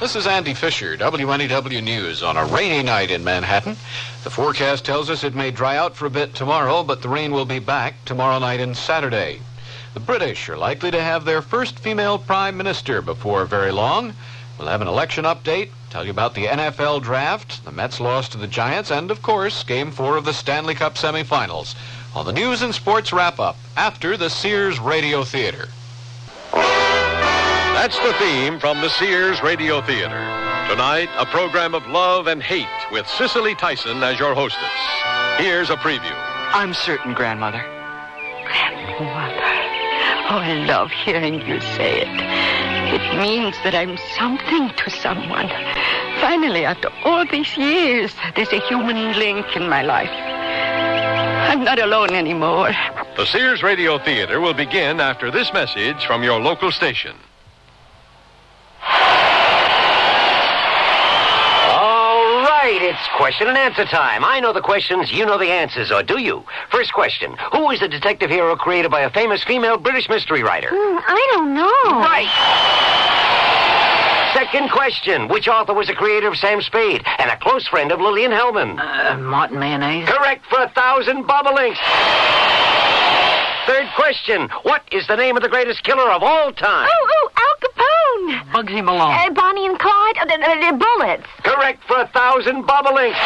This is Andy Fisher, WNEW News, on a rainy night in Manhattan. The forecast tells us it may dry out for a bit tomorrow, but the rain will be back tomorrow night and Saturday. The British are likely to have their first female prime minister before very long. We'll have an election update, tell you about the NFL draft, the Mets loss to the Giants, and, of course, Game 4 of the Stanley Cup semifinals. On the news and sports wrap-up after the Sears Radio Theater. That's the theme from the Sears Radio Theater. Tonight, a program of love and hate with Cicely Tyson as your hostess. Here's a preview. I'm certain, Grandmother. Grandmother. Oh, I love hearing you say it. It means that I'm something to someone. Finally, after all these years, there's a human link in my life. I'm not alone anymore. The Sears Radio Theater will begin after this message from your local station. It's question and answer time. I know the questions, you know the answers, or do you? First question, who is the detective hero created by a famous female British mystery writer? I don't know. Right. Second question, which author was the creator of Sam Spade and a close friend of Lillian Hellman? Martin Mayonnaise. Correct for 1,000 bobolinks. Third question, what is the name of the greatest killer of all time? Oh, Al Capone. Bugsy Malone. Bonnie and Clyde. The Bullets. Correct for 1,000 bobolinks.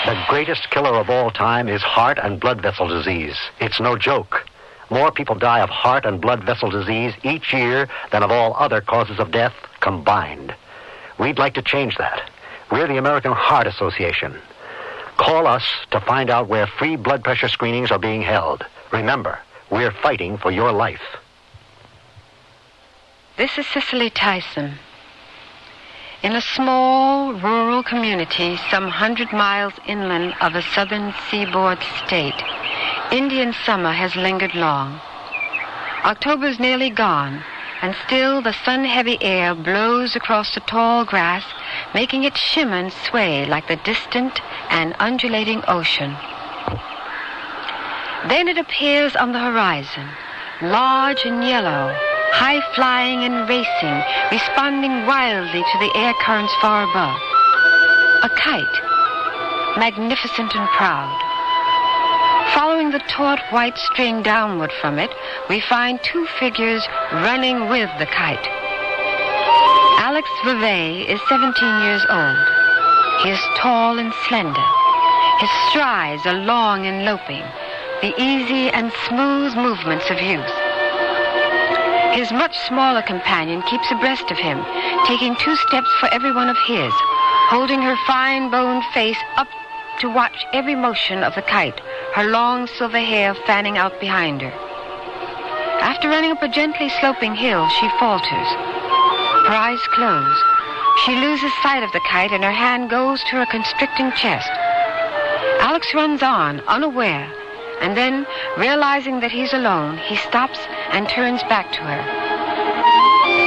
The greatest killer of all time is heart and blood vessel disease. It's no joke. More people die of heart and blood vessel disease each year than of all other causes of death combined. We'd like to change that. We're the American Heart Association. Call us to find out where free blood pressure screenings are being held. Remember, we're fighting for your life. This is Cicely Tyson. In a small rural community some 100 miles inland of a southern seaboard state, Indian summer has lingered long. October's nearly gone, and still the sun-heavy air blows across the tall grass, making it shimmer and sway like the distant and undulating ocean. Then it appears on the horizon, large and yellow, high-flying and racing, responding wildly to the air currents far above. A kite, magnificent and proud. Following the taut white string downward from it, we find two figures running with the kite. Alex Vevey is 17 years old. He is tall and slender. His strides are long and loping, the easy and smooth movements of youth. His much smaller companion keeps abreast of him, taking 2 steps for every one of his, holding her fine-boned face up to watch every motion of the kite, her long silver hair fanning out behind her. After running up a gently sloping hill, she falters. Her eyes close. She loses sight of the kite, and her hand goes to her constricting chest. Alex runs on, unaware, and then, realizing that he's alone, he stops and turns back to her.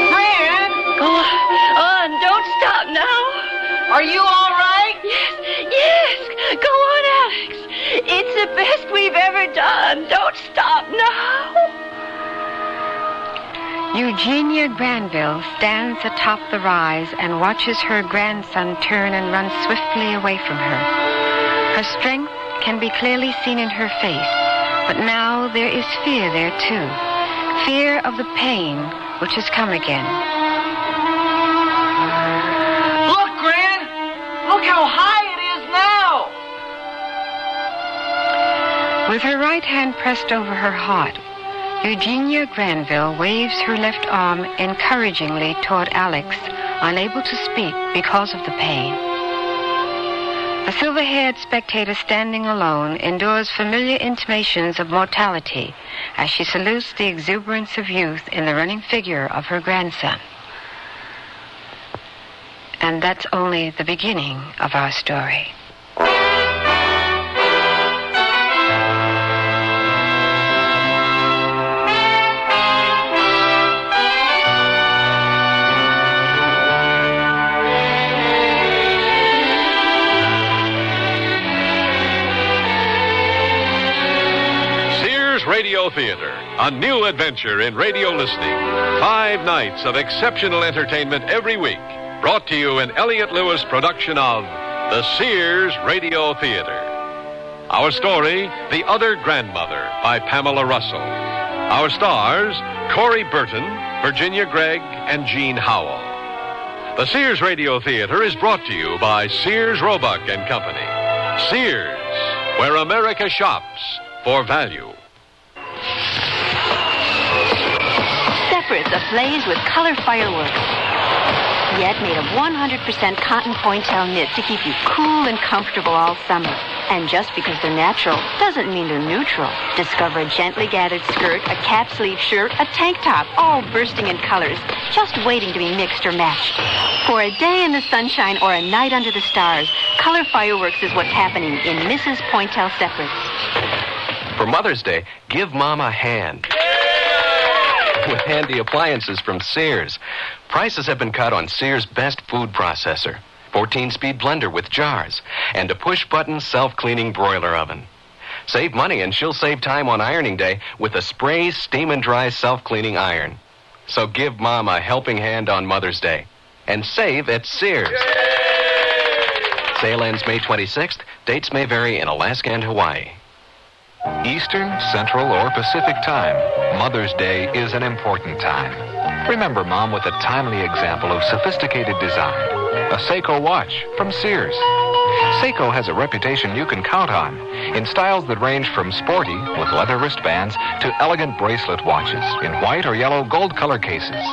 Fran! Go on, don't stop now. Are you all right? Yes, go on, Alex. It's the best we've ever done. Don't stop now. Eugenia Granville stands atop the rise and watches her grandson turn and run swiftly away from her. Her strength can be clearly seen in her face, but now there is fear there too. Fear of the pain which has come again. Look, Gran! Look how high it is now! With her right hand pressed over her heart, Eugenia Granville waves her left arm encouragingly toward Alex, unable to speak because of the pain. The silver-haired spectator standing alone endures familiar intimations of mortality as she salutes the exuberance of youth in the running figure of her grandson. And that's only the beginning of our story. Radio Theater, a new adventure in radio listening. 5 nights of exceptional entertainment every week. Brought to you in Elliott Lewis' production of the Sears Radio Theater. Our story, The Other Grandmother, by Pamela Russell. Our stars, Corey Burton, Virginia Gregg, and Jean Howell. The Sears Radio Theater is brought to you by Sears Roebuck and Company. Sears, where America shops for value. Separates ablaze with color fireworks, yet made of 100% cotton pointel knit to keep you cool and comfortable all summer. And just because they're natural doesn't mean they're neutral. Discover a gently gathered skirt, a cap sleeve shirt, a tank top, all bursting in colors, just waiting to be mixed or matched. For a day in the sunshine or a night under the stars, color fireworks is what's happening in Mrs. Pointel Separates. For Mother's Day, give Mom a hand. With handy appliances from Sears. Prices have been cut on Sears' best food processor. 14-speed blender with jars, and a push-button self-cleaning broiler oven. Save money and she'll save time on ironing day with a spray steam and dry self-cleaning iron. So give Mom a helping hand on Mother's Day. And save at Sears. Yay! Sale ends May 26th. Dates may vary in Alaska and Hawaii. Eastern, Central, or Pacific time, Mother's Day is an important time. Remember Mom with a timely example of sophisticated design. A Seiko watch from Sears. Seiko has a reputation you can count on in styles that range from sporty with leather wristbands to elegant bracelet watches in white or yellow gold color cases.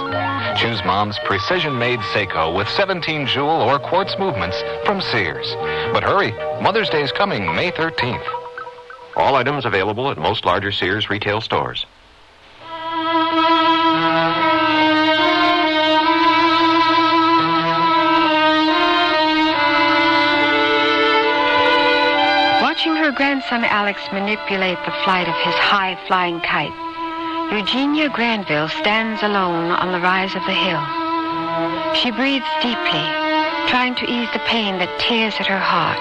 Choose Mom's precision-made Seiko with 17 jewel or quartz movements from Sears. But hurry, Mother's Day is coming May 13th. All items available at most larger Sears retail stores. Watching her grandson Alex manipulate the flight of his high-flying kite, Eugenia Granville stands alone on the rise of the hill. She breathes deeply, trying to ease the pain that tears at her heart.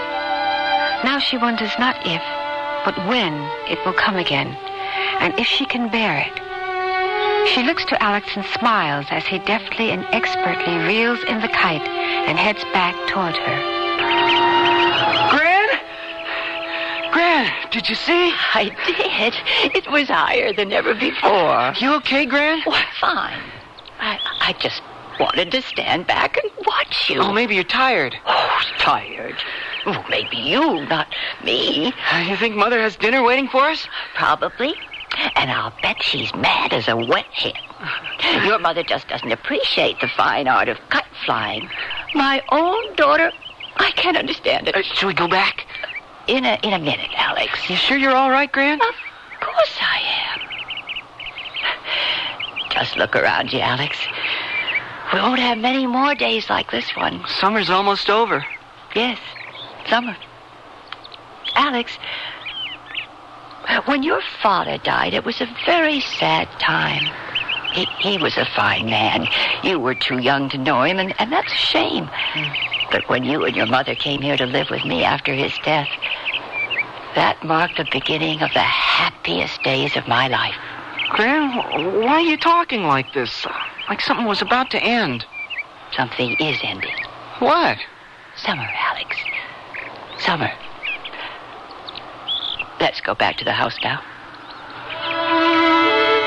Now she wonders not if, but when it will come again, and if she can bear it. She looks to Alex and smiles as he deftly and expertly reels in the kite and heads back toward her. Gran, did you see? I did. It was higher than ever before. You okay, Gran? Oh, fine. I just wanted to stand back and watch you. Oh, maybe you're tired. Oh, tired. Oh, maybe you, not me. You think Mother has dinner waiting for us? Probably. And I'll bet she's mad as a wet hen. Your mother just doesn't appreciate the fine art of kite flying. My own daughter, I can't understand it. Should we go back? In a minute, Alex. You sure you're all right, Gran? Of course I am. Just look around you, Alex. We won't have many more days like this one. Summer's almost over. Yes, summer. Alex, when your father died, it was a very sad time. He was a fine man. You were too young to know him, and that's a shame. But when you and your mother came here to live with me after his death, that marked the beginning of the happiest days of my life. Gran, why are you talking like this? Like something was about to end. Something is ending. What? Summer, Alex. Summer. Let's go back to the house now.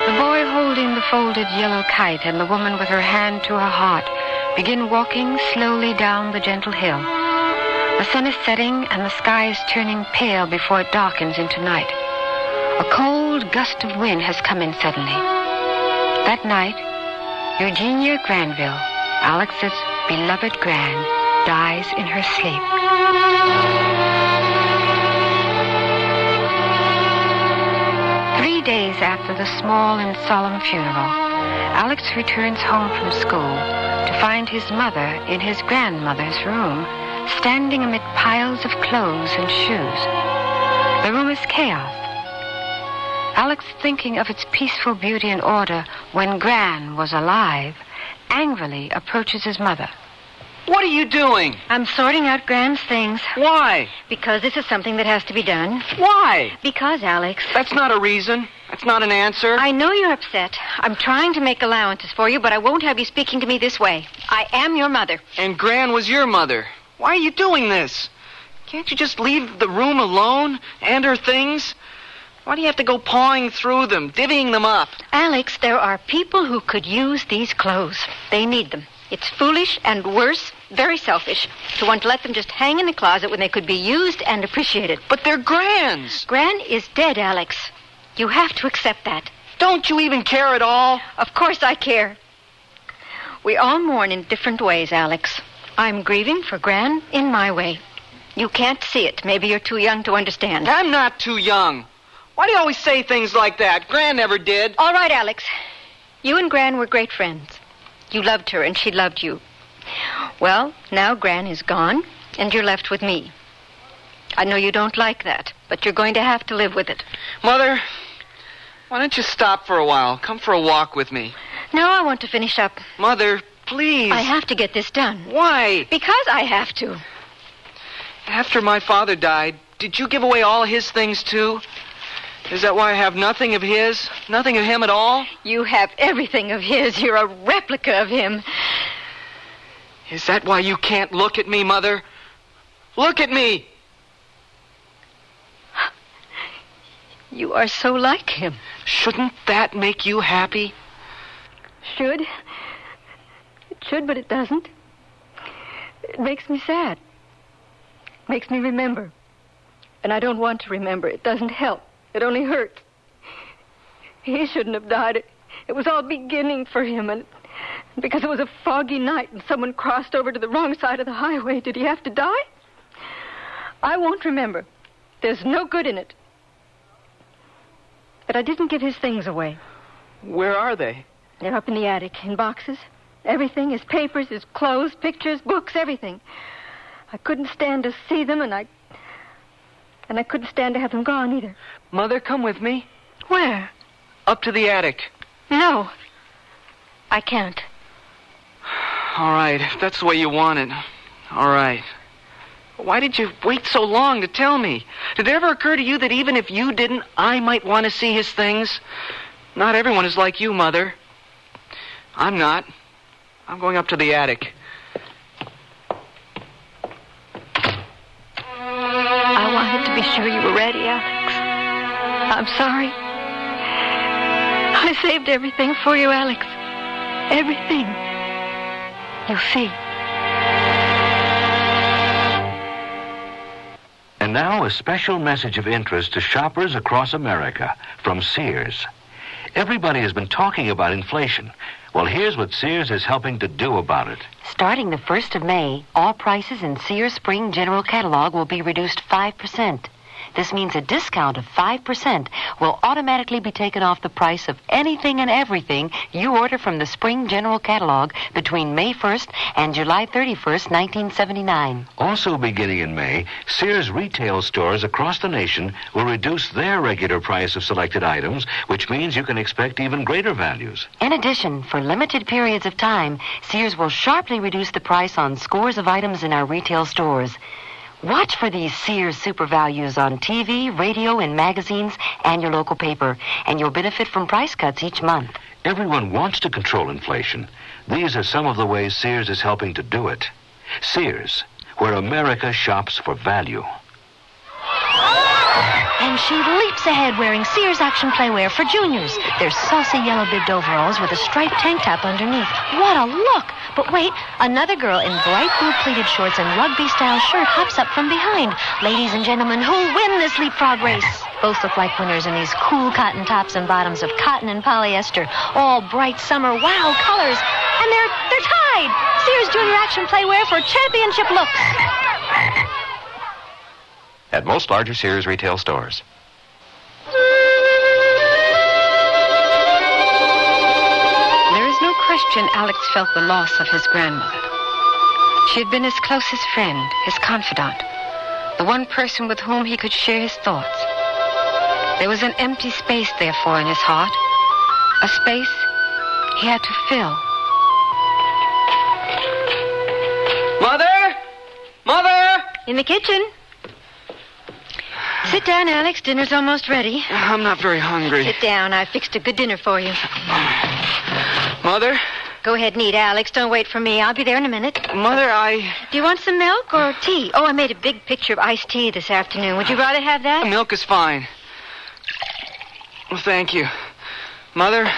The boy holding the folded yellow kite and the woman with her hand to her heart begin walking slowly down the gentle hill. The sun is setting and the sky is turning pale before it darkens into night. A cold gust of wind has come in suddenly. That night, Eugenia Granville, Alex's beloved Gran, dies in her sleep. 3 days after the small and solemn funeral, Alex returns home from school to find his mother in his grandmother's room, standing amid piles of clothes and shoes. The room is chaos. Alex, thinking of its peaceful beauty and order when Gran was alive, angrily approaches his mother. What are you doing? I'm sorting out Gran's things. Why? Because this is something that has to be done. Why? Because, Alex. That's not a reason. That's not an answer. I know you're upset. I'm trying to make allowances for you, but I won't have you speaking to me this way. I am your mother. And Gran was your mother. Why are you doing this? Can't you just leave the room alone and her things? Why do you have to go pawing through them, divvying them up? Alex, there are people who could use these clothes. They need them. It's foolish and worse, very selfish, to want to let them just hang in the closet when they could be used and appreciated. But they're Gran's. Gran is dead, Alex. You have to accept that. Don't you even care at all? Of course I care. We all mourn in different ways, Alex. I'm grieving for Gran in my way. You can't see it. Maybe you're too young to understand. I'm not too young. Why do you always say things like that? Gran never did. All right, Alex. You and Gran were great friends. You loved her, and she loved you. Well, now Gran is gone, and you're left with me. I know you don't like that, but you're going to have to live with it. Mother, why don't you stop for a while? Come for a walk with me. No, I want to finish up. Mother, please. I have to get this done. Why? Because I have to. After my father died, did you give away all his things, too? Is that why I have nothing of his? Nothing of him at all? You have everything of his. You're a replica of him. Is that why you can't look at me, Mother? Look at me! You are so like him. Shouldn't that make you happy? Should. It should, but it doesn't. It makes me sad. It makes me remember. And I don't want to remember. It doesn't help. It only hurts. He shouldn't have died. It was all beginning for him, and because it was a foggy night and someone crossed over to the wrong side of the highway, did he have to die? I won't remember. There's no good in it. But I didn't give his things away. Where are they? They're up in the attic, in boxes. Everything, his papers, his clothes, pictures, books, everything. I couldn't stand to see them, and I couldn't stand to have them gone either. Mother, come with me. Where? Up to the attic. No. I can't. All right, if that's the way you want it. All right. Why did you wait so long to tell me? Did it ever occur to you that even if you didn't, I might want to see his things? Not everyone is like you, Mother. I'm not. I'm going up to the attic. I wanted to be sure you were ready, Alex. I'm sorry. I saved everything for you, Alex. Everything. You'll see. And now a special message of interest to shoppers across America from Sears. Everybody has been talking about inflation. Well, here's what Sears is helping to do about it. Starting the 1st of May, all prices in Sears Spring General Catalog will be reduced 5%. This means a discount of 5% will automatically be taken off the price of anything and everything you order from the Spring General Catalog between May 1st and July 31st, 1979. Also beginning in May, Sears retail stores across the nation will reduce their regular price of selected items, which means you can expect even greater values. In addition, for limited periods of time, Sears will sharply reduce the price on scores of items in our retail stores. Watch for these Sears super values on TV, radio, and magazines and your local paper, and you'll benefit from price cuts each month. Everyone wants to control inflation. These are some of the ways Sears is helping to do it. Sears, where America shops for value. And she leaps ahead wearing Sears Action Playwear for juniors. Their saucy yellow bibbed overalls with a striped tank top underneath. What a look! But wait, another girl in bright blue pleated shorts and rugby-style shirt hops up from behind. Ladies and gentlemen, who'll win this leapfrog race? Both look like winners in these cool cotton tops and bottoms of cotton and polyester. All bright summer wow colors. And they're tied! Sears Junior Action Playwear for championship looks. At most larger Sears retail stores. There is no question Alex felt the loss of his grandmother. She had been his closest friend, his confidant, the one person with whom he could share his thoughts. There was an empty space, therefore, in his heart, a space he had to fill. Mother! Mother! In the kitchen. Sit down, Alex. Dinner's almost ready. I'm not very hungry. Sit down. I fixed a good dinner for you. Mother? Go ahead and eat, Alex. Don't wait for me. I'll be there in a minute. Mother, Do you want some milk or tea? Oh, I made a big picture of iced tea this afternoon. Would you rather have that? Milk is fine. Well, thank you. Mother,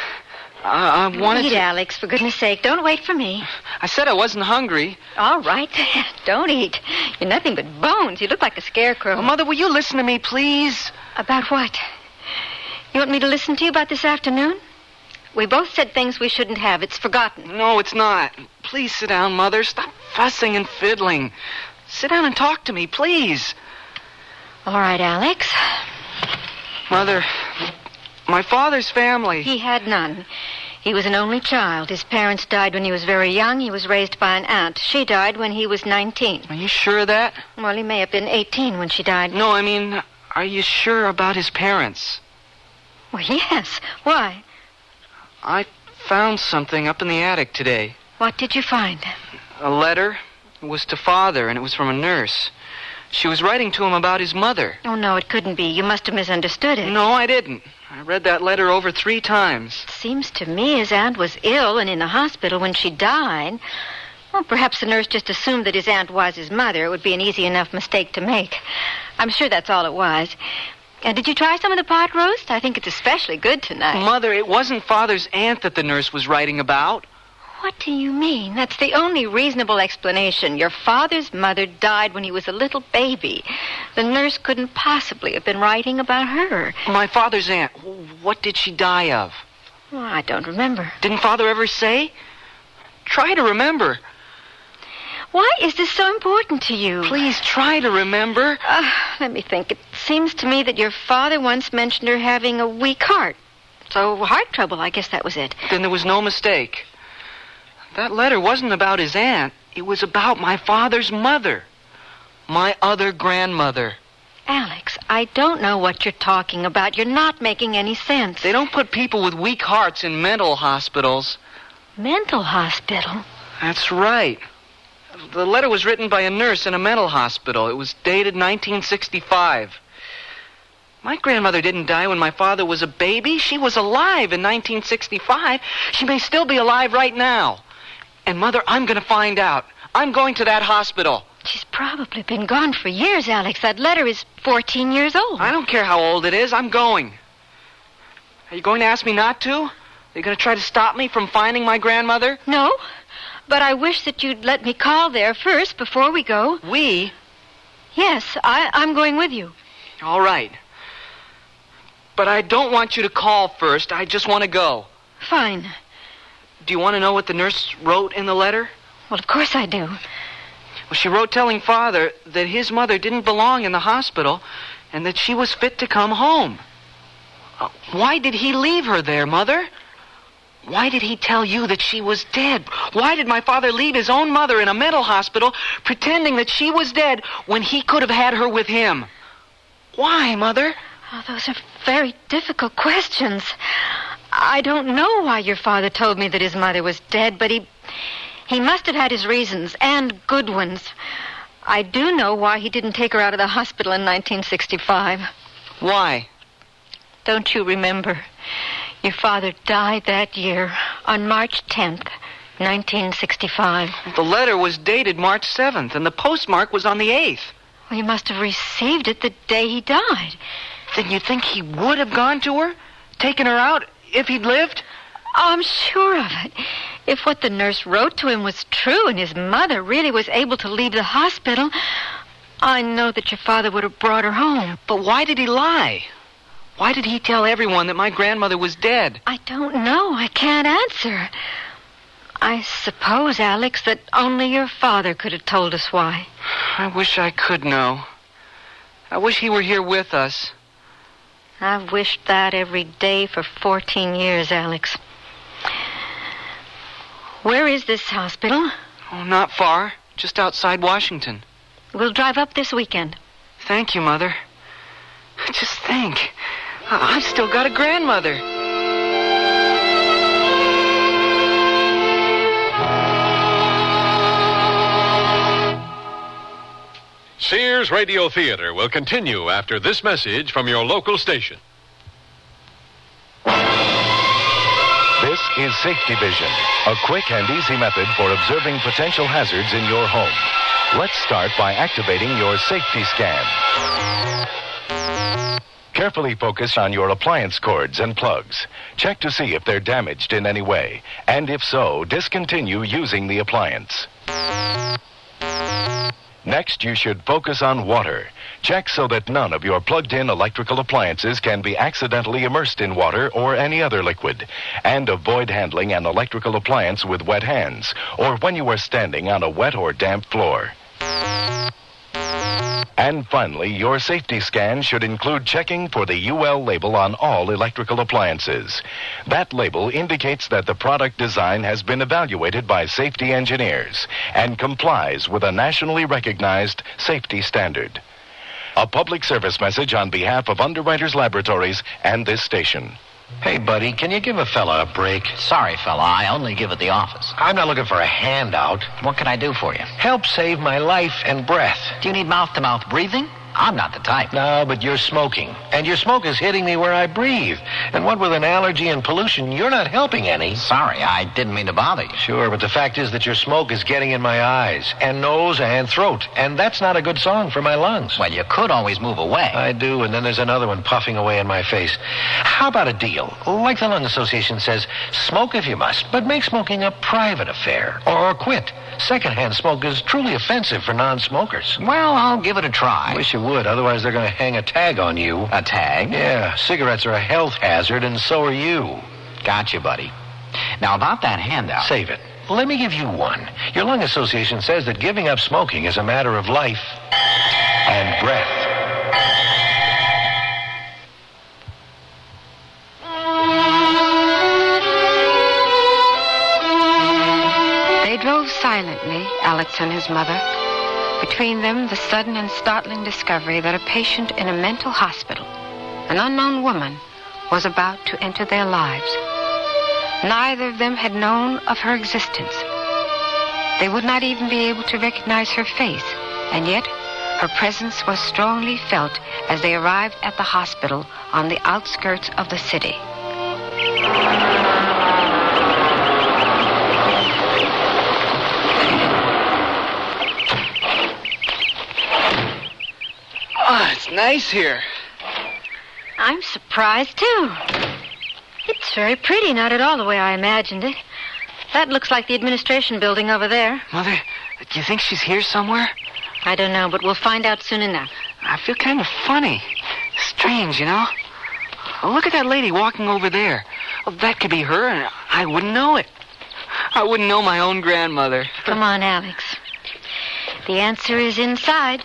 I wanted Eat, to... Alex, for goodness sake. Don't wait for me. I said I wasn't hungry. All right. Don't eat. You're nothing but bones. You look like a scarecrow. Mother, will you listen to me, please? About what? You want me to listen to you about this afternoon? We both said things we shouldn't have. It's forgotten. No, it's not. Please sit down, Mother. Stop fussing and fiddling. Sit down and talk to me, please. All right, Alex. Mother, my father's family... He had none. He was an only child. His parents died when he was very young. He was raised by an aunt. She died when he was 19. Are you sure of that? Well, he may have been 18 when she died. No, I mean, are you sure about his parents? Well, yes. Why? I found something up in the attic today. What did you find? A letter. It was to Father, and it was from a nurse. She was writing to him about his mother. Oh, no, it couldn't be. You must have misunderstood it. No, I didn't. I read that letter over 3 times. Seems to me his aunt was ill and in the hospital when she died. Well, perhaps the nurse just assumed that his aunt was his mother. It would be an easy enough mistake to make. I'm sure that's all it was. Did you try some of the pot roast? I think it's especially good tonight. Mother, it wasn't Father's aunt that the nurse was writing about. What do you mean? That's the only reasonable explanation. Your father's mother died when he was a little baby. The nurse couldn't possibly have been writing about her. My father's aunt, what did she die of? Well, I don't remember. Didn't Father ever say? Try to remember. Why is this so important to you? Please try to remember. Let me think. It seems to me that your father once mentioned her having a weak heart. So, heart trouble, I guess that was it. Then there was no mistake. That letter wasn't about his aunt. It was about my father's mother. My other grandmother. Alex, I don't know what you're talking about. You're not making any sense. They don't put people with weak hearts in mental hospitals. Mental hospital? That's right. The letter was written by a nurse in a mental hospital. It was dated 1965. My grandmother didn't die when my father was a baby. She was alive in 1965. She may still be alive right now. And, Mother, I'm going to find out. I'm going to that hospital. She's probably been gone for years, Alex. That letter is 14 years old. I don't care how old it is. I'm going. Are you going to ask me not to? Are you going to try to stop me from finding my grandmother? No. But I wish that you'd let me call there first before we go. We? Yes, I'm going with you. All right. But I don't want you to call first. I just want to go. Fine. Do you want to know what the nurse wrote in the letter? Well, of course I do. Well, she wrote telling Father that his mother didn't belong in the hospital and that she was fit to come home. Why did he leave her there, Mother? Why did he tell you that she was dead? Why did my father leave his own mother in a mental hospital pretending that she was dead when he could have had her with him? Why, Mother? Oh, those are very difficult questions. I don't know why your father told me that his mother was dead, but he must have had his reasons, and good ones. I do know why he didn't take her out of the hospital in 1965. Why? Don't you remember? Your father died that year on March 10th, 1965. The letter was dated March 7th, and the postmark was on the 8th. Well, he must have received it the day he died. Then you think he would have gone to her? Taken her out if he'd lived? Oh, I'm sure of it. If what the nurse wrote to him was true and his mother really was able to leave the hospital, I know that your father would have brought her home. But why did he lie? Why did he tell everyone that my grandmother was dead? I don't know. I can't answer. I suppose, Alex, that only your father could have told us why. I wish I could know. I wish he were here with us. I've wished that every day for 14 years, Alex. Where is this hospital? Oh, not far. Just outside Washington. We'll drive up this weekend. Thank you, Mother. Just think. I've still got a grandmother. Sears Radio Theater will continue after this message from your local station. This is Safety Vision, a quick and easy method for observing potential hazards in your home. Let's start by activating your safety scan. Carefully focus on your appliance cords and plugs. Check to see if they're damaged in any way, and if so, discontinue using the appliance. Next, you should focus on water. Check so that none of your plugged-in electrical appliances can be accidentally immersed in water or any other liquid. And avoid handling an electrical appliance with wet hands or when you are standing on a wet or damp floor. And finally, your safety scan should include checking for the UL label on all electrical appliances. That label indicates that the product design has been evaluated by safety engineers and complies with a nationally recognized safety standard. A public service message on behalf of Underwriters Laboratories and this station. Hey, buddy, can you give a fella a break? Sorry, fella, I only give at the office. I'm not looking for a handout. What can I do for you? Help save my life and breath. Do you need mouth-to-mouth breathing? I'm not the type. No, but you're smoking. And your smoke is hitting me where I breathe. And what with an allergy and pollution, you're not helping any. Sorry, I didn't mean to bother you. Sure, but the fact is that your smoke is getting in my eyes and nose and throat. And that's not a good song for my lungs. Well, you could always move away. I do, and then there's another one puffing away in my face. How about a deal? Like the Lung Association says, smoke if you must, but make smoking a private affair. Or quit. Secondhand smoke is truly offensive for non-smokers. Well, I'll give it a try. Wish you would, otherwise they're going to hang a tag on you. A tag? Yeah, cigarettes are a health hazard, and so are you. Gotcha, buddy. Now, about that handout. Save it. Let me give you one. Your Lung Association says that giving up smoking is a matter of life and breath. They drove silently, Alex and his mother. Between them, the sudden and startling discovery that a patient in a mental hospital, an unknown woman, was about to enter their lives. Neither of them had known of her existence. They would not even be able to recognize her face, and yet her presence was strongly felt as they arrived at the hospital on the outskirts of the city. Oh, it's nice here. I'm surprised, too. It's very pretty, not at all the way I imagined it. That looks like the administration building over there. Mother, do you think she's here somewhere? I don't know, but we'll find out soon enough. I feel kind of funny. Strange, you know? Oh, look at that lady walking over there. Well, that could be her, and I wouldn't know it. I wouldn't know my own grandmother. Come on, Alex. The answer is inside.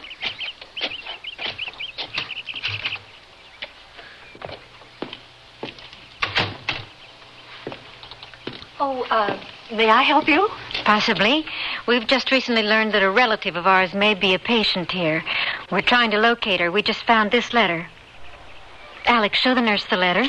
May I help you? Possibly. We've just recently learned that a relative of ours may be a patient here. We're trying to locate her. We just found this letter. Alex, show the nurse the letter.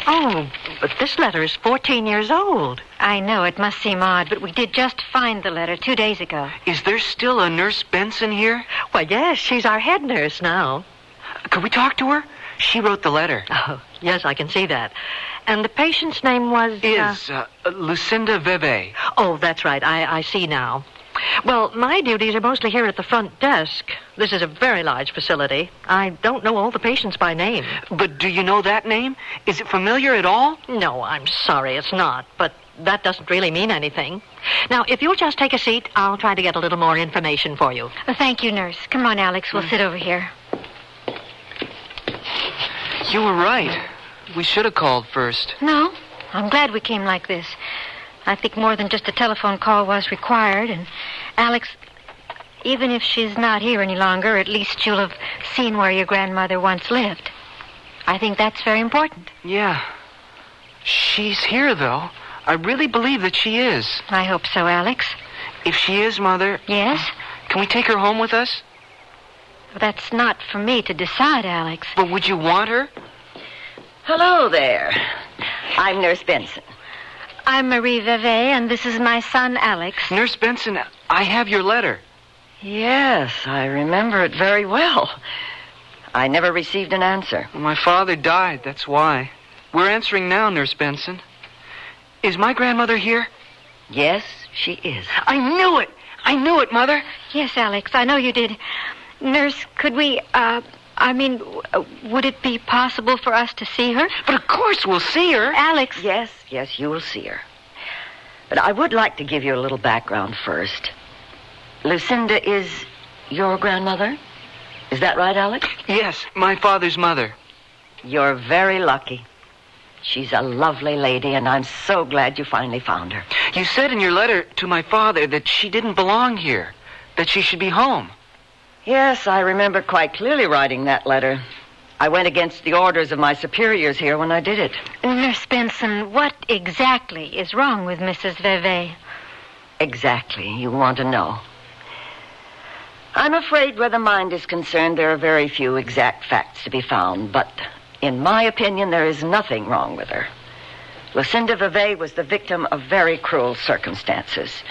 Oh, but this letter is 14 years old. I know, it must seem odd, but we did just find the letter 2 days ago. Is there still a Nurse Benson here? Well, yes, she's our head nurse now. Could we talk to her? She wrote the letter. Oh, yes, I can see that. And the patient's name was... Lucinda Veve. Oh, that's right. I see now. Well, my duties are mostly here at the front desk. This is a very large facility. I don't know all the patients by name. But do you know that name? Is it familiar at all? No, I'm sorry, it's not. But that doesn't really mean anything. Now, if you'll just take a seat, I'll try to get a little more information for you. Thank you, nurse. Come on, Alex. We'll sit over here. You were right. We should have called first. No, I'm glad we came like this. I think more than just a telephone call was required. And, Alex, even if she's not here any longer, at least you'll have seen where your grandmother once lived. I think that's very important. Yeah. She's here, though. I really believe that she is. I hope so, Alex. If she is, Mother... Yes? Can we take her home with us? That's not for me to decide, Alex. But would you want her? Hello there. I'm Nurse Benson. I'm Marie Veve, and this is my son, Alex. Nurse Benson, I have your letter. Yes, I remember it very well. I never received an answer. Well, my father died, that's why. We're answering now, Nurse Benson. Is my grandmother here? Yes, she is. I knew it! I knew it, Mother! Yes, Alex, I know you did. Nurse, could we, would it be possible for us to see her? But of course we'll see her. Alex. Yes, you will see her. But I would like to give you a little background first. Lucinda is your grandmother? Is that right, Alex? Yes, my father's mother. You're very lucky. She's a lovely lady, and I'm so glad you finally found her. You said in your letter to my father that she didn't belong here, that she should be home. Yes, I remember quite clearly writing that letter. I went against the orders of my superiors here when I did it. Nurse Benson, what exactly is wrong with Mrs. Vevey? Exactly, you want to know. I'm afraid where the mind is concerned, there are very few exact facts to be found, but in my opinion, there is nothing wrong with her. Lucinda Vevey was the victim of very cruel circumstances.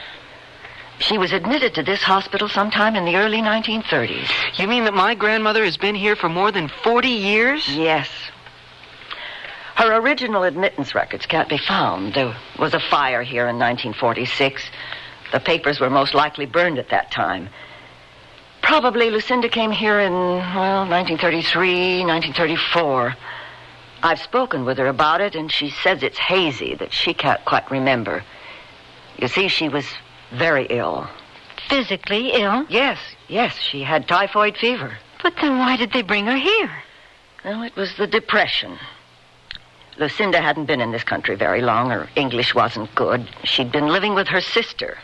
She was admitted to this hospital sometime in the early 1930s. You mean that my grandmother has been here for more than 40 years? Yes. Her original admittance records can't be found. There was a fire here in 1946. The papers were most likely burned at that time. Probably Lucinda came here in, 1933, 1934. I've spoken with her about it, and she says it's hazy, that she can't quite remember. You see, she was very ill. Physically ill? Yes, she had typhoid fever. But then why did they bring her here? Well, it was the Depression. Lucinda hadn't been in this country very long. Her English wasn't good. She'd been living with her sister.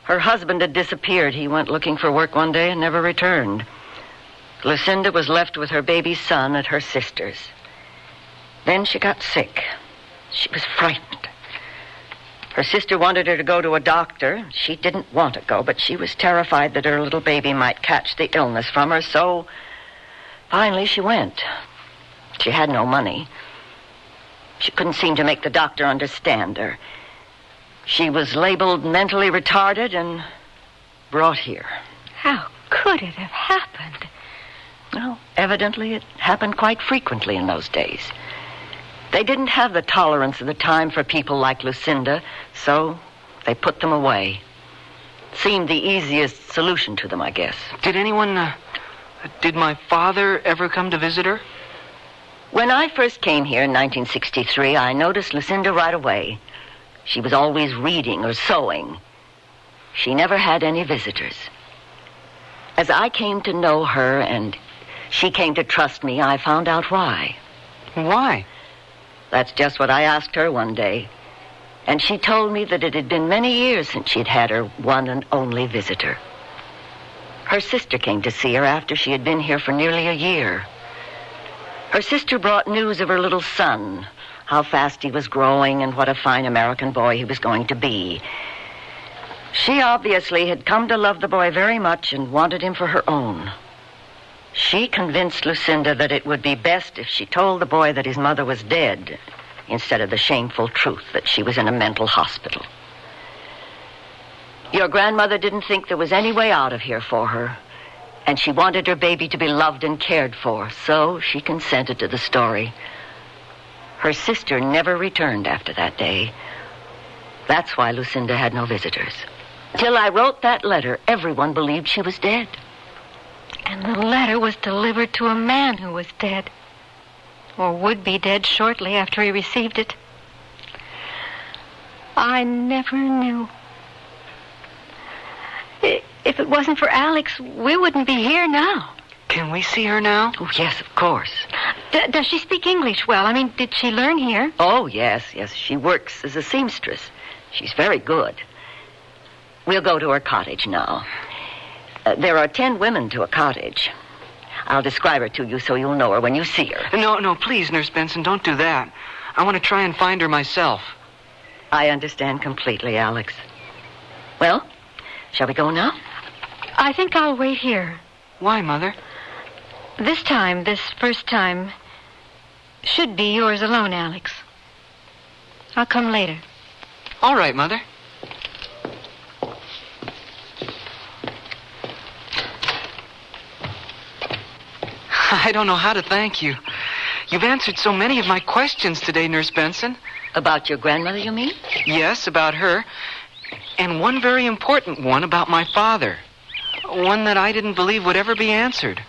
Her husband had disappeared. He went looking for work one day and never returned. Lucinda was left with her baby son at her sister's. Then she got sick. She was frightened. Her sister wanted her to go to a doctor. She didn't want to go, but she was terrified that her little baby might catch the illness from her, so finally she went. She had no money. She couldn't seem to make the doctor understand her. She was labeled mentally retarded and brought here. How could it have happened? Well, evidently it happened quite frequently in those days. They didn't have the tolerance of the time for people like Lucinda, so they put them away. Seemed the easiest solution to them, I guess. Did my father ever come to visit her? When I first came here in 1963, I noticed Lucinda right away. She was always reading or sewing. She never had any visitors. As I came to know her and she came to trust me, I found out why. Why? That's just what I asked her one day. And she told me that it had been many years since she'd had her one and only visitor. Her sister came to see her after she had been here for nearly a year. Her sister brought news of her little son, how fast he was growing and what a fine American boy he was going to be. She obviously had come to love the boy very much and wanted him for her own. She convinced Lucinda that it would be best if she told the boy that his mother was dead instead of the shameful truth that she was in a mental hospital. Your grandmother didn't think there was any way out of here for her, and she wanted her baby to be loved and cared for, so she consented to the story. Her sister never returned after that day. That's why Lucinda had no visitors. Till I wrote that letter, everyone believed she was dead. And the letter was delivered to a man who was dead. Or would be dead shortly after he received it. I never knew. If it wasn't for Alex, we wouldn't be here now. Can we see her now? Oh, yes, of course. Does she speak English well? I mean, did she learn here? Oh, yes. She works as a seamstress. She's very good. We'll go to her cottage now. There are 10 women to a cottage. I'll describe her to you so you'll know her when you see her. No, please, Nurse Benson, don't do that. I want to try and find her myself. I understand completely, Alex. Well, shall we go now? I think I'll wait here. Why, Mother? This first time, should be yours alone, Alex. I'll come later. All right, Mother. I don't know how to thank you. You've answered so many of my questions today, Nurse Benson. About your grandmother, you mean? Yes, about her. And one very important one about my father. One that I didn't believe would ever be answered.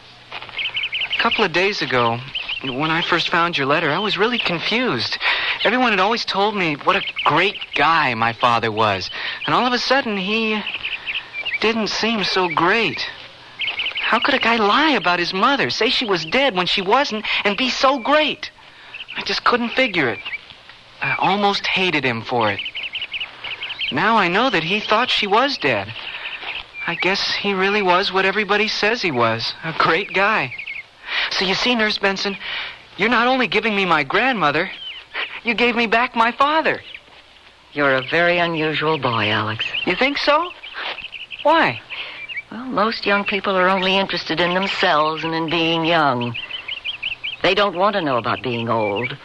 A couple of days ago, when I first found your letter, I was really confused. Everyone had always told me what a great guy my father was. And all of a sudden, he didn't seem so great. How could a guy lie about his mother, say she was dead when she wasn't, and be so great? I just couldn't figure it. I almost hated him for it. Now I know that he thought she was dead. I guess he really was what everybody says he was, a great guy. So you see, Nurse Benson, you're not only giving me my grandmother, you gave me back my father. You're a very unusual boy, Alex. You think so? Why? Well, most young people are only interested in themselves and in being young. They don't want to know about being old.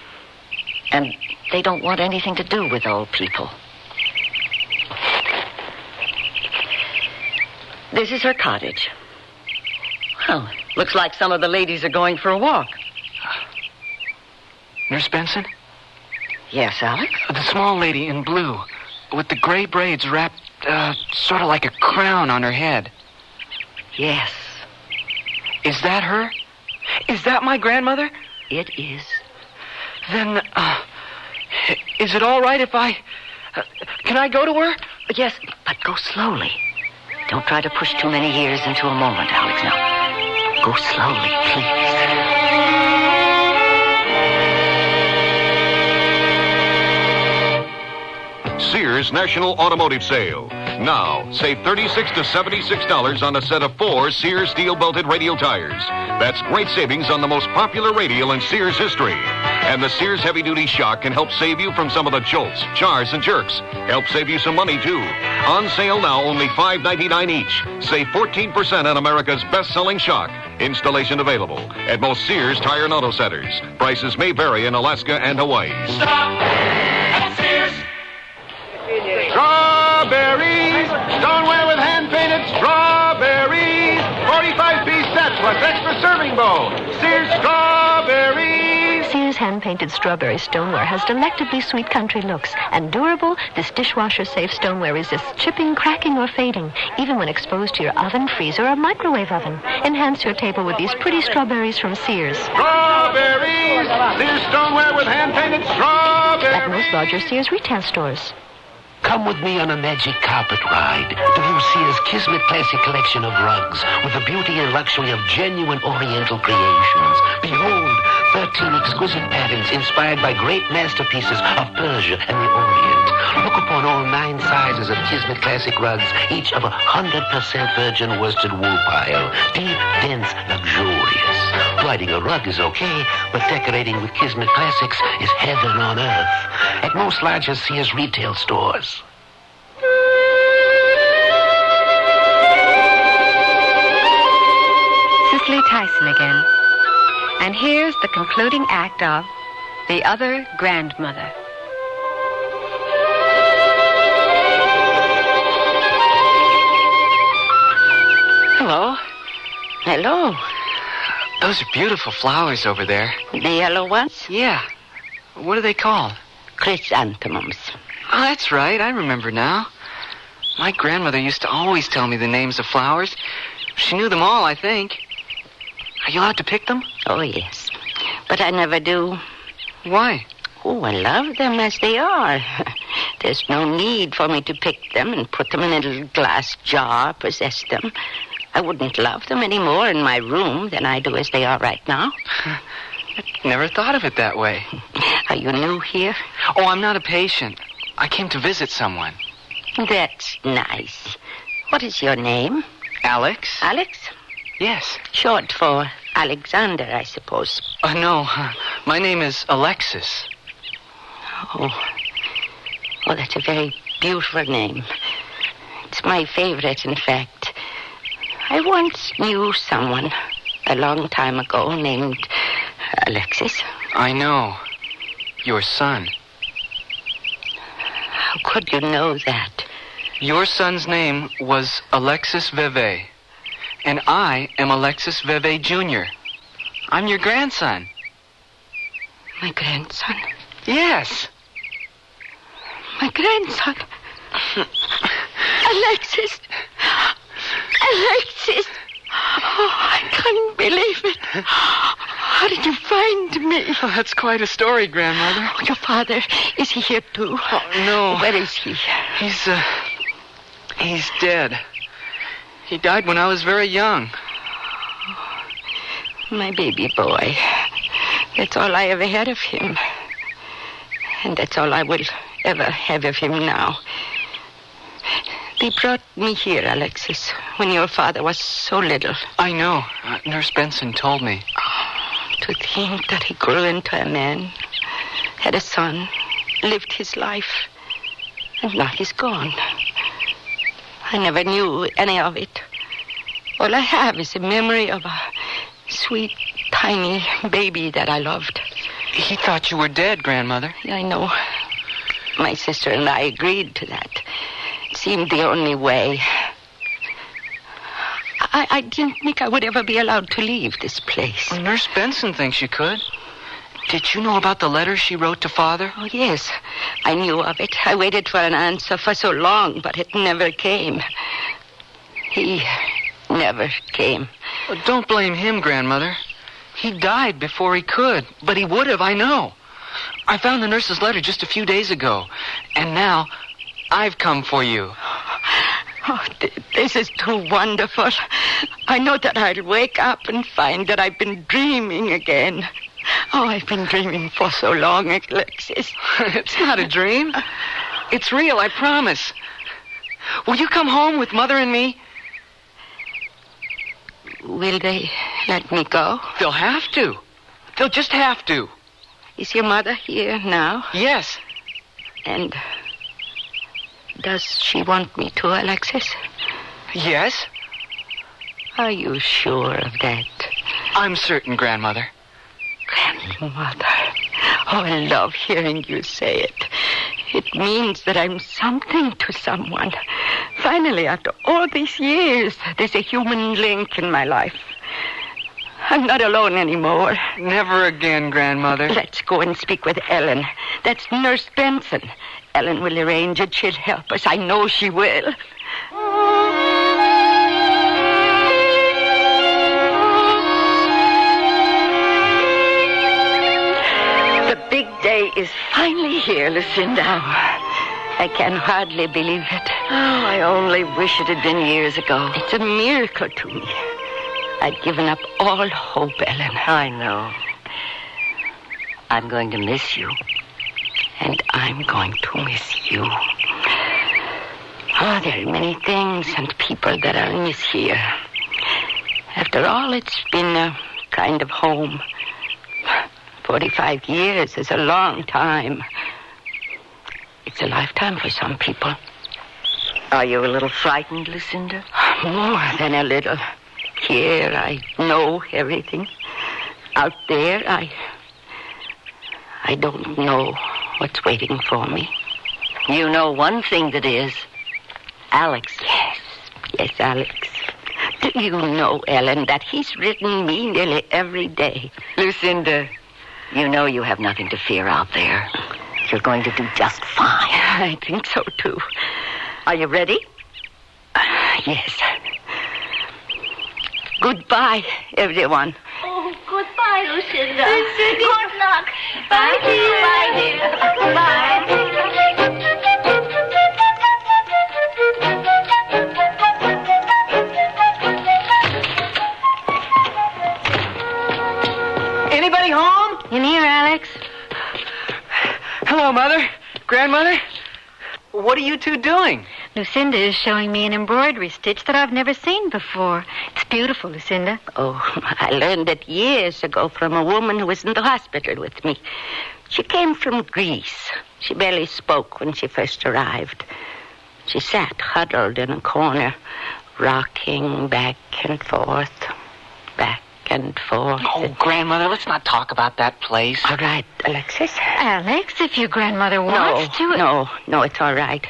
And they don't want anything to do with old people. This is her cottage. Well, looks like some of the ladies are going for a walk. Nurse Benson? Yes, Alex? The small lady in blue, with the gray braids wrapped sort of like a crown on her head. Yes. Is that her? Is that my grandmother? It is. Then, is it all right if I... can I go to her? Yes, but go slowly. Don't try to push too many years into a moment, Alex. Now, go slowly, please. Sears National Automotive Sale. Now, save $36 to $76 on a set of 4 Sears steel-belted radial tires. That's great savings on the most popular radial in Sears history. And the Sears heavy-duty shock can help save you from some of the jolts, jars, and jerks. Help save you some money, too. On sale now, only $5.99 each. Save 14% on America's best-selling shock. Installation available at most Sears Tire and Auto Centers. Prices may vary in Alaska and Hawaii. Stop at Sears. Strawberries! Stoneware with hand-painted strawberries! 45-piece sets plus extra serving bowl. Sears Strawberries! Sears hand-painted strawberry stoneware has delectably sweet country looks. And durable, this dishwasher-safe stoneware resists chipping, cracking, or fading, even when exposed to your oven, freezer, or microwave oven. Enhance your table with these pretty strawberries from Sears. Strawberries! Sears Stoneware with hand-painted strawberries! At most larger Sears retail stores. Come with me on a magic carpet ride to view Sears' Kismet Classic collection of rugs with the beauty and luxury of genuine Oriental creations. Behold, 13 exquisite patterns inspired by great masterpieces of Persia and the Orient. Look upon all 9 sizes of Kismet Classic rugs, each of 100% virgin worsted wool pile. Deep, dense, luxurious. Riding a rug is okay, but decorating with Kismet Classics is heaven on earth. At most larger Sears retail stores. Cicely Tyson again. And here's the concluding act of The Other Grandmother. Hello. Hello. Those are beautiful flowers over there. The yellow ones? Yeah. What are they called? Chrysanthemums. Oh, that's right. I remember now. My grandmother used to always tell me the names of flowers. She knew them all, I think. Are you allowed to pick them? Oh, yes. But I never do. Why? Oh, I love them as they are. There's no need for me to pick them and put them in a little glass jar, possess them. I wouldn't love them any more in my room than I do as they are right now. I never thought of it that way. Are you new here? Oh, I'm not a patient. I came to visit someone. That's nice. What is your name? Alex. Alex? Yes. Short for Alexander, I suppose. No, my name is Alexis. Oh, that's a very beautiful name. It's my favorite, in fact. I once knew someone a long time ago named Alexis. I know. Your son. How could you know that? Your son's name was Alexis Vevey. And I am Alexis Vevey Jr. I'm your grandson. My grandson? Yes. My grandson. Alexis. Alexis. Oh, I can't believe it. How did you find me? Oh, that's quite a story, Grandmother. Oh, your father, is he here too? Oh, no. Where is he? He's dead. He died when I was very young. My baby boy. That's all I ever had of him. And that's all I will ever have of him now. They brought me here, Alexis, when your father was so little. I know. Nurse Benson told me. To think that he grew into a man, had a son, lived his life, and now he's gone. I never knew any of it. All I have is a memory of a sweet, tiny baby that I loved. He thought you were dead, Grandmother. I know. My sister and I agreed to that. It seemed the only way. I didn't think I would ever be allowed to leave this place. Well, Nurse Benson thinks you could. Did you know about the letter she wrote to Father? Oh, yes. I knew of it. I waited for an answer for so long, but it never came. He never came. Well, don't blame him, Grandmother. He died before he could, but he would have, I know. I found the nurse's letter just a few days ago, and now I've come for you. Oh, this is too wonderful. I know that I'll wake up and find that I've been dreaming again. Oh, I've been dreaming for so long, Alexis. It's not a dream. It's real, I promise. Will you come home with Mother and me? Will they let me go? They'll have to. They'll just have to. Is your mother here now? Yes. And does she want me to, Alexis? Yes. Are you sure of that? I'm certain, Grandmother. Grandmother. Oh, I love hearing you say it. It means that I'm something to someone. Finally, after all these years, there's a human link in my life. I'm not alone anymore. Never again, Grandmother. Let's go and speak with Ellen. That's Nurse Benson. Ellen will arrange it. She'll help us. I know she will. The big day is finally here, Lucinda. I can hardly believe it. Oh, I only wish it had been years ago. It's a miracle to me. I'd given up all hope, Ellen. I know. I'm going to miss you. And I'm going to miss you. Oh, there are many things and people that I'll miss here. After all, it's been a kind of home. 45 years is a long time. It's a lifetime for some people. Are you a little frightened, Lucinda? More than a little. Here, I know everything. Out there, I don't know what's waiting for me. You know one thing that is. Alex. Yes, Alex. Do you know, Ellen, that he's written me nearly every day? Lucinda, you know you have nothing to fear out there. You're going to do just fine. I think so, too. Are you ready? Yes. Goodbye, everyone. Oh, goodbye, Lucinda. Good luck. Bye, dear. Bye, dear. Bye. Anybody home? In here, Alex. Hello, Mother. Grandmother. What are you two doing? Lucinda is showing me an embroidery stitch that I've never seen before. It's beautiful, Lucinda. Oh, I learned it years ago from a woman who was in the hospital with me. She came from Greece. She barely spoke when she first arrived. She sat huddled in a corner, rocking back and forth, back and forth. Oh, Grandmother, let's not talk about that place. All right, Alexis. Alex, if your grandmother wants to... No, it's all right.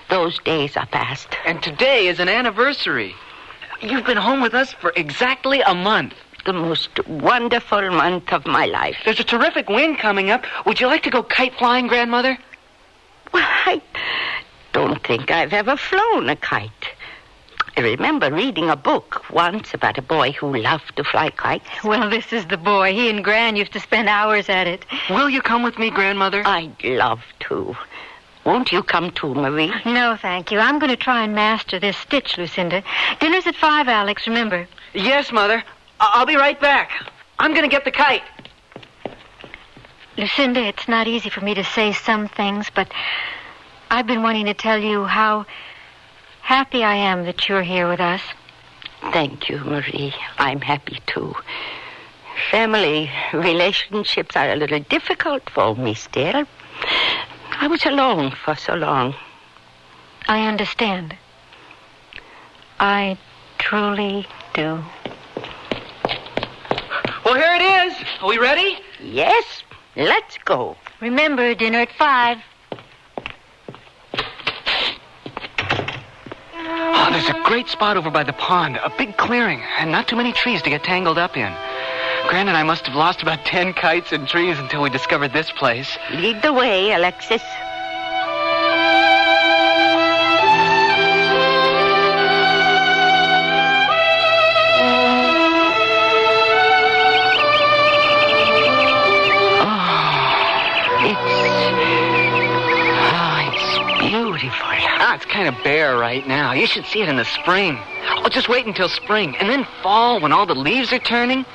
Those days are past. And today is an anniversary. You've been home with us for exactly a month. the most wonderful month of my life. There's a terrific wind coming up. Would you like to go kite flying, Grandmother? Well, I don't think I've ever flown a kite. I remember reading a book once about a boy who loved to fly kites. Well, this is the boy. He and Gran used to spend hours at it. Will you come with me, Grandmother? I'd love to. Won't you come too, Marie? No, thank you. I'm going to try and master this stitch, Lucinda. Dinner's at 5, Alex, remember? Yes, Mother. I'll be right back. I'm going to get the kite. Lucinda, it's not easy for me to say some things, but I've been wanting to tell you how happy I am that you're here with us. Thank you, Marie. I'm happy, too. Family relationships are a little difficult for me still. I was alone for so long. I understand. I truly do. Well, here it is. Are we ready? Yes, let's go. Remember, dinner at 5. Oh, there's a great spot over by the pond, a big clearing, and not too many trees to get tangled up in. Gran and I must have lost about 10 kites and trees until we discovered this place. Lead the way, Alexis. Beautiful. It's kind of bare right now. You should see it in the spring. Oh, just wait until spring, and then fall when all the leaves are turning.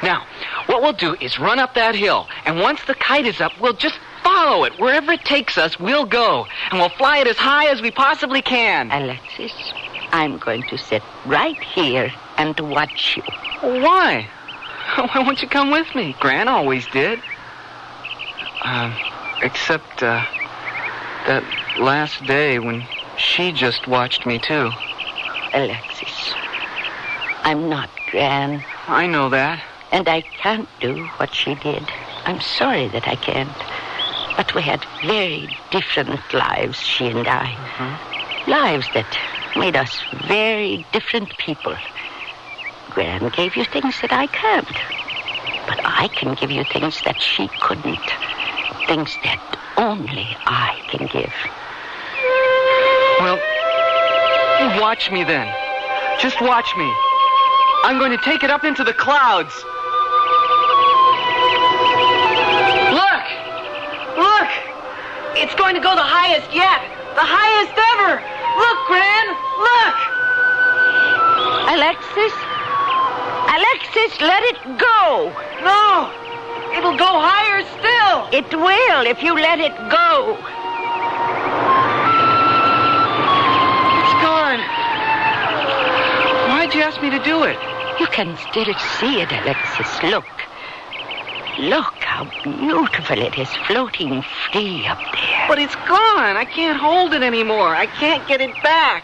Now, what we'll do is run up that hill, and once the kite is up, we'll just follow it. Wherever it takes us, we'll go, and we'll fly it as high as we possibly can. Alexis, I'm going to sit right here and watch you. Why? Why won't you come with me? Gran always did. Except, that last day when she just watched me, too. Alexis, I'm not Gran. I know that. And I can't do what she did. I'm sorry that I can't. But we had very different lives, she and I. Mm-hmm. Lives that made us very different people. Gran gave you things that I can't. But I can give you things that she couldn't. Things that only I can give. Well, watch me then. Just watch me. I'm going to take it up into the clouds. Look! Look! It's going to go the highest yet. The highest ever. Look, Gran. Look! Alexis? Alexis, let it go. No! It'll go higher still. It will if you let it go. It's gone. Why'd you ask me to do it? You can still see it, Alexis. Look. Look how beautiful it is floating free up there. But it's gone. I can't hold it anymore. I can't get it back.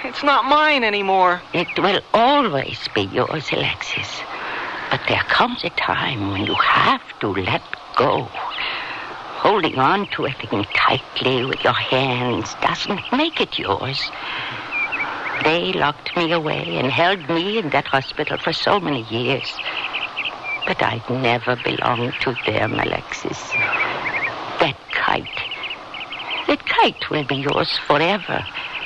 It's not mine anymore. It will always be yours, Alexis. But there comes a time when you have to let go. Holding on to a thing tightly with your hands doesn't make it yours. They locked me away and held me in that hospital for so many years. But I'd never belonged to them, Alexis. That kite will be yours forever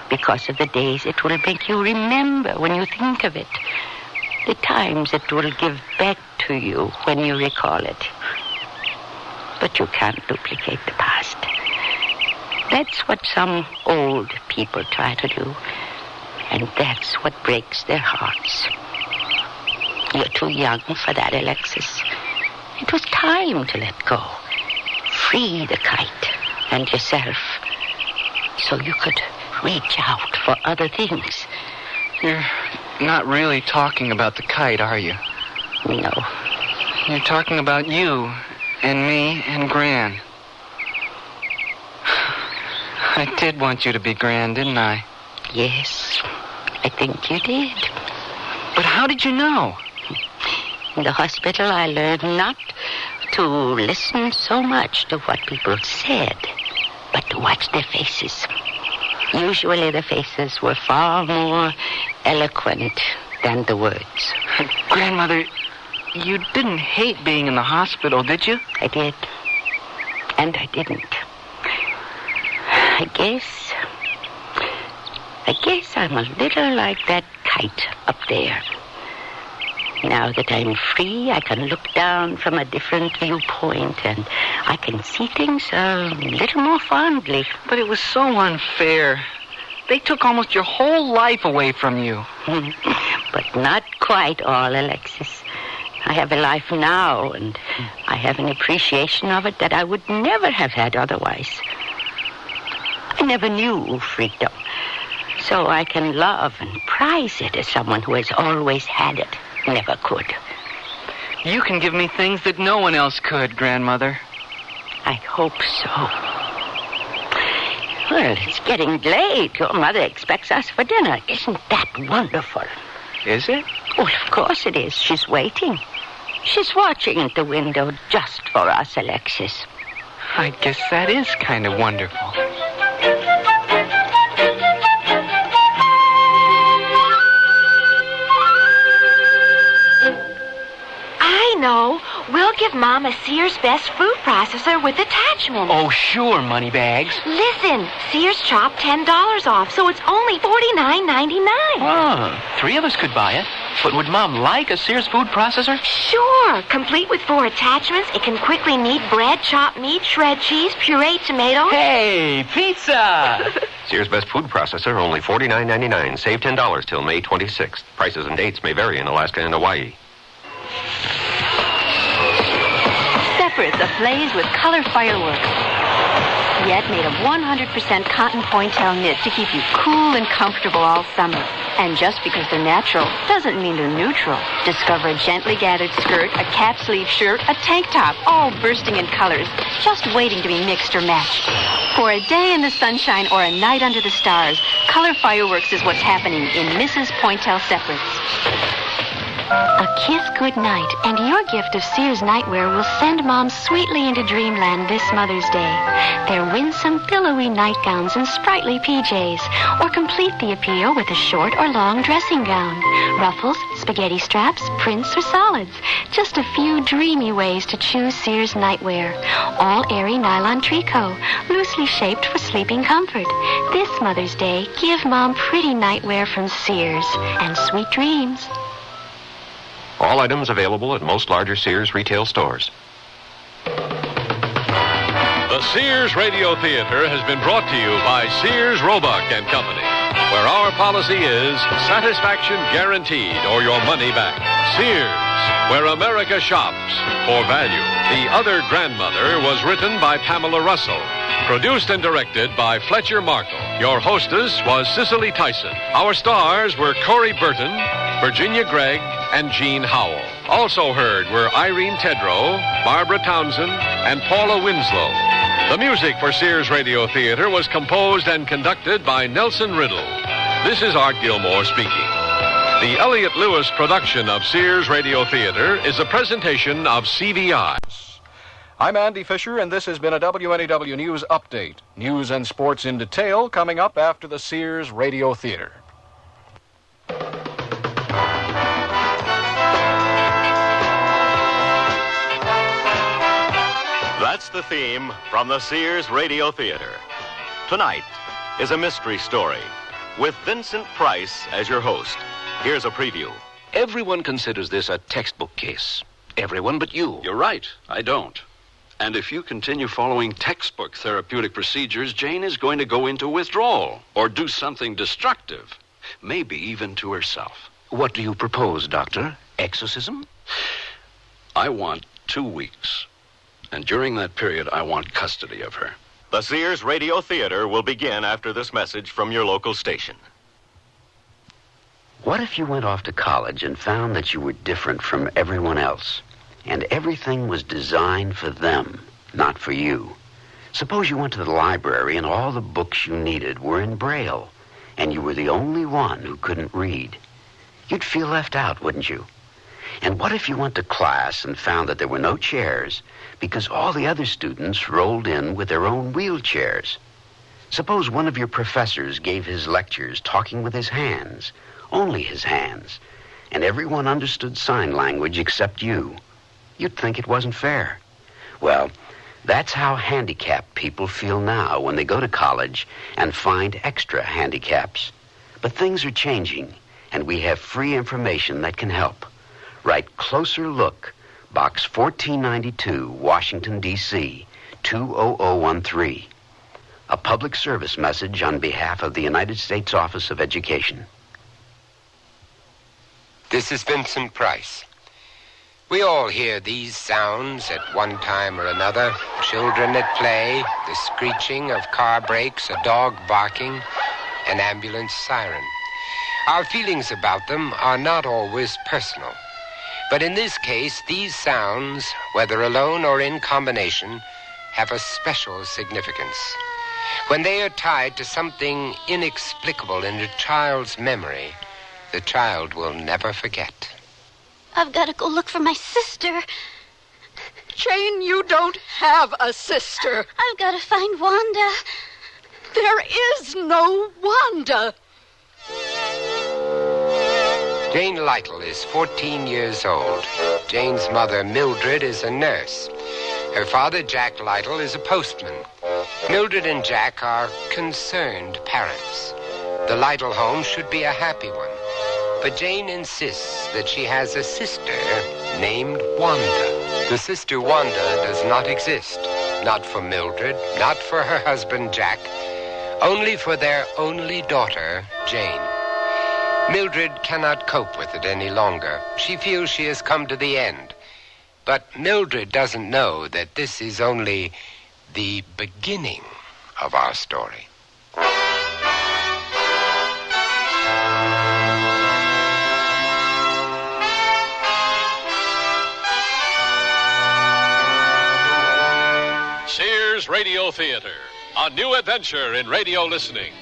because of the days it will make you remember when you think of it. The times it will give back to you when you recall it. But you can't duplicate the past. That's what some old people try to do. And that's what breaks their hearts. You're too young for that, Alexis. It was time to let go. Free the kite and yourself so you could reach out for other things. You're not really talking about the kite, are you? No. You're talking about you and me and Gran. I did want you to be Gran, didn't I? Yes, I think you did. But how did you know? In the hospital, I learned not to listen so much to what people said, but to watch their faces. Usually the faces were far more eloquent than the words. Grandmother, you didn't hate being in the hospital, did you? I did. And I didn't. I guess I'm a little like that kite up there. Now that I'm free, I can look down from a different viewpoint, and I can see things a little more fondly. But it was so unfair. They took almost your whole life away from you. But not quite all, Alexis. I have a life now, and I have an appreciation of it that I would never have had otherwise. I never knew freedom, so I can love and prize it as someone who has always had it never could. You can give me things that no one else could, Grandmother. I hope so. Well, it's getting late. Your mother expects us for dinner. Isn't that wonderful? Is it? Well, of course it is. She's waiting. She's watching at the window just for us, Alexis. I guess that is kind of wonderful. I know. We'll give Mom a Sears Best Food Processor with attachments. Oh, sure, Moneybags. Listen, Sears chopped $10 off, so it's only $49.99. Oh, 3 of us could buy it. But would Mom like a Sears food processor? Sure. Complete with 4 attachments, it can quickly knead bread, chop meat, shred cheese, puree tomatoes. Hey, pizza! Sears Best Food Processor, only $49.99. Save $10 till May 26th. Prices and dates may vary in Alaska and Hawaii. Separates ablaze with color fireworks, yet made of 100% cotton pointel knit to keep you cool and comfortable all summer. And just because they're natural doesn't mean they're neutral. Discover a gently gathered skirt, a cap sleeve shirt, a tank top, all bursting in colors, just waiting to be mixed or matched. For a day in the sunshine or a night under the stars, color fireworks is what's happening in Mrs. Pointel Separates. A kiss goodnight, and your gift of Sears nightwear will send Mom sweetly into dreamland this Mother's Day. Their winsome, billowy nightgowns and sprightly PJs, or complete the appeal with a short or long dressing gown. Ruffles, spaghetti straps, prints, or solids. Just a few dreamy ways to choose Sears nightwear. All airy nylon tricot, loosely shaped for sleeping comfort. This Mother's Day, give Mom pretty nightwear from Sears, and sweet dreams. All items available at most larger Sears retail stores. The Sears Radio Theater has been brought to you by Sears Roebuck and Company, where our policy is satisfaction guaranteed or your money back. Sears, where America shops for value. The Other Grandmother was written by Pamela Russell, produced and directed by Fletcher Markle. Your hostess was Cicely Tyson. Our stars were Corey Burton, Virginia Gregg, and Jean Howell. Also heard were Irene Tedrow, Barbara Townsend, and Paula Winslow. The music for Sears Radio Theater was composed and conducted by Nelson Riddle. This is Art Gilmore speaking. The Elliott Lewis production of Sears Radio Theater is a presentation of CVI. I'm Andy Fisher, and this has been a WNEW News Update. News and sports in detail coming up after the Sears Radio Theater. That's the theme from the Sears Radio Theater. Tonight is a mystery story with Vincent Price as your host. Here's a preview. Everyone considers this a textbook case. Everyone but you. You're right. I don't. And if you continue following textbook therapeutic procedures, Jane is going to go into withdrawal or do something destructive, maybe even to herself. What do you propose, Doctor? Exorcism? I want 2 weeks. And during that period, I want custody of her. The Sears Radio Theater will begin after this message from your local station. What if you went off to college and found that you were different from everyone else, and everything was designed for them, not for you? Suppose you went to the library and all the books you needed were in Braille, and you were the only one who couldn't read. You'd feel left out, wouldn't you? And what if you went to class and found that there were no chairs because all the other students rolled in with their own wheelchairs? Suppose one of your professors gave his lectures talking with his hands, only his hands, and everyone understood sign language except you. You'd think it wasn't fair. Well, that's how handicapped people feel now when they go to college and find extra handicaps. But things are changing, and we have free information that can help. Write Closer Look, Box 1492, Washington, D.C., 20013. A public service message on behalf of the United States Office of Education. This is Vincent Price. We all hear these sounds at one time or another. Children at play, the screeching of car brakes, a dog barking, an ambulance siren. Our feelings about them are not always personal. But in this case, these sounds, whether alone or in combination, have a special significance. When they are tied to something inexplicable in a child's memory, the child will never forget. I've got to go look for my sister. Jane, you don't have a sister. I've got to find Wanda. There is no Wanda. Jane Lytle is 14 years old. Jane's mother, Mildred, is a nurse. Her father, Jack Lytle, is a postman. Mildred and Jack are concerned parents. The Lytle home should be a happy one. But Jane insists that she has a sister named Wanda. The sister Wanda does not exist. Not for Mildred, not for her husband, Jack. Only for their only daughter, Jane. Mildred cannot cope with it any longer. She feels she has come to the end. But Mildred doesn't know that this is only the beginning of our story. Sears Radio Theater, a new adventure in radio listening.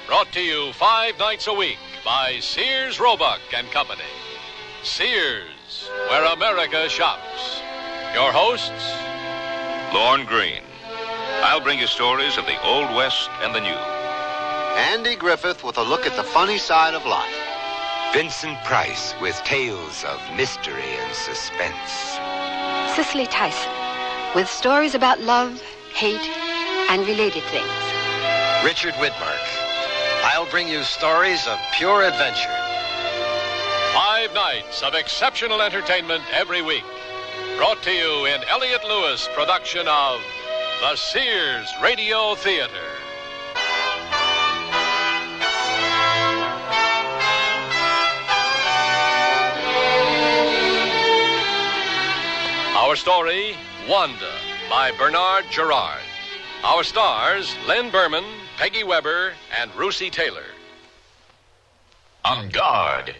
Brought to you 5 nights a week by Sears Roebuck and Company. Sears, where America shops. Your hosts, Lorne Green. I'll bring you stories of the Old West and the New. Andy Griffith with a look at the funny side of life. Vincent Price with tales of mystery and suspense. Cicely Tyson with stories about love, hate, and related things. Richard Widmark. I'll bring you stories of pure adventure. 5 nights of exceptional entertainment every week. Brought to you in Elliott Lewis production of the Sears Radio Theater. Our story, Wanda, by Bernard Gerard. Our stars, Lynn Berman, Peggy Weber, and Rusey Taylor. On guard.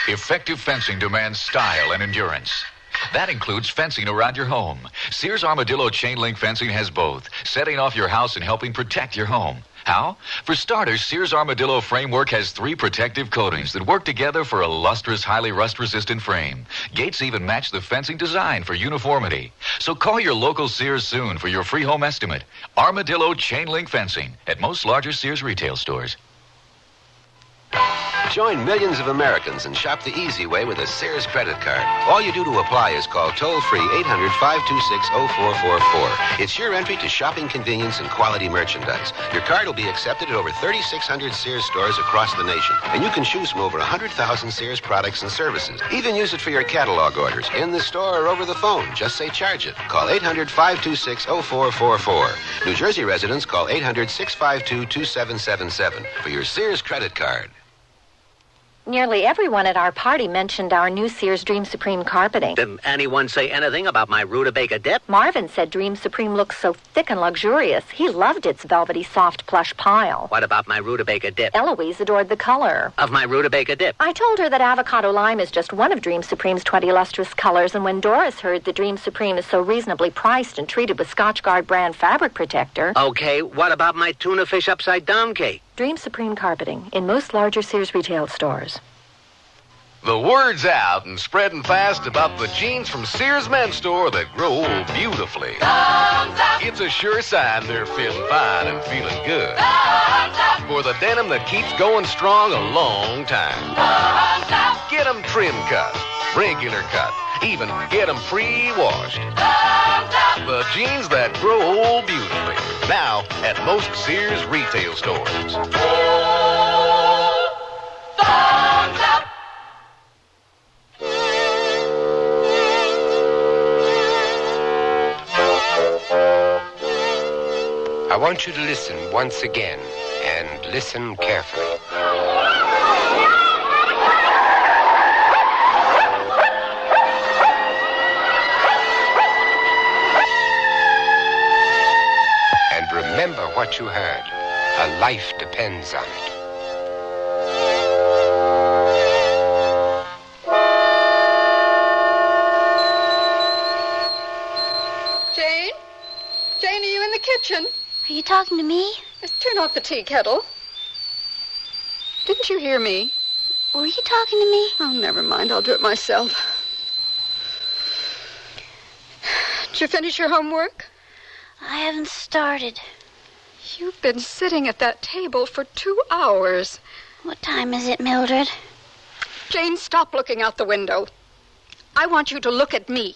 Effective fencing demands style and endurance. That includes fencing around your home. Sears Armadillo chain link fencing has both, setting off your house and helping protect your home. How? For starters, Sears Armadillo framework has 3 protective coatings that work together for a lustrous, highly rust-resistant frame. Gates even match the fencing design for uniformity. So call your local Sears soon for your free home estimate. Armadillo chain link fencing at most larger Sears retail stores. Join millions of Americans and shop the easy way with a Sears credit card. All you do to apply is call toll-free 800-526-0444. It's your entry to shopping convenience and quality merchandise. Your card will be accepted at over 3,600 Sears stores across the nation. And you can choose from over 100,000 Sears products and services. Even use it for your catalog orders, in the store or over the phone. Just say charge it. Call 800-526-0444. New Jersey residents call 800-652-2777 for your Sears credit card. Nearly everyone at our party mentioned our new Sears Dream Supreme carpeting. Didn't anyone say anything about my rutabaga dip? Marvin said Dream Supreme looks so thick and luxurious. He loved its velvety, soft plush pile. What about my rutabaga dip? Eloise adored the color of my rutabaga dip. I told her that avocado lime is just one of Dream Supreme's 20 lustrous colors, and when Doris heard that Dream Supreme is so reasonably priced and treated with Scotchgard brand fabric protector... Okay, what about my tuna fish upside down cake? Dream Supreme carpeting in most larger Sears retail stores. The word's out and spreading fast about the jeans from Sears Men's Store that grow old beautifully. It's a sure sign they're feeling fine and feeling good. For the denim that keeps going strong a long time. Get them trim cut, regular cut, even get them pre-washed. The jeans that grow old beautifully. Now at most Sears retail stores. I want you to listen once again, and listen carefully. And remember what you heard. A life depends on it. Jane? Jane, are you in the kitchen? Are you talking to me? Just turn off the tea kettle. Didn't you hear me? Were you talking to me? Oh, never mind. I'll do it myself. Did you finish your homework? I haven't started. You've been sitting at that table for 2 hours. What time is it, Mildred? Jane, stop looking out the window. I want you to look at me.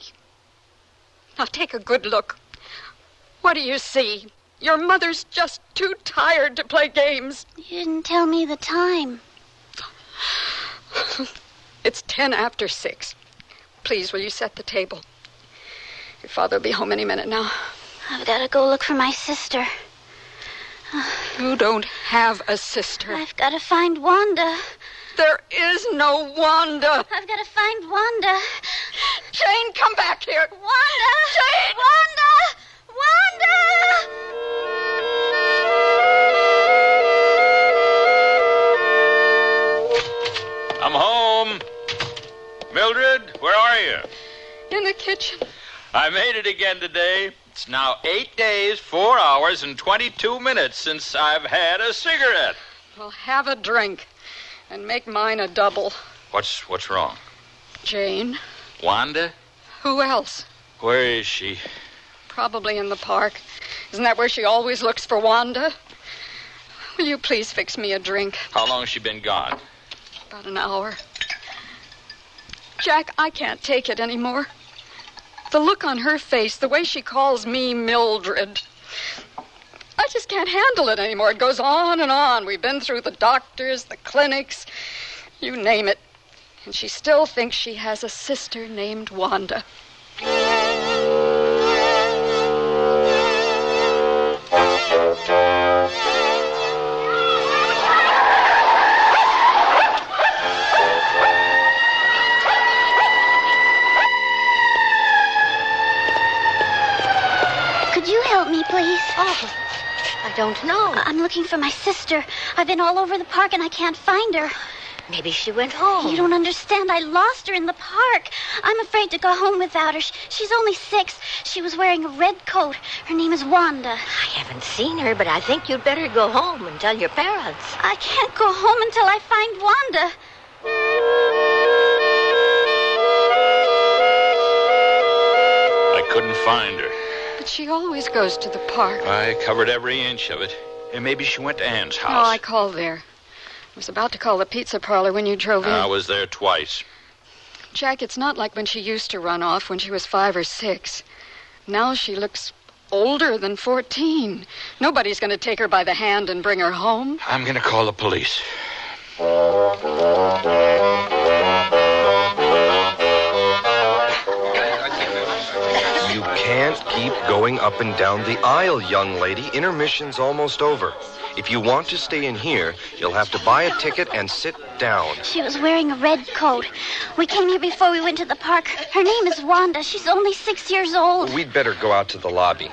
Now take a good look. What do you see? Your mother's just too tired to play games. You didn't tell me the time. It's 10 after 6. Please, will you set the table? Your father will be home any minute now. I've got to go look for my sister. You don't have a sister. I've got to find Wanda. There is no Wanda. I've got to find Wanda. Jane, come back here. Wanda! Jane! Wanda! Wanda! I'm home. Mildred, where are you? In the kitchen. I made it again today. It's now 8 days, 4 hours, and 22 minutes since I've had a cigarette. Well, have a drink and make mine a double. What's wrong? Jane. Wanda? Who else? Where is she? Probably in the park. Isn't that where she always looks for Wanda? Will you please fix me a drink? How long has she been gone? About an hour. Jack, I can't take it anymore. The look on her face, the way she calls me Mildred. I just can't handle it anymore. It goes on and on. We've been through the doctors, the clinics, you name it. And she still thinks she has a sister named Wanda. Could you help me, please? Oh, I don't know. I'm looking for my sister. I've been all over the park and I can't find her. Maybe she went home. You don't understand. I lost her in the park. I'm afraid to go home without her. She's only 6. She was wearing a red coat. Her name is Wanda. I haven't seen her, but I think you'd better go home and tell your parents. I can't go home until I find Wanda. I couldn't find her. But she always goes to the park. I covered every inch of it. And maybe she went to Ann's house. Oh, I called there. I was about to call the pizza parlor when you drove in. I was there twice. Jack, it's not like when she used to run off when she was 5 or 6. Now she looks older than 14. Nobody's going to take her by the hand and bring her home. I'm going to call the police. You can't keep going up and down the aisle, young lady. Intermission's almost over. If you want to stay in here, you'll have to buy a ticket and sit down. She was wearing a red coat. We came here before we went to the park. Her name is Wanda. She's only 6 years old. We'd better go out to the lobby.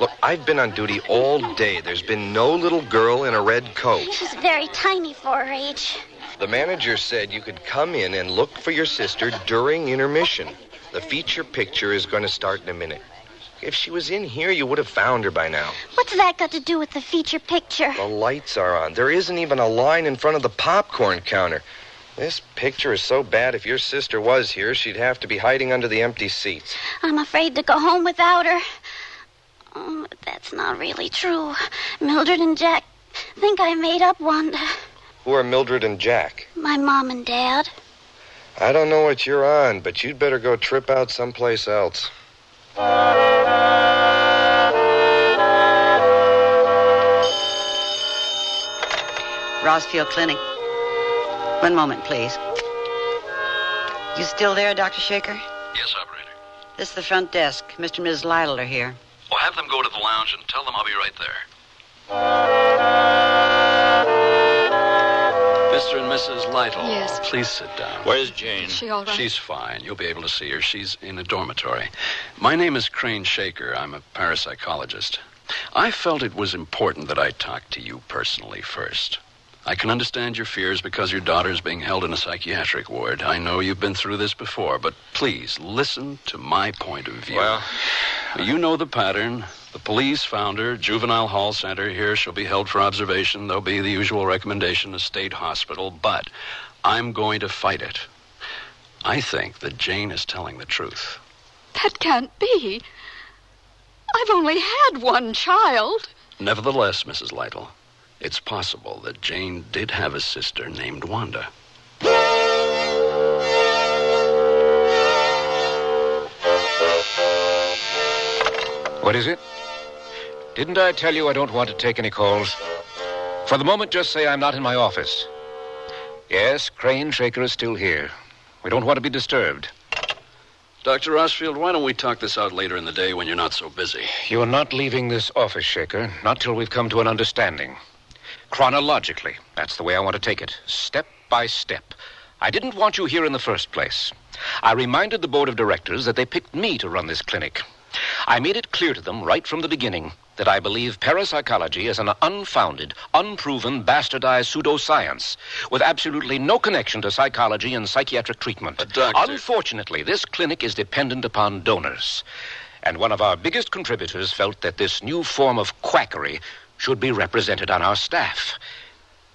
Look, I've been on duty all day. There's been no little girl in a red coat. She's very tiny for her age. The manager said you could come in and look for your sister during intermission. The feature picture is going to start in a minute. If she was in here, you would have found her by now. What's that got to do with the feature picture? The lights are on. There isn't even a line in front of the popcorn counter. This picture is so bad, if your sister was here, she'd have to be hiding under the empty seats. I'm afraid to go home without her. Oh, but that's not really true. Mildred and Jack think I made up Wanda. Who are Mildred and Jack? My mom and dad. I don't know what you're on, but you'd better go trip out someplace else. Rossfield Clinic. One moment, please. You still there, Dr. Shaker? Yes, operator. This is the front desk. Mr. and Mrs. Lytle are here. Well, have them go to the lounge and tell them I'll be right there. Mr. and Mrs. Lytle. Yes. Please sit down. Where's Jane? Is she all right? She's fine. You'll be able to see her. She's in a dormitory. My name is Crane Shaker. I'm a parapsychologist. I felt it was important that I talk to you personally first. I can understand your fears because your daughter's being held in a psychiatric ward. I know you've been through this before, but please listen to my point of view. Well, you know the pattern. The police found her. Juvenile hall center here. She'll be held for observation. There'll be the usual recommendation, a state hospital. But I'm going to fight it. I think that Jane is telling the truth. That can't be. I've only had one child. Nevertheless, Mrs. Lytle, it's possible that Jane did have a sister named Wanda. What is it? Didn't I tell you I don't want to take any calls? For the moment, just say I'm not in my office. Yes, Crane Shaker is still here. We don't want to be disturbed. Dr. Rossfield, why don't we talk this out later in the day when you're not so busy? You're not leaving this office, Shaker, not till we've come to an understanding. Chronologically, that's the way I want to take it, step by step. I didn't want you here in the first place. I reminded the board of directors that they picked me to run this clinic. I made it clear to them right from the beginning that I believe parapsychology is an unfounded, unproven, bastardized pseudoscience with absolutely no connection to psychology and psychiatric treatment. But, Doctor... Unfortunately, this clinic is dependent upon donors. And one of our biggest contributors felt that this new form of quackery should be represented on our staff.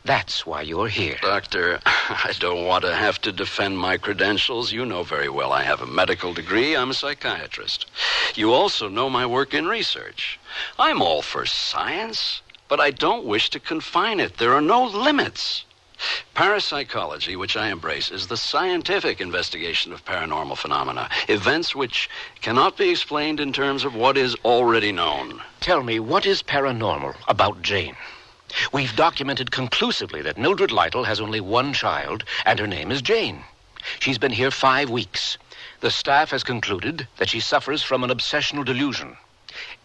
That's why you're here. Doctor, I don't want to have to defend my credentials. You know very well I have a medical degree. I'm a psychiatrist. You also know my work in research. I'm all for science, but I don't wish to confine it. There are no limits. Parapsychology, which I embrace, is the scientific investigation of paranormal phenomena, events which cannot be explained in terms of what is already known. Tell me, what is paranormal about Jane? We've documented conclusively that Mildred Lytle has only one child, and her name is Jane. She's been here 5 weeks. The staff has concluded that she suffers from an obsessional delusion.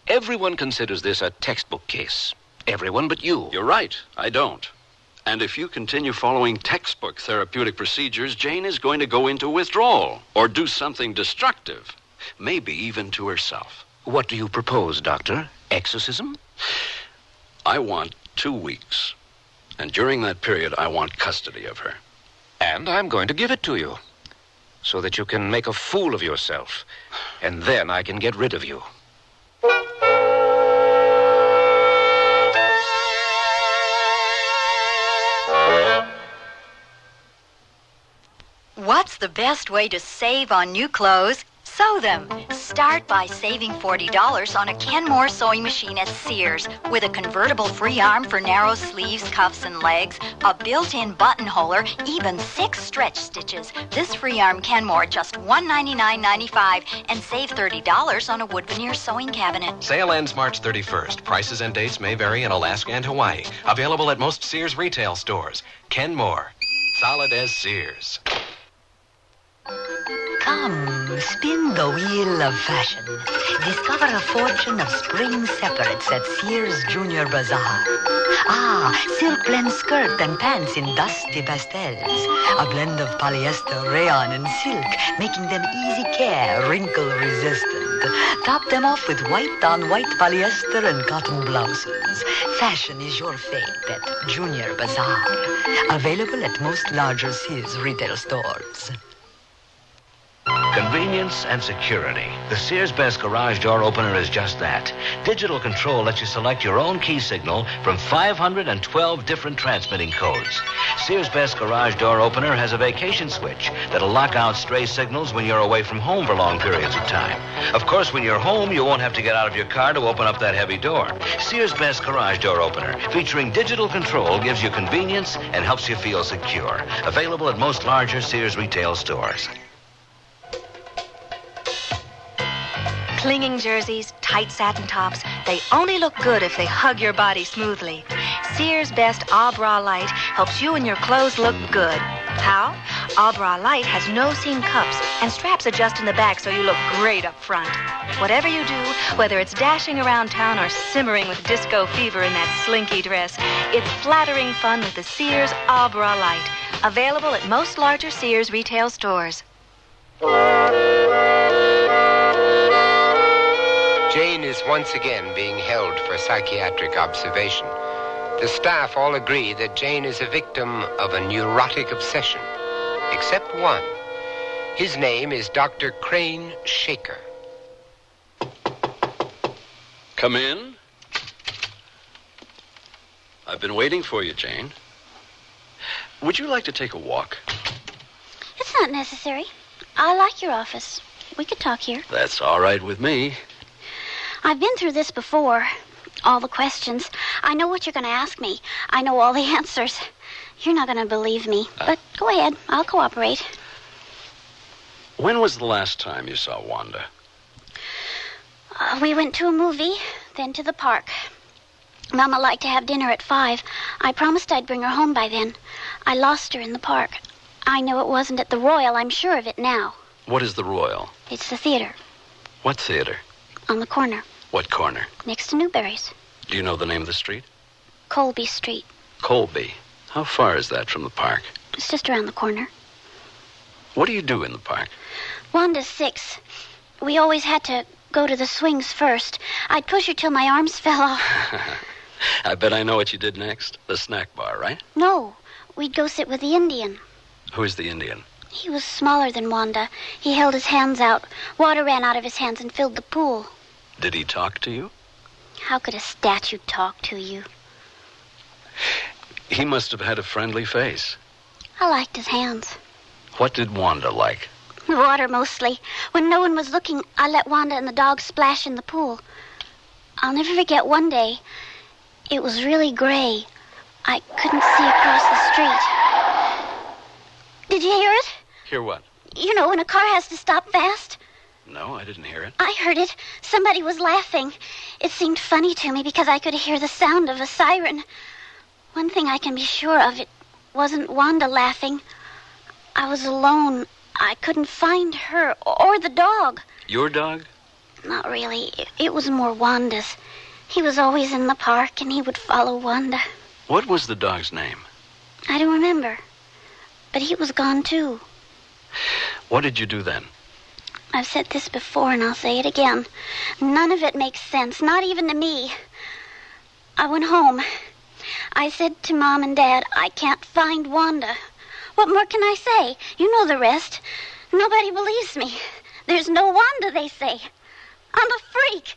Everyone considers this a textbook case. Everyone but you. You're right. I don't. And if you continue following textbook therapeutic procedures, Jane is going to go into withdrawal or do something destructive, maybe even to herself. What do you propose, Doctor? Exorcism? I want 2 weeks. And during that period, I want custody of her. And I'm going to give it to you, so that you can make a fool of yourself. And then I can get rid of you. What's the best way to save on new clothes? Sew them. Start by saving $40 on a Kenmore sewing machine at Sears with a convertible free arm for narrow sleeves, cuffs, and legs, a built-in buttonholer, even 6 stretch stitches. This free arm Kenmore just $199.95 and save $30 on a wood veneer sewing cabinet. Sale ends March 31st. Prices and dates may vary in Alaska and Hawaii. Available at most Sears retail stores. Kenmore. Solid as Sears. Come, spin the wheel of fashion. Discover a fortune of spring separates at Sears Junior Bazaar. Silk blend skirt and pants in dusty pastels. A blend of polyester, rayon, and silk, making them easy care, wrinkle resistant. Top them off with white-on-white polyester and cotton blouses. Fashion is your fate at Junior Bazaar. Available at most larger Sears retail stores. Convenience and security. The Sears Best Garage Door Opener is just that. Digital control lets you select your own key signal from 512 different transmitting codes. Sears Best Garage Door Opener has a vacation switch that'll lock out stray signals when you're away from home for long periods of time. Of course, when you're home, you won't have to get out of your car to open up that heavy door. Sears Best Garage Door Opener, featuring digital control, gives you convenience and helps you feel secure. Available at most larger Sears retail stores. Clinging jerseys, tight satin tops, they only look good if they hug your body smoothly. Sears Best A Bra Light helps you and your clothes look good. How? A Bra Light has no seam cups and straps adjust in the back so you look great up front. Whatever you do, whether it's dashing around town or simmering with disco fever in that slinky dress, it's flattering fun with the Sears A Bra Light. Available at most larger Sears retail stores. Jane is once again being held for psychiatric observation. The staff all agree that Jane is a victim of a neurotic obsession, except one. His name is Dr. Crane Shaker. Come in. I've been waiting for you, Jane. Would you like to take a walk? It's not necessary. I like your office. We could talk here. That's all right with me. I've been through this before. All the questions. I know what you're going to ask me. I know all the answers. You're not going to believe me. But go ahead. I'll cooperate. When was the last time you saw Wanda? We went to a movie, then to the park. Mama liked to have dinner at 5. I promised I'd bring her home by then. I lost her in the park. I know it wasn't at the Royal. I'm sure of it now. What is the Royal? It's the theater. What theater? On the corner. What corner? Next to Newberry's. Do you know the name of the street? Colby Street. Colby. How far is that from the park? It's just around the corner. What do you do in the park? Wanda's 6. We always had to go to the swings first. I'd push her till my arms fell off. I bet I know what you did next. The snack bar, right? No. We'd go sit with the Indian. Who is the Indian? He was smaller than Wanda. He held his hands out. Water ran out of his hands and filled the pool. Did he talk to you? How could a statue talk to you? He must have had a friendly face. I liked his hands. What did Wanda like? The water, mostly. When no one was looking, I let Wanda and the dog splash in the pool. I'll never forget one day. It was really gray. I couldn't see across the street. Did you hear it? Hear what? You know, when a car has to stop fast. No, I didn't hear it. I heard it. Somebody was laughing. It seemed funny to me because I could hear the sound of a siren. One thing I can be sure of, it wasn't Wanda laughing. I was alone. I couldn't find her or the dog. Your dog? Not really. It was more Wanda's. He was always in the park, and he would follow Wanda. What was the dog's name? I don't remember. But he was gone, too. What did you do then? I've said this before, and I'll say it again. None of it makes sense, not even to me. I went home. I said to Mom and Dad, I can't find Wanda. What more can I say? You know the rest. Nobody believes me. There's no Wanda, they say. I'm a freak.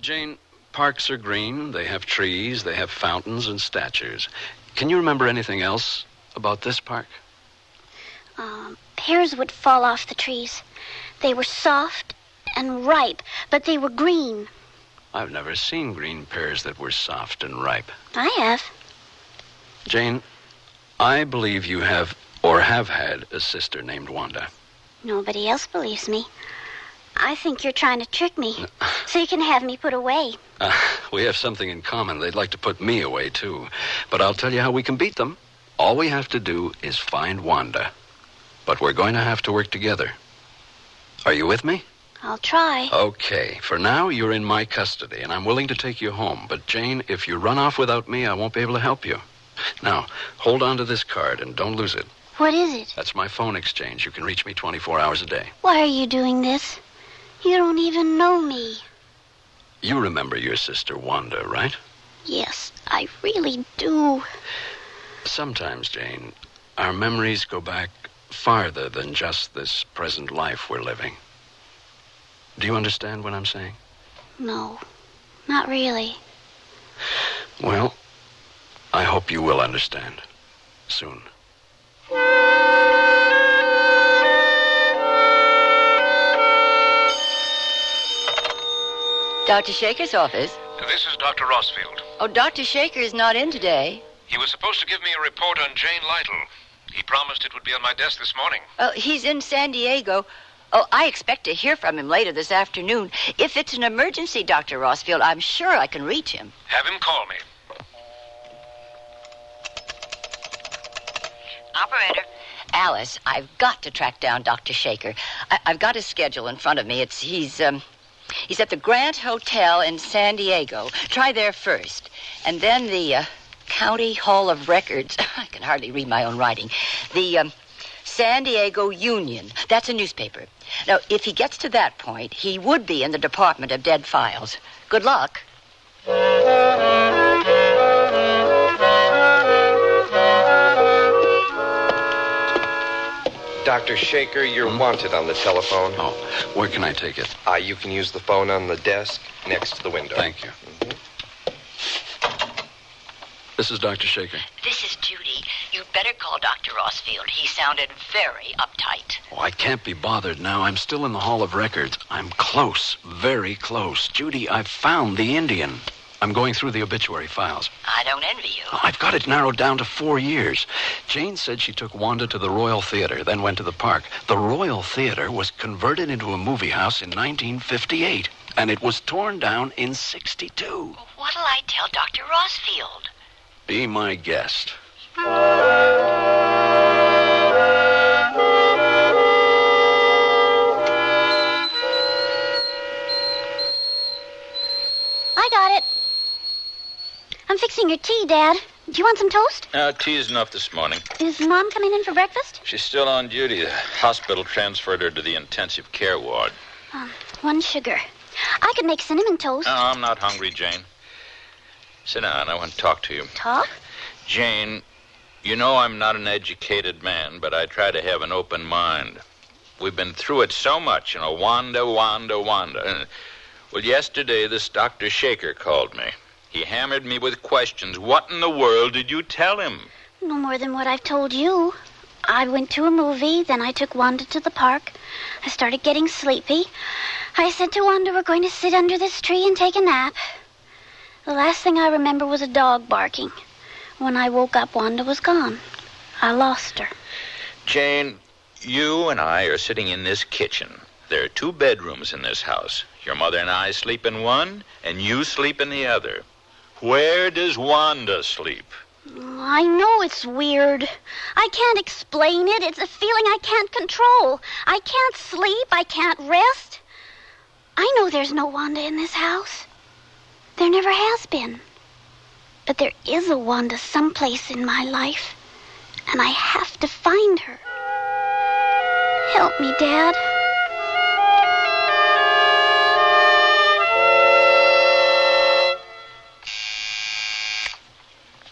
Jane, parks are green. They have trees. They have fountains and statues. Can you remember anything else about this park? Pears would fall off the trees. They were soft and ripe, but they were green. I've never seen green pears that were soft and ripe. I have. Jane, I believe you have or have had a sister named Wanda. Nobody else believes me. I think you're trying to trick me so you can have me put away. We have something in common. They'd like to put me away, too. But I'll tell you how we can beat them. All we have to do is find Wanda. But we're going to have to work together. Are you with me? I'll try. Okay. For now, you're in my custody, and I'm willing to take you home. But, Jane, if you run off without me, I won't be able to help you. Now, hold on to this card and don't lose it. What is it? That's my phone exchange. You can reach me 24 hours a day. Why are you doing this? You don't even know me. You remember your sister Wanda, right? Yes, I really do. Sometimes, Jane, our memories go back farther than just this present life we're living. Do you understand what I'm saying? No, not really. Well, I hope you will understand soon. Dr. Shaker's office? This is Dr. Rossfield. Oh, Dr. Shaker is not in today. He was supposed to give me a report on Jane Lytle. He promised it would be on my desk this morning. Well, he's in San Diego. Oh, I expect to hear from him later this afternoon. If it's an emergency, Dr. Rossfield, I'm sure I can reach him. Have him call me. Operator. Alice, I've got to track down Dr. Shaker. I've got his schedule in front of me. He's at the Grant Hotel in San Diego. Try there first. And then the County Hall of Records. I can hardly read my own writing. The San Diego Union. That's a newspaper. Now, if he gets to that point, he would be in the Department of Dead Files. Good luck. Dr. Shaker, you're wanted on the telephone. Oh, where can I take it? You can use the phone on the desk next to the window. Thank you. This is Dr. Shaker. This is Judy. You'd better call Dr. Rossfield. He sounded very uptight. Oh, I can't be bothered now. I'm still in the Hall of Records. I'm close, very close. Judy, I've found the Indian. I'm going through the obituary files. I don't envy you. I've got it narrowed down to 4 years. Jane said she took Wanda to the Royal Theater, then went to the park. The Royal Theater was converted into a movie house in 1958, and it was torn down in 62. What'll I tell Dr. Rossfield? Be my guest. I got it. I'm fixing your tea, Dad. Do you want some toast? Tea is enough this morning. Is Mom coming in for breakfast? She's still on duty. The hospital transferred her to the intensive care ward. 1 sugar. I could make cinnamon toast. No, I'm not hungry, Jane. Sit down. I want to talk to you. Talk? Jane, you know I'm not an educated man, but I try to have an open mind. We've been through it so much, Wanda. Well, yesterday this Dr. Shaker called me. He hammered me with questions. What in the world did you tell him? No more than what I've told you. I went to a movie, then I took Wanda to the park. I started getting sleepy. I said to Wanda, we're going to sit under this tree and take a nap. The last thing I remember was a dog barking. When I woke up, Wanda was gone. I lost her. Jane, you and I are sitting in this kitchen. There are 2 bedrooms in this house. Your mother and I sleep in one, and you sleep in the other. Where does Wanda sleep? I know it's weird. I can't explain it. It's a feeling I can't control. I can't sleep. I can't rest. I know there's no Wanda in this house. There never has been. But there is a Wanda someplace in my life, and I have to find her. Help me, Dad.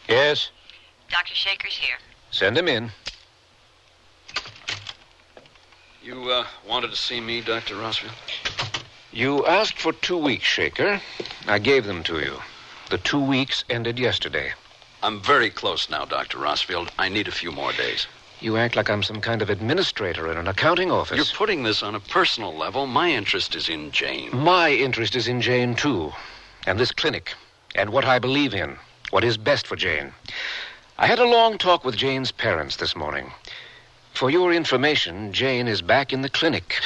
Yes? Dr. Shaker's here. Send him in. You wanted to see me, Dr. Rossfield? You asked for 2 weeks, Shaker. I gave them to you. The 2 weeks ended yesterday. I'm very close now, Dr. Rossfield. I need a few more days. You act like I'm some kind of administrator in an accounting office. You're putting this on a personal level. My interest is in Jane. My interest is in Jane, too. And this clinic. And what I believe in. What is best for Jane. I had a long talk with Jane's parents this morning. For your information, Jane is back in the clinic.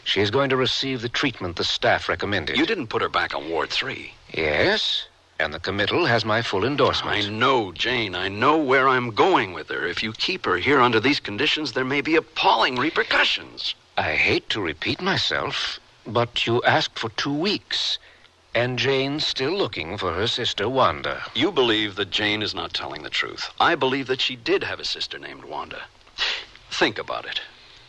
She is going to receive the treatment the staff recommended. You didn't put her back on Ward 3. Yes, and the committal has my full endorsement. I know, Jane. I know where I'm going with her. If you keep her here under these conditions, there may be appalling repercussions. I hate to repeat myself, but you asked for 2 weeks. And Jane's still looking for her sister, Wanda. You believe that Jane is not telling the truth. I believe that she did have a sister named Wanda. Think about it.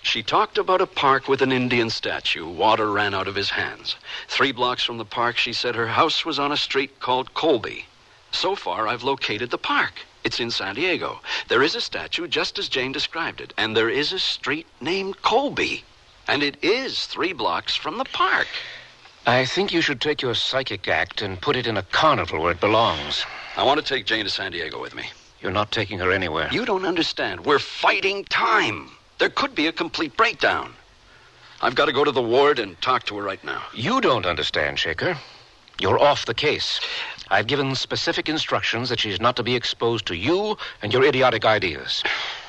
She talked about a park with an Indian statue. Water ran out of his hands. 3 blocks from the park, she said her house was on a street called Colby. So far, I've located the park. It's in San Diego. There is a statue just as Jane described it, and there is a street named Colby. And it is 3 blocks from the park. I think you should take your psychic act and put it in a carnival where it belongs. I want to take Jane to San Diego with me. You're not taking her anywhere. You don't understand. We're fighting time. There could be a complete breakdown. I've got to go to the ward and talk to her right now. You don't understand, Shaker. You're off the case. I've given specific instructions that she's not to be exposed to you and your idiotic ideas.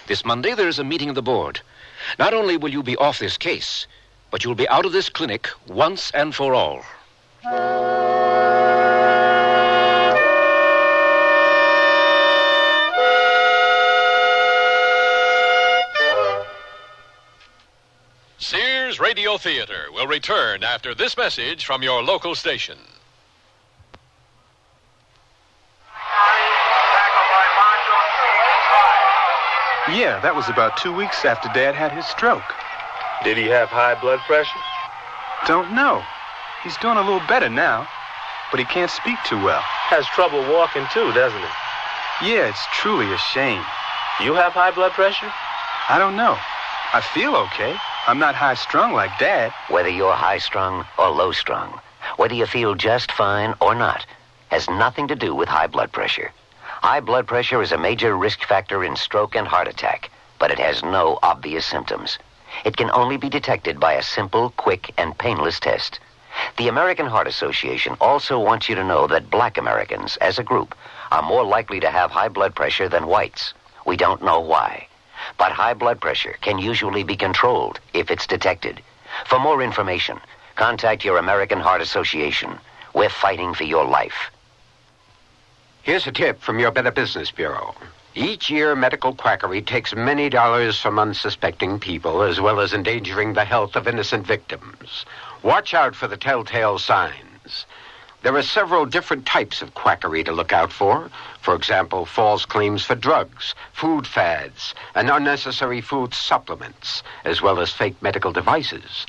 This Monday, there is a meeting of the board. Not only will you be off this case, but you'll be out of this clinic once and for all. Sears Radio Theater will return after this message from your local station. Yeah, that was about 2 weeks after Dad had his stroke. Did he have high blood pressure? Don't know. He's doing a little better now, but he can't speak too well. Has trouble walking too, doesn't he? Yeah, it's truly a shame. You have high blood pressure? I don't know. I feel okay. I'm not high-strung like Dad. Whether you're high-strung or low-strung, whether you feel just fine or not, has nothing to do with high blood pressure. High blood pressure is a major risk factor in stroke and heart attack, but it has no obvious symptoms. It can only be detected by a simple, quick, and painless test. The American Heart Association also wants you to know that black Americans, as a group, are more likely to have high blood pressure than whites. We don't know why. But high blood pressure can usually be controlled if it's detected. For more information, contact your American Heart Association. We're fighting for your life. Here's a tip from your Better Business Bureau. Each year, medical quackery takes many dollars from unsuspecting people, as well as endangering the health of innocent victims. Watch out for the telltale signs. There are several different types of quackery to look out for. For example, false claims for drugs, food fads, and unnecessary food supplements, as well as fake medical devices.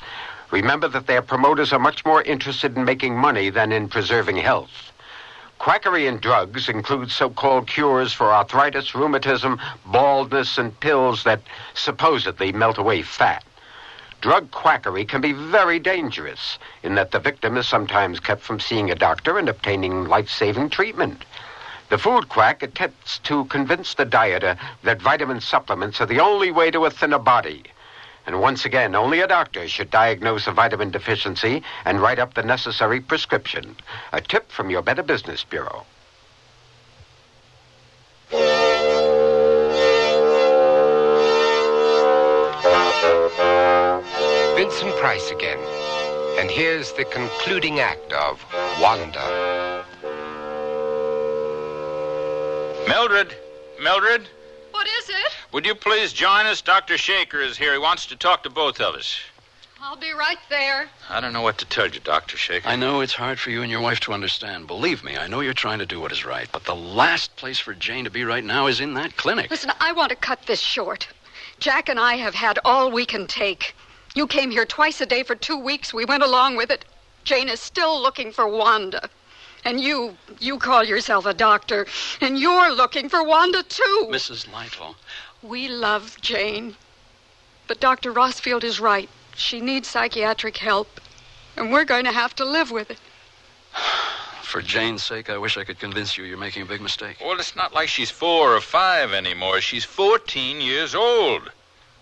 Remember that their promoters are much more interested in making money than in preserving health. Quackery in drugs includes so-called cures for arthritis, rheumatism, baldness, and pills that supposedly melt away fat. Drug quackery can be very dangerous in that the victim is sometimes kept from seeing a doctor and obtaining life-saving treatment. The food quack attempts to convince the dieter that vitamin supplements are the only way to a thinner body. And once again, only a doctor should diagnose a vitamin deficiency and write up the necessary prescription. A tip from your Better Business Bureau. Vincent Price again. And here's the concluding act of Wanda. Mildred? Mildred? What is it? Would you please join us? Dr. Shaker is here. He wants to talk to both of us. I'll be right there. I don't know what to tell you, Dr. Shaker. I know it's hard for you and your wife to understand. Believe me, I know you're trying to do what is right. But the last place for Jane to be right now is in that clinic. Listen, I want to cut this short. Jack and I have had all we can take. You came here twice a day for 2 weeks. We went along with it. Jane is still looking for Wanda. And you call yourself a doctor, and you're looking for Wanda, too. Mrs. Lytle. We love Jane. But Dr. Rossfield is right. She needs psychiatric help, and we're going to have to live with it. For Jane's sake, I wish I could convince you you're making a big mistake. Well, it's not like she's 4 or 5 anymore. She's 14 years old.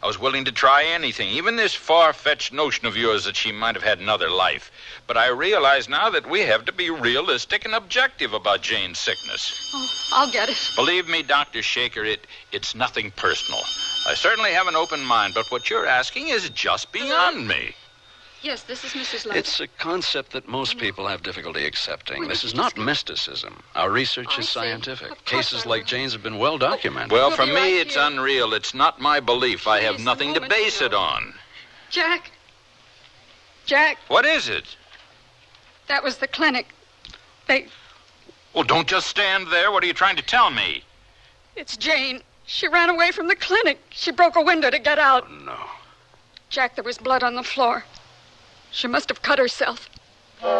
I was willing to try anything, even this far-fetched notion of yours that she might have had another life. But I realize now that we have to be realistic and objective about Jane's sickness. Oh, I'll get it. Believe me, Dr. Shaker, it's nothing personal. I certainly have an open mind, but what you're asking is just beyond me. Yes, this is Mrs. Lytle. It's a concept that most people have difficulty accepting. This is not mysticism. Our research is scientific. Cases like Jane's have been well documented. Well, for me, it's unreal. It's not my belief. I have nothing to base it on. Jack. What is it? That was the clinic. Well, don't just stand there. What are you trying to tell me? It's Jane. She ran away from the clinic. She broke a window to get out. Oh, no. Jack, there was blood on the floor. She must have cut herself. Pardon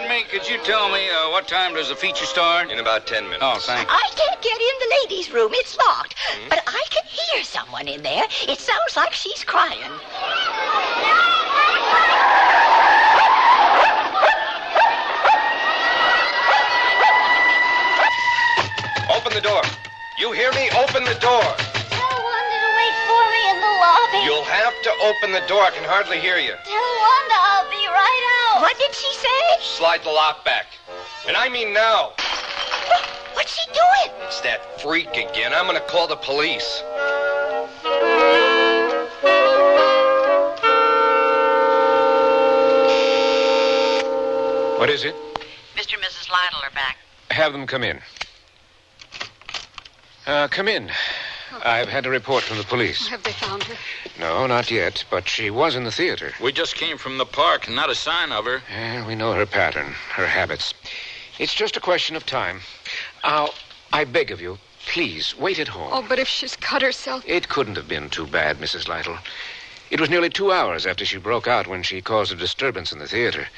me, could could you tell me what time does the feature start? In about 10 minutes. Oh, thank you. I can't get in the ladies' room. It's locked. But I can hear someone in there. It sounds like she's crying. Open the door. You hear me? Open the door. Tell Wanda to wait for me in the lobby. You'll have to open the door. I can hardly hear you. Tell Wanda I'll be right out. What did she say? Slide the lock back. And I mean now. What's she doing? It's that freak again. I'm going to call the police. What is it? Mr. and Mrs. Lytle are back. Have them come in. Come in. I've had a report from the police. Have they found her? No, not yet, but she was in the theater. We just came from the park, not a sign of her. We know her pattern, her habits. It's just a question of time. I beg of you, please, wait at home. Oh, but if she's cut herself... It couldn't have been too bad, Mrs. Lytle. It was nearly 2 hours after she broke out when she caused a disturbance in the theater.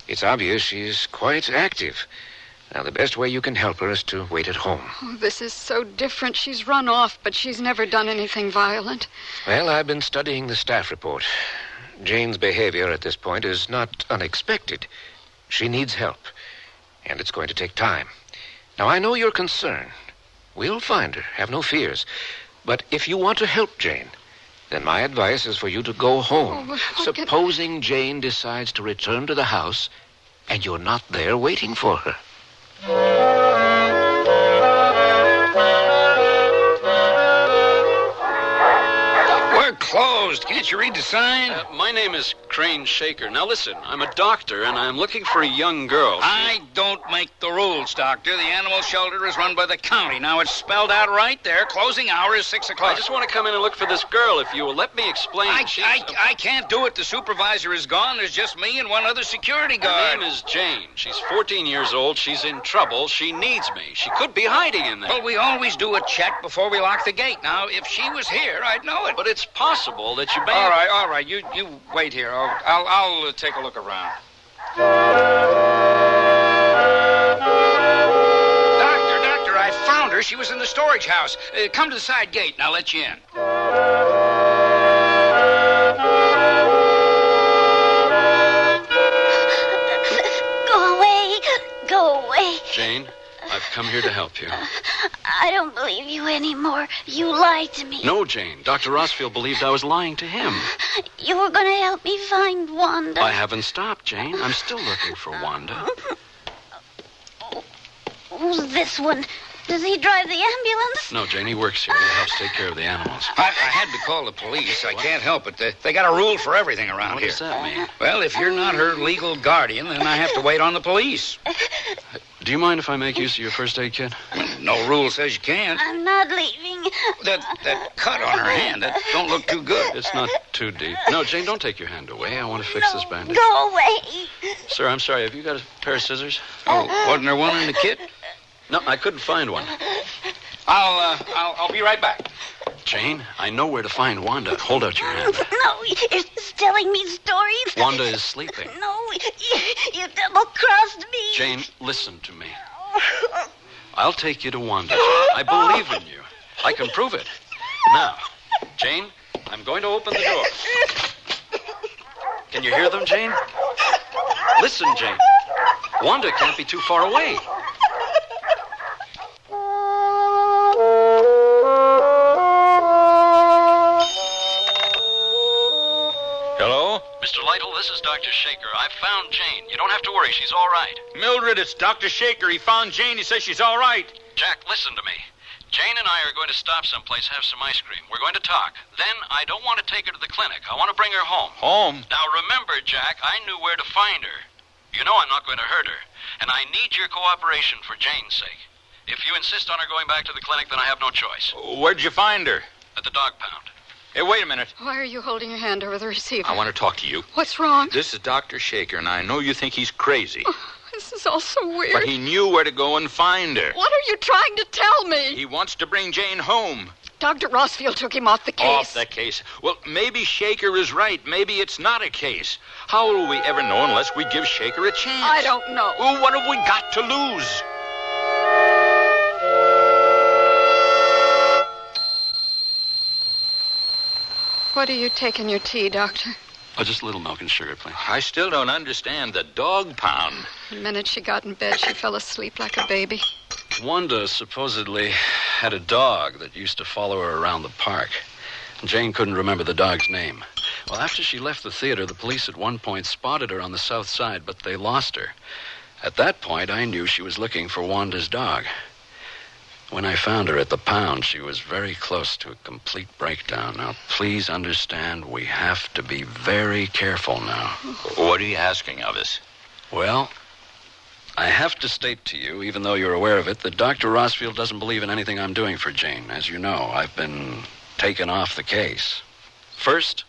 It's obvious she's quite active. Now, the best way you can help her is to wait at home. Oh, this is so different. She's run off, but she's never done anything violent. Well, I've been studying the staff report. Jane's behavior at this point is not unexpected. She needs help, and it's going to take time. Now, I know you're concerned. We'll find her, have no fears. But if you want to help Jane, then my advice is for you to go home. Supposing Jane decides to return to the house, and you're not there waiting for her. We're closed. Can't you read the sign? My name is Crane Shaker. Now listen, I'm a doctor and I'm looking for a young girl. I don't make the rules, Doctor. The animal shelter is run by the county. Now, it's spelled out right there. Closing hour is 6 o'clock. I just want to come in and look for this girl. If you will let me explain. I can't do it. The supervisor is gone. There's just me and one other security guard. Her name is Jane. She's 14 years old. She's in trouble. She needs me. She could be hiding in there. Well, we always do a check before we lock the gate. Now, if she was here, I'd know it. But it's possible that you may... All right. You wait here. I'll take a look around. Doctor, I found her. She was in the storage house. Come to the side gate, and I'll let you in. Go away. Jane, I've come here to help you. I don't believe you anymore. You lied to me. No, Jane. Dr. Rossfield believed I was lying to him. You were going to help me find Wanda. I haven't stopped, Jane. I'm still looking for Wanda. Who's this one? Does he drive the ambulance? No, Jane, he works here. He helps take care of the animals. I had to call the police. I can't help it. They got a rule for everything around here. What does that mean? Well, if you're not her legal guardian, then I have to wait on the police. Do you mind if I make use of your first aid kit? No rule says you can't. I'm not leaving. That cut on her hand, that don't look too good. It's not too deep. No, Jane, don't take your hand away. I want to fix this bandage. Go away. Sir, I'm sorry. Have you got a pair of scissors? Oh, wasn't there one in the kit? No, I couldn't find one. I'll be right back. Jane, I know where to find Wanda. Hold out your hand. No, you're just telling me stories. Wanda is sleeping. No, you double-crossed me. Jane, listen to me. I'll take you to Wanda. I believe in you. I can prove it. Now, Jane, I'm going to open the door. Can you hear them, Jane? Listen, Jane. Wanda can't be too far away. Hello? Mr. Lytle, this is Dr. Shaker. I've found Jane. You don't have to worry. She's all right. Mildred, it's Dr. Shaker. He found Jane. He says she's all right. Jack, listen to me. Jane and I are going to stop someplace, have some ice cream. We're going to talk. Then I don't want to take her to the clinic. I want to bring her home. Home? Now, remember, Jack, I knew where to find her. You know I'm not going to hurt her. And I need your cooperation for Jane's sake. If you insist on her going back to the clinic, then I have no choice. Where'd you find her? At the dog pound. Hey, wait a minute. Why are you holding your hand over the receiver? I want to talk to you. What's wrong? This is Dr. Shaker, and I know you think he's crazy. Oh, this is all so weird. But he knew where to go and find her. What are you trying to tell me? He wants to bring Jane home. Dr. Rossfield took him off the case. Off the case. Well, maybe Shaker is right. Maybe it's not a case. How will we ever know unless we give Shaker a chance? I don't know. Well, what have we got to lose? What are you taking your tea, Doctor? Oh, just a little milk and sugar, please. I still don't understand the dog pound. The minute she got in bed, she fell asleep like a baby. Wanda supposedly had a dog that used to follow her around the park. Jane couldn't remember the dog's name. Well, after she left the theater, the police at one point spotted her on the south side, but they lost her. At that point, I knew she was looking for Wanda's dog. When I found her at the pound, she was very close to a complete breakdown. Now, please understand, we have to be very careful now. What are you asking of us? Well, I have to state to you, even though you're aware of it, that Dr. Rossfield doesn't believe in anything I'm doing for Jane. As you know, I've been taken off the case. First,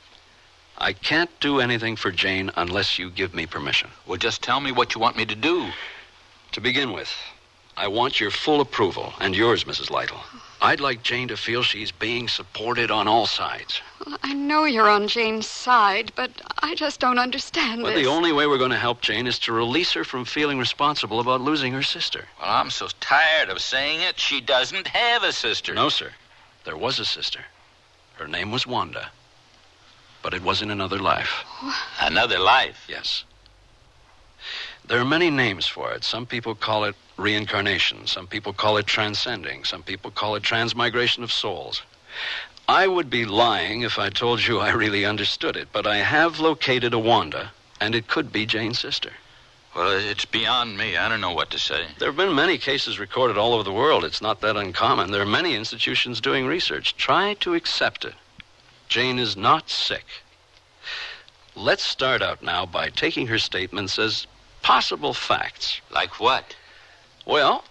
I can't do anything for Jane unless you give me permission. Well, just tell me what you want me to do. To begin with, I want your full approval, and yours, Mrs. Lytle. I'd like Jane to feel she's being supported on all sides. Well, I know you're on Jane's side, but I just don't understand Well, this. the only way we're going to help Jane is to release her from feeling responsible about losing her sister. Well, I'm so tired of saying it. She doesn't have a sister. No, sir. There was a sister. Her name was Wanda. But it was in another life. Another life? Yes. There are many names for it. Some people call it reincarnation. Some people call it transcending. Some people call it transmigration of souls. I would be lying if I told you I really understood it, but I have located a Wanda, and it could be Jane's sister. Well, it's beyond me. I don't know what to say. There have been many cases recorded all over the world. It's not that uncommon. There are many institutions doing research. Try to accept it. Jane is not sick. Let's start out now by taking her statements as possible facts. Like what? Well,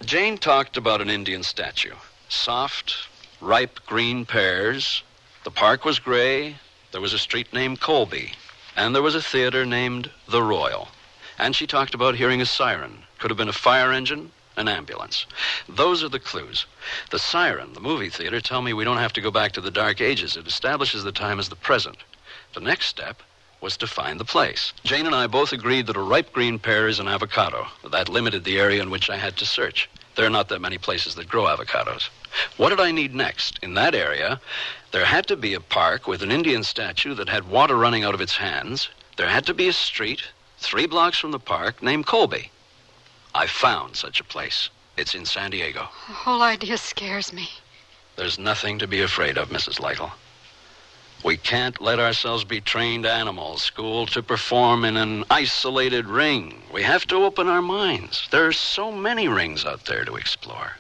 Jane talked about an Indian statue. Soft, ripe green pears. The park was gray. There was a street named Colby. And there was a theater named The Royal. And she talked about hearing a siren. Could have been a fire engine, an ambulance. Those are the clues. The siren, the movie theater, tell me we don't have to go back to the Dark Ages. It establishes the time as the present. The next step was to find the place. Jane and I both agreed that a ripe green pear is an avocado. That limited the area in which I had to search. There are not that many places that grow avocados. What did I need next? In that area, there had to be a park with an Indian statue that had water running out of its hands. There had to be a street 3 blocks from the park named Colby. I found such a place. It's in San Diego. The whole idea scares me. There's nothing to be afraid of, Mrs. Lytle. We can't let ourselves be trained animals, schooled to perform in an isolated ring. We have to open our minds. There are so many rings out there to explore.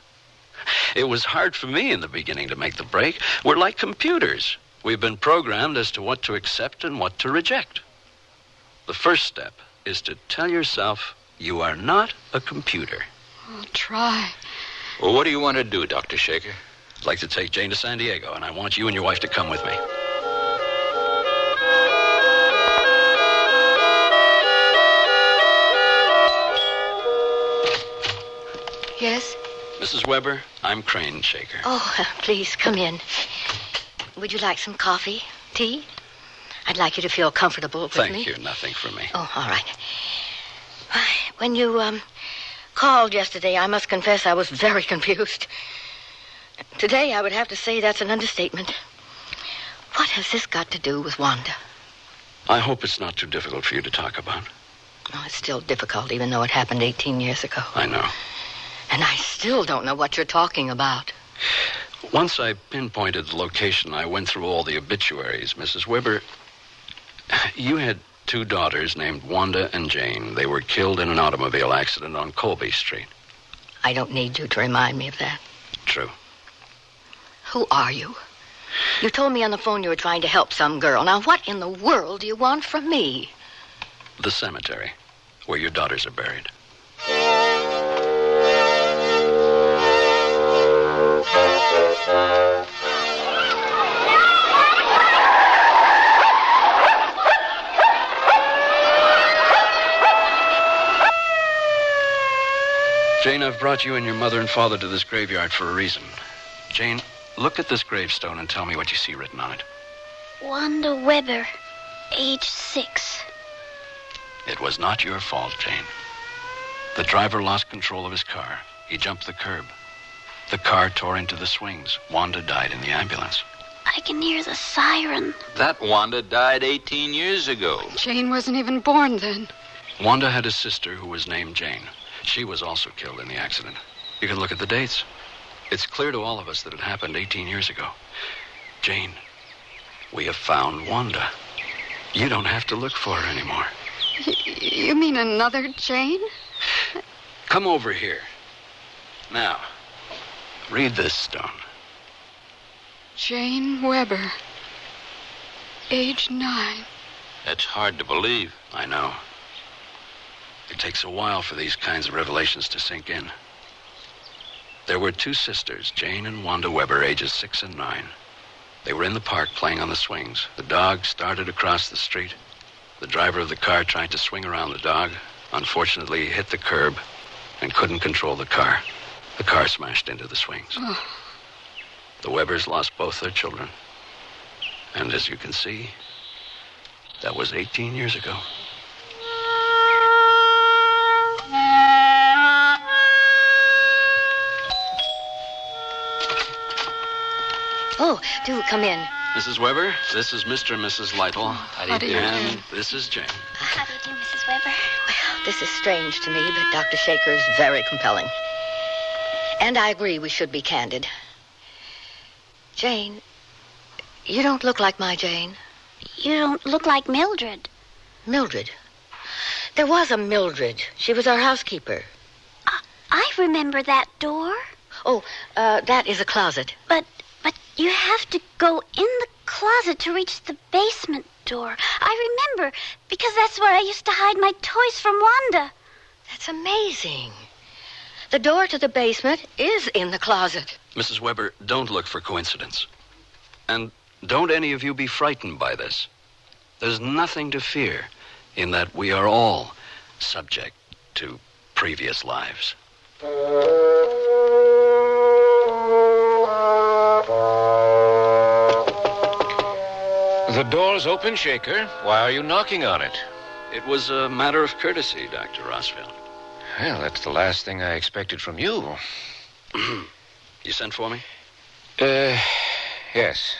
It was hard for me in the beginning to make the break. We're like computers. We've been programmed as to what to accept and what to reject. The first step is to tell yourself you are not a computer. I'll try. Well, what do you want to do, Dr. Shaker? I'd like to take Jane to San Diego, and I want you and your wife to come with me. Yes? Mrs. Weber, I'm Crane Shaker. Oh, please, come in. Would you like some coffee? Tea? I'd like you to feel comfortable with me. Thank you. Nothing for me. Oh, all right. When you, called yesterday, I must confess I was very confused. Today, I would have to say that's an understatement. What has this got to do with Wanda? I hope it's not too difficult for you to talk about. Oh, it's still difficult, even though it happened 18 years ago. I know. And I still don't know what you're talking about. Once I pinpointed the location, I went through all the obituaries. Mrs. Weber, you had 2 daughters named Wanda and Jane. They were killed in an automobile accident on Colby Street. I don't need you to remind me of that. True. Who are you? You told me on the phone you were trying to help some girl. Now, what in the world do you want from me? The cemetery, where your daughters are buried. Jane, I've brought you and your mother and father to this graveyard for a reason. Jane, Look at this gravestone and tell me what you see written on it. Wanda Weber, age 6. It was not your fault, Jane. The driver lost control of his car. He jumped the curb. The car tore into the swings. Wanda died in the ambulance. I can hear the siren. That Wanda died 18 years ago. Jane wasn't even born then. Wanda had a sister who was named Jane. She was also killed in the accident. You can look at the dates. It's clear to all of us that it happened 18 years ago. Jane, we have found Wanda. You don't have to look for her anymore. You mean another Jane? Come over here. Now, read this stone. Jane Weber, age 9. That's hard to believe. I know. It takes a while for these kinds of revelations to sink in. There were 2 sisters, Jane and Wanda Weber, ages 6 and 9. They were in the park playing on the swings. The dog started across the street. The driver of the car tried to swing around the dog. Unfortunately, he hit the curb and couldn't control the car. The car smashed into the swings. Oh. The Webers lost both their children. And as you can see, that was 18 years ago. Oh, do come in. Mrs. Weber, this is Mr. and Mrs. Lytle. How do you do? And this is Jane. How do you do, Mrs. Weber? This is strange to me, but Dr. Shaker is very compelling. And I agree we should be candid. Jane, you don't look like my Jane. You don't look like Mildred. Mildred? There was a Mildred. She was our housekeeper. I remember that door. Oh, that is a closet. But you have to go in the closet to reach the basement door. I remember, because that's where I used to hide my toys from Wanda. That's amazing. The door to the basement is in the closet. Mrs. Weber, don't look for coincidence. And don't any of you be frightened by this. There's nothing to fear in that we are all subject to previous lives. The door's open, Shaker. Why are you knocking on it? It was a matter of courtesy, Dr. Rossfield. Well, that's the last thing I expected from you. You sent for me? Yes.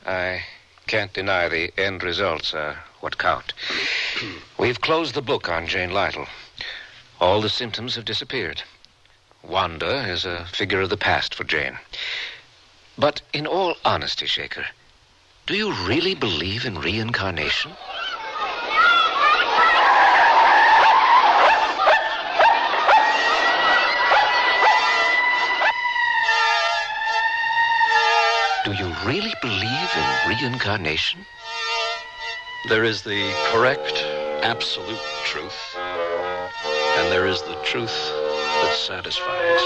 I can't deny the end results are what count. We've closed the book on Jane Lytle. All the symptoms have disappeared. Wanda is a figure of the past for Jane. But in all honesty, Shaker, do you really believe in reincarnation? Do you really believe in reincarnation? There is the correct, absolute truth, and there is the truth that satisfies.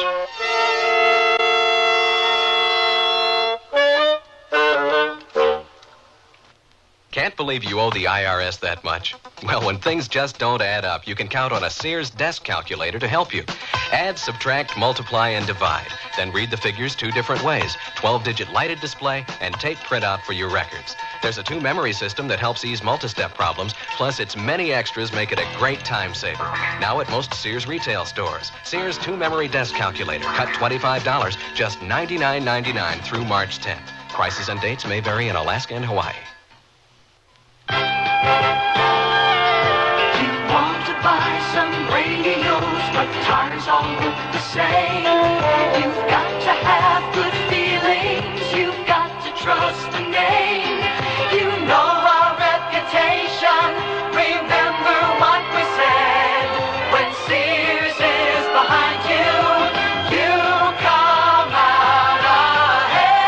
Can't believe you owe the IRS that much? Well, when things just don't add up, you can count on a Sears desk calculator to help you. Add, subtract, multiply, and divide. Then read the figures 2 different ways. 12-digit lighted display and tape printout for your records. There's a 2-memory system that helps ease multi-step problems, plus its many extras make it a great time saver. Now at most Sears retail stores. Sears 2-memory desk calculator. Cut $25, just $99.99 through March 10th. Prices and dates may vary in Alaska and Hawaii. You want to buy some radios, but the tires all look the same. You've got to have good feelings. You've got to trust the name. You know our reputation. Remember what we said. When Sears is behind you, you come out ahead.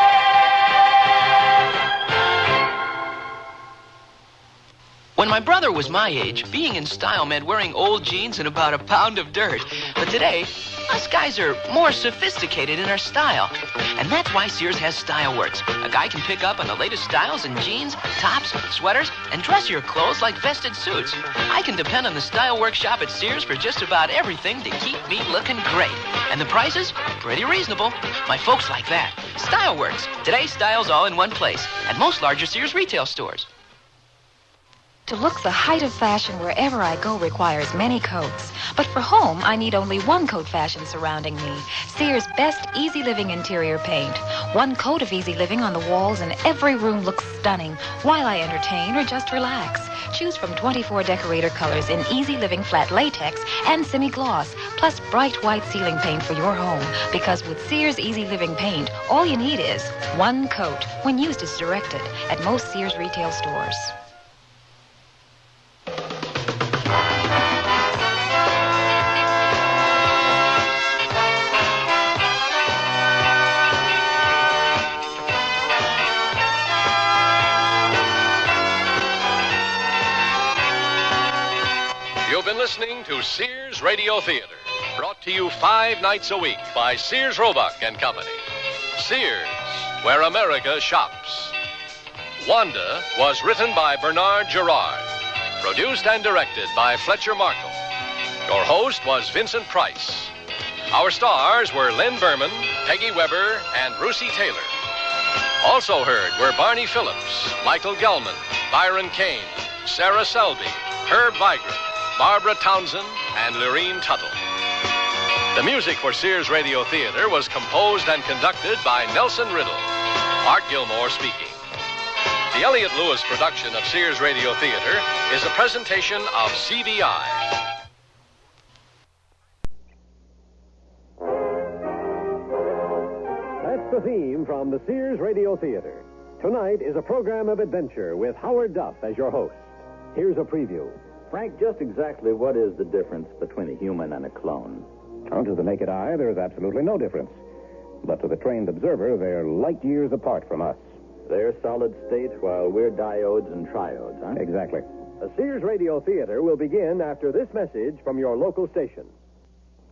When my brother was my age, being in style meant wearing old jeans and about a pound of dirt. But today, Us guys are more sophisticated in our style. And that's why Sears has Style Works. A guy can pick up on the latest styles in jeans, tops, sweaters, and dressier clothes like vested suits. I can depend on the Style Works shop at Sears for just about everything to keep me looking great. And the prices? Pretty reasonable. My folks like that. Style Works. Today's styles all in one place. At most larger Sears retail stores. To look the height of fashion wherever I go requires many coats. But for home, I need only one coat fashion surrounding me. Sears' best Easy Living interior paint. One coat of Easy Living on the walls and every room looks stunning while I entertain or just relax. Choose from 24 decorator colors in Easy Living flat latex and semi-gloss, plus bright white ceiling paint for your home. Because with Sears Easy Living paint, all you need is one coat when used as directed at most Sears retail stores. You've been listening to Sears Radio Theater, brought to you 5 nights a week by Sears Roebuck and Company. Sears, where America shops. Wanda was written by Bernard Gerard, produced and directed by Fletcher Markle. Your host was Vincent Price. Our stars were Lynn Berman, Peggy Weber, and Brucey Taylor. Also heard were Barney Phillips, Michael Gelman, Byron Kane, Sarah Selby, Herb Vigran, Barbara Townsend, and Lorene Tuttle. The music for Sears Radio Theater was composed and conducted by Nelson Riddle. Art Gilmore speaking. The Elliott Lewis production of Sears Radio Theater is a presentation of CBI. That's the theme from the Sears Radio Theater. Tonight is a program of adventure with Howard Duff as your host. Here's a preview. Frank, just exactly what is the difference between a human and a clone? Well, to the naked eye, there is absolutely no difference. But to the trained observer, they're light years apart from us. They're solid state while we're diodes and triodes, huh? Exactly. The Sears Radio Theater will begin after this message from your local station.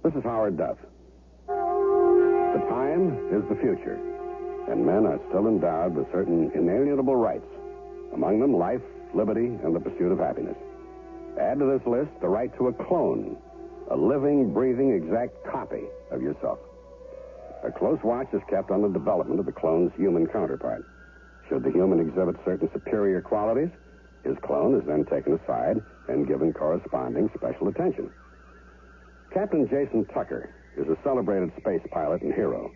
This is Howard Duff. The time is the future, and men are still endowed with certain inalienable rights. Among them, life, liberty, and the pursuit of happiness. Add to this list the right to a clone, a living, breathing, exact copy of yourself. A close watch is kept on the development of the clone's human counterpart. Should the human exhibit certain superior qualities, his clone is then taken aside and given corresponding special attention. Captain Jason Tucker is a celebrated space pilot and hero.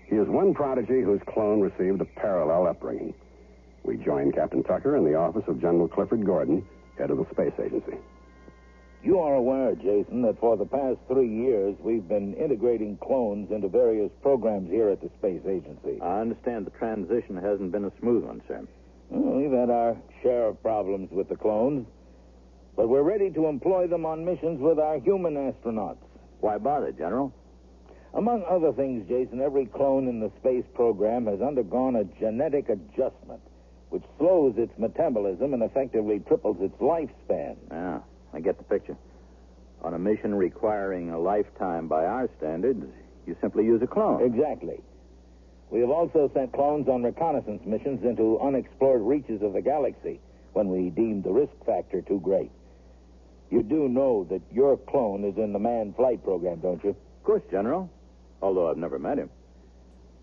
He is one prodigy whose clone received a parallel upbringing. We join Captain Tucker in the office of General Clifford Gordon, head of the Space Agency. You are aware, Jason, that for the past 3 years, we've been integrating clones into various programs here at the Space Agency. I understand the transition hasn't been a smooth one, sir. Well, we've had our share of problems with the clones, but we're ready to employ them on missions with our human astronauts. Why bother, General? Among other things, Jason, every clone in the space program has undergone a genetic adjustment, which slows its metabolism and effectively triples its lifespan. Yeah, I get the picture. On a mission requiring a lifetime by our standards, you simply use a clone. Exactly. We have also sent clones on reconnaissance missions into unexplored reaches of the galaxy when we deemed the risk factor too great. You do know that your clone is in the manned flight program, don't you? Of course, General. Although I've never met him.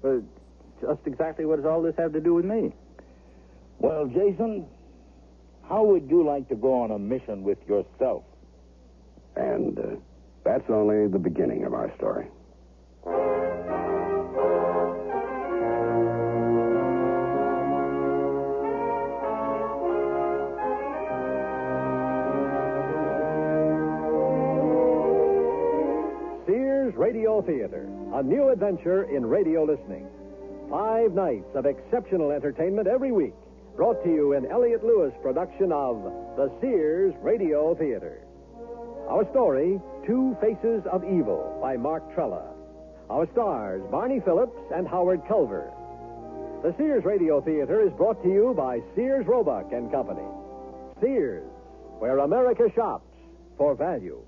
But just exactly what does all this have to do with me? Well, Jason, how would you like to go on a mission with yourself? And that's only the beginning of our story. Sears Radio Theater, a new adventure in radio listening. 5 nights of exceptional entertainment every week. Brought to you in Elliott Lewis production of the Sears Radio Theater. Our story, Two Faces of Evil by Mark Trella. Our stars, Barney Phillips and Howard Culver. The Sears Radio Theater is brought to you by Sears Roebuck and Company. Sears, where America shops for value.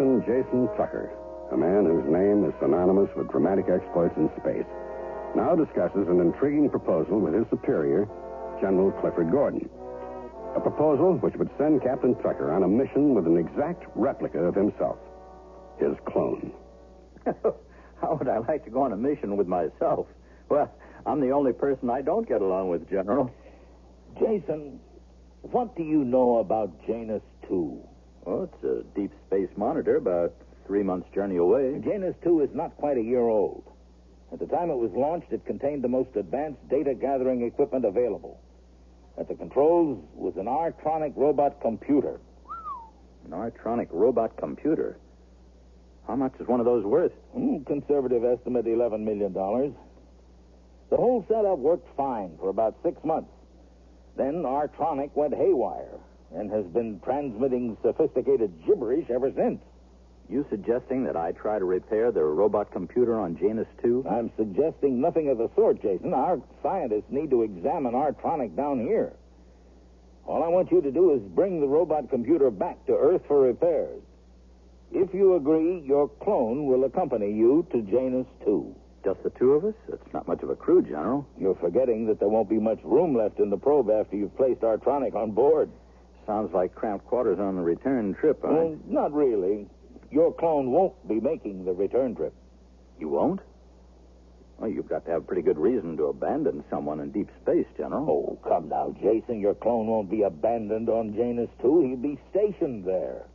Captain Jason Tucker, a man whose name is synonymous with dramatic exploits in space, now discusses an intriguing proposal with his superior, General Clifford Gordon. A proposal which would send Captain Tucker on a mission with an exact replica of himself, his clone. How would I like to go on a mission with myself? Well, I'm the only person I don't get along with, General. Jason, what do you know about Janus 2? Oh, it's a deep space monitor about 3 months' journey away. Janus 2 is not quite a year old. At the time it was launched, it contained the most advanced data-gathering equipment available. At the controls was an Artronic robot computer. An Artronic robot computer? How much is one of those worth? Conservative estimate, $11 million. The whole setup worked fine for about 6 months. Then Artronic went haywire and has been transmitting sophisticated gibberish ever since. You suggesting that I try to repair the robot computer on Janus 2? I'm suggesting nothing of the sort, Jason. Our scientists need to examine Artronic down here. All I want you to do is bring the robot computer back to Earth for repairs. If you agree, your clone will accompany you to Janus 2. Just the two of us? That's not much of a crew, General. You're forgetting that there won't be much room left in the probe after you've placed Artronic on board. Sounds like cramped quarters on the return trip, huh? Well, not really. Your clone won't be making the return trip. You won't? Well, you've got to have a pretty good reason to abandon someone in deep space, General. Oh, come now, Jason. Your clone won't be abandoned on Janus 2. He'll be stationed there.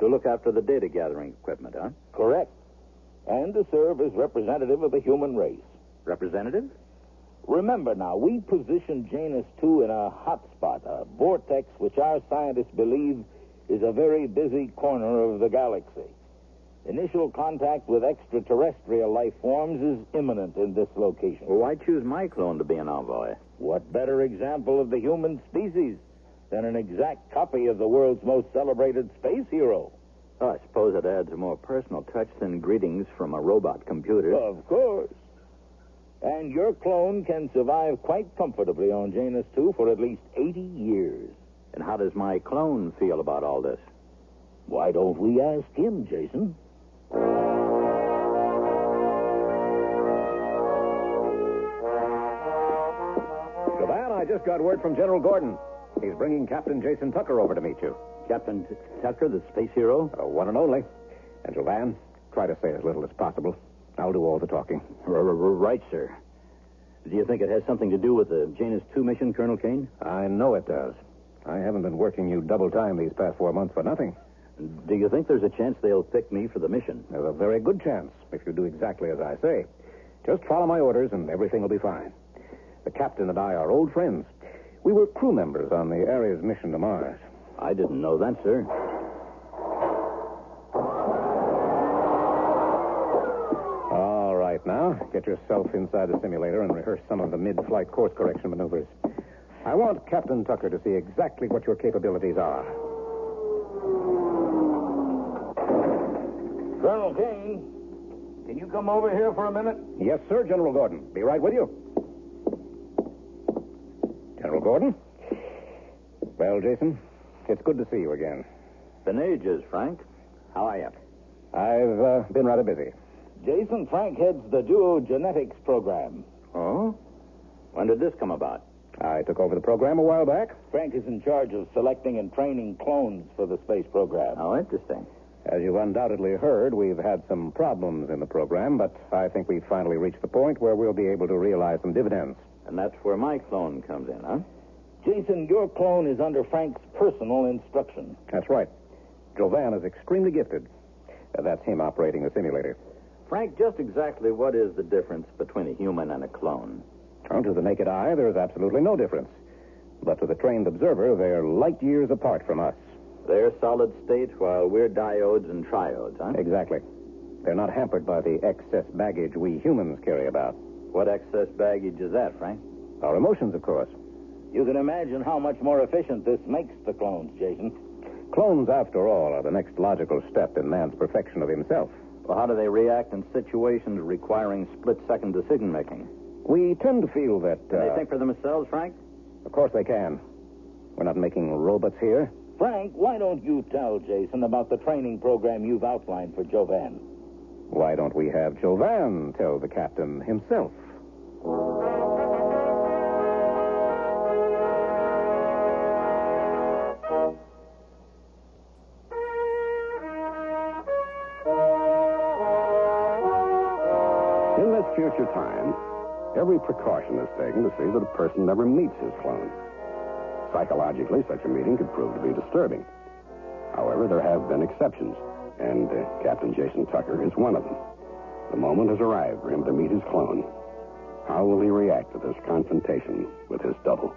To look after the data gathering equipment, huh? Correct. And to serve as representative of the human race. Representative? Remember now, we positioned Janus 2 in a hot spot, a vortex which our scientists believe is a very busy corner of the galaxy. Initial contact with extraterrestrial life forms is imminent in this location. Well, why choose my clone to be an envoy? What better example of the human species than an exact copy of the world's most celebrated space hero? Oh, I suppose it adds a more personal touch than greetings from a robot computer. Of course. And your clone can survive quite comfortably on Janus 2 for at least 80 years. And how does my clone feel about all this? Why don't we ask him, Jason? Jovan, I just got word from General Gordon. He's bringing Captain Jason Tucker over to meet you. Captain Tucker, the space hero? One and only. And Jovan, try to say as little as possible. I'll do all the talking. Right, sir. Do you think it has something to do with the Janus 2 mission, Colonel Kane? I know it does. I haven't been working you double time these past 4 months for nothing. Do you think there's a chance they'll pick me for the mission? There's a very good chance if you do exactly as I say. Just follow my orders and everything will be fine. The captain and I are old friends. We were crew members on the Ares mission to Mars. I didn't know that, sir. All right, now, get yourself inside the simulator and rehearse some of the mid-flight course correction maneuvers. I want Captain Tucker to see exactly what your capabilities are. Colonel Kane, can you come over here for a minute? Yes, sir, General Gordon. Be right with you. General Gordon? Well, Jason, it's good to see you again. Been ages, Frank. How are you? I've been rather busy. Jason, Frank heads the duo genetics program. Oh? When did this come about? I took over the program a while back. Frank is in charge of selecting and training clones for the space program. Oh, interesting. As you've undoubtedly heard, we've had some problems in the program, but I think we've finally reached the point where we'll be able to realize some dividends. And that's where my clone comes in, huh? Jason, your clone is under Frank's personal instruction. That's right. Jovan is extremely gifted. That's him operating the simulator. Frank, just exactly what is the difference between a human and a clone? Well, to the naked eye, there is absolutely no difference. But to the trained observer, they're light years apart from us. They're solid state while we're diodes and triodes, huh? Exactly. They're not hampered by the excess baggage we humans carry about. What excess baggage is that, Frank? Our emotions, of course. You can imagine how much more efficient this makes the clones, Jason. Clones, after all, are the next logical step in man's perfection of himself. Well, how do they react in situations requiring split-second decision-making? We tend to feel that... Can they think for themselves, Frank? Of course they can. We're not making robots here. Frank, why don't you tell Jason about the training program you've outlined for Jovan? Why don't we have Jovan tell the captain himself? In this future time, every precaution is taken to see that a person never meets his clone. Psychologically, such a meeting could prove to be disturbing. However, there have been exceptions, and Captain Jason Tucker is one of them. The moment has arrived for him to meet his clone. How will he react to this confrontation with his double?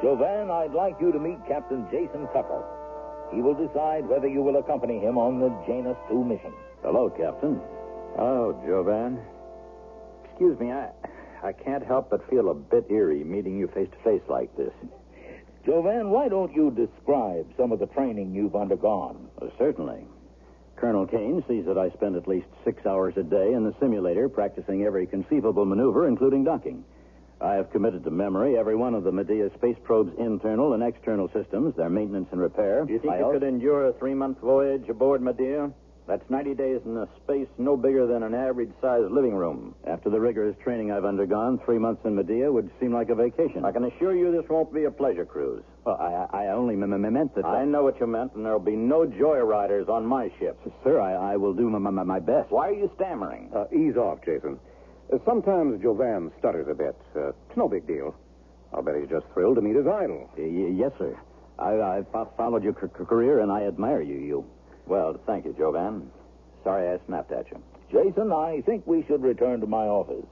Jovan, I'd like you to meet Captain Jason Tucker. He will decide whether you will accompany him on the Janus 2 mission. Hello, Captain. Oh, Jovan. Excuse me, I can't help but feel a bit eerie meeting you face to face like this. Jovan, why don't you describe some of the training you've undergone? Certainly. Colonel Kane sees that I spend at least 6 hours a day in the simulator practicing every conceivable maneuver, including docking. I have committed to memory every one of the Medea space probe's internal and external systems, their maintenance and repair. Do you think you could endure a 3-month voyage aboard Medea? That's 90 days in a space no bigger than an average-sized living room. After the rigorous training I've undergone, 3 months in Medea would seem like a vacation. I can assure you this won't be a pleasure cruise. Well, I only meant that... I know what you meant, and there'll be no joyriders on my ship. Sir, I will do my best. Why are you stammering? Ease off, Jason. Sometimes Jovan stutters a bit. It's no big deal. I'll bet he's just thrilled to meet his idol. Yes, sir. I've followed your career, and I admire you. Well, thank you, Jovan. Sorry I snapped at you. Jason, I think we should return to my office.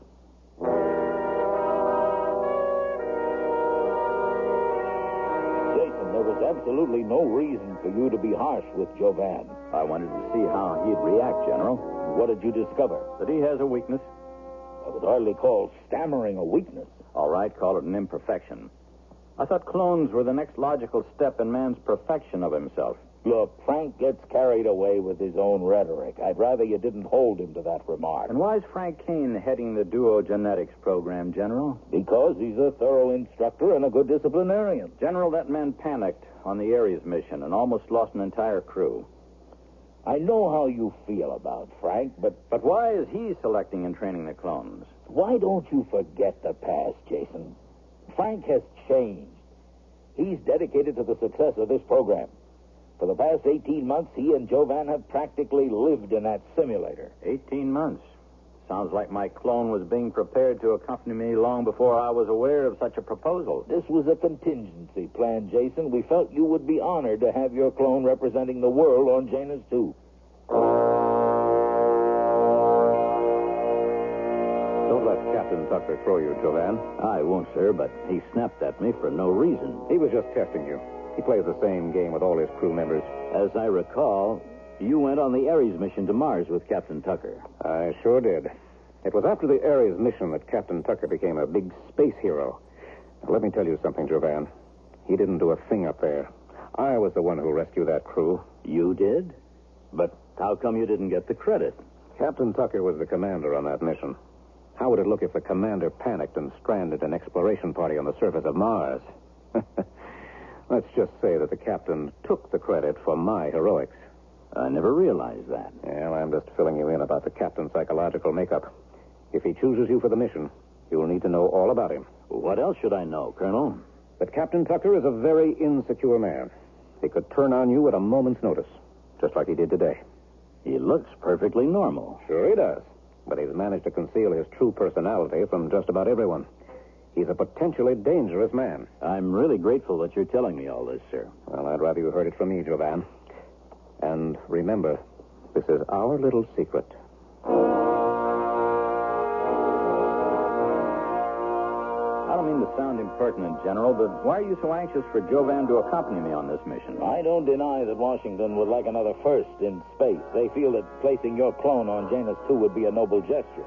Jason, there was absolutely no reason for you to be harsh with Jovan. I wanted to see how he'd react, General. What did you discover? That he has a weakness. I would hardly call stammering a weakness. All right, call it an imperfection. I thought clones were the next logical step in man's perfection of himself. Look, Frank gets carried away with his own rhetoric. I'd rather you didn't hold him to that remark. And why is Frank Kane heading the duogenetics program, General? Because he's a thorough instructor and a good disciplinarian. General, that man panicked on the Ares mission and almost lost an entire crew. I know how you feel about Frank, but why is he selecting and training the clones? Why don't you forget the past, Jason? Frank has changed. He's dedicated to the success of this program. For the past 18 months, he and Jovan have practically lived in that simulator. 18 months? Sounds like my clone was being prepared to accompany me long before I was aware of such a proposal. This was a contingency plan, Jason. We felt you would be honored to have your clone representing the world on Janus 2. Don't let Captain Tucker throw you, Jovan. I won't, sir, but he snapped at me for no reason. He was just testing you. He plays the same game with all his crew members. As I recall, you went on the Ares mission to Mars with Captain Tucker. I sure did. It was after the Ares mission that Captain Tucker became a big space hero. Now, let me tell you something, Jovan. He didn't do a thing up there. I was the one who rescued that crew. You did? But how come you didn't get the credit? Captain Tucker was the commander on that mission. How would it look if the commander panicked and stranded an exploration party on the surface of Mars? Let's just say that the captain took the credit for my heroics. I never realized that. Well, I'm just filling you in about the captain's psychological makeup. If he chooses you for the mission, you'll need to know all about him. What else should I know, Colonel? That Captain Tucker is a very insecure man. He could turn on you at a moment's notice, just like he did today. He looks perfectly normal. Sure he does. But he's managed to conceal his true personality from just about everyone. He's a potentially dangerous man. I'm really grateful that you're telling me all this, sir. Well, I'd rather you heard it from me, Jovan. And remember, this is our little secret. I don't mean to sound impertinent, General, but why are you so anxious for Jovan to accompany me on this mission? I don't deny that Washington would like another first in space. They feel that placing your clone on Janus 2 would be a noble gesture.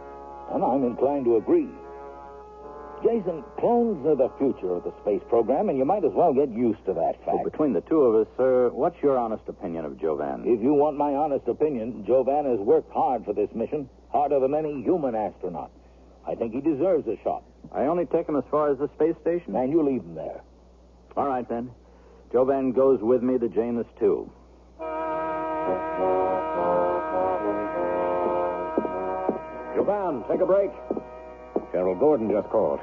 And I'm inclined to agree. Jason, clones are the future of the space program, and you might as well get used to that fact. Well, between the two of us, sir, what's your honest opinion of Jovan? If you want my honest opinion, Jovan has worked hard for this mission, harder than any human astronaut. I think he deserves a shot. I only take him as far as the space station? And you leave him there. All right, then. Jovan goes with me to Janus 2. Jovan, take a break. General Gordon just called.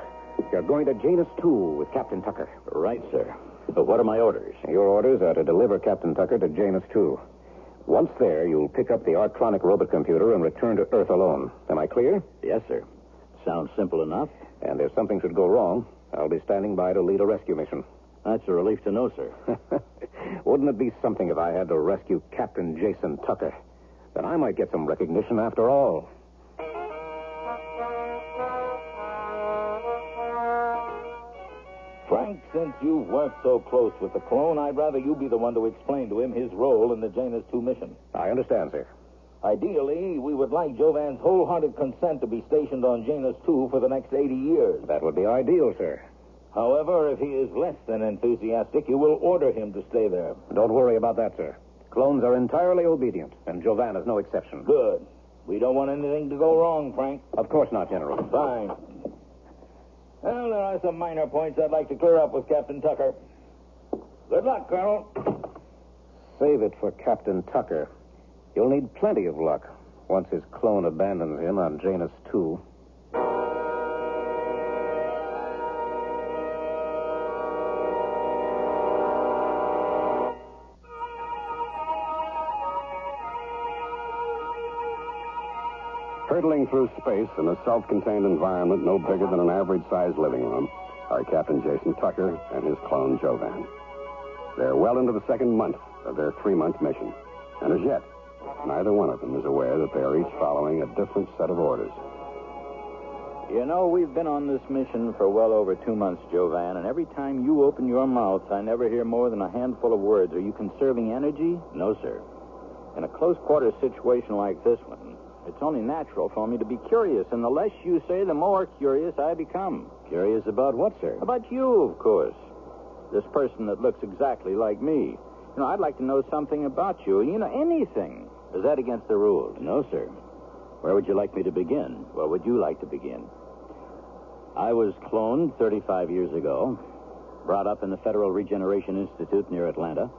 You're going to Janus 2 with Captain Tucker. Right, sir. But what are my orders? Your orders are to deliver Captain Tucker to Janus 2. Once there, you'll pick up the Arctronic robot computer and return to Earth alone. Am I clear? Yes, sir. Sounds simple enough. And if something should go wrong, I'll be standing by to lead a rescue mission. That's a relief to know, sir. Wouldn't it be something if I had to rescue Captain Jason Tucker? Then I might get some recognition after all. Frank, since you've worked so close with the clone, I'd rather you be the one to explain to him his role in the Janus 2 mission. I understand, sir. Ideally, we would like Jovan's wholehearted consent to be stationed on Janus 2 for the next 80 years. That would be ideal, sir. However, if he is less than enthusiastic, you will order him to stay there. Don't worry about that, sir. Clones are entirely obedient, and Jovan is no exception. Good. We don't want anything to go wrong, Frank. Of course not, General. Fine. Well, there are some minor points I'd like to clear up with Captain Tucker. Good luck, Colonel. Save it for Captain Tucker. You'll need plenty of luck once his clone abandons him on Janus 2. Hurtling through space in a self-contained environment no bigger than an average-sized living room are Captain Jason Tucker and his clone Jovan. They're well into the second month of their 3-month mission. And as yet, neither one of them is aware that they are each following a different set of orders. You know, we've been on this mission for well over 2 months, Jovan, and every time you open your mouth, I never hear more than a handful of words. Are you conserving energy? No, sir. In a close-quarters situation like this one, it's only natural for me to be curious, and the less you say, the more curious I become. Curious about what, sir? About you, of course. This person that looks exactly like me. You know, I'd like to know something about you. You know, anything. Is that against the rules? No, sir. Where would you like me to begin? Where would you like to begin? I was cloned 35 years ago, brought up in the Federal Regeneration Institute near Atlanta,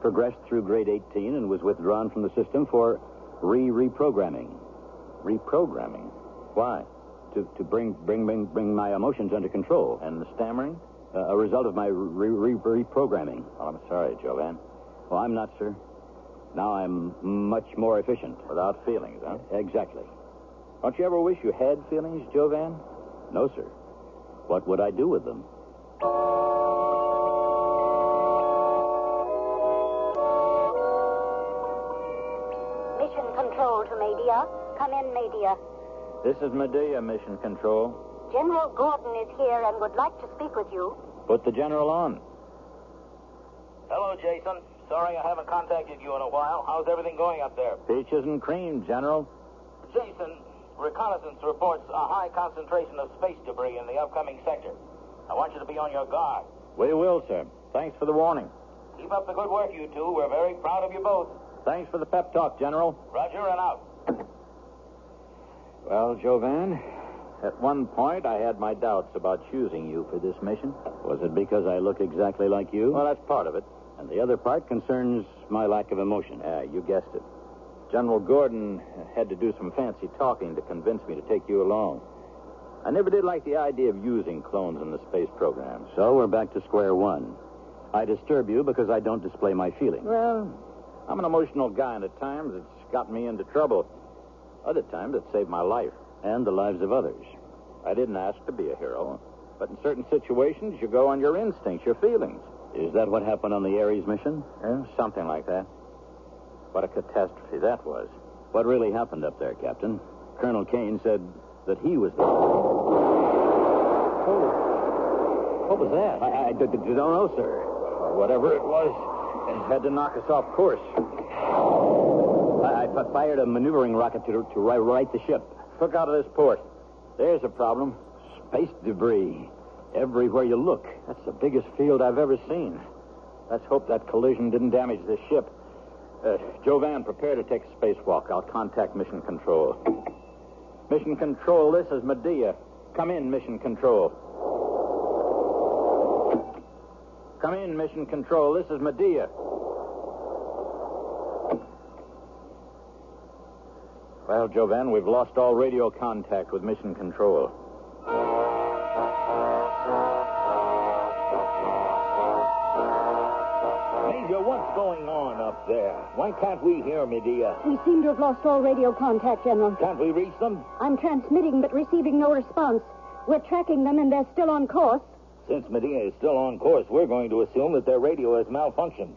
progressed through grade 18, and was withdrawn from the system for reprogramming. Reprogramming? Why? To bring my emotions under control. And the stammering? A result of my reprogramming. Oh, I'm sorry, Jovan. Well, I'm not, sir. Now I'm much more efficient. Without feelings, huh? Exactly. Don't you ever wish you had feelings, Jovan? No, sir. What would I do with them? Mission control to Medea. Come in, Medea. This is Medea, Mission Control. General Gordon is here and would like to speak with you. Put the general on. Hello, Jason. Sorry I haven't contacted you in a while. How's everything going up there? Peaches and cream, General. Jason, reconnaissance reports a high concentration of space debris in the upcoming sector. I want you to be on your guard. We will, sir. Thanks for the warning. Keep up the good work, you two. We're very proud of you both. Thanks for the pep talk, General. Roger, and out. Well, Jovan, at one point I had my doubts about choosing you for this mission. Was it because I look exactly like you? Well, that's part of it. And the other part concerns my lack of emotion. Yeah, you guessed it. General Gordon had to do some fancy talking to convince me to take you along. I never did like the idea of using clones in the space program. So we're back to square one. I disturb you because I don't display my feelings. Well, I'm an emotional guy, and at times it's got me into trouble. Other times it saved my life and the lives of others. I didn't ask to be a hero, but in certain situations you go on your instincts, your feelings. Is that what happened on the Ares mission? Yeah, something like that. What a catastrophe that was. What really happened up there, Captain? Colonel Kane said that he was the... What was that? I don't know, sir. Whatever it was, it had to knock us off course. I fired a maneuvering rocket to right the ship. Took out of this port. There's a problem. Space debris. Everywhere you look. That's the biggest field I've ever seen. Let's hope that collision didn't damage this ship. Jovan, prepare to take a spacewalk. I'll contact Mission Control. Mission Control, this is Medea. Come in, Mission Control. Come in, Mission Control. This is Medea. Well, Jovan, we've lost all radio contact with Mission Control. Major, what's going on up there? Why can't we hear Medea? We seem to have lost all radio contact, General. Can't we reach them? I'm transmitting but receiving no response. We're tracking them and they're still on course. Since Medea is still on course, we're going to assume that their radio has malfunctioned.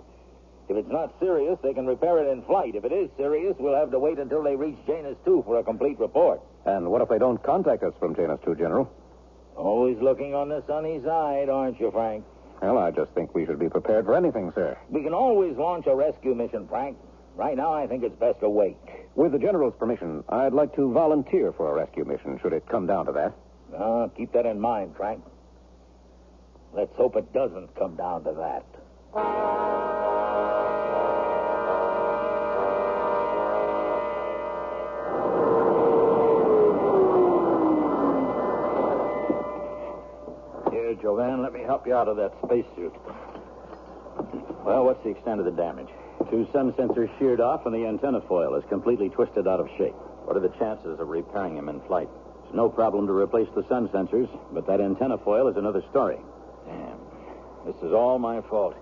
If it's not serious, they can repair it in flight. If it is serious, we'll have to wait until they reach Janus 2 for a complete report. And what if they don't contact us from Janus 2, General? Always looking on the sunny side, aren't you, Frank? Well, I just think we should be prepared for anything, sir. We can always launch a rescue mission, Frank. Right now, I think it's best to wait. With the General's permission, I'd like to volunteer for a rescue mission, should it come down to that. Keep that in mind, Frank. Let's hope it doesn't come down to that. Here, Jovan, let me help you out of that spacesuit. Well, what's the extent of the damage? 2 sun sensors sheared off and the antenna foil is completely twisted out of shape. What are the chances of repairing him in flight? It's no problem to replace the sun sensors, but that antenna foil is another story. Damn. This is all my fault.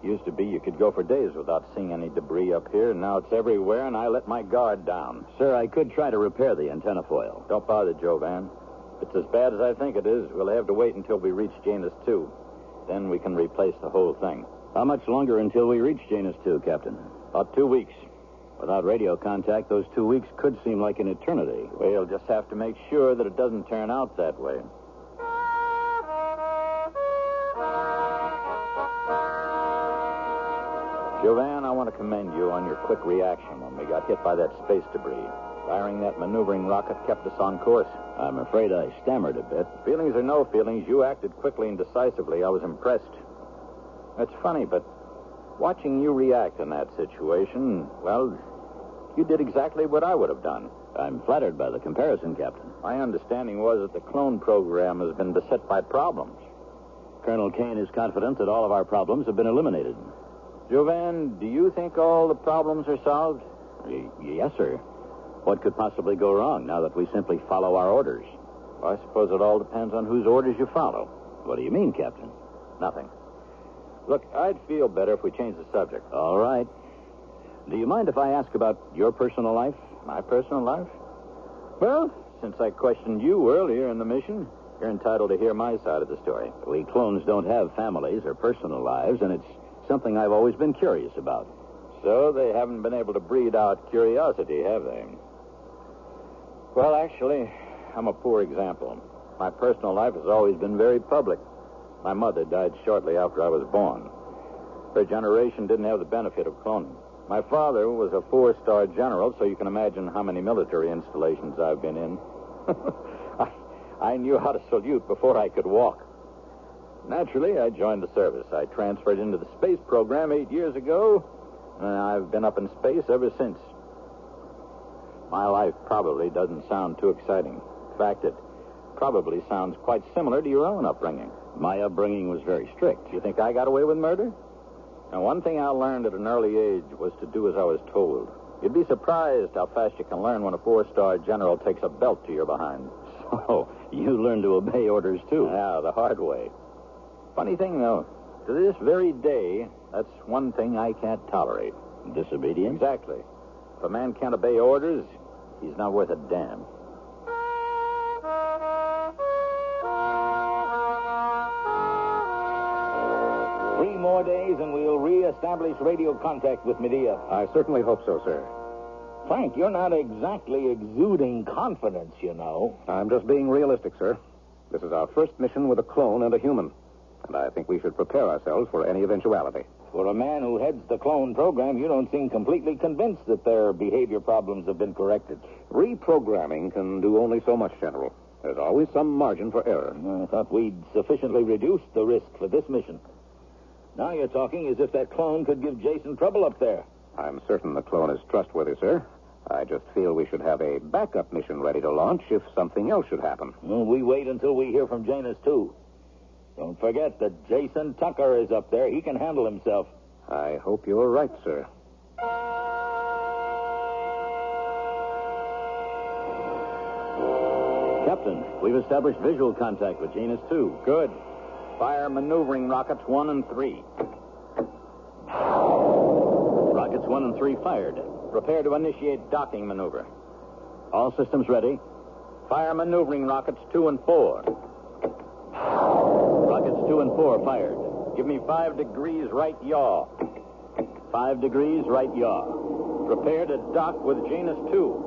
Used to be you could go for days without seeing any debris up here, and now it's everywhere, and I let my guard down. Sir, I could try to repair the antenna foil. Don't bother, Jovan. If it's as bad as I think it is, we'll have to wait until we reach Janus 2. Then we can replace the whole thing. How much longer until we reach Janus 2, Captain? About 2 weeks. Without radio contact, those 2 weeks could seem like an eternity. We'll just have to make sure that it doesn't turn out that way. Jovan, I want to commend you on your quick reaction when we got hit by that space debris. Firing that maneuvering rocket kept us on course. I'm afraid I stammered a bit. Feelings or no feelings, you acted quickly and decisively. I was impressed. It's funny, but watching you react in that situation, well, you did exactly what I would have done. I'm flattered by the comparison, Captain. My understanding was that the clone program has been beset by problems. Colonel Kane is confident that all of our problems have been eliminated. Jovan, do you think all the problems are solved? Yes, sir. What could possibly go wrong now that we simply follow our orders? Well, I suppose it all depends on whose orders you follow. What do you mean, Captain? Nothing. Look, I'd feel better if we changed the subject. All right. Do you mind if I ask about your personal life? My personal life? Well, since I questioned you earlier in the mission, you're entitled to hear my side of the story. We clones don't have families or personal lives, and it's something I've always been curious about. So they haven't been able to breed out curiosity, have they? Well, actually, I'm a poor example. My personal life has always been very public. My mother died shortly after I was born. Her generation didn't have the benefit of cloning. My father was a 4-star general, so you can imagine how many military installations I've been in. I knew how to salute before I could walk. Naturally, I joined the service. I transferred into the space program 8 years ago, and I've been up in space ever since. My life probably doesn't sound too exciting. In fact, it probably sounds quite similar to your own upbringing. My upbringing was very strict. You think I got away with murder? Now, one thing I learned at an early age was to do as I was told. You'd be surprised how fast you can learn when a 4-star general takes a belt to your behind. So, you learned to obey orders, too. Yeah, the hard way. Funny thing, though, to this very day, that's one thing I can't tolerate. Disobedience? Exactly. If a man can't obey orders, he's not worth a damn. 3 more days and we'll reestablish radio contact with Medea. I certainly hope so, sir. Frank, you're not exactly exuding confidence, you know. I'm just being realistic, sir. This is our first mission with a clone and a human, and I think we should prepare ourselves for any eventuality. For a man who heads the clone program, you don't seem completely convinced that their behavior problems have been corrected. Reprogramming can do only so much, General. There's always some margin for error. I thought we'd sufficiently reduced the risk for this mission. Now you're talking as if that clone could give Jason trouble up there. I'm certain the clone is trustworthy, sir. I just feel we should have a backup mission ready to launch if something else should happen. Well, we wait until we hear from Janus, too. Don't forget that Jason Tucker is up there. He can handle himself. I hope you're right, sir. Captain, we've established visual contact with Janus 2. Good. Fire maneuvering rockets 1 and 3. Rockets 1 and 3 fired. Prepare to initiate docking maneuver. All systems ready. Fire maneuvering rockets 2 and 4. Rockets 2 and 4 fired. Give me 5 degrees right yaw. 5 degrees right yaw. Prepare to dock with Janus 2.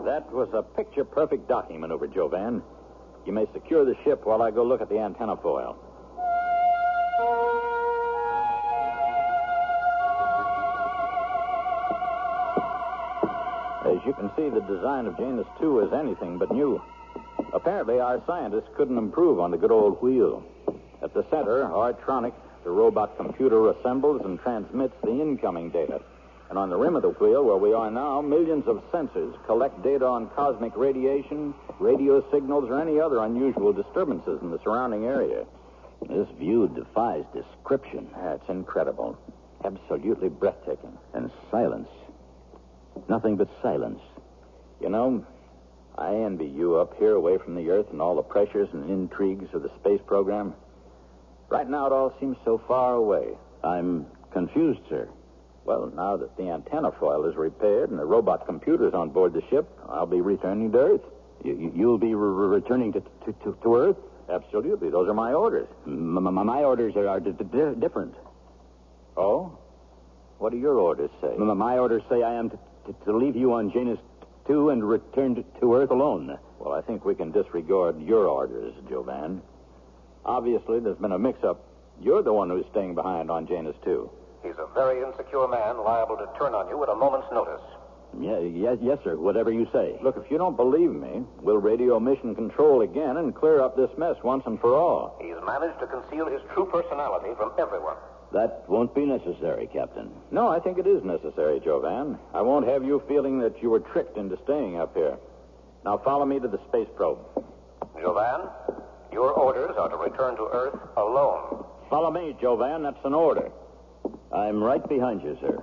That was a picture-perfect docking maneuver, Jovan. You may secure the ship while I go look at the antenna foil. As you can see, the design of Janus 2 is anything but new. Apparently, our scientists couldn't improve on the good old wheel. At the center, Artronic, the robot computer, assembles and transmits the incoming data. And on the rim of the wheel, where we are now, millions of sensors collect data on cosmic radiation, radio signals, or any other unusual disturbances in the surrounding area. This view defies description. That's incredible. Absolutely breathtaking. And silence. Nothing but silence. You know, I envy you up here away from the Earth and all the pressures and intrigues of the space program. Right now, it all seems so far away. I'm confused, sir. Well, now that the antenna foil is repaired and the robot computers on board the ship, I'll be returning to Earth. You'll be returning to Earth? Absolutely. Those are my orders. My orders are different. Oh? What do your orders say? My orders say I am to leave you on Janus 2 and return to Earth alone. Well, I think we can disregard your orders, Jovan. Obviously, there's been a mix-up. You're the one who's staying behind on Janus 2. He's a very insecure man, liable to turn on you at a moment's notice. Yes, sir. Whatever you say. Look, if you don't believe me, we'll radio mission control again and clear up this mess once and for all. He's managed to conceal his true personality from everyone. That won't be necessary, Captain. No, I think it is necessary, Jovan. I won't have you feeling that you were tricked into staying up here. Now follow me to the space probe. Jovan, your orders are to return to Earth alone. Follow me, Jovan. That's an order. I'm right behind you, sir.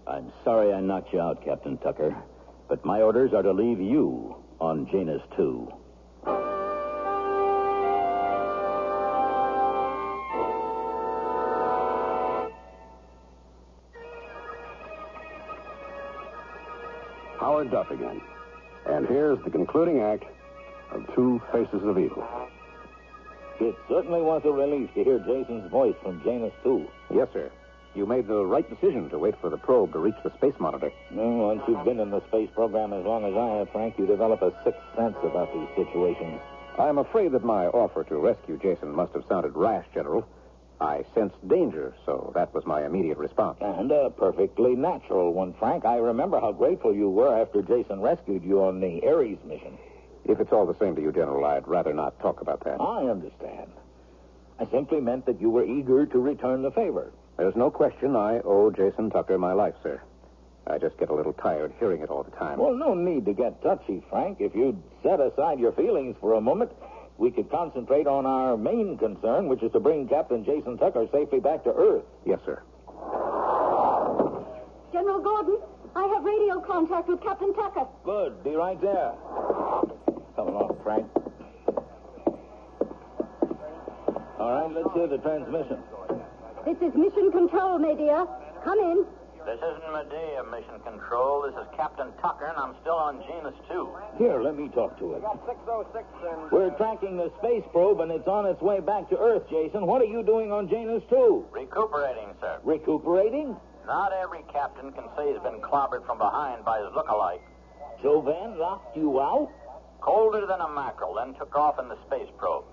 I'm sorry I knocked you out, Captain Tucker, but my orders are to leave you on Janus 2. Howard Duff again. And here's the concluding act of Two Faces of Evil. It certainly was a relief to hear Jason's voice from Janus 2. Yes, sir. You made the right decision to wait for the probe to reach the space monitor. Once you've been in the space program as long as I have, Frank, you develop a sixth sense about these situations. I'm afraid that my offer to rescue Jason must have sounded rash, General. I sensed danger, so that was my immediate response. And a perfectly natural one, Frank. I remember how grateful you were after Jason rescued you on the Ares mission. If it's all the same to you, General, I'd rather not talk about that. I understand. I simply meant that you were eager to return the favor. There's no question I owe Jason Tucker my life, sir. I just get a little tired hearing it all the time. Well, no need to get touchy, Frank. If you'd set aside your feelings for a moment, we could concentrate on our main concern, which is to bring Captain Jason Tucker safely back to Earth. Yes, sir. General Gordon, I have radio contact with Captain Tucker. Good. Be right there. Come along, Frank. All right, let's hear the transmission. This is Mission Control, Medea. Come in. This isn't Medea, Mission Control. This is Captain Tucker, and I'm still on Janus 2. Here, let me talk to it. We got 606 and... We're tracking the space probe, and it's on its way back to Earth, Jason. What are you doing on Janus 2? Recuperating, sir. Recuperating? Not every captain can say he's been clobbered from behind by his look-alike. Jovan locked you out? Colder than a mackerel, then took off in the space probe.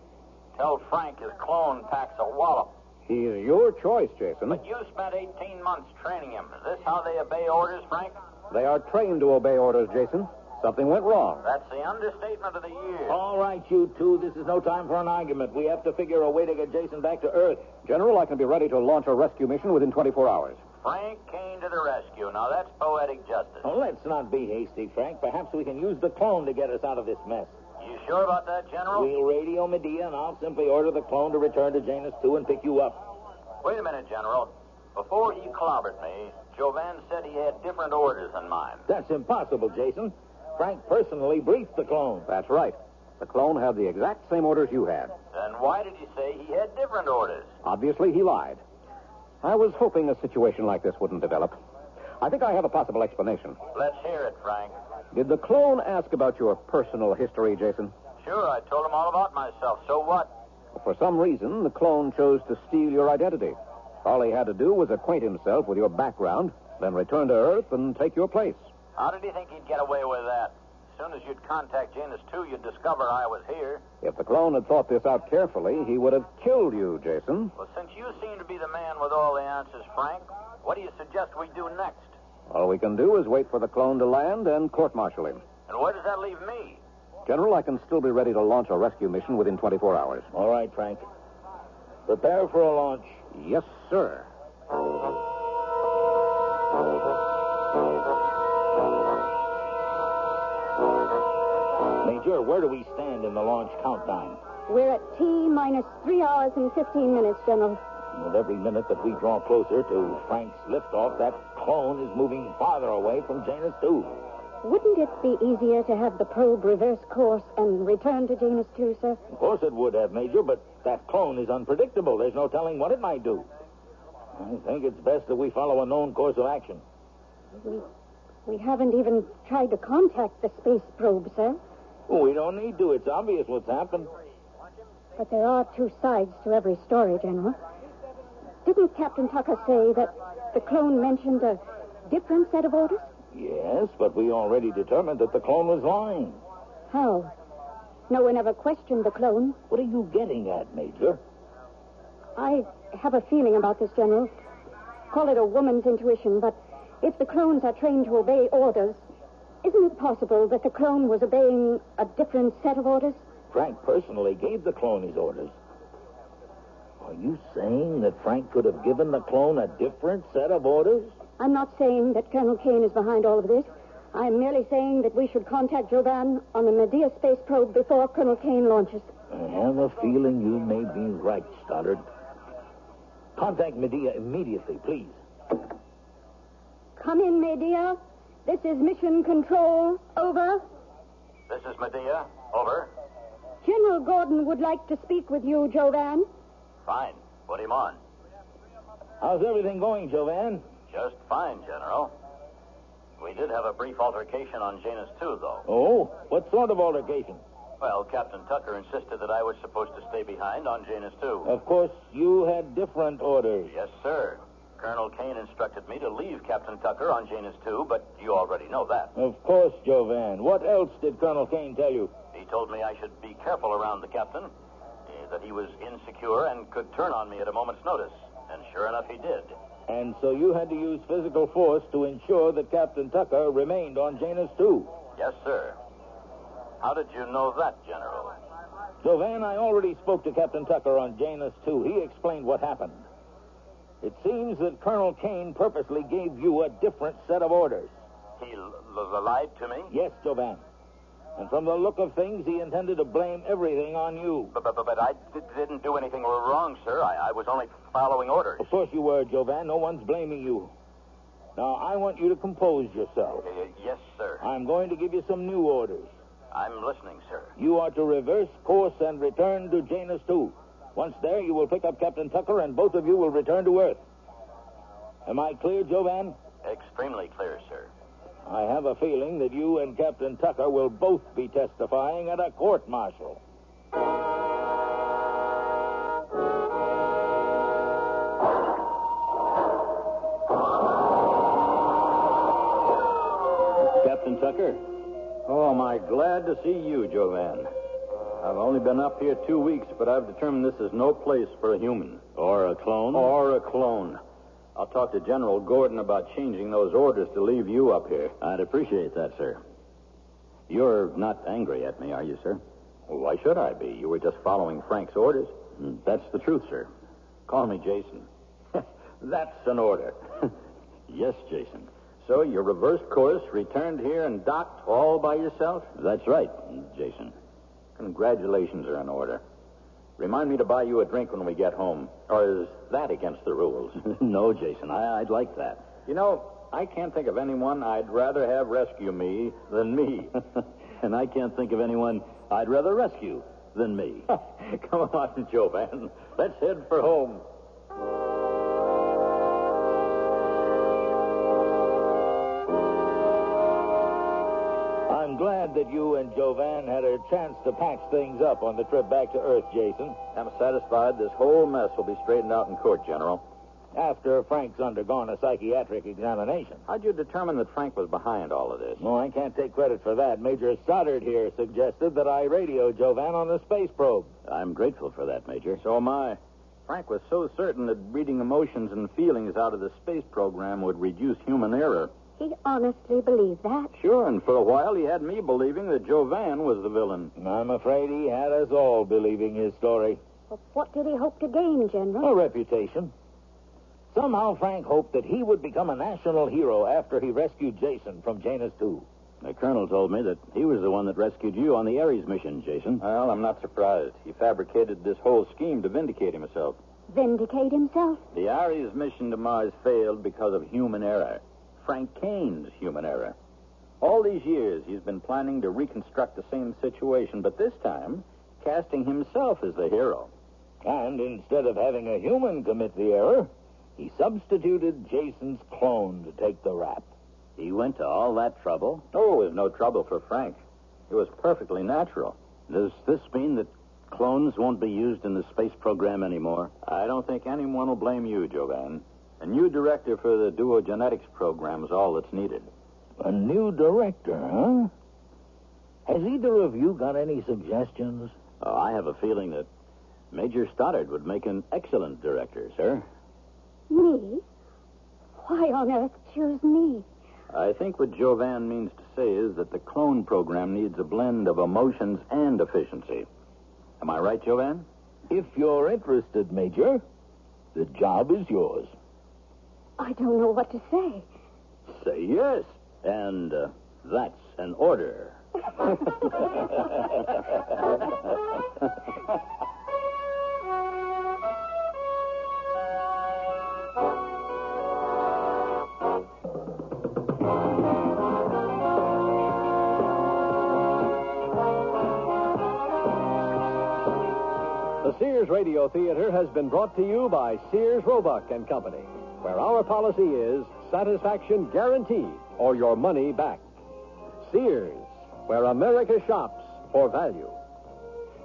Tell Frank his clone packs a wallop. He's your choice, Jason. But you spent 18 months training him. Is this how they obey orders, Frank? They are trained to obey orders, Jason. Something went wrong. That's the understatement of the year. All right, you two. This is no time for an argument. We have to figure a way to get Jason back to Earth. General, I can be ready to launch a rescue mission within 24 hours. Frank Kane to the rescue. Now, that's poetic justice. Oh, let's not be hasty, Frank. Perhaps we can use the clone to get us out of this mess. You sure about that, General? We'll radio Medea, and I'll simply order the clone to return to Janus 2 and pick you up. Wait a minute, General. Before he clobbered me, Jovan said he had different orders than mine. That's impossible, Jason. Frank personally briefed the clone. That's right. The clone had the exact same orders you had. Then why did he say he had different orders? Obviously, he lied. I was hoping a situation like this wouldn't develop. I think I have a possible explanation. Let's hear it, Frank. Did the clone ask about your personal history, Jason? Sure, I told him all about myself. So what? For some reason, the clone chose to steal your identity. All he had to do was acquaint himself with your background, then return to Earth and take your place. How did he think he'd get away with that? As soon as you'd contact Janus 2, you'd discover I was here. If the clone had thought this out carefully, he would have killed you, Jason. Well, since you seem to be the man with all the answers, Frank, what do you suggest we do next? All we can do is wait for the clone to land and court-martial him. And where does that leave me? General, I can still be ready to launch a rescue mission within 24 hours. All right, Frank. Prepare for a launch. Yes, sir. Major, where do we stand in the launch countdown? We're at T-minus 3 hours and 15 minutes, General. With every minute that we draw closer to Frank's liftoff, that clone is moving farther away from Janus 2. Wouldn't it be easier to have the probe reverse course and return to Janus 2, sir? Of course it would have, Major, but that clone is unpredictable. There's no telling what it might do. I think it's best that we follow a known course of action. We haven't even tried to contact the space probe, sir. We don't need to. It's obvious what's happened. But there are two sides to every story, General. Didn't Captain Tucker say that the clone mentioned a different set of orders? Yes, but we already determined that the clone was lying. How? No one ever questioned the clone. What are you getting at, Major? I have a feeling about this, General. Call it a woman's intuition, but if the clones are trained to obey orders, isn't it possible that the clone was obeying a different set of orders? Frank personally gave the clone his orders. Are you saying that Frank could have given the clone a different set of orders? I'm not saying that Colonel Kane is behind all of this. I'm merely saying that we should contact Jovan on the Medea space probe before Colonel Kane launches. I have a feeling you may be right, Stoddard. Contact Medea immediately, please. Come in, Medea. This is Mission Control. Over. This is Medea. Over. General Gordon would like to speak with you, Jovan. Fine. Put him on. How's everything going, Jovan? Just fine, General. We did have a brief altercation on Janus 2, though. Oh? What sort of altercation? Well, Captain Tucker insisted that I was supposed to stay behind on Janus 2. Of course, you had different orders. Yes, sir. Colonel Kane instructed me to leave Captain Tucker on Janus 2, but you already know that. Of course, Jovan. What else did Colonel Kane tell you? He told me I should be careful around the captain, that he was insecure and could turn on me at a moment's notice. And sure enough, he did. And so you had to use physical force to ensure that Captain Tucker remained on Janus 2? Yes, sir. How did you know that, General? Jovan, I already spoke to Captain Tucker on Janus 2. He explained what happened. It seems that Colonel Kane purposely gave you a different set of orders. He lied to me? Yes, Jovan. And from the look of things, he intended to blame everything on you. But I didn't do anything wrong, sir. I was only following orders. Of course you were, Jovan. No one's blaming you. Now, I want you to compose yourself. Yes, sir. I'm going to give you some new orders. I'm listening, sir. You are to reverse course and return to Janus 2. Once there, you will pick up Captain Tucker, and both of you will return to Earth. Am I clear, Jovan? Extremely clear, sir. I have a feeling that you and Captain Tucker will both be testifying at a court-martial. Captain Tucker? Oh, am I glad to see you, Jovan. I've only been up here 2 weeks, but I've determined this is no place for a human. Or a clone? Or a clone. I'll talk to General Gordon about changing those orders to leave you up here. I'd appreciate that, sir. You're not angry at me, are you, sir? Well, why should I be? You were just following Frank's orders. That's the truth, sir. Call me Jason. That's an order. Yes, Jason. So you reversed course, returned here, and docked all by yourself? That's right, Jason. Congratulations are in order. Remind me to buy you a drink when we get home. Or is that against the rules? No, Jason, I'd like that. You know, I can't think of anyone I'd rather have rescue me than me. And I can't think of anyone I'd rather rescue than me. Come on, Jovan. Let's head for home. I'm glad that you and Jovan had a chance to patch things up on the trip back to Earth, Jason. I'm satisfied this whole mess will be straightened out in court, General. After Frank's undergone a psychiatric examination. How'd you determine that Frank was behind all of this? No, I can't take credit for that. Major Stoddard here suggested that I radio Jovan on the space probe. I'm grateful for that, Major. So am I. Frank was so certain that reading emotions and feelings out of the space program would reduce human error. He honestly believed that? Sure, and for a while he had me believing that Jovan was the villain. I'm afraid he had us all believing his story. Well, what did he hope to gain, General? A reputation. Somehow Frank hoped that he would become a national hero after he rescued Jason from Janus 2. The colonel told me that he was the one that rescued you on the Ares mission, Jason. Well, I'm not surprised. He fabricated this whole scheme to vindicate himself. Vindicate himself? The Ares mission to Mars failed because of human error. Frank Kane's human error. All these years he's been planning to reconstruct the same situation, but this time casting himself as the hero. And instead of having a human commit the error, he substituted Jason's clone to take the rap. He went to all that trouble? Oh, it was no trouble for Frank. It was perfectly natural. Does this mean that clones won't be used in the space program anymore? I don't think anyone will blame you, Jovan. A new director for the duogenetics program is all that's needed. A new director, huh? Has either of you got any suggestions? Oh, I have a feeling that Major Stoddard would make an excellent director, sir. Me? Why on earth choose me? I think what Jovan means to say is that the clone program needs a blend of emotions and efficiency. Am I right, Jovan? If you're interested, Major, the job is yours. I don't know what to say. Say yes. And that's an order. The Sears Radio Theater has been brought to you by Sears Roebuck and Company, where our policy is satisfaction guaranteed or your money back. Sears, where America shops for value.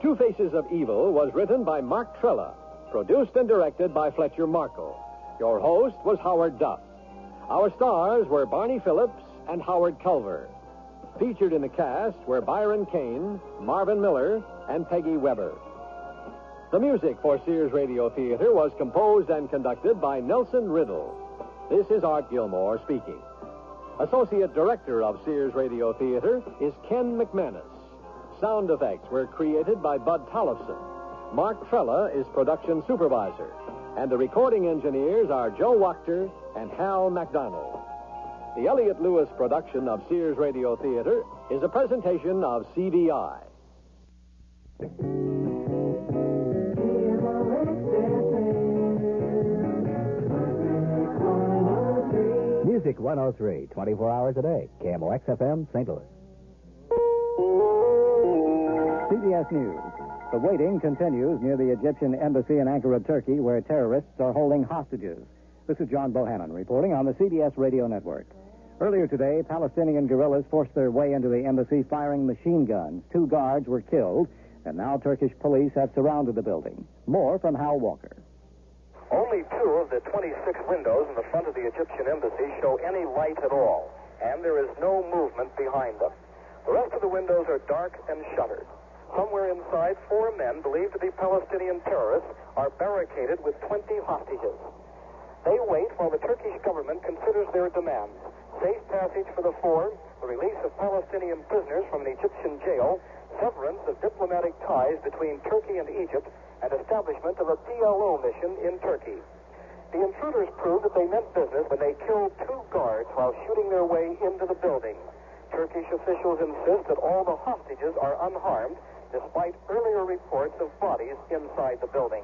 Two Faces of Evil was written by Mark Trella, produced and directed by Fletcher Markle. Your host was Howard Duff. Our stars were Barney Phillips and Howard Culver. Featured in the cast were Byron Kane, Marvin Miller, and Peggy Weber. The music for Sears Radio Theater was composed and conducted by Nelson Riddle. This is Art Gilmore speaking. Associate Director of Sears Radio Theater is Ken McManus. Sound effects were created by Bud Tollefson. Mark Trella is production supervisor. And the recording engineers are Joe Wachter and Hal McDonald. The Elliott Lewis production of Sears Radio Theater is a presentation of CVI. Music 103, 24 hours a day. KMOX FM, St. Louis. CBS News. The waiting continues near the Egyptian embassy in Ankara, Turkey, where terrorists are holding hostages. This is John Bohannon reporting on the CBS radio network. Earlier today, Palestinian guerrillas forced their way into the embassy firing machine guns. 2 guards were killed, and now Turkish police have surrounded the building. More from Hal Walker. Only 2 of the 26 windows in the front of the Egyptian embassy show any light at all, and there is no movement behind them. The rest of the windows are dark and shuttered. Somewhere inside, 4 men, believed to be Palestinian terrorists, are barricaded with 20 hostages. They wait while the Turkish government considers their demands. Safe passage for the 4, the release of Palestinian prisoners from an Egyptian jail, severance of diplomatic ties between Turkey and Egypt, and establishment of a PLO mission in Turkey. The intruders proved that they meant business when they killed 2 guards while shooting their way into the building. Turkish officials insist that all the hostages are unharmed, despite earlier reports of bodies inside the building.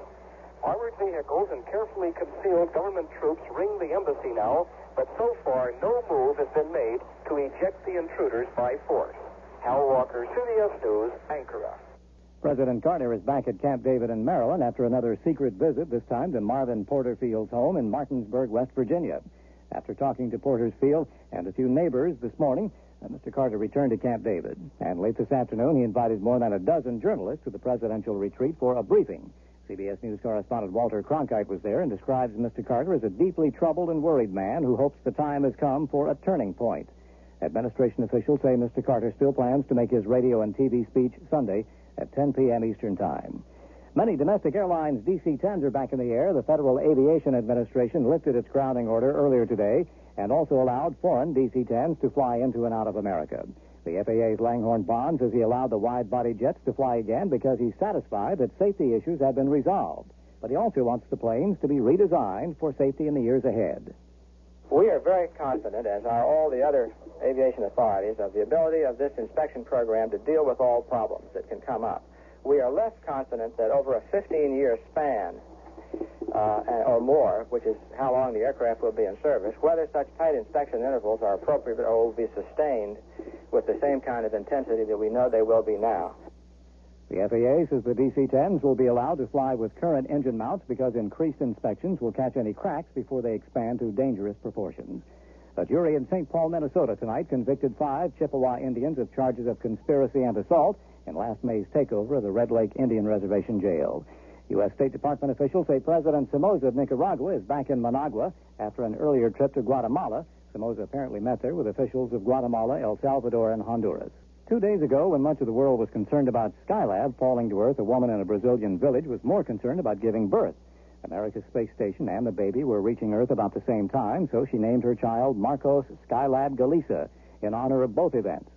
Armored vehicles and carefully concealed government troops ring the embassy now, but so far no move has been made to eject the intruders by force. Hal Walker, CBS News, Ankara. President Carter is back at Camp David in Maryland after another secret visit, this time to Marvin Porterfield's home in Martinsburg, West Virginia. After talking to Porterfield and a few neighbors this morning, Mr. Carter returned to Camp David. And late this afternoon, he invited more than a dozen journalists to the presidential retreat for a briefing. CBS News correspondent Walter Cronkite was there and describes Mr. Carter as a deeply troubled and worried man who hopes the time has come for a turning point. Administration officials say Mr. Carter still plans to make his radio and TV speech Sunday at 10 p.m. Eastern Time. Many domestic airlines DC-10s are back in the air. The Federal Aviation Administration lifted its grounding order earlier today and also allowed foreign DC-10s to fly into and out of America. The FAA's Langhorne Bond says he allowed the wide-body jets to fly again because he's satisfied that safety issues have been resolved. But he also wants the planes to be redesigned for safety in the years ahead. We are very confident, as are all the other aviation authorities, of the ability of this inspection program to deal with all problems that can come up. We are less confident that over a 15-year span or more, which is how long the aircraft will be in service, whether such tight inspection intervals are appropriate or will be sustained with the same kind of intensity that we know they will be now. The FAA says the DC-10s will be allowed to fly with current engine mounts because increased inspections will catch any cracks before they expand to dangerous proportions. A jury in St. Paul, Minnesota tonight convicted 5 Chippewa Indians of charges of conspiracy and assault in last May's takeover of the Red Lake Indian Reservation jail. U.S. State Department officials say President Somoza of Nicaragua is back in Managua after an earlier trip to Guatemala. Somoza apparently met there with officials of Guatemala, El Salvador, and Honduras. 2 days ago, when much of the world was concerned about Skylab falling to Earth, a woman in a Brazilian village was more concerned about giving birth. America's space station and the baby were reaching Earth about the same time, so she named her child Marcos Skylab Galisa in honor of both events.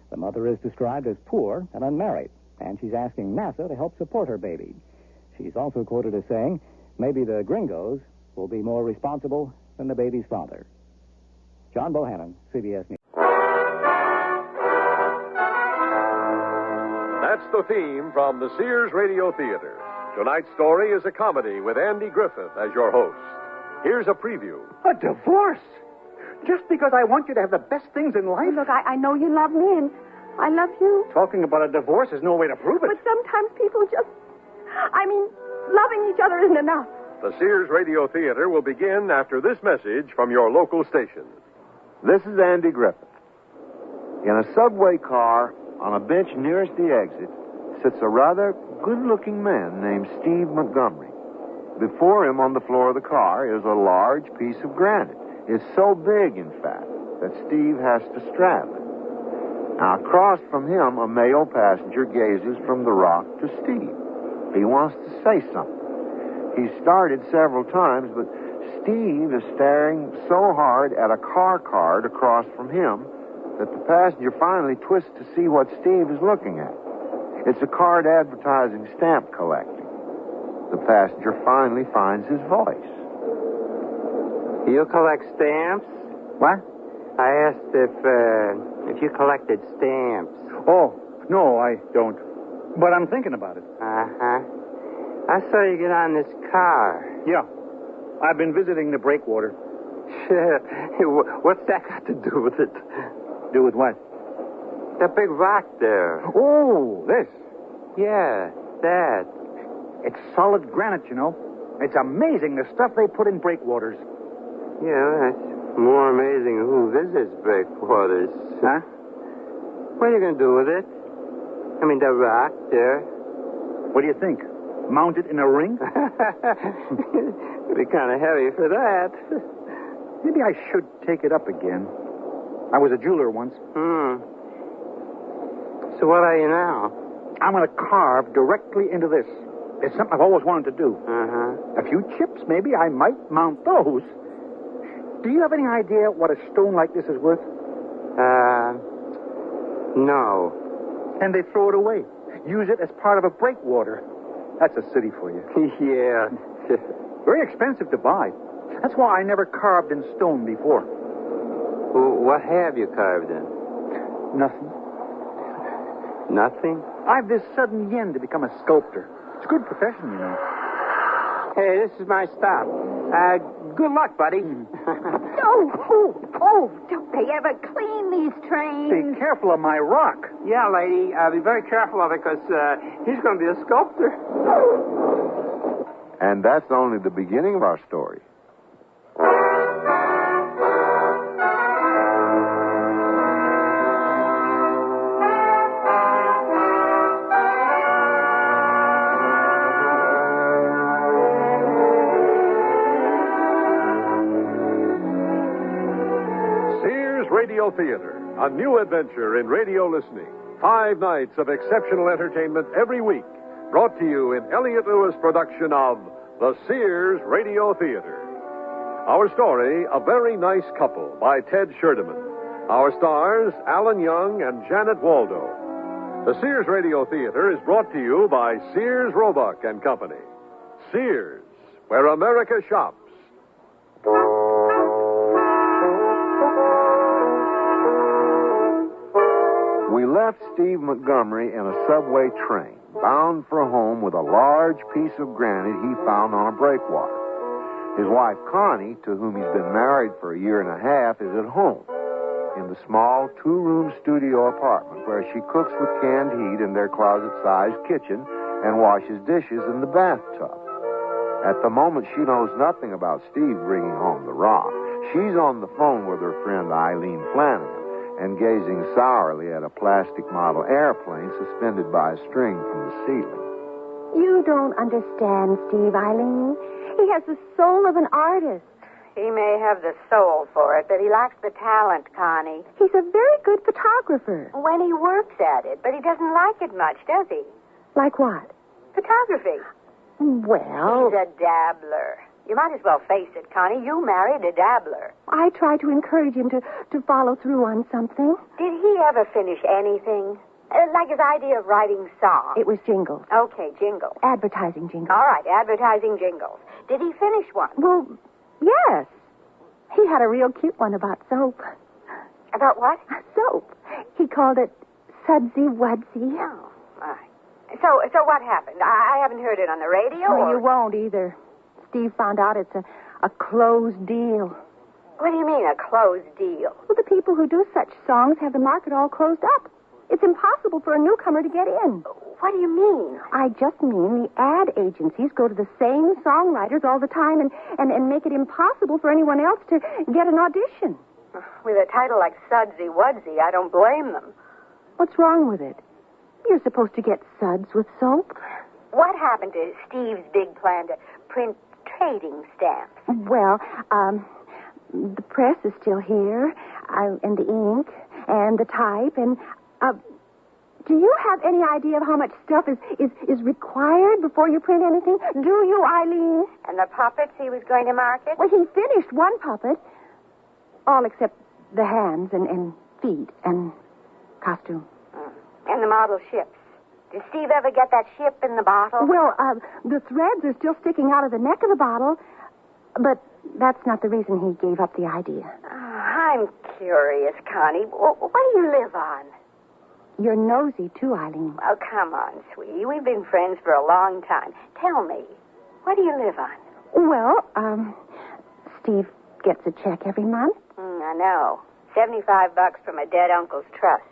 The mother is described as poor and unmarried, and she's asking NASA to help support her baby. She's also quoted as saying, maybe the gringos will be more responsible than the baby's father. John Bohannon, CBS News. That's the theme from the Sears Radio Theater. Tonight's story is a comedy with Andy Griffith as your host. Here's a preview. A divorce? Just because I want you to have the best things in life? Look, I know you love me, and I love you. Talking about a divorce is no way to prove it. But sometimes people just... loving each other isn't enough. The Sears Radio Theater will begin after this message from your local station. This is Andy Griffith. In a subway car on a bench nearest the exit sits a rather good-looking man named Steve Montgomery. Before him on the floor of the car is a large piece of granite. It's so big, in fact, that Steve has to straddle it. Now, across from him, a male passenger gazes from the rock to Steve. He wants to say something. He's started several times, but Steve is staring so hard at a car card across from him that the passenger finally twists to see what Steve is looking at. It's a card advertising stamp collecting. The passenger finally finds his voice. You collect stamps? What? I asked if you collected stamps. Oh, no, I don't. But I'm thinking about it. Uh-huh. I saw you get on this car. Yeah. I've been visiting the breakwater. What's that got to do with it? Do with what? That big rock there. Oh, this. Yeah, that. It's solid granite, you know. It's amazing the stuff they put in breakwaters. Yeah, that's more amazing who visits breakwaters. Huh? What are you going to do with it? I mean, the rock there. What do you think? Mount it in a ring? It'd be kind of heavy for that. Maybe I should take it up again. I was a jeweler once. So what are you now? I'm going to carve directly into this. It's something I've always wanted to do. Uh-huh. A few chips, maybe. I might mount those. Do you have any idea what a stone like this is worth? No. And they throw it away. Use it as part of a breakwater. That's a city for you. Yeah. Very expensive to buy. That's why I never carved in stone before. Well, what have you carved in? Nothing. Nothing? I've this sudden yen to become a sculptor. It's a good profession, you know. Hey, this is my stop. Good luck, buddy. Oh, don't they ever clean these trains? Be careful of my rock. Yeah, lady. Be very careful of it, because he's going to be a sculptor. And that's only the beginning of our story. Sears Radio Theater, a new adventure in radio listening. 5 nights of exceptional entertainment every week. Brought to you in Elliott Lewis' production of the Sears Radio Theater. Our story, A Very Nice Couple, by Ted Sherdeman. Our stars, Alan Young and Janet Waldo. The Sears Radio Theater is brought to you by Sears Roebuck and Company. Sears, where America shops. We left Steve Montgomery in a subway train, bound for home with a large piece of granite he found on a breakwater. His wife, Connie, to whom he's been married for a year and a half, is at home in the small 2-room studio apartment where she cooks with canned heat in their closet-sized kitchen and washes dishes in the bathtub. At the moment, she knows nothing about Steve bringing home the rock. She's on the phone with her friend Eileen Flanagan and gazing sourly at a plastic model airplane suspended by a string from the ceiling. You don't understand, Steve, Eileen. He has the soul of an artist. He may have the soul for it, but he lacks the talent, Connie. He's a very good photographer. When he works at it, but he doesn't like it much, does he? Like what? Photography. Well... He's a dabbler. You might as well face it, Connie. You married a dabbler. I tried to encourage him to follow through on something. Did he ever finish anything? Like his idea of writing songs? It was jingles. Okay, jingles. Advertising jingles. All right, advertising jingles. Did he finish one? Well, yes. He had a real cute one about soap. About what? Soap. He called it Sudsy Wudsy. Oh, my. So what happened? I haven't heard it on the radio. Well, you won't either. Steve found out it's a closed deal. What do you mean, a closed deal? Well, the people who do such songs have the market all closed up. It's impossible for a newcomer to get in. What do you mean? I just mean the ad agencies go to the same songwriters all the time and make it impossible for anyone else to get an audition. With a title like Sudsy Wudsy, I don't blame them. What's wrong with it? You're supposed to get suds with soap. What happened to Steve's big plan to print trading stamps? Well, the press is still here, and the ink, and the type, and, do you have any idea of how much stuff is required before you print anything? Do you, Eileen? And the puppets he was going to market? Well, he finished one puppet, all except the hands and feet and costume. And the model ships. Did Steve ever get that ship in the bottle? Well, the threads are still sticking out of the neck of the bottle, but that's not the reason he gave up the idea. I'm curious, Connie. What do you live on? You're nosy, too, Eileen. Oh, come on, sweetie. We've been friends for a long time. Tell me, what do you live on? Well, Steve gets a check every month. I know. $75 from a dead uncle's trust.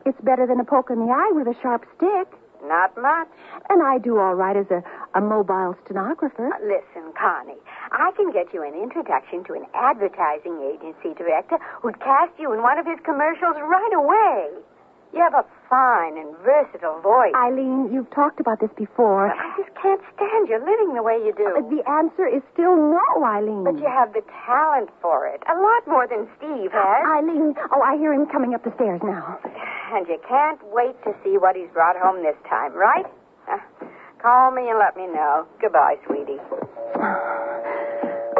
It's better than a poke in the eye with a sharp stick. Not much. And I do all right as a mobile stenographer. Listen, Connie, I can get you an introduction to an advertising agency director who'd cast you in one of his commercials right away. You have a fine and versatile voice. Eileen, you've talked about this before. But I just can't stand you living the way you do. The answer is still no, Eileen. But you have the talent for it. A lot more than Steve has. Eileen, I hear him coming up the stairs now. And you can't wait to see what he's brought home this time, right? Call me and let me know. Goodbye, sweetie.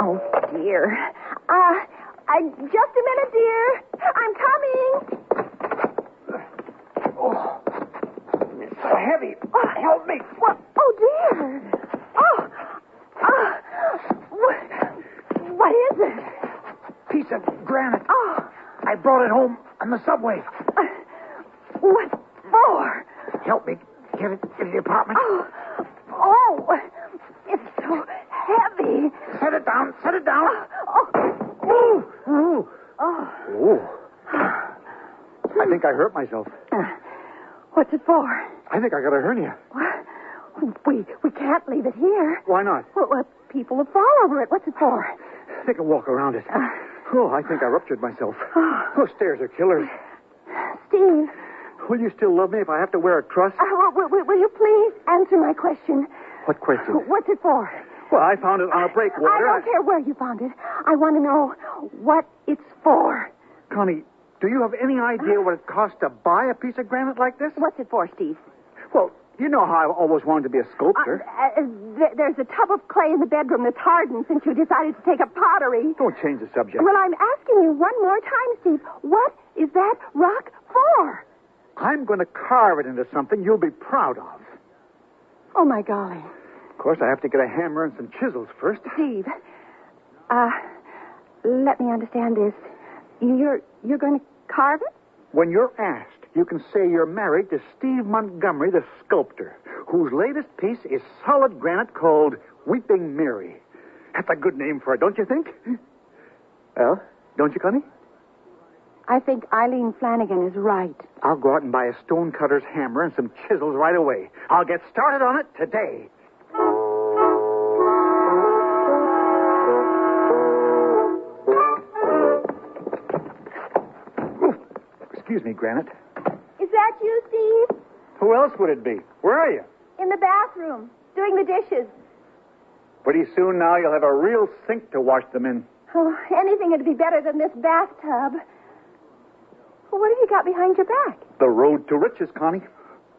Oh, dear. Just a minute, dear. I'm coming. Oh, it's so heavy. Help me. What? Oh, dear. brought it home on the subway. What for? Help me get it in the apartment. Oh, it's so heavy. Set it down. Set it down. Oh. I think I hurt myself. What's it for? I think I got a hernia. We can't leave it here. Why not? Well, people will fall over it. What's it for? Take a walk around it. I think I ruptured myself. Those stairs are killers. Steve. Will you still love me if I have to wear a truss? Will you please answer my question? What question? What's it for? Well, I found it on a breakwater. I don't care where you found it. I want to know what it's for. Connie, do you have any idea what it costs to buy a piece of granite like this? What's it for, Steve? Well, you know how I've always wanted to be a sculptor. There's a tub of clay in the bedroom that's hardened since you decided to take up pottery. Don't change the subject. Well, I'm asking you one more time, Steve. What is that rock for? I'm going to carve it into something you'll be proud of. Oh, my golly. Of course, I have to get a hammer and some chisels first. Steve, let me understand this. You're going to carve it? When you're asked, you can say you're married to Steve Montgomery, the sculptor, whose latest piece is solid granite called Weeping Mary. That's a good name for it, don't you think? Well, don't you, Connie? I think Eileen Flanagan is right. I'll go out and buy a stonecutter's hammer and some chisels right away. I'll get started on it today. Excuse me, Granite. Is that you, Steve? Who else would it be? Where are you? In the bathroom, doing the dishes. Pretty soon now you'll have a real sink to wash them in. Oh, anything would be better than this bathtub. Well, what have you got behind your back? The road to riches, Connie.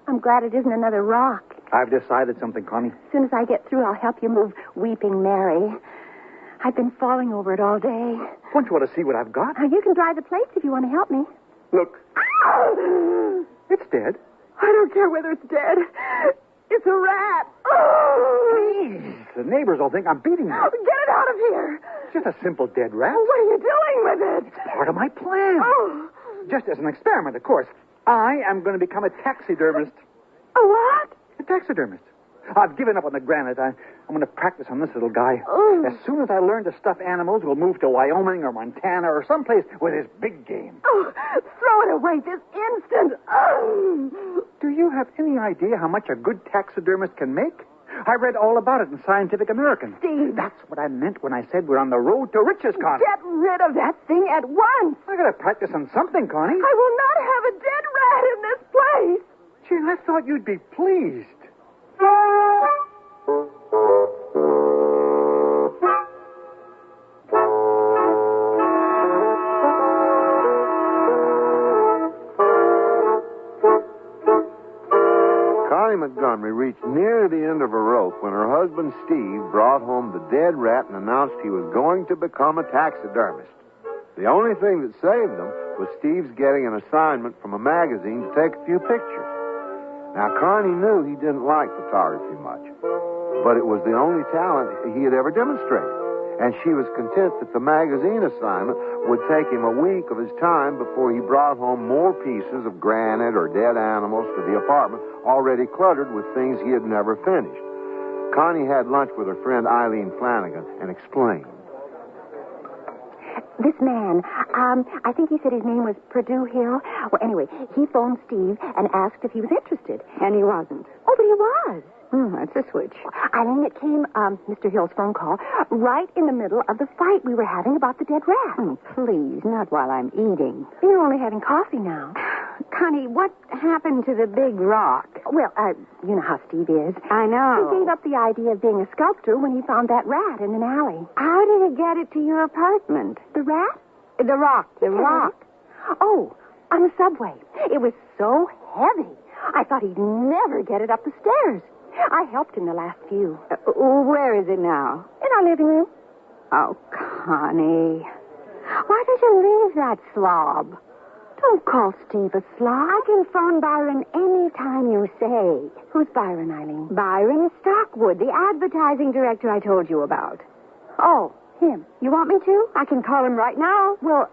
I'm glad it isn't another rock. I've decided something, Connie. As soon as I get through, I'll help you move Weeping Mary. I've been falling over it all day. Don't you want to see what I've got? You can dry the plates if you want to help me. Look. Ow! It's dead. I don't care whether it's dead. It's a rat. Please. The neighbors will think I'm beating you. Get it out of here. It's just a simple dead rat. What are you doing with it? It's part of my plan. Oh. Just as an experiment, of course. I am going to become a taxidermist. A what? A taxidermist. I've given up on the granite. I'm going to practice on this little guy. Oh. As soon as I learn to stuff animals, we'll move to Wyoming or Montana or someplace where there's big game. Oh, throw it away this instant. Oh. Do you have any idea how much a good taxidermist can make? I read all about it in Scientific American. Steve. That's what I meant when I said we're on the road to riches, Connie. Get rid of that thing at once. I got to practice on something, Connie. I will not have a dead rat in this place. Gee, I thought you'd be pleased. Connie Montgomery reached near the end of her rope when her husband Steve brought home the dead rat and announced he was going to become a taxidermist. The only thing that saved them was Steve's getting an assignment from a magazine to take a few pictures. Now, Connie knew he didn't like photography much, but it was the only talent he had ever demonstrated, and she was content that the magazine assignment would take him a week of his time before he brought home more pieces of granite or dead animals to the apartment already cluttered with things he had never finished. Connie had lunch with her friend Eileen Flanagan and explained. This man, I think he said his name was Purdue Hill. Well, anyway, he phoned Steve and asked if he was interested. And he wasn't. Oh, but he was. That's a switch. Eileen, it came, Mr. Hill's phone call, right in the middle of the fight we were having about the dead rat. Oh, please, not while I'm eating. You're only having coffee now. Connie, what happened to the big rock? Well, you know how Steve is. I know. He gave up the idea of being a sculptor when he found that rat in an alley. How did he get it to your apartment? The rat? The rock. The rock. Oh, on the subway. It was so heavy. I thought he'd never get it up the stairs. I helped him the last few. Where is it now? In our living room. Oh, Connie. Why did you leave that slob? Don't call Steve a slob. I can phone Byron any time you say. Who's Byron, Eileen? Byron Stockwood, the advertising director I told you about. Oh, him. You want me to? I can call him right now. Well,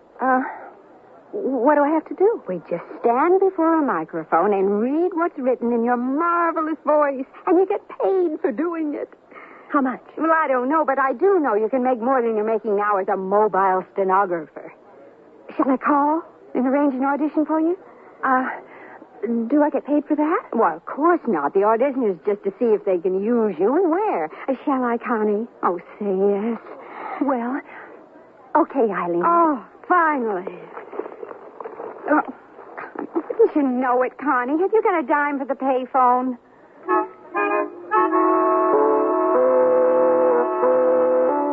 What do I have to do? We just stand before a microphone and read what's written in your marvelous voice, and you get paid for doing it. How much? Well, I don't know, but I do know you can make more than you're making now as a mobile stenographer. Shall I call and arrange an audition for you? Do I get paid for that? Well, of course not. The audition is just to see if they can use you and where. Shall I, Connie? Oh, say yes. Well, okay, Eileen. Oh, finally. Oh, didn't you know it, Connie? Have you got a dime for the payphone?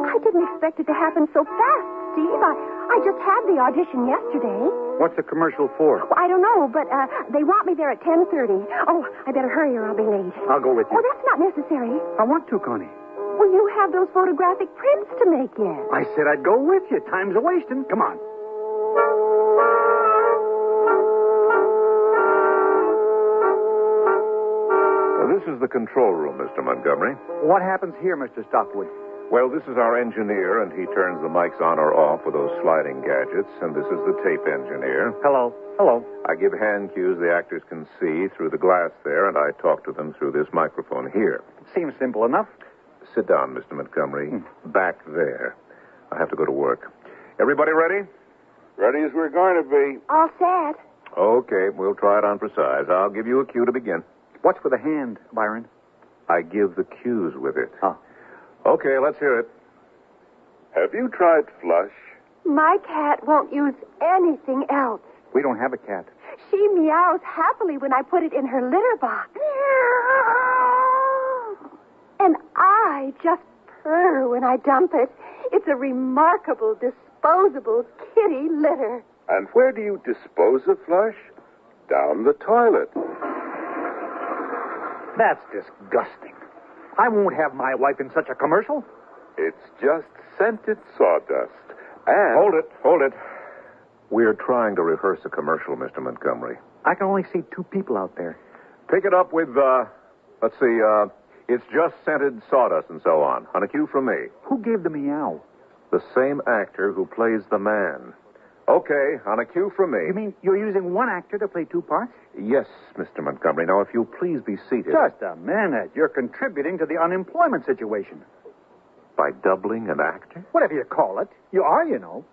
I didn't expect it to happen so fast, Steve. I just had the audition yesterday. What's the commercial for? Well, I don't know, but they want me there at 10:30. Oh, I better hurry or I'll be late. I'll go with you. Oh, that's not necessary. I want to, Connie. Well, you have those photographic prints to make yet. I said I'd go with you. Time's a-wasting. Come on. This is the control room, Mr. Montgomery. What happens here, Mr. Stockwood? Well, this is our engineer, and he turns the mics on or off with those sliding gadgets, and this is the tape engineer. Hello. Hello. I give hand cues the actors can see through the glass there, and I talk to them through this microphone here. Seems simple enough. Sit down, Mr. Montgomery. Back there. I have to go to work. Everybody ready? Ready as we're going to be. All set. Okay, we'll try it on for size. I'll give you a cue to begin. What's with a hand, Byron? I give the cues with it. Oh. Okay, let's hear it. Have you tried flush? My cat won't use anything else. We don't have a cat. She meows happily when I put it in her litter box. And I just purr when I dump it. It's a remarkable, disposable kitty litter. And where do you dispose of flush? Down the toilet. That's disgusting. I won't have my wife in such a commercial. It's just scented sawdust. And... Hold it. We're trying to rehearse a commercial, Mr. Montgomery. I can only see two people out there. Pick it up with, let's see, it's just scented sawdust and so on a cue from me. Who gave the meow? The same actor who plays the man. Okay, on a cue from me. You mean you're using one actor to play two parts? Yes, Mr. Montgomery. Now, if you please be seated. Just a minute. You're contributing to the unemployment situation. By doubling an actor? Whatever you call it. You are, you know.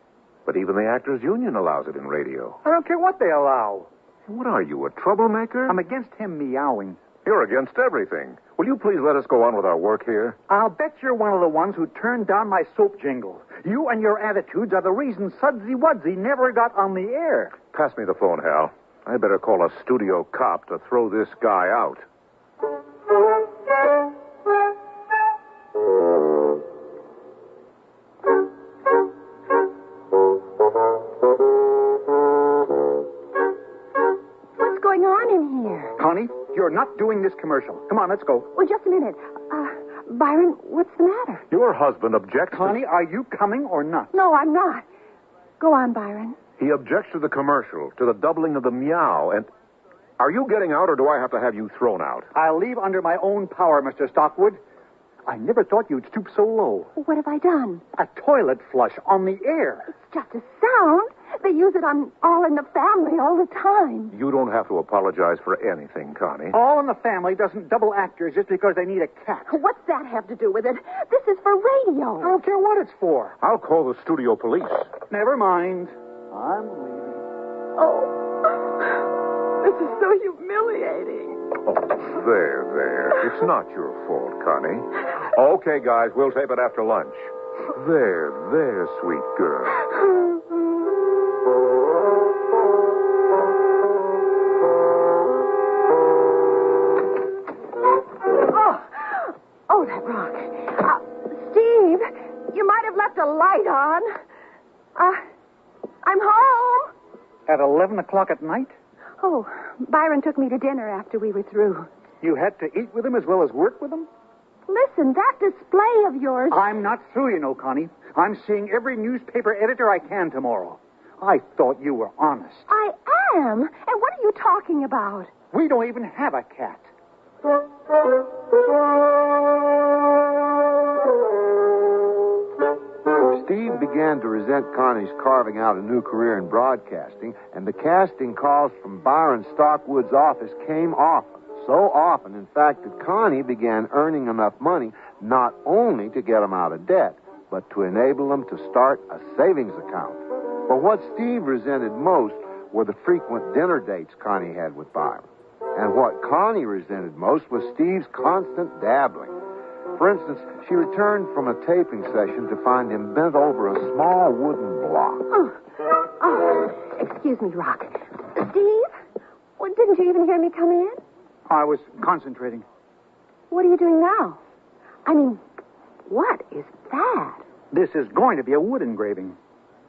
But even the Actors Union allows it in radio. I don't care what they allow. What are you, a troublemaker? I'm against him meowing. You're against everything. Will you please let us go on with our work here? I'll bet you're one of the ones who turned down my soap jingle. You and your attitudes are the reason Sudsy Wudsy never got on the air. Pass me the phone, Hal. I better call a studio cop to throw this guy out. What's going on in here? Connie, you're not doing this commercial. Come on, let's go. Well, just a minute. Byron, what's the matter? Your husband objects. Connie, are you coming or not? No, I'm not. Go on, Byron. He objects to the commercial, to the doubling of the meow, and... Are you getting out, or do I have to have you thrown out? I'll leave under my own power, Mr. Stockwood. I never thought you'd stoop so low. What have I done? A toilet flush on the air. It's just a sound. They use it on All in the Family all the time. You don't have to apologize for anything, Connie. All in the Family doesn't double actors just because they need a cat. What's that have to do with it? This is for radio. I don't care what it's for. I'll call the studio police. Never mind. I'm leaving. Oh, this is so humiliating. Oh, there. It's not your fault, Connie. Okay, guys, we'll tape it after lunch. There, sweet girl. Oh, that rock. Steve, you might have left a light on. I'm home. At 11 o'clock at night? Oh, Byron took me to dinner after we were through. You had to eat with him as well as work with him? Listen, that display of yours... I'm not through, you know, Connie. I'm seeing every newspaper editor I can tomorrow. I thought you were honest. I am. And what are you talking about? We don't even have a cat. Steve began to resent Connie's carving out a new career in broadcasting, and the casting calls from Byron Stockwood's office came often. So often, in fact, that Connie began earning enough money not only to get him out of debt, but to enable him to start a savings account. But what Steve resented most were the frequent dinner dates Connie had with Byron. And what Connie resented most was Steve's constant dabbling. For instance, she returned from a taping session to find him bent over a small wooden block. Excuse me, Rock. Steve? Well, didn't you even hear me come in? I was concentrating. What are you doing now? I mean, what is that? This is going to be a wood engraving.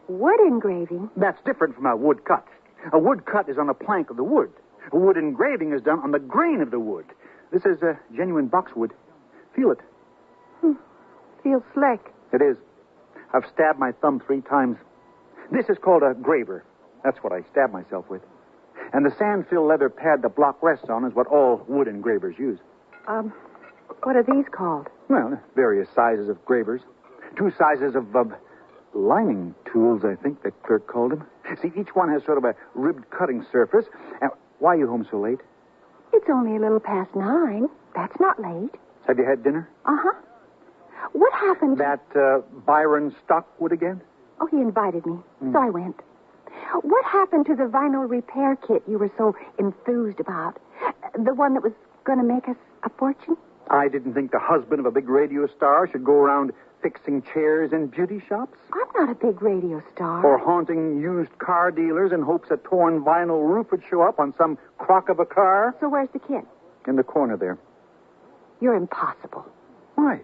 Wood engraving? That's different from a wood cut. A wood cut is on a plank of the wood. A wood engraving is done on the grain of the wood. This is genuine boxwood. Feel it. Feels slick. It is. I've stabbed my thumb 3 times. This is called a graver. That's what I stab myself with. And the sand-filled leather pad the block rests on is what all wood engravers use. What are these called? Well, various sizes of gravers. 2 sizes of lining tools, I think the clerk called them. See, each one has sort of a ribbed cutting surface. Why are you home so late? It's only a little past 9. That's not late. Have you had dinner? Uh-huh. What happened? That Byron Stockwood again? Oh, he invited me, so I went. What happened to the vinyl repair kit you were so enthused about? The one that was going to make us a fortune? I didn't think the husband of a big radio star should go around fixing chairs in beauty shops. I'm not a big radio star. Or haunting used car dealers in hopes a torn vinyl roof would show up on some crock of a car. So where's the kit? In the corner there. You're impossible. Why?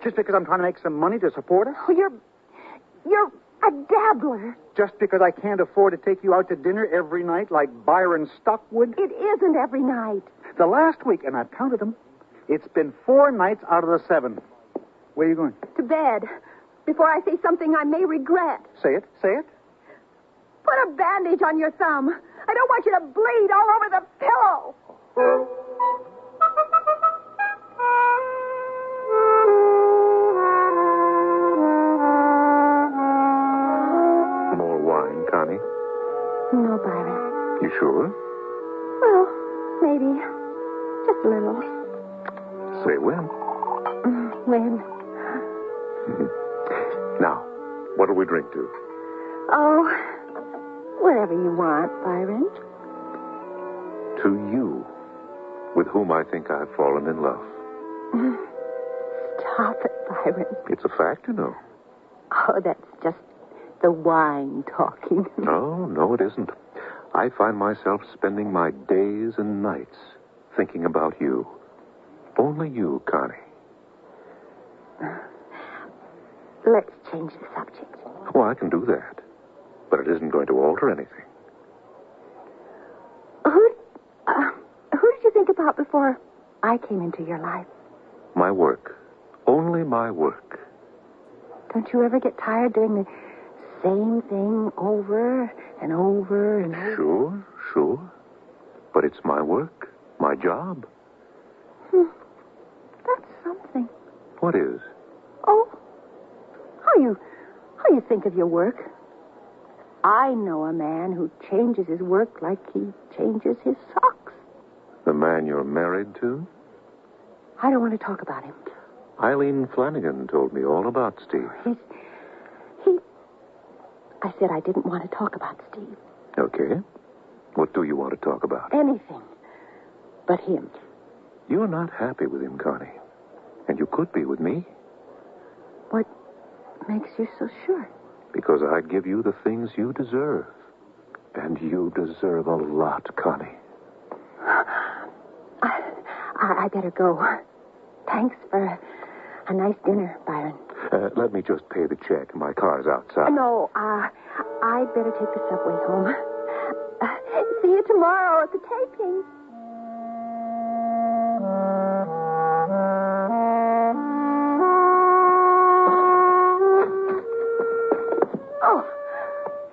Just because I'm trying to make some money to support us? Oh, you're a dabbler. Just because I can't afford to take you out to dinner every night like Byron Stockwood? It isn't every night. The last week, and I've counted them, it's been 4 nights out of the 7. Where are you going? To bed. Before I say something I may regret. Say it. Say it. Put a bandage on your thumb. I don't want you to bleed all over the pillow. More wine, Connie? No, Byron. You sure? Well, maybe. Just a little. Say when. When? Now, what'll we drink to? Oh, whatever you want, Byron. To you, with whom I think I've fallen in love. Stop it, Byron. It's a fact, you know. Oh, that's just the wine talking. No, it isn't. I find myself spending my days and nights thinking about you. Only you, Connie. Let's change the subject. Well, I can do that. But it isn't going to alter anything. Who did you think about before I came into your life? My work. Only my work. Don't you ever get tired doing the same thing over and over and over? Sure. But it's my work. My job. That's something. What is? Oh, how you think of your work? I know a man who changes his work like he changes his socks. The man you're married to? I don't want to talk about him. Eileen Flanagan told me all about Steve. I said I didn't want to talk about Steve. Okay. What do you want to talk about? Anything but him. You're not happy with him, Connie. And you could be with me. What makes you so sure? Because I'd give you the things you deserve. And you deserve a lot, Connie. I better go. Thanks for a nice dinner, Byron. Let me just pay the check. My car's outside. No, I'd better take the subway home. See you tomorrow at the taping. Oh,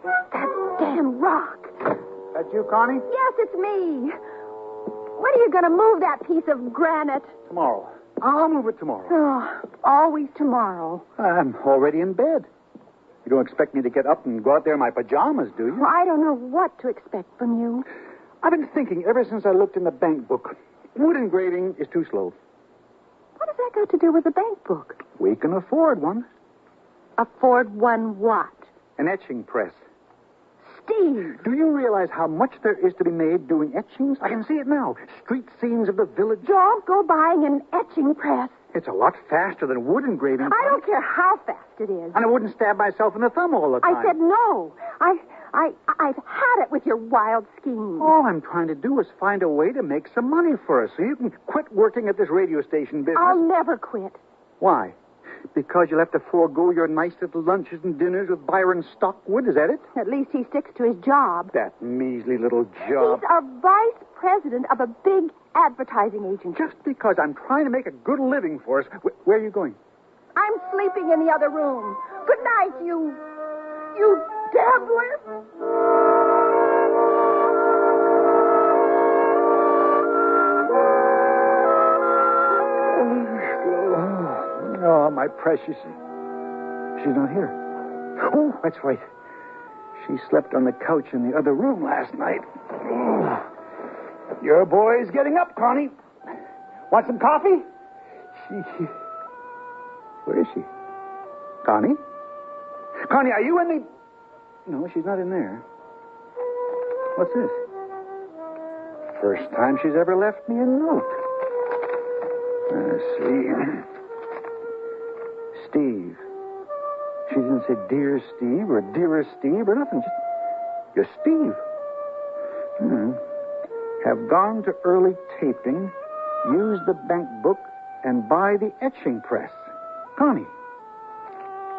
that damn rock. That you, Connie? Yes, it's me. When are you going to move that piece of granite? Tomorrow. I'll move it tomorrow. Oh, always tomorrow. I'm already in bed. You don't expect me to get up and go out there in my pajamas, do you? Well, I don't know what to expect from you. I've been thinking ever since I looked in the bank book. Wood engraving is too slow. What has that got to do with the bank book? We can afford one. Afford one what? An etching press. Steve! Do you realize how much there is to be made doing etchings? I can see it now. Street scenes of the village. Don't go buying an etching press. It's a lot faster than wood engraving. I don't care how fast it is. And I wouldn't stab myself in the thumb all the time. I said no. I've had it with your wild schemes. All I'm trying to do is find a way to make some money for us so you can quit working at this radio station business. I'll never quit. Why? Because you'll have to forego your nice little lunches and dinners with Byron Stockwood, is that it? At least he sticks to his job. That measly little job. He's a vice president of a big advertising agency. Just because I'm trying to make a good living for us. Where are you going? I'm sleeping in the other room. Good night, you dabbler. Oh, my precious. She's not here. Oh, that's right. She slept on the couch in the other room last night. Oh. Your boy's getting up, Connie. Want some coffee? Where is she? Connie? Connie, are you in the... No, she's not in there. What's this? First time she's ever left me a note. Let's see. Steve. She didn't say Dear Steve or Dearest Steve or nothing. Just Steve. Have gone to early taping, use the bank book, and buy the etching press. Connie.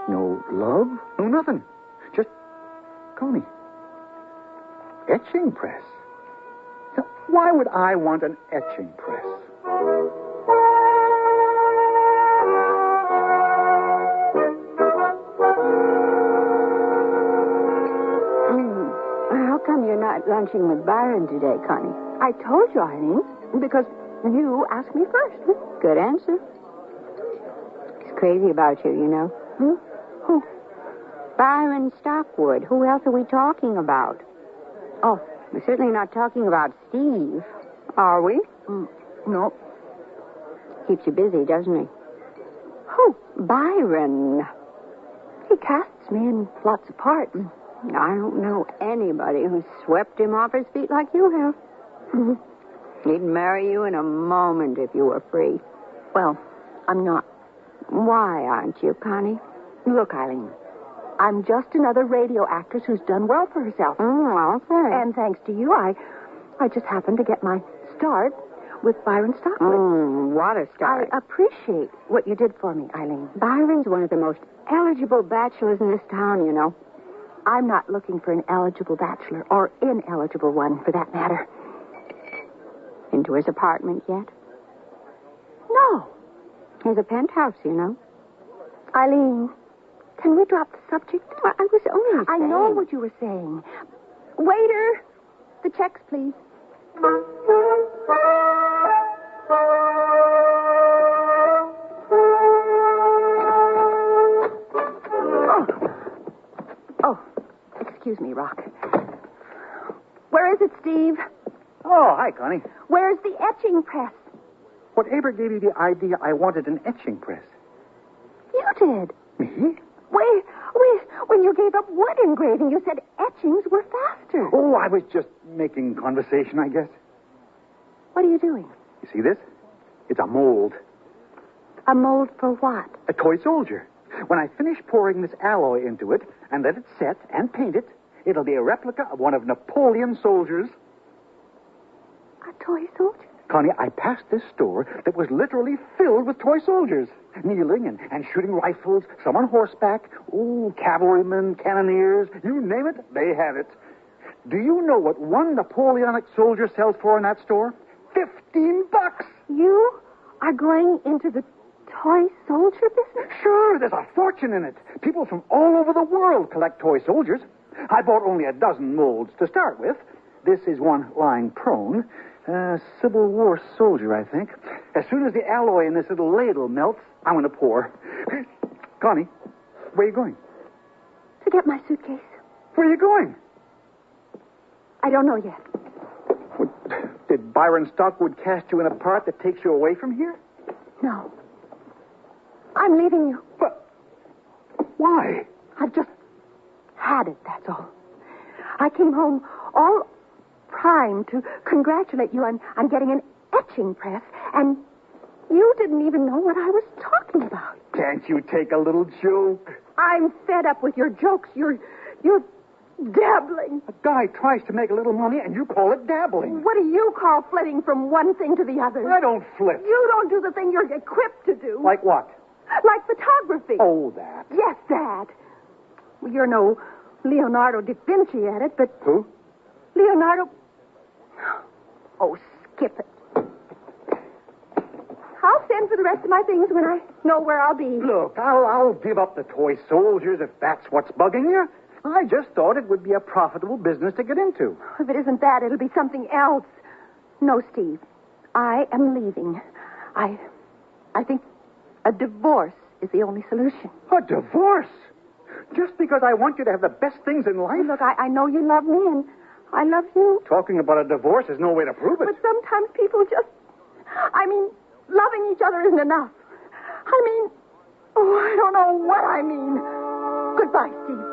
No love, no nothing. Just Connie. Etching press. Now, why would I want an etching press? How come you're not lunching with Byron today, Connie? I told you, Eileen, because you asked me first. Good answer. He's crazy about you, you know. Who? Byron Stockwood. Who else are we talking about? Oh, we're certainly not talking about Steve. Are we? No. Keeps you busy, doesn't he? Who? Byron. He casts me in lots of parts. I don't know anybody who's swept him off his feet like you have. He'd marry you in a moment if you were free. Well, I'm not. Why aren't you, Connie? Look, Eileen, I'm just another radio actress who's done well for herself. Okay. And thanks to you, I just happened to get my start with Byron Stockwood. What a start. I appreciate what you did for me, Eileen. Byron's one of the most eligible bachelors in this town, you know. I'm not looking for an eligible bachelor, or ineligible one, for that matter. Into his apartment yet? No. He's a penthouse, you know. Eileen, can we drop the subject? I was only saying. I know what you were saying. Waiter, the checks, please. Oh, excuse me, Rock. Where is it, Steve? Oh, hi, Connie. Where's the etching press? Whatever gave you the idea I wanted an etching press? You did. Me? Wait. When you gave up wood engraving, you said etchings were faster. Oh, I was just making conversation, I guess. What are you doing? You see this? It's a mold. A mold for what? A toy soldier. When I finish pouring this alloy into it and let it set and paint it, it'll be a replica of one of Napoleon's soldiers. A toy soldier? Connie, I passed this store that was literally filled with toy soldiers, kneeling and shooting rifles, some on horseback, cavalrymen, cannoneers, you name it, they have it. Do you know what one Napoleonic soldier sells for in that store? $15. You are going into the toy soldier business? Sure, there's a fortune in it. People from all over the world collect toy soldiers. I bought only a dozen molds to start with. This is one lying prone. Civil War soldier, I think. As soon as the alloy in this little ladle melts, I'm going to pour. Connie, where are you going? To get my suitcase. Where are you going? I don't know yet. Did Byron Stockwood cast you in a part that takes you away from here? No. I'm leaving you. But why? I've just had it, that's all. I came home all primed to congratulate you on getting an etching press, and you didn't even know what I was talking about. Can't you take a little joke? I'm fed up with your jokes. You're dabbling. A guy tries to make a little money, and you call it dabbling. What do you call flitting from one thing to the other? I don't flit. You don't do the thing you're equipped to do. Like what? Like photography. Oh, that. Yes, that. Well, you're no Leonardo da Vinci at it, but... Who? Leonardo... Oh, skip it. I'll send for the rest of my things when I know where I'll be. Look, I'll give up the toy soldiers if that's what's bugging you. I just thought it would be a profitable business to get into. If it isn't that, it'll be something else. No, Steve. I am leaving. I think a divorce is the only solution. A divorce? Just because I want you to have the best things in life? Look, I know you love me, and I love you. Talking about a divorce is no way to prove it. But sometimes people just... loving each other isn't enough. I don't know what I mean. Goodbye, Steve.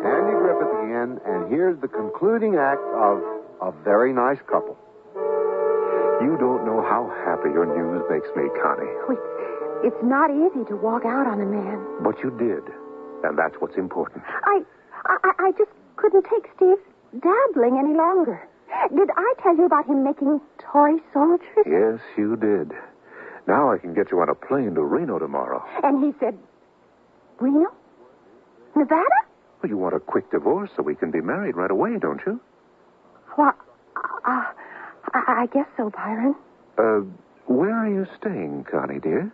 Andy Griffith again, and here's the concluding act of A Very Nice Couple. You don't know how happy your news makes me, Connie. It's not easy to walk out on a man. But you did, and that's what's important. I just couldn't take Steve's dabbling any longer. Did I tell you about him making toy soldiers? Yes, you did. Now I can get you on a plane to Reno tomorrow. And he said, Reno? Nevada? Well, you want a quick divorce so we can be married right away, don't you? Well, I guess so, Byron. Where are you staying, Connie, dear?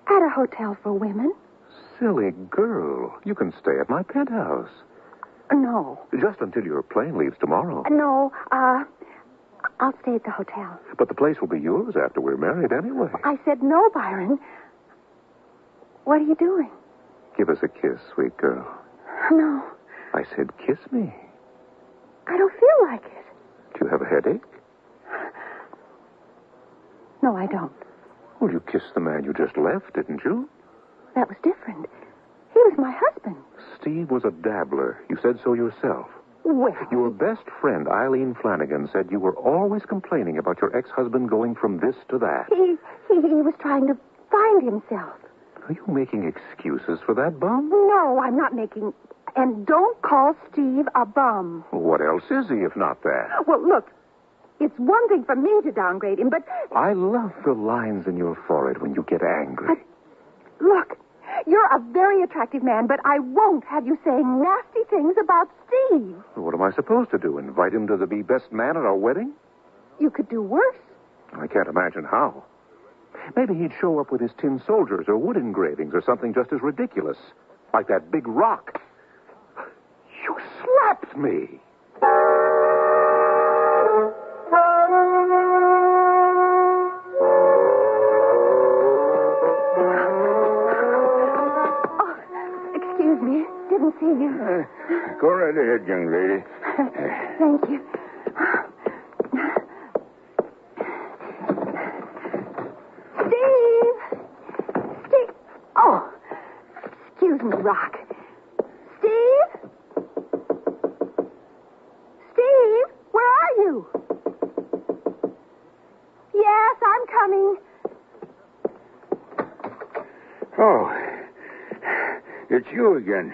At a hotel for women. Silly girl. You can stay at my penthouse. No. Just until your plane leaves tomorrow. No, I'll stay at the hotel. But the place will be yours after we're married anyway. I said no, Byron. What are you doing? Give us a kiss, sweet girl. No. I said kiss me. I don't feel like it. Do you have a headache? No, I don't. Well, you kissed the man you just left, didn't you? That was different. He was my husband. Steve was a dabbler. You said so yourself. Well... Your best friend, Eileen Flanagan, said you were always complaining about your ex-husband going from this to that. He was trying to find himself. Are you making excuses for that bum? No, I'm not making... And don't call Steve a bum. What else is he if not that? Well, look, it's one thing for me to downgrade him, but... I love the lines in your forehead when you get angry. But, look, you're a very attractive man, but I won't have you saying nasty things about Steve. What am I supposed to do, invite him to be best man at our wedding? You could do worse. I can't imagine how. Maybe he'd show up with his tin soldiers or wood engravings or something just as ridiculous. Like that big rock. You slapped me. Oh, excuse me. Didn't see you. Go right ahead, young lady. Thank you. Steve! Oh, excuse me, Rock. Steve? Steve, where are you? Yes, I'm coming. Oh, it's you again.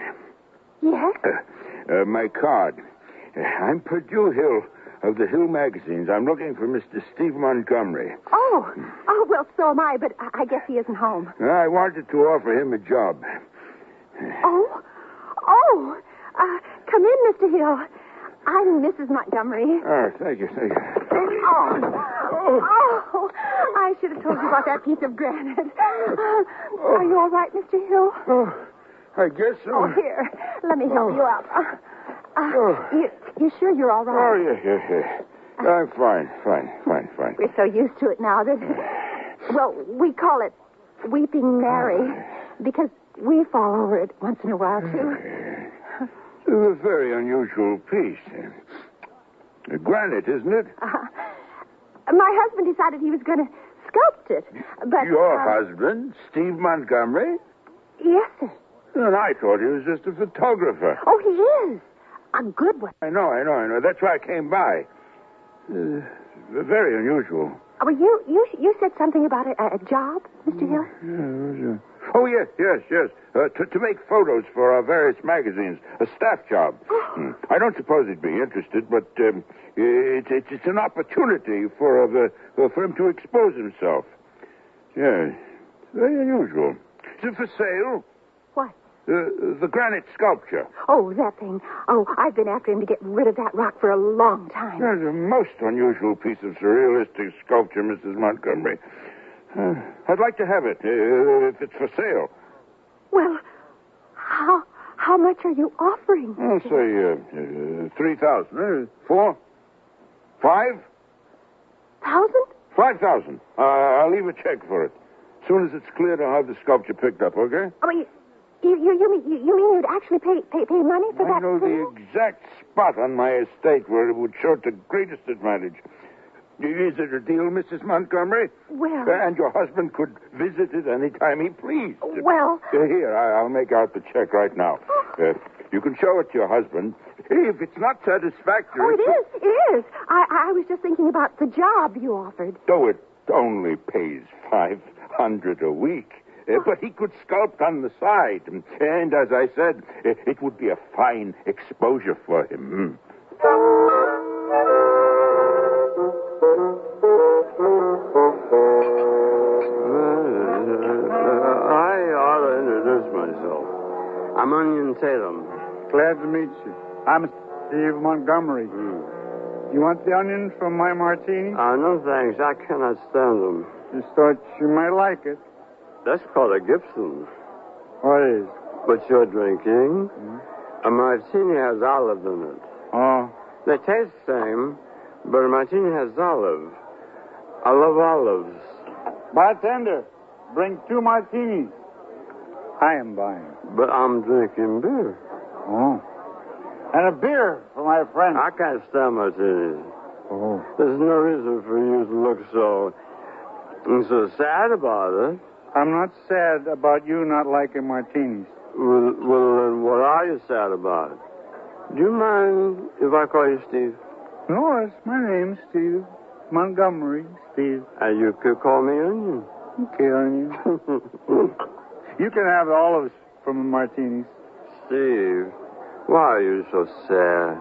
Yes? My card. I'm Purdue Hill of the Hill magazines. I'm looking for Mr. Steve Montgomery. Oh, well, so am I, but I guess he isn't home. I wanted to offer him a job. Oh, come in, Mr. Hill. I'm Mrs. Montgomery. Oh, thank you. Oh, I should have told you about that piece of granite. Are you all right, Mr. Hill? Oh, I guess so. Oh, here, let me help you up. You sure you're all right? Oh, yeah. I'm fine. We're so used to it now that... Well, we call it Weeping Mary because we fall over it once in a while, too. It's a very unusual piece. Granite, isn't it? My husband decided he was going to sculpt it, but... Your husband, Steve Montgomery? Yes, sir. And I thought he was just a photographer. Oh, he is. A good one. I know. That's why I came by. Very unusual. Well, you said something about a job, Mr. Hill? Yeah. Oh, yes. To make photos for our various magazines. A staff job. I don't suppose he'd be interested, but it's an opportunity for him to expose himself. Yes. Very unusual. Is it for sale? What? The granite sculpture. Oh, that thing. Oh, I've been after him to get rid of that rock for a long time. That's a most unusual piece of surrealistic sculpture, Mrs. Montgomery. I'd like to have it, if it's for sale. Well, how much are you offering? I'll say 3,000. 4? 5? 1,000? 5,000. I'll leave a check for it. As soon as it's cleared, I'll have the sculpture picked up, okay? Oh, you mean you'd actually pay money for that? I know the exact spot on my estate where it would show to greatest advantage. Is it a deal, Mrs. Montgomery? Well... And your husband could visit it any time he pleased. Well... Here, I'll make out the check right now. You can show it to your husband. If it's not satisfactory... Oh, it is. I was just thinking about the job you offered. Though it only pays $500 a week. But he could sculpt on the side. And as I said, it would be a fine exposure for him. I ought to introduce myself. I'm Onion Tatum. Glad to meet you. I'm Steve Montgomery. You want the onions from my martini? No, thanks. I cannot stand them. Just thought you might like it. That's called a Gibson. What is? What you're drinking? A martini has olive in it. Oh. They taste the same, but a martini has olive. I love olives. Bartender, bring 2 martinis. I am buying. But I'm drinking beer. Oh. And a beer for my friend. I can't stand martinis. Oh. There's no reason for you to look so sad about it. I'm not sad about you not liking martinis. Well, then what are you sad about? Do you mind if I call you Steve? No, it's my name, Steve. Montgomery, Steve. And you could call me Onion. Okay, Onion. You can have the olives from the martinis. Steve, why are you so sad?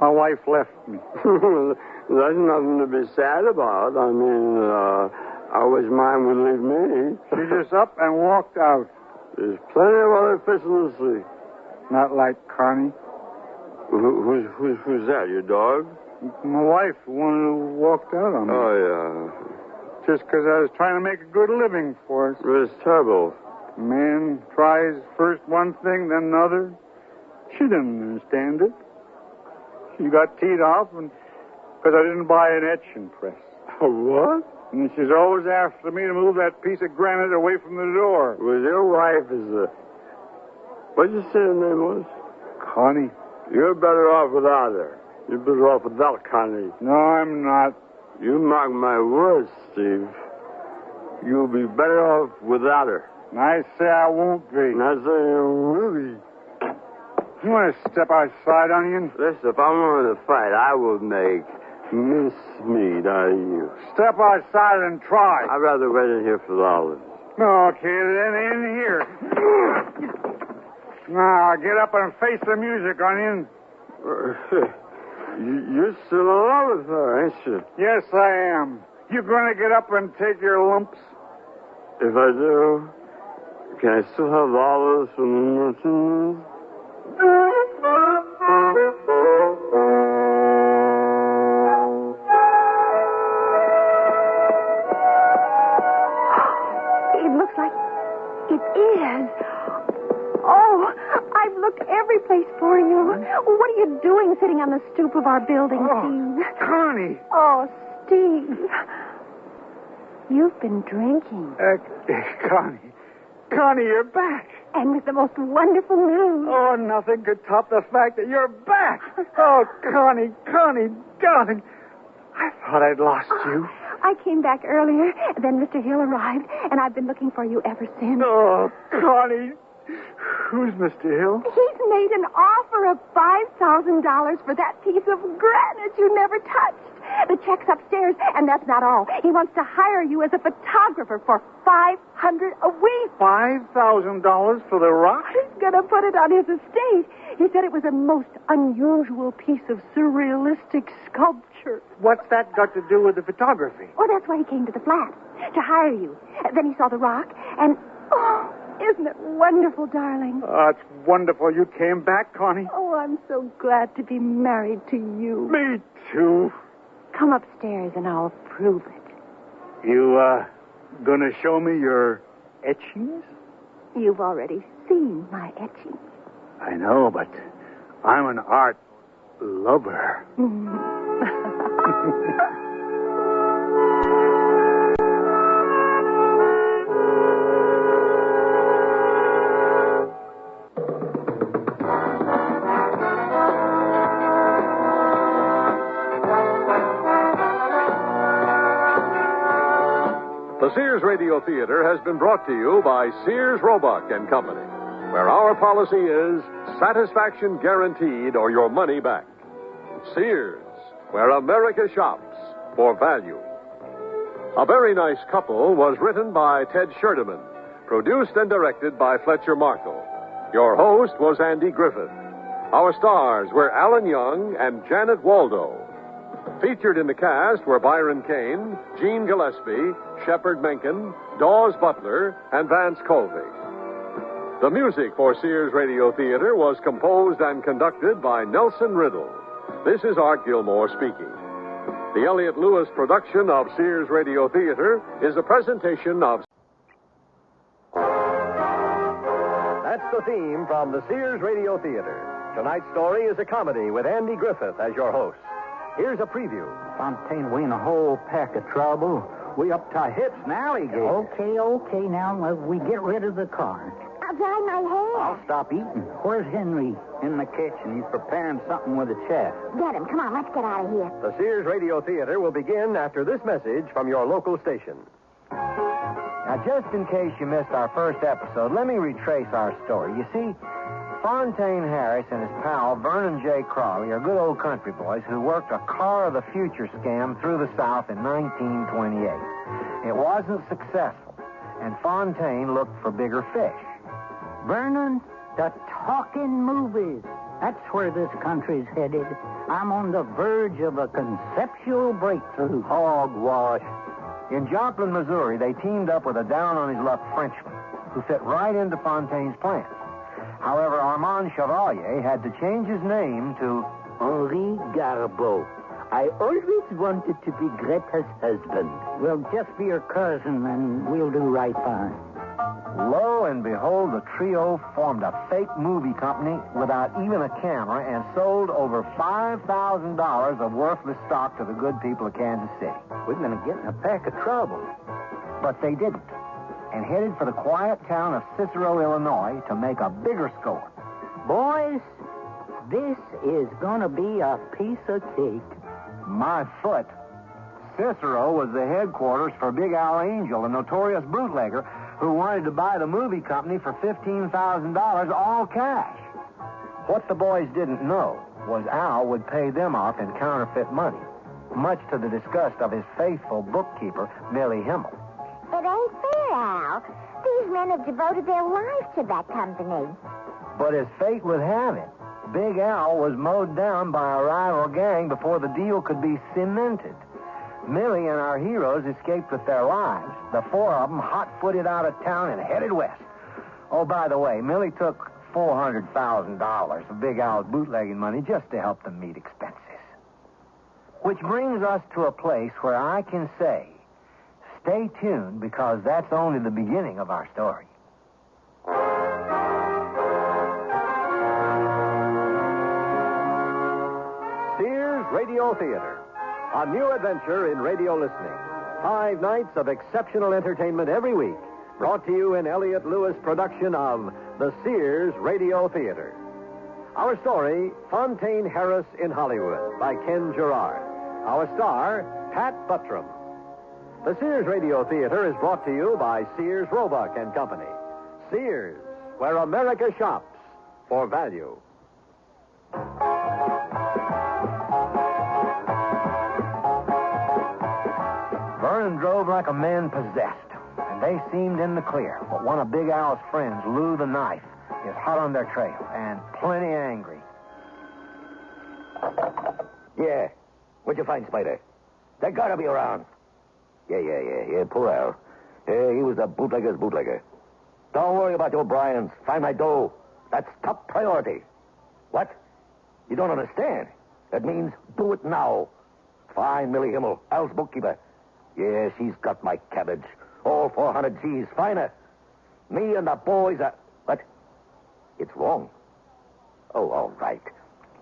My wife left me. There's nothing to be sad about. I mean, I wish mine would leave me. She just up and walked out. There's plenty of other fish in the sea. Not like Connie. Who's that, your dog? My wife, the one who walked out on me. Oh, yeah. Just because I was trying to make a good living for us. It was terrible. A man tries first one thing, then another. She didn't understand it. She got teed off because I didn't buy an etching press. What? And she's always after me to move that piece of granite away from the door. Well, your wife is what did you say her name was? Connie. You're better off without her. You're better off without Connie. No, I'm not. You mark my words, Steve. You'll be better off without her. And I say I won't be. And I say you will be. You want to step outside, Onion? Listen, if I wanted to fight, I would make mincemeat out of you. Step outside and try. I'd rather wait in here for the olives. Okay, then in here. Now, get up and face the music, Onion. You're still in love with her, ain't you? Yes, I am. You going to get up and take your lumps? If I do, can I still have the olives from the martinis? It looks like it is. Oh, I've looked every place for you. What are you doing sitting on the stoop of our building, Steve? Connie. Oh, Steve. You've been drinking. Connie, you're back. And with the most wonderful news. Oh, nothing could top the fact that you're back. Oh, Connie, darling. I thought I'd lost you. I came back earlier, then Mr. Hill arrived, and I've been looking for you ever since. Oh, Connie. Who's Mr. Hill? He's made an offer of $5,000 for that piece of granite you never touched. The check's upstairs, and that's not all. He wants to hire you as a photographer for $500 a week. $5,000 for the rock? He's going to put it on his estate. He said it was a most unusual piece of surrealistic sculpture. What's that got to do with the photography? Oh, that's why he came to the flat, to hire you. Then he saw the rock, and... Oh, isn't it wonderful, darling? Oh, it's wonderful you came back, Connie. Oh, I'm so glad to be married to you. Me too. Come upstairs and I'll prove it. You, gonna show me your etchings? You've already seen my etchings. I know, but I'm an art lover. The Sears Radio Theater has been brought to you by Sears Roebuck and Company, where our policy is satisfaction guaranteed or your money back. Sears, where America shops for value. A Very Nice Couple was written by Ted Scherdeman, produced and directed by Fletcher Markle. Your host was Andy Griffith. Our stars were Alan Young and Janet Waldo. Featured in the cast were Byron Kane, Gene Gillespie, Shepard Menken, Dawes Butler, and Vance Colby. The music for Sears Radio Theater was composed and conducted by Nelson Riddle. This is Art Gilmore speaking. The Elliott Lewis production of Sears Radio Theater is a presentation of... That's the theme from the Sears Radio Theater. Tonight's story is a comedy with Andy Griffith as your host. Here's a preview. Fontaine, we in a whole pack of trouble. We up to our hips in alligator. Okay. Now we get rid of the car. I'll dry my hair. I'll stop eating. Where's Henry? In the kitchen. He's preparing something with the chef. Get him. Come on, let's get out of here. The Sears Radio Theater will begin after this message from your local station. Now, just in case you missed our first episode, let me retrace our story. You see, Fontaine Harris and his pal Vernon J. Crawley are good old country boys who worked a Car of the Future scam through the South in 1928. It wasn't successful, and Fontaine looked for bigger fish. Vernon, the talking movies. That's where this country's headed. I'm on the verge of a conceptual breakthrough. Hogwash. In Joplin, Missouri, they teamed up with a down-on-his-luck Frenchman who fit right into Fontaine's plans. However, Armand Chevalier had to change his name to Henri Garbeau. I always wanted to be Greta's husband. Well, just be her cousin, and we'll do right fine. Lo and behold, the trio formed a fake movie company without even a camera and sold over $5,000 of worthless stock to the good people of Kansas City. We're going to get in a pack of trouble. But they didn't, and headed for the quiet town of Cicero, Illinois, to make a bigger score. Boys, this is going to be a piece of cake. My foot. Cicero was the headquarters for Big Al Angel, a notorious bootlegger who wanted to buy the movie company for $15,000 all cash. What the boys didn't know was Al would pay them off in counterfeit money, much to the disgust of his faithful bookkeeper, Millie Himmel. It ain't fair, Al. These men have devoted their lives to that company. But as fate would have it, Big Al was mowed down by a rival gang before the deal could be cemented. Millie and our heroes escaped with their lives, the four of them hot-footed out of town and headed west. Oh, by the way, Millie took $400,000 of Big Al's bootlegging money just to help them meet expenses. Which brings us to a place where I can say, stay tuned, because that's only the beginning of our story. Radio Theater. A new adventure in radio listening. 5 nights of exceptional entertainment every week. Brought to you in Elliott Lewis' production of the Sears Radio Theater. Our story, Fontaine Harris in Hollywood, by Ken Gerard. Our star, Pat Buttram. The Sears Radio Theater is brought to you by Sears Roebuck and Company. Sears, where America shops for value. Vernon drove like a man possessed, and they seemed in the clear. But one of Big Al's friends, Lou the Knife, is hot on their trail and plenty angry. Yeah. What'd you find, Spider? They gotta be around. Yeah. Poor Al. He was a bootlegger's bootlegger. Don't worry about the O'Briens. Find my dough. That's top priority. What? You don't understand? That means do it now. Find Millie Himmel, Al's bookkeeper. Yeah, she's got my cabbage. All 400 G's. Find her. Me and the boys are... What? It's wrong. Oh, all right.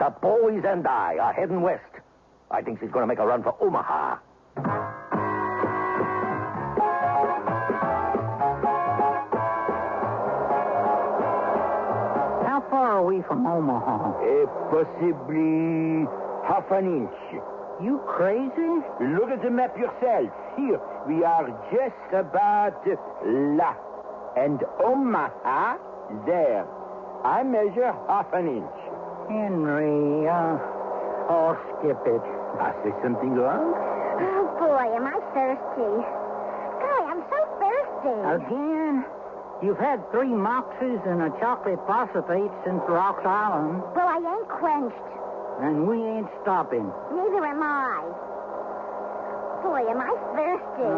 The boys and I are heading west. I think she's going to make a run for Omaha. How far are we from Omaha? Possibly half an inch. You crazy? Look at the map yourself. Here, we are just about là. And Omaha, there. I measure half an inch. Henry, I'll skip it. I say something wrong? Oh, boy, am I thirsty. Golly, I'm so thirsty. Again? You've had 3 moxies and a chocolate phosphate since Rock Island. Well, I ain't quenched. And we ain't stopping. Neither am I. Boy, am I thirsty.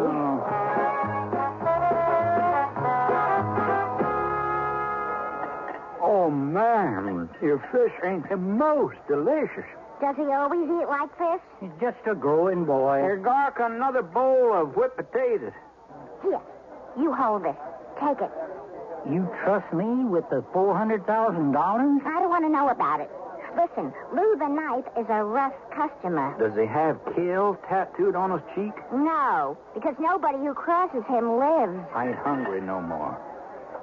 Oh, man, your fish ain't the most delicious. Does he always eat like this? He's just a growing boy. Hey, Gark, another bowl of whipped potatoes. Here, you hold this. Take it. You trust me with the $400,000? I don't want to know about it. Listen, Lou the Knife is a rough customer. Does he have kill tattooed on his cheek? No, because nobody who crosses him lives. I ain't hungry no more.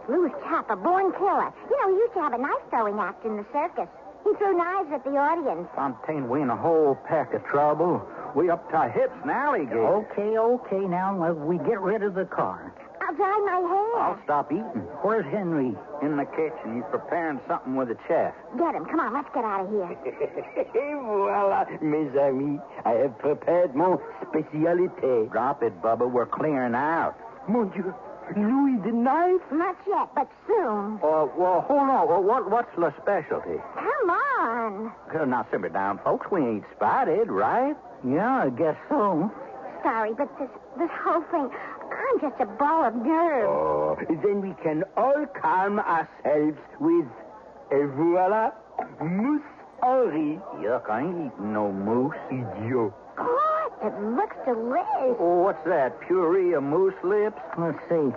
Lou's chap, a born killer. You know, he used to have a knife-throwing act in the circus. He threw knives at the audience. Fontaine, we in a whole pack of trouble. We up to our hips in alligator. Okay. Now, we get rid of the car. I'll dye my hair. I'll stop eating. Where's Henry? In the kitchen. He's preparing something with a chef. Get him. Come on, let's get out of here. Voila, mes amis. I have prepared mon spécialité. Drop it, Bubba. We're clearing out. Mon Dieu. Louis the Knife? Not yet, but soon. Well, hold on. What's the specialty? Come on. Now, simmer down, folks. We ain't spotted, right? Yeah, I guess so. Sorry, but this whole thing, I'm just a ball of nerves. Oh, then we can all calm ourselves with, voila, mousse Henri. Yuck, I ain't eating no moose. Idiot. What? It looks delicious. Oh, what's that? Puree of moose lips? Let's see.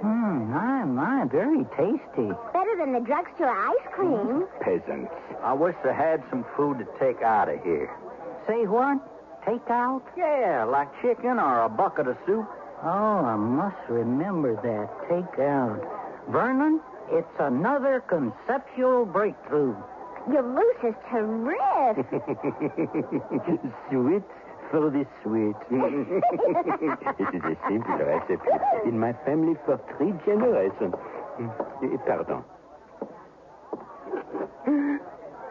My, very tasty. Better than the drugstore ice cream. Peasants. I wish I had some food to take out of here. Say what? Take out? Yeah, like chicken or a bucket of soup. Oh, I must remember that. Take out. Vernon, it's another conceptual breakthrough. Your mousse is terrific. Sweet for the sweet. It is a simple recipe in my family for 3 generations. Pardon.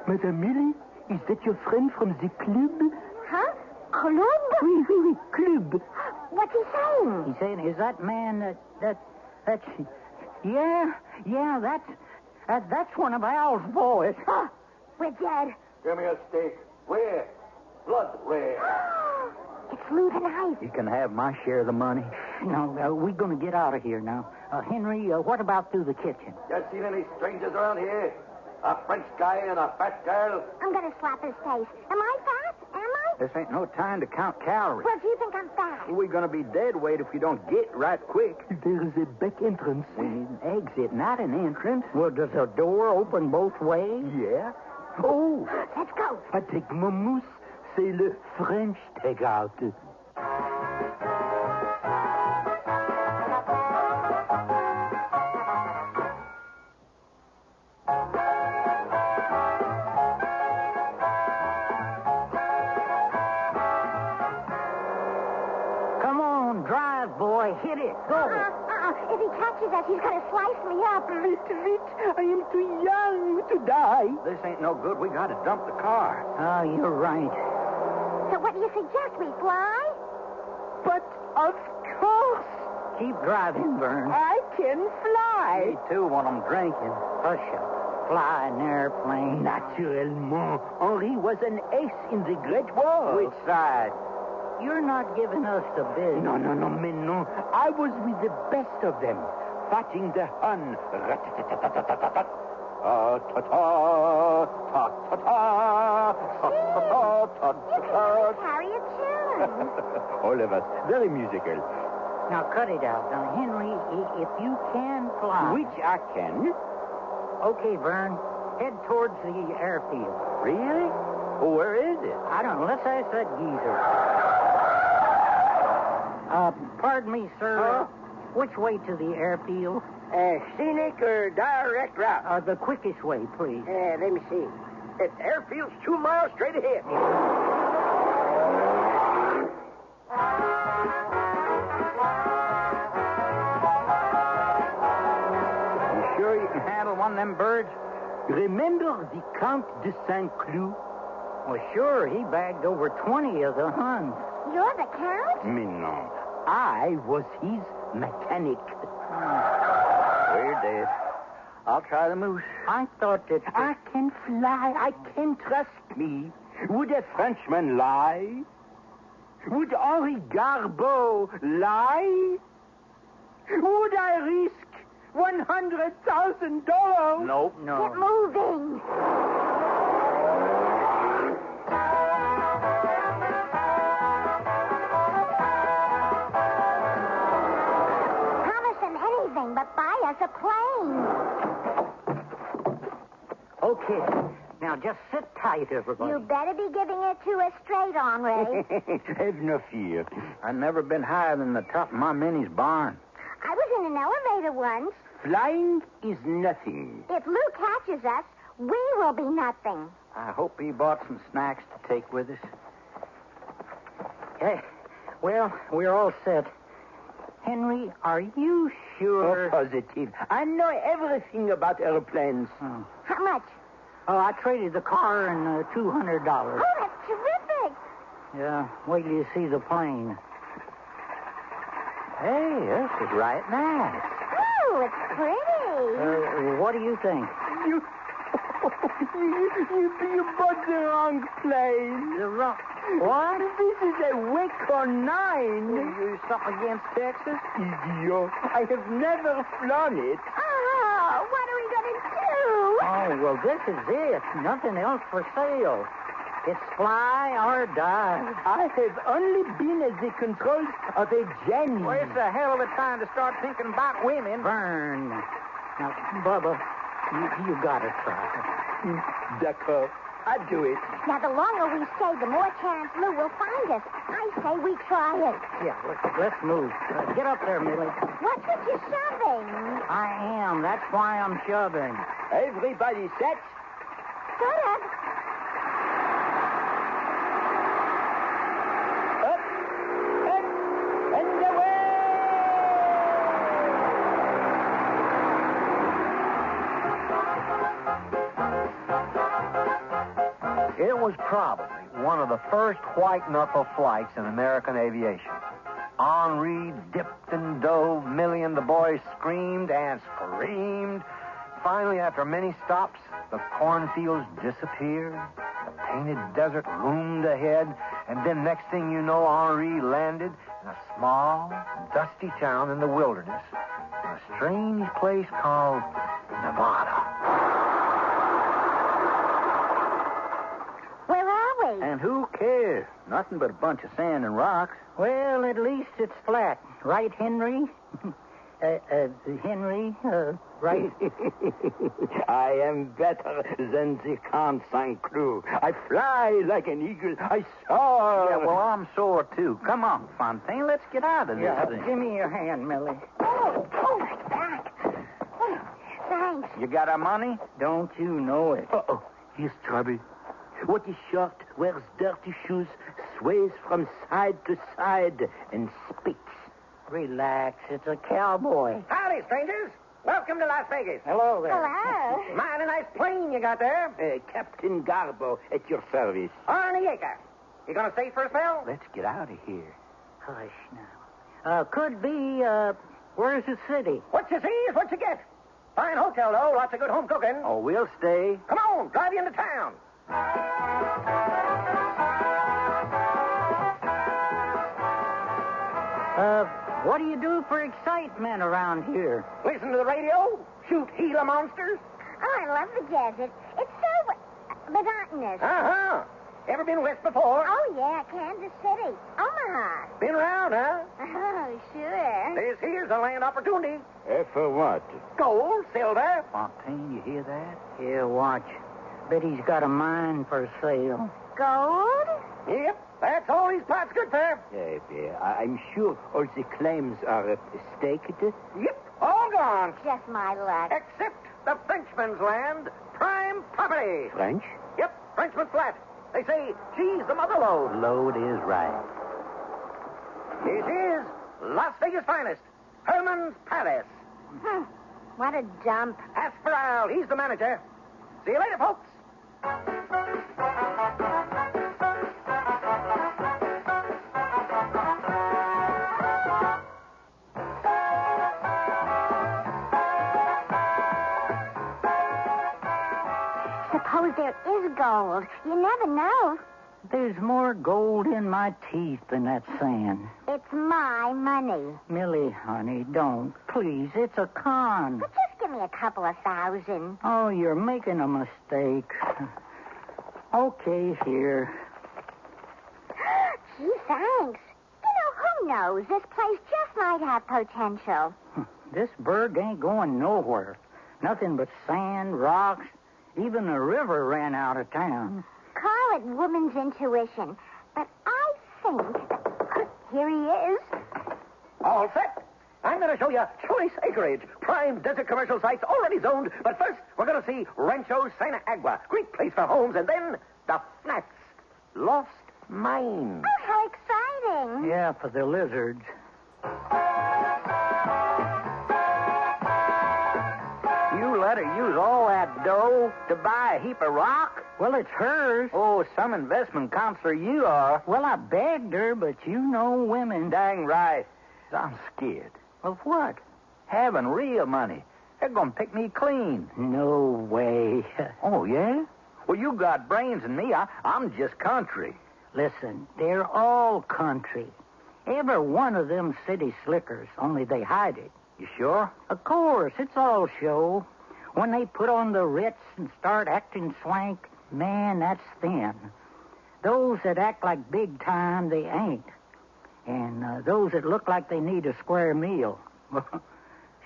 Madame Millie, is that your friend from the club? Huh? Club? Oui, club. What's he saying? He's saying, is that man that's... Yeah, that's one of Al's boys. Huh? We're dead. Give me a steak. Where? Blood red. It's Lou the Knife. You can have my share of the money. No, we're going to get out of here now. Henry, what about through the kitchen? You seen any strangers around here? A French guy and a fat girl? I'm going to slap his face. Am I fat? Am I? This ain't no time to count calories. Well, do you think I'm fat? We're going to be dead weight if we don't get right quick. There's a back entrance. We need an exit, not an entrance. Well, does the door open both ways? Yeah. Oh. Let's go. I take my mousse, C'est le French takeout. Come on, drive, boy. Hit it. Go. If he catches us, he's going to slice me up. I am too young to die. This ain't no good. We got to dump the car. Oh, you're right. So what do you suggest? We fly? But of course. Keep driving, Vern. I can fly. Me too when I'm drinking. Hush up. Fly an airplane. Naturellement. Henri was an ace in the Great War. Which side? You're not giving us the biz. No, mais non. I was with the best of them, fighting the Hun. You carry a tune. All of us. Very musical. Now, cut it out. Now, Henry, if you can fly... Which I can. Okay, Vern. Head towards the airfield. Really? Well, where is it? I don't know. Let's ask that geezer. Pardon me, sir. Huh? Which way to the airfield? Scenic or direct route? The quickest way, please. Let me see. The airfield's 2 miles straight ahead. You sure you can handle one of them birds? Remember the Count de Saint-Cloud? Well, sure. He bagged over 20 of the Huns. You're the Count? Me no. I was his mechanic. We're dead. I'll try the moose. I thought that... I can fly. I can trust me. Would a Frenchman lie? Would Henri Garbeau lie? Would I risk $100,000? Nope. No. Get moving. But buy us a plane. Okay. Now, just sit tight, everybody. You better be giving it to us straight, Henri. Have no fear. I've never been higher than the top of my Minnie's barn. I was in an elevator once. Flying is nothing. If Lou catches us, we will be nothing. I hope he bought some snacks to take with us. Hey, well, we're all set. Henry, are you sure? Oh, positive. I know everything about airplanes. How much? Oh, I traded the car and $200. Oh, that's terrific. Yeah, wait till you see the plane. Hey, this is right nice. Oh, it's pretty. What do you think? You bought the wrong plane. The wrong... What? This is a Waco 9. You something against Texas? Idiot. I have never flown it. Oh, what are we going to do? Oh, well, this is it. Nothing else for sale. It's fly or die. I have only been at the controls of a Jenny. Well, it's a hell of a time to start thinking about women. Vern. Now, Bubba, you got to try. D'accord. I'd do it. Now, the longer we stay, the more chance Lou will find us. I say we try it. Yeah, let's move. Get up there, Millie. What's with you shoving? I am. That's why I'm shoving. Everybody set? Shut up. Up, and away! It was probably one of the first white-knuckle flights in American aviation. Henri dipped and dove. Millie and the boys screamed and screamed. Finally, after many stops, the cornfields disappeared. The painted desert loomed ahead. And then next thing you know, Henri landed in a small, dusty town in the wilderness in a strange place called Nevada. Where are we? And who cares? Nothing but a bunch of sand and rocks. Well, at least it's flat. Right, Henry? Henry, right? I am better than the consigned crew. I fly like an eagle. I soar. Yeah, well, I'm sore, too. Come on, Fontaine. Let's get out of this thing. Give me your hand, Millie. Oh, my back. Thanks. You got our money? Don't you know it? Uh-oh. Here's trouble. What is short, wears dirty shoes, sways from side to side, and spits. Relax. It's a cowboy. Howdy, strangers. Welcome to Las Vegas. Hello there. Hello. Mighty nice plane you got there. Captain Garbo, at your service. On the acre. You gonna stay for a spell? Let's get out of here. Hush now. Could be, where's the city? What you see is what you get. Fine hotel, though. Lots of good home cooking. Oh, we'll stay. Come on, drive you into town. What do you do for excitement around here? Listen to the radio, shoot Gila monsters. Oh, I love the desert. It's so monotonous. Uh-huh. Ever been west before? Oh, yeah, Kansas City. Omaha. Been around, huh? Oh, sure. This here's a land opportunity. For what? Gold, silver. Fontaine, you hear that? Here, watch. Bet he's got a mine for sale. Gold? Yep, that's all these pots good for. Yeah, I'm sure all the claims are staked. Yep, all gone. Just my luck. Except the Frenchman's land, prime property. French? Yep, Frenchman's flat. They say she's the mother lode. Lode is right. It is Las Vegas' finest, Herman's Palace. What a dump. Asperal, he's the manager. See you later, folks. Suppose there is gold. You never know. There's more gold in my teeth than that sand. It's my money. Millie, honey, don't. Please, it's a con. But just give me a couple of $1,000. Oh, you're making a mistake. Okay, here. Gee, thanks. You know, who knows? This place just might have potential. This burg ain't going nowhere. Nothing but sand, rocks. Even the river ran out of town. Call it woman's intuition. But I think that... Here he is. All set. I'm going to show you choice acreage. Prime desert commercial sites already zoned. But first, we're going to see Rancho Santa Agua. Great place for homes. And then the flats. Lost mines. Oh, how exciting. Yeah, for the lizards. You let her use all that dough to buy a heap of rock? Well, it's hers. Oh, some investment counselor you are. Well, I begged her, but you know women. Dang right. I'm scared. Of what? Having real money. They're going to pick me clean. No way. Oh, yeah? Well, you got brains in me. I'm just country. Listen, they're all country. Every one of them city slickers, only they hide it. You sure? Of course, it's all show. When they put on the Ritz and start acting swank, man, that's thin. Those that act like big time, they ain't. And those that look like they need a square meal,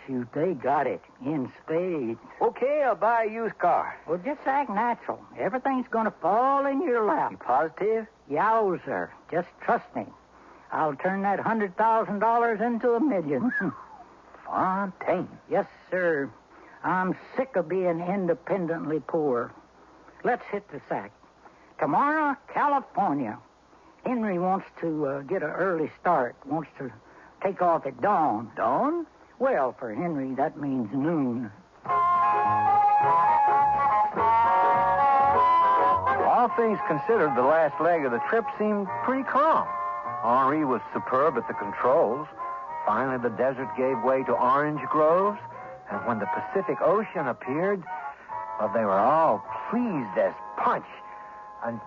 shoot, they got it in spades. Okay, I'll buy a used car. Well, just act natural. Everything's going to fall in your lap. You positive? Yowzer. Just trust me. I'll turn that $100,000 into $1 million. Fontaine. Yes, sir. I'm sick of being independently poor. Let's hit the sack. Tomorrow, California. Henry wants to get an early start. Wants to take off at dawn. Dawn? Well, for Henry, that means noon. All things considered, the last leg of the trip seemed pretty calm. Henri was superb at the controls. Finally, the desert gave way to orange groves, and when the Pacific Ocean appeared, well, they were all pleased as punch. And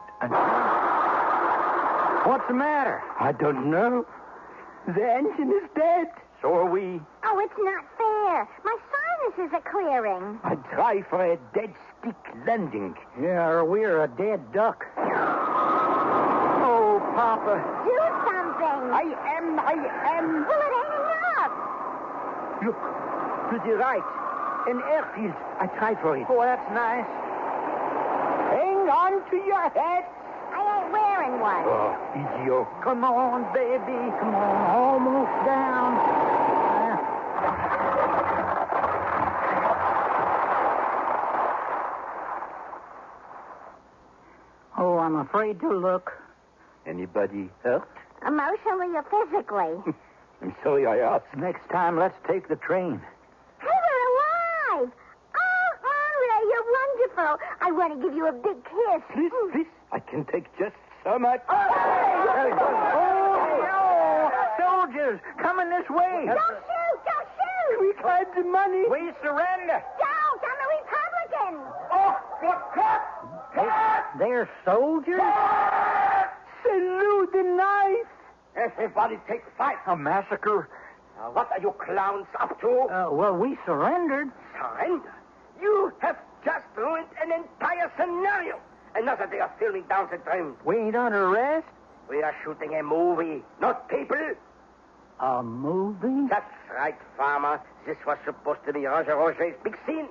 what's the matter? I don't know. The engine is dead. So are we. Oh, it's not fair. My sinuses are clearing. I try for a dead stick landing. Yeah, or we're a dead duck. Oh, Papa. Do something. I am. Well, it ain't enough. Look, to the right. An airfield. I tried for it. Oh, that's nice. Hang on to your hat. I ain't wearing one. Oh, idiot. Come on, baby. Come on. Almost down. Oh, I'm afraid to look. Anybody hurt? Emotionally or physically? I'm sorry I asked. Next time, let's take the train. Hey, we're alive! Oh, Henri, you're wonderful. I want to give you a big kiss. Please, I can take just so much. Oh, soldiers, coming this way. Don't shoot! Don't shoot! We tried the money. We surrender. Don't! I'm a Republican! Oh, they're soldiers? Salute the knife! Everybody take fight. A massacre? What are you clowns up to? Well, we surrendered. Surrender? You have just ruined an entire scenario. Another day of filming Downs and Dreams. We ain't under arrest? We are shooting a movie, not people. A movie? That's right, farmer. This was supposed to be Roger's big scene.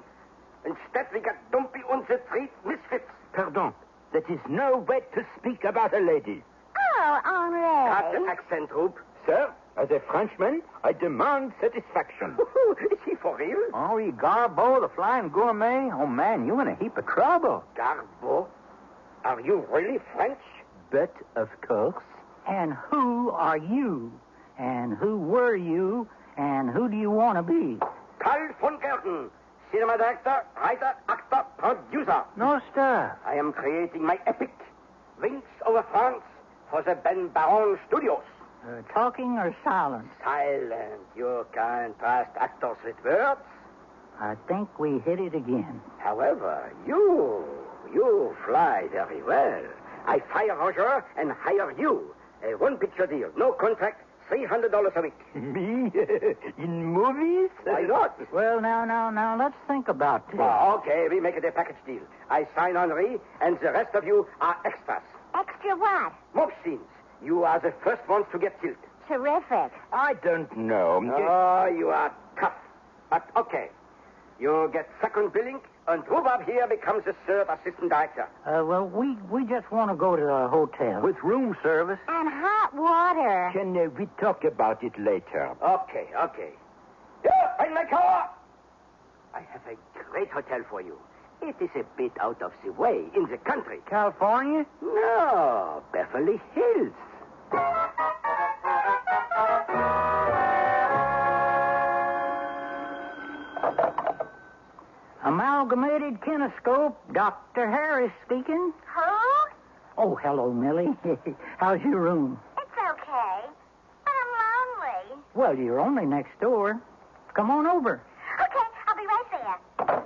Instead, we got Dumpy and the three misfits. Pardon. That is no way to speak about a lady. Oh, Henri. Got the accent, Hoop. Sir, as a Frenchman, I demand satisfaction. Is he for real? Henri Garbeau, the flying gourmet? Oh, man, you in a heap of trouble. Garbeau? Are you really French? But, of course. And who are you? And who were you? And who do you want to be? Karl von Gerten. Cinema director, writer, actor, producer. No, sir. I am creating my epic, Wings over France, for the Ben Baron Studios. Talking or silent? Silent. You can't trust actors with words. I think we hit it again. However, you fly very well. I fire Roger and hire you. A one-picture deal, no contract, $300 a week. Me? In movies? Why not? Well, now, let's think about this. Okay, we make it a package deal. I sign Henri, and the rest of you are extras. Extra what? Mob scenes. You are the first ones to get killed. Terrific. I don't know. Oh, you are tough. But okay. You get second billing, and Rhubarb here becomes the third assistant director. Well, we just want to go to a hotel. With room service. And hot water. Can we talk about it later? Okay. Yeah, in my car! I have a great hotel for you. It is a bit out of the way, in the country. California? No, Beverly Hills. Amalgamated Kinescope, Dr. Harris speaking. Who? Oh, hello, Millie. How's your room? It's okay, but I'm lonely. Well, you're only next door. Come on over. Okay, I'll be right there.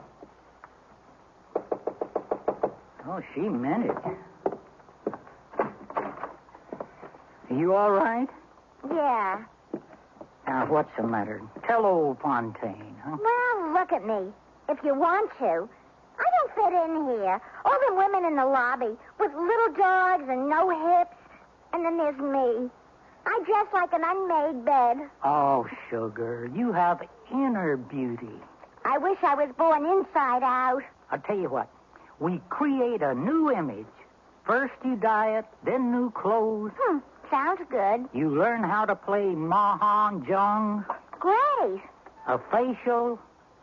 Oh, she meant it. You all right? Yeah. Now, what's the matter? Tell old Fontaine, huh? Well, look at me. If you want to. I don't fit in here. All the women in the lobby with little dogs and no hips. And then there's me. I dress like an unmade bed. Oh, sugar, you have inner beauty. I wish I was born inside out. I'll tell you what. We create a new image. First you diet, then new clothes. Sounds good. You learn how to play mahjong. Great. A facial,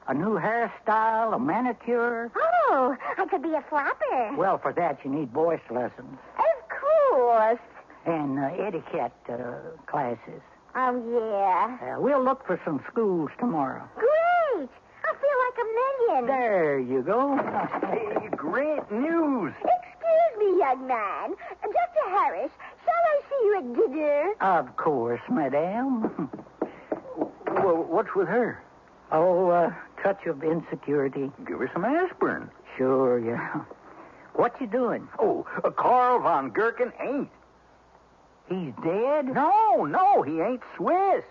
a new hairstyle, a manicure. Oh, I could be a flapper. Well, for that you need voice lessons. Of course. And etiquette classes. Oh, yeah. We'll look for some schools tomorrow. Great. I feel like a million. There you go. Hey, great news. Excuse me, young man. Dr. Harris, shall I see you at dinner? Of course, madame. Well, what's with her? Oh, touch of insecurity. Give her some aspirin. Sure, yeah. What you doing? Oh, Carl von Gherkin ain't. He's dead? No, he ain't Swiss.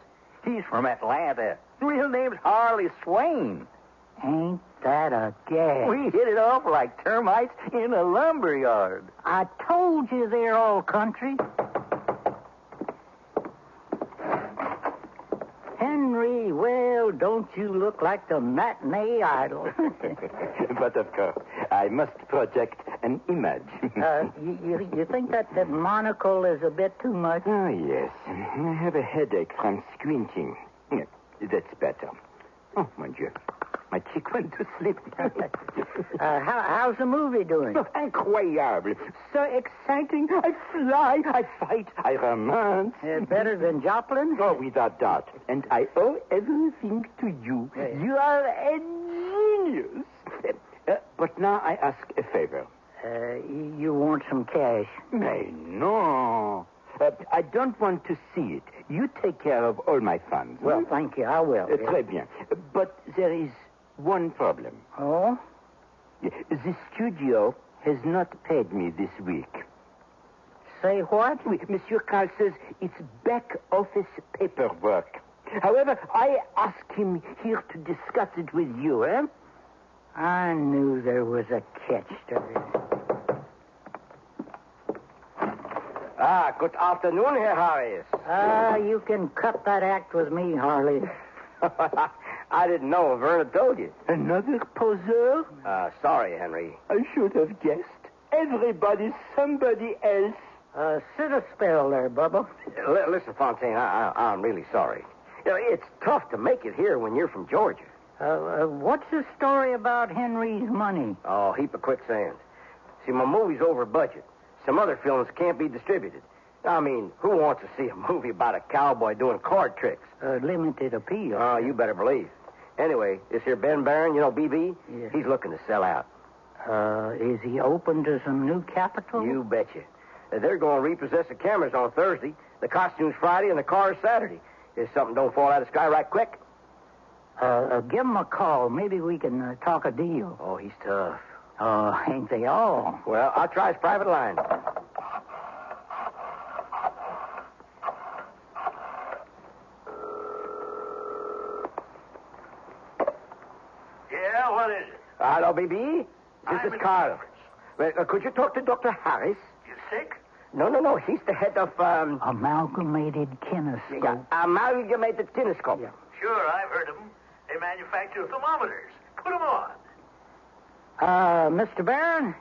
He's from Atlanta. Real name's Harley Swain. Ain't that a gas? We hit it off like termites in a lumberyard. I told you they're all country. Henry, well don't you look like the matinee idol? But of course, I must project an image. You think that monocle is a bit too much? Oh, yes. I have a headache from squinting. Yeah, that's better. Oh, mon Dieu. My cheek went to sleep. How's the movie doing? Oh, incroyable. So exciting. I fly, I fight, I romance. Better than Joplin? Oh, without doubt. And I owe everything to you. You are a genius. But now I ask a favor. You want some cash? No. I don't want to see it. You take care of all my funds. Well, thank you. I will. Très bien. But there is one problem. Oh? The studio has not paid me this week. Say what? Monsieur Carl says it's back office paperwork. However, I asked him here to discuss it with you, eh? I knew there was a catch to this. Good afternoon, Herr Harris. You can cut that act with me, Harley. I didn't know Verna told you. Another poseur? Sorry, Henry. I should have guessed. Everybody's somebody else. Sit a spell there, Bubba. Listen, Fontaine, I'm really sorry. You know, it's tough to make it here when you're from Georgia. What's the story about Henry's money? Oh, heap of quicksand. See, my movie's over budget. Some other films can't be distributed. I mean, who wants to see a movie about a cowboy doing card tricks? Limited appeal. Oh, you better believe. Anyway, this here Ben Barron, you know, BB, he's looking to sell out. Is he open to some new capital? You betcha. They're going to repossess the cameras on Thursday, the costumes Friday, and the cars Saturday. If something don't fall out of the sky right quick. Give him a call. Maybe we can talk a deal. Oh, he's tough. Ain't they all? Well, I'll try his private line. Yeah, what is it? Hello, BB. This is Carl. Well, could you talk to Dr. Harris? You sick? No. He's the head of, Amalgamated Kinescope. Yeah, Amalgamated Kinescope. Yeah. Sure, I've heard of them. They manufacture thermometers. Put them on. Mr. Barron?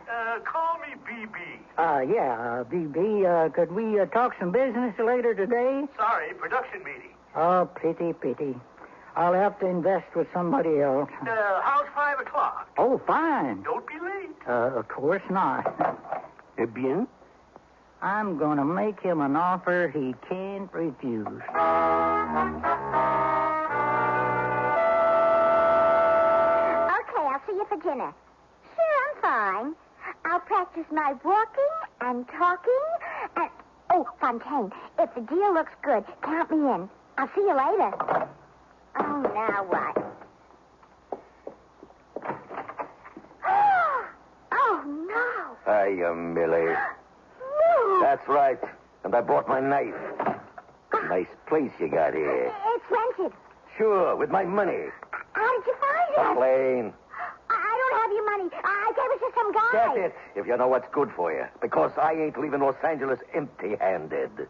Call me BB. BB. Could we talk some business later today? Sorry, production meeting. Oh, pity. I'll have to invest with somebody else. How's 5 o'clock? Oh, fine. Don't be late. Of course not. Eh bien? I'm going to make him an offer he can't refuse. Okay, I'll see you for dinner. Sure, I'm fine. I'll practice my walking and talking and... Oh, Fontaine, if the deal looks good, count me in. I'll see you later. Oh, now what? Oh, no. Hiya, Millie. No. That's right. And I bought my knife. Nice place you got here. It's rented. Sure, with my money. How did you find A it? plane. I don't have your money. I gave it to some guy. Get it, if you know what's good for you. Because I ain't leaving Los Angeles empty-handed.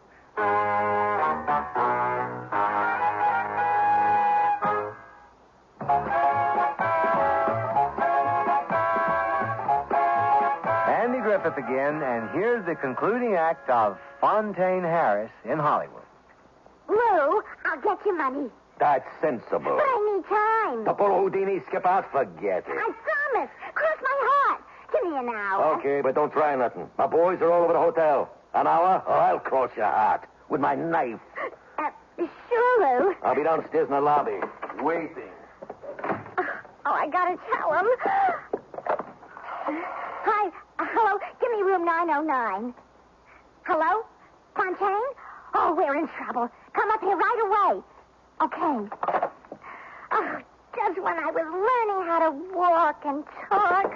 Andy Griffith again, and here's the concluding act of Fontaine Harris in Hollywood. Lou, I'll get you money. That's sensible. But I need time. The poor Houdini skip out, forget it. I promise. Cross my heart. Give me an hour. Okay, but don't try nothing. My boys are all over the hotel. An hour, or I'll cross your heart with my knife. Sure, Lou. I'll be downstairs in the lobby, waiting. Oh, I gotta tell him. Hi. Hello. Give me room 909. Hello? Fontaine? Oh, we're in trouble. Come up here right away. Okay. Oh, just when I was learning how to walk and talk.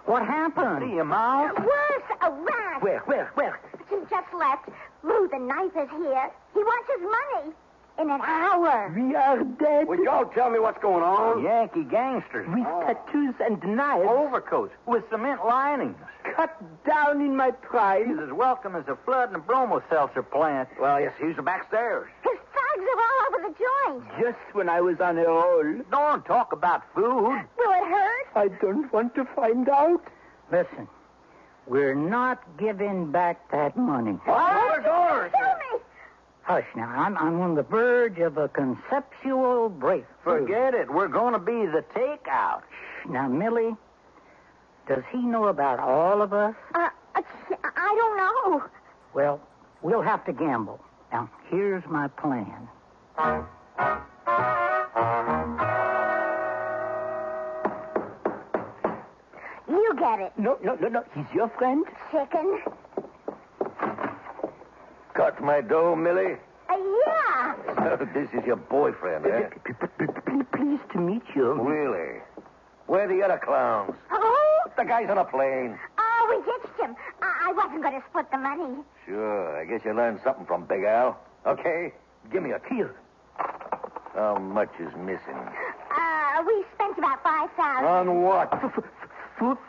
What happened? See you, Miles. Worse, a rat. Where? She just left. Lou, the knife is here. He wants his money. in an hour. We are dead. Would y'all tell me what's going on? Yankee gangsters. With tattoos and knives. Overcoats with cement linings. Cut down in my pride. He's as welcome as a flood in a bromo seltzer plant. Well, yes, he's back stairs. His thugs are all over the joint. Just when I was on a roll. Don't talk about food. Will it hurt? I don't want to find out. Listen, we're not giving back that money. What? Doors. Tell me. Hush now, I'm on the verge of a conceptual breakthrough. Forget it. We're going to be the takeout. Now, Millie, does he know about all of us? I don't know. Well, we'll have to gamble. Now, here's my plan. You get it. No. He's your friend? Chicken. Got my dough, Millie? Yeah. This is your boyfriend, eh? Pleased to meet you. Really? Where are the other clowns? Oh? The guy's on a plane. Oh, we ditched him. I wasn't going to split the money. Sure, I guess you learned something from Big Al. Okay, give me a Here. How much is missing? We spent about $5,000. On what?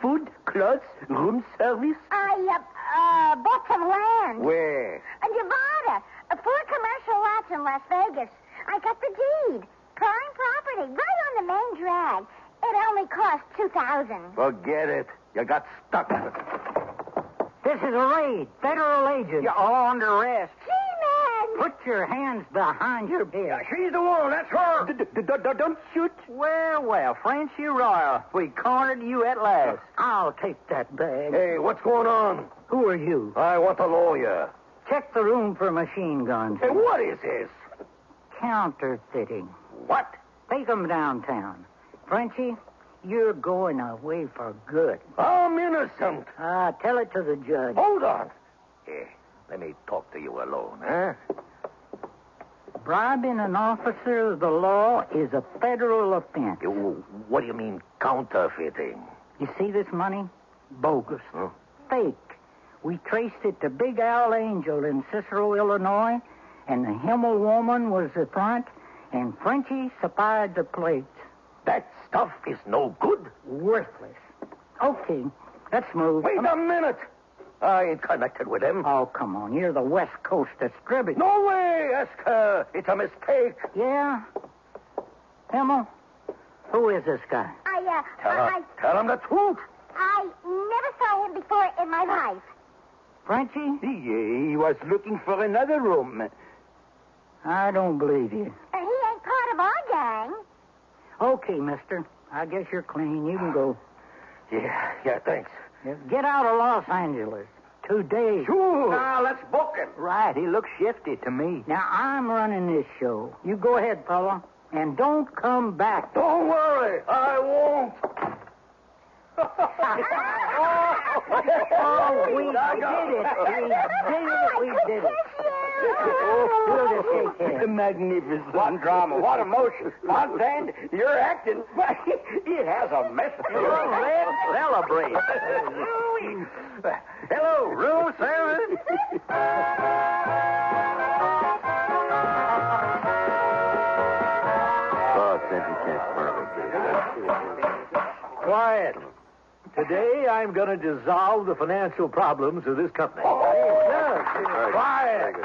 Food, clothes, room service. I bought some land. Where? Nevada. 4 commercial lots in Las Vegas. I got the deed. Prime property, right on the main drag. It only cost $2,000. Forget it. You got stuck. This is a raid. Federal agents. You're all under arrest. G-Man! Put your hands behind your head. She's the one. That's her. Don't shoot. Well, Frenchy Royal, we cornered you at last. I'll take that bag. Hey, what's going on? Who are you? I want a lawyer. Check the room for machine guns. Hey, what is this? Counterfeiting. What? Take 'em downtown. Frenchy, you're going away for good. I'm innocent. Tell it to the judge. Hold on. Here, let me talk to you alone, huh? Bribing an officer of the law is a federal offense. What do you mean, counterfeiting? You see this money? Bogus. Huh? Fake. We traced it to Big Al Angel in Cicero, Illinois, and the Himmel woman was the front, and Frenchy supplied the plates. That stuff is no good. Worthless. Okay, let's move. Wait a minute. I ain't connected with him. Oh, come on. You're the West Coast distributor. No way. Ask her. It's a mistake. Yeah? Himmel, who is this guy? Tell him the truth. I never saw him before in my life. Frenchy? He was looking for another room. I don't believe you. He ain't part of our gang. Okay, mister. I guess you're clean. You can go. Yeah, thanks. Get out of Los Angeles. Today. Sure. Now, let's book him. Right, he looks shifty to me. Now, I'm running this show. You go ahead, fella. And don't come back. Don't worry. I won't. We did it. We'll just shake hands. Magnificent. What drama, what emotion. Fontaine, you're acting. It has a message. Let's celebrate. Hello, room service. Quiet. Today, I'm going to dissolve the financial problems of this company. Quiet.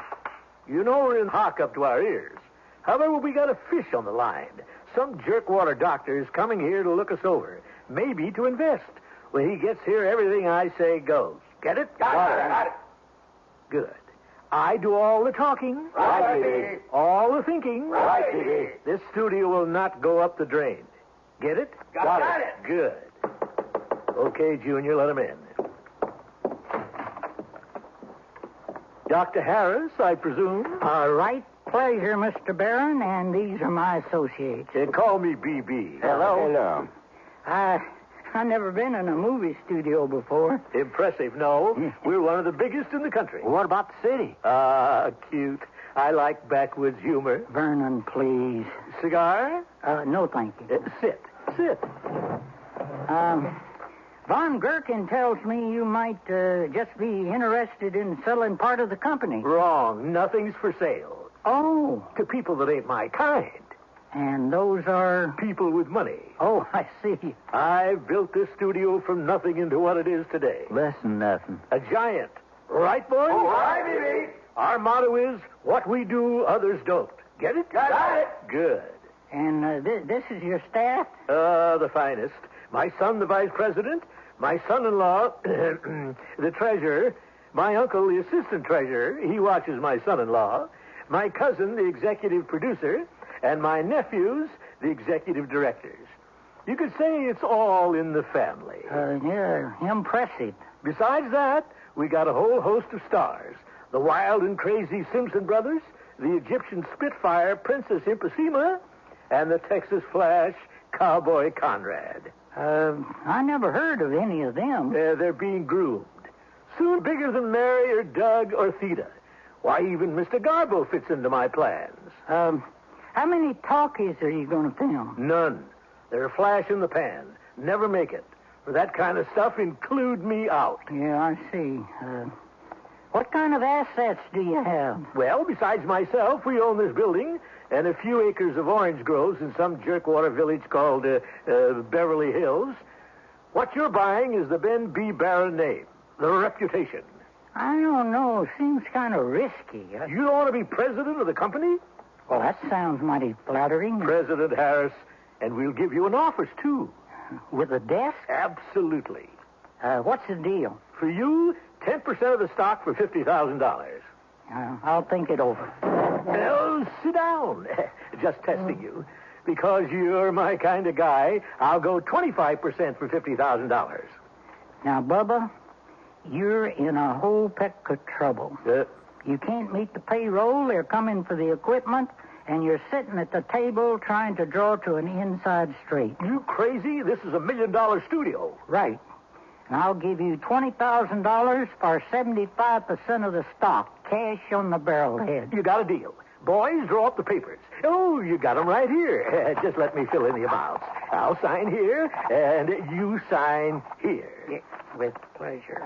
You know we're in hock up to our ears. However, we got a fish on the line. Some jerkwater doctor is coming here to look us over. Maybe to invest. When he gets here, everything I say goes. Get it? Got it. Good. I do all the talking. Right. All the thinking. Right. This studio will not go up the drain. Get it? Got it. Good. Okay, Junior, let him in. Dr. Harris, I presume? Right pleasure, Mr. Barron, and these are my associates. Call me BB. Hello. I've never been in a movie studio before. Impressive, no. We're one of the biggest in the country. What about the city? Cute. I like backwoods humor. Vernon, please. Cigar? No, thank you. Sit. Von Gherkin tells me you might just be interested in selling part of the company. Wrong. Nothing's for sale. Oh. To people that ain't my kind. And those are? People with money. Oh, I see. I've built this studio from nothing into what it is today. Less than nothing. A giant. Right, boys? Oh, right, baby. Our motto is, what we do, others don't. Get it? Got it. Good. And this is your staff? The finest. My son, the vice president. My son-in-law, the treasurer. My uncle, the assistant treasurer. He watches my son-in-law. My cousin, the executive producer. And my nephews, the executive directors. You could say it's all in the family. Yeah, impressive. Besides that, we got a whole host of stars. The wild and crazy Simpson brothers, the Egyptian Spitfire Princess Imposima, and the Texas Flash Cowboy Conrad. I never heard of any of them. They're being groomed. Soon bigger than Mary or Doug or Theta. Why, even Mr. Garbo fits into my plans. How many talkies are you going to film? None. They're a flash in the pan. Never make it. For that kind of stuff, include me out. Yeah, I see. What kind of assets do you have? Well, besides myself, we own this building and a few acres of orange groves in some jerkwater village called Beverly Hills. What you're buying is the Ben B. Barron name, the reputation. I don't know. Seems kind of risky. You don't want to be president of the company? Well, that sounds mighty flattering. President Harris, and we'll give you an office, too. With a desk? Absolutely. What's the deal? For you, 10% of the stock for $50,000. I'll think it over. Well, sit down. Just testing you. Because you're my kind of guy, I'll go 25% for $50,000. Now, Bubba, you're in a whole peck of trouble. You can't meet the payroll. They're coming for the equipment, and you're sitting at the table trying to draw to an inside straight. You crazy? This is $1 million studio. Right. And I'll give you $20,000 for 75% of the stock, cash on the barrelhead. You got a deal. Boys, draw up the papers. Oh, you got them right here. Just let me fill in the amounts. I'll sign here, and you sign here. Yeah, with pleasure.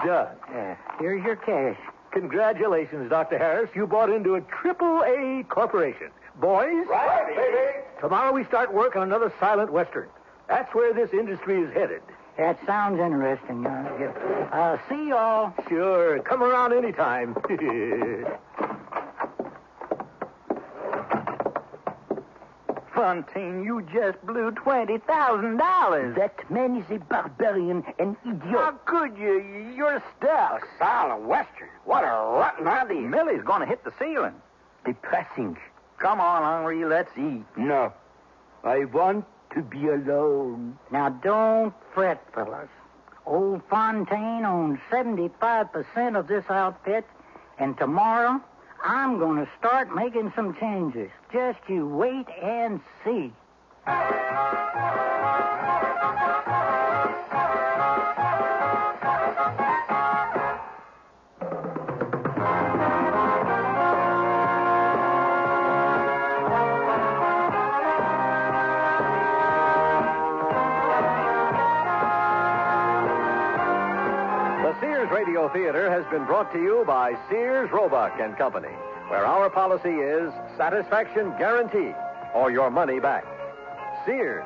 Done. Here's your cash. Congratulations, Dr. Harris. You bought into a AAA corporation. Boys? Right, baby. Tomorrow we start work on another silent Western. That's where this industry is headed. That sounds interesting. See you all. Sure. Come around anytime. Fontaine, you just blew $20,000. That man is a barbarian and idiot. How could you? You're a star. A silent Western. What a rotten idea. Millie's going to hit the ceiling. Depressing. Come on, Henri, let's eat. No. I want to be alone. Now, don't fret, fellas. Old Fontaine owns 75% of this outfit, and tomorrow I'm going to start making some changes. Just you wait and see. The Sears Radio Theater has been brought to you by Sears, Roebuck and Company, where our policy is satisfaction guaranteed or your money back. Sears,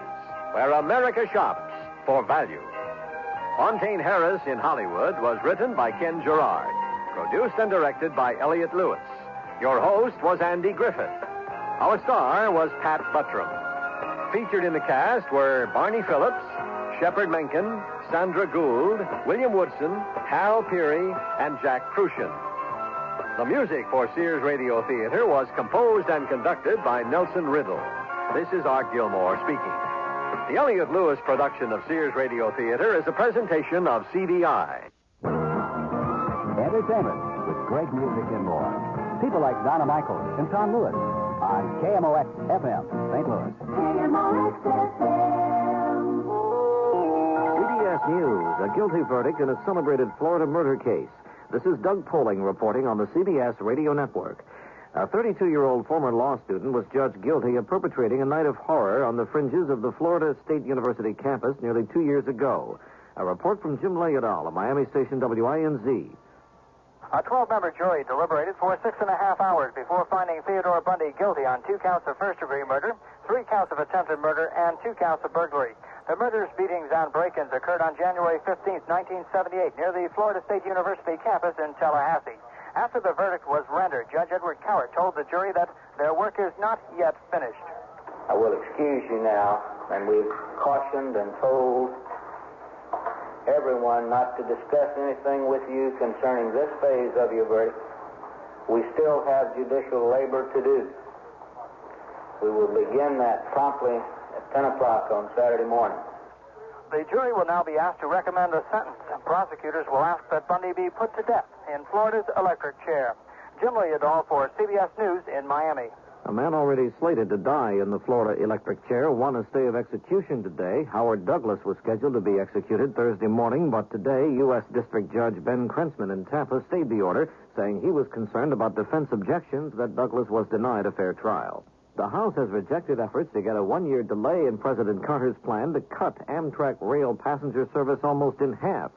where America shops for value. Fontaine Harris in Hollywood was written by Ken Gerard, produced and directed by Elliott Lewis. Your host was Andy Griffith. Our star was Pat Buttram. Featured in the cast were Barney Phillips, Shepard Menken, Sandra Gould, William Woodson, Hal Peary, and Jack Crucian. The music for Sears Radio Theater was composed and conducted by Nelson Riddle. This is Art Gilmore speaking. The Elliott Lewis production of Sears Radio Theater is a presentation of CBI. Entertainment with great music and more. People like Donna Michaels and Tom Lewis on KMOX FM, St. Louis. KMOX FM. CBS News, a guilty verdict in a celebrated Florida murder case. This is Doug Poling reporting on the CBS radio network. A 32-year-old former law student was judged guilty of perpetrating a night of horror on the fringes of the Florida State University campus nearly 2 years ago. A report from Jim Leodall of Miami station WINZ. A 12-member jury deliberated for 6.5 hours before finding Theodore Bundy guilty on 2 counts of first-degree murder, 3 counts of attempted murder, and 2 counts of burglary. The murders, beatings, and break-ins occurred on January 15, 1978, near the Florida State University campus in Tallahassee. After the verdict was rendered, Judge Edward Cowart told the jury that their work is not yet finished. I will excuse you now, and we've cautioned and told everyone not to discuss anything with you concerning this phase of your verdict. We still have judicial labor to do. We will begin that promptly at 10 o'clock on Saturday morning. The jury will now be asked to recommend a sentence. Prosecutors will ask that Bundy be put to death in Florida's electric chair. Jim Leodol for CBS News in Miami. A man already slated to die in the Florida electric chair won a stay of execution today. Howard Douglas was scheduled to be executed Thursday morning, but today U.S. District Judge Ben Krensman in Tampa stayed the order, saying he was concerned about defense objections that Douglas was denied a fair trial. The House has rejected efforts to get a one-year delay in President Carter's plan to cut Amtrak rail passenger service almost in half.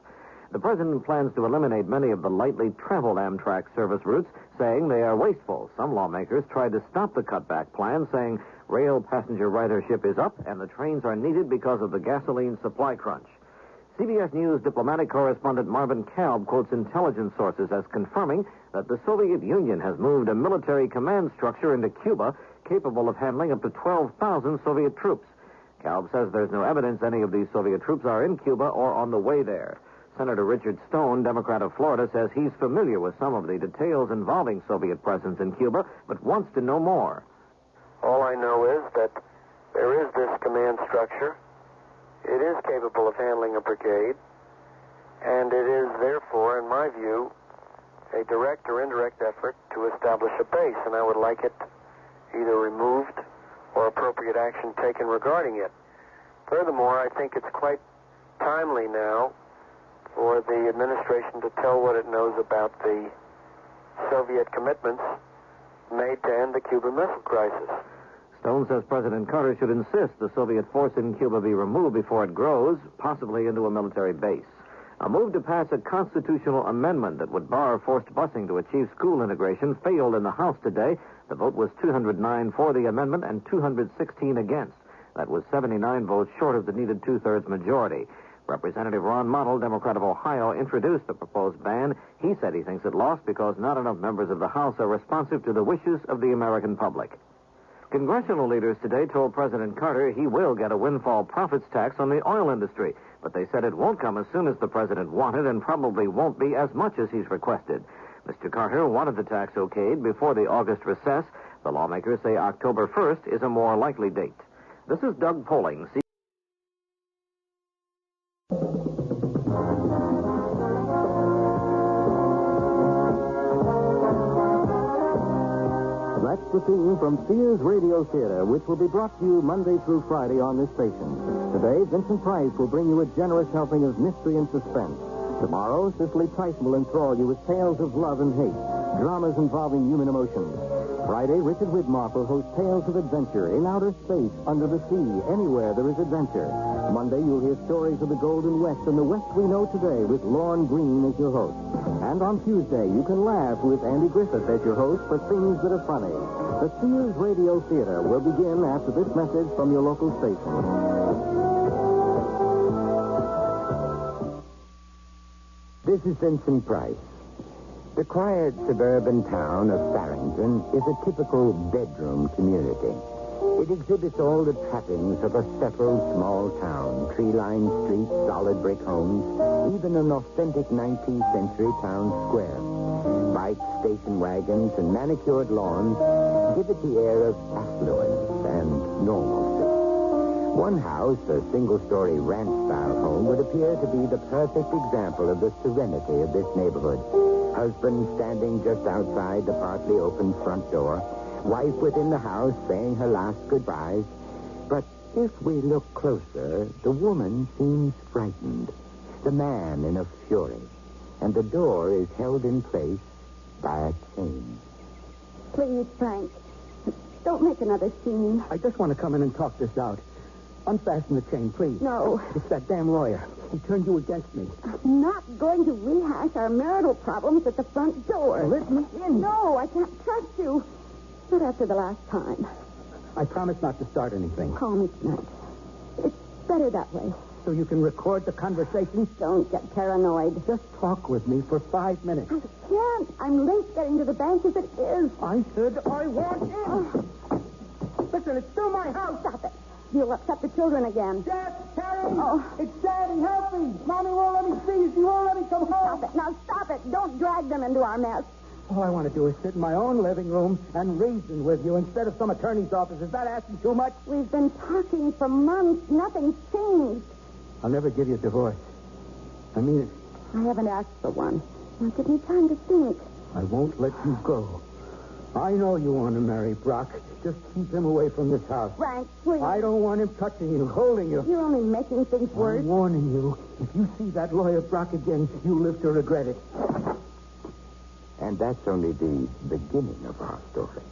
The president plans to eliminate many of the lightly traveled Amtrak service routes, saying they are wasteful. Some lawmakers tried to stop the cutback plan, saying rail passenger ridership is up and the trains are needed because of the gasoline supply crunch. CBS News diplomatic correspondent Marvin Kalb quotes intelligence sources as confirming that the Soviet Union has moved a military command structure into Cuba capable of handling up to 12,000 Soviet troops. Kalb says there's no evidence any of these Soviet troops are in Cuba or on the way there. Senator Richard Stone, Democrat of Florida, says he's familiar with some of the details involving Soviet presence in Cuba, but wants to know more. All I know is that there is this command structure. It is capable of handling a brigade, and it is, therefore, in my view, a direct or indirect effort to establish a base, and I would like it either removed or appropriate action taken regarding it. Furthermore, I think it's quite timely now for the administration to tell what it knows about the Soviet commitments made to end the Cuban Missile Crisis. Stone says President Carter should insist the Soviet force in Cuba be removed before it grows, possibly into a military base. A move to pass a constitutional amendment that would bar forced busing to achieve school integration failed in the House today. The vote was 209 for the amendment and 216 against. That was 79 votes short of the needed two-thirds majority. Representative Ron Montel, Democrat of Ohio, introduced the proposed ban. He said he thinks it lost because not enough members of the House are responsive to the wishes of the American public. Congressional leaders today told President Carter he will get a windfall profits tax on the oil industry, but they said it won't come as soon as the president wanted and probably won't be as much as he's requested. Mr. Carter wanted the tax okayed before the August recess. The lawmakers say October 1st is a more likely date. This is Doug Poling. That's the theme from Sears Radio Theater, which will be brought to you Monday through Friday on this station. Today, Vincent Price will bring you a generous helping of mystery and suspense. Tomorrow, Cicely Tyson will enthrall you with tales of love and hate, dramas involving human emotions. Friday, Richard Widmark will host tales of adventure in outer space, under the sea, anywhere there is adventure. Monday, you'll hear stories of the Golden West and the West we know today with Lorne Green as your host. And on Tuesday, you can laugh with Andy Griffith as your host for things that are funny. The Sears Radio Theater will begin after this message from your local station. This is Vincent Price. The quiet suburban town of Farrington is a typical bedroom community. It exhibits all the trappings of a settled small town, tree-lined streets, solid brick homes, even an authentic 19th century town square. Bikes, station wagons, and manicured lawns give it the air of affluence and normalcy. One house, a single-story ranch-style home, would appear to be the perfect example of the serenity of this neighborhood. Husband standing just outside the partly open front door, wife within the house saying her last goodbyes. But if we look closer, the woman seems frightened, the man in a fury, and the door is held in place by a chain. Please, Frank, don't make another scene. I just want to come in and talk this out. Unfasten the chain, please. No. It's that damn lawyer. He turned you against me. I'm not going to rehash our marital problems at the front door. Let me in. No, I can't trust you. Not after the last time. I promise not to start anything. Call me tonight. It's better that way. So you can record the conversation? Don't get paranoid. Just talk with me for 5 minutes. I can't. I'm late getting to the bank as it is. I said I want in. Listen, it's still my house. Stop it. You'll upset the children again. Dad, Terry! Oh. It's Daddy, help me! Mommy won't let me see. She won't let me come home. Stop it. Now stop it. Don't drag them into our mess. All I want to do is sit in my own living room and reason with you instead of some attorney's office. Is that asking too much? We've been talking for months. Nothing's changed. I'll never give you a divorce. I mean it. I haven't asked for one. Now give me time to think. I won't let you go. I know you want to marry Brock. Just keep him away from this house. Frank, please. I don't want him touching you, holding you. You're only making things worse. I'm warning you. If you see that lawyer Brock again, you'll live to regret it. And that's only the beginning of our story.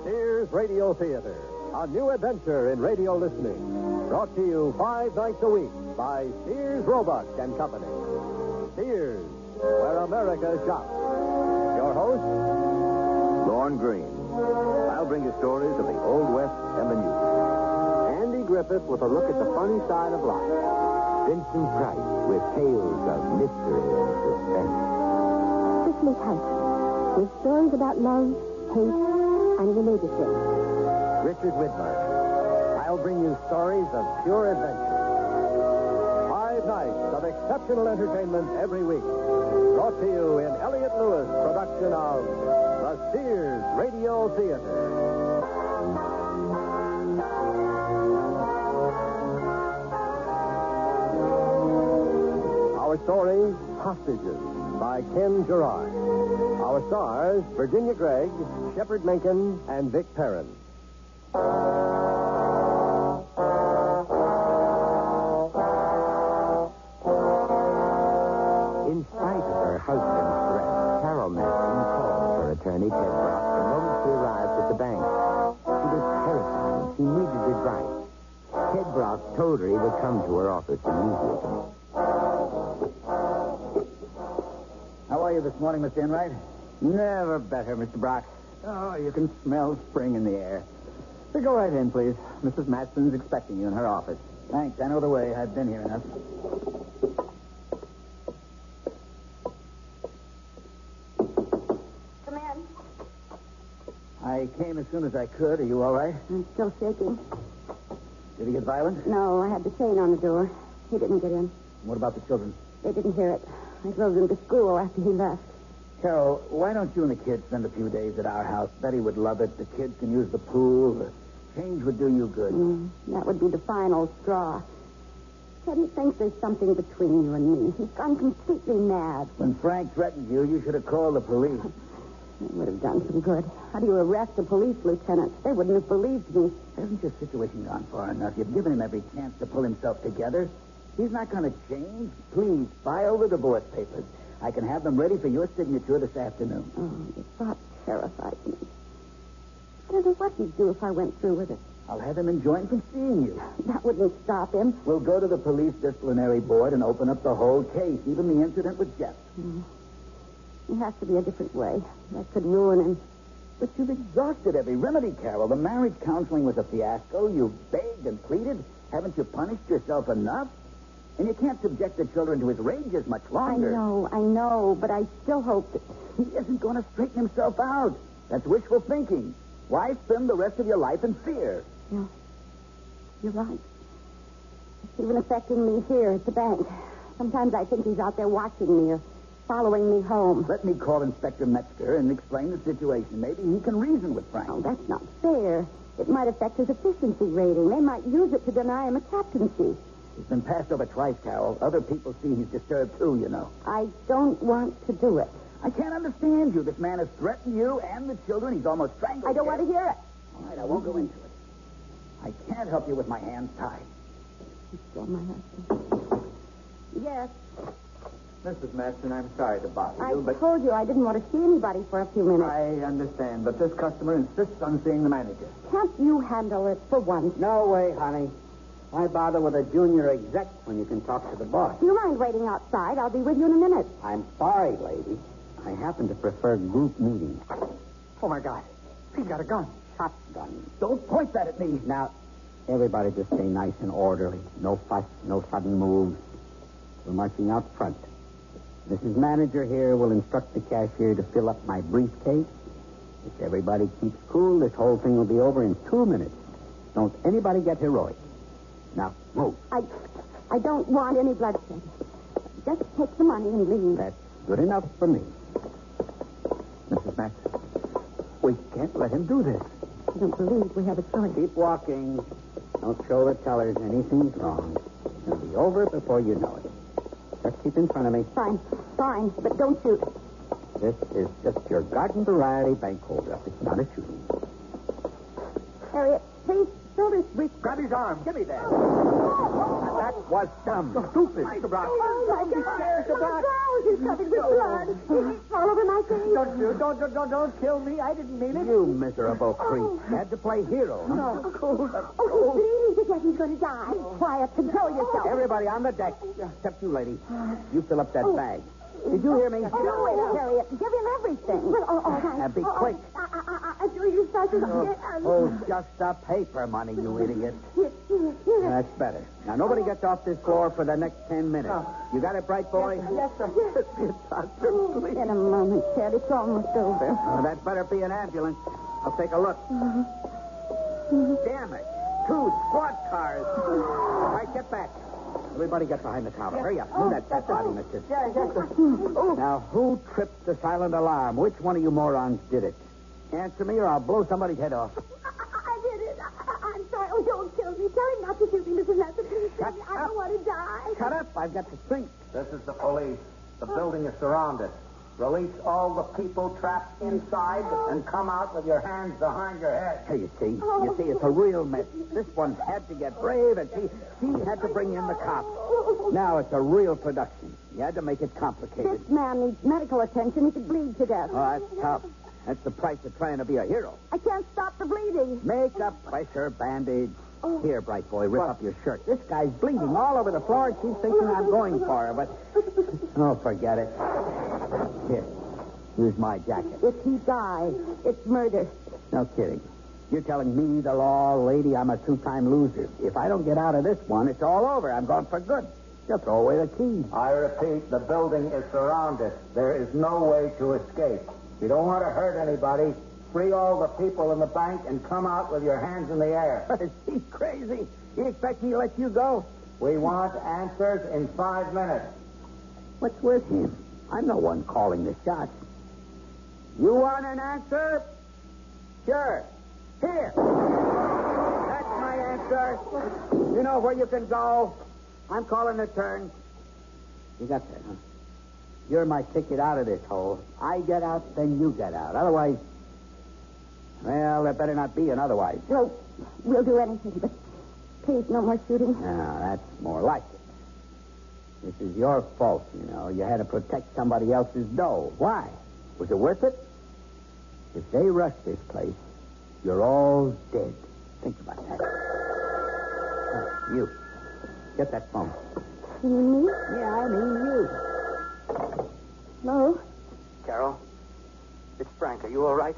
Sears Radio Theater, a new adventure in radio listening. Brought to you 5 nights a week by Sears Roebuck and Company. Sears, where America shops. Your host, Lorne Green. I'll bring you stories of the Old West and the New. Andy Griffith with a look at the funny side of life. Vincent Price with tales of mystery and suspense. Cicely Tyson, with stories about love, hate, and religious things. Richard Widmark. I'll bring you stories of pure adventure. 5 nights of exceptional entertainment every week. Brought to you in Elliott Lewis' production of the Sears Radio Theater. Our story, Hostages, by Ken Gerard. Our stars, Virginia Gregg, Shepard Menken, and Vic Perrin. In spite of her husband's threat, Carol Manson called for attorney Ted Brock the moment she arrived at the bank. She was terrified. She needed advice. Ted Brock told her he would come to her office immediately. How are you this morning, Mr. Enright? Never better, Mr. Brock. Oh, you can smell spring in the air. So go right in, please. Mrs. Matson's expecting you in her office. Thanks. I know the way. I've been here enough. Come in. I came as soon as I could. Are you all right? I'm still shaking. Did he get violent? No, I had the chain on the door. He didn't get in. What about the children? They didn't hear it. I drove them to school after he left. Carol, why don't you and the kids spend a few days at our house? Betty would love it. The kids can use the pool. The change would do you good. That would be the final straw. Teddy thinks there's something between you and me. He's gone completely mad. When Frank threatened you, you should have called the police. It would have done some good. How do you arrest a police lieutenant? They wouldn't have believed me. Hasn't your situation gone far enough? You've given him every chance to pull himself together. He's not going to change. Please, file the divorce papers. I can have them ready for your signature this afternoon. Oh, the thought terrifies me. I don't know what he'd do if I went through with it. I'll have him enjoined from seeing you. That wouldn't stop him. We'll go to the police disciplinary board and open up the whole case, even the incident with Jeff. There has to be a different way. That could ruin him. But you've exhausted every remedy, Carol. The marriage counseling was a fiasco. You begged and pleaded. Haven't you punished yourself enough? And you can't subject the children to his rages much longer. I know, but I still hope that... He isn't going to straighten himself out. That's wishful thinking. Why spend the rest of your life in fear? No, you're right. It's even affecting me here at the bank. Sometimes I think he's out there watching me or following me home. Let me call Inspector Metzger and explain the situation. Maybe he can reason with Frank. Oh, that's not fair. It might affect his efficiency rating. They might use it to deny him a captaincy. He's been passed over twice, Carol. Other people see he's disturbed, too, you know. I don't want to do it. I can't understand you. This man has threatened you and the children. He's almost strangled I don't want to hear it. All right, I won't go into it. I can't help you with my hands tied. He's still my husband. Yes. Mrs. Matson, I'm sorry to bother I you, but... told you I didn't want to see anybody for a few minutes. I understand, but this customer insists on seeing the manager. Can't you handle it for once? No way, honey. Why bother with a junior exec when you can talk to the boss? Do you mind waiting outside? I'll be with you in a minute. I'm sorry, lady. I happen to prefer group meetings. Oh, my God. He's got a gun. Shotgun. Don't point that at me. Now, everybody just stay nice and orderly. No fuss, no sudden moves. We're marching out front. Mrs. Manager here will instruct the cashier to fill up my briefcase. If everybody keeps cool, this whole thing will be over in 2 minutes. Don't anybody get heroic. Now, move. I don't want any bloodshed. Just take the money and leave. That's good enough for me. Mrs. Matson, we can't let him do this. I don't believe we have a choice. Keep walking. Don't show the tellers anything's wrong. It'll be over before you know it. Just keep in front of me. Fine, but don't shoot. This is just your garden variety bank holdup. It's not a shooting. Harriet, please fill this brief. Grab his arm. Give me that. That was dumb. Stupid. Mr. Brock. Oh, my God. Mr. Brock. He's covered with blood. It's all over my face. Don't kill me. I didn't mean it. You miserable creep. You had to play hero. Huh? No. Oh, he's bleeding to death. He's going to die. Quiet. Control yourself. Everybody on the deck, except you, lady. You fill up that bag. Did you hear me? No, Harriet. Give him everything. Well, all right. And be quick. You started Just the paper money, you idiot. That's better. Now, nobody gets off this floor for the next 10 minutes. You got it, bright boy? Yes, sir. In a moment, Ted. It's almost over. Oh, that better be an ambulance. I'll take a look. Damn it. 2 squad cars. All right, get back. Everybody get behind the counter. Hurry up. Move that fat body, mister. Yes, sir. Now, who tripped the silent alarm? Which one of you morons did it? Answer me or I'll blow somebody's head off. I did it. I'm sorry. Oh, don't kill me. Tell him not to shoot me, Mrs. Matson. Please tell me. I don't want to die. Shut up. I've got to think. This is the police. The building is surrounded. Release all the people trapped inside and come out with your hands behind your head. Here, you see, it's a real mess. This one had to get brave, and she had to bring in the cops. Now it's a real production. You had to make it complicated. This man needs medical attention. He could bleed to death. Oh, that's tough. That's the price of trying to be a hero. I can't stop the bleeding. Make a pressure bandage. Here, bright boy, rip up your shirt. This guy's bleeding all over the floor. She's thinking I'm going for her, but... Oh, forget it. Here, here's my jacket. If he dies, it's murder. No kidding. You're telling me, the law lady, I'm a 2-time loser. If I don't get out of this one, it's all over. I'm gone for good. You'll throw away the key. I repeat, the building is surrounded. There is no way to escape. You don't want to hurt anybody. Free all the people in the bank and come out with your hands in the air. Is he crazy? He expects me to let you go? We want answers in 5 minutes. What's with him? I'm the one calling the shots. You want an answer? Sure. Here. That's my answer. You know where you can go. I'm calling the turn. You got that, huh? You're my ticket out of this hole. I get out, then you get out. Otherwise... Well, there better not be an otherwise. No, we'll do anything, but please, no more shooting. No, that's more like it. This is your fault, you know. You had to protect somebody else's dough. Why? Was it worth it? If they rush this place, you're all dead. Think about that. You. Get that phone. You mean me? Yeah, I mean you. Hello? Carol? It's Frank. Are you all right?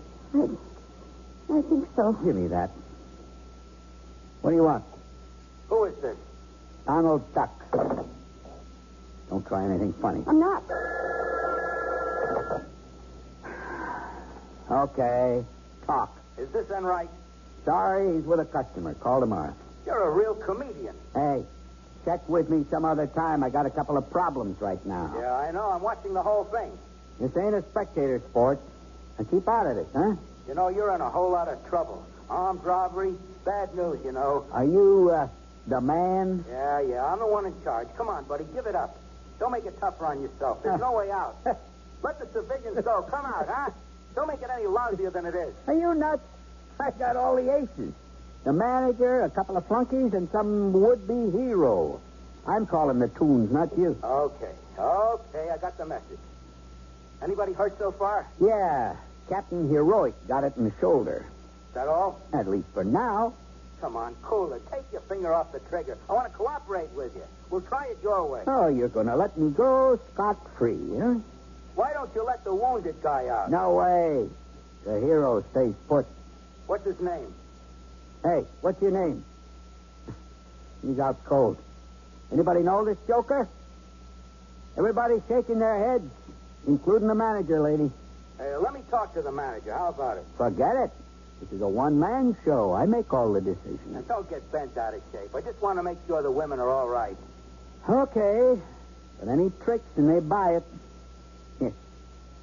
I think so. Give me that. What do you want? Who is this? Donald Duck. Don't try anything funny. I'm not. Okay. Talk. Is this Enright? Sorry, he's with a customer. Call tomorrow. You're a real comedian. Hey, check with me some other time. I got a couple of problems right now. Yeah, I know. I'm watching the whole thing. This ain't a spectator sport. Now keep out of this, huh? You know, you're in a whole lot of trouble. Armed robbery, bad news, you know. Are you, the man? Yeah, I'm the one in charge. Come on, buddy, give it up. Don't make it tougher on yourself. There's no way out. Let the civilians go. Come out, huh? Don't make it any lousier than it is. Are you nuts? I got all the aces. The manager, a couple of flunkies, and some would-be hero. I'm calling the tunes, not you. Okay, I got the message. Anybody hurt so far? Yeah, Captain Heroic got it in the shoulder. Is that all? At least for now. Come on, cooler. Take your finger off the trigger. I want to cooperate with you. We'll try it your way. Oh, you're going to let me go scot-free, huh? Why don't you let the wounded guy out? No way. The hero stays put. What's his name? Hey, what's your name? He's out cold. Anybody know this joker? Everybody's shaking their heads, including the manager, lady. Hey, let me talk to the manager. How about it? Forget it. This is a one-man show. I make all the decisions. Now, don't get bent out of shape. I just want to make sure the women are all right. Okay. But any tricks and they buy it. Here,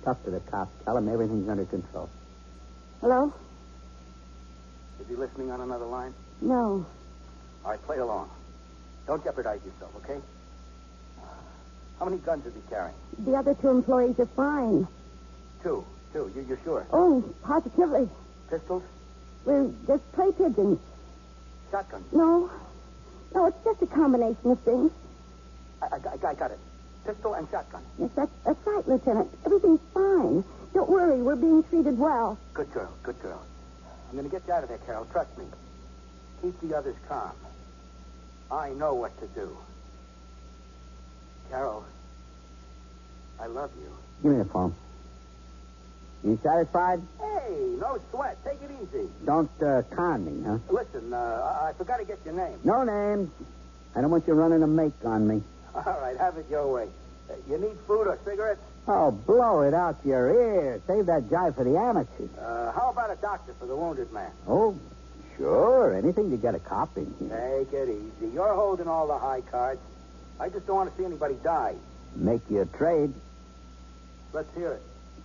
talk to the cop. Tell him everything's under control. Hello? Is he listening on another line? No. All right, play along. Don't jeopardize yourself, okay? How many guns is he carrying? The other two employees are fine. Two. You're sure? Oh, positively. Pistols? We're just play pigeons. Shotguns? No, it's just a combination of things. I got it. Pistol and shotgun. Yes, that's right, Lieutenant. Everything's fine. Don't worry, we're being treated well. Good girl. I'm going to get you out of there, Carol. Trust me. Keep the others calm. I know what to do. Carol, I love you. Give me the phone. You satisfied? Hey, no sweat. Take it easy. Don't con me, huh? Listen, I forgot to get your name. No names. I don't want you running a make on me. All right, have it your way. You need food or cigarettes? Oh, blow it out your ear. Save that jive for the amateurs. How about a doctor for the wounded man? Oh, sure. Anything to get a cop in here. Take it easy. You're holding all the high cards. I just don't want to see anybody die. Make you a trade. Let's hear it.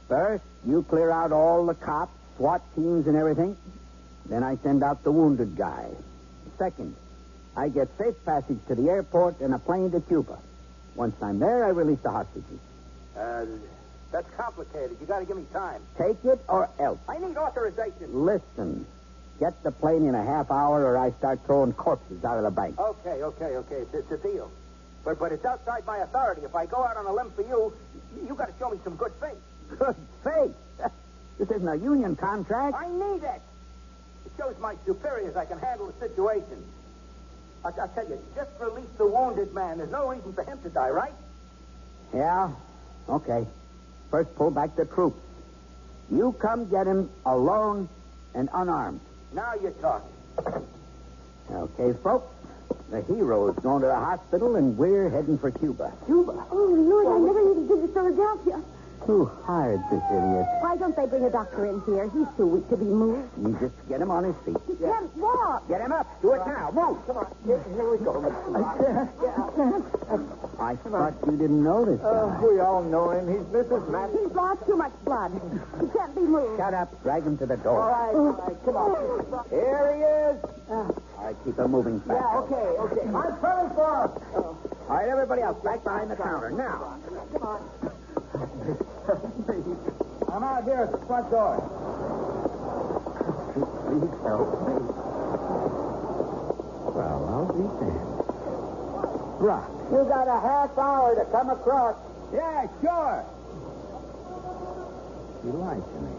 First, you clear out all the cops, SWAT teams, and everything. Then I send out the wounded guy. Second, I get safe passage to the airport and a plane to Cuba. Once I'm there, I release the hostages. That's complicated. You got to give me time. Take it or else. I need authorization. Listen, get the plane in a half hour or I start throwing corpses out of the bank. Okay. It's a deal. But it's outside my authority. If I go out on a limb for you, you got to show me some good faith. Good faith? This isn't a union contract. I need it. It shows my superiors I can handle the situation. I'll tell you, just release the wounded man. There's no reason for him to die, right? Yeah, okay. First, pull back the troops. You come get him alone and unarmed. Now you're talking. Okay, folks. The hero's going to the hospital, and we're heading for Cuba. Cuba? Oh, Lord, I never needed to get to Philadelphia. Who hired this idiot? Why don't they bring a doctor in here? He's too weak to be moved. You just get him on his feet. He can't walk. Get him up. Do it now. Move. Come on. Here we go. I thought you didn't know this guy. We all know him. He's Mrs. Matt. He's lost too much blood. He can't be moved. Shut up. Drag him to the door. All right. Come on. Here he is. All right, keep him moving fast. Yeah, okay. I'm coming for him. All right, everybody else, back behind the counter. Now. Come on. I'm out here at the front door. Please help me. Well, I'll be damned. Brock. You got a half hour to come across. Yeah, sure. You lied to me.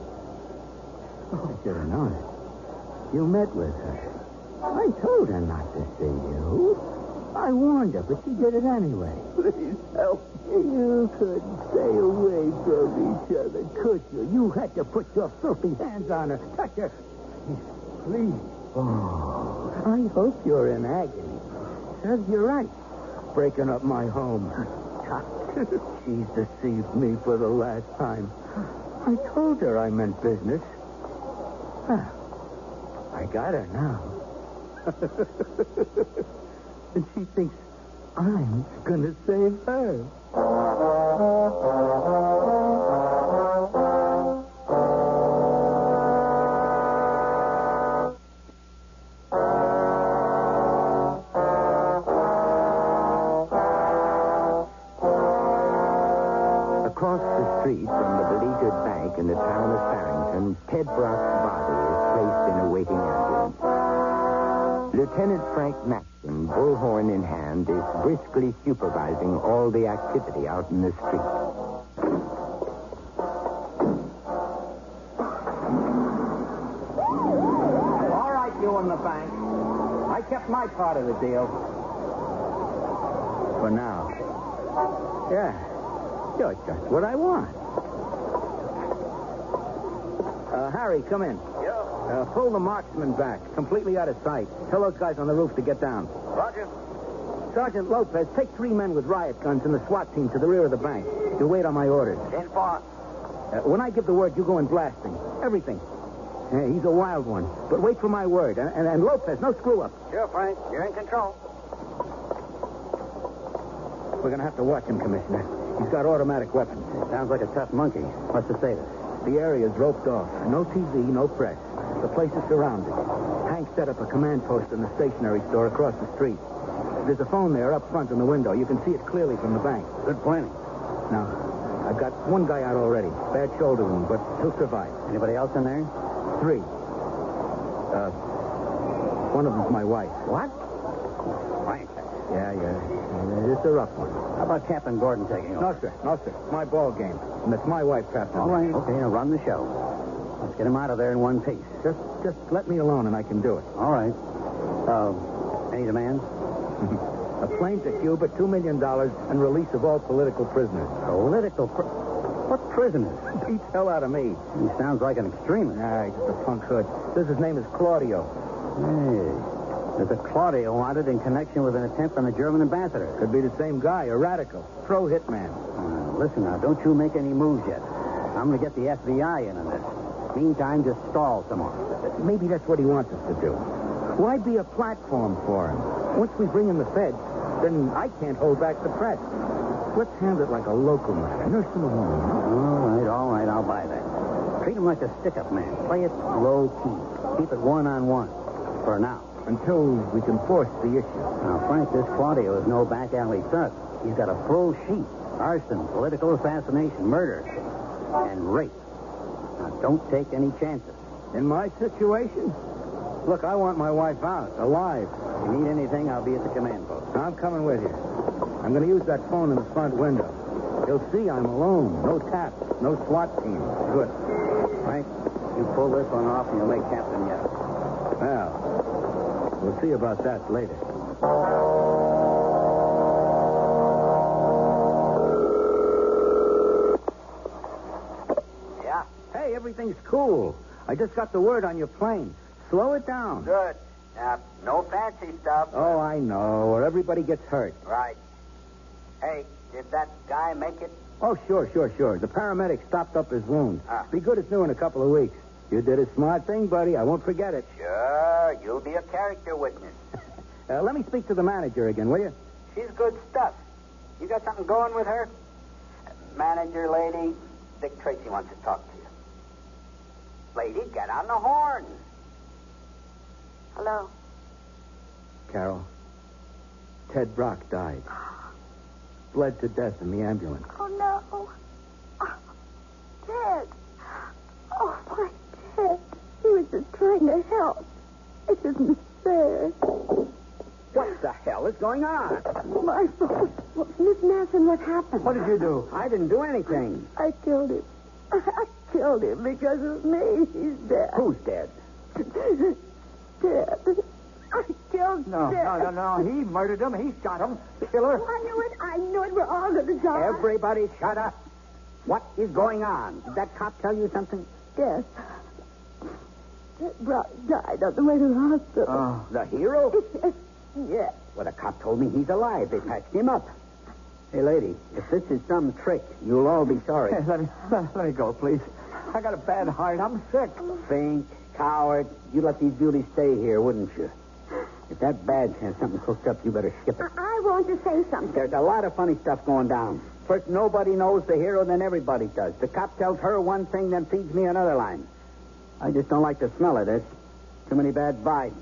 Oh, I should have known it. You met with her. I told her not to see you. I warned her, but she did it anyway. Please help me. You couldn't stay away from each other, could you? You had to put your filthy hands on her. Touch her. Please. Oh, I hope you're in agony. Serves you right. Breaking up my home. She's deceived me for the last time. I told her I meant business. I got her now. And she thinks I'm going to save her. Across the street from the beleaguered bank in the town of Farrington, Ted Brock's body is placed in a waiting ambulance. Lieutenant Frank Maxim, bullhorn in hand, is briskly supervising all the activity out in the street. All right, you in the bank. I kept my part of the deal. For now. Yeah. You're just what I want. Harry, come in. Yeah? Pull the marksman back, completely out of sight. Tell those guys on the roof to get down. Roger. Sergeant Lopez, take 3 men with riot guns and the SWAT team to the rear of the bank. You wait on my orders. In boss. When I give the word, you go in blasting. Everything. Hey, he's a wild one. But wait for my word. And Lopez, no screw-up. Sure, Frank. You're in control. We're going to have to watch him, Commissioner. He's got automatic weapons. Sounds like a tough monkey. What's the status? The area's roped off. No TV, no press. The place is surrounded. Hank set up a command post in the stationery store across the street. There's a phone there up front in the window. You can see it clearly from the bank. Good planning. Now, I've got one guy out already. Bad shoulder wound, but he'll survive. Anybody else in there? 3. One of them's my wife. What? Frank. Yeah. It's a rough one. How about Captain Gordon taking over? No, sir. It's my ball game. And it's my wife trapped in All there. right. Okay, now run the show. Let's get him out of there in one piece. Just let me alone and I can do it. All right. Any demands? A plane to Cuba, $2 million, and release of all political prisoners. What prisoners? Beats hell out of me. He sounds like an extremist. Nah, he's just a punk hood. Says his name is Claudio. Hey, there's a Claudio wanted in connection with an attempt on the German ambassador. Could be the same guy, a radical, pro-hitman. Listen now, don't you make any moves yet. I'm going to get the FBI in on this. Meantime, just stall some more. Maybe that's what he wants us to do. Why be a platform for him? Once we bring in the feds, then I can't hold back the press. Let's handle it like a local matter. Nurse him along. All right, I'll buy that. Treat him like a stick-up man. Play it low-key. Keep it one-on-one. For now. Until we can force the issue. Now, Frank, this Claudio is no back alley thug. He's got a full sheet. Arson, political assassination, murder, and rape. Now, don't take any chances. In my situation? Look, I want my wife out, alive. If you need anything, I'll be at the command post. I'm coming with you. I'm going to use that phone in the front window. You'll see I'm alone. No taps, no SWAT team. Good. Frank, you pull this one off and you'll make Captain yell. Well, we'll see about that later. Yeah? Hey, everything's cool. I just got the word on your plane. Slow it down. Good. No fancy stuff. Oh, I know. Or everybody gets hurt. Right. Hey, did that guy make it? Oh, sure. The paramedic stopped up his wound. Be good as new in a couple of weeks. You did a smart thing, buddy. I won't forget it. Sure. You'll be a character witness. Let me speak to the manager again, will you? She's good stuff. You got something going with her? Manager lady, Dick Tracy wants to talk to you. Lady, get on the horn. Hello. Carol, Ted Brock died. Bled to death in the ambulance. Oh, no. Oh, Ted. Oh, my Ted. He was just trying to help. It isn't fair. What the hell is going on? My fault. Well, Miss Masson, what happened? What did you do? I didn't do anything. I killed him. I killed him because of me. He's dead. Who's dead? Dead. I killed No. He murdered him. He shot him. Killer. I knew it. We're all going to die. Everybody shut up. What is going on? Did that cop tell you something? Yes. Ted Brock died on the way to the hospital. Oh, the hero? Yes. Well, the cop told me he's alive. They patched him up. Hey, lady, if this is some trick, you'll all be sorry. Hey, let me go, please. I got a bad heart. I'm sick. Think, coward. You'd let these beauties stay here, wouldn't you? If that badge has something cooked up, you better ship it. I want to say something. There's a lot of funny stuff going down. First, nobody knows the hero, then everybody does. The cop tells her one thing, then feeds me another line. I just don't like the smell of this. Too many bad vibes.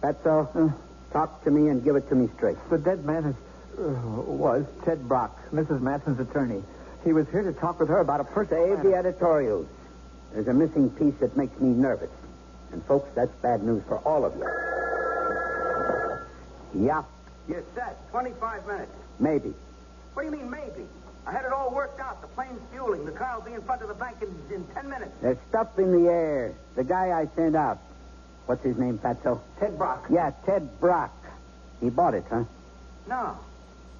That's so? Talk to me and give it to me straight. The dead man was Ted Brock, Mrs. Masson's attorney. He was here to talk with her about a person. Save the editorials. There's a missing piece that makes me nervous. And, folks, that's bad news for all of you. Yeah, You're set. 25 minutes. maybe. What do you mean, maybe? I had it all worked out. The plane's fueling. The car will be in front of the bank in 10 minutes. There's stuff in the air. The guy I sent out. What's his name, Fatso? Ted Brock. Yeah, Ted Brock. He bought it, huh? No.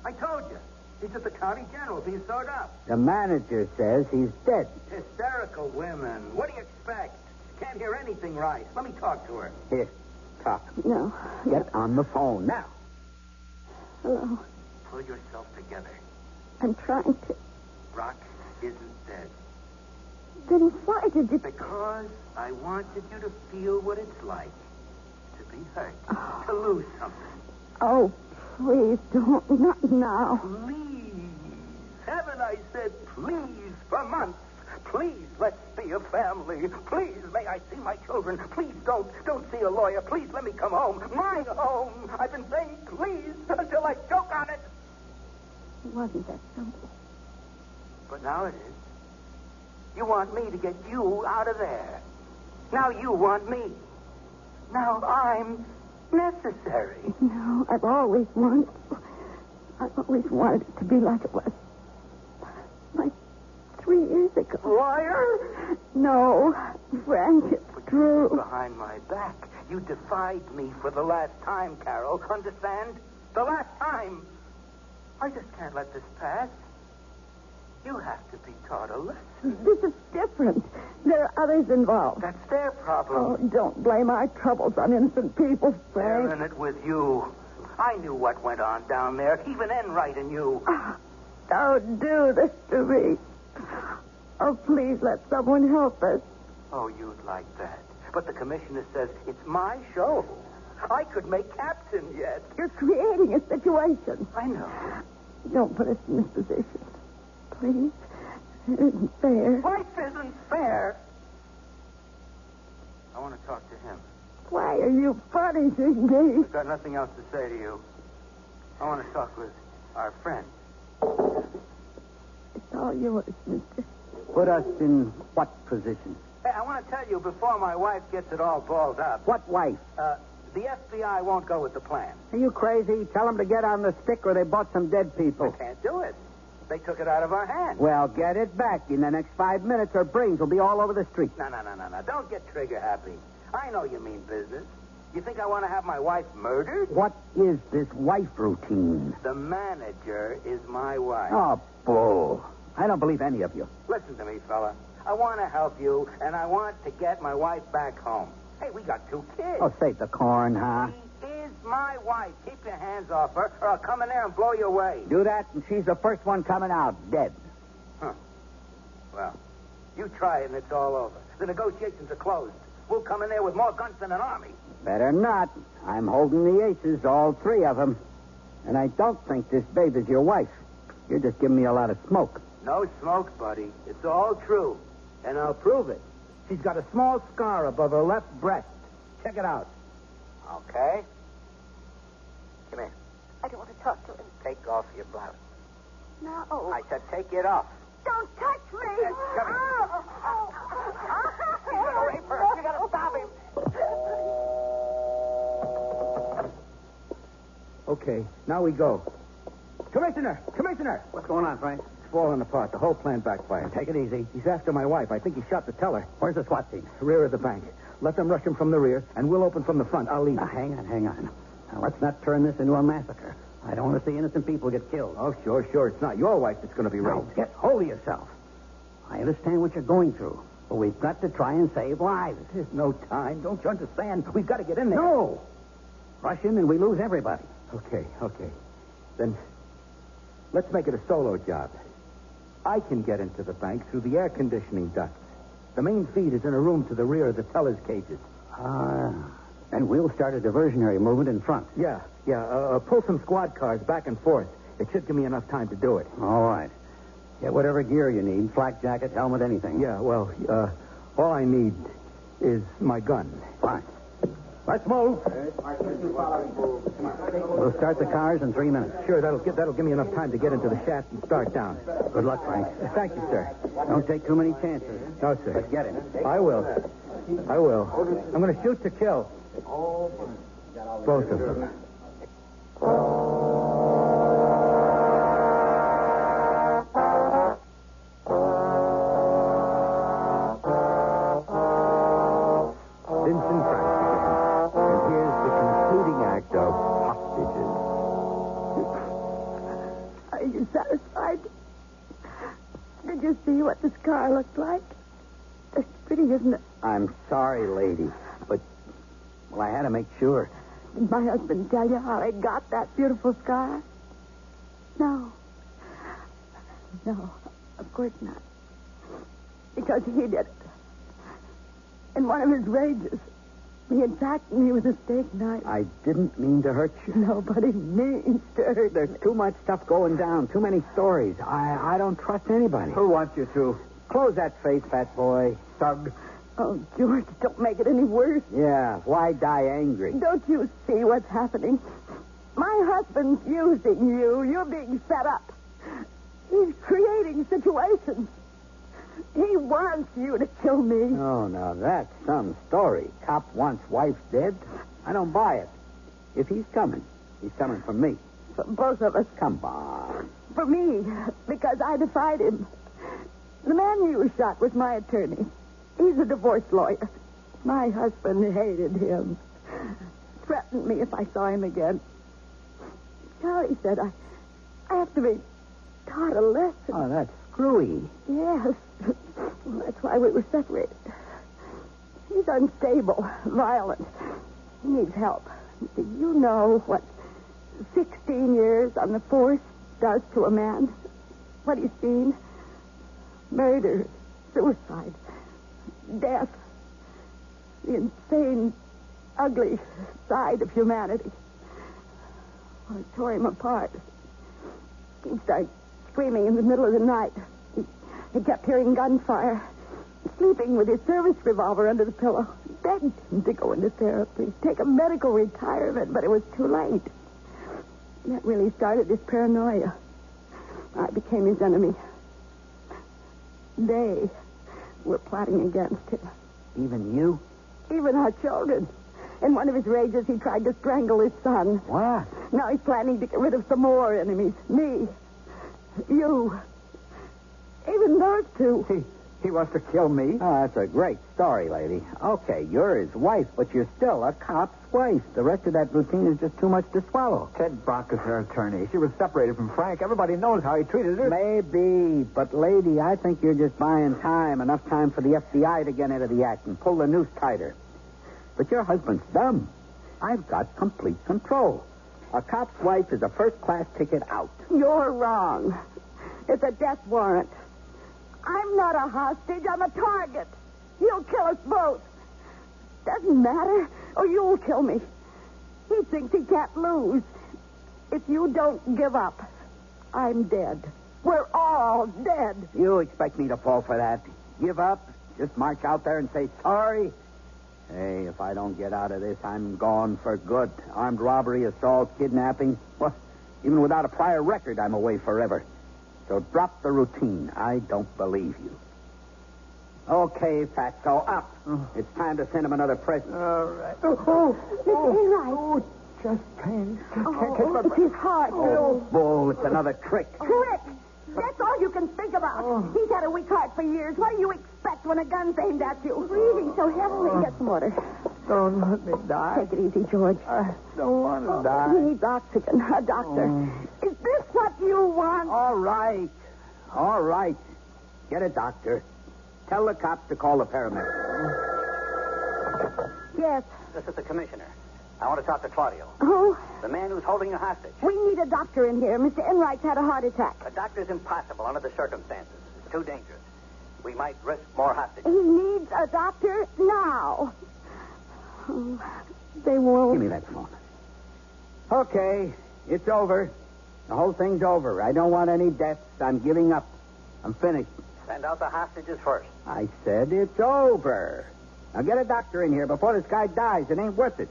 I told you. He's at the county general being sewed up. The manager says he's dead. Hysterical women. What do you expect? Can't hear anything right. Let me talk to her. Here, talk. No. Get on the phone now. Hello. Pull yourself together. I'm trying to. Brock isn't dead. Then why did you... Because I wanted you to feel what it's like to be hurt, to lose something. Oh, please don't. Not now. Please. Haven't I said please for months? Please, let's be a family. Please, may I see my children. Please don't see a lawyer. Please let me come home. My home. I've been saying please until I choke on it. It wasn't that simple. But now it is. You want me to get you out of there. Now you want me. Now I'm necessary. No, I've always wanted it to be like it was. Like 3 years ago. Lawyer? No, Frank, it's true. Behind my back. You defied me for the last time, Carol. Understand? The last time. I just can't let this pass. You have to be taught a lesson. This is different. There are others involved. That's their problem. Oh, don't blame our troubles on innocent people, Frank. They're in it with you. I knew what went on down there. Even Enright and you. Don't do this to me. Oh, please let someone help us. Oh, you'd like that. But the commissioner says it's my show. I could make captain yet. You're creating a situation. I know. Don't put us in this position. Please. It isn't fair. Life isn't fair. I want to talk to him. Why are you punishing me? I've got nothing else to say to you. I want to talk with our friend. It's all yours, mister. Put us in what position? Hey, I want to tell you before my wife gets it all balled up. What wife? The FBI won't go with the plan. Are you crazy? Tell them to get on the stick or they bought some dead people. I can't do it. They took it out of our hands. Well, get it back in the next 5 minutes or brains will be all over the street. No. Don't get trigger happy. I know you mean business. You think I want to have my wife murdered? What is this wife routine? The manager is my wife. Oh, bull. I don't believe any of you. Listen to me, fella. I want to help you, and I want to get my wife back home. Hey, we got 2 kids. Oh, save the corn, huh? She is my wife. Keep your hands off her, or I'll come in there and blow you away. Do that, and she's the first one coming out, dead. Huh. Well, you try it, and it's all over. The negotiations are closed. We'll come in there with more guns than an army. Better not. I'm holding the aces, all 3 of them. And I don't think this babe is your wife. You're just giving me a lot of smoke. No smoke, buddy. It's all true. And I'll prove it. She's got a small scar above her left breast. Check it out. Okay. Come here. I don't want to talk to him. Take off your blouse. No. I said take it off. Don't touch me. Come here. He's going to rape her. You got to stop him. Okay, now we go. Commissioner! What's going on, Frank? It's falling apart. The whole plan backfired. Take it easy. He's after my wife. I think he shot the teller. Where's the SWAT team? Rear of the bank. Let them rush him from the rear, and we'll open from the front. I'll leave. Now, hang on. Now, let's not turn this into a massacre. I don't want to see innocent people get killed. Oh, sure. It's not your wife that's going to be Now, raped. get hold of yourself. I understand what you're going through, but we've got to try and save lives. There's no time. Don't you understand? We've got to get in there. No! Rush him and we lose everybody. Okay. Then let's make it a solo job. I can get into the bank through the air conditioning ducts. The main feed is in a room to the rear of the teller's cages. And we'll start a diversionary movement in front. Yeah. Pull some squad cars back and forth. It should give me enough time to do it. All right. Get whatever gear you need, flak jacket, helmet, anything. Yeah, well, all I need is my gun. Fine. Let's move. We'll start the cars in 3 minutes. Sure, that'll give me enough time to get into the shaft and start down. Good luck, Frank. Thank you, sir. Don't take too many chances. No, sir. But get him. I will. I'm going to shoot to kill. Both of them. Vincent Price again. And here's the concluding act of Hostages. Are you satisfied? Did you see what the scar looked like? It's pretty, isn't it? I'm sorry, lady, but, well, I had to make sure. Did my husband tell you how he got that beautiful scar? No. No, of course not. Because he did it. In one of his rages, he attacked me with a steak knife. I didn't mean to hurt you. Nobody means to hurt. There's too much stuff going down, too many stories. I don't trust anybody. Who wants you to? Close that face, fat boy. Thug. Oh, George, don't make it any worse. Yeah, why die angry? Don't you see what's happening? My husband's using you. You're being set up. He's creating situations. He wants you to kill me. Oh, now that's some story. Cop wants wife dead? I don't buy it. If he's coming for me. For both of us. Come on. For me, because I defied him. The man you shot was my attorney. He's a divorce lawyer. My husband hated him. Threatened me if I saw him again. Charlie said I have to be taught a lesson. Oh, that's screwy. Yes. That's why we were separated. He's unstable, violent. He needs help. Do you know what 16 years on the force does to a man? What he's seen? Murder, suicide, death. The insane, ugly side of humanity. Well, it tore him apart. He started screaming in the middle of the night. He kept hearing gunfire. Sleeping with his service revolver under the pillow. Begged him to go into therapy. Take a medical retirement, but it was too late. That really started his paranoia. I became his enemy. They were plotting against him. Even you? Even our children. In one of his rages, he tried to strangle his son. What? Now he's planning to get rid of some more enemies. Me. You. Even those two. He wants to kill me? Oh, that's a great story, lady. Okay, you're his wife, but you're still a cop's wife. The rest of that routine is just too much to swallow. Ted Brock is her attorney. She was separated from Frank. Everybody knows how he treated her. Maybe, but lady, I think you're just buying time. Enough time for the FBI to get into the act and pull the noose tighter. But your husband's dumb. I've got complete control. A cop's wife is a first-class ticket out. You're wrong. It's a death warrant. I'm not a hostage. I'm a target. He'll kill us both. Doesn't matter. Or you'll kill me. He thinks he can't lose. If you don't give up, I'm dead. We're all dead. You expect me to fall for that? Give up? Just march out there and say sorry? Hey, if I don't get out of this, I'm gone for good. Armed robbery, assault, kidnapping. Well, even without a prior record, I'm away forever. So drop the routine. I don't believe you. Okay, Fatso, up. It's time to send him another present. All right. Oh, just pain. it's his heart. Oh, bull, it's another trick. Trick! That's all you can think about. He's had a weak heart for years. What do you expect when a gun's aimed at you? Breathing so heavily. Get some water. Don't let me die. Take it easy, George. I don't want to die. He needs oxygen. A doctor. Is this what you want? All right. All right. Get a doctor. Tell the cops to call the paramedics. Yes. This is the commissioner. I want to talk to Claudio. Who? The man who's holding you hostage. We need a doctor in here. Mr. Enright's had a heart attack. A doctor's impossible under the circumstances. It's too dangerous. We might risk more hostages. He needs a doctor now. Oh, they won't. Give me that phone. Okay, it's over. The whole thing's over. I don't want any deaths. I'm giving up. I'm finished. Send out the hostages first. I said it's over. Now get a doctor in here before this guy dies. It ain't worth it.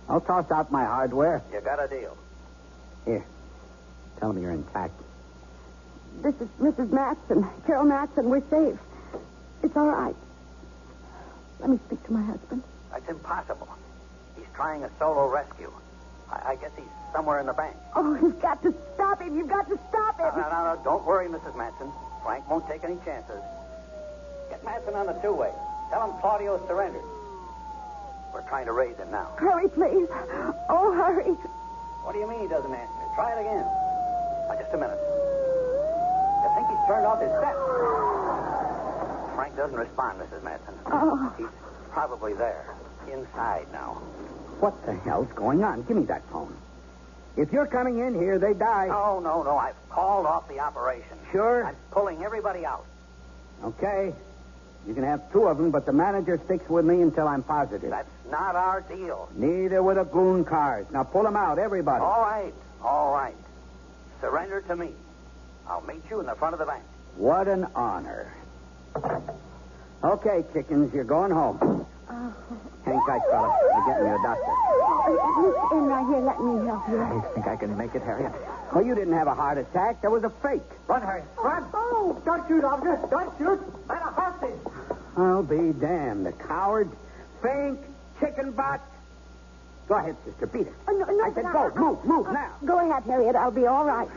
I'll toss out my hardware. You got a deal. Here. Tell me you're intact. This is Mrs. Matson. Carol Matson. We're safe. It's all right. Let me speak to my husband. That's impossible. He's trying a solo rescue. I guess he's somewhere in the bank. Oh, you've got to stop him. You've got to stop him. No. Don't worry, Mrs. Matson. Frank won't take any chances. Get Matson on the two-way. Tell him Claudio surrendered. We're trying to raise him now. Hurry, please. Oh, hurry. What do you mean he doesn't answer? Try it again. Now, just a minute. You think he's turned off his set? Frank doesn't respond, Mrs. Matson. Oh. He's probably there. Inside now. What the hell's going on? Give me that phone. If you're coming in here, they die. No. I've called off the operation. Sure? I'm pulling everybody out. Okay. You can have two of them, but the manager sticks with me until I'm positive. That's not our deal. Neither with the goon cars. Now pull them out, everybody. All right. Surrender to me. I'll meet you in the front of the bank. What an honor. Okay, chickens, you're going home. Hang tight, fella. We're getting you a doctor. He's in right here. Let me help you. I think I can make it, Harriet. Oh, you didn't have a heart attack. That was a fake. Run, Harriet. Run. Oh, don't shoot, officer. Don't shoot. I'm a hostage. I'll be damned. The coward. Fink. Chicken butt. Go ahead, sister. Beat it. No, I said go. Move now. Go ahead, Harriet. I'll be all right.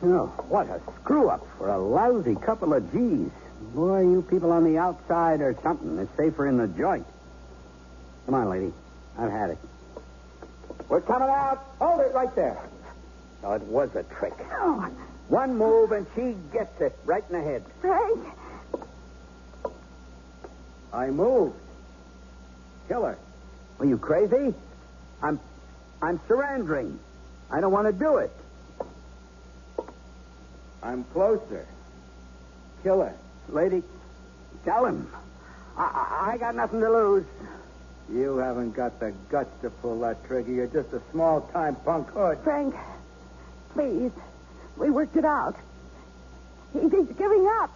Oh, what a screw-up for a lousy couple of G's. Boy, you people on the outside or something. It's safer in the joint. Come on, lady. I've had it. We're coming out. Hold it right there. Oh, it was a trick. Oh. One move and she gets it right in the head. Frank. I moved. Kill her. Are you crazy? I'm surrendering. I don't want to do it. I'm closer. Kill her. Lady, tell him. I got nothing to lose. You haven't got the guts to pull that trigger. You're just a small-time punk hood. Frank, please. We worked it out. He's giving up.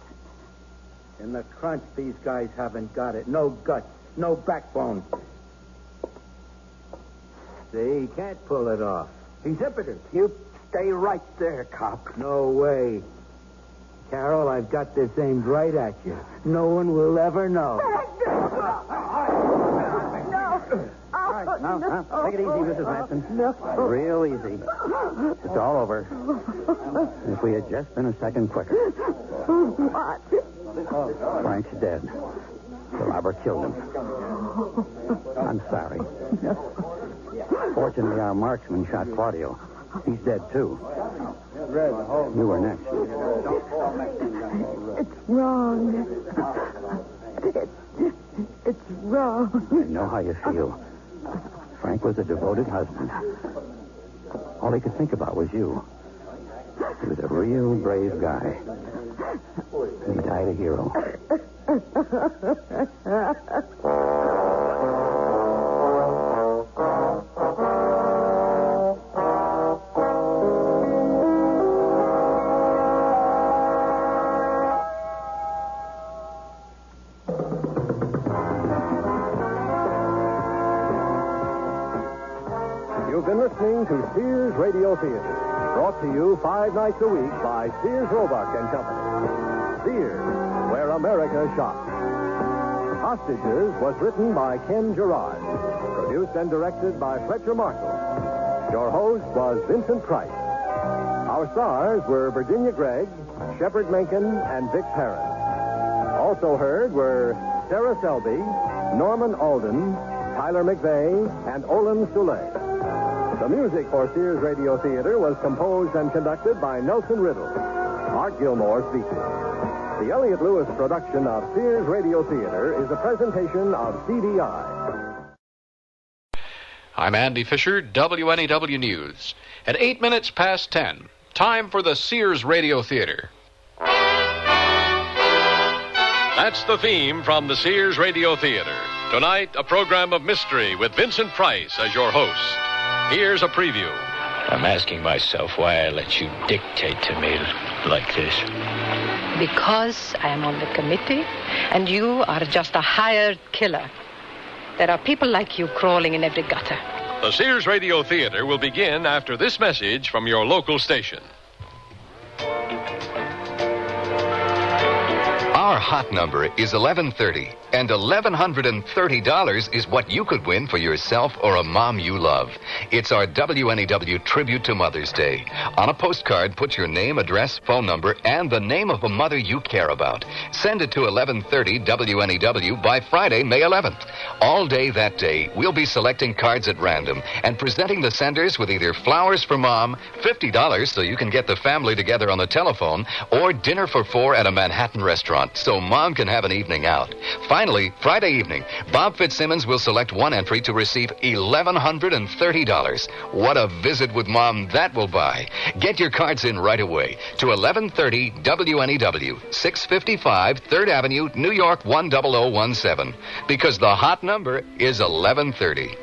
In the crunch, these guys haven't got it. No guts, no backbone. See, he can't pull it off. He's impotent. You stay right there, cop. No way. Carol, I've got this aimed right at you. No one will ever know. No. Take it easy, Mrs. Matson. No. Real easy. It's all over. If we had just been a second quicker. What? Frank's dead. The robber killed him. I'm sorry. Fortunately, our marksman shot Claudio. He's dead, too. You were next. It's wrong. It's wrong. I know how you feel. Frank was a devoted husband. All he could think about was you. He was a real brave guy. He died a hero. You've been listening to Sears Radio Theater, brought to you 5 nights a week by Sears Roebuck and Company. Sears, where America shops. Hostages was written by Ken Gerard, produced and directed by Fletcher Marshall. Your host was Vincent Price. Our stars were Virginia Gregg, Shepard Menken, and Vic Perrin. Also heard were Sarah Selby, Norman Alden, Tyler McVeigh, and Olin Soule. The music for Sears Radio Theater was composed and conducted by Nelson Riddle. Art Gilmore speaking. The Elliott Lewis production of Sears Radio Theater is a presentation of CBI. I'm Andy Fisher, WNEW News. At 8 minutes past 10, time for the Sears Radio Theater. That's the theme from the Sears Radio Theater. Tonight, a program of mystery with Vincent Price as your host. Here's a preview. I'm asking myself why I let you dictate to me like this. Because I am on the committee, and you are just a hired killer. There are people like you crawling in every gutter. The Sears Radio Theater will begin after this message from your local station. Our hot number is 1130, and $1,130 is what you could win for yourself or a mom you love. It's our WNEW tribute to Mother's Day. On a postcard, put your name, address, phone number, and the name of a mother you care about. Send it to 1130 WNEW by Friday, May 11th. All day that day, we'll be selecting cards at random and presenting the senders with either flowers for mom, $50 so you can get the family together on the telephone, or dinner for 4 at a Manhattan restaurant so mom can have an evening out. Finally, Friday evening, Bob Fitzsimmons will select one entry to receive $1,130. What a visit with mom that will buy. Get your cards in right away to 1130 WNEW, 655 3rd Avenue, New York 10017, because the hot number is 1130.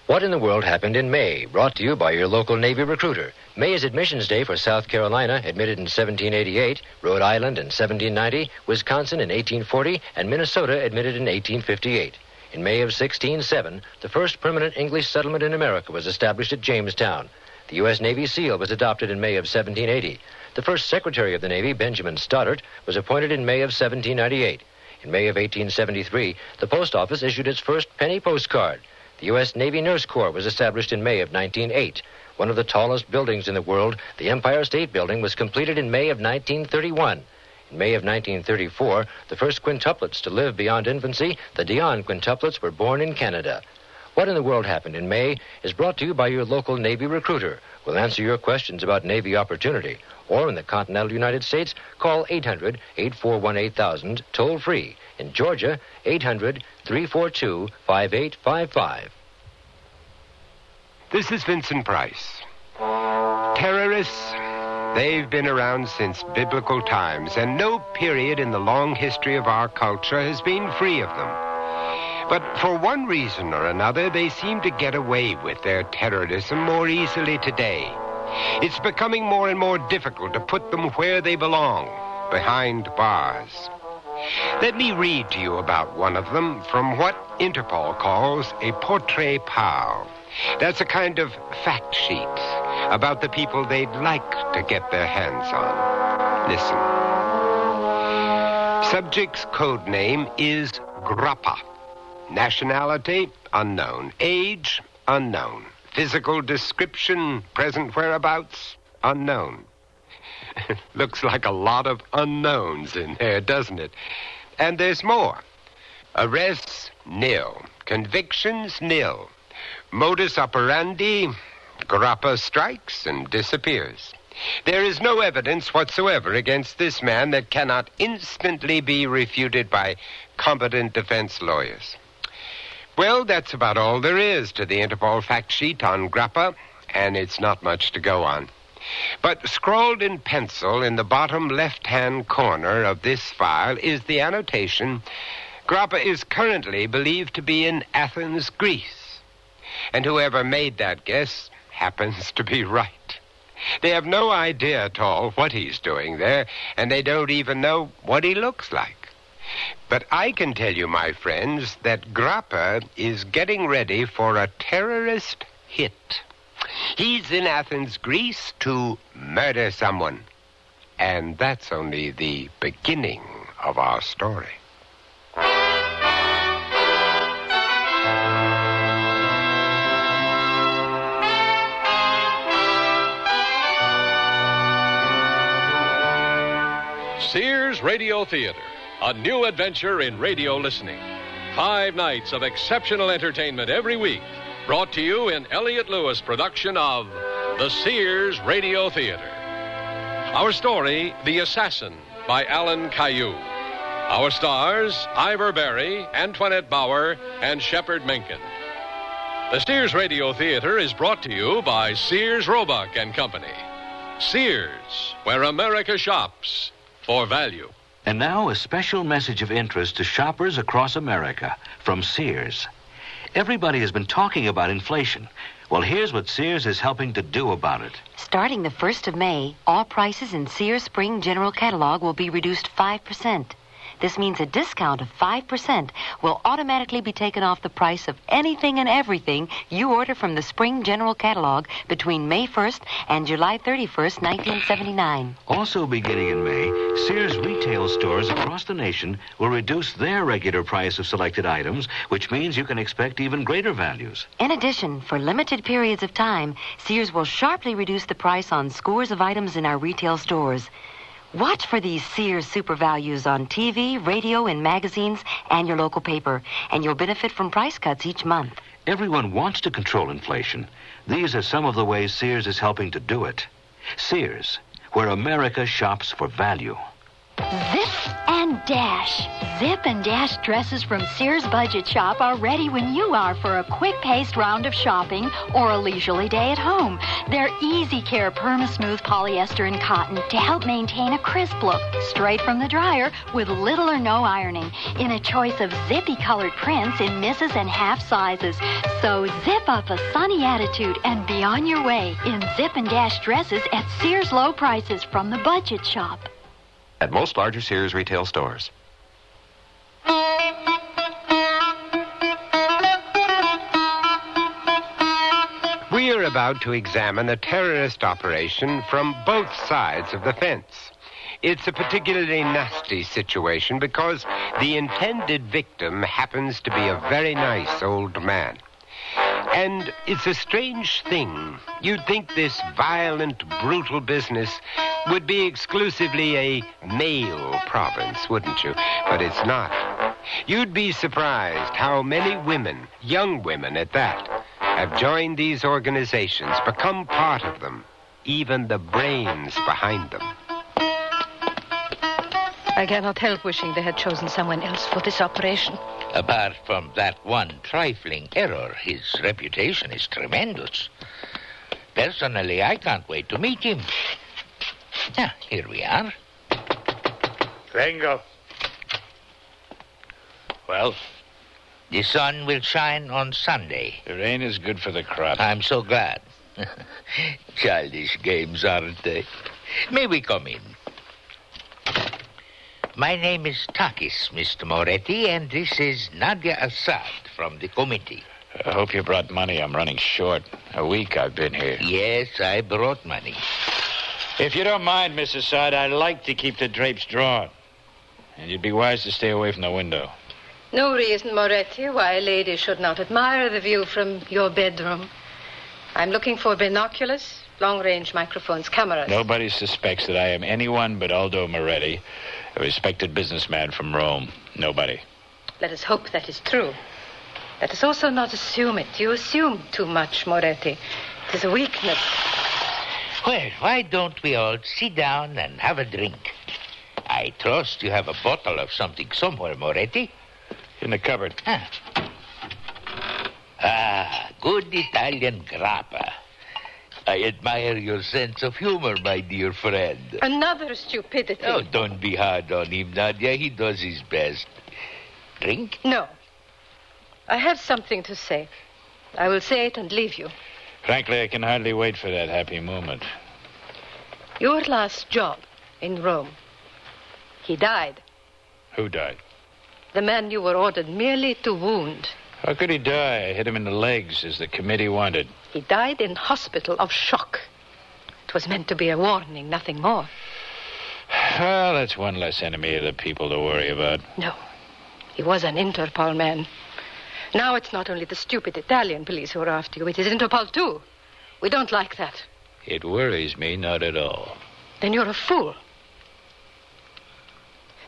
What in the World Happened in May? Brought to you by your local Navy recruiter. May is admissions day for South Carolina, admitted in 1788, Rhode Island in 1790, Wisconsin in 1840, and Minnesota admitted in 1858. In May of 1607, the first permanent English settlement in America was established at Jamestown. The U.S. Navy SEAL was adopted in May of 1780. The first Secretary of the Navy, Benjamin Stoddert, was appointed in May of 1798. In May of 1873, the Post Office issued its first penny postcard. The U.S. Navy Nurse Corps was established in May of 1908. One of the tallest buildings in the world, the Empire State Building, was completed in May of 1931. In May of 1934, the first quintuplets to live beyond infancy, the Dion quintuplets, were born in Canada. What in the World Happened in May is brought to you by your local Navy recruiter. We'll answer your questions about Navy opportunity. Or in the continental United States, call 800-841-8000, toll free. In Georgia, 800-342-5855. This is Vincent Price. Terrorists, they've been around since biblical times, and no period in the long history of our culture has been free of them. But for one reason or another, they seem to get away with their terrorism more easily today. It's becoming more and more difficult to put them where they belong, behind bars. Let me read to you about one of them from what Interpol calls a portrait pal. That's a kind of fact sheet about the people they'd like to get their hands on. Listen. Subject's code name is Grappa. Nationality, unknown. Age, unknown. Physical description, present whereabouts, unknown. Looks like a lot of unknowns in there, doesn't it? And there's more. Arrests, nil. Convictions, nil. Modus operandi, Grappa strikes and disappears. There is no evidence whatsoever against this man that cannot instantly be refuted by competent defense lawyers. Well, that's about all there is to the Interpol fact sheet on Grappa, and it's not much to go on. But scrawled in pencil in the bottom left-hand corner of this file is the annotation, Grappa is currently believed to be in Athens, Greece. And whoever made that guess happens to be right. They have no idea at all what he's doing there, and they don't even know what he looks like. But I can tell you, my friends, that Grappa is getting ready for a terrorist hit. He's in Athens, Greece, to murder someone. And that's only the beginning of our story. Sears Radio Theater, a new adventure in radio listening. 5 nights of exceptional entertainment every week, brought to you in Elliott Lewis' production of the Sears Radio Theater. Our story, The Assassin, by Alan Caillou. Our stars, Ivor Berry, Antoinette Bauer, and Shepard Menken. The Sears Radio Theater is brought to you by Sears Roebuck and Company. Sears, where America shops for value. And now a special message of interest to shoppers across America from Sears. Everybody has been talking about inflation. Well, here's what Sears is helping to do about it. Starting the 1st of May, all prices in Sears Spring General Catalog will be reduced 5%. This means a discount of 5% will automatically be taken off the price of anything and everything you order from the Spring General Catalog between May 1st and July 31st, 1979. Also beginning in May, Sears retail stores across the nation will reduce their regular price of selected items, which means you can expect even greater values. In addition, for limited periods of time, Sears will sharply reduce the price on scores of items in our retail stores. Watch for these Sears super values on TV, radio, and magazines, and your local paper, and you'll benefit from price cuts each month. Everyone wants to control inflation. These are some of the ways Sears is helping to do it. Sears, where America shops for value. Zip and Dash. Zip and Dash dresses from Sears Budget Shop are ready when you are for a quick-paced round of shopping or a leisurely day at home. They're easy care perma-smooth polyester and cotton to help maintain a crisp look straight from the dryer with little or no ironing in a choice of zippy-colored prints in misses and half sizes. So zip up a sunny attitude and be on your way in Zip and Dash dresses at Sears low prices from the Budget Shop. At most larger Sears retail stores. We are about to examine a terrorist operation from both sides of the fence. It's a particularly nasty situation because the intended victim happens to be a very nice old man. And it's a strange thing. You'd think this violent, brutal business would be exclusively a male province, wouldn't you? But it's not. You'd be surprised how many women, young women at that, have joined these organizations, become part of them, even the brains behind them. I cannot help wishing they had chosen someone else for this operation. Apart from that one trifling error, his reputation is tremendous. Personally, I can't wait to meet him. Ah, here we are. Vengo. Well? The sun will shine on Sunday. The rain is good for the crop. I'm so glad. Childish games, aren't they? May we come in? My name is Takis, Mr. Moretti, and this is Nadia Assad from the committee. I hope you brought money. I'm running short. A week I've been here. Yes, I brought money. If you don't mind, Miss Assad, I'd like to keep the drapes drawn. And you'd be wise to stay away from the window. No reason, Moretti, why a lady should not admire the view from your bedroom. I'm looking for binoculars, long-range microphones, cameras. Nobody suspects that I am anyone but Aldo Moretti, a respected businessman from Rome. Nobody. Let us hope that is true. Let us also not assume it. You assume too much, Moretti. It is a weakness. Well, why don't we all sit down and have a drink? I trust you have a bottle of something somewhere, Moretti. In the cupboard. Ah, good Italian grappa. I admire your sense of humor, my dear friend. Another stupidity. Oh, don't be hard on him, Nadia. He does his best. Drink? No. I have something to say. I will say it and leave you. Frankly, I can hardly wait for that happy moment. Your last job in Rome. He died. Who died? The man you were ordered merely to wound. How could he die? I hit him in the legs, as the committee wanted. He died in hospital of shock. It was meant to be a warning, nothing more. Well, that's one less enemy of the people to worry about. No. He was an Interpol man. Now it's not only the stupid Italian police who are after you. It is Interpol, too. We don't like that. It worries me not at all. Then you're a fool.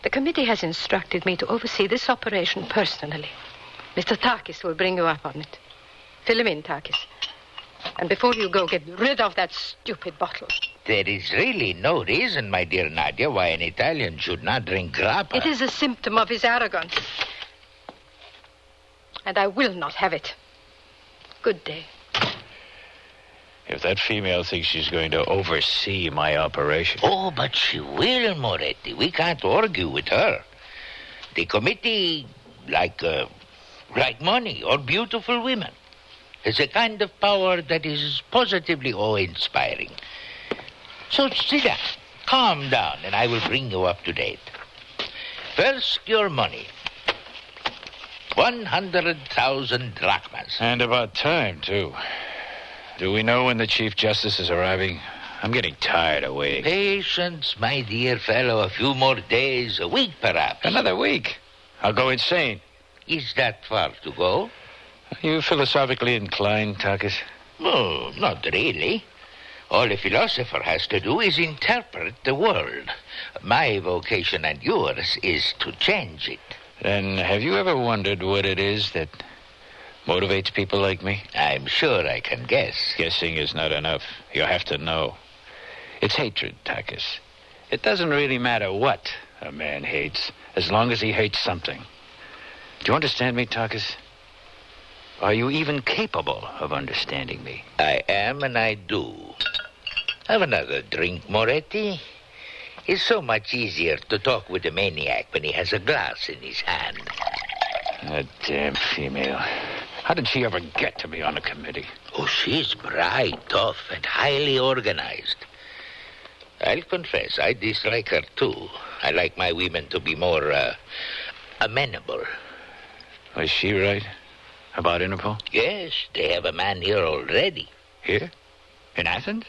The committee has instructed me to oversee this operation personally. Mr. Takis will bring you up on it. Fill him in, Takis. And before you go, get rid of that stupid bottle. There is really no reason, my dear Nadia, why an Italian should not drink grappa. It is a symptom of his arrogance. And I will not have it. Good day. If that female thinks she's going to oversee my operation... Oh, but she will, Moretti. We can't argue with her. The committee, like money or beautiful women, has a kind of power that is positively awe-inspiring. So sit down, calm down, and I will bring you up to date. First, your money. 100,000 drachmas. And about time, too. Do we know when the Chief Justice is arriving? I'm getting tired of waiting. Patience, my dear fellow. A few more days, a week perhaps. Another week? I'll go insane. Is that far to go? Are you philosophically inclined, Takis? No, not really. All a philosopher has to do is interpret the world. My vocation and yours is to change it. Then have you ever wondered what it is that motivates people like me? I'm sure I can guess. Guessing is not enough. You have to know. It's hatred, Takis. It doesn't really matter what a man hates, as long as he hates something. Do you understand me, Takis? Are you even capable of understanding me? I am, and I do. Have another drink, Moretti. It's so much easier to talk with a maniac when he has a glass in his hand. That damn female. How did she ever get to be on a committee? Oh, she's bright, tough, and highly organized. I'll confess, I dislike her, too. I like my women to be more, amenable. Was she right about Interpol? Yes, they have a man here already. Here? In Athens?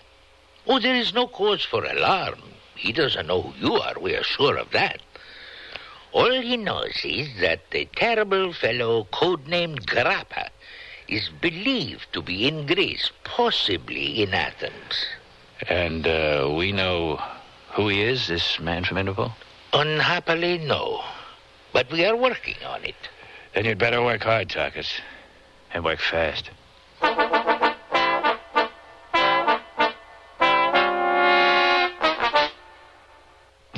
Oh, there is no cause for alarm. He doesn't know who you are. We are sure of that. All he knows is that the terrible fellow codenamed Grappa is believed to be in Greece, possibly in Athens. And we know who he is, this man from Interpol? Unhappily, no. But we are working on it. Then you'd better work hard, Takis. And work fast.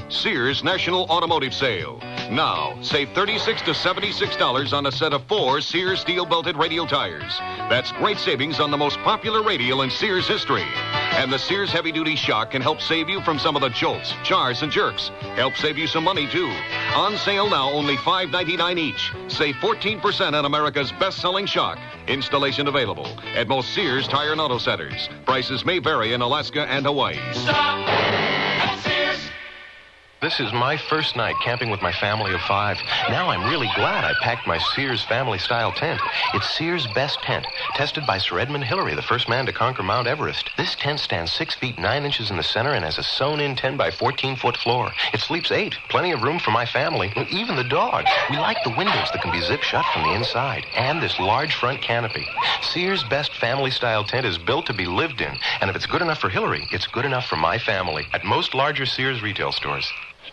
Sears National Automotive Sale. Now, save $36 to $76 on a set of 4 Sears steel-belted radial tires. That's great savings on the most popular radial in Sears history. And the Sears heavy-duty shock can help save you from some of the jolts, jars, and jerks. Help save you some money, too. On sale now, only $5.99 each. Save 14% on America's best-selling shock. Installation available at most Sears Tire and Auto Centers. Prices may vary in Alaska and Hawaii. Stop at Sears. This is my first night camping with my family of 5. Now I'm really glad I packed my Sears family-style tent. It's Sears' best tent, tested by Sir Edmund Hillary, the first man to conquer Mount Everest. This tent stands 6 feet 9 inches in the center and has a sewn-in 10 by 14-foot floor. It sleeps 8, plenty of room for my family, even the dog. We like the windows that can be zipped shut from the inside, and this large front canopy. Sears' best family-style tent is built to be lived in, and if it's good enough for Hillary, it's good enough for my family at most larger Sears retail stores.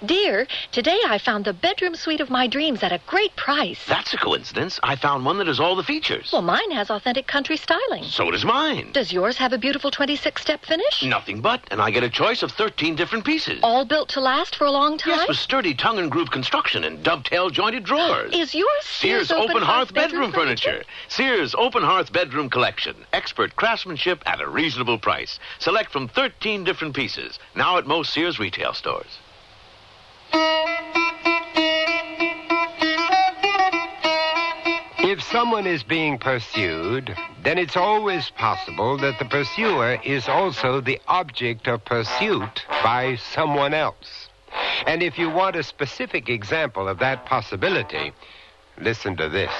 Dear, today I found the bedroom suite of my dreams at a great price. That's a coincidence. I found one that has all the features. Well, mine has authentic country styling. So does mine. Does yours have a beautiful 26-step finish? Nothing but, and I get a choice of 13 different pieces. All built to last for a long time? Yes, with sturdy tongue and groove construction and dovetail jointed drawers. Is yours Sears Open Hearth bedroom furniture? Sears Open Hearth bedroom collection. Expert craftsmanship at a reasonable price. Select from 13 different pieces. Now at most Sears retail stores. If someone is being pursued, then it's always possible that the pursuer is also the object of pursuit by someone else. And if you want a specific example of that possibility, listen to this.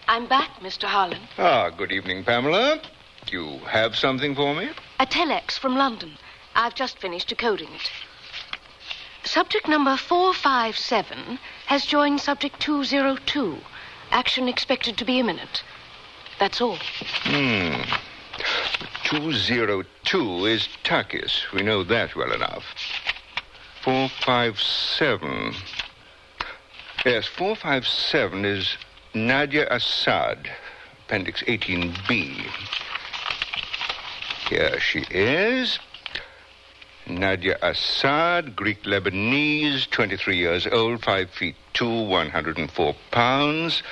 I'm back, Mr. Harlan. Ah, good evening, Pamela. You have something for me? A telex from London. I've just finished decoding it. Subject number 457 has joined subject 202. Action expected to be imminent. That's all. 202 is Takis. We know that well enough. 457. Yes, 457 is Nadia Assad, Appendix 18B. Here she is. Nadia Assad, Greek-Lebanese, 23 years old, 5 feet 2, 104 pounds,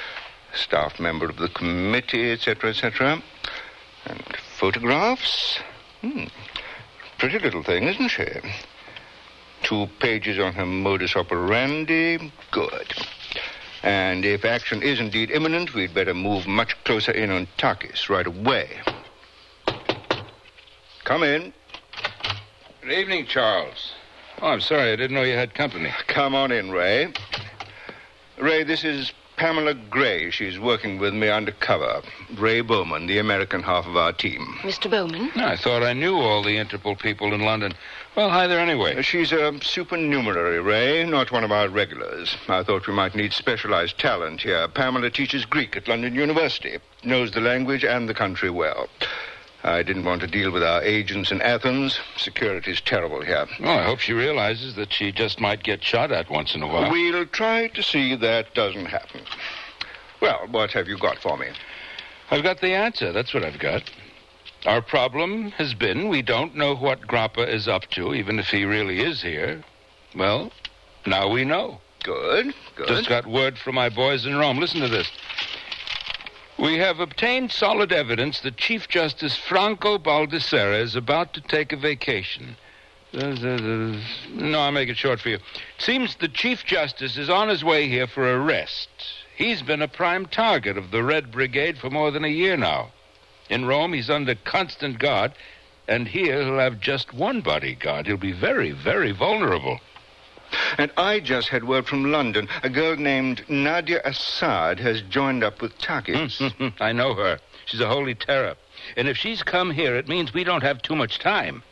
staff member of the committee, etc., etc. And photographs. Pretty little thing, isn't she? 2 pages on her modus operandi. Good. And if action is indeed imminent, we'd better move much closer in on Takis right away. Come in. Good evening, Charles. Oh, I'm sorry. I didn't know you had company. Come on in, Ray. Ray, this is Pamela Gray. She's working with me undercover. Ray Bowman, the American half of our team. Mr. Bowman? I thought I knew all the Interpol people in London. Well, hi there anyway. She's a supernumerary, Ray, not one of our regulars. I thought we might need specialized talent here. Pamela teaches Greek at London University, knows the language and the country well. I didn't want to deal with our agents in Athens. Security's terrible here. Well, I hope she realizes that she just might get shot at once in a while. We'll try to see that doesn't happen. Well, what have you got for me? I've got the answer. That's what I've got. Our problem has been we don't know what Grappa is up to, even if he really is here. Well, now we know. Good, good. Just got word from my boys in Rome. Listen to this. We have obtained solid evidence that Chief Justice Franco Baldessera is about to take a vacation. No, I'll make it short for you. It seems the Chief Justice is on his way here for a rest. He's been a prime target of the Red Brigade for more than a year now. In Rome, he's under constant guard, and here he'll have just one bodyguard. He'll be very, very vulnerable. And I just had word from London. A girl named Nadia Assad has joined up with Takis. I know her. She's a holy terror. And if she's come here, it means we don't have too much time.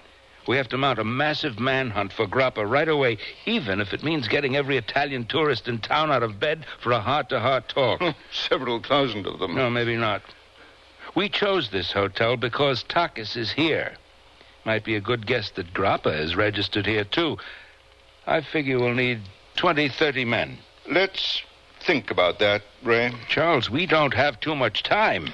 We have to mount a massive manhunt for Grappa right away, even if it means getting every Italian tourist in town out of bed for a heart-to-heart talk. Several thousand of them. No, maybe not. We chose this hotel because Takis is here. Might be a good guess that Grappa is registered here, too. I figure we'll need 20, 30 men. Let's think about that, Ray. Charles, we don't have too much time.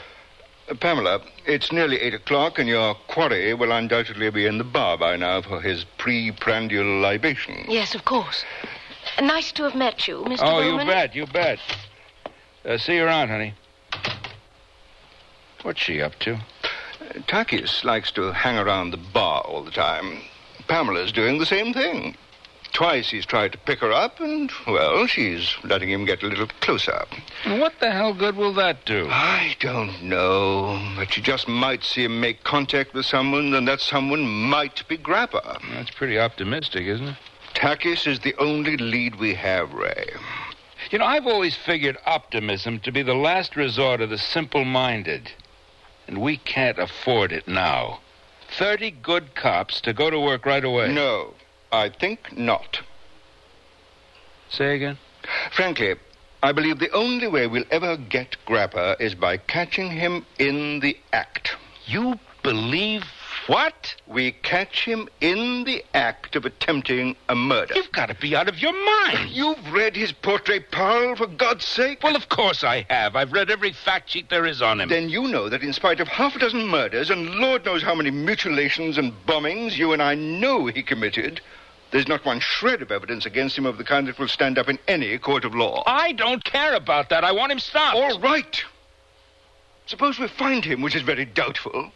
Pamela, it's nearly 8 o'clock, and your quarry will undoubtedly be in the bar by now for his pre-prandial libation. Yes, of course. Nice to have met you, Mr. Bowman. You bet. See you around, honey. What's she up to? Takis likes to hang around the bar all the time. Pamela's doing the same thing. Twice he's tried to pick her up, and, well, she's letting him get a little closer. What the hell good will that do? I don't know, but you just might see him make contact with someone, and that someone might be Grappa. That's pretty optimistic, isn't it? Takis is the only lead we have, Ray. You know, I've always figured optimism to be the last resort of the simple-minded, and we can't afford it now. 30 good cops to go to work right away. No. I think not. Say again? Frankly, I believe the only way we'll ever get Grappa is by catching him in the act. You believe what? We catch him in the act of attempting a murder. You've got to be out of your mind. You've read his portrait, Paul, for God's sake? Well, of course I have. I've read every fact sheet there is on him. Then you know that in spite of half a dozen murders and Lord knows how many mutilations and bombings you and I know he committed, there's not one shred of evidence against him of the kind that will stand up in any court of law. I don't care about that. I want him stopped. All right. Suppose we find him, which is very doubtful.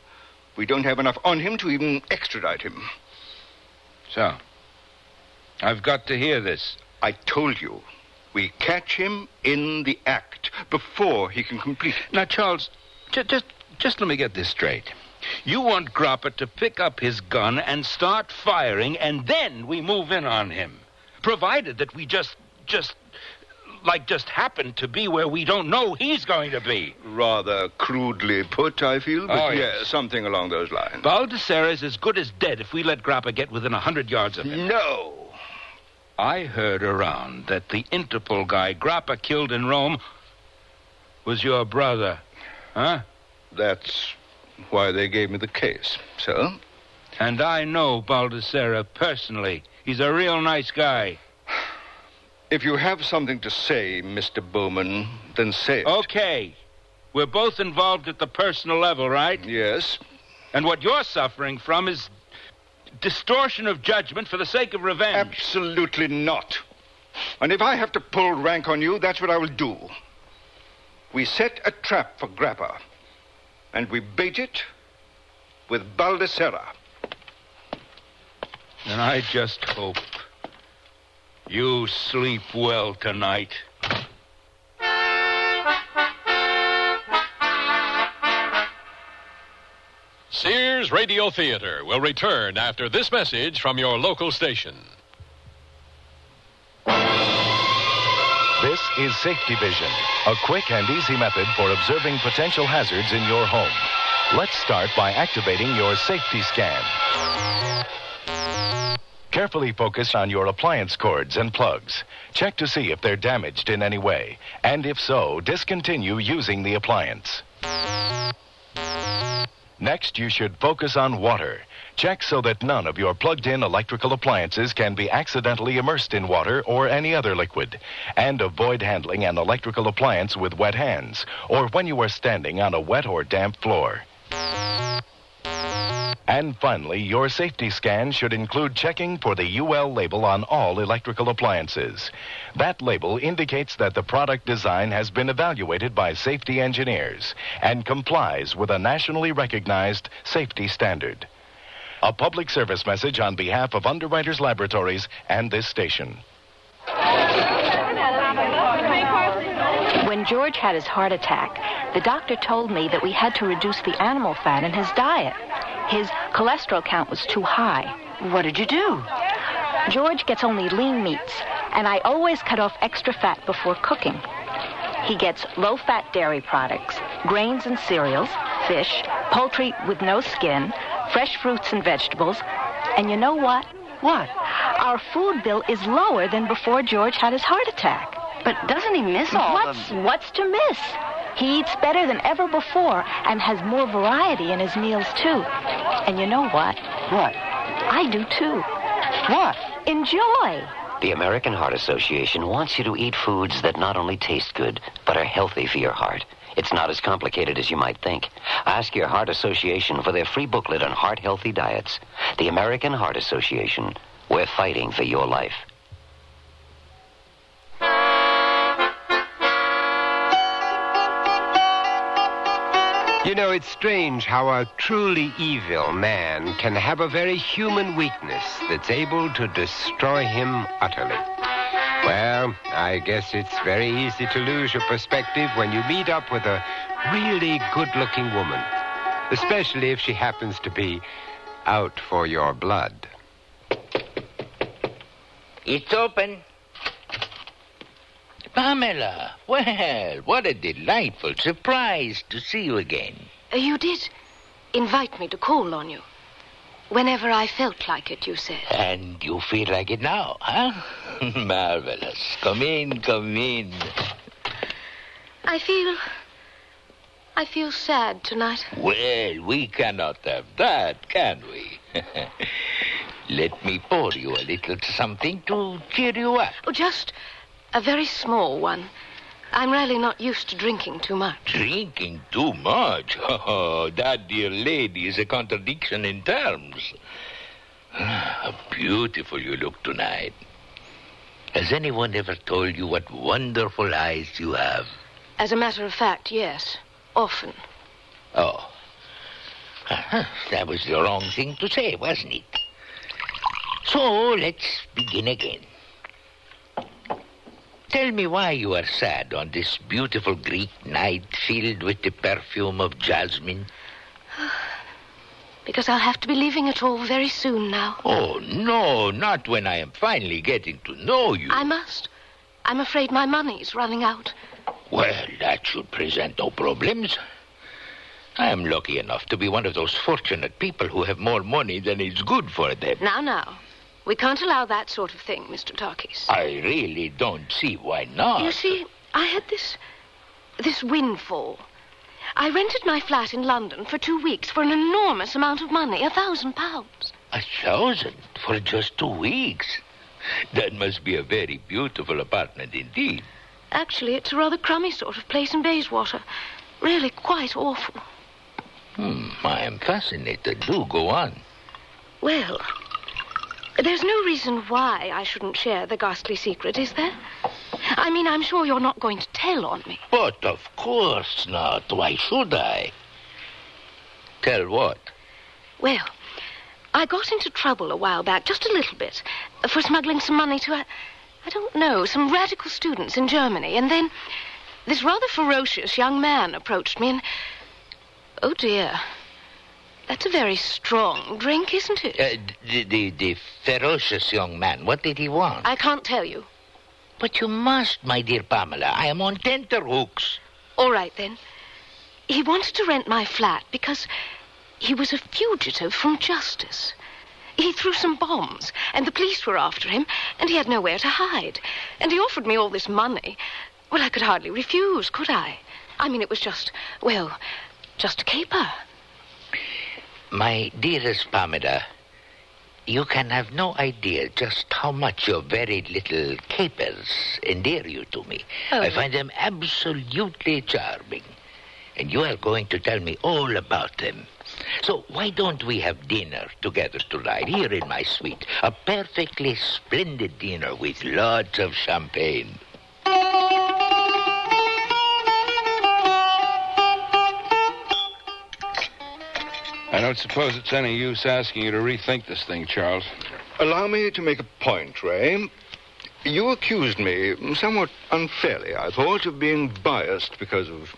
We don't have enough on him to even extradite him. So, I've got to hear this. I told you. We catch him in the act before he can complete it. Now, Charles, just let me get this straight. You want Grappa to pick up his gun and start firing, and then we move in on him. Provided that we just happen to be where we don't know he's going to be. Rather crudely put, I feel, but yes, something along those lines. Baldessera is as good as dead if we let Grappa get within 100 yards of him. No! I heard around that the Interpol guy Grappa killed in Rome was your brother. Huh? That's why they gave me the case. So? And I know Baldessera personally. He's a real nice guy. If you have something to say, Mr. Bowman, then say it. Okay. We're both involved at the personal level, right? Yes. And what you're suffering from is distortion of judgment for the sake of revenge. Absolutely not. And if I have to pull rank on you, that's what I will do. We set a trap for Grappa, and we bait it with Baldessera. And I just hope you sleep well tonight. Sears Radio Theater will return after this message from your local station. This is Safety Vision, a quick and easy method for observing potential hazards in your home. Let's start by activating your safety scan. Carefully focus on your appliance cords and plugs. Check to see if they're damaged in any way, and if so, discontinue using the appliance. Next, you should focus on water. Check so that none of your plugged-in electrical appliances can be accidentally immersed in water or any other liquid. And avoid handling an electrical appliance with wet hands or when you are standing on a wet or damp floor. And finally, your safety scan should include checking for the UL label on all electrical appliances. That label indicates that the product design has been evaluated by safety engineers and complies with a nationally recognized safety standard. A public service message on behalf of Underwriters Laboratories and this station. When George had his heart attack, the doctor told me that we had to reduce the animal fat in his diet. His cholesterol count was too high. What did you do? George gets only lean meats, and I always cut off extra fat before cooking. He gets low-fat dairy products, grains and cereals, fish, poultry with no skin, fresh fruits and vegetables. And you know what? What? Our food bill is lower than before George had his heart attack. But doesn't he miss all of them? What's to miss? He eats better than ever before and has more variety in his meals, too. And you know what? What? I do, too. What? Enjoy. The American Heart Association wants you to eat foods that not only taste good, but are healthy for your heart. It's not as complicated as you might think. Ask your Heart Association for their free booklet on heart-healthy diets. The American Heart Association. We're fighting for your life. You know, it's strange how a truly evil man can have a very human weakness that's able to destroy him utterly. Well, I guess it's very easy to lose your perspective when you meet up with a really good-looking woman, especially if she happens to be out for your blood. It's open. Pamela, well, what a delightful surprise to see you again. You did invite me to call on you. Whenever I felt like it, you said. And you feel like it now, huh? Marvelous. Come in, come in. I feel sad tonight. Well, we cannot have that, can we? Let me pour you a little something to cheer you up. Oh, just a very small one. I'm really not used to drinking too much. Drinking too much? Oh, that, dear lady, is a contradiction in terms. How beautiful you look tonight. Has anyone ever told you what wonderful eyes you have? As a matter of fact, yes. Often. Oh. That was the wrong thing to say, wasn't it? So, let's begin again. Tell me why you are sad on this beautiful Greek night filled with the perfume of jasmine. Because I'll have to be leaving it all very soon now. Oh, no, not when I am finally getting to know you. I must. I'm afraid my money's running out. Well, that should present no problems. I am lucky enough to be one of those fortunate people who have more money than is good for them. Now. We can't allow that sort of thing, Mr. Tarkis. I really don't see why not. You see, I had this windfall. I rented my flat in London for 2 weeks for an enormous amount of money, £1,000. 1,000 for just 2 weeks? That must be a very beautiful apartment indeed. Actually, it's a rather crummy sort of place in Bayswater. Really quite awful. I am fascinated. Do go on. Well, there's no reason why I shouldn't share the ghastly secret, is there? I mean, I'm sure you're not going to tell on me. But of course not. Why should I? Tell what? Well, I got into trouble a while back, just a little bit, for smuggling some money to, I don't know, some radical students in Germany. And then this rather ferocious young man approached me and... Oh, dear. That's a very strong drink, isn't it? The ferocious young man, what did he want? I can't tell you. But you must, my dear Pamela. I am on tenterhooks. All right, then. He wanted to rent my flat because he was a fugitive from justice. He threw some bombs, and the police were after him, and he had nowhere to hide. And he offered me all this money. Well, I could hardly refuse, could I? I mean, it was just a caper. My dearest Pamela, you can have no idea just how much your very little capers endear you to me. Oh. I find them absolutely charming. And you are going to tell me all about them. So why don't we have dinner together tonight here in my suite? A perfectly splendid dinner with lots of champagne. I don't suppose it's any use asking you to rethink this thing, Charles. Allow me to make a point, Ray. You accused me, somewhat unfairly, I thought, of being biased because of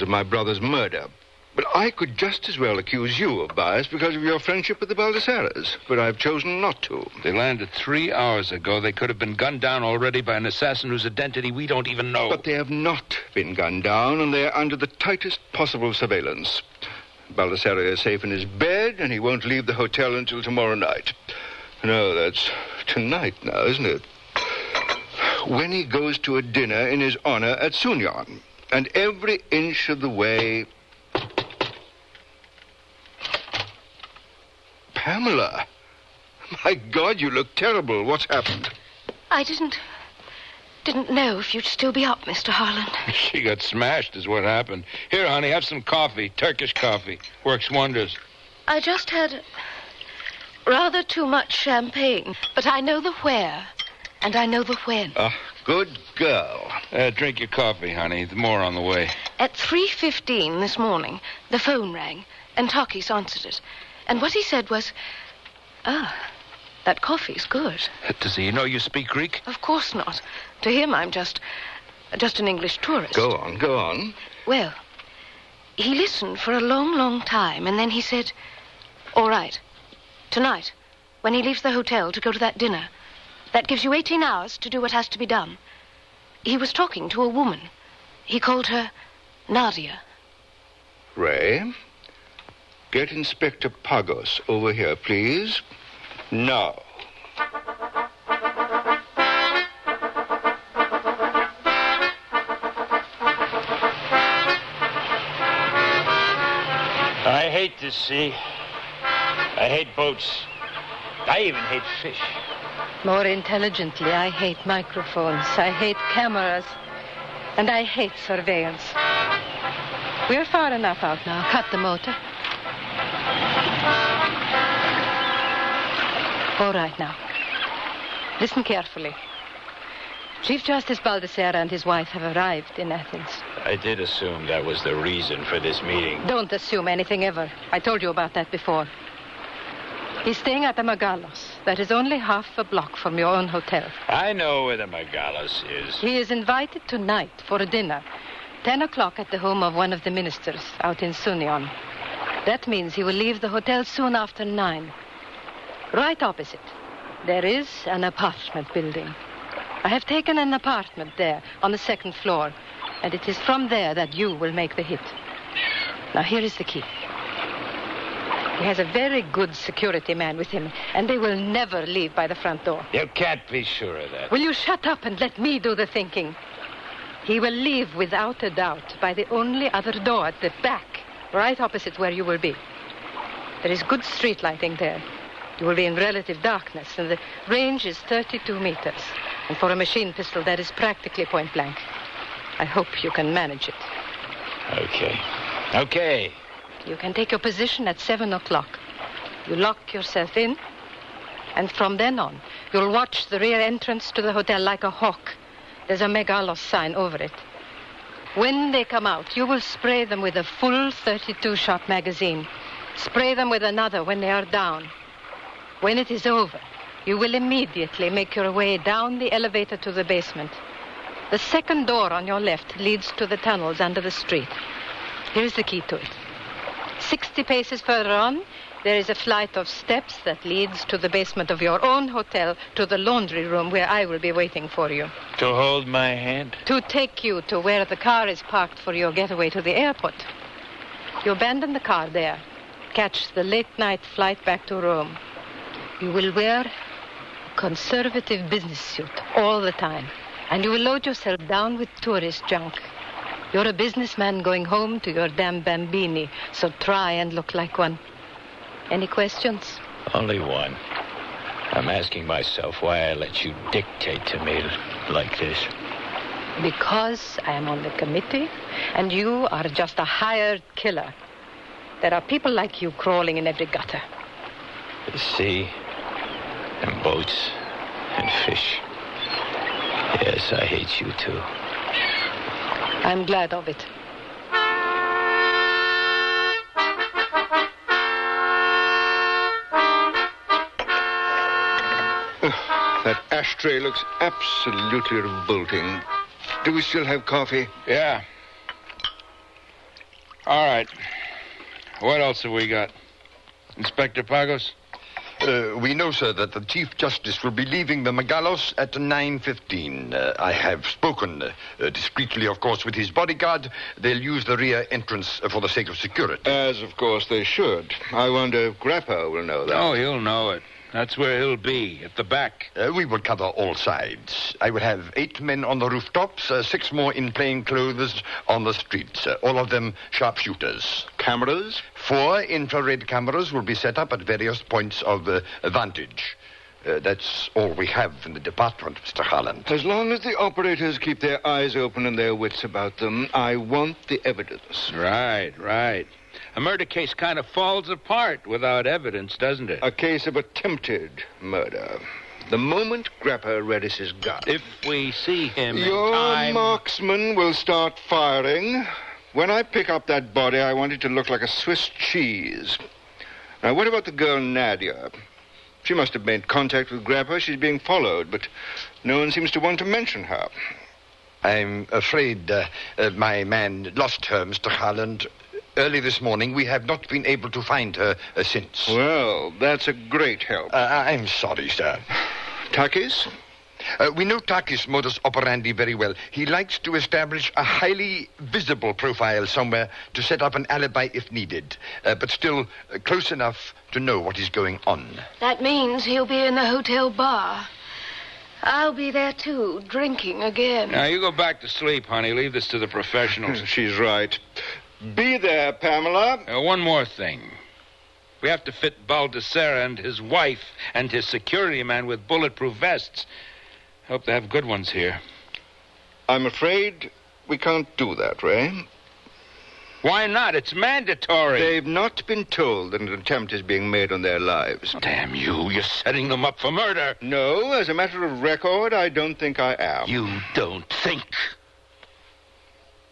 my brother's murder. But I could just as well accuse you of bias because of your friendship with the Baldessares. But I've chosen not to. They landed 3 hours ago. They could have been gunned down already by an assassin whose identity we don't even know. But they have not been gunned down, and they're under the tightest possible surveillance. Baldessare is safe in his bed, and he won't leave the hotel until tomorrow night. No, that's tonight now, isn't it? When he goes to a dinner in his honor at Sunyon. And every inch of the way... Pamela! My God, you look terrible. What's happened? I didn't know if you'd still be up, Mr. Harlan. She got smashed is what happened. Here, honey, have some coffee. Turkish coffee. Works wonders. I just had rather too much champagne. But I know the where, and I know the when. Good girl. Drink your coffee, honey. There's more on the way. At 3:15 this morning, the phone rang, and Takis answered it. And what he said was, that coffee's good. Does he know you speak Greek? Of course not. To him, I'm just an English tourist. Go on. Well, he listened for a long, long time, and then he said, all right, tonight, when he leaves the hotel to go to that dinner, that gives you 18 hours to do what has to be done. He was talking to a woman. He called her Nadia. Ray, get Inspector Pagos over here, please. Now. I hate the sea. I hate boats. I even hate fish. More intelligently, I hate microphones. I hate cameras. And I hate surveillance. We're far enough out now. Cut the motor. All right now. Listen carefully. Chief Justice Baldessare and his wife have arrived in Athens. I did assume that was the reason for this meeting. Don't assume anything ever. I told you about that before. He's staying at the Megalos. That is only half a block from your own hotel. I know where the Megalos is. He is invited tonight for a dinner. 10 o'clock at the home of one of the ministers out in Sunyon. That means he will leave the hotel soon after 9. Right opposite, there is an apartment building. I have taken an apartment there on the 2nd floor, and it is from there that you will make the hit. Now, here is the key. He has a very good security man with him, and they will never leave by the front door. You can't be sure of that. Will you shut up and let me do the thinking? He will leave without a doubt by the only other door at the back, right opposite where you will be. There is good street lighting there. You will be in relative darkness, and the range is 32 meters. And for a machine pistol, that is practically point blank. I hope you can manage it. Okay. You can take your position at 7 o'clock. You lock yourself in, and from then on, you'll watch the rear entrance to the hotel like a hawk. There's a Megalos sign over it. When they come out, you will spray them with a full 32-shot magazine. Spray them with another when they are down. When it is over, you will immediately make your way down the elevator to the basement. The second door on your left leads to the tunnels under the street. Here's the key to it. 60 paces further on, There is a flight of steps that leads to the basement of your own hotel, to the laundry room where I will be waiting for you. To hold my hand? To take you to where the car is parked for your getaway to the airport. You abandon the car there. Catch the late-night flight back to Rome. You will wear a conservative business suit all the time. And you will load yourself down with tourist junk. You're a businessman going home to your damn bambini, so try and look like one. Any questions? Only one. I'm asking myself why I let you dictate to me like this. Because I am on the committee, and you are just a hired killer. There are people like you crawling in every gutter. The sea, and boats, and fish. Yes, I hate you too. I'm glad of it. That ashtray looks absolutely revolting. Do we still have coffee? Yeah. All right. What else have we got? Inspector Pagos? We know, sir, that the Chief Justice will be leaving the Megalos at 9:15. I have spoken discreetly, of course, with his bodyguard. They'll use the rear entrance for the sake of security. As, of course, they should. I wonder if Grappa will know that. Oh, he'll know it. That's where he'll be, at the back. We will cover all sides. I will have 8 men on the rooftops, 6 more in plain clothes on the streets, all of them sharpshooters. Cameras? 4 infrared cameras will be set up at various points of vantage. That's all we have in the department, Mr. Harland. As long as the operators keep their eyes open and their wits about them, I want the evidence. Right. A murder case kind of falls apart without evidence, doesn't it? A case of attempted murder. The moment Grappa readies his gun. If we see him Your in time... marksman will start firing. When I pick up that body, I want it to look like a Swiss cheese. Now, what about the girl Nadia? She must have made contact with Grappa. She's being followed, but no one seems to want to mention her. I'm afraid my man lost her, Mr. Harland. Early this morning, we have not been able to find her since. Well, that's a great help. I'm sorry, sir. Takis? We know Takis' modus operandi very well. He likes to establish a highly visible profile somewhere to set up an alibi if needed, but still close enough to know what is going on. That means he'll be in the hotel bar. I'll be there, too, drinking again. Now, you go back to sleep, honey. Leave this to the professionals. She's right. Be there, Pamela. One more thing. We have to fit Baldessera and his wife and his security man with bulletproof vests. Hope they have good ones here. I'm afraid we can't do that, Ray. Why not? It's mandatory. They've not been told that an attempt is being made on their lives. Damn you. You're setting them up for murder. No, as a matter of record, I don't think I am. You don't think.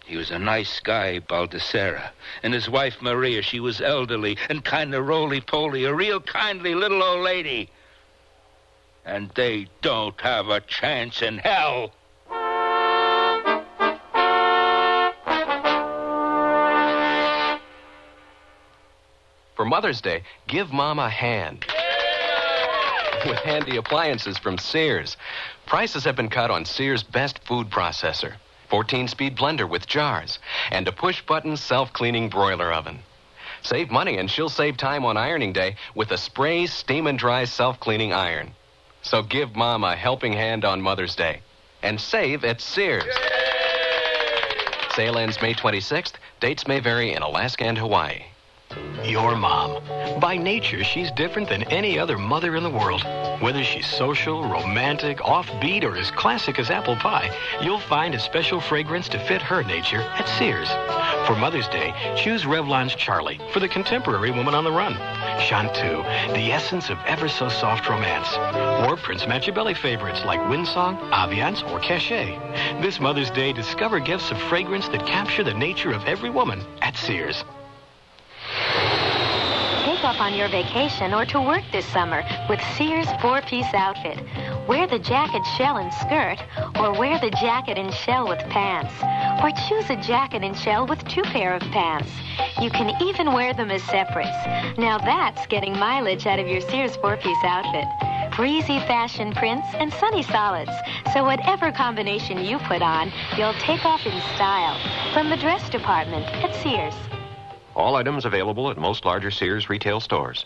He was a nice guy, Baldessera. And his wife, Maria, she was elderly and kind of roly-poly, a real kindly little old lady. And they don't have a chance in hell. For Mother's Day, give Mom a hand. With handy appliances from Sears. Prices have been cut on Sears' best food processor. 14-speed blender with jars, and a push-button self-cleaning broiler oven. Save money and she'll save time on ironing day with a spray steam and dry self-cleaning iron. So give Mom a helping hand on Mother's Day. And save at Sears. Sale ends May 26th. Dates may vary in Alaska and Hawaii. Your mom. By nature, she's different than any other mother in the world. Whether she's social, romantic, offbeat, or as classic as apple pie, you'll find a special fragrance to fit her nature at Sears. For Mother's Day, choose Revlon's Charlie for the contemporary woman on the run. Chanteuse, the essence of ever-so-soft romance. Or Prince Machiavelli favorites like Windsong, Aviance, or Cachet. This Mother's Day, discover gifts of fragrance that capture the nature of every woman at Sears. Take off on your vacation or to work this summer with Sears 4-piece outfit. wear the jacket shell and skirt, or wear the jacket and shell with pants, or choose a jacket and shell with 2 pair of pants. You can even wear them as separates. Now that's getting mileage out of your Sears 4-piece outfit. Breezy fashion prints and sunny solids. So whatever combination you put on, you'll take off in style. From the dress department at Sears. All items available at most larger Sears retail stores.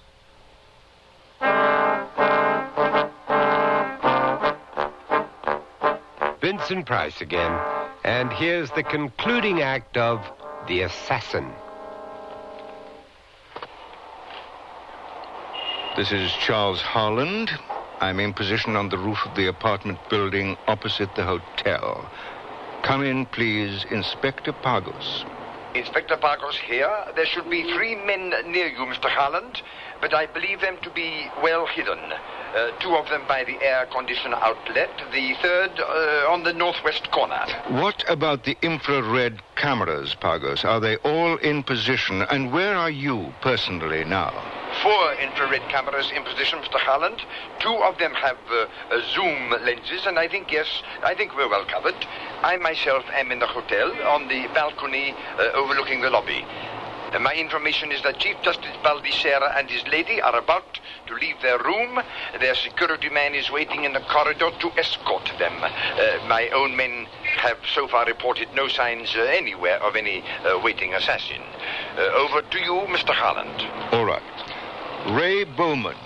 Vincent Price again. And here's the concluding act of The Assassin. This is Charles Harland. I'm in position on the roof of the apartment building opposite the hotel. Come in, please, Inspector Pagos. Inspector Pagos here. There should be 3 men near you, Mr. Harland, but I believe them to be well hidden. 2 of them by the air conditioner outlet, the 3rd on the northwest corner. What about the infrared cameras, Pagos? Are they all in position? And where are you personally now? 4 infrared cameras in position, Mr. Harland. 2 of them have zoom lenses, and I think we're well covered. I myself am in the hotel on the balcony overlooking the lobby. My information is that Chief Justice Baldissera and his lady are about to leave their room. Their security man is waiting in the corridor to escort them. My own men have so far reported no signs anywhere of any waiting assassin. Over to you, Mr. Harland. All right. Ray Bowman,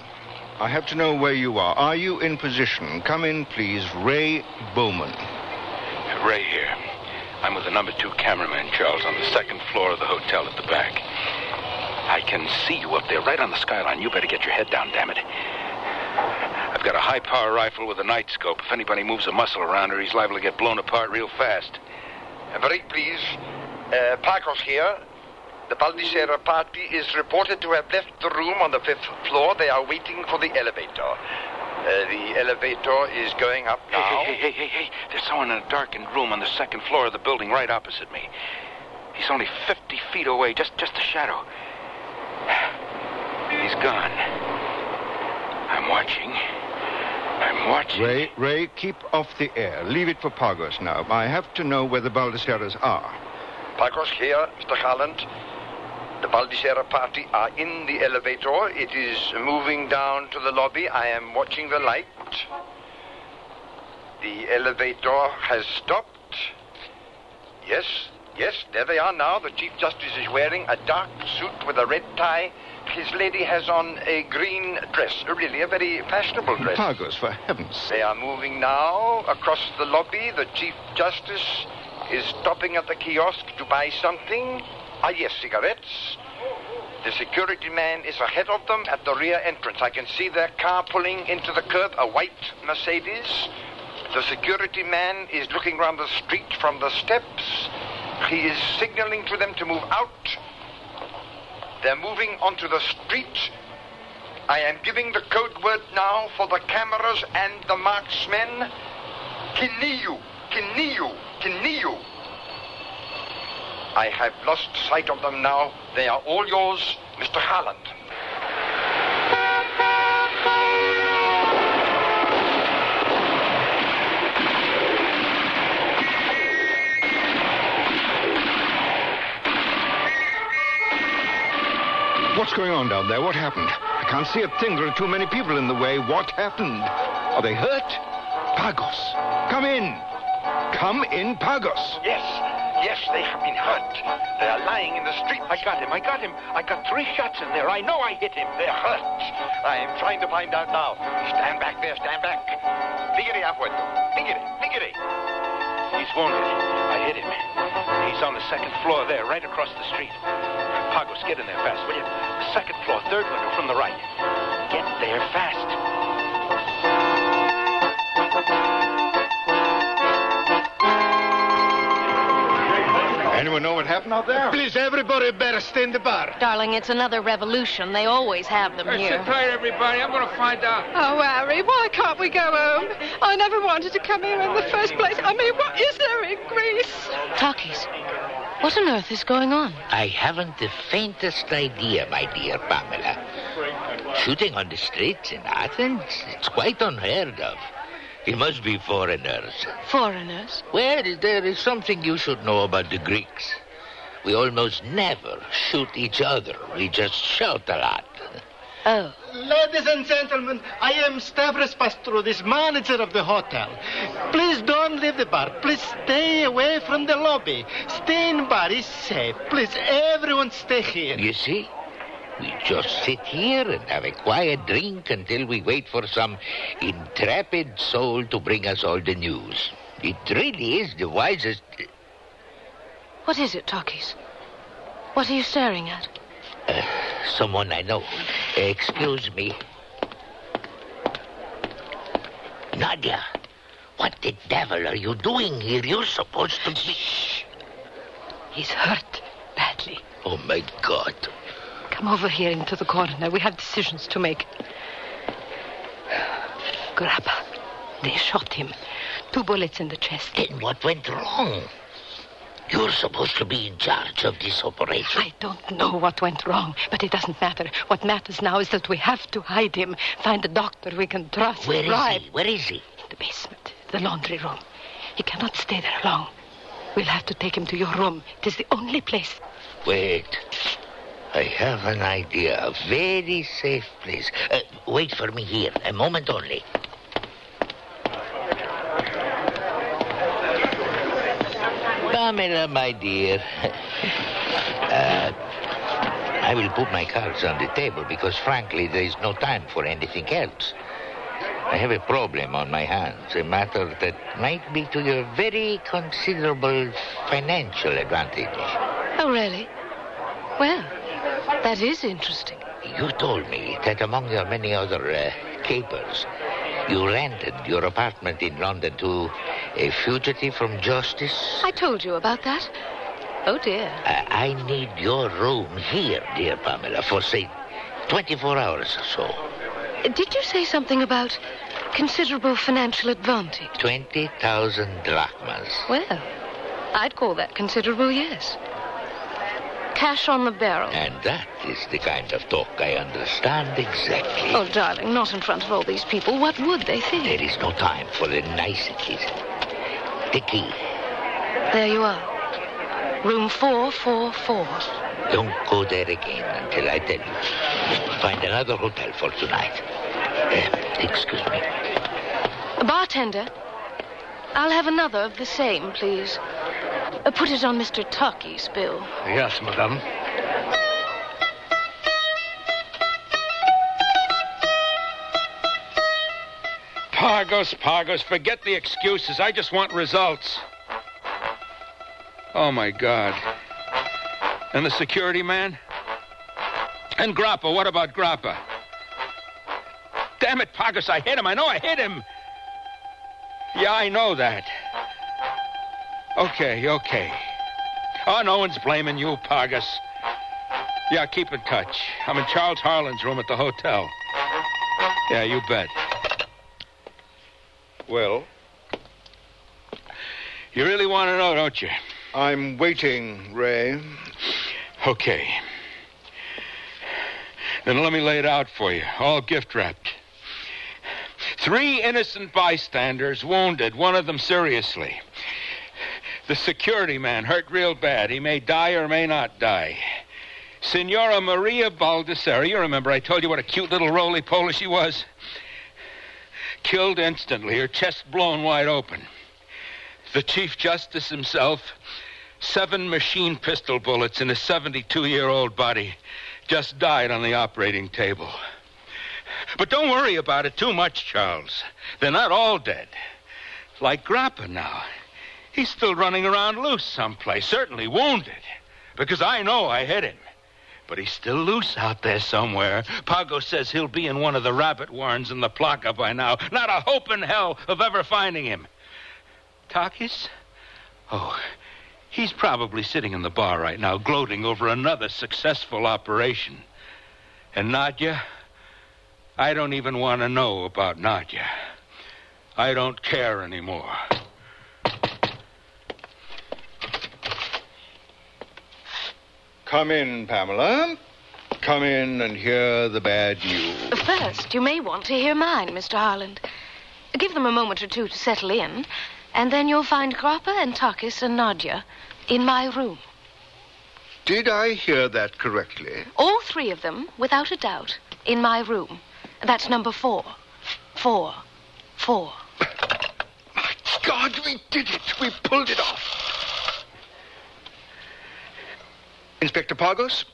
I have to know where you are. Are you in position? Come in, please. Ray Bowman. Ray here. I'm with the number 2 cameraman, Charles, on the 2nd floor of the hotel at the back. I can see you up there, right on the skyline. You better get your head down, damn it. I've got a high-power rifle with a night scope. If anybody moves a muscle around her, he's liable to get blown apart real fast. Break, please. Pagos here. The Baldissera party is reported to have left the room on the 5th floor. They are waiting for the elevator. The elevator is going up now. Hey. There's someone in a darkened room on the 2nd floor of the building right opposite me. He's only 50 feet away, just a shadow. He's gone. I'm watching. Ray, keep off the air. Leave it for Pagos now. I have to know where the Baldisseras are. Pagos here, Mr. Harland. The Baldissera party are in the elevator. It is moving down to the lobby. I am watching the light. The elevator has stopped. Yes, there they are now. The Chief Justice is wearing a dark suit with a red tie. His lady has on a green dress. Really, a very fashionable dress. Pagos, for heaven's sake. They are moving now across the lobby. The Chief Justice is stopping at the kiosk to buy something. Yes, cigarettes. The security man is ahead of them at the rear entrance. I can see their car pulling into the curb, a white Mercedes. The security man is looking around the street from the steps. He is signaling to them to move out. They're moving onto the street. I am giving the code word now for the cameras and the marksmen. Kiniu. I have lost sight of them now. They are all yours, Mr. Harland. What's going on down there? What happened? I can't see a thing. There are too many people in the way. What happened? Are they hurt? Pagos, come in. Come in, Pagos. Yes, they have been hurt. They are lying in the street. I got him. I got 3 shots in there. I know I hit him. They're hurt. I am trying to find out now. Stand back there, stand back. Figure ha puesto. Figure. He's wounded. I hit him. He's on the 2nd floor there, right across the street. Pagos, get in there fast, will you? The 2nd floor, 3rd window from the right. Get there fast. Anyone know what happened out there? Please, everybody better stay in the bar. Darling, it's another revolution. They always have them here. Sit tight, everybody. I'm going to find out. Oh, Harry, why can't we go home? I never wanted to come here in the first place. I mean, what is there in Greece? Takis, what on earth is going on? I haven't the faintest idea, my dear Pamela. Shooting on the streets in Athens, it's quite unheard of. It must be foreigners. Foreigners? Well, there is something you should know about the Greeks. We almost never shoot each other. We just shout a lot. Oh. Ladies and gentlemen, I am Stavros Pastroulis, manager of the hotel. Please don't leave the bar. Please stay away from the lobby. Stay in bar is safe. Please, everyone stay here. You see? We just sit here and have a quiet drink until we wait for some intrepid soul to bring us all the news. It really is the wisest... What is it, Takis? What are you staring at? Someone I know. Excuse me. Nadia, what the devil are you doing here? You're supposed to be... Shh. He's hurt badly. Oh, my God. Come over here into the corner. We have decisions to make. Grappa. They shot him. 2 bullets in the chest. Then what went wrong? You're supposed to be in charge of this operation. I don't know what went wrong, but it doesn't matter. What matters now is that we have to hide him. Find a doctor we can trust. Where is he? Where is he? In the basement, the laundry room. He cannot stay there long. We'll have to take him to your room. It is the only place. Wait. I have an idea. A very safe place. Wait for me here. A moment only. Pamela, my dear. I will put my cards on the table because, frankly, there is no time for anything else. I have a problem on my hands, a matter that might be to your very considerable financial advantage. Oh, really? Well, that is interesting. You told me that among your many other capers, you rented your apartment in London to a fugitive from justice. I told you about that. Oh, dear. I need your room here, dear Pamela, for, say, 24 hours or so. Did you say something about considerable financial advantage? 20,000 drachmas. Well, I'd call that considerable, yes. Cash on the barrel. And that is the kind of talk I understand exactly. Oh, darling, not in front of all these people. What would they think? There is no time for the niceties. The key. There you are. Room 444. Don't go there again until I tell you. Find another hotel for tonight. Excuse me. Bartender, I'll have another of the same, please. Put it on Mr. Talkie's bill. Yes, madame. Pagos, forget the excuses. I just want results. Oh, my God. And the security man? And Grappa, what about Grappa? Damn it, Pagos, I hit him. I know I hit him. Yeah, I know that. Okay. Oh, no one's blaming you, Pagos. Yeah, keep in touch. I'm in Charles Harlan's room at the hotel. Yeah, you bet. Well? You really want to know, don't you? I'm waiting, Ray. Okay. Then let me lay it out for you, all gift-wrapped. 3 innocent bystanders wounded, one of them seriously. The security man hurt real bad. He may die or may not die. Signora Maria Baldessari, you remember I told you what a cute little roly-poly she was? Killed instantly, her chest blown wide open. The Chief Justice himself, 7 machine pistol bullets in a 72-year-old body, just died on the operating table. But don't worry about it too much, Charles. They're not all dead. Like Grappa now. He's still running around loose someplace, certainly wounded, because I know I hit him. But he's still loose out there somewhere. Pago says he'll be in one of the rabbit warrens in the Plaka by now. Not a hope in hell of ever finding him. Takis? Oh, he's probably sitting in the bar right now, gloating over another successful operation. And Nadia? I don't even want to know about Nadia. I don't care anymore. Come in, Pamela. Come in and hear the bad news. First, you may want to hear mine, Mr. Harland. Give them a moment or two to settle in, and then you'll find Grappa and Takis and Nadia in my room. Did I hear that correctly? All three of them, without a doubt, in my room. That's number 4. 4. 4. God, we did it. We pulled it off. Inspector Pagos,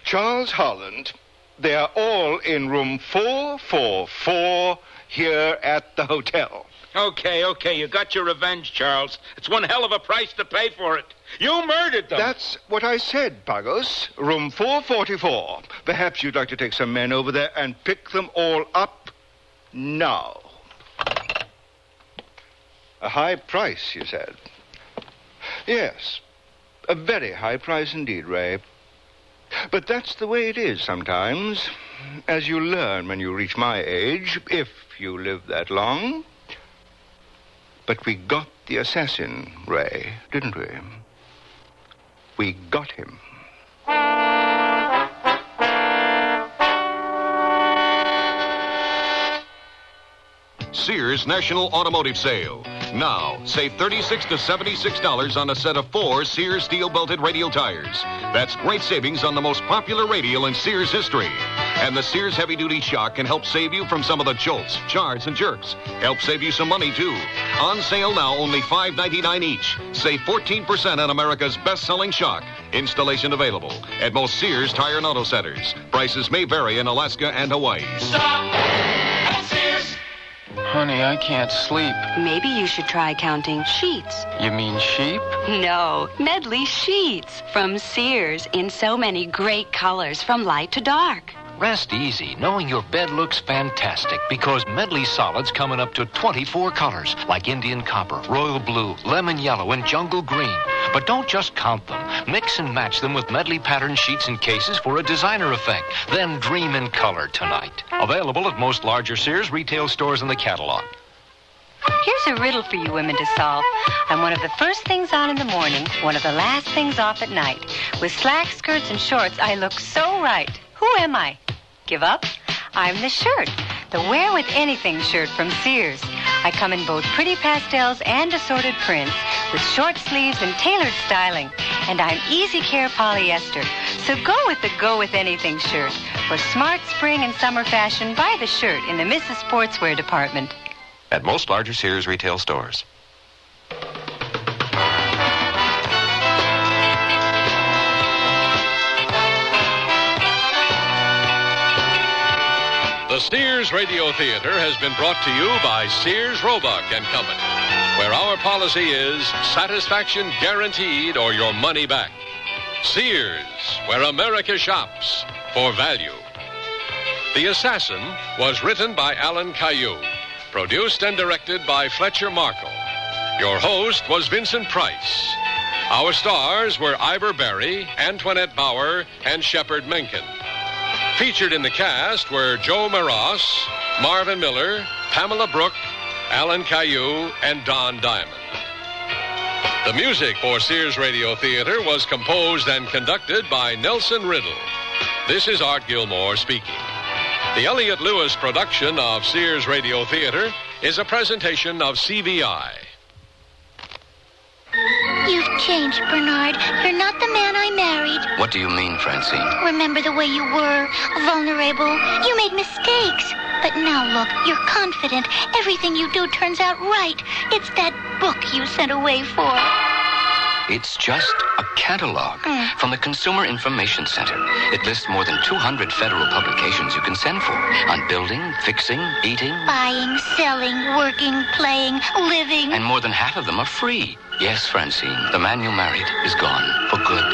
Charles Holland, they are all in room 444 here at the hotel. Okay, you got your revenge, Charles. It's one hell of a price to pay for it. You murdered them. That's what I said, Pagos. Room 444. Perhaps you'd like to take some men over there and pick them all up now. A high price, you said. Yes, a very high price indeed, Ray. But that's the way it is sometimes, as you learn when you reach my age, if you live that long. But we got the assassin, Ray, didn't we? We got him. Sears National Automotive Sale. Now, save $36 to $76 on a set of 4 Sears steel-belted radial tires. That's great savings on the most popular radial in Sears history. And the Sears heavy-duty shock can help save you from some of the jolts, jars, and jerks. Help save you some money, too. On sale now, only $5.99 each. Save 14% on America's best-selling shock. Installation available at most Sears Tire and Auto Centers. Prices may vary in Alaska and Hawaii. Stop at Sears. Honey, I can't sleep. Maybe you should try counting sheets. You mean sheep? No, Medley sheets from Sears in so many great colors from light to dark. Rest easy knowing your bed looks fantastic because Medley solids come in up to 24 colors like Indian copper, royal blue, lemon yellow, and jungle green. But don't just count them. Mix and match them with Medley pattern sheets and cases for a designer effect. Then dream in color tonight. Available at most larger Sears retail stores in the catalog. Here's a riddle for you women to solve. I'm one of the first things on in the morning, one of the last things off at night. With slacks, skirts, and shorts, I look so right. Who am I? Give up? I'm the shirt. The Wear With Anything shirt from Sears. I come in both pretty pastels and assorted prints with short sleeves and tailored styling. And I'm easy care polyester. So go with the Go With Anything shirt. For smart spring and summer fashion, buy the shirt in the Mrs. Sportswear department. At most larger Sears retail stores. The Sears Radio Theater has been brought to you by Sears Roebuck and Company, where our policy is satisfaction guaranteed or your money back. Sears, where America shops for value. The Assassin was written by Alan Caillou, produced and directed by Fletcher Markle. Your host was Vincent Price. Our stars were Ivor Berry, Antoinette Bauer, and Shepard Mencken. Featured in the cast were Joe Maras, Marvin Miller, Pamela Brooke, Alan Caillou, and Don Diamond. The music for Sears Radio Theater was composed and conducted by Nelson Riddle. This is Art Gilmore speaking. The Elliott Lewis production of Sears Radio Theater is a presentation of CVI. You've changed, Bernard. You're not the man I married. What do you mean, Francine? Remember the way you were, vulnerable. You made mistakes. But now look, you're confident. Everything you do turns out right. It's that book you sent away for. It's just a catalog from the Consumer Information Center. It lists more than 200 federal publications you can send for on building, fixing, eating. Buying, selling, working, playing, living. And more than half of them are free. Yes, Francine, the man you married is gone for good.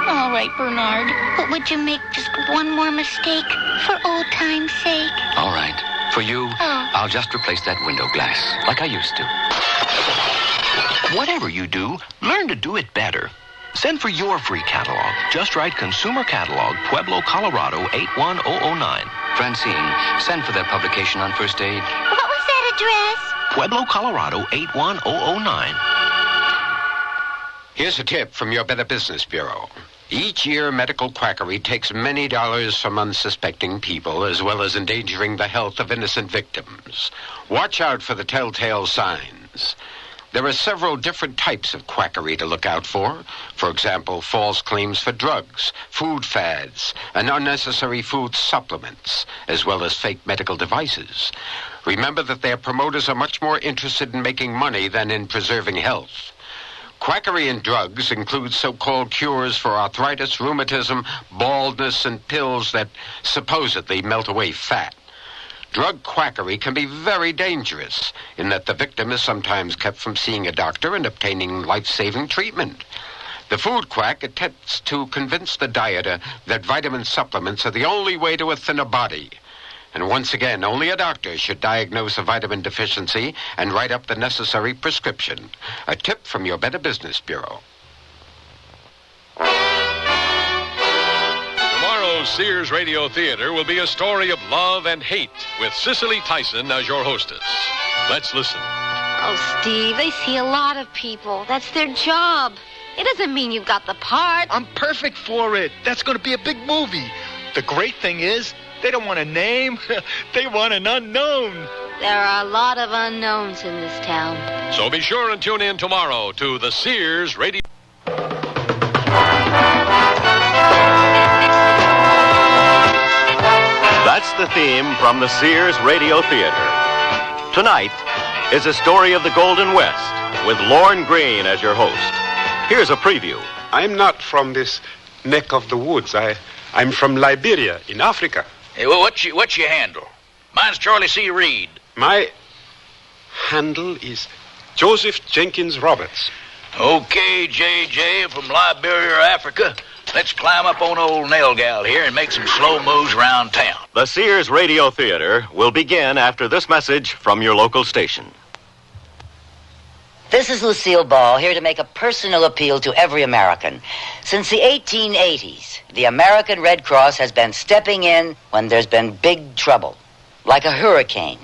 All right, Bernard. But would you make just one more mistake for old time's sake? All right. For you, I'll just replace that window glass like I used to. Whatever you do, learn to do it better. Send for your free catalog. Just write Consumer Catalog, Pueblo, Colorado, 81009. Francine, send for that publication on first aid. What was that address? Pueblo, Colorado, 81009. Here's a tip from your Better Business Bureau. Each year, medical quackery takes many dollars from unsuspecting people, as well as endangering the health of innocent victims. Watch out for the telltale signs. There are several different types of quackery to look out for. For example, false claims for drugs, food fads, and unnecessary food supplements, as well as fake medical devices. Remember that their promoters are much more interested in making money than in preserving health. Quackery in drugs includes so-called cures for arthritis, rheumatism, baldness, and pills that supposedly melt away fat. Drug quackery can be very dangerous in that the victim is sometimes kept from seeing a doctor and obtaining life-saving treatment. The food quack attempts to convince the dieter that vitamin supplements are the only way to a thinner body. And once again, only a doctor should diagnose a vitamin deficiency and write up the necessary prescription. A tip from your Better Business Bureau. Tomorrow's Sears Radio Theater will be a story of love and hate with Cicely Tyson as your hostess. Let's listen. Oh, Steve, they see a lot of people. That's their job. It doesn't mean you got the part. I'm perfect for it. That's going to be a big movie. The great thing is, they don't want a name. They want an unknown. There are a lot of unknowns in this town. So be sure and tune in tomorrow to the Sears Radio... That's the theme from the Sears Radio Theater. Tonight is a story of the Golden West with Lorne Greene as your host. Here's a preview. I'm not from this neck of the woods. I'm from Liberia in Africa. Hey, well, what's your handle? Mine's Charlie C. Reed. My handle is Joseph Jenkins Roberts. Okay, J.J. from Liberia, Africa. Let's climb up on old Nail Gal here and make some slow moves around town. The Sears Radio Theater will begin after this message from your local station. This is Lucille Ball, here to make a personal appeal to every American. Since the 1880s, the American Red Cross has been stepping in when there's been big trouble, like a hurricane.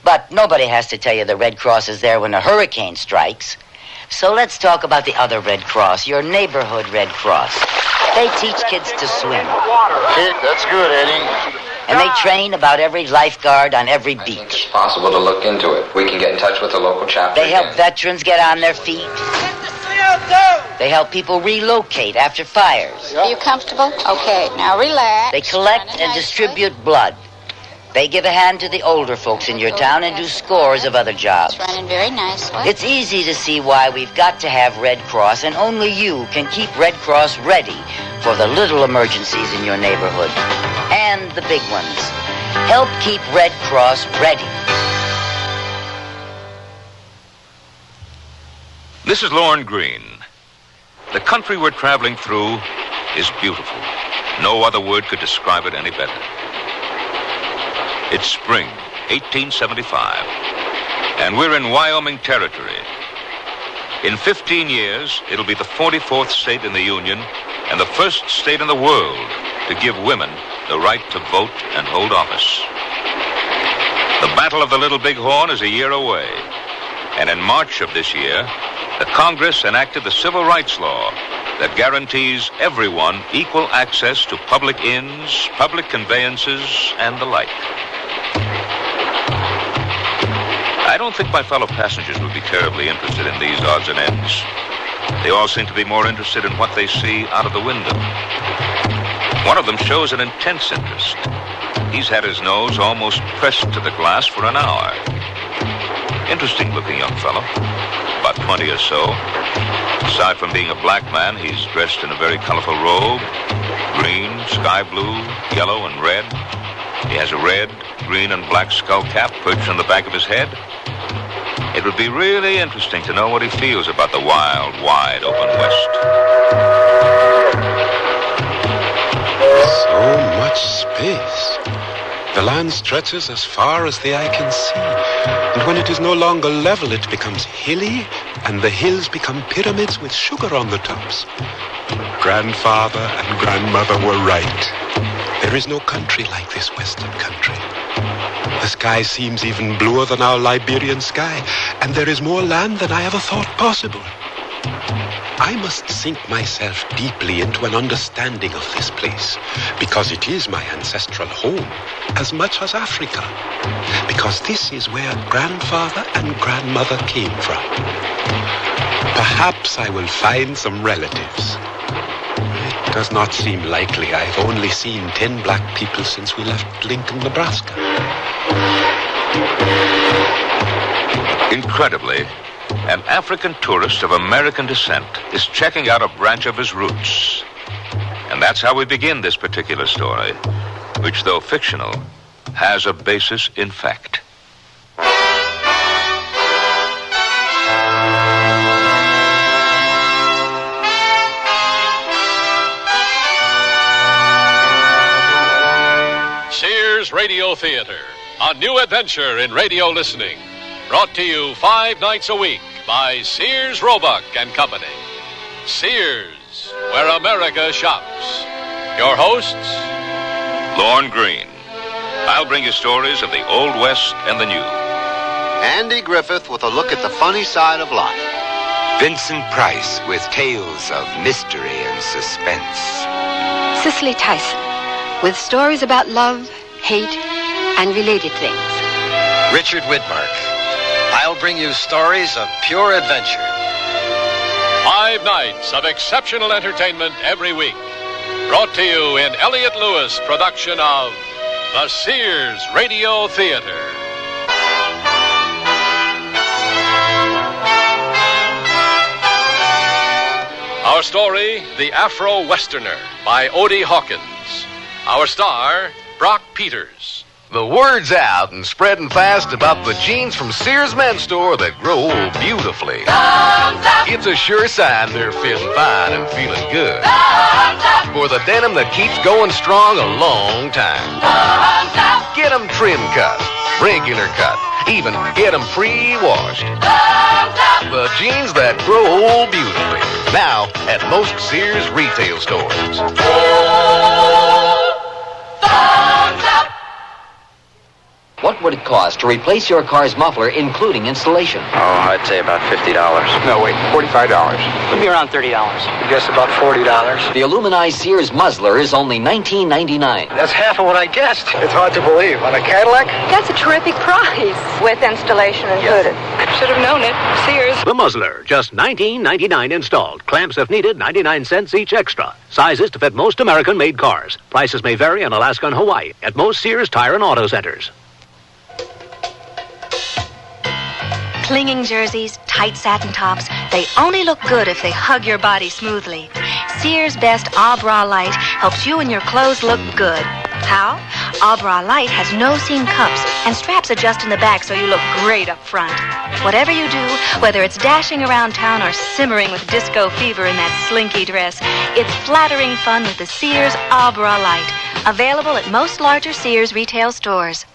But nobody has to tell you the Red Cross is there when a hurricane strikes. So let's talk about the other Red Cross, your neighborhood Red Cross. They teach kids to swim. That's good, Eddie. And they train about every lifeguard on every beach. It's possible to look into it. We can get in touch with the local chapter. They help veterans get on their feet. They help people relocate after fires. Are you comfortable? Okay, now relax. They collect and distribute blood. They give a hand to the older folks in your town and do scores of other jobs. It's running very nicely. It's easy to see why we've got to have Red Cross, and only you can keep Red Cross ready for the little emergencies in your neighborhood. And the big ones. Help keep Red Cross ready. This is Lorne Greene. The country we're traveling through is beautiful. No other word could describe it any better. It's spring, 1875, and we're in Wyoming territory. In 15 years, it'll be the 44th state in the Union and the first state in the world to give women the right to vote and hold office. The Battle of the Little Bighorn is a year away, and in March of this year, the Congress enacted the Civil Rights Law that guarantees everyone equal access to public inns, public conveyances, and the like. I don't think my fellow passengers would be terribly interested in these odds and ends. They all seem to be more interested in what they see out of the window. One of them shows an intense interest. He's had his nose almost pressed to the glass for an hour. Interesting-looking young fellow, about 20 or so. Aside from being a black man, he's dressed in a very colorful robe. Green, sky blue, yellow, and red. He has a red, green, and black skull cap perched on the back of his head. It would be really interesting to know what he feels about the wild, wide open West. So much space. The land stretches as far as the eye can see. And when it is no longer level, it becomes hilly, and the hills become pyramids with sugar on the tops. Grandfather and grandmother were right. There is no country like this western country. The sky seems even bluer than our Liberian sky, and there is more land than I ever thought possible. I must sink myself deeply into an understanding of this place, because it is my ancestral home, as much as Africa. Because this is where grandfather and grandmother came from. Perhaps I will find some relatives. It does not seem likely. I've only seen 10 black people since we left Lincoln, Nebraska. Incredibly, an African tourist of American descent is checking out a branch of his roots. And that's how we begin this particular story, which, though fictional, has a basis in fact. Sears Radio Theater, a new adventure in radio listening. Brought to you 5 nights a week by Sears Roebuck and Company. Sears, where America shops. Your hosts, Lorne Green. I'll bring you stories of the Old West and the New. Andy Griffith with a look at the funny side of life. Vincent Price with tales of mystery and suspense. Cicely Tyson with stories about love, hate, and related things. Richard Widmark. I'll bring you stories of pure adventure. 5 nights of exceptional entertainment every week. Brought to you in Elliott Lewis production of the Sears Radio Theater. Our story, The Afro-Westerner by Odie Hawkins. Our star, Brock Peters. The word's out and spreading fast about the jeans from Sears Men's Store that grow beautifully. It's a sure sign they're fitting fine and feeling good. For the denim that keeps going strong a long time. Get them trim cut, regular cut, even get them pre-washed. The jeans that grow beautifully. Now at most Sears retail stores. What would it cost to replace your car's muffler, including installation? Oh, I'd say about $50. No, wait, $45. It'd be around $30. I guess about $40. The aluminized Sears muzzler is only $19.99. That's half of what I guessed. It's hard to believe. On a Cadillac? That's a terrific price, with installation included. Should have known it. Sears. The muzzler, just $19.99 installed. Clamps, if needed, 99 cents each extra. Sizes to fit most American-made cars. Prices may vary in Alaska and Hawaii at most Sears Tire and Auto Centers. Clinging jerseys, tight satin tops, they only look good if they hug your body smoothly. Sears Best Abra Light helps you and your clothes look good. How? Abra Light has no seam cups, and straps adjust in the back so you look great up front. Whatever you do, whether it's dashing around town or simmering with disco fever in that slinky dress, it's flattering fun with the Sears Abra Light. Available at most larger Sears retail stores.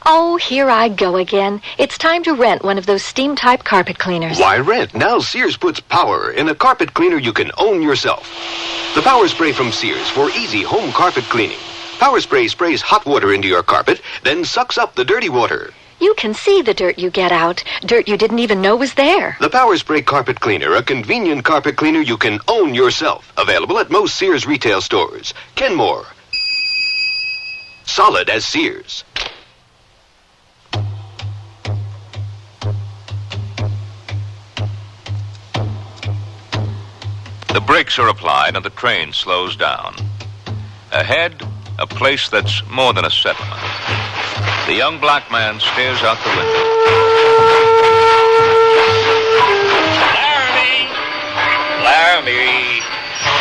Oh, here I go again. It's time to rent one of those steam-type carpet cleaners. Why rent? Now Sears puts power in a carpet cleaner you can own yourself. The Power Spray from Sears for easy home carpet cleaning. Power Spray sprays hot water into your carpet, then sucks up the dirty water. You can see the dirt you get out. Dirt you didn't even know was there. The Power Spray Carpet Cleaner, a convenient carpet cleaner you can own yourself. Available at most Sears retail stores. Kenmore. Solid as Sears. The brakes are applied and the train slows down. Ahead, a place that's more than a settlement. The young black man stares out the window. Laramie.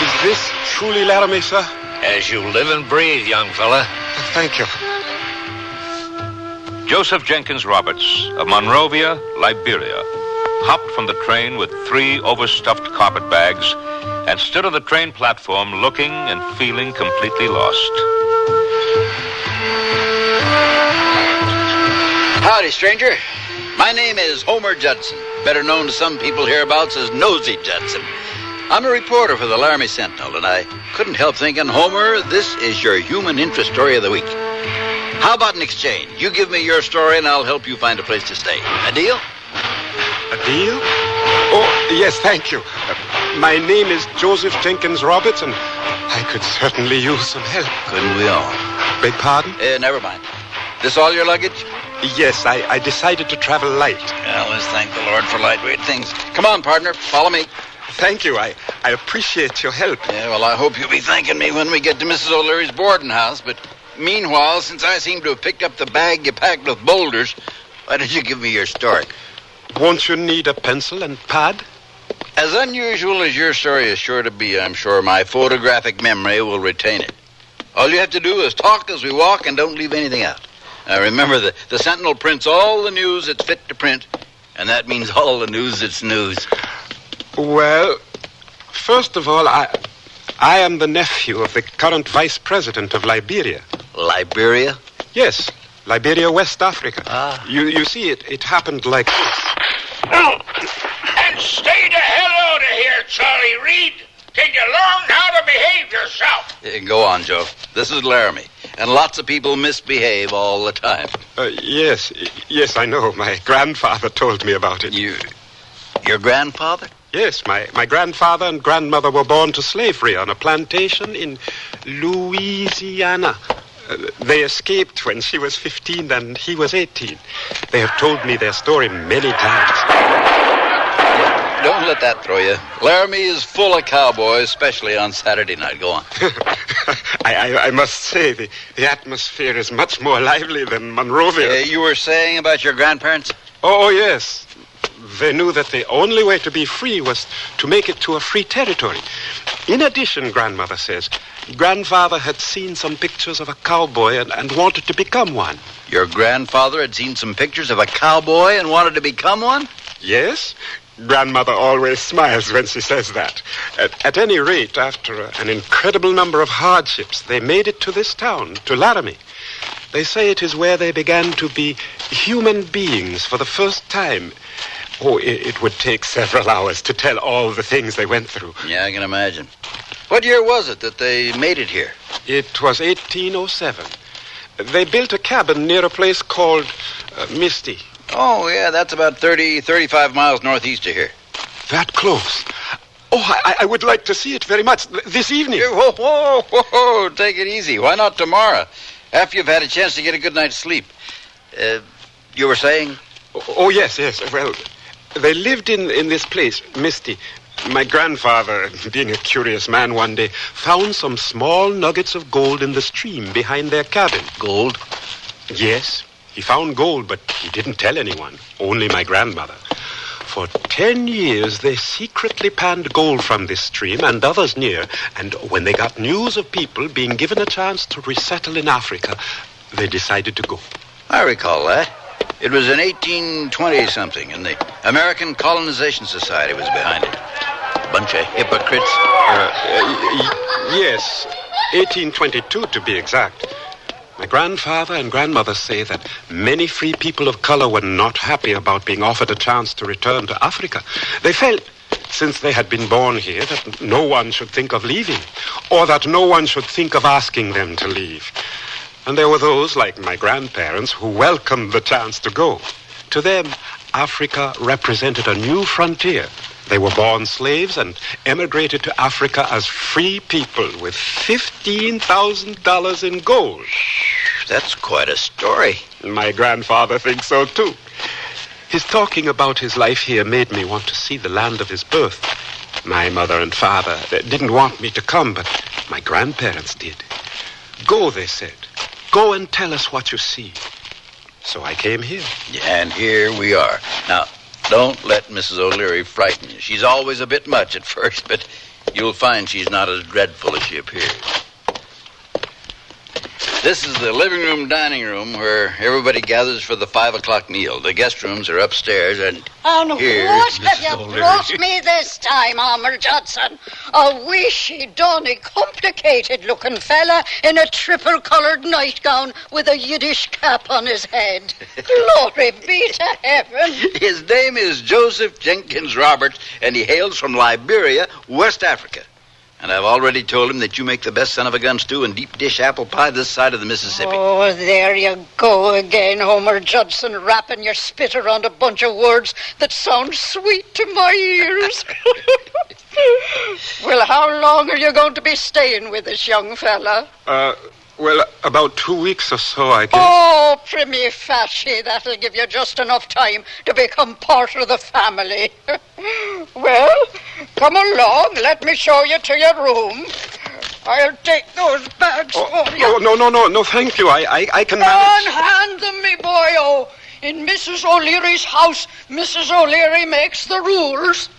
Is this truly Laramie, sir? As you live and breathe, young fella. Thank you. Joseph Jenkins Roberts of Monrovia, Liberia, hopped from the train with 3 overstuffed carpet bags and stood on the train platform looking and feeling completely lost. Howdy, stranger. My name is Homer Judson, better known to some people hereabouts as Nosy Judson. I'm a reporter for the Laramie Sentinel, and I couldn't help thinking, Homer, this is your human interest story of the week. How about an exchange? You give me your story, and I'll help you find a place to stay. A deal? A deal? Oh, yes, thank you. My name is Joseph Jenkins Roberts, and I could certainly use some help. Couldn't we all? Beg pardon? Never mind. This all your luggage? Yes, I decided to travel light. Well, let's thank the Lord for lightweight things. Come on, partner. Follow me. Thank you. I appreciate your help. Yeah, well, I hope you'll be thanking me when we get to Mrs. O'Leary's boarding house. But meanwhile, since I seem to have picked up the bag you packed with boulders, why don't you give me your story? Won't you need a pencil and pad? As unusual as your story is sure to be, I'm sure my photographic memory will retain it. All you have to do is talk as we walk and don't leave anything out. Now, remember, the Sentinel prints all the news it's fit to print, and that means all the news that's news. Well, first of all, I am the nephew of the current vice president of Liberia. Liberia? Yes, Liberia, West Africa. Ah. You see, it happened like this. And stay the hell out of here, Charlie Reed, till you learn how to behave yourself. Go on, Joe. This is Laramie, and lots of people misbehave all the time. Yes, I know. My grandfather told me about it. Your grandfather? Yes, my grandfather and grandmother were born to slavery on a plantation in Louisiana. They escaped when she was 15 and he was 18. They have told me their story many times. Don't let that throw you. Laramie is full of cowboys, especially on Saturday night. Go on. I must say, the atmosphere is much more lively than Monrovia. You were saying about your grandparents? Oh, yes. They knew that the only way to be free was to make it to a free territory. In addition, grandmother says, grandfather had seen some pictures of a cowboy and wanted to become one. Your grandfather had seen some pictures of a cowboy and wanted to become one? Yes. Grandmother always smiles when she says that. At any rate, after an incredible number of hardships, they made it to this town, to Laramie. They say it is where they began to be human beings for the first time. Oh, it would take several hours to tell all the things they went through. Yeah, I can imagine. What year was it that they made it here? It was 1807. They built a cabin near a place called Misty. Oh, yeah, that's about 35 miles northeast of here. That close? Oh, I would like to see it very much. This evening. Whoa. Take it easy. Why not tomorrow? After you've had a chance to get a good night's sleep. You were saying? Oh, yes. Well, they lived in this place, Misty. My grandfather, being a curious man one day, found some small nuggets of gold in the stream behind their cabin. Gold? Yes. He found gold, but he didn't tell anyone, only my grandmother. For 10 years, they secretly panned gold from this stream and others near, and when they got news of people being given a chance to resettle in Africa, they decided to go. I recall that. It was in 1820-something, and the American Colonization Society was behind it. Bunch of hypocrites. Yes, 1822 to be exact. My grandfather and grandmother say that many free people of color were not happy about being offered a chance to return to Africa. They felt, since they had been born here, that no one should think of leaving, or that no one should think of asking them to leave. And there were those, like my grandparents, who welcomed the chance to go. To them, Africa represented a new frontier. They were born slaves and emigrated to Africa as free people with $15,000 in gold. That's quite a story. My grandfather thinks so, too. His talking about his life here made me want to see the land of his birth. My mother and father didn't want me to come, but my grandparents did. Go, they said. Go and tell us what you see. So I came here. Yeah, and here we are. Now, don't let Mrs. O'Leary frighten you. She's always a bit much at first, but you'll find she's not as dreadful as she appears. This is the living room, dining room, where everybody gathers for the 5 o'clock meal. The guest rooms are upstairs, and here's what Mrs. have you O'Leary. brought me this time, Homer Judson? A wishy-donny, complicated-looking fella in a triple-coloured nightgown with a Yiddish cap on his head. Glory be to heaven. His name is Joseph Jenkins Roberts, and he hails from Liberia, West Africa. And I've already told him that you make the best son of a gun stew and deep dish apple pie this side of the Mississippi. Oh, there you go again, Homer Judson, wrapping your spit around a bunch of words that sound sweet to my ears. Well, how long are you going to be staying with this young fella? Well, about 2 weeks or so, I guess. Oh, primi facie, that'll give you just enough time to become part of the family. Well, come along, let me show you to your room. I'll take those bags for you. Oh, no, thank you. I can manage. Hand them me, boyo. In Mrs. O'Leary's house, Mrs. O'Leary makes the rules.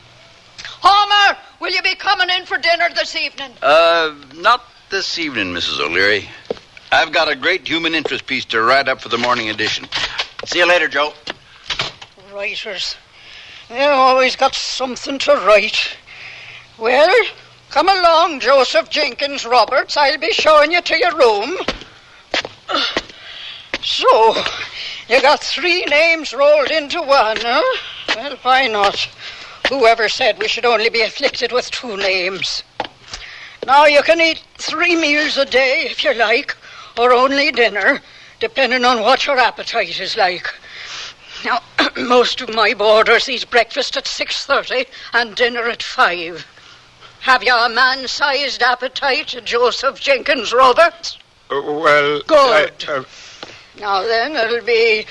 Homer, will you be coming in for dinner this evening? Not this evening, Mrs. O'Leary. I've got a great human interest piece to write up for the morning edition. See you later, Joe. Writers. They always got something to write. Well, come along, Joseph Jenkins Roberts. I'll be showing you to your room. So, you got 3 names rolled into one, huh? Well, why not? Whoever said we should only be afflicted with 2 names? Now, you can eat 3 meals a day if you like, or only dinner, depending on what your appetite is like. Now, most of my boarders eat breakfast at 6:30 and dinner at 5. Have you a man-sized appetite, Joseph Jenkins Roberts? Well... Good. Now then, it'll be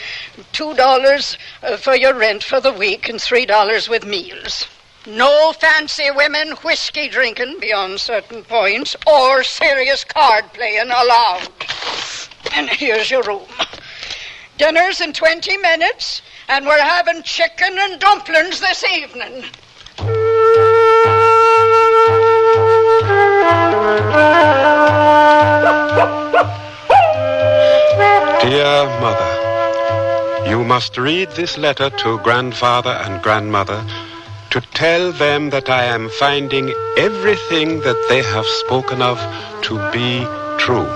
$2 for your rent for the week and $3 with meals. No fancy women whiskey drinking beyond certain points or serious card playing allowed. And here's your room. Dinner's in 20 minutes, and we're having chicken and dumplings this evening. Dear Mother, you must read this letter to Grandfather and Grandmother to tell them that I am finding everything that they have spoken of to be true.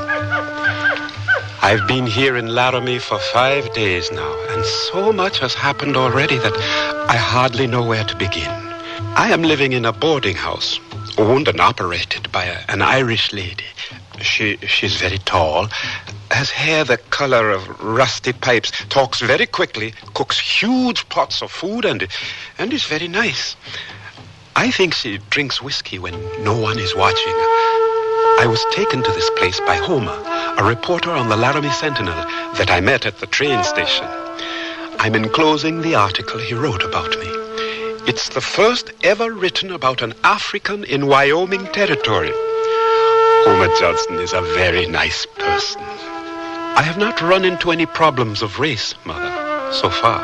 I've been here in Laramie for 5 days now, and so much has happened already that I hardly know where to begin. I am living in a boarding house, owned and operated by an Irish lady. She's very tall, has hair the color of rusty pipes, talks very quickly, cooks huge pots of food, and is very nice. I think she drinks whiskey when no one is watching. I was taken to this place by Homer, a reporter on the Laramie Sentinel that I met at the train station. I'm enclosing the article he wrote about me. It's the first ever written about an African in Wyoming territory. Homer Judson is a very nice person. I have not run into any problems of race, Mother, so far.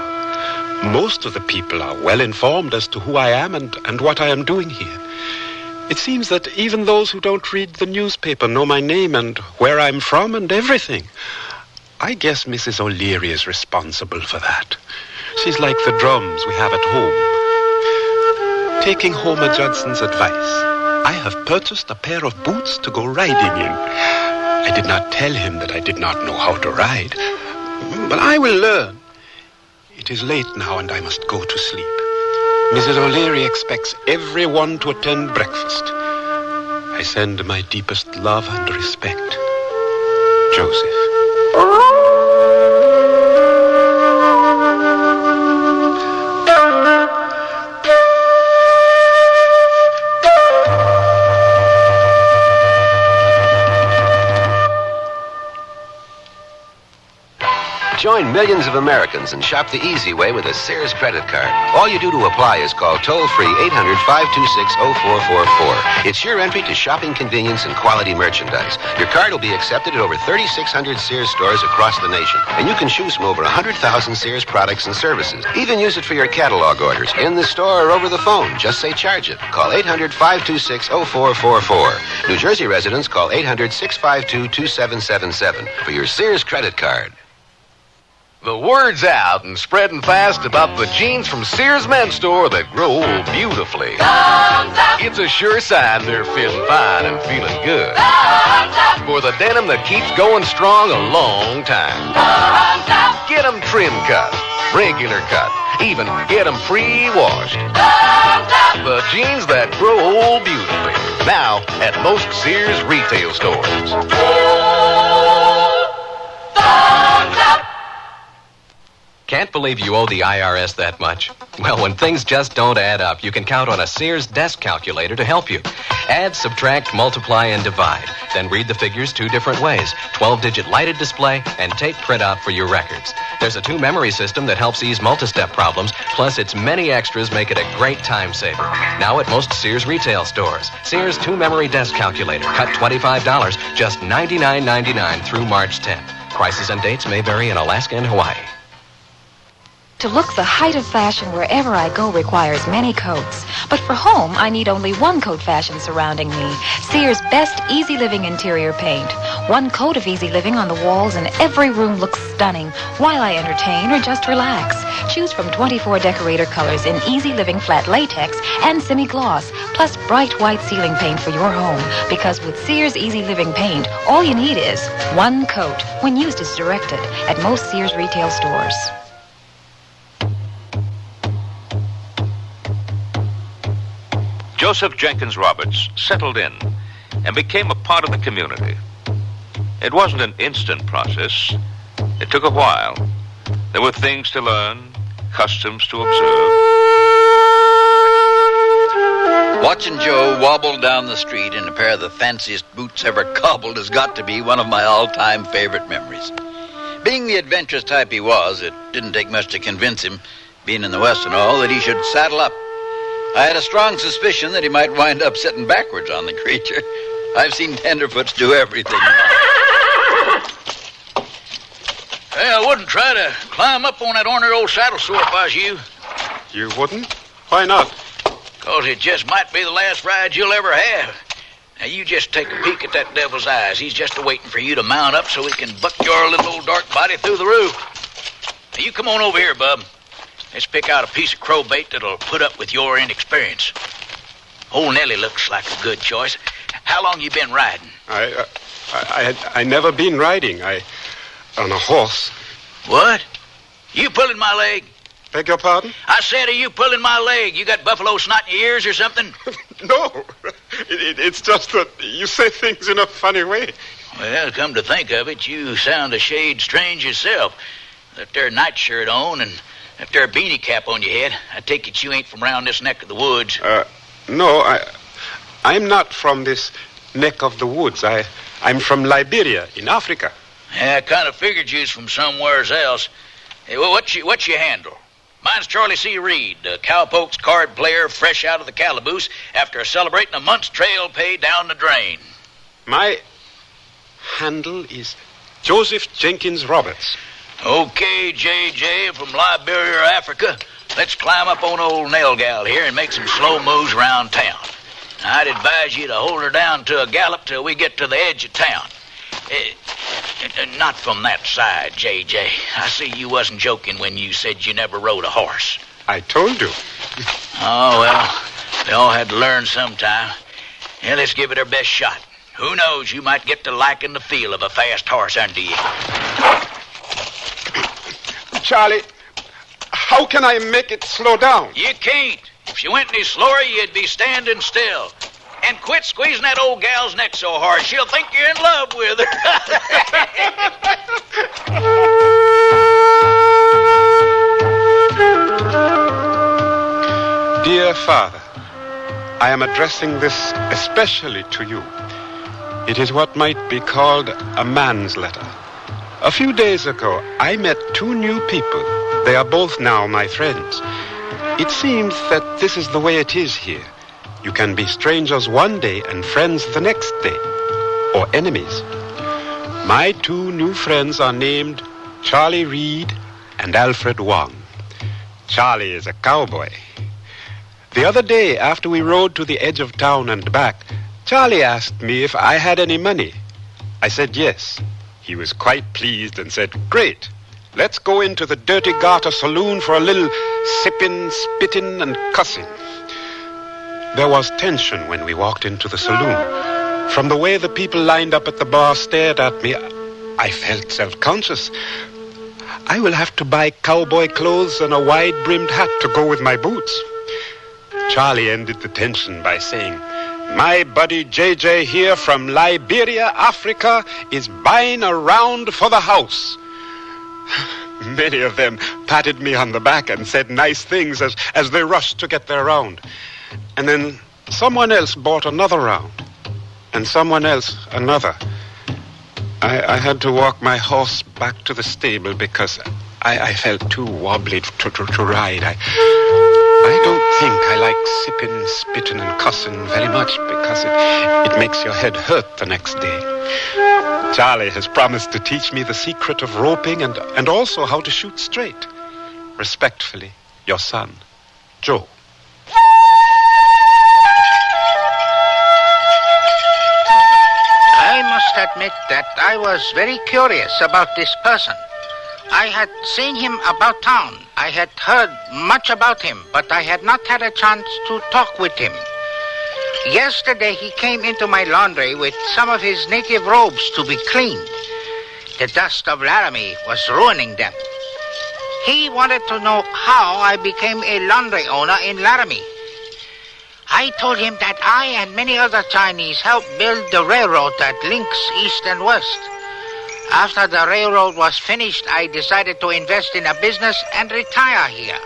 Most of the people are well informed as to who I am and what I am doing here. It seems that even those who don't read the newspaper know my name and where I'm from and everything. I guess Mrs. O'Leary is responsible for that. She's like the drums we have at home. Taking Homer Judson's advice, I have purchased a pair of boots to go riding in. I did not tell him that I did not know how to ride, but I will learn. It is late now and I must go to sleep. Mrs. O'Leary expects everyone to attend breakfast. I send my deepest love and respect. Joseph. Join millions of Americans and shop the easy way with a Sears credit card. All you do to apply is call toll-free 800-526-0444. It's your entry to shopping convenience and quality merchandise. Your card will be accepted at over 3,600 Sears stores across the nation. And you can choose from over 100,000 Sears products and services. Even use it for your catalog orders in the store or over the phone. Just say charge it. Call 800-526-0444. New Jersey residents call 800-652-2777 for your Sears credit card. The word's out and spreading fast about the jeans from Sears Men's Store that grow beautifully. It's a sure sign they're feeling fine and feeling good. For the denim that keeps going strong a long time. Get them trim cut, regular cut, even get them pre-washed. The jeans that grow old beautifully. Now at most Sears retail stores. Can't believe you owe the IRS that much? Well, when things just don't add up, you can count on a Sears desk calculator to help you. Add, subtract, multiply, and divide. Then read the figures 2 different ways. 12-digit lighted display and tape printout for your records. There's a 2-memory system that helps ease multi-step problems, plus its many extras make it a great time saver. Now at most Sears retail stores. Sears 2-memory desk calculator. Cut $25, just $99.99 through March 10th. Prices and dates may vary in Alaska and Hawaii. To look the height of fashion wherever I go requires many coats. But for home, I need only one coat fashion surrounding me. Sears' best Easy Living interior paint. One coat of Easy Living on the walls and every room looks stunning while I entertain or just relax. Choose from 24 decorator colors in Easy Living flat latex and semi-gloss, plus bright white ceiling paint for your home. Because with Sears Easy Living paint, all you need is one coat when used as directed at most Sears retail stores. Joseph Jenkins Roberts settled in and became a part of the community. It wasn't an instant process. It took a while. There were things to learn, customs to observe. Watching Joe wobble down the street in a pair of the fanciest boots ever cobbled has got to be one of my all-time favorite memories. Being the adventurous type he was, it didn't take much to convince him, being in the West and all, that he should saddle up. I had a strong suspicion that he might wind up sitting backwards on the creature. I've seen tenderfoots do everything. Hey, I wouldn't try to climb up on that ornery old saddle sore if I was you. You wouldn't? Why not? 'Cause it just might be the last ride you'll ever have. Now, you just take a peek at that devil's eyes. He's just a-waiting for you to mount up so he can buck your little old dark body through the roof. Now, you come on over here, bub. Let's pick out a piece of crow bait that'll put up with your inexperience. Old Nellie looks like a good choice. How long you been riding? I never been riding. On a horse. What? You pulling my leg? Beg your pardon? I said, are you pulling my leg? You got buffalo snot in your ears or something? No. It's just that you say things in a funny way. Well, come to think of it, you sound a shade strange yourself. That there nightshirt on and that there beanie cap on your head. I take it you ain't from round this neck of the woods. No, I'm not from this neck of the woods. I'm from Liberia in Africa. Yeah, I kind of figured you was from somewheres else. Hey, well, what's your handle? Mine's Charlie C. Reed, a cowpokes card player fresh out of the calaboose after celebrating a month's trail pay down the drain. My handle is Joseph Jenkins Roberts. Okay, JJ from Liberia, Africa. Let's climb up on old Nell Gal here and make some slow moves around town. I'd advise you to hold her down to a gallop till we get to the edge of town. Not from that side, JJ. I see you wasn't joking when you said you never rode a horse. I told you. Oh, well, they all had to learn sometime. Yeah, let's give it our best shot. Who knows, you might get to liking the feel of a fast horse under you. Charlie, how can I make it slow down? You can't. If you went any slower, you'd be standing still. And quit squeezing that old gal's neck so hard, she'll think you're in love with her. Dear Father, I am addressing this especially to you. It is what might be called a man's letter. A few days ago, I met 2 new people. They are both now my friends. It seems that this is the way it is here. You can be strangers one day and friends the next day, or enemies. My 2 new friends are named Charlie Reed and Alfred Wong. Charlie is a cowboy. The other day, after we rode to the edge of town and back, Charlie asked me if I had any money. I said yes. He was quite pleased and said, "Great. Let's go into the Dirty Garter saloon for a little sipping, spitting, and cussing." There was tension when we walked into the saloon. From the way the people lined up at the bar stared at me, I felt self-conscious. I will have to buy cowboy clothes and a wide-brimmed hat to go with my boots. Charlie ended the tension by saying, "My buddy JJ here from Liberia, Africa, is buying a round for the house." Many of them patted me on the back and said nice things as they rushed to get their round. And then someone else bought another round, and someone else another. I had to walk my horse back to the stable because I felt too wobbly to ride. I don't think I like sipping, spitting, and cussing very much because it makes your head hurt the next day. Charlie has promised to teach me the secret of roping and also how to shoot straight. Respectfully, your son, Joe. I must admit that I was very curious about this person. I had seen him about town. I had heard much about him, but I had not had a chance to talk with him. Yesterday he came into my laundry with some of his native robes to be cleaned. The dust of Laramie was ruining them. He wanted to know how I became a laundry owner in Laramie. I told him that I and many other Chinese helped build the railroad that links east and west. After the railroad was finished, I decided to invest in a business and retire here.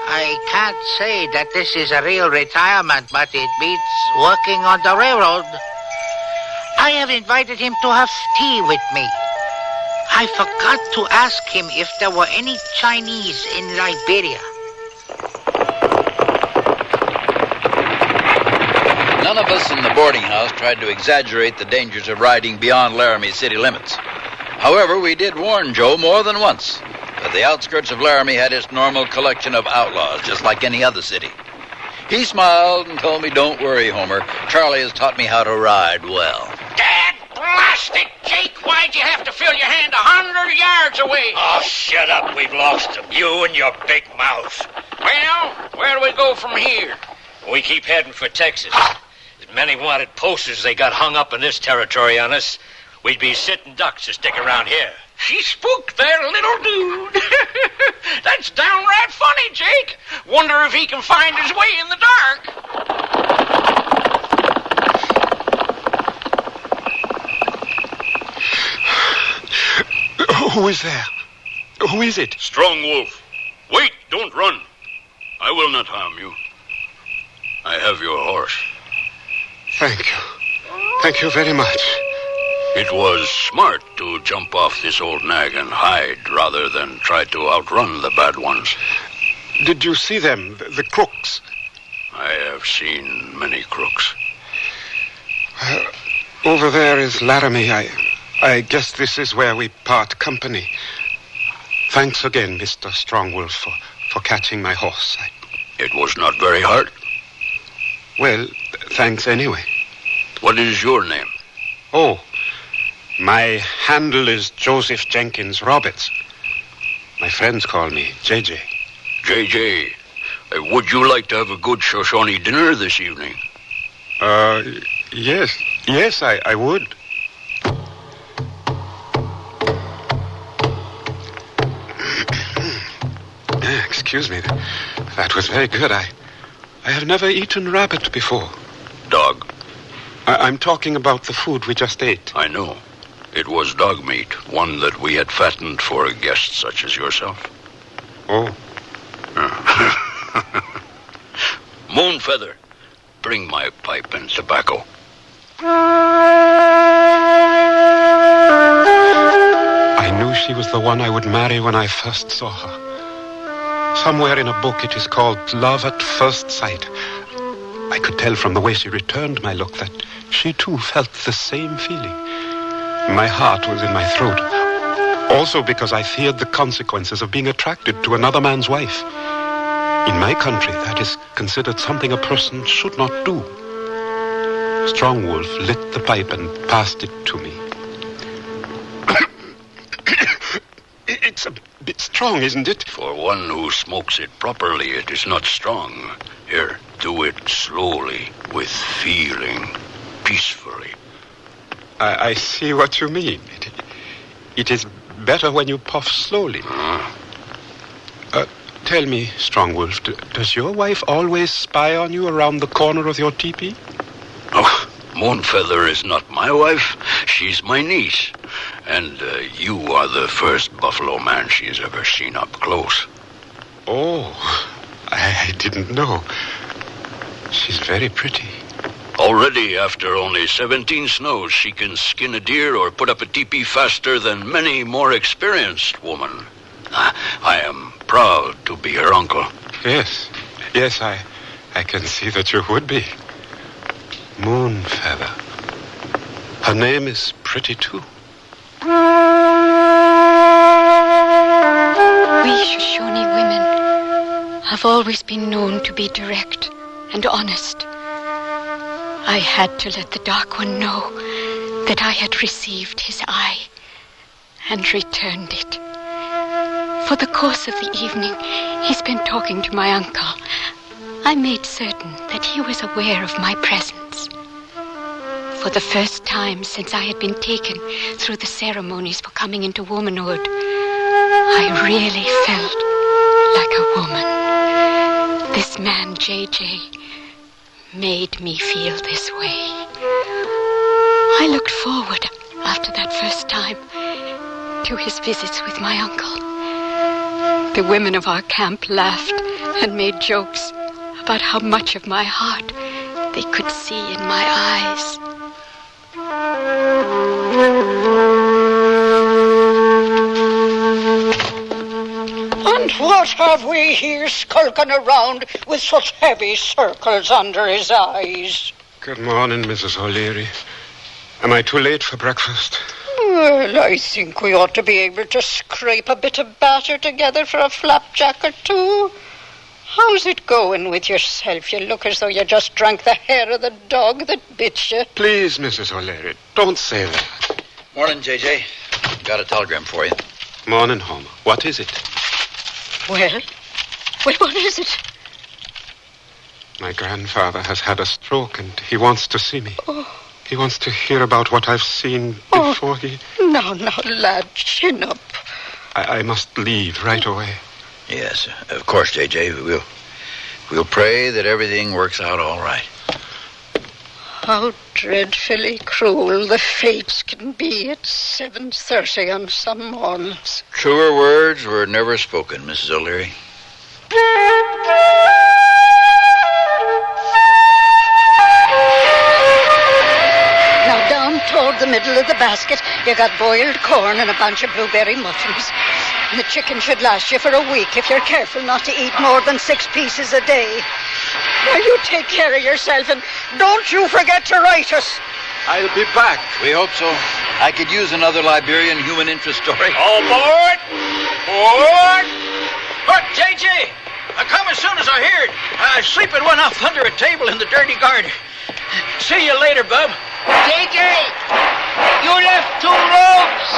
I can't say that this is a real retirement, but it beats working on the railroad. I have invited him to have tea with me. I forgot to ask him if there were any Chinese in Liberia. None of us in the boarding house tried to exaggerate the dangers of riding beyond Laramie city limits. However, we did warn Joe more than once that the outskirts of Laramie had its normal collection of outlaws, just like any other city. He smiled and told me, "Don't worry, Homer. Charlie has taught me how to ride well." Dad, blast it, Jake! Why'd you have to fill your hand 100 yards away? Oh, shut up. We've lost him. You and your big mouth. Well, where do we go from here? We keep heading for Texas. As many wanted posters they got hung up in this territory on us, we'd be sitting ducks to stick around here. She spooked that little dude. That's downright funny, Jake. Wonder if he can find his way in the dark. Who is there? Who is it? Strong Wolf. Wait, don't run. I will not harm you. I have your horse. Thank you. Thank you very much. It was smart to jump off this old nag and hide rather than try to outrun the bad ones. Did you see them, the crooks? I have seen many crooks. Over there is Laramie. I guess this is where we part company. Thanks again, Mr. Strongwolf, for catching my horse. It was not very hard. Well, thanks anyway. What is your name? Oh, my handle is Joseph Jenkins Roberts. My friends call me JJ. JJ, would you like to have a good Shoshone dinner this evening? Yes. Yes, I would. Excuse me. That was very good. I have never eaten rabbit before. Dog. I'm talking about the food we just ate. I know. It was dog meat, one that we had fattened for a guest such as yourself. Oh. Moonfeather, bring my pipe and tobacco. I knew she was the one I would marry when I first saw her. Somewhere in a book it is called Love at First Sight. I could tell from the way she returned my look that she too felt the same feeling. My heart was in my throat. Also because I feared the consequences of being attracted to another man's wife. In my country, that is considered something a person should not do. Strongwolf lit the pipe and passed it to me. It's a bit strong, isn't it? For one who smokes it properly, it is not strong. Here, do it slowly, with feeling, peacefully. I see what you mean. It is better when you puff slowly. Tell me, Strong Wolf, does your wife always spy on you around the corner of your teepee? Oh, Moonfeather is not my wife. She's my niece. And you are the first buffalo man she's ever seen up close. Oh, I didn't know. She's very pretty. Already, after only 17 snows, she can skin a deer or put up a teepee faster than many more experienced women. I am proud to be her uncle. Yes, I can see that you would be. Moonfeather. Her name is pretty, too. We Shoshone women have always been known to be direct and honest. I had to let the Dark One know that I had received his eye and returned it. For the course of the evening, he spent talking to my uncle. I made certain that he was aware of my presence. For the first time since I had been taken through the ceremonies for coming into womanhood, I really felt like a woman. This man, JJ, made me feel this way. I looked forward, after that first time, to his visits with my uncle. The women of our camp laughed and made jokes about how much of my heart they could see in my eyes. And what have we here skulking around with such heavy circles under his eyes? Good morning, Mrs. O'Leary. Am I too late for breakfast? Well, I think we ought to be able to scrape a bit of batter together for a flapjack or two. How's it going with yourself? You look as though you just drank the hair of the dog that bit you. Please, Mrs. O'Leary, don't say that. Morning, JJ. Got a telegram for you. Morning, Homer. What is it? Well, what is it? My grandfather has had a stroke and he wants to see me. Oh. He wants to hear about what I've seen before he... Now, lad, chin up. I must leave right away. Yes, of course, JJ. We'll pray that everything works out all right. How dreadfully cruel the fates can be at 7:30 on some mornings. Truer words were never spoken, Mrs. O'Leary. Now, down toward the middle of the basket, you got boiled corn and a bunch of blueberry muffins. And the chicken should last you for a week if you're careful not to eat more than 6 pieces a day. Now, you take care of yourself, and don't you forget to write us. I'll be back. We hope so. I could use another Liberian human interest story. All aboard! Board! Look, JJ! I come as soon as I heard. Sleeping one off under a table in the dirty garden. See you later, bub. JJ! You left 2 ropes!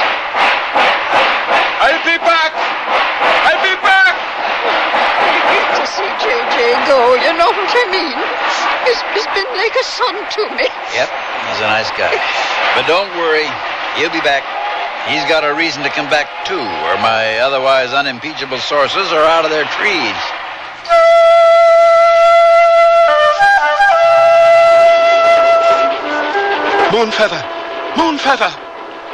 I'll be back! I'll be back! I hate to see JJ go, you know what I mean? He's been like a son to me. Yep, he's a nice guy. But don't worry, he'll be back. He's got a reason to come back, too, or my otherwise unimpeachable sources are out of their trees. Moonfeather! Moonfeather!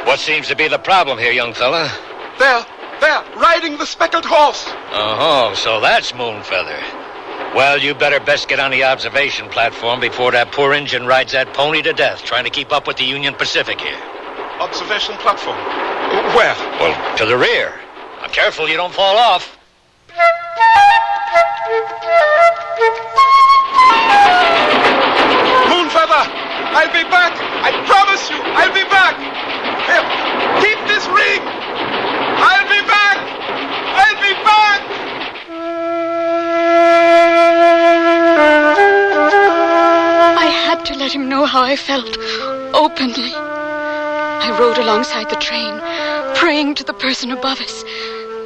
What seems to be the problem here, young fella? There, riding the speckled horse. Oh, so that's Moonfeather. Well, you better best get on the observation platform before that poor engine rides that pony to death, trying to keep up with the Union Pacific here. Observation platform? Where? Well, to the rear. Now, careful you don't fall off. Moonfeather! I'll be back! I promise you, I'll be back! Here, keep this ring! I'll be back! I'll be back! I had to let him know how I felt, openly. I rode alongside the train, praying to the person above us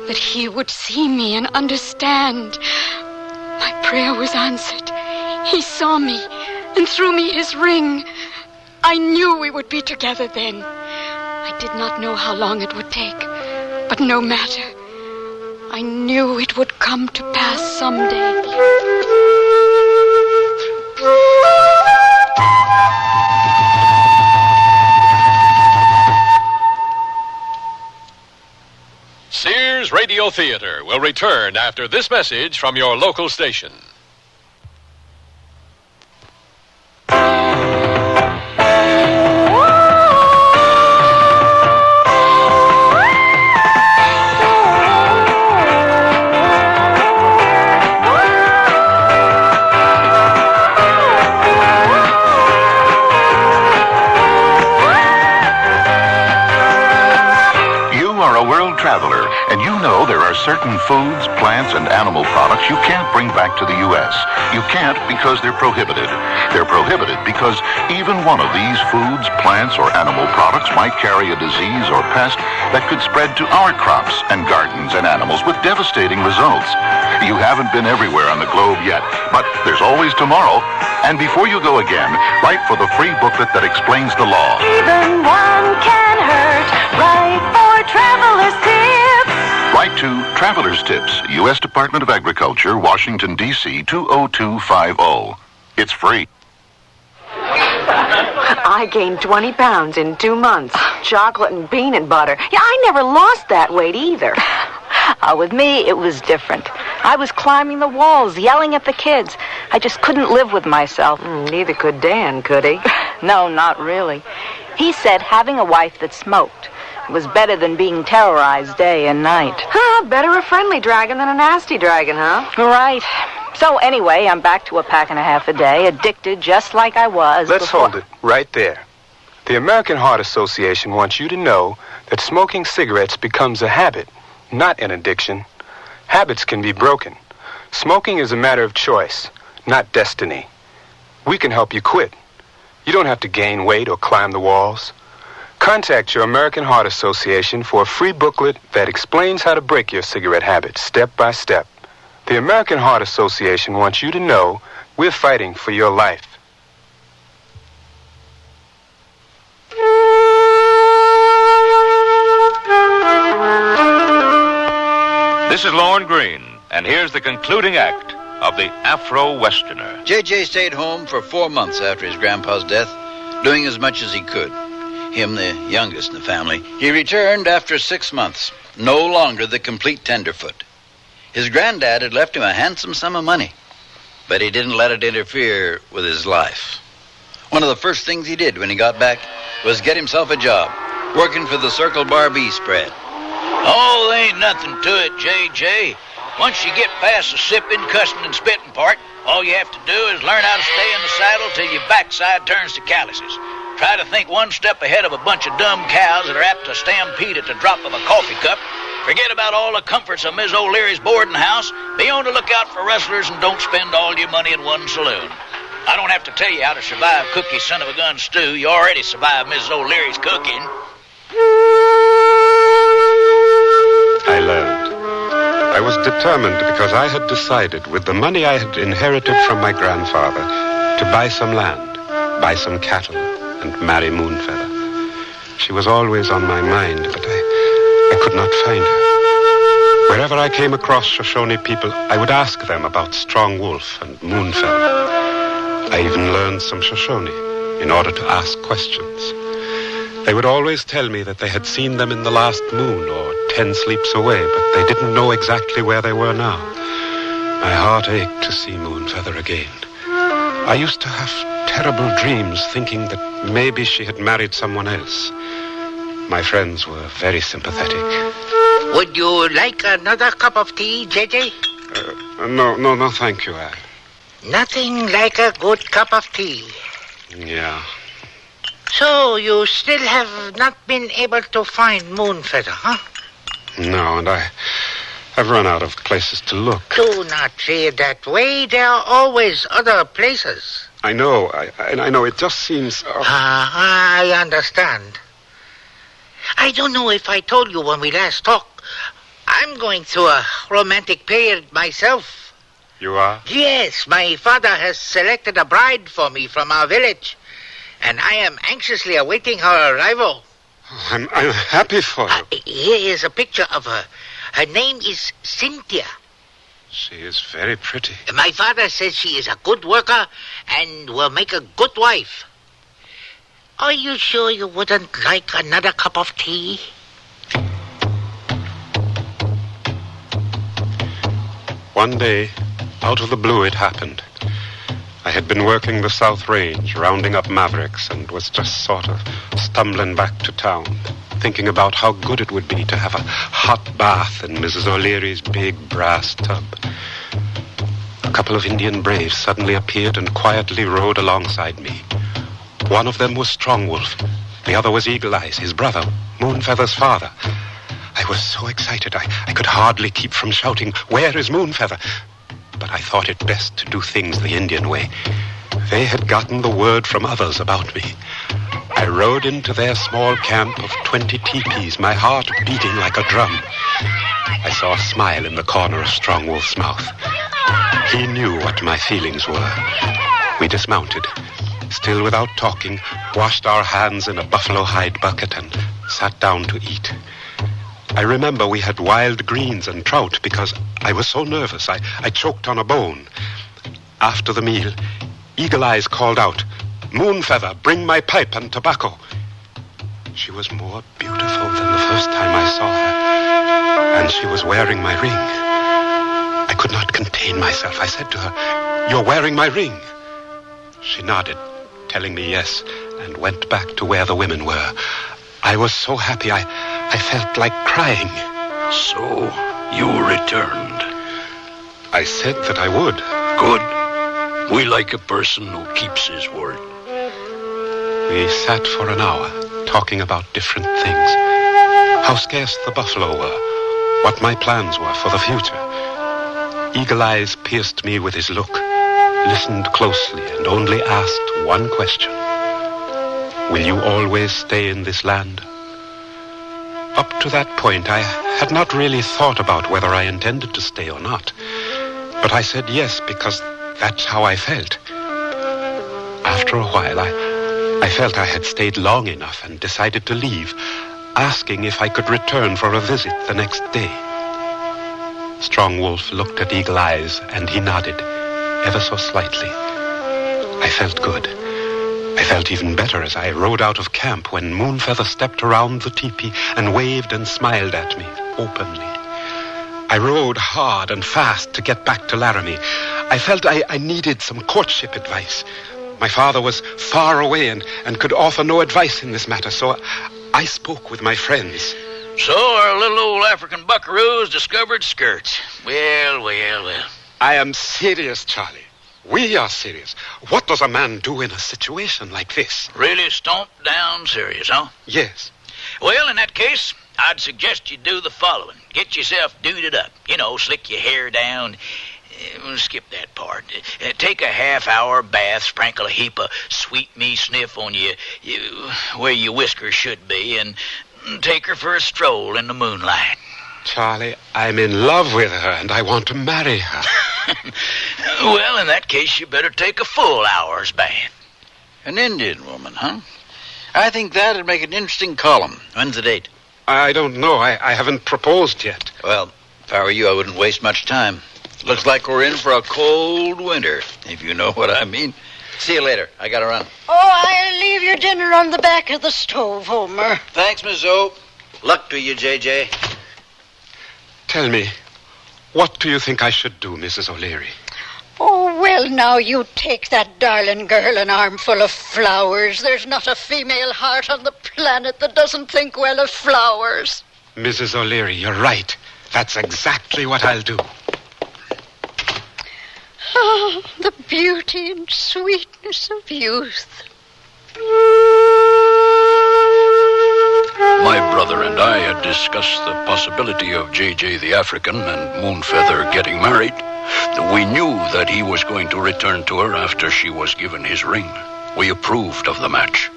that he would see me and understand. My prayer was answered. He saw me and threw me his ring. I knew we would be together then. I did not know how long it would take, but no matter. I knew it would come to pass someday. Sears Radio Theater will return after this message from your local station. Traveler, and you know there are certain foods, plants, and animal products you can't bring back to the U.S. You can't because they're prohibited. They're prohibited because even one of these foods, plants, or animal products might carry a disease or pest that could spread to our crops and gardens and animals with devastating results. You haven't been everywhere on the globe yet, but there's always tomorrow. And before you go again, write for the free booklet that explains the law. Even one can hurt. Write for Traveler's Tips. Write to Traveler's Tips, U.S. Department of Agriculture, Washington, D.C. 20250. It's free. I gained 20 pounds in 2 months. Chocolate and peanut butter. Yeah, I never lost that weight either. With me, it was different. I was climbing the walls, yelling at the kids. I just couldn't live with myself. Neither could Dan, could he? No, not really. He said having a wife that smoked was better than being terrorized day and night. Better a friendly dragon than a nasty dragon, huh? Right. So anyway, I'm back to a pack and a half a day, addicted just like I was Let's before. hold it right there. The American Heart Association wants you to know that smoking cigarettes becomes a habit, not an addiction. Habits can be broken. Smoking is a matter of choice, not destiny. We can help you quit. You don't have to gain weight or climb the walls. Contact your American Heart Association for a free booklet that explains how to break your cigarette habit step by step. The American Heart Association wants you to know we're fighting for your life. This is Lorne Green, and here's the concluding act of the Afro-Westerner. J.J. stayed home for 4 months after his grandpa's death, doing as much as he could. Him, the youngest in the family. He returned after 6 months, no longer the complete tenderfoot. His granddad had left him a handsome sum of money, but he didn't let it interfere with his life. One of the first things he did when he got back was get himself a job, working for the Circle Bar B spread. Oh, there ain't nothing to it, J.J. Once you get past the sipping, cussing, and spitting part, all you have to do is learn how to stay in the saddle till your backside turns to calluses. Try to think one step ahead of a bunch of dumb cows that are apt to stampede at the drop of a coffee cup. Forget about all the comforts of Miss O'Leary's boarding house. Be on the lookout for rustlers and don't spend all your money in one saloon. I don't have to tell you how to survive Cookie's son of a gun stew. You already survived Miss O'Leary's cooking. I learned. I was determined because I had decided, with the money I had inherited from my grandfather, to buy some land, buy some cattle, and marry Moonfeather. She was always on my mind, but I could not find her. Wherever I came across Shoshone people, I would ask them about Strong Wolf and Moonfeather. I even learned some Shoshone in order to ask questions. They would always tell me that they had seen them in the last moon or 10 sleeps away, but they didn't know exactly where they were now. My heart ached to see Moonfeather again. I used to have terrible dreams thinking that maybe she had married someone else. My friends were very sympathetic. Would you like another cup of tea, J.J.? No, thank you, Al. Nothing like a good cup of tea. Yeah. So you still have not been able to find Moonfeather, huh? No, and I've run out of places to look. Do not feel that way. There are always other places. I know. I know. It just seems... I understand. I don't know if I told you when we last talked. I'm going through a romantic period myself. You are? Yes, my father has selected a bride for me from our village, and I am anxiously awaiting her arrival. I'm happy for you. Here is a picture of her. Her name is Cynthia. She is very pretty. My father says she is a good worker and will make a good wife. Are you sure you wouldn't like another cup of tea? One day, out of the blue, it happened. I had been working the South Range, rounding up mavericks, and was just sort of stumbling back to town, thinking about how good it would be to have a hot bath in Mrs. O'Leary's big brass tub. A couple of Indian braves suddenly appeared and quietly rode alongside me. One of them was Strong Wolf. The other was Eagle Eyes, his brother, Moonfeather's father. I was so excited I could hardly keep from shouting, "Where is Moonfeather?" But I thought it best to do things the Indian way. They had gotten the word from others about me. I rode into their small camp of 20 teepees, my heart beating like a drum. I saw a smile in the corner of Strong Wolf's mouth. He knew what my feelings were. We dismounted, still without talking, washed our hands in a buffalo hide bucket and sat down to eat. I remember we had wild greens and trout because I was so nervous I choked on a bone. After the meal, Eagle Eyes called out, "Moonfeather, bring my pipe and tobacco." She was more beautiful than the first time I saw her, and she was wearing my ring. I could not contain myself. I said to her, "You're wearing my ring." She nodded, telling me yes, and went back to where the women were. I was so happy I felt like crying. So, you returned. I said that I would. Good. We like a person who keeps his word. We sat for an hour, talking about different things. How scarce the buffalo were, what my plans were for the future. Eagle Eyes pierced me with his look, listened closely, and only asked one question. "Will you always stay in this land?" Up to that point, I had not really thought about whether I intended to stay or not. But I said yes, because that's how I felt. After a while, I felt I had stayed long enough and decided to leave, asking if I could return for a visit the next day. Strong Wolf looked at Eagle Eyes, and he nodded, ever so slightly. I felt good. I felt even better as I rode out of camp when Moonfeather stepped around the teepee and waved and smiled at me openly. I rode hard and fast to get back to Laramie. I felt I needed some courtship advice. My father was far away and could offer no advice in this matter, so I spoke with my friends. So our little old African buckaroos discovered skirts. Well. I am serious, Charlie. We are serious. What does a man do in a situation like this? Really stomped down serious, huh? Yes. Well, in that case, I'd suggest you do the following. Get yourself duded up. You know, slick your hair down. Skip that part. Take a half-hour bath, sprinkle a heap of sweet me sniff on you where your whiskers should be, and take her for a stroll in the moonlight. Charlie, I'm in love with her, and I want to marry her. Well, in that case, you better take a full hour's bath. An Indian woman, huh? I think that'd make an interesting column. When's the date? I don't know. I haven't proposed yet. Well, if I were you, I wouldn't waste much time. Looks like we're in for a cold winter, if you know what I mean. See you later. I gotta run. Oh, I'll leave your dinner on the back of the stove, Homer. Thanks, Miss O. Luck to you, J.J. Tell me, what do you think I should do, Mrs. O'Leary? Oh, well, now you take that darling girl an armful of flowers. There's not a female heart on the planet that doesn't think well of flowers. Mrs. O'Leary, you're right. That's exactly what I'll do. Oh, the beauty and sweetness of youth. My brother and I had discussed the possibility of J.J. the African and Moonfeather getting married. We knew that he was going to return to her after she was given his ring. We approved of the match.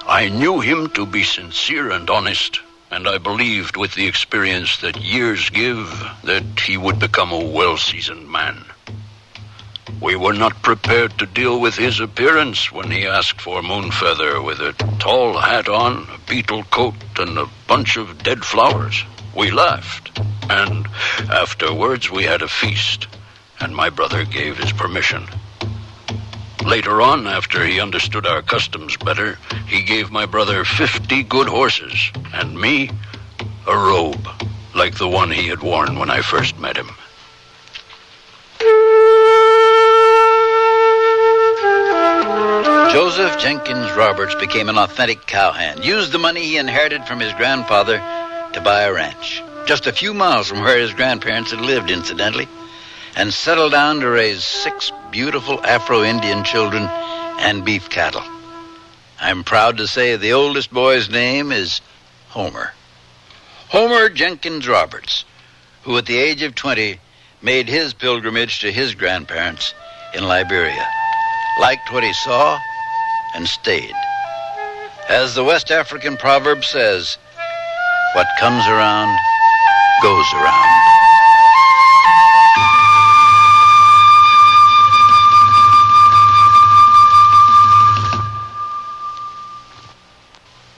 I knew him to be sincere and honest, and I believed with the experience that years give that he would become a well-seasoned man. We were not prepared to deal with his appearance when he asked for Moonfeather with a tall hat on, a beetle coat, and a bunch of dead flowers. We laughed, and afterwards we had a feast, and my brother gave his permission. Later on, after he understood our customs better, he gave my brother 50 good horses, and me a robe, like the one he had worn when I first met him. Joseph Jenkins Roberts became an authentic cowhand, used the money he inherited from his grandfather to buy a ranch, just a few miles from where his grandparents had lived, incidentally, and settled down to raise 6 beautiful Afro-Indian children and beef cattle. I'm proud to say the oldest boy's name is Homer. Homer Jenkins Roberts, who at the age of 20 made his pilgrimage to his grandparents in Liberia, liked what he saw, and stayed. As the West African proverb says, what comes around goes around.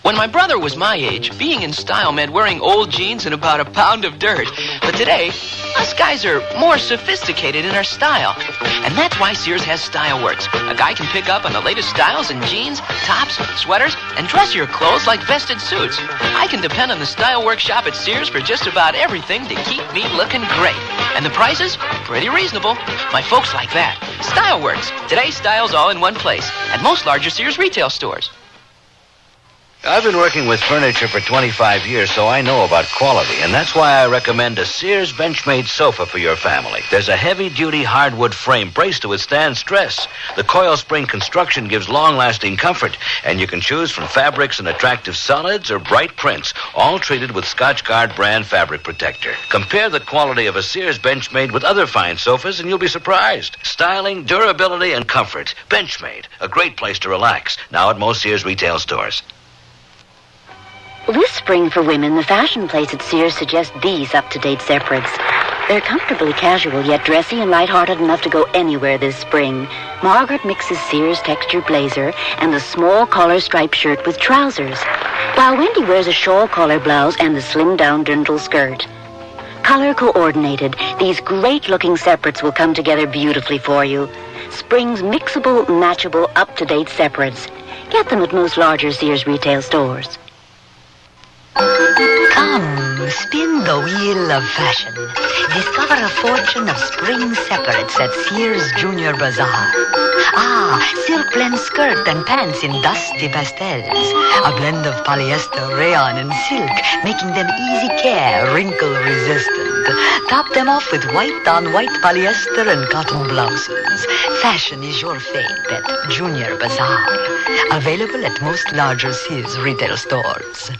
When my brother was my age, being in style meant wearing old jeans and about a pound of dirt. But today, us guys are more sophisticated in our style. And that's why Sears has Style Works. A guy can pick up on the latest styles in jeans, tops, sweaters, and dressier clothes like vested suits. I can depend on the Style Works shop at Sears for just about everything to keep me looking great. And the prices? Pretty reasonable. My folks like that. Style Works. Today's style's all in one place. At most larger Sears retail stores. I've been working with furniture for 25 years, so I know about quality, and that's why I recommend a Sears Benchmade sofa for your family. There's a heavy-duty hardwood frame braced to withstand stress. The coil spring construction gives long-lasting comfort, and you can choose from fabrics and attractive solids or bright prints, all treated with Scotchgard brand fabric protector. Compare the quality of a Sears Benchmade with other fine sofas, and you'll be surprised. Styling, durability, and comfort. Benchmade, a great place to relax. Now at most Sears retail stores. This spring for women, the fashion place at Sears suggests these up-to-date separates. They're comfortably casual, yet dressy and lighthearted enough to go anywhere this spring. Margaret mixes Sears texture blazer and the small collar striped shirt with trousers, while Wendy wears a shawl collar blouse and the slimmed-down dirndl skirt. Color coordinated, these great-looking separates will come together beautifully for you. Spring's mixable, matchable, up-to-date separates. Get them at most larger Sears retail stores. Come, spin the wheel of fashion. Discover a fortune of spring separates at Sears Junior Bazaar. Silk blend skirt and pants in dusty pastels. A blend of polyester, rayon, and silk, making them easy care, wrinkle resistant. Top them off with white-on-white polyester and cotton blouses. Fashion is your fate at Junior Bazaar. Available at most larger Sears retail stores.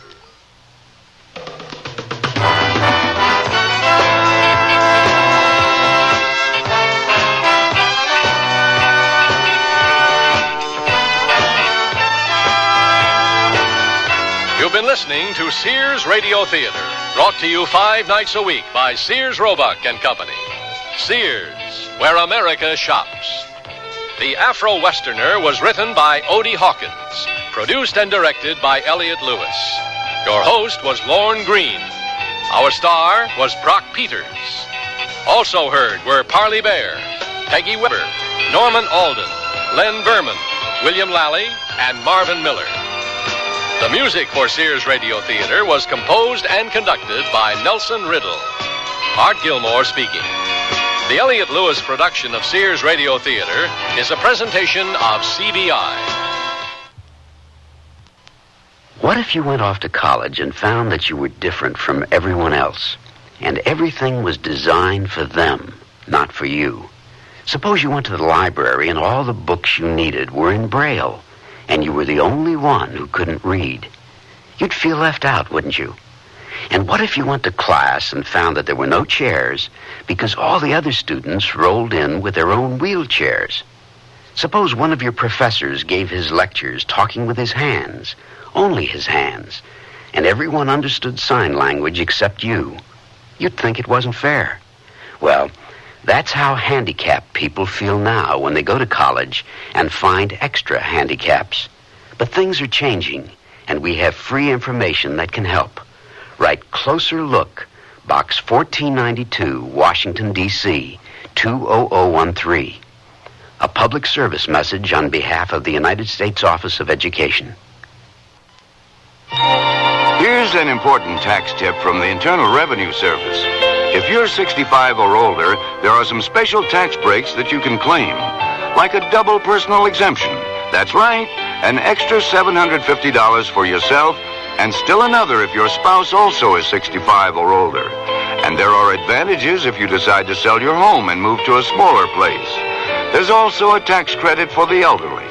You've been listening to Sears Radio Theater, brought to you 5 nights a week by Sears Roebuck and Company. Sears, where America shops. The Afro-Westerner was written by Odie Hawkins, produced and directed by Elliott Lewis. Your host was Lorne Green. Our star was Brock Peters. Also heard were Parley Bear, Peggy Weber, Norman Alden, Len Berman, William Lally, and Marvin Miller. The music for Sears Radio Theater was composed and conducted by Nelson Riddle. Art Gilmore speaking. The Elliott Lewis production of Sears Radio Theater is a presentation of CBI. What if you went off to college and found that you were different from everyone else, and everything was designed for them, not for you? Suppose you went to the library and all the books you needed were in Braille, and you were the only one who couldn't read. You'd feel left out, wouldn't you? And what if you went to class and found that there were no chairs because all the other students rolled in with their own wheelchairs? Suppose one of your professors gave his lectures talking with his hands, only his hands, and everyone understood sign language except you, you'd think it wasn't fair. Well, that's how handicapped people feel now when they go to college and find extra handicaps. But things are changing, and we have free information that can help. Write Closer Look, Box 1492, Washington, D.C., 20013. A public service message on behalf of the United States Office of Education. Here's an important tax tip from the Internal Revenue Service. If you're 65 or older, there are some special tax breaks that you can claim, like a double personal exemption. That's right, an extra $750 for yourself, and still another if your spouse also is 65 or older. And there are advantages if you decide to sell your home and move to a smaller place. There's also a tax credit for the elderly.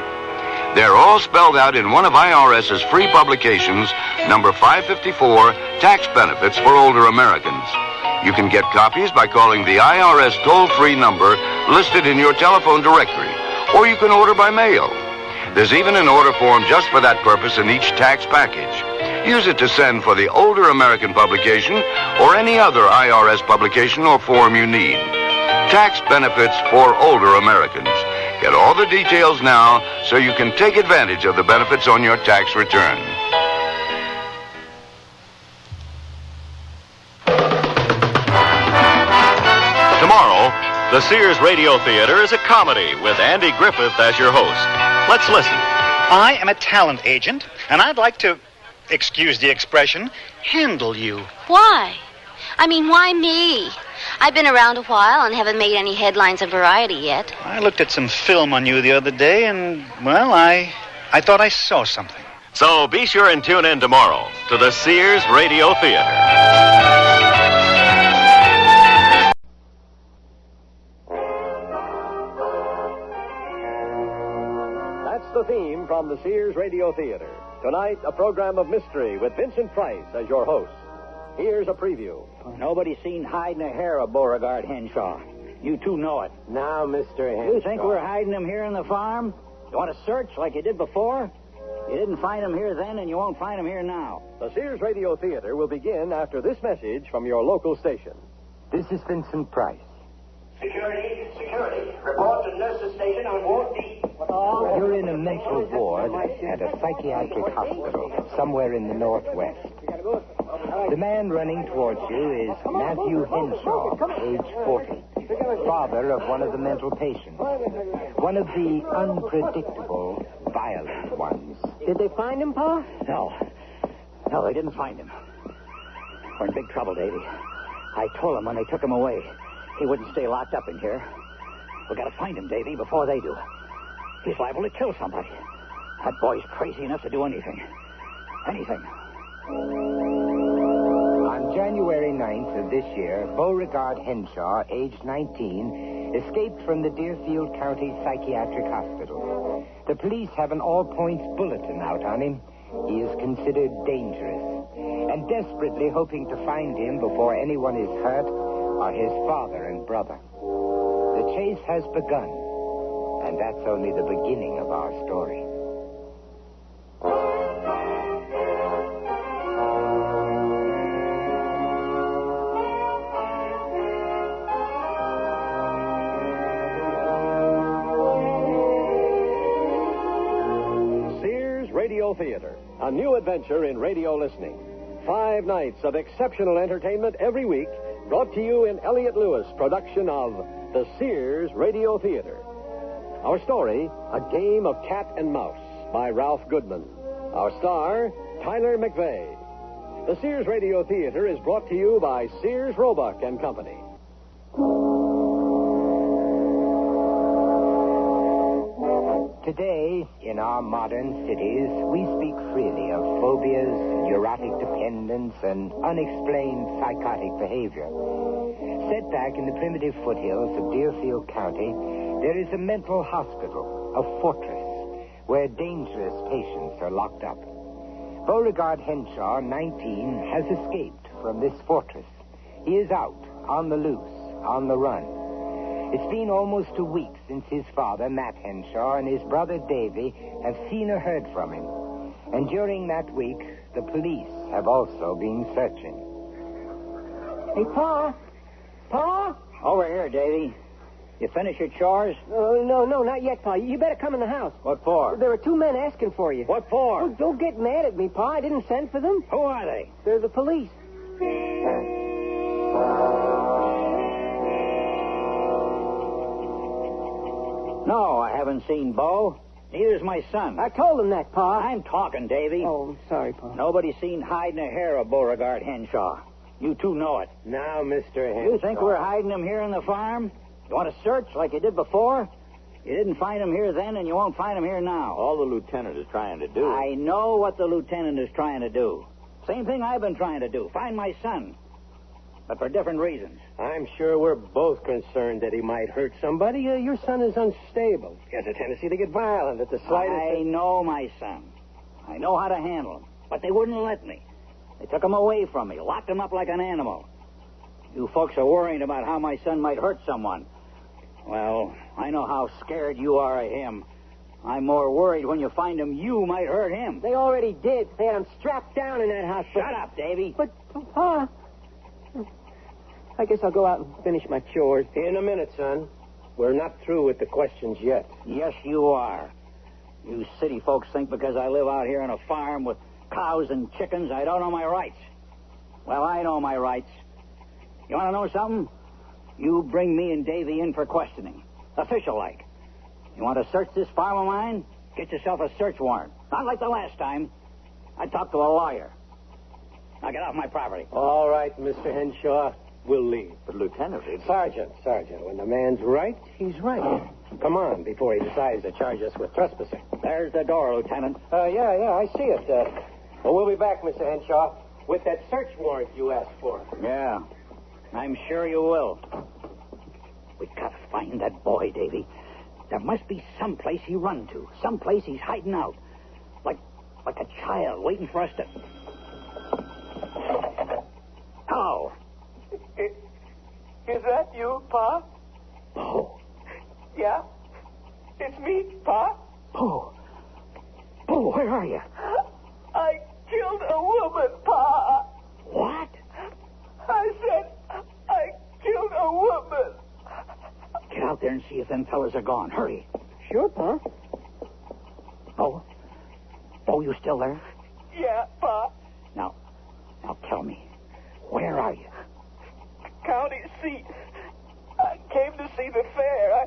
They're all spelled out in one of IRS's free publications, number 554, Tax Benefits for Older Americans. You can get copies by calling the IRS toll-free number listed in your telephone directory, or you can order by mail. There's even an order form just for that purpose in each tax package. Use it to send for the Older American publication or any other IRS publication or form you need. Tax Benefits for Older Americans. Get all the details now so you can take advantage of the benefits on your tax return. Tomorrow, the Sears Radio Theater is a comedy with Andy Griffith as your host. Let's listen. I am a talent agent, and I'd like to, excuse the expression, handle you. Why? I mean, why me? I've been around a while and haven't made any headlines of Variety yet. I looked at some film on you the other day, and, well, I thought I saw something. So be sure and tune in tomorrow to the Sears Radio Theater. That's the theme from the Sears Radio Theater. Tonight, a program of mystery with Vincent Price as your host. Here's a preview. Nobody's seen hiding a hair of Beauregard Henshaw. You two know it. Now, Mr. Henshaw. You think we're hiding him here in the farm? You want to search like you did before? You didn't find him here then, and you won't find him here now. The Sears Radio Theater will begin after this message from your local station. This is Vincent Price. Security. Report to nurse's station on Ward D. You're in a mental ward at a psychiatric hospital somewhere in the Northwest. The man running towards you is Matthew Henshaw, age 40, father of one of the mental patients, one of the unpredictable, violent ones. Did they find him, Pa? No, they didn't find him. We're in big trouble, Davy. I told him when they took him away, he wouldn't stay locked up in here. We gotta find him, Davy, before they do. He's liable to kill somebody. That boy's crazy enough to do anything. Anything. On January 9th of this year, Beauregard Henshaw, age 19, escaped from the Deerfield County Psychiatric Hospital. The police have an all-points bulletin out on him. He is considered dangerous, and desperately hoping to find him before anyone is hurt are his father and brother. The chase has begun, and that's only the beginning of our story. Sears Radio Theater, a new adventure in radio listening. 5 nights of exceptional entertainment every week, brought to you in Elliott Lewis' production of the Sears Radio Theater. Our story, A Game of Cat and Mouse, by Ralph Goodman. Our star, Tyler McVeigh. The Sears Radio Theater is brought to you by Sears Roebuck and Company. Today, in our modern cities, we speak freely of phobias, neurotic dependence, and unexplained psychotic behavior. Set back in the primitive foothills of Deerfield County, there is a mental hospital, a fortress, where dangerous patients are locked up. Beauregard Henshaw, 19, has escaped from this fortress. He is out, on the loose, on the run. It's been almost a week since his father, Matt Henshaw, and his brother, Davy, have seen or heard from him. And during that week, the police have also been searching. Hey, Pa. Pa? Over here, Davy. You finish your chores? No, not yet, Pa. You better come in the house. What for? There are two men asking for you. What for? Oh, don't get mad at me, Pa. I didn't send for them. Who are they? They're the police. No, I haven't seen Bo. Neither's my son. I told him that, Pa. I'm talking, Davy. Oh, sorry, Pa. Nobody's seen hide nor hair of Beauregard Henshaw. You two know it. Now, Mr. Henshaw. You think we're hiding him here in the farm? You want to search like you did before? You didn't find him here then, and you won't find him here now. All the lieutenant is trying to do. I know what the lieutenant is trying to do. Same thing I've been trying to do. Find my son. But for different reasons. I'm sure we're both concerned that he might hurt somebody. Your son is unstable. He has a tendency to get violent at the slightest... I know my son. I know how to handle him. But they wouldn't let me. They took him away from me, locked him up like an animal. You folks are worrying about how my son might hurt someone. Well, I know how scared you are of him. I'm more worried when you find him, you might hurt him. They already did. They had him strapped down in that hospital. Shut up, Davy. But, Pa, I guess I'll go out and finish my chores. In a minute, son. We're not through with the questions yet. Yes, you are. You city folks think because I live out here on a farm with cows and chickens, I don't know my rights. Well, I know my rights. You want to know something? You bring me and Davy in for questioning. Official-like. You want to search this farm of mine? Get yourself a search warrant. Not like the last time. I talked to a lawyer. Now get off my property. All right, Mr. Henshaw. We'll leave. But, Lieutenant... Sergeant, when the man's right, he's right. Come on, before he decides to charge us with trespassing. There's the door, Lieutenant. Yeah, I see it. Well, we'll be back, Mr. Henshaw, with that search warrant you asked for. Yeah, I'm sure you will. We've got to find that boy, Davy. There must be some place he run to, some place he's hiding out. Like a child waiting for us to... Hello. Is that you, Pa? Oh. Yeah? It's me, Pa? Oh, where are you? I killed a woman, Pa. What? I said I killed a woman. Get out there and see if them fellas are gone. Hurry. Sure, Pa. Oh, you still there? Yeah, Pa. Now tell me, where are you? County seat. I came to see the fair.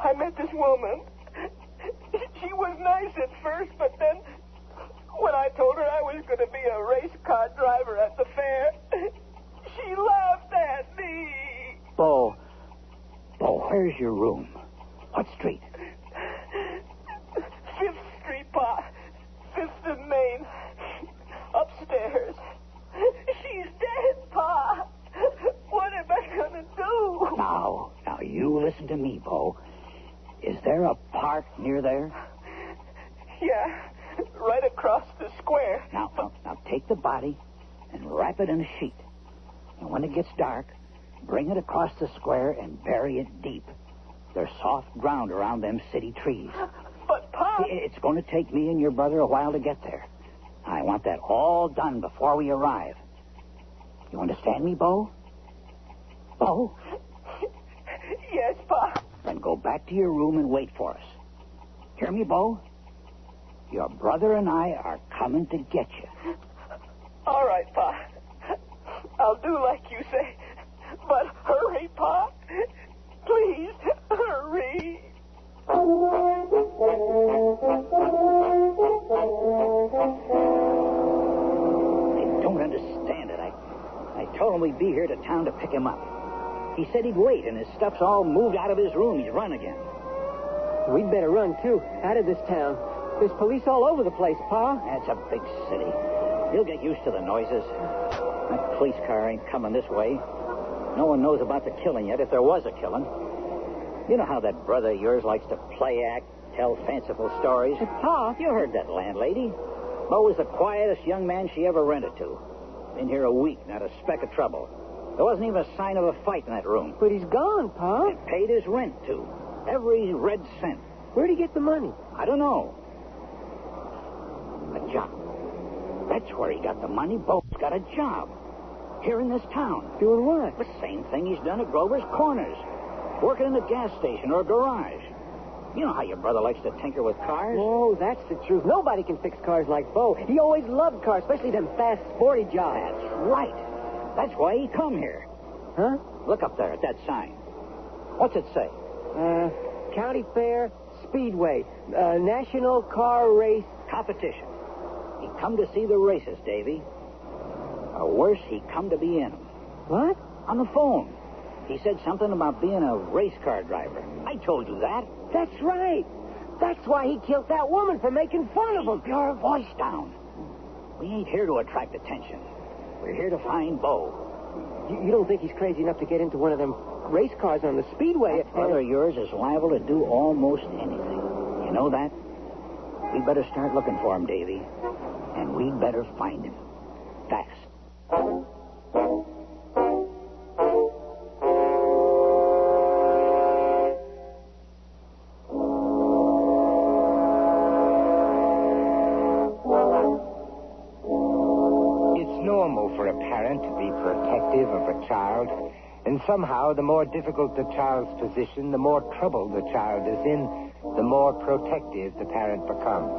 I met this woman. She was nice at first, but then when I told her I was going to be a race car driver at the fair, she laughed at me. Bo, where's your room? What street? 5th Street, Pa. 5th and Main. Upstairs. She's dead, Pa. What am I going to do? Now, you listen to me, Bo. Is there a park near there? Yeah, right across the square. Now, take the body and wrap it in a sheet. And when it gets dark, bring it across the square and bury it deep. There's soft ground around them city trees. But, Pa... It's going to take me and your brother a while to get there. I want that all done before we arrive. You understand me, Bo? Bo? Yes, Pa. Then go back to your room and wait for us. Hear me, Bo? Your brother and I are coming to get you. All right, Pa. I'll do like you say. But hurry, Pa. Please, hurry. I don't understand it. I told him we'd be here to town to pick him up. He said he'd wait, and his stuff's all moved out of his room. He's run again. We'd better run, too, out of this town. There's police all over the place, Pa. That's a big city. You'll get used to the noises. That police car ain't coming this way. No one knows about the killing yet, if there was a killing. You know how that brother of yours likes to play act, tell fanciful stories? Hey, Pa. You heard that landlady. Bo was the quietest young man she ever rented to. Been here a week, not a speck of trouble. There wasn't even a sign of a fight in that room. But he's gone, Pa. And paid his rent, too. Every red cent. Where'd he get the money? I don't know. A job. That's where he got the money. Bo's got a job. Here in this town. Doing what? The same thing he's done at Grover's Corners. Working in a gas station or a garage. You know how your brother likes to tinker with cars? Oh, that's the truth. Nobody can fix cars like Bo. He always loved cars, especially them fast, sporty jobs. That's right. That's why he come here. Huh? Look up there at that sign. What's it say? County Fair, Speedway, National Car Race. Competition. He come to see the races, Davy. Or worse, he come to be in them. What? On the phone. He said something about being a race car driver. I told you that. That's right. That's why he killed that woman for making fun of him. Keep your voice down. We ain't here to attract attention. We're here to find Bo. You don't think he's crazy enough to get into one of them race cars on the Speedway? That brother of yours is liable to do almost anything. You know that? We better start looking for him, Davy. And we'd better find him. Fast. For a parent to be protective of a child, and somehow the more difficult the child's position, the more trouble the child is in, the more protective the parent becomes.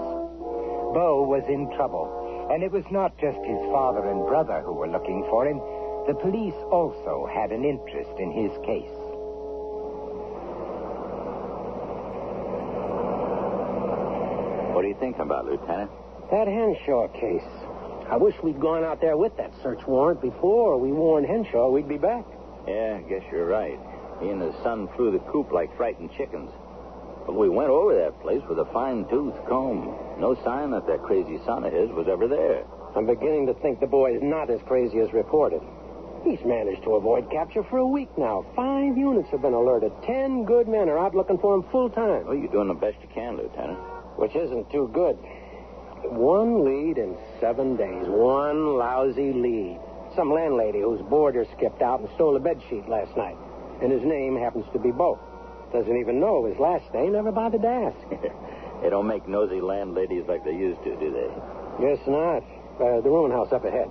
Bo was in trouble, and it was not just his father and brother who were looking for him. The police also had an interest in his case. What are you thinking about, Lieutenant? That Henshaw case. I wish we'd gone out there with that search warrant before we warned Henshaw we'd be back. Yeah, I guess you're right. He and his son flew the coop like frightened chickens. But we went over that place with a fine-tooth comb. No sign that crazy son of his was ever there. I'm beginning to think the boy's not as crazy as reported. He's managed to avoid capture for a week now. 5 units have been alerted. 10 good men are out looking for him full time. Well, you're doing the best you can, Lieutenant. Which isn't too good. 1 lead in 7 days. 1 lousy lead. Some landlady whose boarder skipped out and stole a bedsheet last night. And his name happens to be Bo. Doesn't even know his last name, never bothered to ask. They don't make nosy landladies like they used to, do they? Guess not. The ruin house up ahead.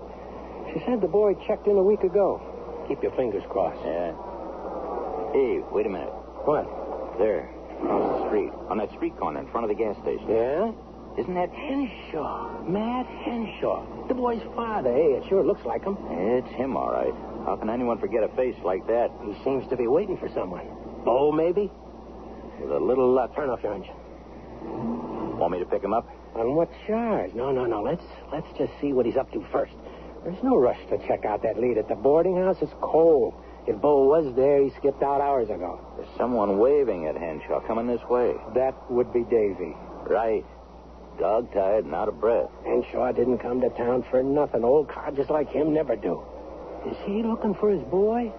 She said the boy checked in a week ago. Keep your fingers crossed. Yeah. Hey, wait a minute. What? There, across the street. On that street corner in front of the gas station. Yeah? Isn't that Henshaw? Matt Henshaw. The boy's father. Hey, it sure looks like him. It's him, all right. How can anyone forget a face like that? He seems to be waiting for someone. Bo, maybe? With a little luck. Turn off your engine. Want me to pick him up? On what charge? No. Let's just see what he's up to first. There's no rush to check out that lead at the boarding house. It's cold. If Bo was there, he skipped out hours ago. There's someone waving at Henshaw coming this way. That would be Davy. Right. Dog-tired and out of breath. Henshaw didn't come to town for nothing. Old codgers like him never do. Is he looking for his boy?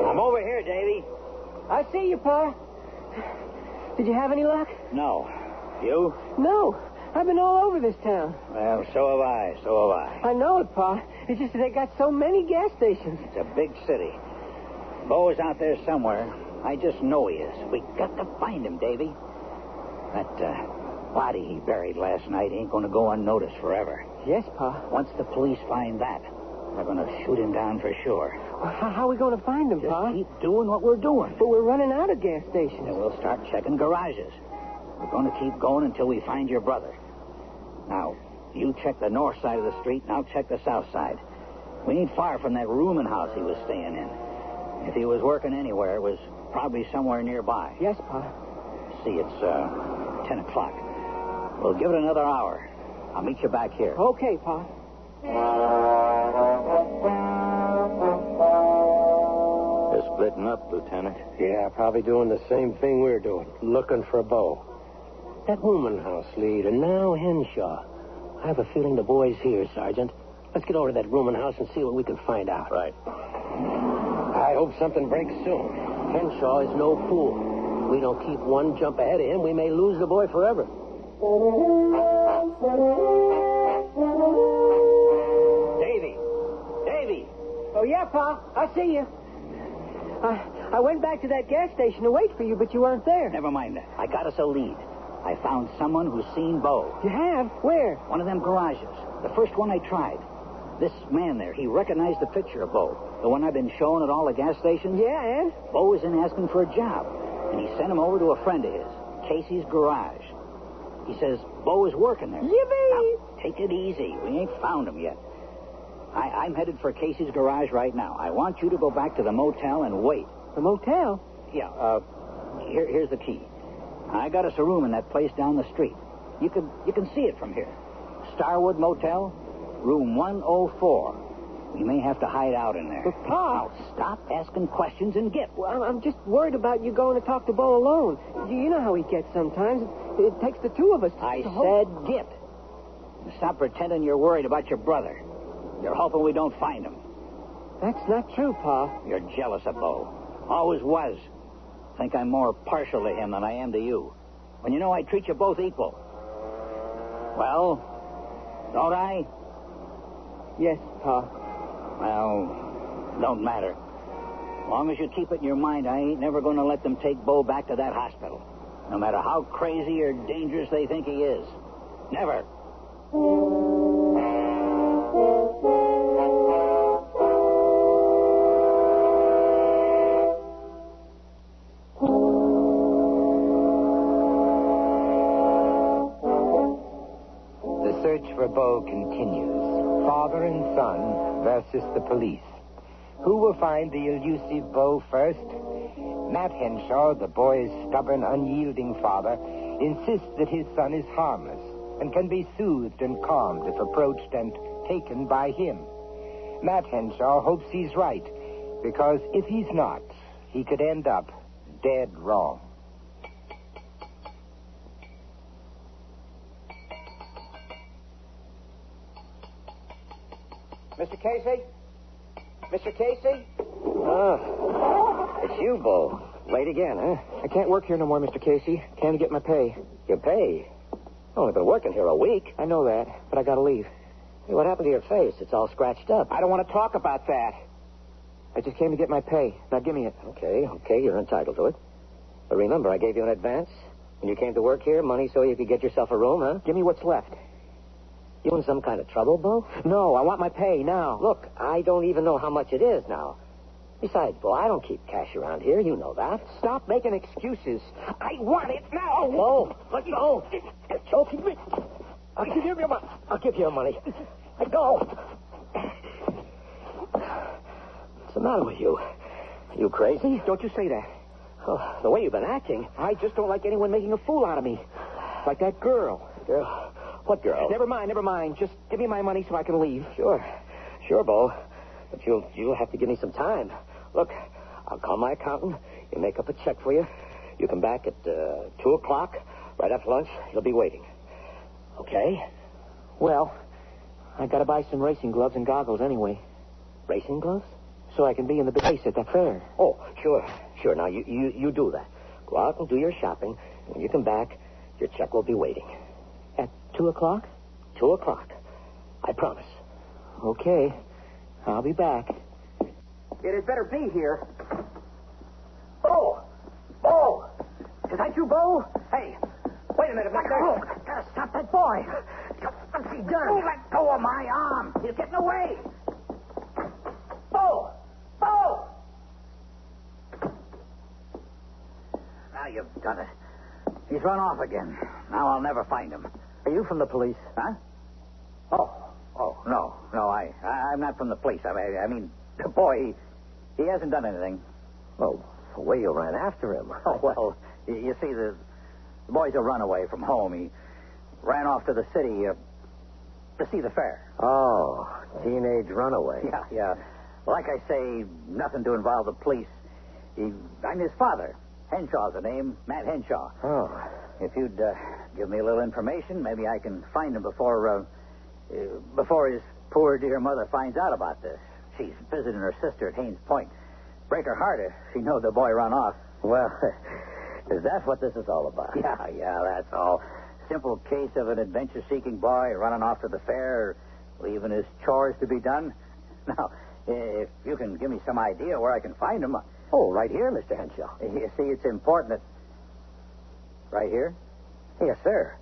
I'm over here, Davy. I see you, Pa. Did you have any luck? No. You? No. I've been all over this town. Well, so have I. I know it, Pa. It's just that they got so many gas stations. It's a big city. Bo is out there somewhere. I just know he is. We got to find him, Davy. That body he buried last night ain't going to go unnoticed forever. Yes, Pa. Once the police find that, they're going to shoot him down for sure. Well, how are we going to find him, Pa? Just keep doing what we're doing. But we're running out of gas stations. Then we'll start checking garages. We're going to keep going until we find your brother. Now, you check the north side of the street, and I'll check the south side. We ain't far from that rooming house he was staying in. If he was working anywhere, it was probably somewhere nearby. Yes, Pa. See, it's 10 o'clock. We'll give it another hour. I'll meet you back here. Okay, Pa. They're splitting up, Lieutenant. Yeah, probably doing the same thing we're doing. Looking for Bo. That woman house lead, and now Henshaw. I have a feeling the boy's here, Sergeant. Let's get over to that rooming house and see what we can find out. Right. I hope something breaks soon. Henshaw is no fool. If we don't keep one jump ahead of him, we may lose the boy forever. Davy! Oh, yeah, Pa. I see you. I went back to that gas station to wait for you, but you weren't there. Never mind that. I got us a lead. I found someone who's seen Bo. You have? Where? One of them garages. The first one I tried. This man there, he recognized the picture of Bo. The one I've been showing at all the gas stations. Yeah, and? Bo was in asking for a job. And he sent him over to a friend of his, Casey's Garage. He says Bo is working there. Yippee! Now, take it easy. We ain't found him yet. I'm headed for Casey's Garage right now. I want you to go back to the motel and wait. The motel? Yeah, here's the key. I got us a room in that place down the street. You can see it from here. Starwood Motel, room 104. We may have to hide out in there. But, Pa... Now, stop asking questions and get. Well, I'm just worried about you going to talk to Bo alone. You know how he gets sometimes. It takes the two of us to... I said get. Stop pretending you're worried about your brother. You're hoping we don't find him. That's not true, Pa. You're jealous of Bo. Always was. Think I'm more partial to him than I am to you. When you know I treat you both equal. Well, don't I? Yes, Pa. Well, don't matter. As long as you keep it in your mind, I ain't never going to let them take Bo back to that hospital. No matter how crazy or dangerous they think he is. Never. The search for Bo continues. Father and son versus the police. Who will find the elusive Bo first? Matt Henshaw, the boy's stubborn, unyielding father, insists that his son is harmless and can be soothed and calmed if approached and taken by him. Matt Henshaw hopes he's right, because if he's not, he could end up dead wrong. Mr. Casey? Mr. Casey? It's you, Bo. Late again, huh? I can't work here no more, Mr. Casey. Can't get my pay. Your pay? Only been working here a week. I know that, but I gotta leave. Hey, what happened to your face? It's all scratched up. I don't want to talk about that. I just came to get my pay. Now give me it. Okay, you're entitled to it. But remember, I gave you an advance. When you came to work here, money so you could get yourself a room, huh? Give me what's left. You in some kind of trouble, Bo? No, I want my pay now. Look, I don't even know how much it is now. Besides, Bo, I don't keep cash around here. You know that. Stop making excuses. I want it now. Bo, let go. Choking me. I'll give you your money. I'll give you your money. Let go. What's the matter with you? Are you crazy? Don't you say that. Oh, the way you've been acting. I just don't like anyone making a fool out of me. Like that girl. Girl? What girl? Never mind. Just give me my money so I can leave. Sure, Bo. But you'll have to give me some time. Look, I'll call my accountant. He'll make up a check for you. You come back at 2 o'clock. Right after lunch, he'll be waiting. Okay? Well, I gotta buy some racing gloves and goggles anyway. Racing gloves? So I can be in the base at that fair. Oh, sure. Now, you do that. Go out and do your shopping. When you come back, your check will be waiting. At 2 o'clock? 2 o'clock. I promise. Okay. I'll be back. It had better be here. Bo! Is that you, Bo? Hey, wait a minute, mister. Oh, gotta stop that boy. What's he done? Oh, let go of my arm. He's getting away. Bo! Now you've done it. He's run off again. Now I'll never find him. Are you from the police? Huh? Oh, no, I'm not from the police. I mean, the boy, he hasn't done anything. Oh, the way you ran after him. Oh, well, you see, the boy's a runaway from home. He ran off to the city to see the fair. Oh, teenage runaway. Yeah. Like I say, nothing to involve the police. I'm his father. Henshaw's the name, Matt Henshaw. Oh. If you'd give me a little information, maybe I can find him before his poor dear mother finds out about this. She's visiting her sister at Haynes Point. Break her heart if she knows the boy run off. Well, is that what this is all about? Yeah, that's all. Simple case of an adventure-seeking boy running off to the fair, leaving his chores to be done. Now, if you can give me some idea where I can find him. Oh, right here, Mr. Henshaw. You see, it's important that... Right here? Yes, sir.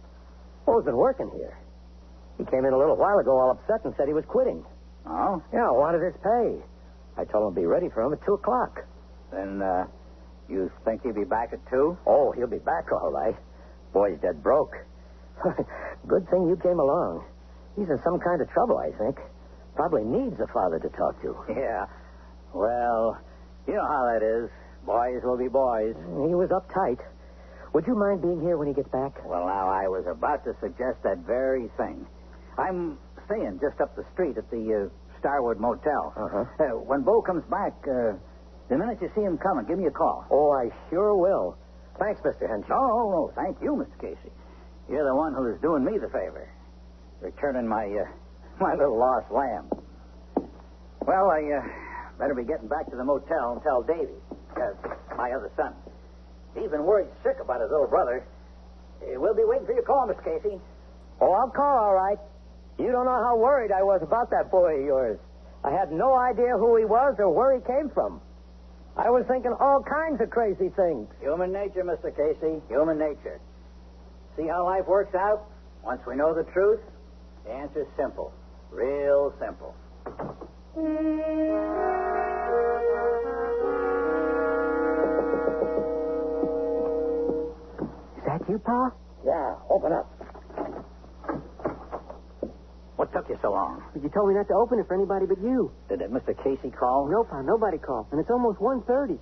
Bo's been working here. He came in a little while ago all upset and said he was quitting. Oh? Yeah, wanted his pay. I told him to be ready for him at 2 o'clock. Then, you think he'll be back at 2? Oh, he'll be back all right. Boy's dead broke. Good thing you came along. He's in some kind of trouble, I think. Probably needs a father to talk to. Yeah. Well, you know how that is. Boys will be boys. He was uptight. Would you mind being here when he gets back? Well, now, I was about to suggest that very thing. I'm staying just up the street at the Starwood Motel. Uh-huh. When Bo comes back, the minute you see him coming, give me a call. Oh, I sure will. Thanks, Mr. Henshaw. Oh, thank you, Mr. Casey. You're the one who is doing me the favor. Returning my little lost lamb. Well, I better be getting back to the motel and tell Davy, my other son. He's been worried sick about his little brother. We'll be waiting for your call, Mr. Casey. Oh, I'll call, all right. You don't know how worried I was about that boy of yours. I had no idea who he was or where he came from. I was thinking all kinds of crazy things. Human nature, Mr. Casey. Human nature. See how life works out? Once we know the truth, the answer's simple. Real simple. Is that you, Pa? Yeah, open up. What took you so long? You told me not to open it for anybody but you. Did that Mr. Casey call? No, Pa, nobody called. And it's almost 1:30.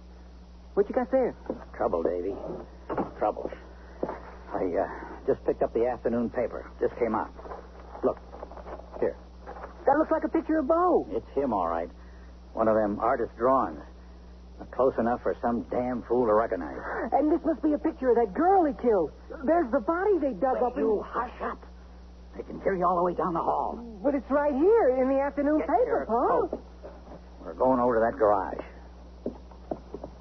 What you got there? Trouble, Davy. Trouble. I just picked up the afternoon paper. Just came out. Look. Here. That looks like a picture of Bo. It's him, all right. One of them artist drawings. Close enough for some damn fool to recognize. And this must be a picture of that girl he killed. There's the body they dug up. You hush up. They can hear you all the way down the hall. But it's right here in the afternoon Get paper, your Pa. coat. We're going over to that garage.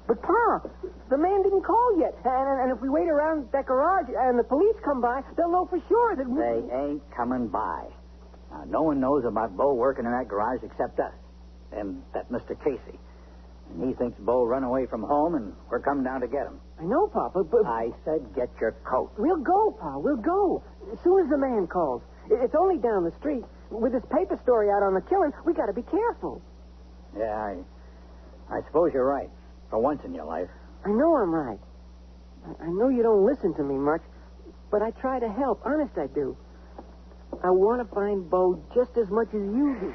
But, Pa, the man didn't call yet. And if we wait around that garage and the police come by, they'll know for sure that we... They ain't coming by. Now, no one knows about Bo working in that garage except us. And that Mr. Casey. And he thinks Bo run away from home, and we're coming down to get him. I know, Pa, but... I said get your coat. We'll go, Pa. We'll go. As soon as the man calls. It's only down the street. With this paper story out on the killing, we got to be careful. Yeah, I suppose you're right. For once in your life. I know I'm right. I know you don't listen to me much, but I try to help. Honest, I do. I want to find Bo just as much as you do.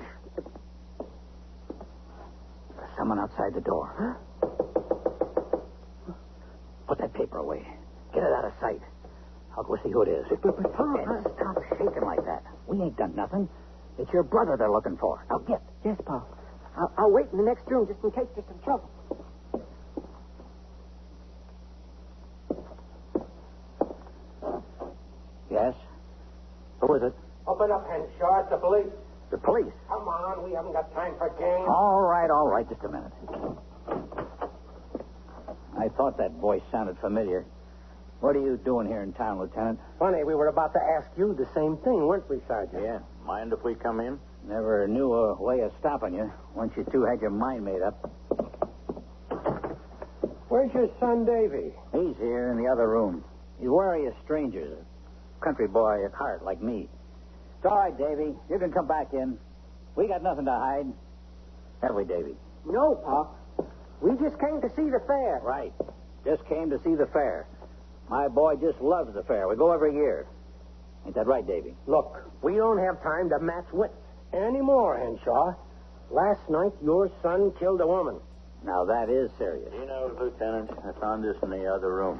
There's someone outside the door. Huh? Put that paper away. Get it out of sight. I'll go see who it is. But Pa... And stop shaking like that. We ain't done nothing. It's your brother they're looking for. Now get. Yes, Pa. I'll wait in the next room just in case there's some trouble. Yes? Who is it? Open up, Henshaw. It's the police. The police? Come on. We haven't got time for games. All right. Just a minute. I thought that voice sounded familiar. What are you doing here in town, Lieutenant? Funny, we were about to ask you the same thing, weren't we, Sergeant? Yeah. Mind if we come in? Never knew a way of stopping you once you two had your mind made up. Where's your son, Davy? He's here in the other room. He's wary of strangers. A country boy at heart like me. It's all right, Davy. You can come back in. We got nothing to hide. Have we, Davy? No, Pa. We just came to see the fair. Right. Just came to see the fair. My boy just loves the fair. We go every year. Ain't that right, Davy? Look, we don't have time to match wits anymore, Henshaw. Last night, your son killed a woman. Now, that is serious. You know, Lieutenant, I found this in the other room.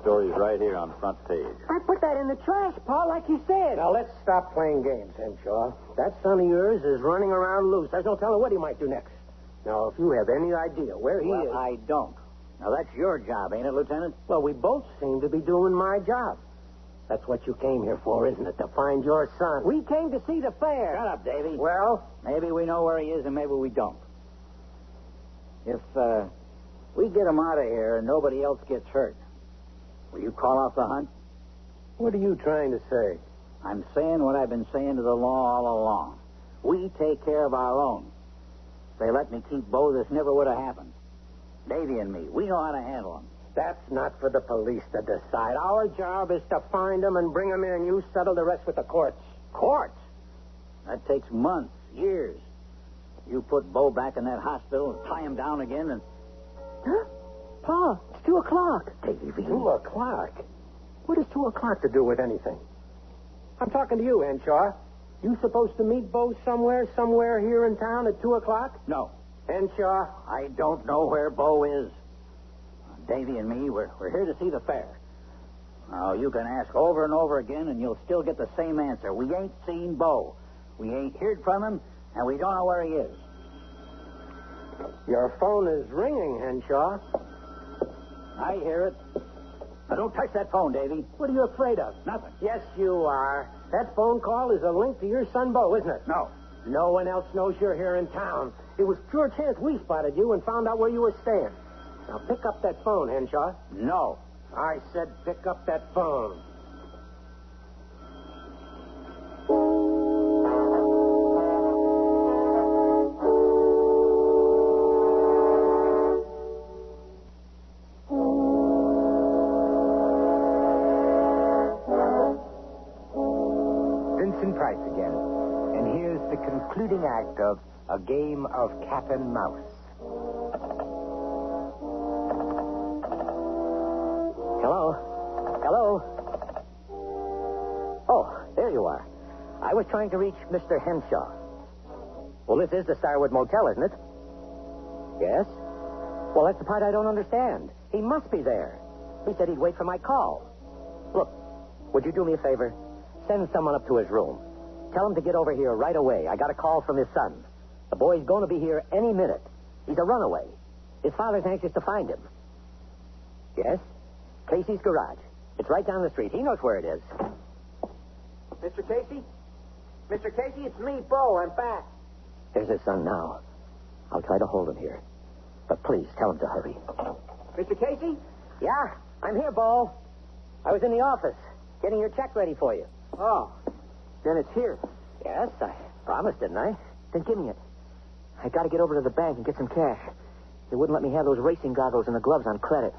Story's right here on the front page. I put that in the trash, Pa, like you said. Now, let's stop playing games, Henshaw. That son of yours is running around loose. There's no telling what he might do next. Now, if you have any idea where he is... I don't. Now, that's your job, ain't it, Lieutenant? Well, we both seem to be doing my job. That's what you came here for, isn't it? To find your son. We came to see the fair. Shut up, Davy. Well? Maybe we know where he is and maybe we don't. If we get him out of here and nobody else gets hurt, will you call off the hunt? What are you trying to say? I'm saying what I've been saying to the law all along. We take care of our own. If they let me keep Bo, this never would have happened. Davy and me, we know how to handle him. That's not for the police to decide. Our job is to find them and bring them in. You settle the rest with the courts. Courts? That takes months, years. You put Bo back in that hospital and tie him down again and... Huh? Pa, it's 2 o'clock. Davy. 2 o'clock? What has 2 o'clock to do with anything? I'm talking to you, Henshaw. You supposed to meet Bo somewhere here in town at 2 o'clock? No. Henshaw? I don't know where Bo is. Davy and me, we're here to see the fair. Now, you can ask over and over again, and you'll still get the same answer. We ain't seen Bo. We ain't heard from him, and we don't know where he is. Your phone is ringing, Henshaw. I hear it. Now, don't touch that phone, Davy. What are you afraid of? Nothing. Yes, you are. That phone call is a link to your son, Bo, isn't it? No. No one else knows you're here in town. It was pure chance we spotted you and found out where you were staying. Now, pick up that phone, Henshaw. No. I said pick up that phone. Vincent Price again. And here's the concluding act of A Game of Cat and Mouse. Hello? Oh, there you are. I was trying to reach Mr. Henshaw. Well, this is the Starwood Motel, isn't it? Yes? Well, that's the part I don't understand. He must be there. He said he'd wait for my call. Look, would you do me a favor? Send someone up to his room. Tell him to get over here right away. I got a call from his son. The boy's going to be here any minute. He's a runaway. His father's anxious to find him. Yes? Casey's garage. It's right down the street. He knows where it is. Mr. Casey? Mr. Casey, it's me, Bo. I'm back. There's his son now. I'll try to hold him here. But please, tell him to hurry. Mr. Casey? Yeah, I'm here, Bo. I was in the office, getting your check ready for you. Oh, then it's here. Yes, I promised, didn't I? Then give me it. I got to get over to the bank and get some cash. They wouldn't let me have those racing goggles and the gloves on credit.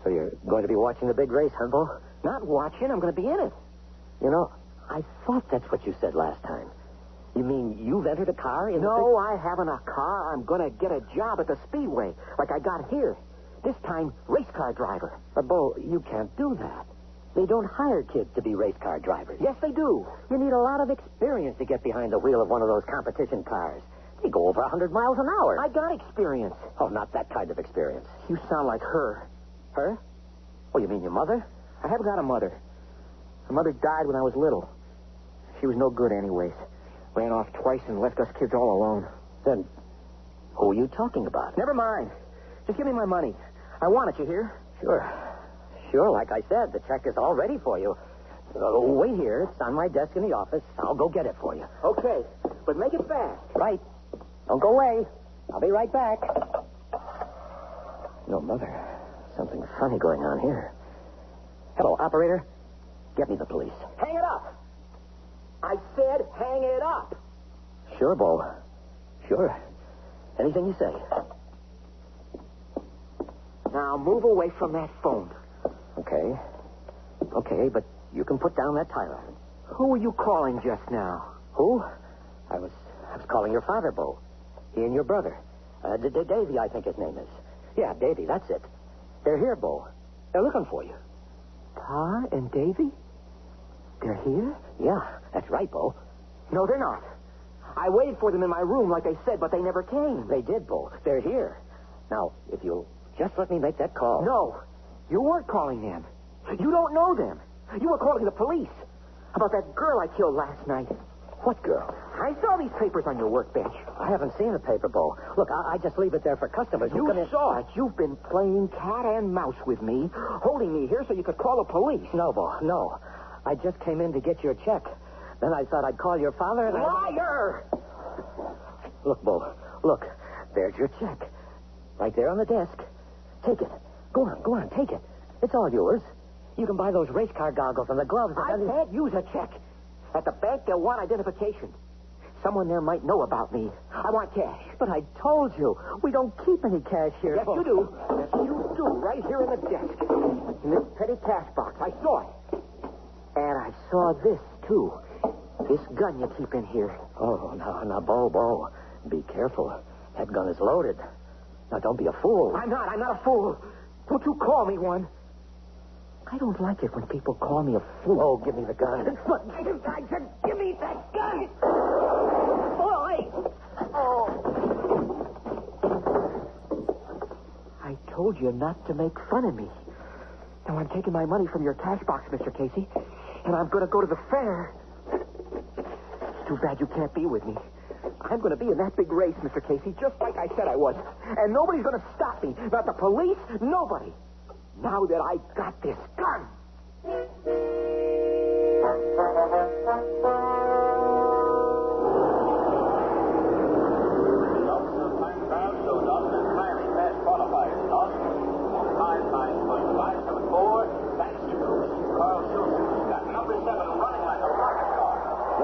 So you're going to be watching the big race, huh, Bo? Not watching. I'm going to be in it. You know, I thought that's what you said last time. You mean you've entered a car in No, I haven't a car. I'm going to get a job at the Speedway, like I got here. This time, race car driver. But, Bo, you can't do that. They don't hire kids to be race car drivers. Yes, they do. You need a lot of experience to get behind the wheel of one of those competition cars. They go over 100 miles an hour. I got experience. Oh, not that kind of experience. You sound like her. Her? Oh, you mean your mother? I haven't got a mother. My mother died when I was little. She was no good anyways. Ran off twice and left us kids all alone. Then, who are you talking about? Never mind. Just give me my money. I want it, you hear? Sure, like I said, the check is all ready for you. Wait here. It's on my desk in the office. I'll go get it for you. Okay, but make it fast. Right. Don't go away. I'll be right back. No, Mother. Something funny going on here. Hello, operator. Get me the police. Hang it up. I said hang it up. Sure, Bo. Sure. Anything you say. Now move away from that phone. Okay, but you can put down that Tyler. Who were you calling just now? Who? I was calling your father, Bo. He and your brother. Davy, I think his name is. Yeah, Davy, that's it. They're here, Bo. They're looking for you. Pa and Davy? They're here? Yeah, that's right, Bo. No, they're not. I waited for them in my room like they said, but they never came. They did, Bo. They're here. Now, if you'll just let me make that call. No, you weren't calling them. You don't know them. You were calling the police about that girl I killed last night. What girl? I saw these papers on your workbench. I haven't seen the paper, Bo. Look, I just leave it there for customers who come in. You saw it. You've been playing cat and mouse with me, holding me here so you could call the police. No, Bo, no. I just came in to get your check. Then I thought I'd call your father and Liar! Look, Bo. Look. There's your check. Right there on the desk. Take it. Go on, take it. It's all yours. You can buy those race car goggles and the gloves. I can't use a check. At the bank, they'll want identification. Someone there might know about me. I want cash. But I told you, we don't keep any cash here. Yes, you do. Yes, you do. Right here in the desk. In this petty cash box. I saw it. And I saw this, too. This gun you keep in here. Oh, now, Bo. Be careful. That gun is loaded. Now, don't be a fool. I'm not a fool. Don't you call me one. I don't like it when people call me a fool. Oh, give me the gun. But I said, give me that gun. Boy. Oh. I told you not to make fun of me. Now I'm taking my money from your cash box, Mr. Casey, and I'm going to go to the fair. It's too bad you can't be with me. I'm going to be in that big race, Mr. Casey, just like I said I was. And nobody's going to stop me. Not the police, nobody. Now that I got this gun.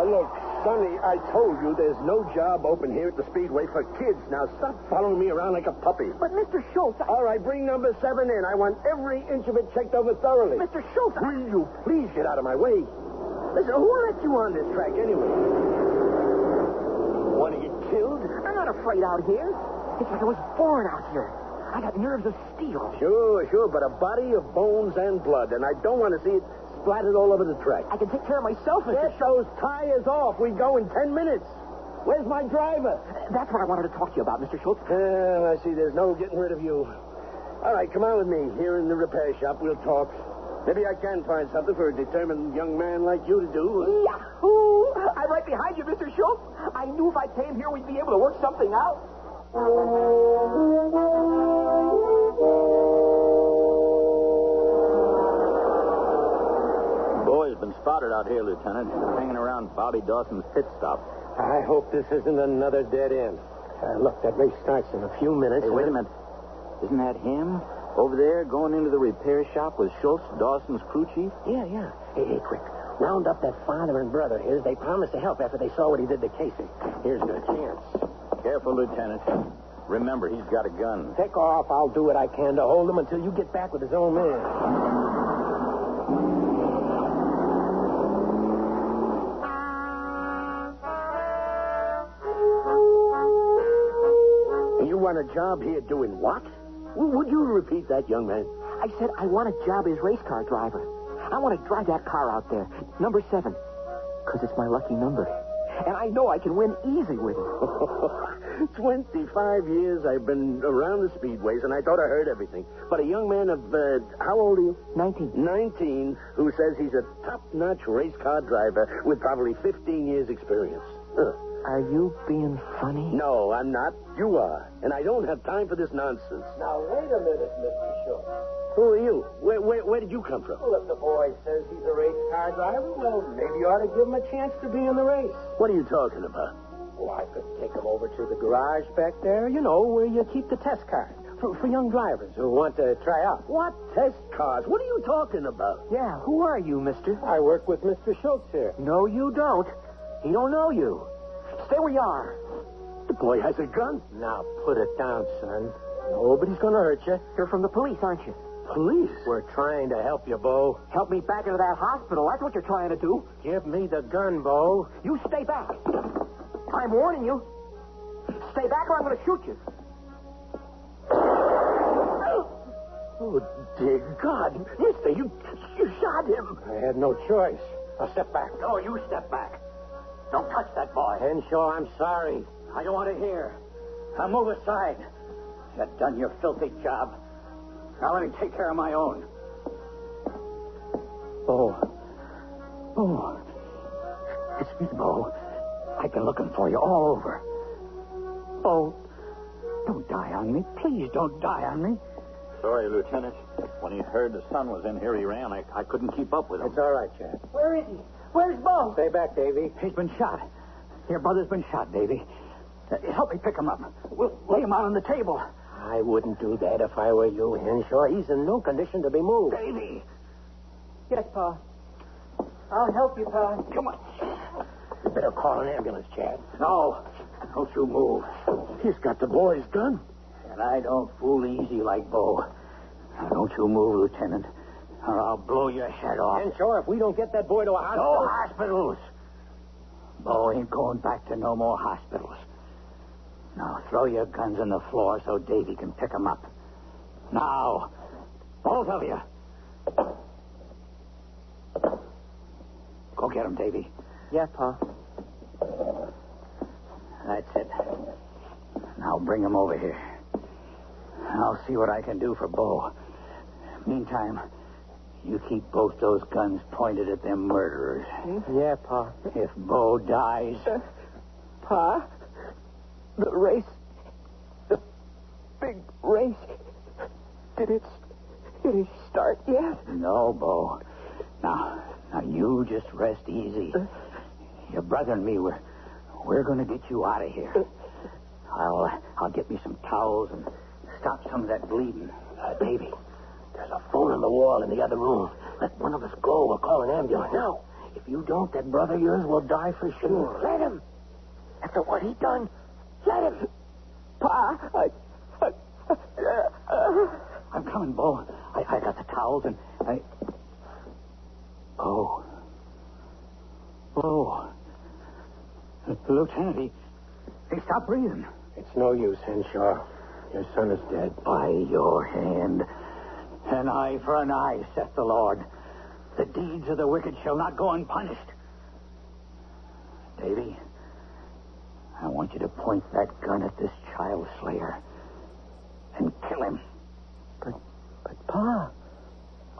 Look, Sonny, I told you there's no job open here at the Speedway for kids. Now, stop following me around like a puppy. But, Mr. Schultz, All right, bring number 7 in. I want every inch of it checked over thoroughly. Mr. Schultz, Will you please get out of my way? Listen, who let you on this track anyway? Want to get killed? I'm not afraid out here. It's like I was born out here. I got nerves of steel. Sure, but a body of bones and blood, and I don't want to see it splattered all over the track. I can take care of myself, Mr. Get those tires off. We go in 10 minutes. Where's my driver? That's what I wanted to talk to you about, Mr. Schultz. I see. There's no getting rid of you. All right, come on with me. Here in the repair shop, we'll talk. Maybe I can find something for a determined young man like you to do. Yahoo! I'm right behind you, Mr. Schultz. I knew if I came here, we'd be able to work something out. Boy's been spotted out here, Lieutenant. Hanging around Bobby Dawson's pit stop. I hope this isn't another dead end. Look, that race starts in a few minutes. Hey, wait a minute. Isn't that him? Over there, going into the repair shop with Schultz, Dawson's crew chief? Yeah. Hey, quick. Round up that father and brother of his. They promised to help after they saw what he did to Casey. Here's their chance. Careful, Lieutenant. Remember, he's got a gun. Take off. I'll do what I can to hold him until you get back with his own man. You want a job here doing what? Would you repeat that, young man? I said I want a job as race car driver. I want to drive that car out there. Number 7. Because it's my lucky number. And I know I can win easy with it. 25 years I've been around the speedways, and I thought I heard everything. But a young man of, how old are you? 19. 19, who says he's a top-notch race car driver with probably 15 years' experience. Are you being funny? No, I'm not. You are. And I don't have time for this nonsense. Now, wait a minute, Mr. Schultz. Who are you? Where did you come from? Well, if the boy says he's a race car driver, well, maybe you ought to give him a chance to be in the race. What are you talking about? Well, I could take him over to the garage back there, you know, where you keep the test cars for young drivers who want to try out. What test cars? What are you talking about? Yeah, who are you, mister? I work with Mr. Schultz here. No, you don't. He don't know you. Stay where you are. The boy has a gun. Now, put it down, son. Nobody's going to hurt you. You're from the police, aren't you? Police? We're trying to help you, Bo. Help me back into that hospital. That's what you're trying to do. Give me the gun, Bo. You stay back. I'm warning you. Stay back or I'm going to shoot you. Oh, dear God. Mister, you shot him. I had no choice. Now, step back. No, you step back. Don't touch that boy. Henshaw, I'm sorry. I don't want to hear. Now move aside. You've done your filthy job. Now let me take care of my own. Oh. It's me, Bo. I've been looking for you all over. Bo, don't die on me. Please don't die on me. Sorry, Lieutenant. When he heard the son was in here, he ran. I couldn't keep up with him. It's all right, Chad. Where is he? Where's Bo? Stay back, Davy. He's been shot. Your brother's been shot, Davy. Help me pick him up. We'll lay him out on the table. I wouldn't do that if I were you, Henshaw. He's in no condition to be moved. Davy! Yes, Pa. I'll help you, Pa. Come on. better call an ambulance, Chad. No. Don't you move. He's got the boy's gun. And I don't fool easy like Bo. Now, don't you move, Lieutenant, or I'll blow your head off. And sure, if we don't get that boy to a hospital... No hospitals. Bo ain't going back to no more hospitals. Now, throw your guns on the floor so Davy can pick them up. Now, both of you. Go get him, Davy. Yeah, Pa. That's it. Now bring him over here. I'll see what I can do for Bo. Meantime, you keep both those guns pointed at them murderers. Yeah, Pa. If Bo dies... Pa, the race... The big race... Did it start yet? No, Bo. Now, you just rest easy. Your brother and me, we're going to get you out of here. I'll get me some towels and stop some of that bleeding. Davy, there's a phone on the wall in the other room. Let one of us go. We'll call an ambulance. Now, if you don't, that brother of yours will die for sure. Let him. After what he done, let him. Pa, I'm coming, Bo. I got the towels and Bo. Lieutenant, he stopped breathing. It's no use, Henshaw. Your son is dead. By your hand. An eye for an eye, saith the Lord. The deeds of the wicked shall not go unpunished. Davy, I want you to point that gun at this child slayer and kill him. But Pa...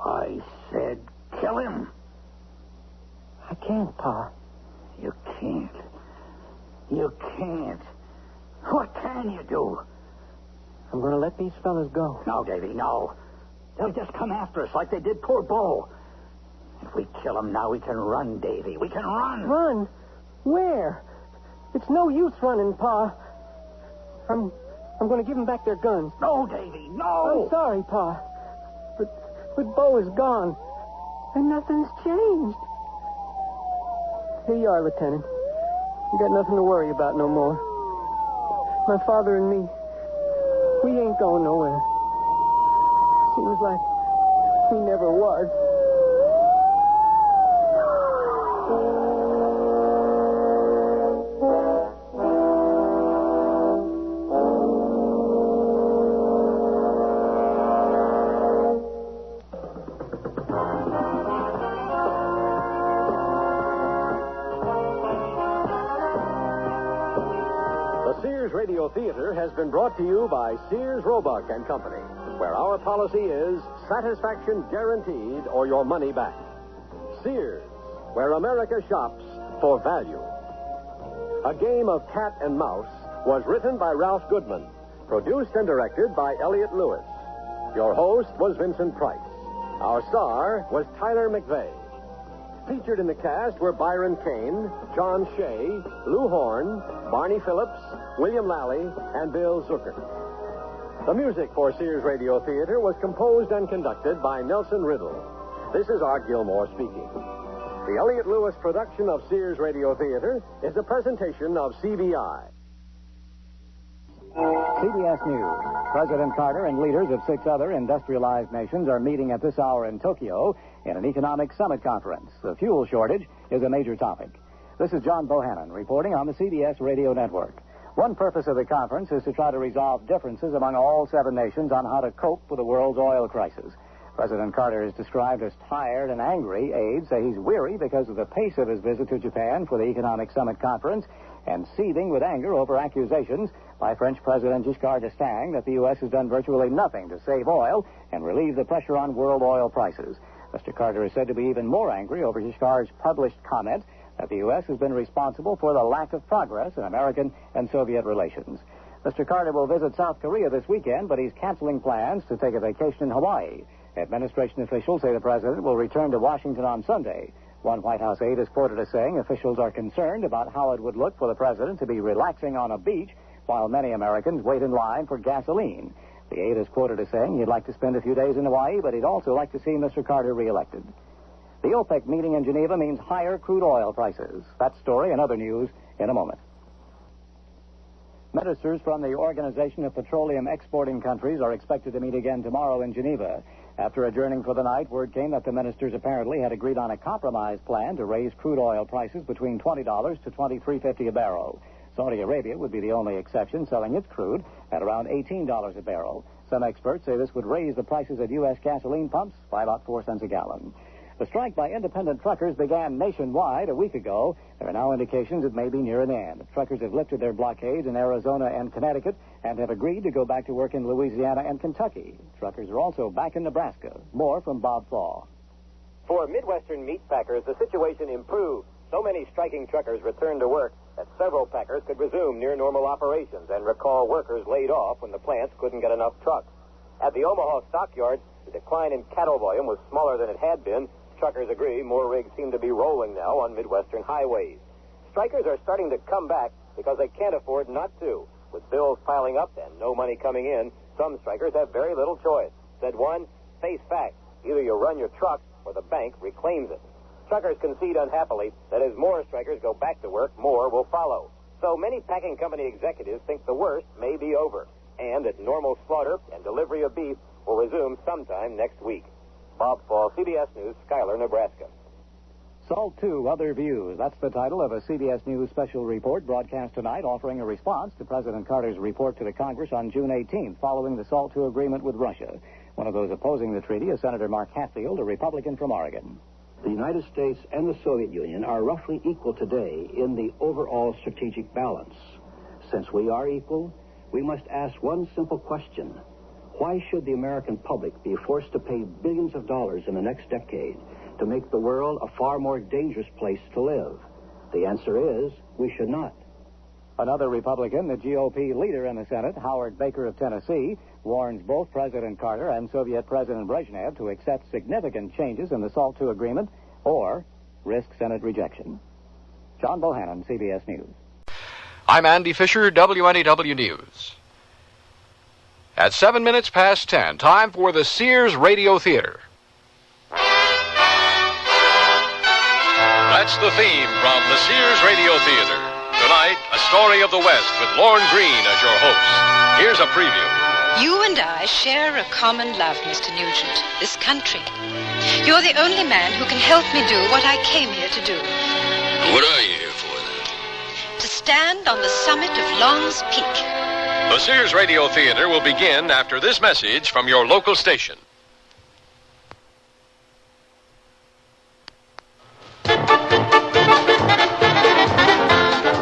I said kill him. I can't, Pa. You can't. You can't. What can you do? I'm going to let these fellas go. No, Davy, no. They'll just come after us like they did poor Bo. If we kill them now, we can run, Davy. We can run. Run? Where? It's no use running, Pa. I'm going to give them back their guns. No, Davy, no. I'm sorry, Pa. But Bo is gone. And nothing's changed. Here you are, Lieutenant. You got nothing to worry about no more. My father and me, we ain't going nowhere. Seems like we never was. Sears Radio Theater has been brought to you by Sears Roebuck and Company, where our policy is satisfaction guaranteed or your money back. Sears, where America shops for value. A Game of Cat and Mouse was written by Ralph Goodman, produced and directed by Elliott Lewis. Your host was Vincent Price. Our star was Tyler McVeigh. Featured in the cast were Byron Kane, John Shea, Lou Horn, Barney Phillips, William Lally, and Bill Zucker. The music for Sears Radio Theater was composed and conducted by Nelson Riddle. This is Art Gilmore speaking. The Elliott Lewis production of Sears Radio Theater is a presentation of CBI. CBS News. President Carter and leaders of 6 other industrialized nations are meeting at this hour in Tokyo in an economic summit conference. The fuel shortage is a major topic. This is John Bohannon reporting on the CBS Radio Network. One purpose of the conference is to try to resolve differences among all 7 nations on how to cope with the world's oil crisis. President Carter is described as tired and angry. Aides say he's weary because of the pace of his visit to Japan for the Economic Summit Conference and seething with anger over accusations by French President Giscard d'Estaing that the U.S. has done virtually nothing to save oil and relieve the pressure on world oil prices. Mr. Carter is said to be even more angry over Giscard's published comment that the U.S. has been responsible for the lack of progress in American and Soviet relations. Mr. Carter will visit South Korea this weekend, but he's canceling plans to take a vacation in Hawaii. Administration officials say the president will return to Washington on Sunday. One White House aide is quoted as saying officials are concerned about how it would look for the president to be relaxing on a beach while many Americans wait in line for gasoline. The aide is quoted as saying he'd like to spend a few days in Hawaii, but he'd also like to see Mr. Carter reelected. The OPEC meeting in Geneva means higher crude oil prices. That story and other news in a moment. Ministers from the Organization of Petroleum Exporting Countries are expected to meet again tomorrow in Geneva. After adjourning for the night, word came that the ministers apparently had agreed on a compromise plan to raise crude oil prices between $20 to $23.50 a barrel. Saudi Arabia would be the only exception, selling its crude at around $18 a barrel. Some experts say this would raise the prices at U.S. gasoline pumps by about 4 cents a gallon. The strike by independent truckers began nationwide a week ago. There are now indications it may be near an end. Truckers have lifted their blockades in Arizona and Connecticut and have agreed to go back to work in Louisiana and Kentucky. Truckers are also back in Nebraska. More from Bob Thaw. For Midwestern meat packers, the situation improved. So many striking truckers returned to work that several packers could resume near-normal operations and recall workers laid off when the plants couldn't get enough trucks. At the Omaha stockyards, the decline in cattle volume was smaller than it had been. Truckers agree more rigs seem to be rolling now on Midwestern highways. Strikers are starting to come back because they can't afford not to. With bills piling up and no money coming in, some strikers have very little choice. Said one, face facts. Either you run your truck or the bank reclaims it. Truckers concede unhappily that as more strikers go back to work, more will follow. So many packing company executives think the worst may be over, and that normal slaughter and delivery of beef will resume sometime next week. Bob Fall, CBS News, Schuyler, Nebraska. Salt 2, Other Views. That's the title of a CBS News special report broadcast tonight offering a response to President Carter's report to the Congress on June 18th following the SALT II agreement with Russia. One of those opposing the treaty is Senator Mark Hatfield, a Republican from Oregon. The United States and the Soviet Union are roughly equal today in the overall strategic balance. Since we are equal, we must ask one simple question. Why should the American public be forced to pay billions of dollars in the next decade to make the world a far more dangerous place to live? The answer is, we should not. Another Republican, the GOP leader in the Senate, Howard Baker of Tennessee, warns both President Carter and Soviet President Brezhnev to accept significant changes in the SALT II agreement or risk Senate rejection. John Bohannon, CBS News. I'm Andy Fisher, WNEW News. At 7 minutes past 10, time for the Sears Radio Theater. That's the theme from the Sears Radio Theater. Tonight, a story of the West with Lorne Greene as your host. Here's a preview. You and I share a common love, Mr. Nugent, this country. You're the only man who can help me do what I came here to do. What are you here for, then? To stand on the summit of Long's Peak. The Sears Radio Theater will begin after this message from your local station.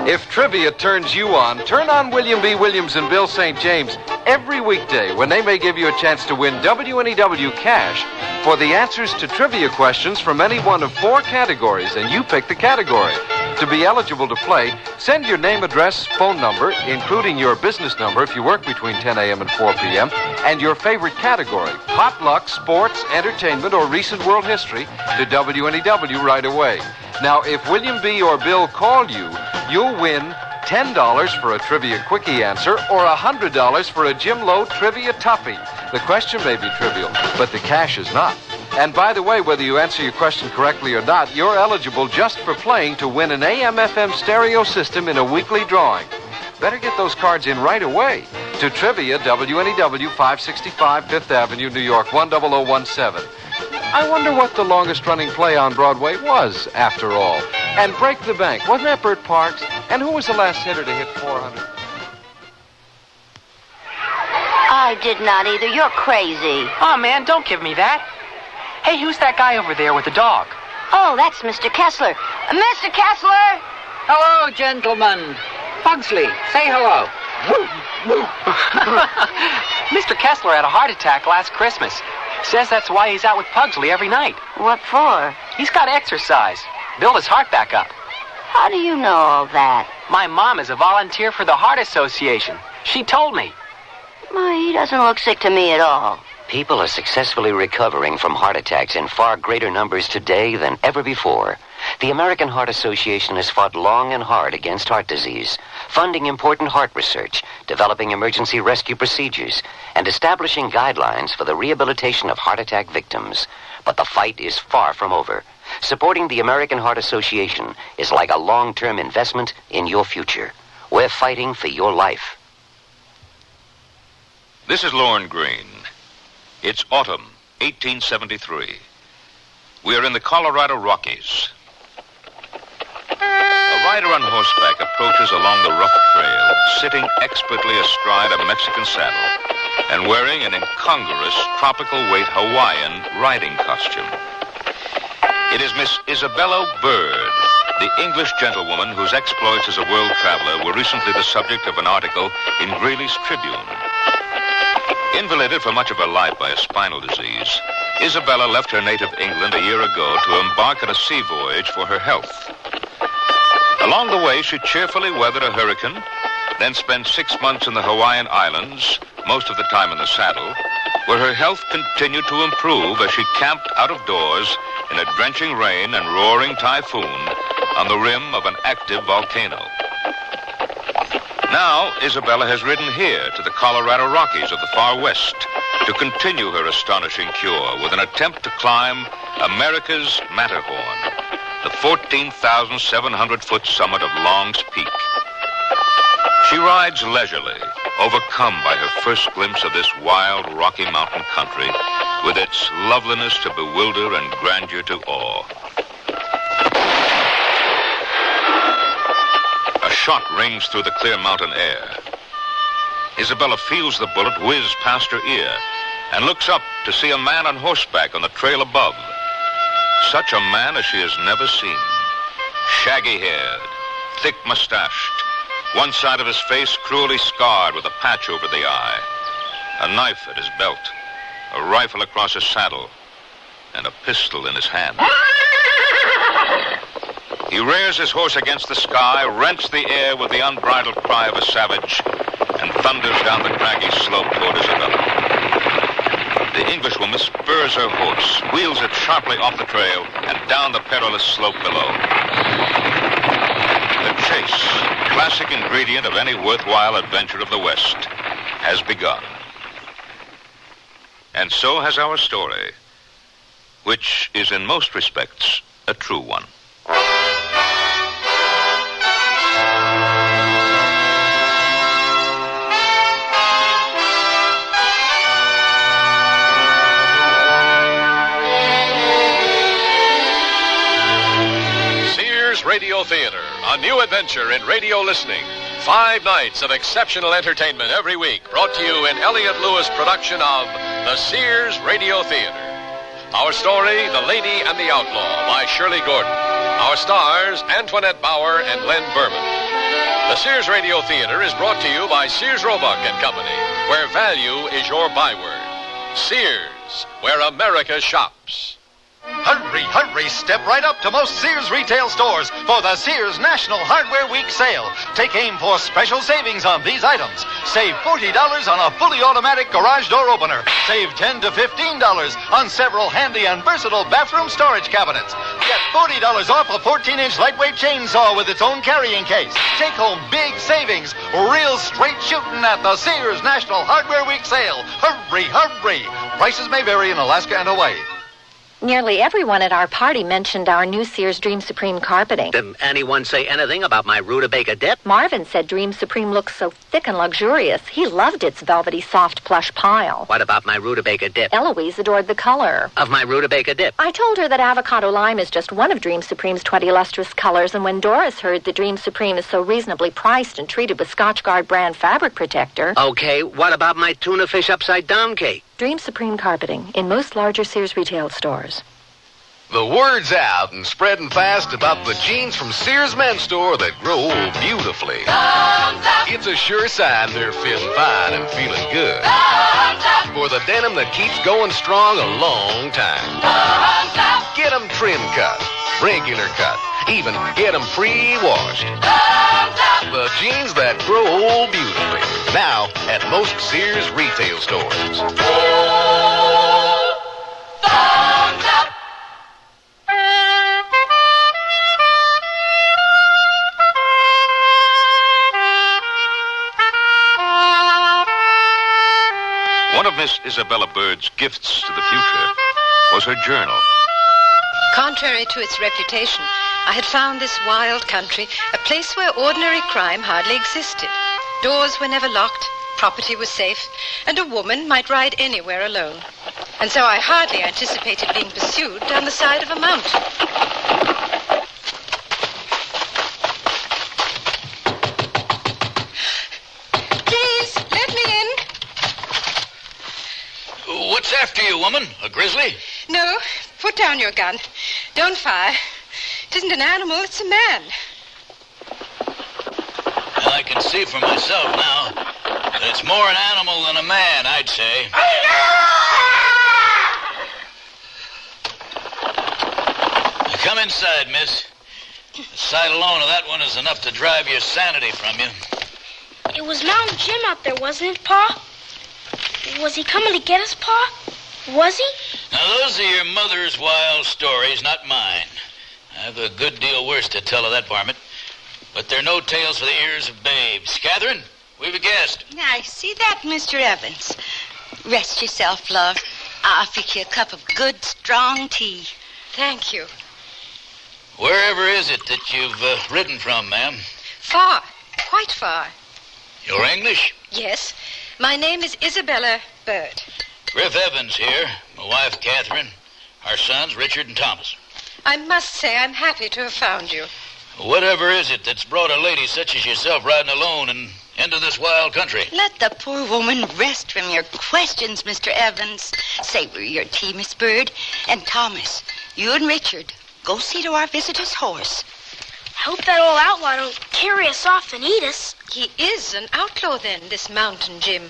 If trivia turns you on, turn on William B. Williams and Bill St. James every weekday when they may give you a chance to win WNEW cash for the answers to trivia questions from any one of 4 categories, and you pick the category. To be eligible to play, send your name, address, phone number, including your business number if you work between 10 a.m. and 4 p.m., and your favorite category, potluck, sports, entertainment, or recent world history, to WNEW right away. Now, if William B. or Bill call you, you'll win $10 for a Trivia Quickie answer or $100 for a Jim Lowe Trivia Toughie. The question may be trivial, but the cash is not. And by the way, whether you answer your question correctly or not, you're eligible just for playing to win an AM/FM stereo system in a weekly drawing. Better get those cards in right away. To Trivia, WNEW 565 5th Avenue, New York 10017. I wonder what the longest-running play on Broadway was, after all. And Break the Bank, wasn't that Burt Parks? And who was the last hitter to hit 400? I did not either. You're crazy. Oh, man, don't give me that. Hey, who's that guy over there with the dog? Oh, that's Mr. Kessler. Mr. Kessler! Hello, gentlemen. Pugsley, say hello. Mr. Kessler had a heart attack last Christmas. Says that's why he's out with Pugsley every night. What for? He's got to exercise. Build his heart back up. How do you know all that? My mom is a volunteer for the Heart Association. She told me. Why, he doesn't look sick to me at all. People are successfully recovering from heart attacks in far greater numbers today than ever before. The American Heart Association has fought long and hard against heart disease, funding important heart research, developing emergency rescue procedures, and establishing guidelines for the rehabilitation of heart attack victims. But the fight is far from over. Supporting the American Heart Association is like a long-term investment in your future. We're fighting for your life. This is Lorne Greene. It's autumn, 1873. We are in the Colorado Rockies. A rider on horseback approaches along the rough trail, sitting expertly astride a Mexican saddle and wearing an incongruous tropical weight Hawaiian riding costume. It is Miss Isabella Bird, the English gentlewoman whose exploits as a world traveler were recently the subject of an article in Greeley's Tribune. Invalided for much of her life by a spinal disease, Isabella left her native England a year ago to embark on a sea voyage for her health. Along the way, she cheerfully weathered a hurricane, then spent 6 months in the Hawaiian Islands, most of the time in the saddle, where her health continued to improve as she camped out of doors in a drenching rain and roaring typhoon on the rim of an active volcano. Now, Isabella has ridden here to the Colorado Rockies of the far west to continue her astonishing cure with an attempt to climb America's Matterhorn, the 14,700-foot summit of Long's Peak. She rides leisurely, overcome by her first glimpse of this wild Rocky Mountain country with its loveliness to bewilder and grandeur to awe. A shot rings through the clear mountain air. Isabella feels the bullet whiz past her ear and looks up to see a man on horseback on the trail above. Such a man as she has never seen. Shaggy-haired, thick-mustached, one side of his face cruelly scarred with a patch over the eye, a knife at his belt, a rifle across his saddle, and a pistol in his hand. He rears his horse against the sky, rents the air with the unbridled cry of a savage, and thunders down the craggy slope toward Isabella. The Englishwoman spurs her horse, wheels it sharply off the trail, and down the perilous slope below. The chase, classic ingredient of any worthwhile adventure of the West, has begun. And so has our story, which is in most respects a true one. Sears Radio Theater, a new adventure in radio listening. 5 nights of exceptional entertainment every week, brought to you in Elliott Lewis' production of the Sears Radio Theater. Our story, The Lady and the Outlaw, by Shirley Gordon. Our stars, Antoinette Bauer and Len Berman. The Sears Radio Theater is brought to you by Sears Roebuck and Company, where value is your byword. Sears, where America shops. Hurry, hurry, step right up to most Sears retail stores for the Sears National Hardware Week sale. Take aim for special savings on these items. Save $40 on a fully automatic garage door opener. Save $10 to $15 on several handy and versatile bathroom storage cabinets. Get $40 off a 14-inch lightweight chainsaw with its own carrying case. Take home big savings, real straight shooting at the Sears National Hardware Week sale. Hurry, hurry. Prices may vary in Alaska and Hawaii. Nearly everyone at our party mentioned our new Sears Dream Supreme carpeting. Did anyone say anything about my rutabaga dip? Marvin said Dream Supreme looks so thick and luxurious. He loved its velvety, soft, plush pile. What about my rutabaga dip? Eloise adored the color of my rutabaga dip. I told her that avocado lime is just one of Dream Supreme's 20 lustrous colors, and when Doris heard that Dream Supreme is so reasonably priced and treated with Scotchgard brand fabric protector... Okay, what about my tuna fish upside down cake? Dream Supreme carpeting in most larger Sears retail stores. The word's out and spreading fast about the jeans from Sears Men's Store that grow beautifully. It's a sure sign they're feeling fine and feeling good. For the denim that keeps going strong a long time. Get them trim cut, regular cut, even get them pre-washed. The jeans that grow beautifully. Now at most Sears retail stores. One of Miss Isabella Bird's gifts to the future was her journal. Contrary to its reputation, I had found this wild country a place where ordinary crime hardly existed. Doors were never locked, property was safe, and a woman might ride anywhere alone. And so I hardly anticipated being pursued down the side of a mountain. Please, let me in. What's after you, woman? A grizzly? No, put down your gun. Don't fire. It isn't an animal, it's a man. Well, I can see for myself now that it's more an animal than a man, I'd say. Come inside, miss. The sight alone of that one is enough to drive your sanity from you. It was Mountain Jim out there, wasn't it, Pa? Was he coming to get us, Pa? Was he? Now, those are your mother's wild stories, not mine. I have a good deal worse to tell of that varmint. But they're no tales for the ears of babes. Catherine, we've a guest. I see that, Mr. Evans. Rest yourself, love. I'll fix you a cup of good, strong tea. Thank you. Wherever is it that you've ridden from, ma'am? Far. Quite far. You're English? Yes. My name is Isabella Bird. Griff Evans here. My wife, Catherine. Our sons, Richard and Thomas. I must say I'm happy to have found you. Whatever is it that's brought a lady such as yourself riding alone and into this wild country? Let the poor woman rest from your questions, Mr. Evans. Savor your tea, Miss Bird. And Thomas, you and Richard, go see to our visitor's horse. I hope that old outlaw don't carry us off and eat us. He is an outlaw, then, this Mountain Jim.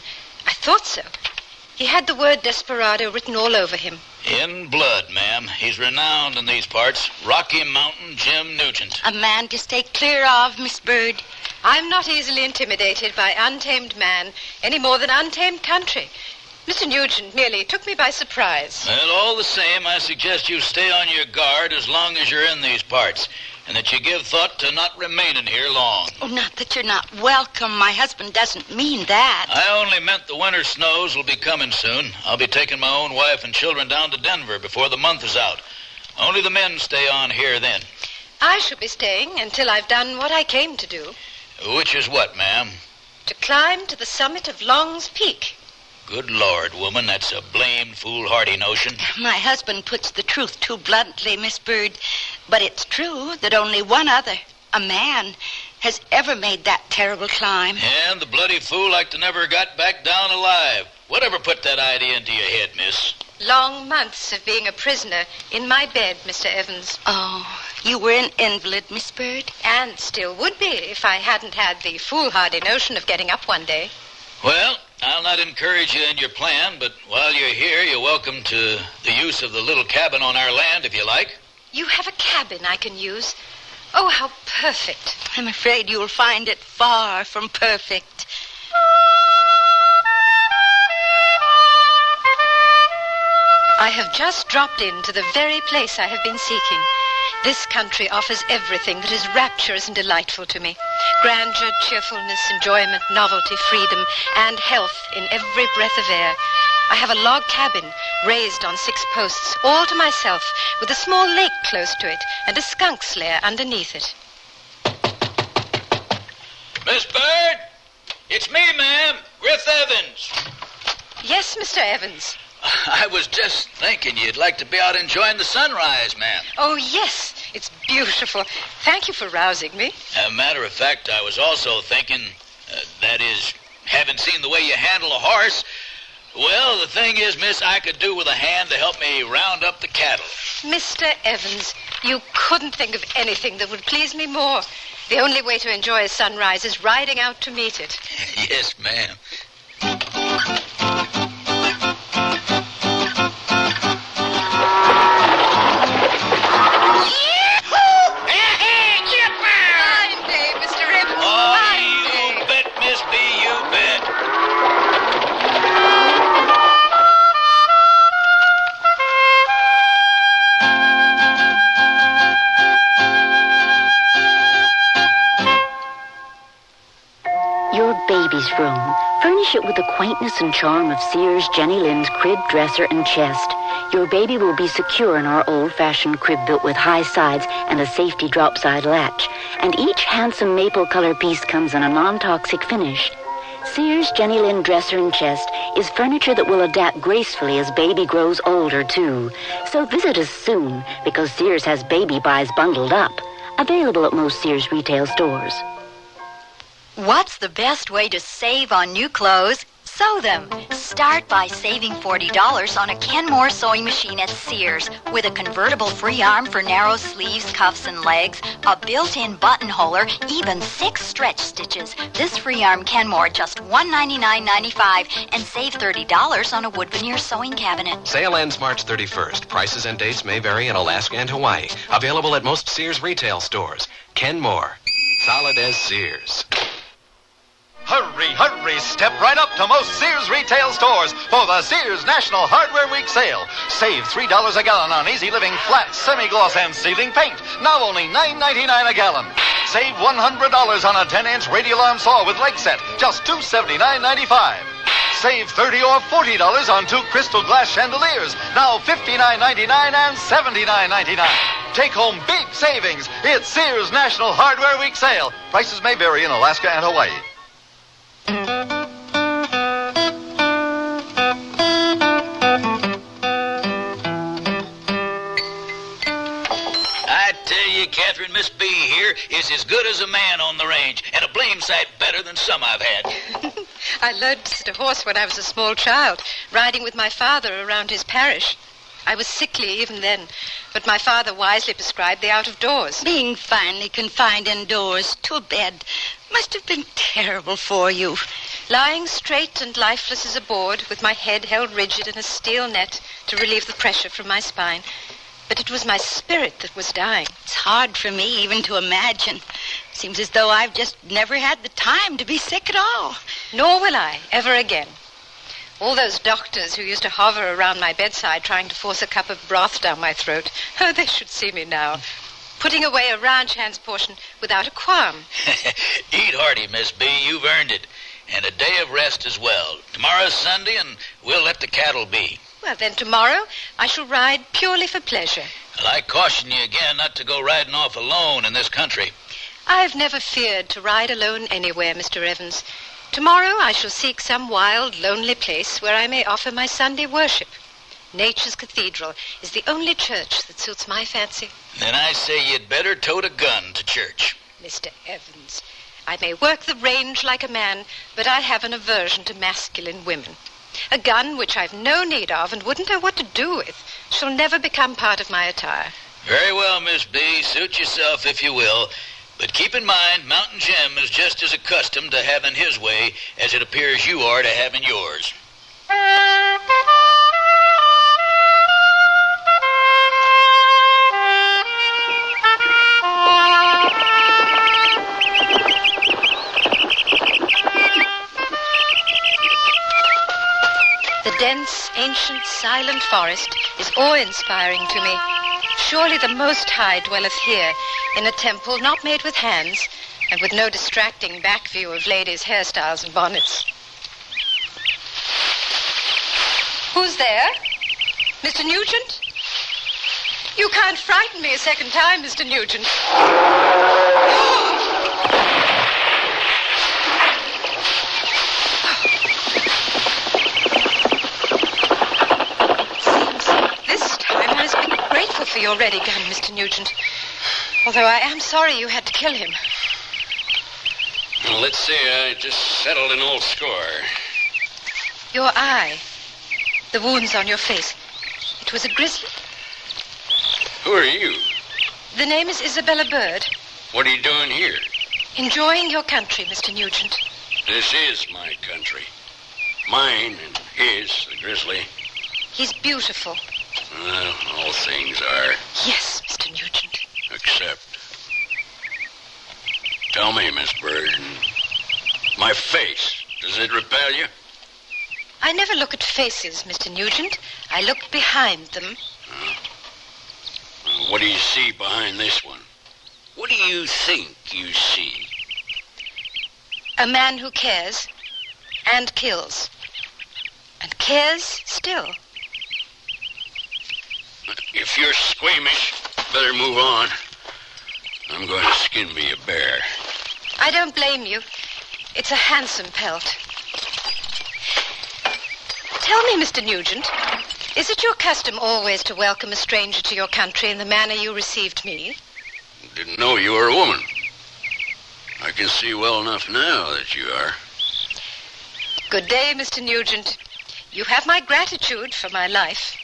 I thought so. He had the word desperado written all over him. In blood, ma'am. He's renowned in these parts. Rocky Mountain Jim Nugent. A man to stay clear of, Miss Bird. I'm not easily intimidated by untamed man, any more than untamed country. Mr. Nugent merely took me by surprise. Well, all the same, I suggest you stay on your guard as long as you're in these parts, and that you give thought to not remaining here long. Oh, not that you're not welcome. My husband doesn't mean that. I only meant the winter snows will be coming soon. I'll be taking my own wife and children down to Denver before the month is out. Only the men stay on here then. I shall be staying until I've done what I came to do. Which is what, ma'am? To climb to the summit of Long's Peak. Good Lord, woman, that's a blamed foolhardy notion. My husband puts the truth too bluntly, Miss Bird. But it's true that only one other, a man, has ever made that terrible climb. And the bloody fool like to never got back down alive. Whatever put that idea into your head, miss? Long months of being a prisoner in my bed, Mr. Evans. Oh, you were an invalid, Miss Bird? And still would be if I hadn't had the foolhardy notion of getting up one day. Well, I'll not encourage you in your plan, but while you're here, you're welcome to the use of the little cabin on our land, if you like. You have a cabin I can use? Oh, how perfect. I'm afraid you'll find it far from perfect. I have just dropped into the very place I have been seeking. This country offers everything that is rapturous and delightful to me. Grandeur, cheerfulness, enjoyment, novelty, freedom, and health in every breath of air. I have a log cabin raised on 6 posts, all to myself, with a small lake close to it and a skunk's lair underneath it. Miss Bird, it's me, ma'am, Griff Evans. Yes, Mr. Evans. I was just thinking you'd like to be out enjoying the sunrise, ma'am. Oh, yes, it's beautiful. Thank you for rousing me. As a matter of fact, I was also thinking, that is, having seen the way you handle a horse. Well, the thing is, miss, I could do with a hand to help me round up the cattle. Mr. Evans, you couldn't think of anything that would please me more. The only way to enjoy a sunrise is riding out to meet it. Yes, ma'am. Your baby's room, Furnish it with the quaintness and charm of Sears Jenny Lind's crib, dresser, and chest. Your baby will be secure in our old-fashioned crib built with high sides and a safety drop-side latch. And each handsome maple color piece comes in a non-toxic finish. Sears Jenny Lind dresser and chest is furniture that will adapt gracefully as baby grows older, too. So visit us soon, because Sears has baby buys bundled up. Available at most Sears retail stores. What's the best way to save on new clothes? Sew them. Start by saving $40 on a Kenmore sewing machine at Sears with a convertible free arm for narrow sleeves, cuffs, and legs, a built-in buttonholer, even 6 stretch stitches. This free arm Kenmore just $199.95 and save $30 on a wood veneer sewing cabinet. Sale ends March 31st. Prices and dates may vary in Alaska and Hawaii. Available at most Sears retail stores. Kenmore. Solid as Sears. Hurry, hurry, step right up to most Sears retail stores for the Sears National Hardware Week sale. Save $3 a gallon on Easy Living flat, semi-gloss, and ceiling paint. Now only $9.99 a gallon. Save $100 on a 10-inch radial arm saw with leg set, just $279.95. Save $30 or $40 on 2 crystal glass chandeliers, now $59.99 and $79.99. Take home big savings. It's Sears National Hardware Week sale. Prices may vary in Alaska and Hawaii. I tell you, Catherine, Miss B here is as good as a man on the range, and a blame sight better than some I've had. I learned to sit a horse when I was a small child, riding with my father around his parish. I was sickly even then, but my father wisely prescribed the out-of-doors. Being finally confined indoors to a bed must have been terrible for you. Lying straight and lifeless as a board, with my head held rigid in a steel net to relieve the pressure from my spine. But it was my spirit that was dying. It's hard for me even to imagine. Seems as though I've just never had the time to be sick at all. Nor will I, ever again. All those doctors who used to hover around my bedside trying to force a cup of broth down my throat, oh, they should see me now. Putting away a ranch hand's portion without a qualm. Eat hearty, Miss B. You've earned it. And a day of rest as well. Tomorrow's Sunday, and we'll let the cattle be. Well, then tomorrow I shall ride purely for pleasure. Well, I caution you again not to go riding off alone in this country. I've never feared to ride alone anywhere, Mr. Evans. Tomorrow I shall seek some wild, lonely place where I may offer my Sunday worship. Nature's Cathedral is the only church that suits my fancy. Then I say you'd better tote a gun to church. Mr. Evans, I may work the range like a man, but I have an aversion to masculine women. A gun which I've no need of and wouldn't know what to do with shall never become part of my attire. Very well, Miss B. Suit yourself if you will. But keep in mind, Mountain Jim is just as accustomed to having his way as it appears you are to having yours. The dense, ancient, silent forest is awe-inspiring to me. Surely the Most High dwelleth here, in a temple not made with hands, and with no distracting back view of ladies' hairstyles and bonnets. Who's there? Mr. Nugent? You can't frighten me a second time, Mr. Nugent. Grateful for your ready gun, Mr. Nugent. Although I am sorry you had to kill him. Well, let's see. I just settled an old score. Your eye. The wounds on your face. It was a grizzly. Who are you? The name is Isabella Bird. What are you doing here? Enjoying your country, Mr. Nugent. This is my country. Mine and his, the grizzly. He's beautiful. Well, all things are. Yes, Mr. Nugent. Except. Tell me, Miss Bird, my face, does it repel you? I never look at faces, Mr. Nugent. I look behind them. What do you see behind this one? What do you think you see? A man who cares. and kills. And cares still. If you're squeamish, better move on. I'm going to skin me a bear. I don't blame you. It's a handsome pelt. Tell me, Mr. Nugent, is it your custom always to welcome a stranger to your country in the manner you received me? Didn't know you were a woman. I can see well enough now that you are. Good day, Mr. Nugent. You have my gratitude for my life.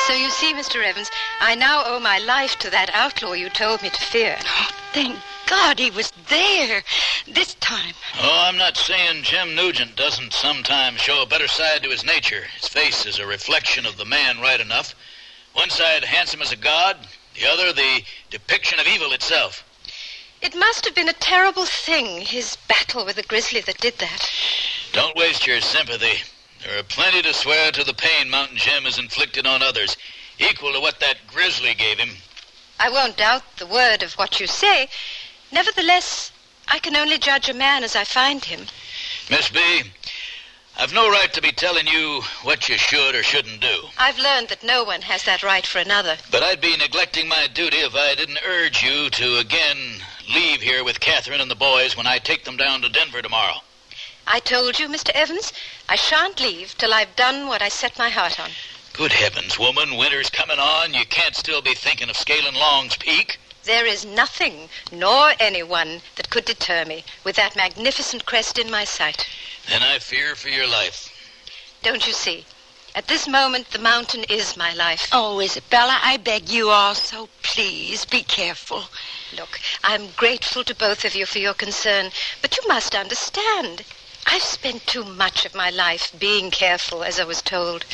So you see, Mr. Evans, I now owe my life to that outlaw you told me to fear. Oh, thank God he was there this time. Oh, I'm not saying Jim Nugent doesn't sometimes show a better side to his nature. His face is a reflection of the man right enough. One side handsome as a god, the other the depiction of evil itself. It must have been a terrible thing, his battle with the grizzly that did that. Don't waste your sympathy. There are plenty to swear to the pain Mountain Jim has inflicted on others, equal to what that grizzly gave him. I won't doubt the word of what you say. Nevertheless, I can only judge a man as I find him. Miss B, I've no right to be telling you what you should or shouldn't do. I've learned that no one has that right for another. But I'd be neglecting my duty if I didn't urge you to again leave here with Catherine and the boys when I take them down to Denver tomorrow. I told you, Mr. Evans, I shan't leave till I've done what I set my heart on. Good heavens, woman, winter's coming on. You can't still be thinking of scaling Long's Peak. There is nothing, nor anyone, that could deter me with that magnificent crest in my sight. Then I fear for your life. Don't you see? At this moment, the mountain is my life. Oh, Isabella, I beg you also, please, be careful. Look, I'm grateful to both of you for your concern, but you must understand. I've spent too much of my life being careful, as I was told,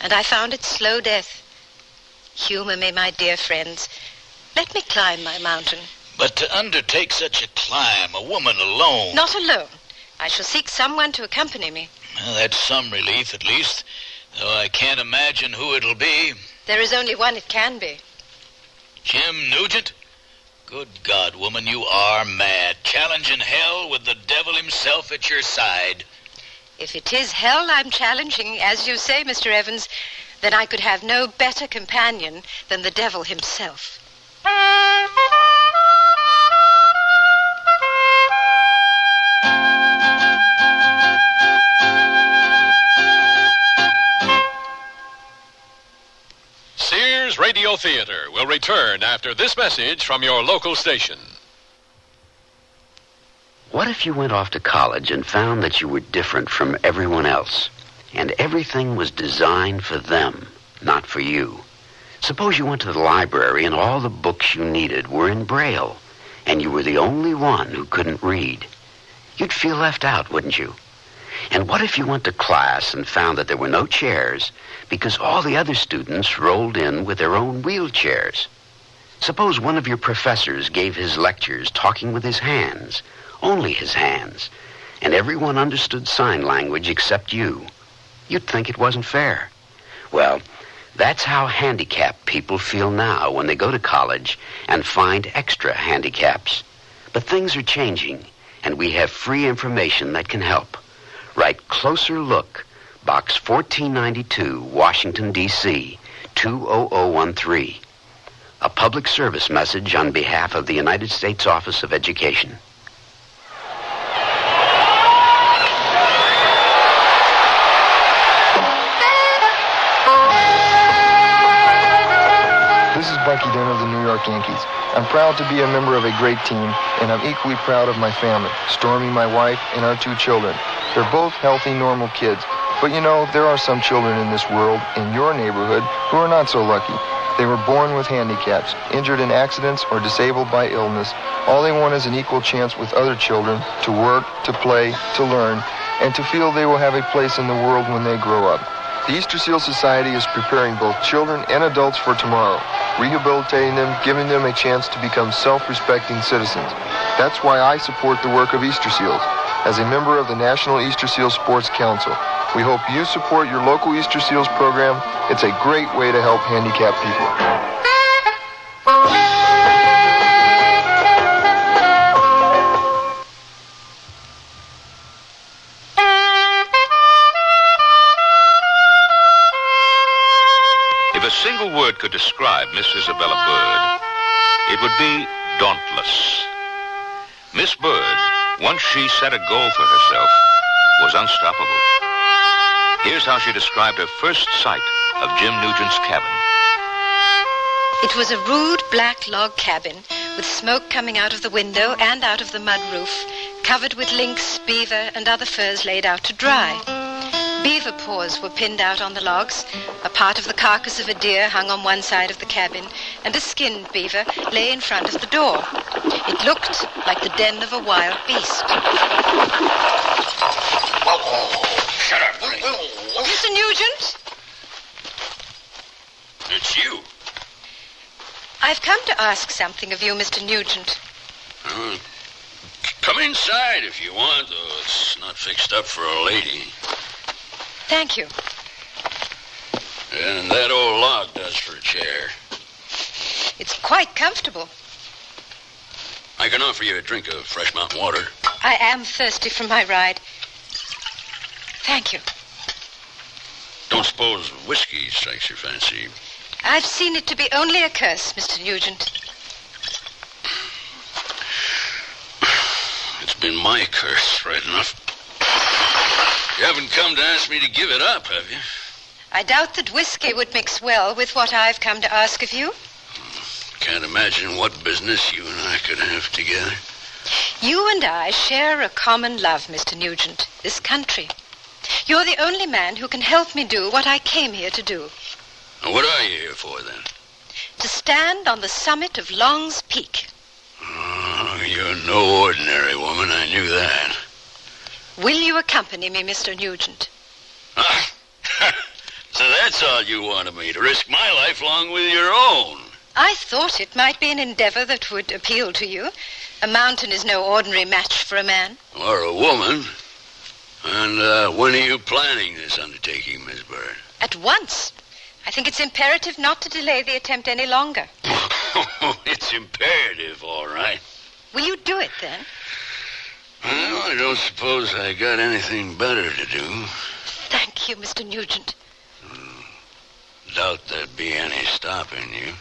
and I found it slow death. Humor me, my dear friends. Let me climb my mountain. But to undertake such a climb, a woman alone... Not alone. I shall seek someone to accompany me. Well, that's some relief, at least, though I can't imagine who it'll be. There is only one it can be. Jim Nugent? Good God, woman, you are mad. Challenging hell with the devil himself at your side. If it is hell I'm challenging, as you say, Mr. Evans, then I could have no better companion than the devil himself. Sears Radio Theater will return after this message from your local station. What if you went off to college and found that you were different from everyone else, and everything was designed for them, not for you? Suppose you went to the library and all the books you needed were in Braille, and you were the only one who couldn't read. You'd feel left out, wouldn't you? And what if you went to class and found that there were no chairs because all the other students rolled in with their own wheelchairs? Suppose one of your professors gave his lectures talking with his hands, only his hands, and everyone understood sign language except you. You'd think it wasn't fair. Well, that's how handicapped people feel now when they go to college and find extra handicaps. But things are changing, and we have free information that can help. Write Closer Look, Box 1492, Washington, D.C., 20013. A public service message on behalf of the United States Office of Education. This is Bucky Dent of the New York Yankees. I'm proud to be a member of a great team, and I'm equally proud of my family, Stormy, my wife, and our 2 children. They're both healthy, normal kids. But you know, there are some children in this world, in your neighborhood, who are not so lucky. They were born with handicaps, injured in accidents, or disabled by illness. All they want is an equal chance with other children to work, to play, to learn, and to feel they will have a place in the world when they grow up. The Easter Seal Society is preparing both children and adults for tomorrow, rehabilitating them, giving them a chance to become self-respecting citizens. That's why I support the work of Easter Seals. As a member of the National Easter Seal Sports Council, we hope you support your local Easter Seals program. It's a great way to help handicapped people. single word could describe Miss Isabella Bird, it would be dauntless. Miss Bird, once she set a goal for herself, was unstoppable. Here's how she described her first sight of Jim Nugent's cabin. It was a rude black log cabin with smoke coming out of the window and out of the mud roof, covered with lynx, beaver, and other furs laid out to dry. Beaver paws were pinned out on the logs. A part of the carcass of a deer hung on one side of the cabin, and a skinned beaver lay in front of the door. It looked like the den of a wild beast. Shut up, Ring. Mr. Nugent? It's you. I've come to ask something of you, Mr. Nugent. Come inside if you want, though it's not fixed up for a lady. Thank you. And that old log does for a chair. It's quite comfortable. I can offer you a drink of fresh mountain water. I am thirsty from my ride. Thank you. Don't suppose whiskey strikes your fancy. I've seen it to be only a curse, Mr. Nugent. It's been my curse, right enough. You haven't come to ask me to give it up, have you? I doubt that whiskey would mix well with what I've come to ask of you. Can't imagine what business you and I could have together. You and I share a common love, Mr. Nugent, this country. You're the only man who can help me do what I came here to do. And what are you here for, then? To stand on the summit of Long's Peak. Oh, you're no ordinary woman, I knew that. Will you accompany me, Mr. Nugent? Ah, so that's all you wanted me, to risk my life along with your own. I thought it might be an endeavor that would appeal to you. A mountain is no ordinary match for a man. Or a woman. And when are you planning this undertaking, Miss Bird? At once. I think it's imperative not to delay the attempt any longer. It's imperative, all right. Will you do it, then? Well, I don't suppose I got anything better to do. Thank you, Mr. Nugent. Doubt there'd be any stopping you.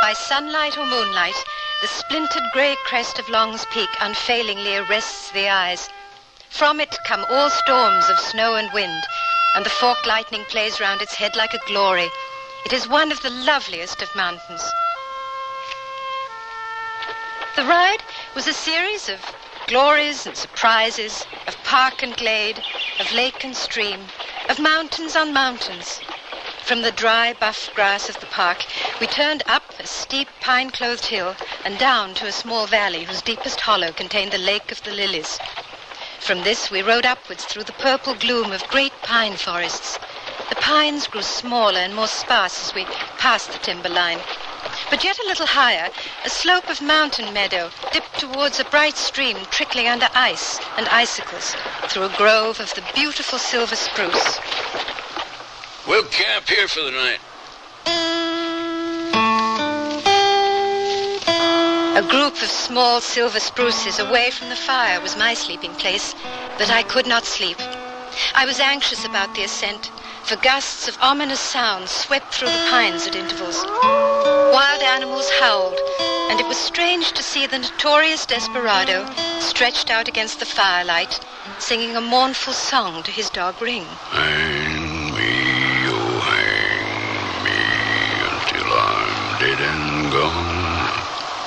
By sunlight or moonlight, the splintered grey crest of Long's Peak unfailingly arrests the eyes. From it come all storms of snow and wind, and the forked lightning plays round its head like a glory. It is one of the loveliest of mountains. The ride was a series of glories and surprises, of park and glade, of lake and stream, of mountains on mountains. From the dry, buff grass of the park, we turned up a steep, pine-clothed hill and down to a small valley whose deepest hollow contained the Lake of the Lilies. From this, we rode upwards through the purple gloom of great pine forests. The pines grew smaller and more sparse as we passed the timber line. But yet a little higher, a slope of mountain meadow dipped towards a bright stream trickling under ice and icicles through a grove of the beautiful silver spruce. We'll camp here for the night. A group of small silver spruces away from the fire was my sleeping place, but I could not sleep. I was anxious about the ascent, for gusts of ominous sound swept through the pines at intervals. Wild animals howled, and it was strange to see the notorious desperado stretched out against the firelight, singing a mournful song to his dog Ring. Hang me, oh hang me, until I'm dead and gone.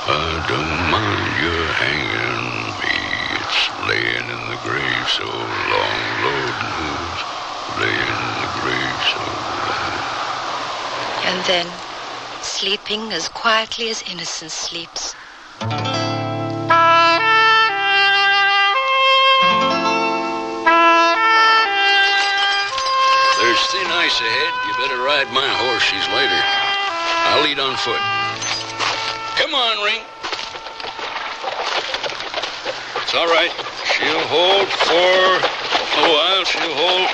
I don't mind you hanging me. It's laying in the grave so long, Lord knows. Laying in the grave so long. And then, sleeping as quietly as innocence sleeps. There's thin ice ahead. You better ride my horse. She's later. I'll lead on foot. Come on, Ring. It's all right. She'll hold for a while. She'll hold.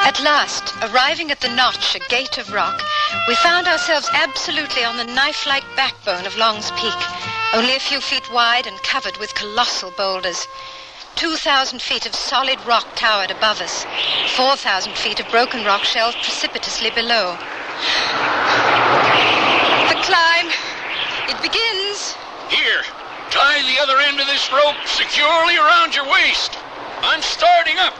At last, Arriving at the notch, a gate of rock, we found ourselves absolutely on the knife-like backbone of Long's Peak, only a few feet wide and covered with colossal boulders. 2,000 feet of solid rock towered above us. 4,000 feet of broken rock shelved precipitously below. The climb, it begins. Here, tie the other end of this rope securely around your waist. I'm starting up.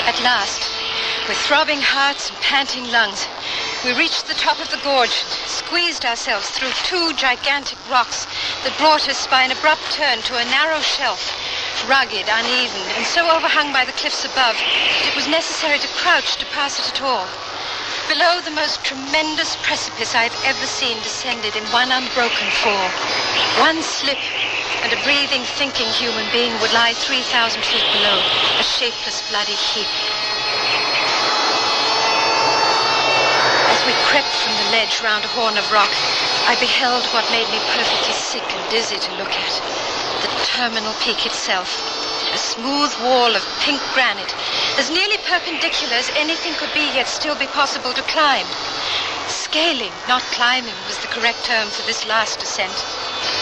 At last, with throbbing hearts and panting lungs, we reached the top of the gorge, squeezed ourselves through 2 gigantic rocks that brought us by an abrupt turn to a narrow shelf, rugged, uneven, and so overhung by the cliffs above that it was necessary to crouch to pass it at all. Below, the most tremendous precipice I've ever seen descended in one unbroken fall. One slip, and a breathing, thinking human being would lie 3,000 feet below, a shapeless, bloody heap. As we crept from the ledge round a horn of rock, I beheld what made me perfectly sick and dizzy to look at. The terminal peak itself, a smooth wall of pink granite, as nearly perpendicular as anything could be, yet still be possible to climb. Scaling, not climbing, was the correct term for this last ascent.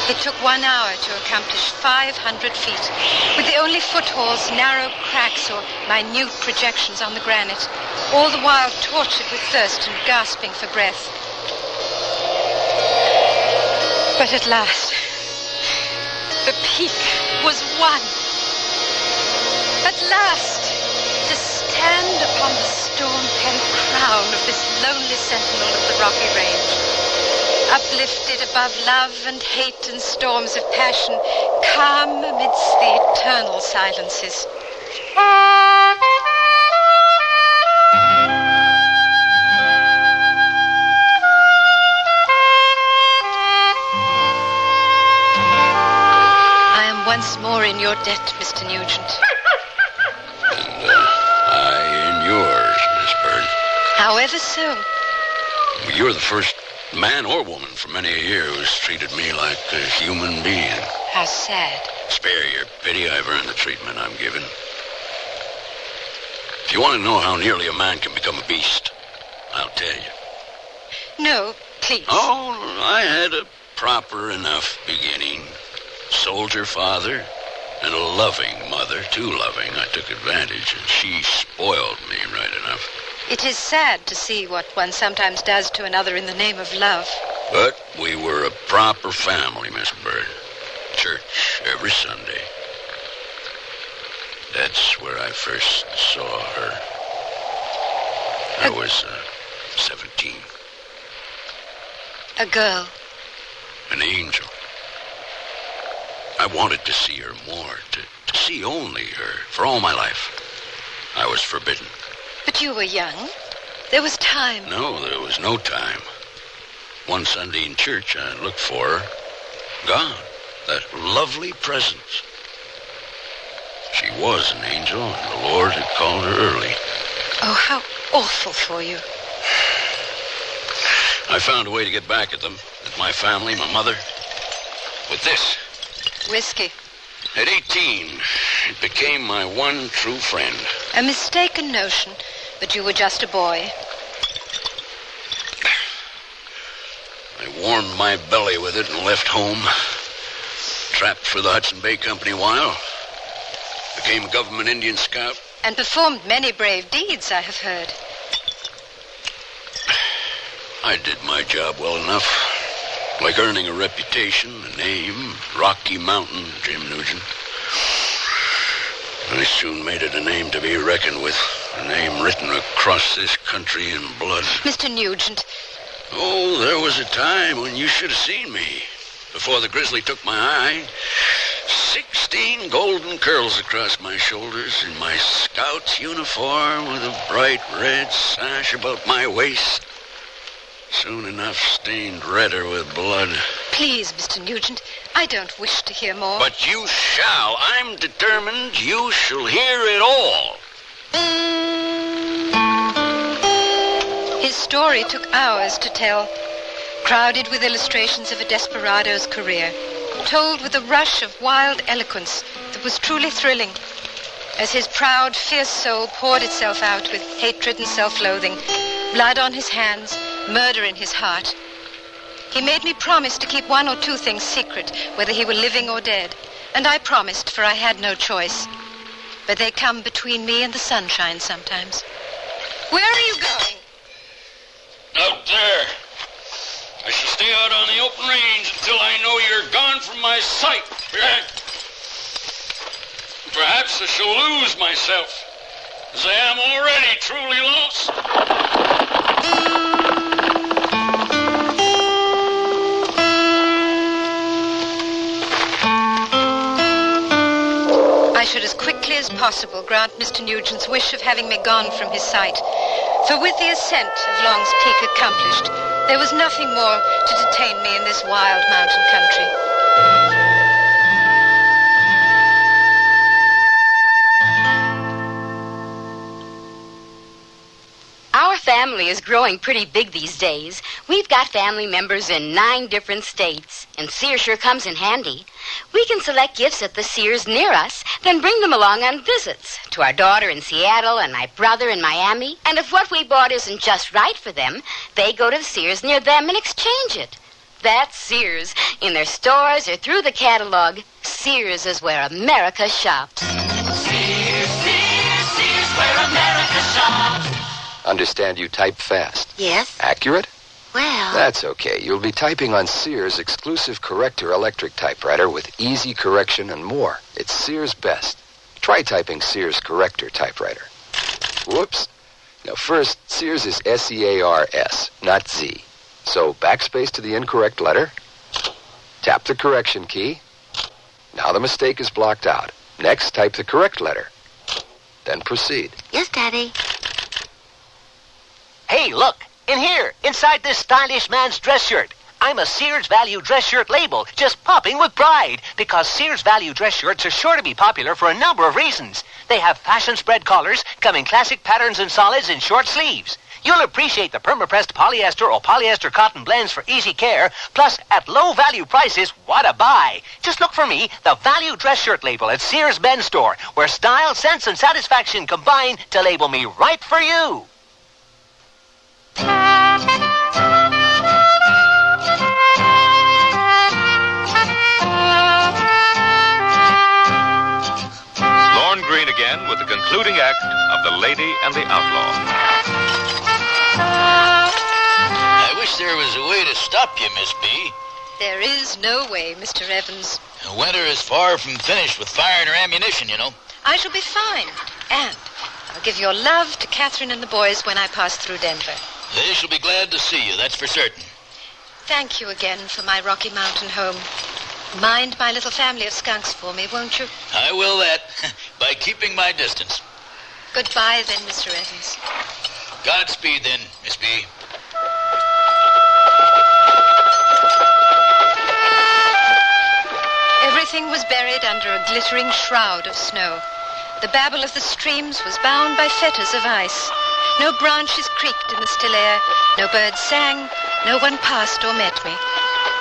It took 1 hour to accomplish 500 feet, with the only footholds narrow cracks or minute projections on the granite, all the while tortured with thirst and gasping for breath. But at last, the peak was won. At last, to stand upon the storm-pent crown of this lonely sentinel of the rocky range, uplifted above love and hate and storms of passion, calm amidst the eternal silences. I am once more in your debt, Mr. Nugent. I in yours, Miss Bird. However so. You're the first man or woman for many a year who's treated me like a human being. How sad. Spare your pity. I've earned the treatment I'm given. If you want to know how nearly a man can become a beast, I'll tell you. No, please. Oh, I had a proper enough beginning. Soldier father and a loving mother. Too loving. I took advantage, and she spoiled me right enough. It is sad to see what one sometimes does to another in the name of love. But we were a proper family, Miss Bird. Church every Sunday. That's where I first saw her. I was 17. A girl. An angel. I wanted to see her more, to see only her, for all my life. I was forbidden. But you were young. There was time. No, there was no time. One Sunday in church, I looked for her. Gone. That lovely presence. She was an angel, and the Lord had called her early. Oh, how awful for you. I found a way to get back at them, at my family, my mother, with this. Whiskey. At 18, it became my one true friend. A mistaken notion, but you were just a boy. I warmed my belly with it and left home. Trapped for the Hudson Bay Company a while. Became a government Indian scout. And performed many brave deeds, I have heard. I did my job well enough. Like earning a reputation, a name, Rocky Mountain, Jim Nugent. I soon made it a name to be reckoned with. A name written across this country in blood. Mr. Nugent. Oh, there was a time when you should have seen me. Before the grizzly took my eye. 16 golden curls across my shoulders in my scout's uniform with a bright red sash about my waist. Soon enough stained redder with blood. Please, Mr. Nugent, I don't wish to hear more. But you shall. I'm determined you shall hear it all. His story took hours to tell, crowded with illustrations of a desperado's career, told with a rush of wild eloquence that was truly thrilling, as his proud, fierce soul poured itself out with hatred and self-loathing, blood on his hands, murder in his heart. He made me promise to keep one or two things secret, whether he were living or dead. And I promised, for I had no choice. But they come between me and the sunshine sometimes. Where are you going? Out there. I shall stay out on the open range until I know you're gone from my sight. Perhaps I shall lose myself, as I am already truly lost. I should as quickly as possible grant Mr. Nugent's wish of having me gone from his sight. For with the ascent of Long's Peak accomplished, there was nothing more to detain me in this wild mountain country. Our family is growing pretty big these days. We've got family members in 9 different states, and Sears sure comes in handy. We can select gifts at the Sears near us, then bring them along on visits to our daughter in Seattle and my brother in Miami. And if what we bought isn't just right for them, they go to the Sears near them and exchange it. That's Sears. In their stores or through the catalog, Sears is where America shops. Sears, Sears, Sears, where America shops. Understand you type fast. Yes? Accurate? Well... That's okay. You'll be typing on Sears' exclusive Corrector electric typewriter with easy correction and more. It's Sears' best. Try typing Sears Corrector typewriter. Whoops. Now first, Sears is S-E-A-R-S, not Z. So backspace to the incorrect letter. Tap the correction key. Now the mistake is blocked out. Next, type the correct letter. Then proceed. Yes, Daddy. Hey, look, in here, inside this stylish man's dress shirt. I'm a Sears Value dress shirt label, just popping with pride, because Sears Value dress shirts are sure to be popular for a number of reasons. They have fashion spread collars, come in classic patterns and solids, and short sleeves. You'll appreciate the perma-pressed polyester or polyester cotton blends for easy care, plus at low value prices, what a buy. Just look for me, the Value dress shirt label at Sears Men's Store, where style, sense, and satisfaction combine to label me right for you. Lorne Greene again with the concluding act of The Lady and the Outlaw. I wish there was a way to stop you, Miss B. There is no way, Mr. Evans. Winter is far from finished with firing or ammunition, you know. I shall be fine. And I'll give your love to Catherine and the boys when I pass through Denver. They shall be glad to see you, that's for certain. Thank you again for my Rocky Mountain home. Mind my little family of skunks for me, won't you? I will that, by keeping my distance. Goodbye then, Mr. Evans. Godspeed then, Miss B. Everything was buried under a glittering shroud of snow. The babble of the streams was bound by fetters of ice. No branches creaked in the still air, no birds sang, no one passed or met me.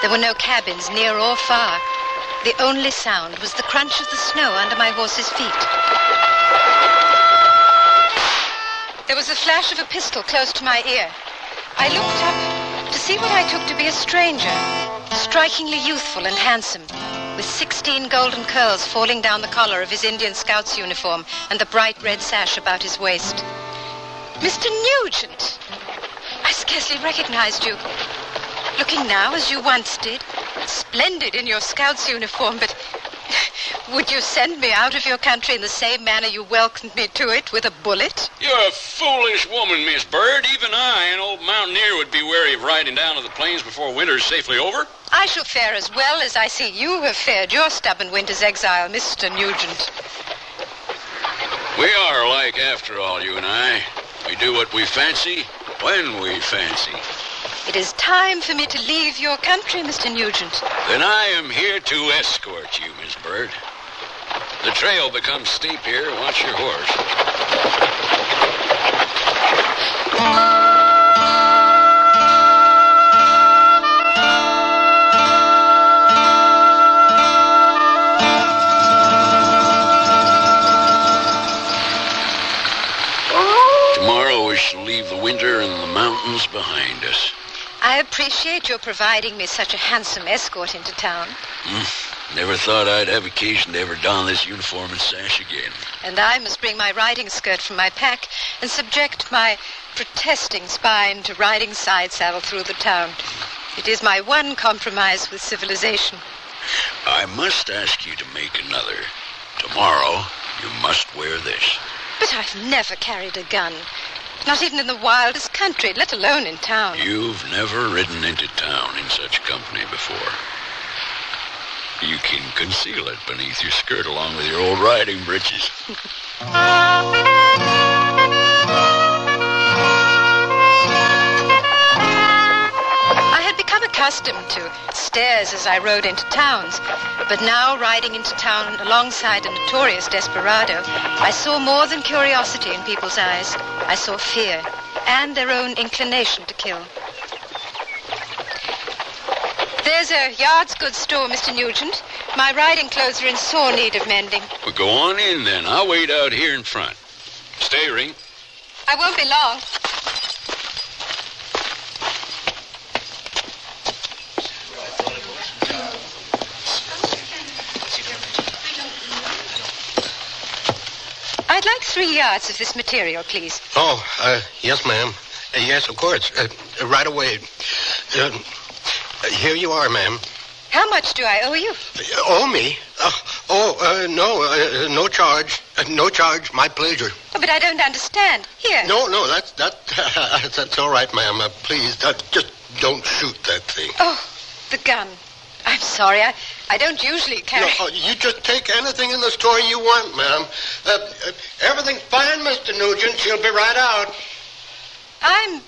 There were no cabins near or far. The only sound was the crunch of the snow under my horse's feet. There was the flash of a pistol close to my ear. I looked up to see what I took to be a stranger, strikingly youthful and handsome, with 16 golden curls falling down the collar of his Indian Scout's uniform and the bright red sash about his waist. Mr. Nugent! I scarcely recognized you. Looking now as you once did, splendid in your Scout's uniform, but would you send me out of your country in the same manner you welcomed me to it, with a bullet? You're a foolish woman, Miss Bird. Even I, an old mountaineer, would be wary of riding down to the plains before winter's safely over. I shall fare as well as I see you have fared your stubborn winter's exile, Mr. Nugent. We are alike, after all, you and I. We do what we fancy, when we fancy. It is time for me to leave your country, Mr. Nugent. Then I am here to escort you, Miss Bird. The trail becomes steep here. Watch your horse. wish to leave the winter and the mountains behind us. I appreciate your providing me such a handsome escort into town. Never thought I'd have occasion to ever don this uniform and sash again. And I must bring my riding skirt from my pack and subject my protesting spine to riding side saddle through the town. It is my one compromise with civilization. I must ask you to make another. Tomorrow, you must wear this. But I've never carried a gun. Not even in the wildest country, let alone in town. You've never ridden into town in such company before. You can conceal it beneath your skirt along with your old riding breeches. I had become accustomed to stares as I rode into towns, but now riding into town alongside a notorious desperado, I saw more than curiosity in people's eyes. I saw fear and their own inclination to kill. There's a yard's goods store, Mr. Nugent. My riding clothes are in sore need of mending. Well, go on in, then. I'll wait out here in front. Stay, Ring. I won't be long. I'd like 3 yards of this material, please. Oh, yes, ma'am. Yes, of course. Right away. Here you are, ma'am. How much do I owe you? Owe me? No charge. No charge. My pleasure. Oh, but I don't understand. Here. No, that's all right, ma'am. Please, just don't shoot that thing. Oh, the gun. I'm sorry. I don't usually carry... No, you just take anything in the store you want, ma'am. Everything's fine, Mr. Nugent. She'll be right out. I'm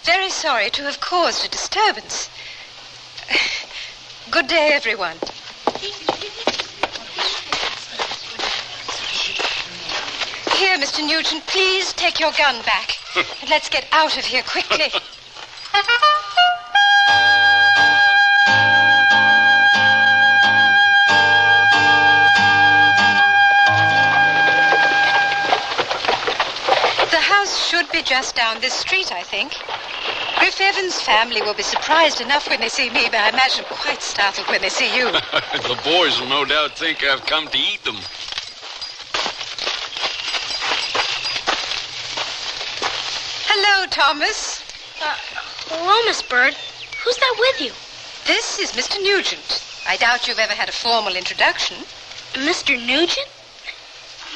very sorry to have caused a disturbance. Good day, everyone. Here, Mr. Nugent, please take your gun back. And let's get out of here quickly. The house should be just down this street, I think. Griff Evans' family will be surprised enough when they see me, but I imagine quite startled when they see you. The boys will no doubt think I've come to eat them. Hello, Thomas. Hello, Miss Bird. Who's that with you? This is Mr. Nugent. I doubt you've ever had a formal introduction. Mr. Nugent?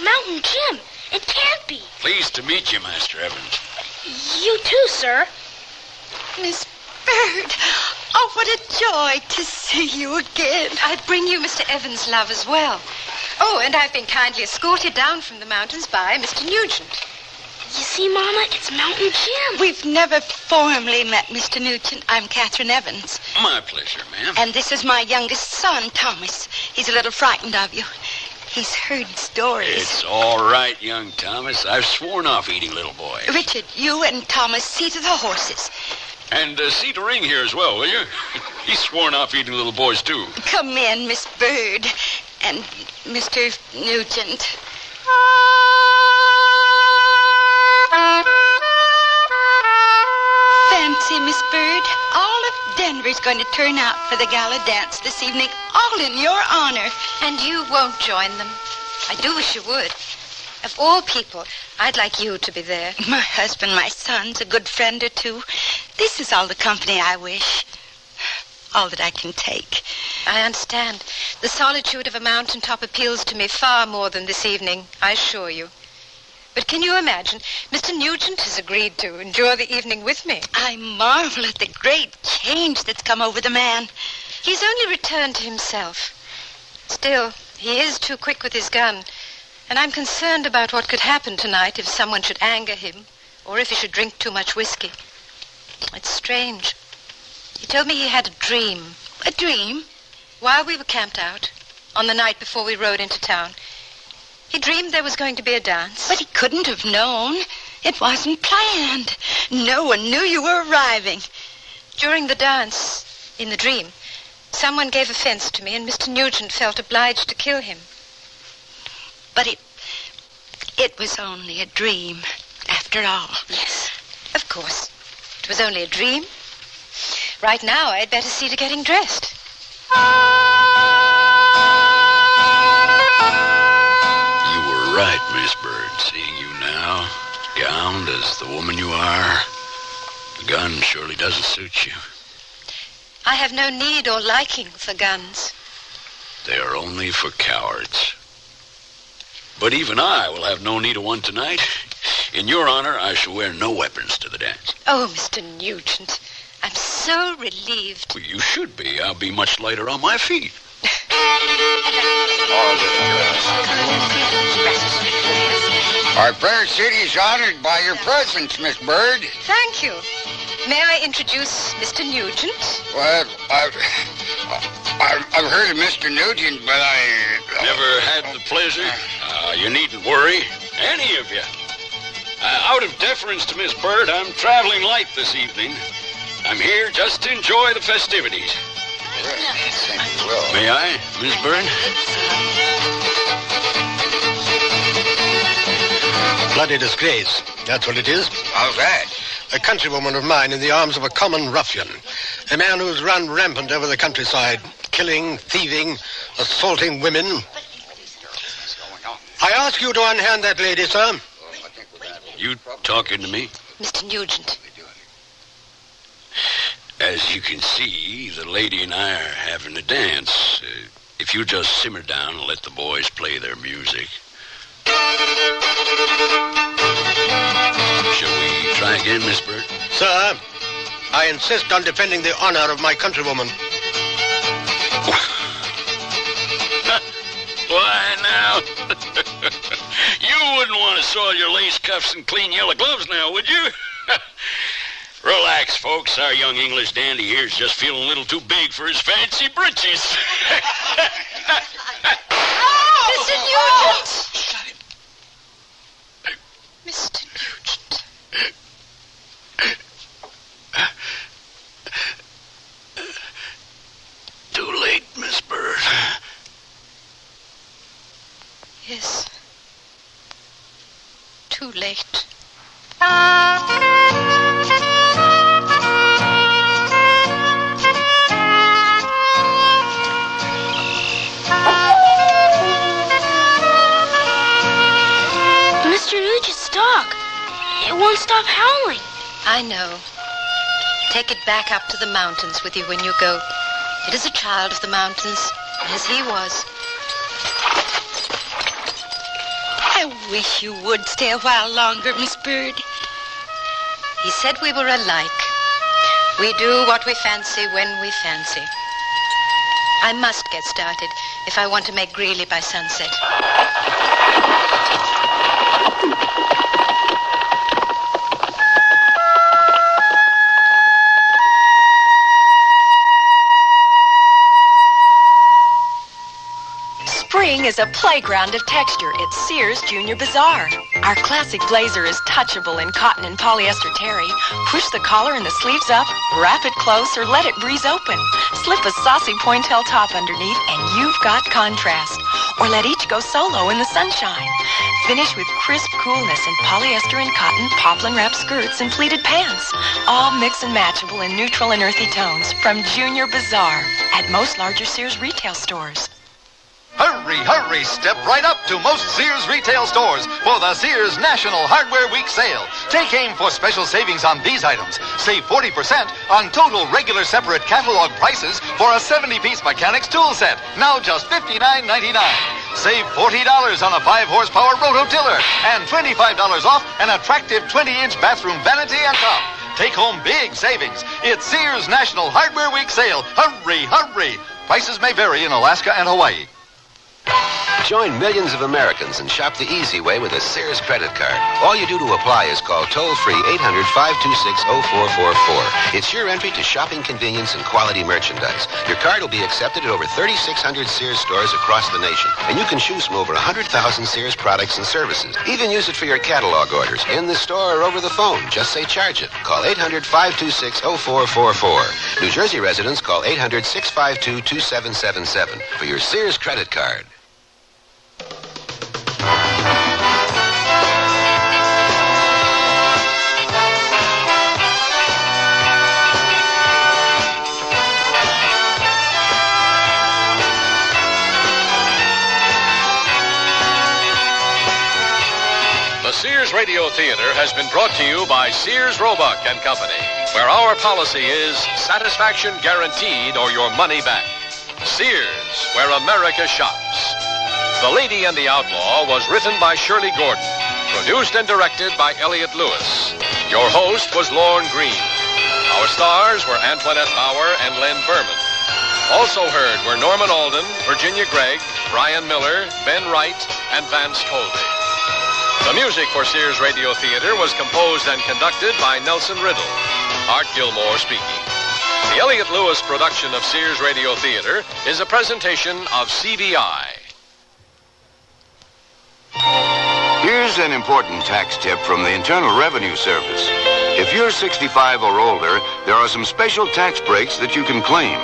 Mountain Jim. It can't be. Pleased to meet you, Master Evans. You too, sir. Miss Bird, oh, what a joy to see you again. I bring you Mr. Evans' love as well. Oh, and I've been kindly escorted down from the mountains by Mr. Nugent. You see, Mama, it's Mountain Jim. We've never formally met, Mr. Nugent. I'm Catherine Evans. My pleasure, ma'am. And this is my youngest son, Thomas. He's a little frightened of you. He's heard stories. It's all right, young Thomas. I've sworn off eating little boy. Richard, you and Thomas see to the horses. And see to Ring here as well, will you? He's sworn off eating little boys, too. Come in, Miss Bird. And Mr. Nugent. Fancy, Miss Bird, all of Denver's going to turn out for the gala dance this evening, all in your honor. And you won't join them. I do wish you would. Of all people, I'd like you to be there. My husband, my son's a good friend or two. This is all the company I wish. All that I can take. I understand. The solitude of a mountaintop appeals to me far more than this evening, I assure you. But can you imagine? Mr. Nugent has agreed to endure the evening with me. I marvel at the great change that's come over the man. He's only returned to himself. Still, he is too quick with his gun. And I'm concerned about what could happen tonight if someone should anger him, or if he should drink too much whiskey. It's strange. He told me he had a dream. A dream? While we were camped out, on the night before we rode into town, he dreamed there was going to be a dance. But he couldn't have known. It wasn't planned. No one knew you were arriving. During the dance, in the dream, someone gave offense to me, and Mr. Nugent felt obliged to kill him. But it was only a dream, after all. Yes. Of course. It was only a dream. Right now, I'd better see to getting dressed. You were right, Miss Bird. Seeing you now, gowned as the woman you are, the gun surely doesn't suit you. I have no need or liking for guns. They are only for cowards. But even I will have no need of one tonight. In your honor, I shall wear no weapons to the dance. Oh, Mr. Nugent, I'm so relieved. Well, you should be. I'll be much lighter on my feet. Our fair city is honored by your presence, Miss Bird. Thank you. May I introduce Mr. Nugent? Well, I've heard of Mr. Nugent, but Never had the pleasure. You needn't worry. Any of you. Out of deference to Miss Bird, I'm traveling light this evening. I'm here just to enjoy the festivities. May I, Miss Bird? Bloody disgrace. That's what it is. How's that? A countrywoman of mine in the arms of a common ruffian. A man who's run rampant over the countryside, killing, thieving, assaulting women. I ask you to unhand that lady, sir. You talking to me? Mr. Nugent. As you can see, the lady and I are having a dance. If you just simmer down and let the boys play their music. Shall we try again, Miss Bird? Sir, I insist on defending the honor of my countrywoman. Why now? You wouldn't want to soil your lace cuffs and clean yellow gloves now, would you? Relax, folks. Our young English dandy here's just feeling a little too big for his fancy britches. Mr. Nugent! Shut him. Mr. Nugent. Too late, Miss Bird. Yes. Too late. Mr. Nugent's dog. It won't stop howling. I know. Take it back up to the mountains with you when you go. It is a child of the mountains, as he was. I wish you would stay a while longer, Miss Bird. He said we were alike. We do what we fancy when we fancy. I must get started if I want to make Greeley by sunset. Spring is a playground of texture at Sears Junior Bazaar. Our classic blazer is touchable in cotton and polyester terry. Push the collar and the sleeves up, wrap it close, or let it breeze open. Slip a saucy pointelle top underneath, and you've got contrast. Or let each go solo in the sunshine. Finish with crisp coolness in polyester and cotton, poplin wrap skirts, and pleated pants. All mix and matchable in neutral and earthy tones from Junior Bazaar at most larger Sears retail stores. Hurry, hurry, step right up to most Sears retail stores for the Sears National Hardware Week sale. Take aim for special savings on these items. Save 40% on total regular separate catalog prices for a 70-piece mechanics tool set, now just $59.99. Save $40 on a 5-horsepower rototiller and $25 off an attractive 20-inch bathroom vanity and top. Take home big savings. It's Sears National Hardware Week sale. Hurry, hurry. Prices may vary in Alaska and Hawaii. Join millions of Americans and shop the easy way with a Sears credit card. All you do to apply is call toll-free 800-526-0444. It's your entry to shopping convenience and quality merchandise. Your card will be accepted at over 3,600 Sears stores across the nation. And you can choose from over 100,000 Sears products and services. Even use it for your catalog orders, in the store or over the phone. Just say charge it. Call 800-526-0444. New Jersey residents call 800-652-2777 for your Sears credit card. Radio Theater has been brought to you by Sears Roebuck and Company, where our policy is satisfaction guaranteed or your money back. Sears, where America shops. The Lady and the Outlaw was written by Shirley Gordon, produced and directed by Elliott Lewis. Your host was Lorne Green. Our stars were Antoinette Bauer and Len Berman. Also heard were Norman Alden, Virginia Gregg, Brian Miller, Ben Wright, and Vance Colby. The music for Sears Radio Theater was composed and conducted by Nelson Riddle. Art Gilmore speaking. The Elliott Lewis production of Sears Radio Theater is a presentation of CBI. Here's an important tax tip from the Internal Revenue Service. If you're 65 or older, there are some special tax breaks that you can claim,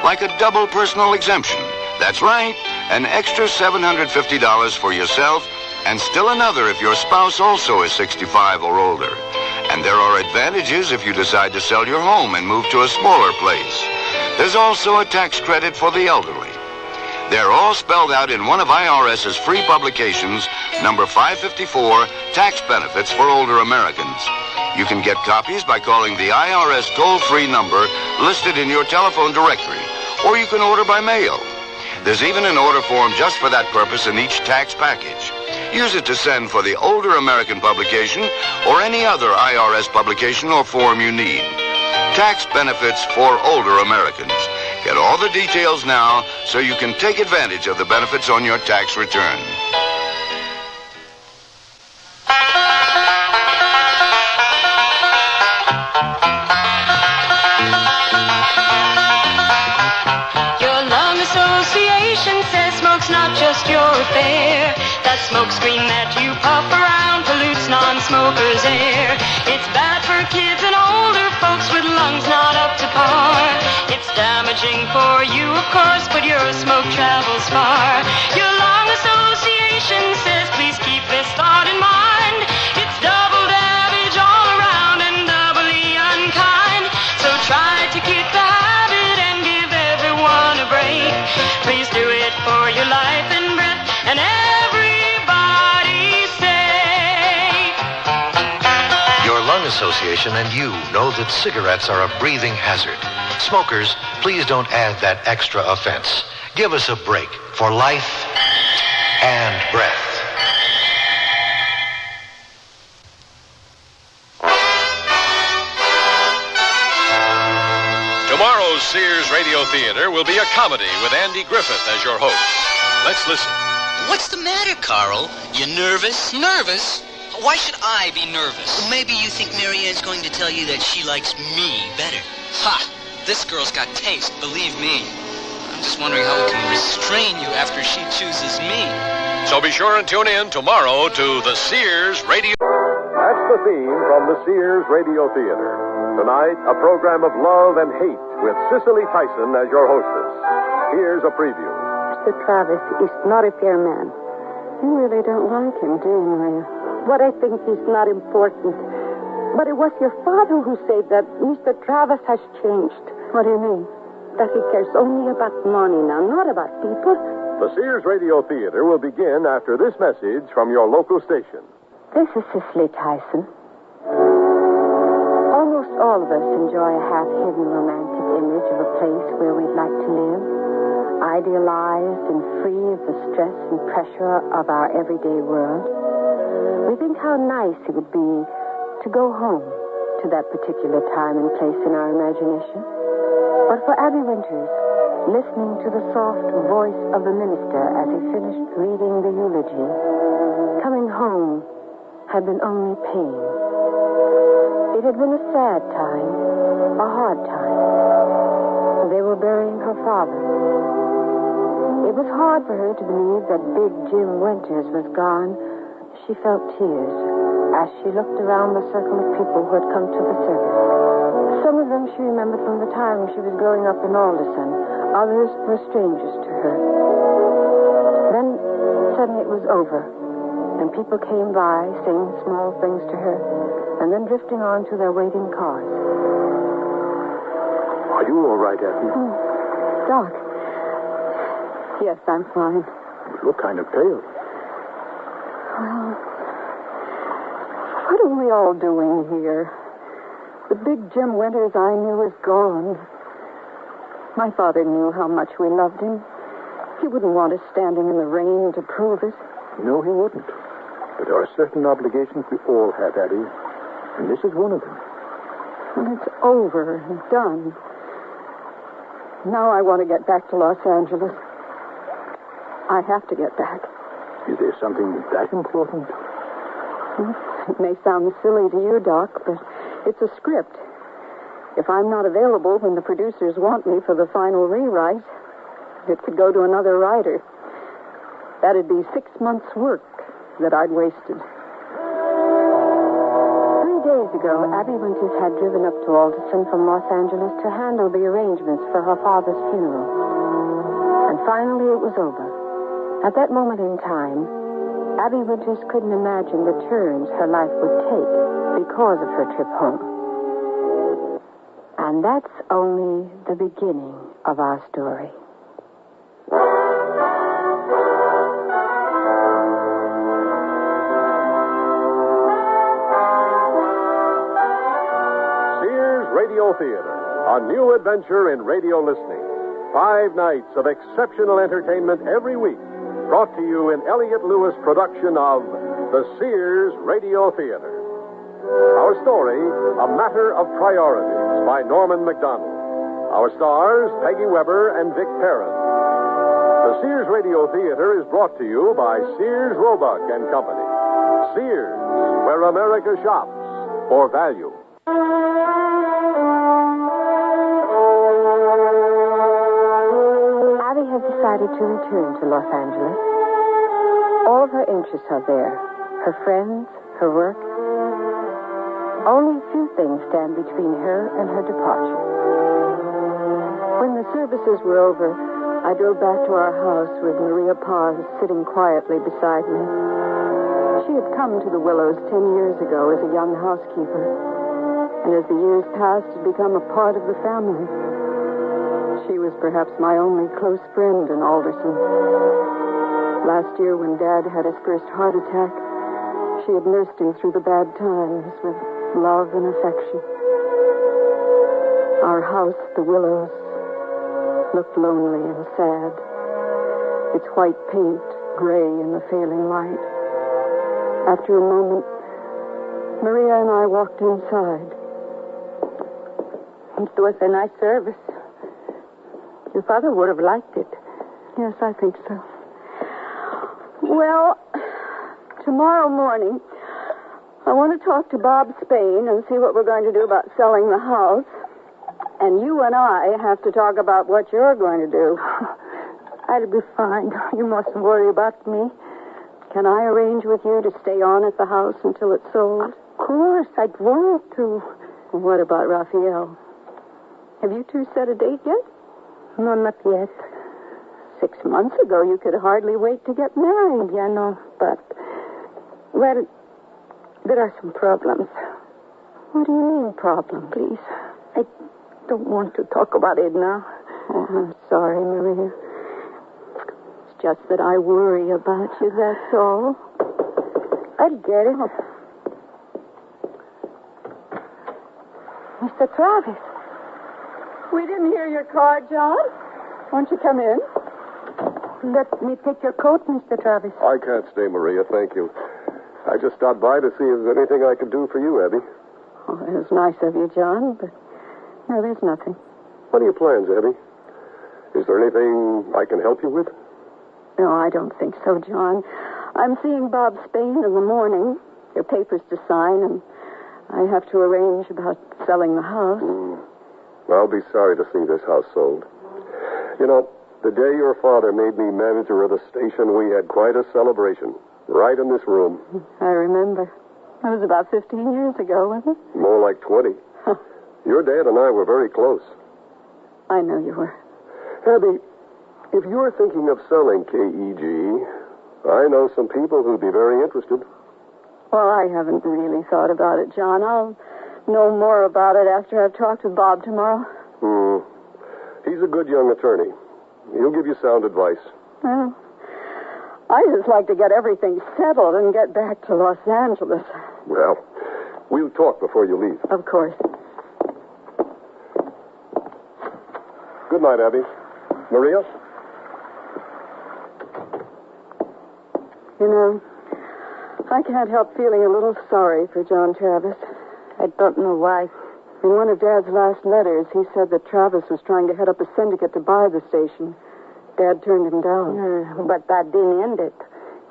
like a double personal exemption. That's right, an extra $750 for yourself, and still another if your spouse also is 65 or older. And there are advantages if you decide to sell your home and move to a smaller place. There's also a tax credit for the elderly. They're all spelled out in one of IRS's free publications, number 554, Tax Benefits for Older Americans. You can get copies by calling the IRS toll-free number listed in your telephone directory, or you can order by mail. There's even an order form just for that purpose in each tax package. Use it to send for the Older American publication or any other IRS publication or form you need. Tax Benefits for Older Americans. Get all the details now so you can take advantage of the benefits on your tax return. Your lung association says smoke's not just your affair. That smoke screen that you puff around pollutes non-smokers' air. It's bad for kids and older folks with lungs not up to par. It's damaging for you, of course, but your smoke travels far. Your lung association says please keep this thought in mind. It's double damage all around and doubly unkind. So try to kick the habit and give everyone a break. Please do it for your life and breath and everybody's sake. Your lung association and you know that cigarettes are a breathing hazard. Smokers, please don't add that extra offense. Give us a break for life and breath. Tomorrow's Sears Radio Theater will be a comedy with Andy Griffith as your host. Let's listen. What's the matter, Carl? You nervous? Nervous? Why should I be nervous? Maybe you think Marianne's going to tell you that she likes me better. Ha! This girl's got taste, believe me. I'm just wondering how we can restrain you after she chooses me. So be sure and tune in tomorrow to the Sears Radio... That's the theme from the Sears Radio Theater. Tonight, a program of love and hate with Cicely Tyson as your hostess. Here's a preview. Mr. Travis is not a fair man. You really don't like him, do you, Maria? But I think he's not important. But it was your father who said that Mr. Travis has changed. What do you mean? That he cares only about money now, not about people. The Sears Radio Theater will begin after this message from your local station. This is Cicely Tyson. Almost all of us enjoy a half-hidden romantic image of a place where we'd like to live, idealized and free of the stress and pressure of our everyday world. We think how nice it would be to go home to that particular time and place in our imagination. But for Abby Winters, listening to the soft voice of the minister as he finished reading the eulogy, coming home had been only pain. It had been a sad time, a hard time. They were burying her father. It was hard for her to believe that big Jim Winters was gone. She felt tears as she looked around the circle of people who had come to the service. Some of them she remembered from the time she was growing up in Alderson. Others were strangers to her. Then, suddenly it was over, and people came by, saying small things to her, and then drifting on to their waiting cars. Are you all right, Abby? Doc. Yes, I'm fine. You look kind of pale. Well, What are we all doing here? The big Jim Winters I knew is gone. My father knew how much we loved him. He wouldn't want us standing in the rain to prove it. No, he wouldn't. But there are certain obligations we all have, Abby. And this is one of them. And it's over and done. Now I want to get back to Los Angeles. I have to get back. Is there something that important? It may sound silly to you, Doc, but it's a script. If I'm not available when the producers want me for the final rewrite, it could go to another writer. That'd be 6 months' work that I'd wasted. 3 days ago, Abby Winters had driven up to Alderson from Los Angeles to handle the arrangements for her father's funeral. And finally it was over. At that moment in time, Abby Winters couldn't imagine the turns her life would take because of her trip home. And that's only the beginning of our story. Sears Radio Theater, a new adventure in radio listening. 5 nights of exceptional entertainment every week, brought to you in Elliott Lewis' production of the Sears Radio Theater. Our story, A Matter of Priorities, by Norman MacDonald. Our stars, Peggy Weber and Vic Perrin. The Sears Radio Theater is brought to you by Sears Roebuck and Company. Sears, where America shops for value. Abby has decided to return to Los Angeles. All of her interests are there. Her friends, her work. Only a few things stand between her and her departure. When the services were over, I drove back to our house with Maria Paz sitting quietly beside me. She had come to the Willows 10 years ago as a young housekeeper, and as the years passed, had become a part of the family. She was perhaps my only close friend in Alderson. Last year, when Dad had his first heart attack, she had nursed him through the bad times with love and affection. Our house, the Willows, looked lonely and sad. Its white paint gray in the failing light. After a moment, Maria and I walked inside. It was a nice service. Your father would have liked it. Yes, I think so. Well, tomorrow morning, I want to talk to Bob Spain and see what we're going to do about selling the house. And you and I have to talk about what you're going to do. I'll be fine. You mustn't worry about me. Can I arrange with you to stay on at the house until it's sold? Of course, I'd want to. What about Raphael? Have you two set a date yet? No, not yet. 6 months ago, you could hardly wait to get married. Yeah, no, but... Well, there are some problems. What do you mean, problem? Please, I don't want to talk about it now. Oh, I'm sorry, Maria. It's just that I worry about you, that's all. I'll get it. Mr. Travis. We didn't hear your card, John. Won't you come in? Let me take your coat, Mr. Travis. I can't stay, Maria, thank you. I just stopped by to see if there's anything I could do for you, Abby. Oh, it was nice of you, John, but no, there's nothing. What are your plans, Abby? Is there anything I can help you with? No, I don't think so, John. I'm seeing Bob Spain in the morning. There are papers to sign, and I have to arrange about selling the house. I'll be sorry to see this house sold. You know, the day your father made me manager of the station, we had quite a celebration. Right in this room. I remember. It was about 15 years ago, wasn't it? More like 20. Your dad and I were very close. I know you were. Abby, if you're thinking of selling KEG, I know some people who'd be very interested. Well, I haven't really thought about it, John. I'll know more about it after I've talked with Bob tomorrow. He's a good young attorney. He'll give you sound advice. Well, I just like to get everything settled and get back to Los Angeles. Well, We'll talk before you leave. Of course. Good night, Abby. Maria? You know, I can't help feeling a little sorry for John Travis. I don't know why. In one of Dad's last letters, he said that Travis was trying to head up a syndicate to buy the station. Dad turned him down. But that didn't end it.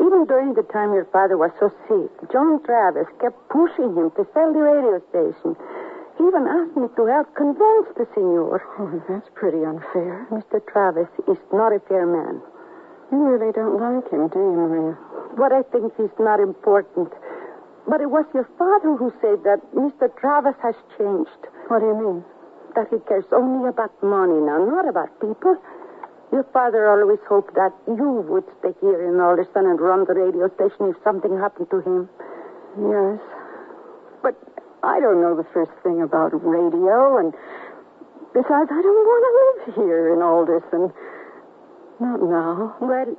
Even during the time your father was so sick, John Travis kept pushing him to sell the radio station. He even asked me to help convince the senor. Oh, that's pretty unfair. Mr. Travis is not a fair man. You really don't like him, do you, Maria? What I think is not important. But it was your father who said that Mr. Travis has changed. What do you mean? That he cares only about money now, not about people. Your father always hoped that you would stay here in Alderson and run the radio station if something happened to him. Yes. But I don't know the first thing about radio, and besides, I don't want to live here in Alderson. Not now. Well,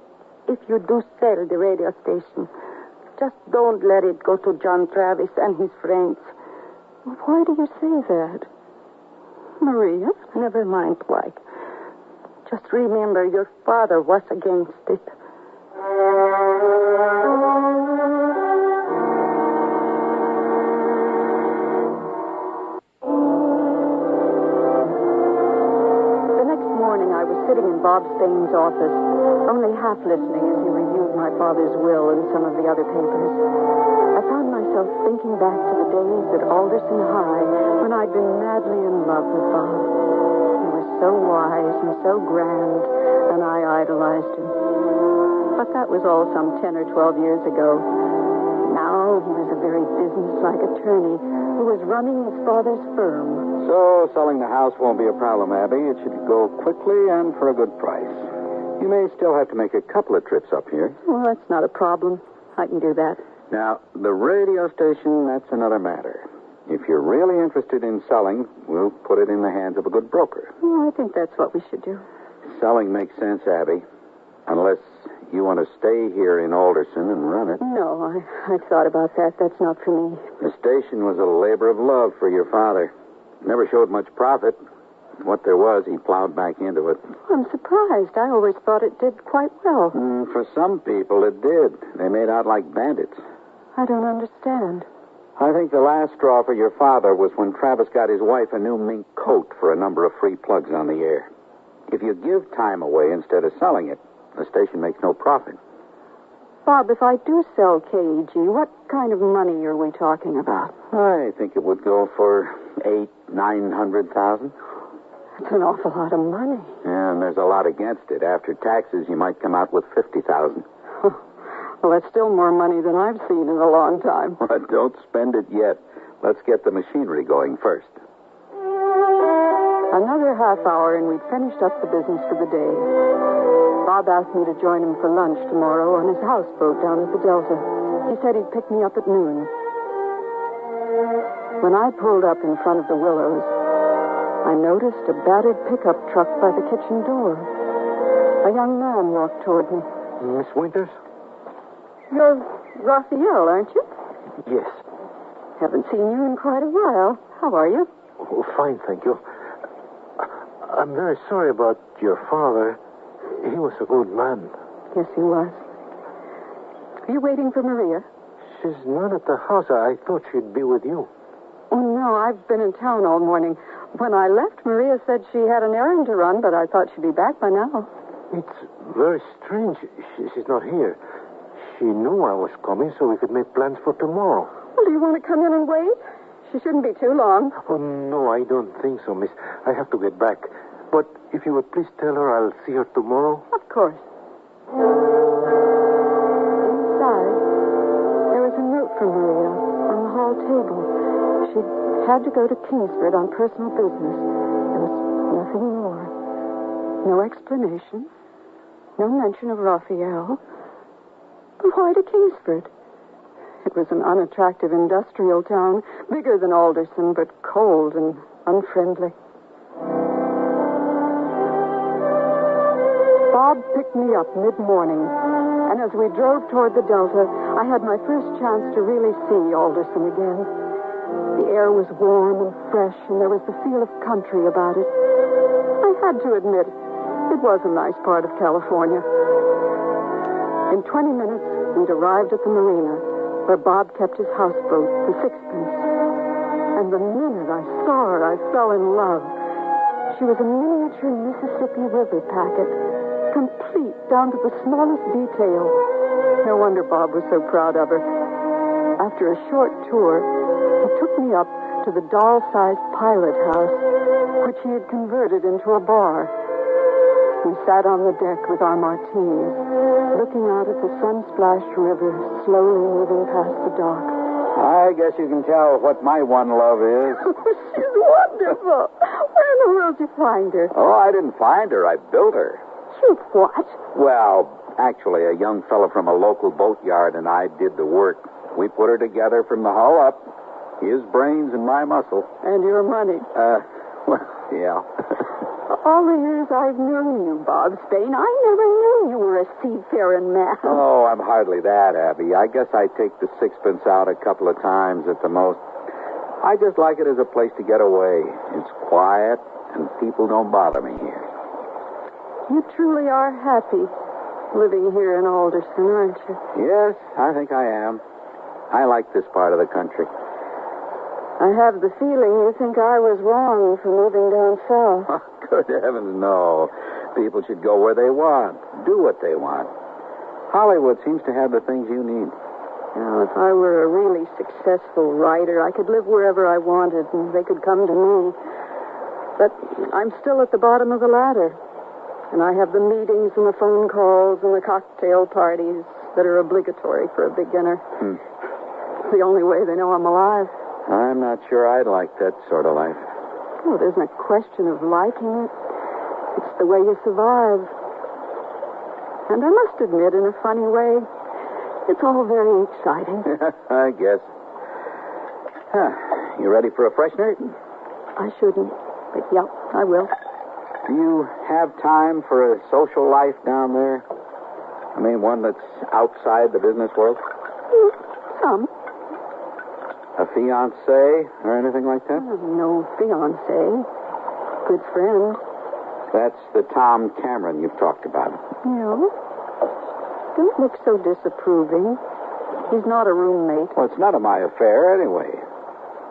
if you do sell the radio station, just don't let it go to John Travis and his friends. Why do you say that? Maria? Never mind why. Just remember your father was against it. The next morning, I was sitting in Bob Staines' office, only half listening as he reviewed my father's will and some of the other papers. I found myself thinking back to the days at Alderson High when I'd been madly in love with Bob. He was so wise and so grand, and I idolized him. But that was all some 10 or 12 years ago. Now he was a very businesslike attorney who was running his father's firm. So, selling the house won't be a problem, Abby. It should go quickly and for a good price. You may still have to make a couple of trips up here. Well, that's not a problem. I can do that. Now, the radio station, that's another matter. If you're really interested in selling, we'll put it in the hands of a good broker. Well, I think that's what we should do. Selling makes sense, Abby. Unless you want to stay here in Alderson and run it. No, I thought about that. That's not for me. The station was a labor of love for your father. Never showed much profit. What there was, he plowed back into it. I'm surprised. I always thought it did quite well. For some people, it did. They made out like bandits. I don't understand. I think the last straw for your father was when Travis got his wife a new mink coat for a number of free plugs on the air. If you give time away instead of selling it, the station makes no profit. Bob, if I do sell KEG, what kind of money are we talking about? I think it would go for $800,000-900,000. That's an awful lot of money. Yeah, and there's a lot against it. After taxes, you might come out with $50,000. Well, that's still more money than I've seen in a long time. Well, don't spend it yet. Let's get the machinery going first. Another half hour, and we'd finished up the business for the day. Bob asked me to join him for lunch tomorrow on his houseboat down at the Delta. He said he'd pick me up at noon. When I pulled up in front of the Willows, I noticed a battered pickup truck by the kitchen door. A young man walked toward me. Miss Winters? You're Raphael, aren't you? Yes. Haven't seen you in quite a while. How are you? Oh, fine, thank you. I'm very sorry about your father. He was a good man. Yes, he was. Are you waiting for Maria? She's not at the house. I thought she'd be with you. Oh, no, I've been in town all morning. When I left, Maria said she had an errand to run, but I thought she'd be back by now. It's very strange. She's not here. She knew I was coming, so we could make plans for tomorrow. Well, do you want to come in and wait? She shouldn't be too long. Oh, no, I don't think so, miss. I have to get back. But if you would please tell her I'll see her tomorrow. Of course. Inside, there was a note from Maria on the hall table. She'd had to go to Kingsford on personal business. There was nothing more. No explanation. No mention of Raphael. Why to Kingsford? It was an unattractive industrial town, bigger than Alderson, but cold and unfriendly. Bob picked me up mid-morning, and as we drove toward the Delta, I had my first chance to really see Alderson again. air was warm and fresh, and there was the feel of country about it. I had to admit, it was a nice part of California. In 20 minutes, we'd arrived at the marina, where Bob kept his houseboat, the Sixpence. And the minute I saw her, I fell in love. She was a miniature Mississippi River packet, complete down to the smallest detail. No wonder Bob was so proud of her. After a short tour, he took me up to the doll-sized pilot house, which he had converted into a bar. We sat on the deck with our martinis, looking out at the sun-splashed river slowly moving past the dock. I guess you can tell what my one love is. She's wonderful. Where in the world did you find her? Oh, I didn't find her. I built her. You what? Well, actually, a young fellow from a local boatyard and I did the work. We put her together from the hull up. His brains and my muscle. And your money. Well, yeah. All the years I've known you, Bob Spain, I never knew you were a seafaring man. Oh, I'm hardly that, Abby. I guess I take the Sixpence out a couple of times at the most. I just like it as a place to get away. It's quiet, and people don't bother me here. You truly are happy living here in Alderson, aren't you? Yes, I think I am. I like this part of the country. I have the feeling you think I was wrong for moving down south. Oh, good heavens, no. People should go where they want, do what they want. Hollywood seems to have the things you need. Now, if I were a really successful writer, I could live wherever I wanted, and they could come to me. But I'm still at the bottom of the ladder. And I have the meetings and the phone calls and the cocktail parties that are obligatory for a beginner. It's the only way they know I'm alive. I'm not sure I'd like that sort of life. Oh, it isn't a question of liking it. It's the way you survive. And I must admit, in a funny way, it's all very exciting. I guess. You ready for a freshener? I shouldn't, but yeah, I will. Do you have time for a social life down there? I mean, one that's outside the business world? Some. A fiancé or anything like that? No fiancé. Good friend. That's the Tom Cameron you've talked about. No. Don't look so disapproving. He's not a roommate. Well, it's none of my affair anyway.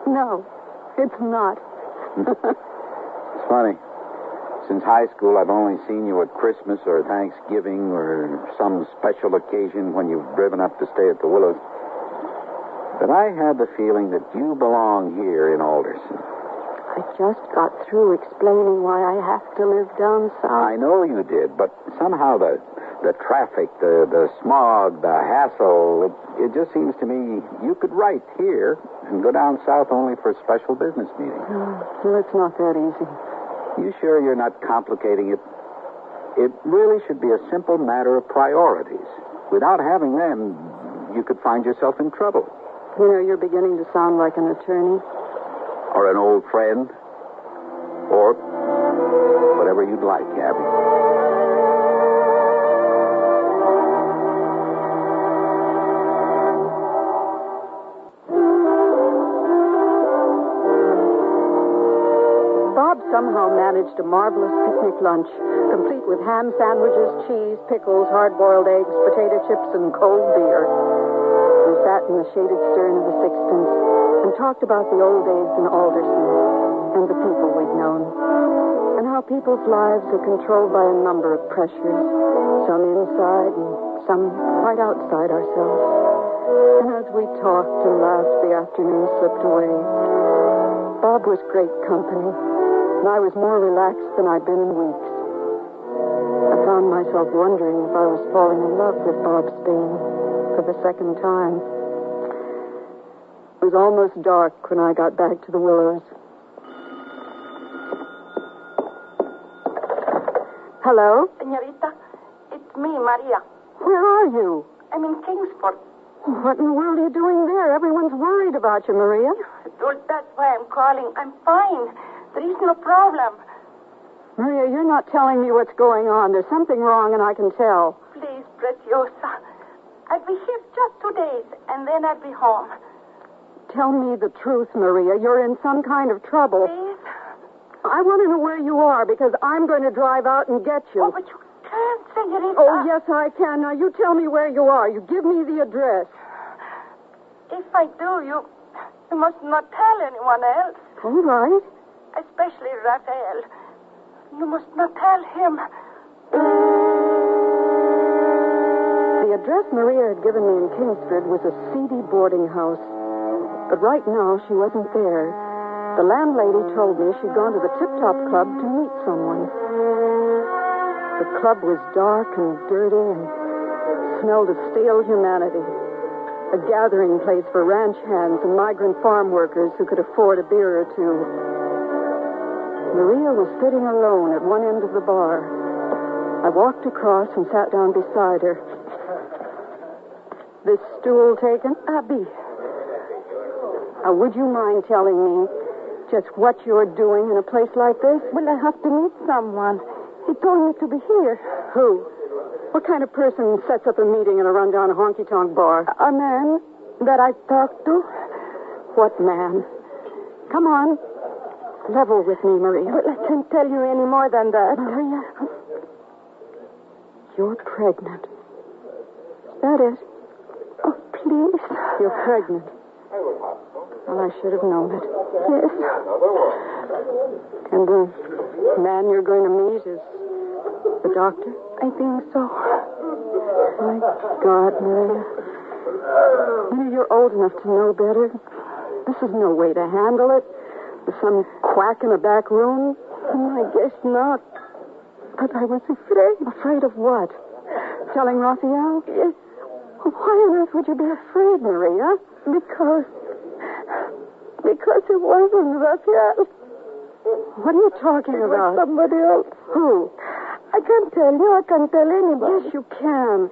No, it's not. It's funny. Since high school, I've only seen you at Christmas or Thanksgiving or some special occasion when you've driven up to stay at the Willows. But I had the feeling that you belong here in Alderson. I just got through explaining why I have to live down south. I know you did, but somehow the traffic, the smog, the hassle, it just seems to me you could write here and go down south only for special business meetings. Well, it's not that easy. You sure you're not complicating it? It really should be a simple matter of priorities. Without having them, you could find yourself in trouble. You know, you're beginning to sound like an attorney. Or an old friend. Or whatever you'd like, Abby. Bob somehow managed a marvelous picnic lunch, complete with ham sandwiches, cheese, pickles, hard-boiled eggs, potato chips, and cold beer. We sat in the shaded stern of the Sixpence and talked about the old days in Alderson and the people we'd known, and how people's lives are controlled by a number of pressures, some inside and some quite outside ourselves. And as we talked and laughed, the afternoon slipped away. Bob was great company, and I was more relaxed than I'd been in weeks. I found myself wondering if I was falling in love with Bob Spain for the second time. It was almost dark when I got back to the Willows. Hello? Señorita, it's me, Maria. Where are you? I'm in Kingsport. What in the world are you doing there? Everyone's worried about you, Maria. Well, that's why I'm calling. I'm fine. There is no problem. Maria, you're not telling me what's going on. There's something wrong, and I can tell. Please, Preciosa. I'll be here just 2 days, and then I'll be home. tell me the truth, Maria. You're in some kind of trouble. Please? I want to know where you are because I'm going to drive out and get you. Oh, but you can't, Senorita. Oh, yes, I can. Now, you tell me where you are. You give me the address. If I do, you must not tell anyone else. All right. Especially Raphael. You must not tell him. The address Maria had given me in Kingsford was a seedy boarding house. But right now, she wasn't there. The landlady told me she'd gone to the Tip Top Club to meet someone. The club was dark and dirty and smelled of stale humanity. A gathering place for ranch hands and migrant farm workers who could afford a beer or two. Maria was sitting alone at one end of the bar. I walked across and sat down beside her. This stool taken? Abby. Would you mind telling me just what you're doing in a place like this? Well, I have to meet someone. He told me to be here. Who? What kind of person sets up a meeting in a rundown honky-tonk bar? A man that I talked to. What man? Come on. Level with me, Maria. Well, I can't tell you any more than that. Maria, you're pregnant. Is that it? Oh, please. You're pregnant. Well, I should have known it. Yes. And the man you're going to meet is the doctor? I think so. My God, Maria. You're old enough to know better. This is no way to handle it. With some quack in a back room. I guess not. But I was afraid. Afraid of what? Telling Raphael? Yes. Why on earth would you be afraid, Maria? Because it wasn't Raphael. What are you talking about? It was somebody else. Who? I can't tell you. I can't tell anybody. Yes, you can.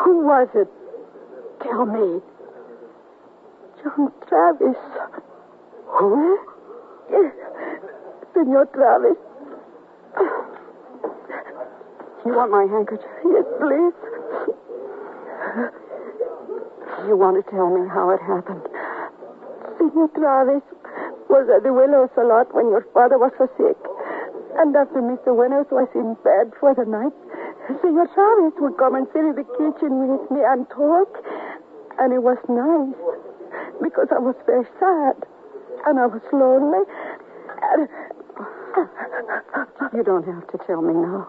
Who was it? Tell me. John Travis. Who? Yes. Senor Travis. You want my handkerchief? Yes, please. You want to tell me how it happened? Senor Travis was at the Willows a lot when your father was so sick. And after Mr. Winters was in bed for the night, Senor Travis would come and sit in the kitchen with me and talk. And it was nice because I was very sad. And I was lonely. And... You don't have to tell me now.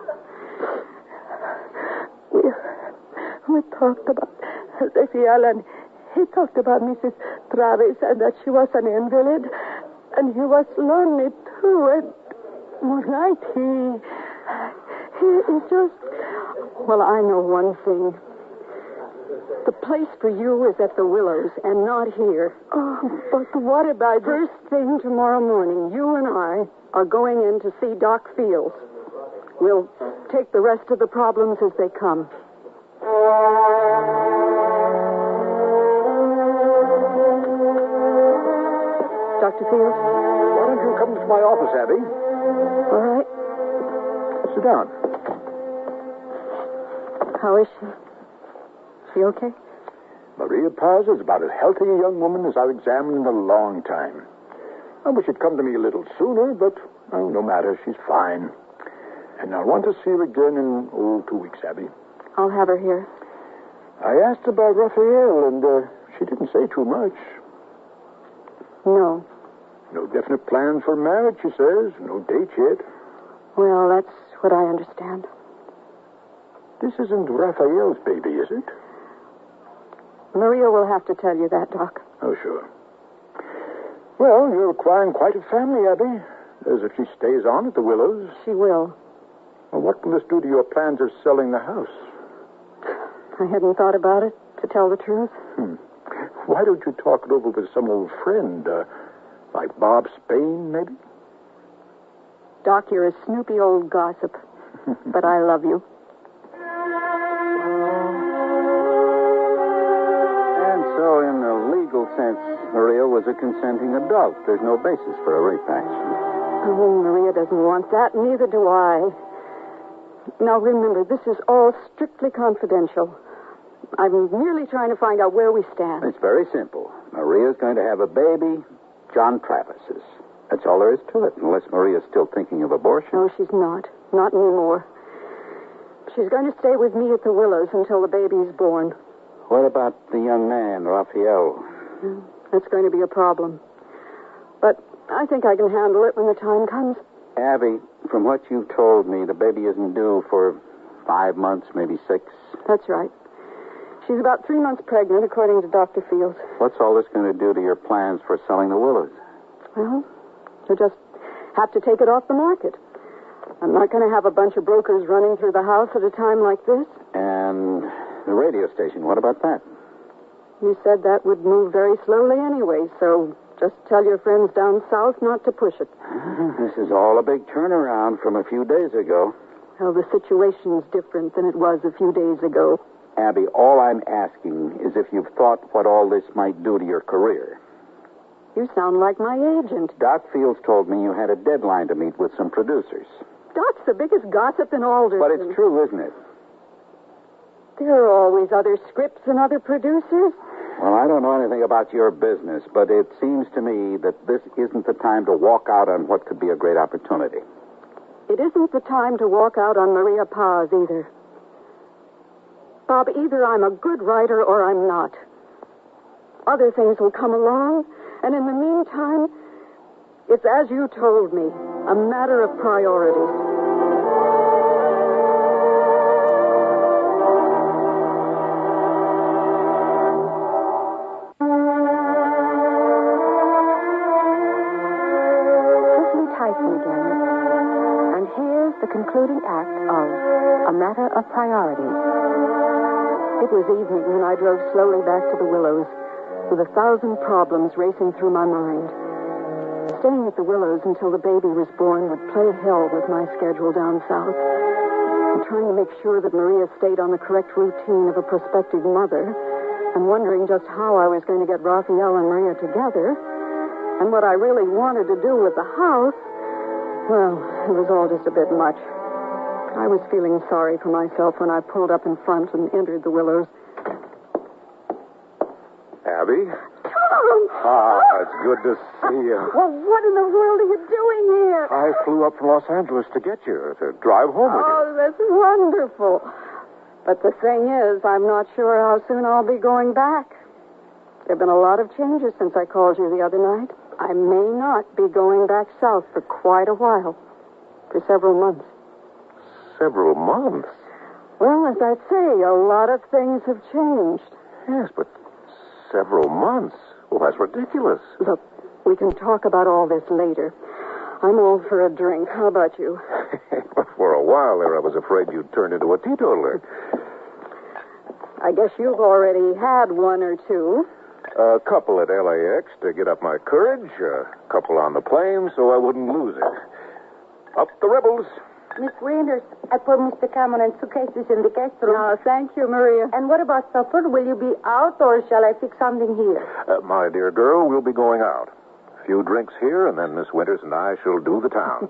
We talked about Raphael, and he talked about Mrs. Travis and that she was an invalid. And he was lonely, too. And one night he just... Well, I know one thing. The place for you is at the Willows and not here. Oh, but what about... First thing tomorrow morning, you and I are going in to see Doc Fields. We'll take the rest of the problems as they come. Dr. Fields? Why don't you come to my office, Abby? All right. Sit down. How is she? She okay? Maria Paz is about as healthy a young woman as I've examined in a long time. I wish she'd come to me a little sooner, but no matter. She's fine. And I want to see her again in, 2 weeks, Abby. I'll have her here. I asked about Raphael, and she didn't say too much. No. No definite plans for marriage, she says. No date yet. Well, that's what I understand. This isn't Raphael's baby, is it? Maria will have to tell you that, Doc. Oh, sure. Well, you're acquiring quite a family, Abby. As if she stays on at the Willows. She will. Well, what will this do to your plans of selling the house? I hadn't thought about it, to tell the truth. Why don't you talk it over with some old friend, like Bob Spain, maybe? Doc, you're a snoopy old gossip, but I love you. And so, in a legal sense, Maria was a consenting adult. There's no basis for a rape action. Oh, Maria doesn't want that, neither do I. Now, remember, this is all strictly confidential. I'm merely trying to find out where we stand. It's very simple. Maria's going to have a baby. John Travis's. That's all there is to it, unless Maria's still thinking of abortion. No, she's not. Not anymore. She's going to stay with me at the Willows until the baby's born. What about the young man, Raphael? That's going to be a problem. But I think I can handle it when the time comes. Abby, from what you've told me, the baby isn't due for 5 months, maybe 6. That's right. She's about 3 months pregnant, according to Dr. Fields. What's all this going to do to your plans for selling the Willows? Well, you'll just have to take it off the market. I'm not going to have a bunch of brokers running through the house at a time like this. And the radio station, what about that? You said that would move very slowly anyway, so just tell your friends down south not to push it. This is all a big turnaround from a few days ago. Well, the situation's different than it was a few days ago. Abby, all I'm asking is if you've thought what all this might do to your career. You sound like my agent. Doc Fields told me you had a deadline to meet with some producers. Doc's the biggest gossip in Alderson. But it's true, isn't it? There are always other scripts and other producers. Well, I don't know anything about your business, but it seems to me that this isn't the time to walk out on what could be a great opportunity. It isn't the time to walk out on Maria Paz either. Bob, either I'm a good writer or I'm not. Other things will come along, and in the meantime, it's as you told me, a matter of priorities. The concluding act of A Matter of Priorities. It was evening when I drove slowly back to the Willows, with 1,000 problems racing through my mind. Staying at the Willows until the baby was born would play hell with my schedule down south. And trying to make sure that Maria stayed on the correct routine of a prospective mother, and wondering just how I was going to get Raphael and Maria together, and what I really wanted to do with the house. Well, it was all just a bit much. I was feeling sorry for myself when I pulled up in front and entered the Willows. Abby? Tom! It's good to see you. Well, what in the world are you doing here? I flew up from Los Angeles to get you, to drive home with you. Oh, that's wonderful. But the thing is, I'm not sure how soon I'll be going back. There have been a lot of changes since I called you the other night. I may not be going back south for quite a while. For several months. Several months? Well, as I say, a lot of things have changed. Yes, but several months? Well, that's ridiculous. Look, we can talk about all this later. I'm all for a drink. How about you? For a while there, I was afraid you'd turned into a teetotaler. I guess you've already had one or two. A couple at LAX to get up my courage, a couple on the plane so I wouldn't lose it. Up the rebels. Miss Winters, I put Mr. Cameron and suitcases in the guest room. No, thank you, Maria. And what about supper? Will you be out or shall I fix something here? My dear girl, we'll be going out. A few drinks here, and then Miss Winters and I shall do the town.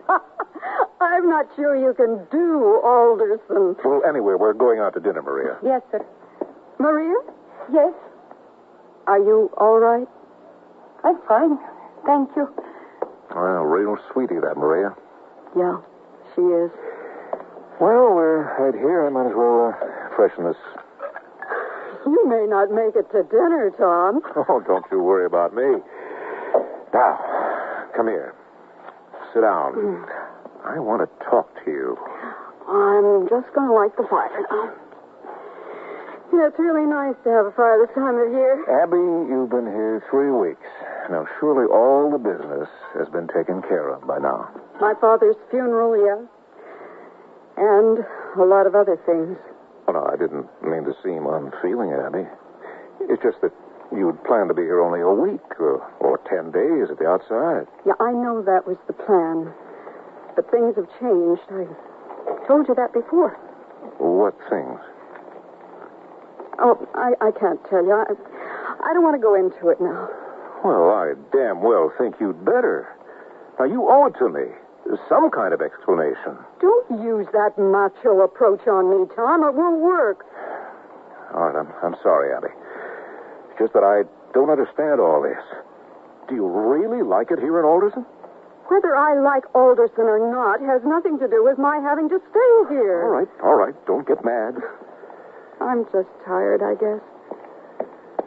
I'm not sure you can do Alderson. Well, anyway, we're going out to dinner, Maria. Yes, sir. Maria? Yes? Are you all right? I'm fine. Thank you. Well, real sweetie, that Maria. Yeah, she is. Well, we're right here. I might as well freshen this. You may not make it to dinner, Tom. Oh, don't you worry about me. Now, come here. Sit down. I want to talk to you. I'm just going to light the fire now. Yeah, it's really nice to have a fire this time of year. Abby, you've been here 3 weeks. Now, surely all the business has been taken care of by now. My father's funeral, yeah. And a lot of other things. Oh, no, I didn't mean to seem unfeeling, Abby. It's just that you'd planned to be here only a week or 10 days at the outside. Yeah, I know that was the plan. But things have changed. I told you that before. What things? Oh, I can't tell you. I don't want to go into it now. Well, I damn well think you'd better. Now, you owe it to me. Some kind of explanation. Don't use that macho approach on me, Tom. It won't work. All right, I'm sorry, Abby. It's just that I don't understand all this. Do you really like it here in Alderson? Whether I like Alderson or not has nothing to do with my having to stay here. All right. Don't get mad. I'm just tired, I guess.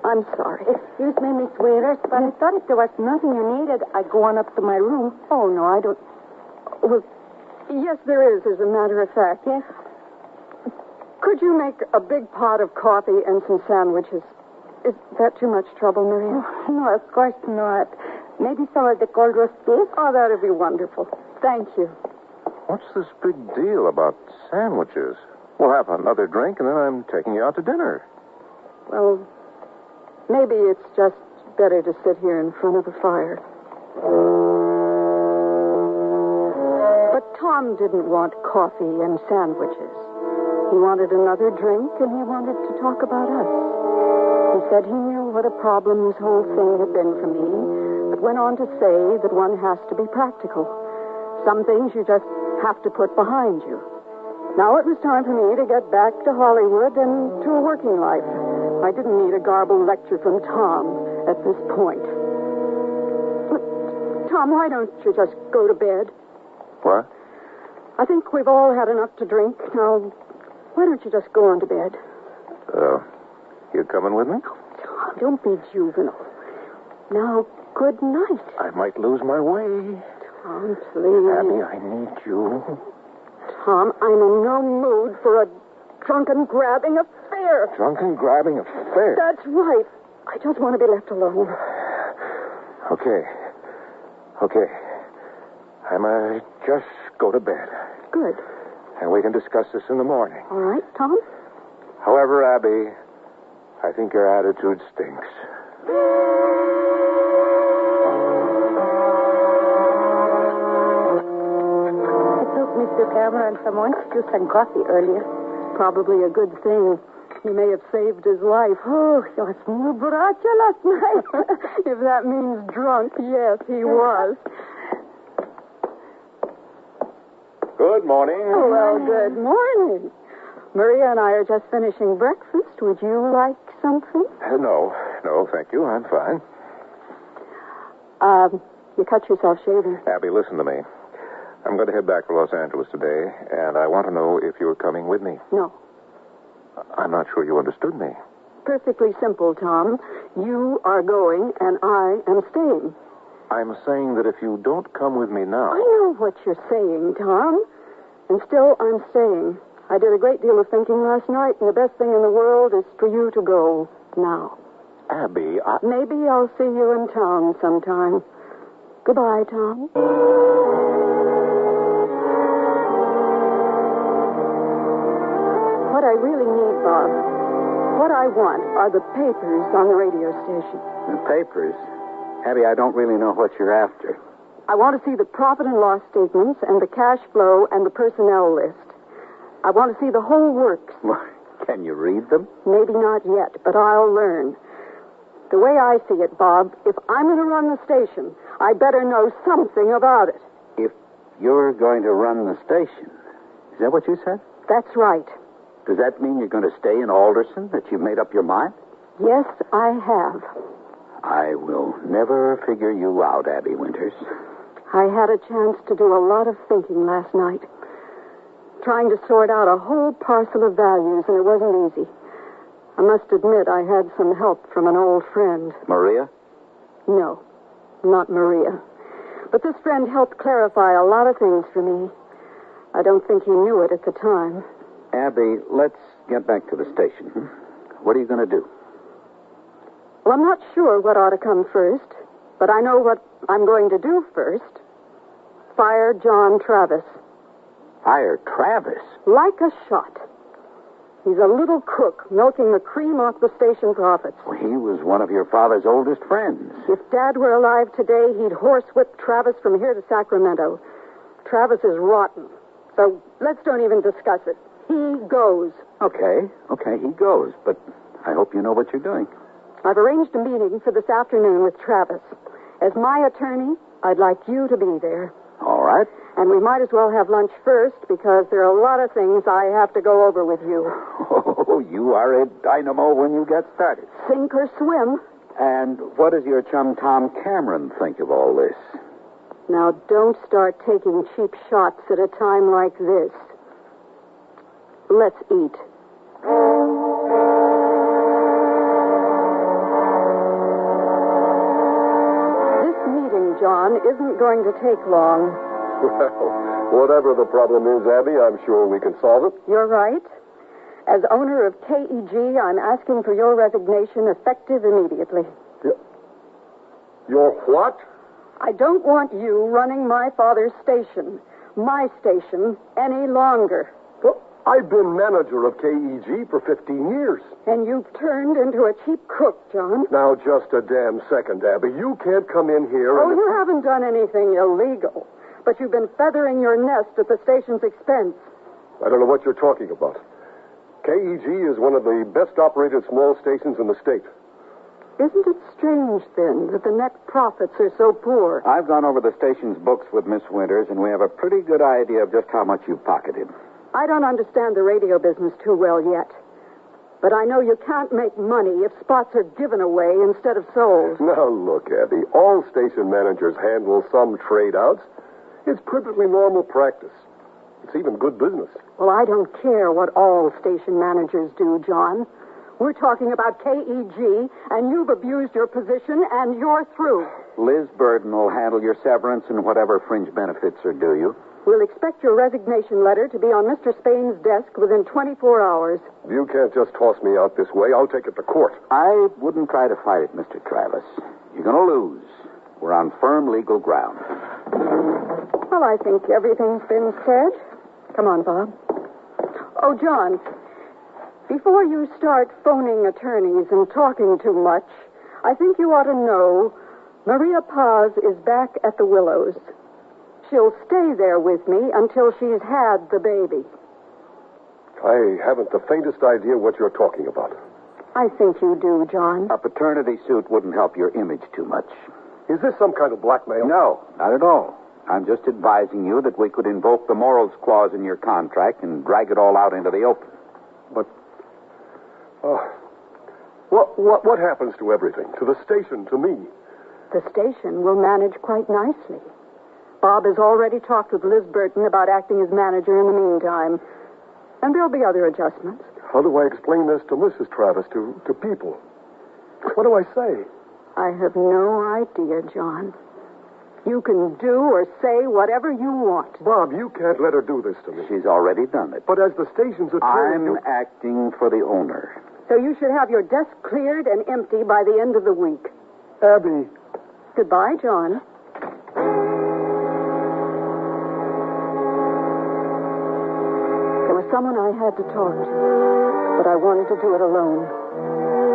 I'm sorry. Excuse me, Miss Wheelers, but I thought if there was nothing you needed, I'd go on up to my room. Oh, no, I don't. Well, yes, there is, as a matter of fact. Yes? Could you make a big pot of coffee and some sandwiches? Is that too much trouble, Maria? Oh, no, of course not. Maybe some of the cold roast beef? Oh, that'd be wonderful. Thank you. What's this big deal about sandwiches? We'll have another drink, and then I'm taking you out to dinner. Well, maybe it's just better to sit here in front of the fire. But Tom didn't want coffee and sandwiches. He wanted another drink, and he wanted to talk about us. He said he knew what a problem this whole thing had been for me, but went on to say that one has to be practical. Some things you just have to put behind you. Now it was time for me to get back to Hollywood and to a working life. I didn't need a garbled lecture from Tom at this point. But, Tom, why don't you just go to bed? What? I think we've all had enough to drink. Now, why don't you just go on to bed? You coming with me? Tom, don't be juvenile. Now, good night. I might lose my way. Tom, please. Abby, I need you. Tom, I'm in no mood for a drunken grabbing affair. Drunken grabbing affair? That's right. I just want to be left alone. Okay. I might just go to bed. Good. And we can discuss this in the morning. All right, Tom? However, Abby, I think your attitude stinks. Mr. Cameron some orange juice and coffee earlier. Probably a good thing. He may have saved his life. Oh, he was muy borracho last night. If that means drunk, yes, he was. Good morning. Oh, well, good morning. Maria and I are just finishing breakfast. Would you like something? No, thank you. I'm fine. You cut yourself shaving. Abby, listen to me. I'm going to head back to Los Angeles today, and I want to know if you're coming with me. No. I'm not sure you understood me. Perfectly simple, Tom. You are going, and I am staying. I'm saying that if you don't come with me now... I know what you're saying, Tom. And still, I'm staying. I did a great deal of thinking last night, and the best thing in the world is for you to go now. Abby, Maybe I'll see you in town sometime. Goodbye, Tom. What I really need, Bob, what I want are the papers on the radio station. The papers? Abby, I don't really know what you're after. I want to see the profit and loss statements and the cash flow and the personnel list. I want to see the whole works. Can you read them? Maybe not yet, but I'll learn. The way I see it, Bob, if I'm going to run the station, I better know something about it. If you're going to run the station, is that what you said? That's right. Does that mean you're going to stay in Alderson, that you've made up your mind? Yes, I have. I will never figure you out, Abby Winters. I had a chance to do a lot of thinking last night, trying to sort out a whole parcel of values, and it wasn't easy. I must admit I had some help from an old friend. Maria? No, not Maria. But this friend helped clarify a lot of things for me. I don't think he knew it at the time. Abby, let's get back to the station. What are you going to do? Well, I'm not sure what ought to come first, but I know what I'm going to do first. Fire John Travis. Fire Travis? Like a shot. He's a little crook, milking the cream off the station profits. Well, he was one of your father's oldest friends. If Dad were alive today, he'd horsewhip Travis from here to Sacramento. Travis is rotten, so let's don't even discuss it. He goes. Okay, he goes, but I hope you know what you're doing. I've arranged a meeting for this afternoon with Travis. As my attorney, I'd like you to be there. All right. And we might as well have lunch first, because there are a lot of things I have to go over with you. Oh, you are a dynamo when you get started. Sink or swim. And what does your chum Tom Cameron think of all this? Now, don't start taking cheap shots at a time like this. Let's eat. This meeting, John, isn't going to take long. Well, whatever the problem is, Abby, I'm sure we can solve it. You're right. As owner of KEG, I'm asking for your resignation effective immediately. Your what? I don't want you running my father's station, my station, any longer. Well, I've been manager of KEG for 15 years. And you've turned into a cheap cook, John. Now, just a damn second, Abby. You can't come in here and... Oh, you haven't done anything illegal. But you've been feathering your nest at the station's expense. I don't know what you're talking about. KEG is one of the best operated small stations in the state. Isn't it strange, then, that the net profits are so poor? I've gone over the station's books with Miss Winters, and we have a pretty good idea of just how much you've pocketed. I don't understand the radio business too well yet. But I know you can't make money if spots are given away instead of sold. Now, look, Abby, all station managers handle some trade-outs. It's perfectly normal practice. It's even good business. Well, I don't care what all station managers do, John. We're talking about KEG, and you've abused your position, and you're through. Liz Burden will handle your severance and whatever fringe benefits are due you. We'll expect your resignation letter to be on Mr. Spain's desk within 24 hours. You can't just toss me out this way. I'll take it to court. I wouldn't try to fight it, Mr. Travis. You're going to lose. We're on firm legal ground. Well, I think everything's been said. Come on, Bob. Oh, John, before you start phoning attorneys and talking too much, I think you ought to know Maria Paz is back at the Willows. She'll stay there with me until she's had the baby. I haven't the faintest idea what you're talking about. I think you do, John. A paternity suit wouldn't help your image too much. Is this some kind of blackmail? No, not at all. I'm just advising you that we could invoke the morals clause in your contract and drag it all out into the open. But, what happens to everything? To the station, to me? The station will manage quite nicely. Bob has already talked with Liz Burton about acting as manager in the meantime. And there'll be other adjustments. How do I explain this to Mrs. Travis, to people? What do I say? I have no idea, John. You can do or say whatever you want. Bob, you can't let her do this to me. She's already done it. But as the station's attorney... I'm acting for the owner. So you should have your desk cleared and empty by the end of the week. Abby. Goodbye, John. There was someone I had to talk to, but I wanted to do it alone.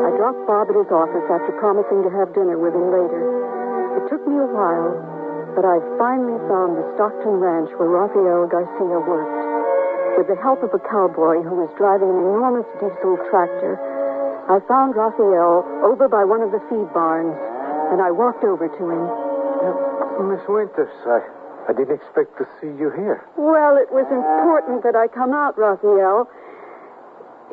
I dropped Bob at his office after promising to have dinner with him later. It took me a while, but I finally found the Stockton ranch where Rafael Garcia worked. With the help of a cowboy who was driving an enormous diesel tractor, I found Rafael over by one of the feed barns, and I walked over to him. Miss Winters, I didn't expect to see you here. Well, it was important that I come out, Rafael.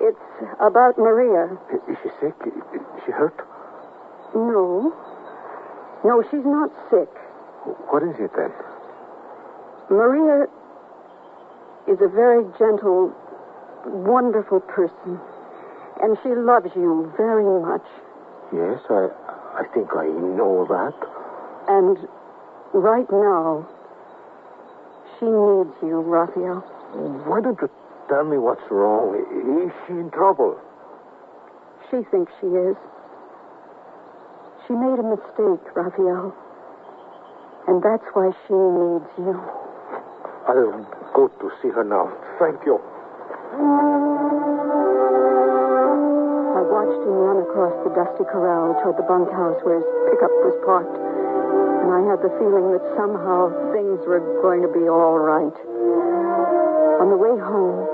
It's about Maria. Is she sick? Is she hurt? No. No, she's not sick. What is it, then? Maria is a very gentle, wonderful person. And she loves you very much. Yes, I think I know that. And right now, she needs you, Raphael. Why don't you tell me what's wrong? Is she in trouble? She thinks she is. She made a mistake, Raphael. And that's why she needs you. I'll go to see her now. Thank you. I watched him run across the dusty corral toward the bunkhouse where his pickup was parked. And I had the feeling that somehow things were going to be all right. On the way home,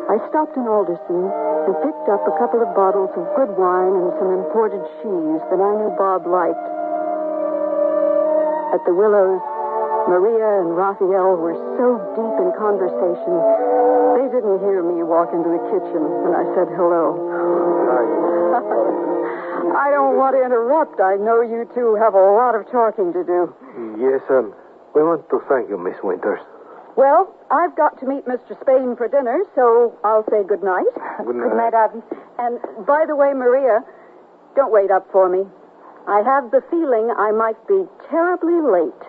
I stopped in Alderson and picked up a couple of bottles of good wine and some imported cheese that I knew Bob liked. At the Willows, Maria and Raphael were so deep in conversation, they didn't hear me walk into the kitchen when I said hello. I don't want to interrupt. I know you two have a lot of talking to do. Yes, we want to thank you, Miss Winters. Well, I've got to meet Mr. Spain for dinner, so I'll say good night. Good night. Good night, Abby. And by the way, Maria, don't wait up for me. I have the feeling I might be terribly late.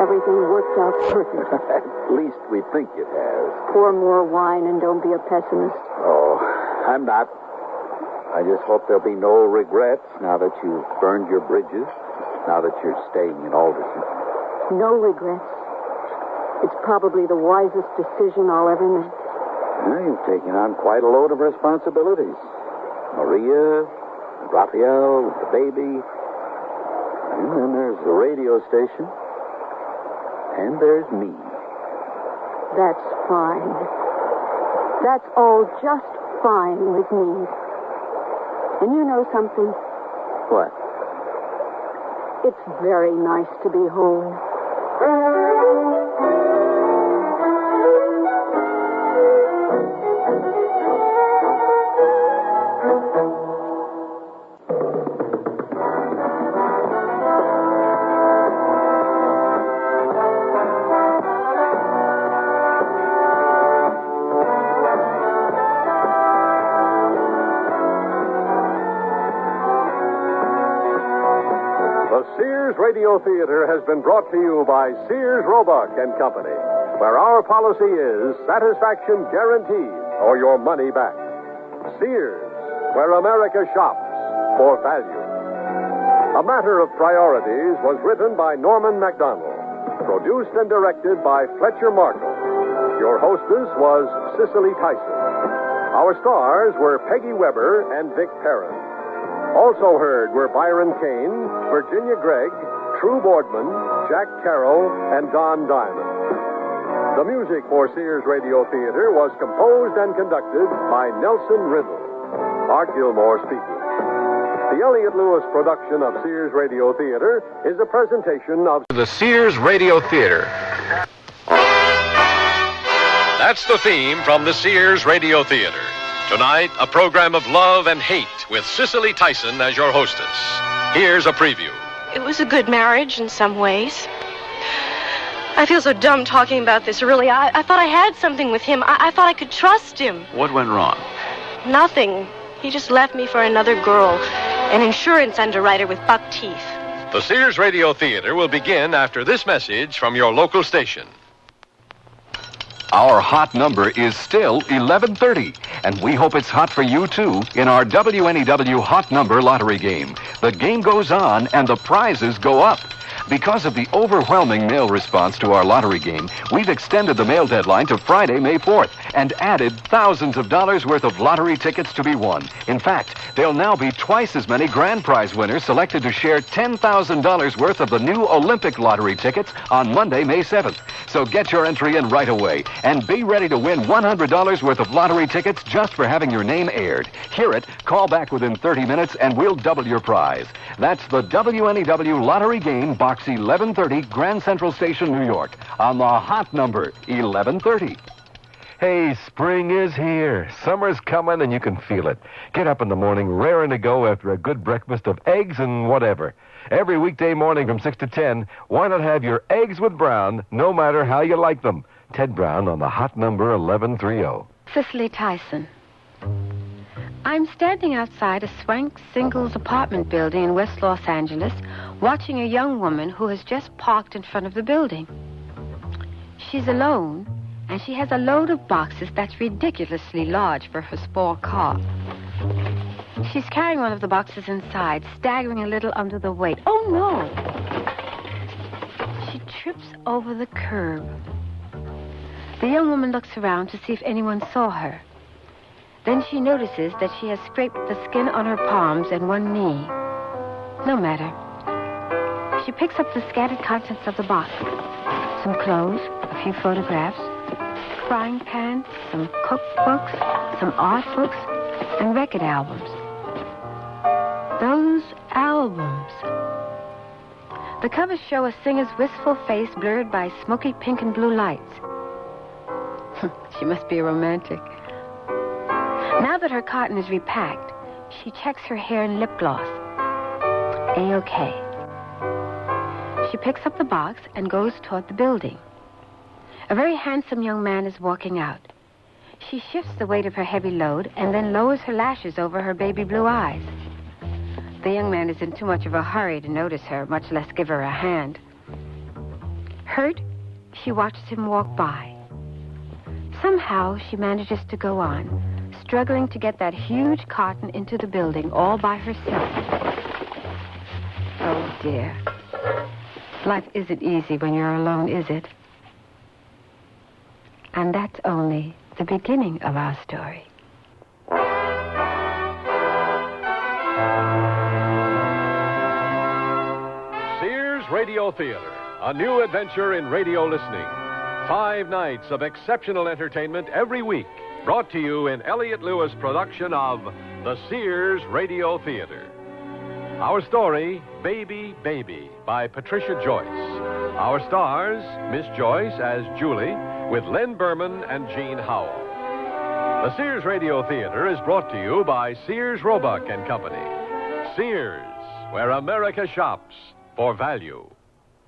Everything worked out perfect. At least we think it has. Pour more wine and don't be a pessimist. Oh, I'm not. I just hope there'll be no regrets now that you've burned your bridges, now that you're staying in Alderson. No regrets. It's probably the wisest decision I'll ever make. Well, you've taken on quite a load of responsibilities. Maria, Raphael, the baby. And then there's the radio station. And there's me. That's fine. That's all just fine with me. And you know something? What? It's very nice to be home. The Sears Radio Theater has been brought to you by Sears Roebuck and Company, where our policy is satisfaction guaranteed or your money back. Sears, where America shops for value. A Matter of Priorities was written by Norman MacDonald, produced and directed by Fletcher Markle. Your hostess was Cicely Tyson. Our stars were Peggy Weber and Vic Perrin. Also heard were Byron Kane, Virginia Gregg, True Boardman, Jack Carroll, and Don Diamond. The music for Sears Radio Theater was composed and conducted by Nelson Riddle. Art Gilmore speaking. The Elliott Lewis production of Sears Radio Theater is a presentation of the Sears Radio Theater. That's the theme from the Sears Radio Theater. Tonight, a program of love and hate with Cicely Tyson as your hostess. Here's a preview. It was a good marriage in some ways. I feel so dumb talking about this, really. I thought I had something with him. I thought I could trust him. What went wrong? Nothing. He just left me for another girl, an insurance underwriter with buck teeth. The Sears Radio Theater will begin after this message from your local station. Our hot number is still 1130, and we hope it's hot for you, too, in our WNEW Hot Number Lottery game. The game goes on, and the prizes go up. Because of the overwhelming mail response to our lottery game, we've extended the mail deadline to Friday, May 4th, and added thousands of dollars worth of lottery tickets to be won. In fact, there'll now be twice as many grand prize winners selected to share $10,000 worth of the new Olympic lottery tickets on Monday, May 7th. So get your entry in right away, and be ready to win $100 worth of lottery tickets just for having your name aired. Hear it, call back within 30 minutes, and we'll double your prize. That's the WNEW Lottery Game, Box 1130, Grand Central Station, New York, on the hot number 1130. Hey, spring is here. Summer's coming and you can feel it. Get up in the morning raring to go after a good breakfast of eggs and whatever. Every weekday morning from 6 to 10, why not have your eggs with Brown, no matter how you like them? Ted Brown on the hot number 1130. Cicely Tyson. I'm standing outside a swank singles apartment building in West Los Angeles, watching a young woman who has just parked in front of the building. She's alone, and she has a load of boxes that's ridiculously large for her small car. She's carrying one of the boxes inside, staggering a little under the weight. Oh, no! She trips over the curb. The young woman looks around to see if anyone saw her. Then she notices that she has scraped the skin on her palms and one knee. No matter. She picks up the scattered contents of the box. Some clothes, a few photographs, frying pan, some cookbooks, some art books, and record albums. Those albums. The covers show a singer's wistful face blurred by smoky pink and blue lights. She must be a romantic. Now that her cotton is repacked, she checks her hair and lip gloss. A-okay. She picks up the box and goes toward the building. A very handsome young man is walking out. She shifts the weight of her heavy load and then lowers her lashes over her baby blue eyes. The young man is in too much of a hurry to notice her, much less give her a hand. Hurt, she watches him walk by. Somehow, she manages to go on, struggling to get that huge cotton into the building all by herself. Oh, dear. Life isn't easy when you're alone, is it? And that's only the beginning of our story. Sears Radio Theater, a new adventure in radio listening. 5 nights of exceptional entertainment every week, brought to you in Elliott Lewis' production of the Sears Radio Theater. Our story, Baby, Baby, by Patricia Joyce. Our stars, Miss Joyce as Julie, with Len Berman and Jean Howell. The Sears Radio Theater is brought to you by Sears Roebuck and Company. Sears, where America shops for value.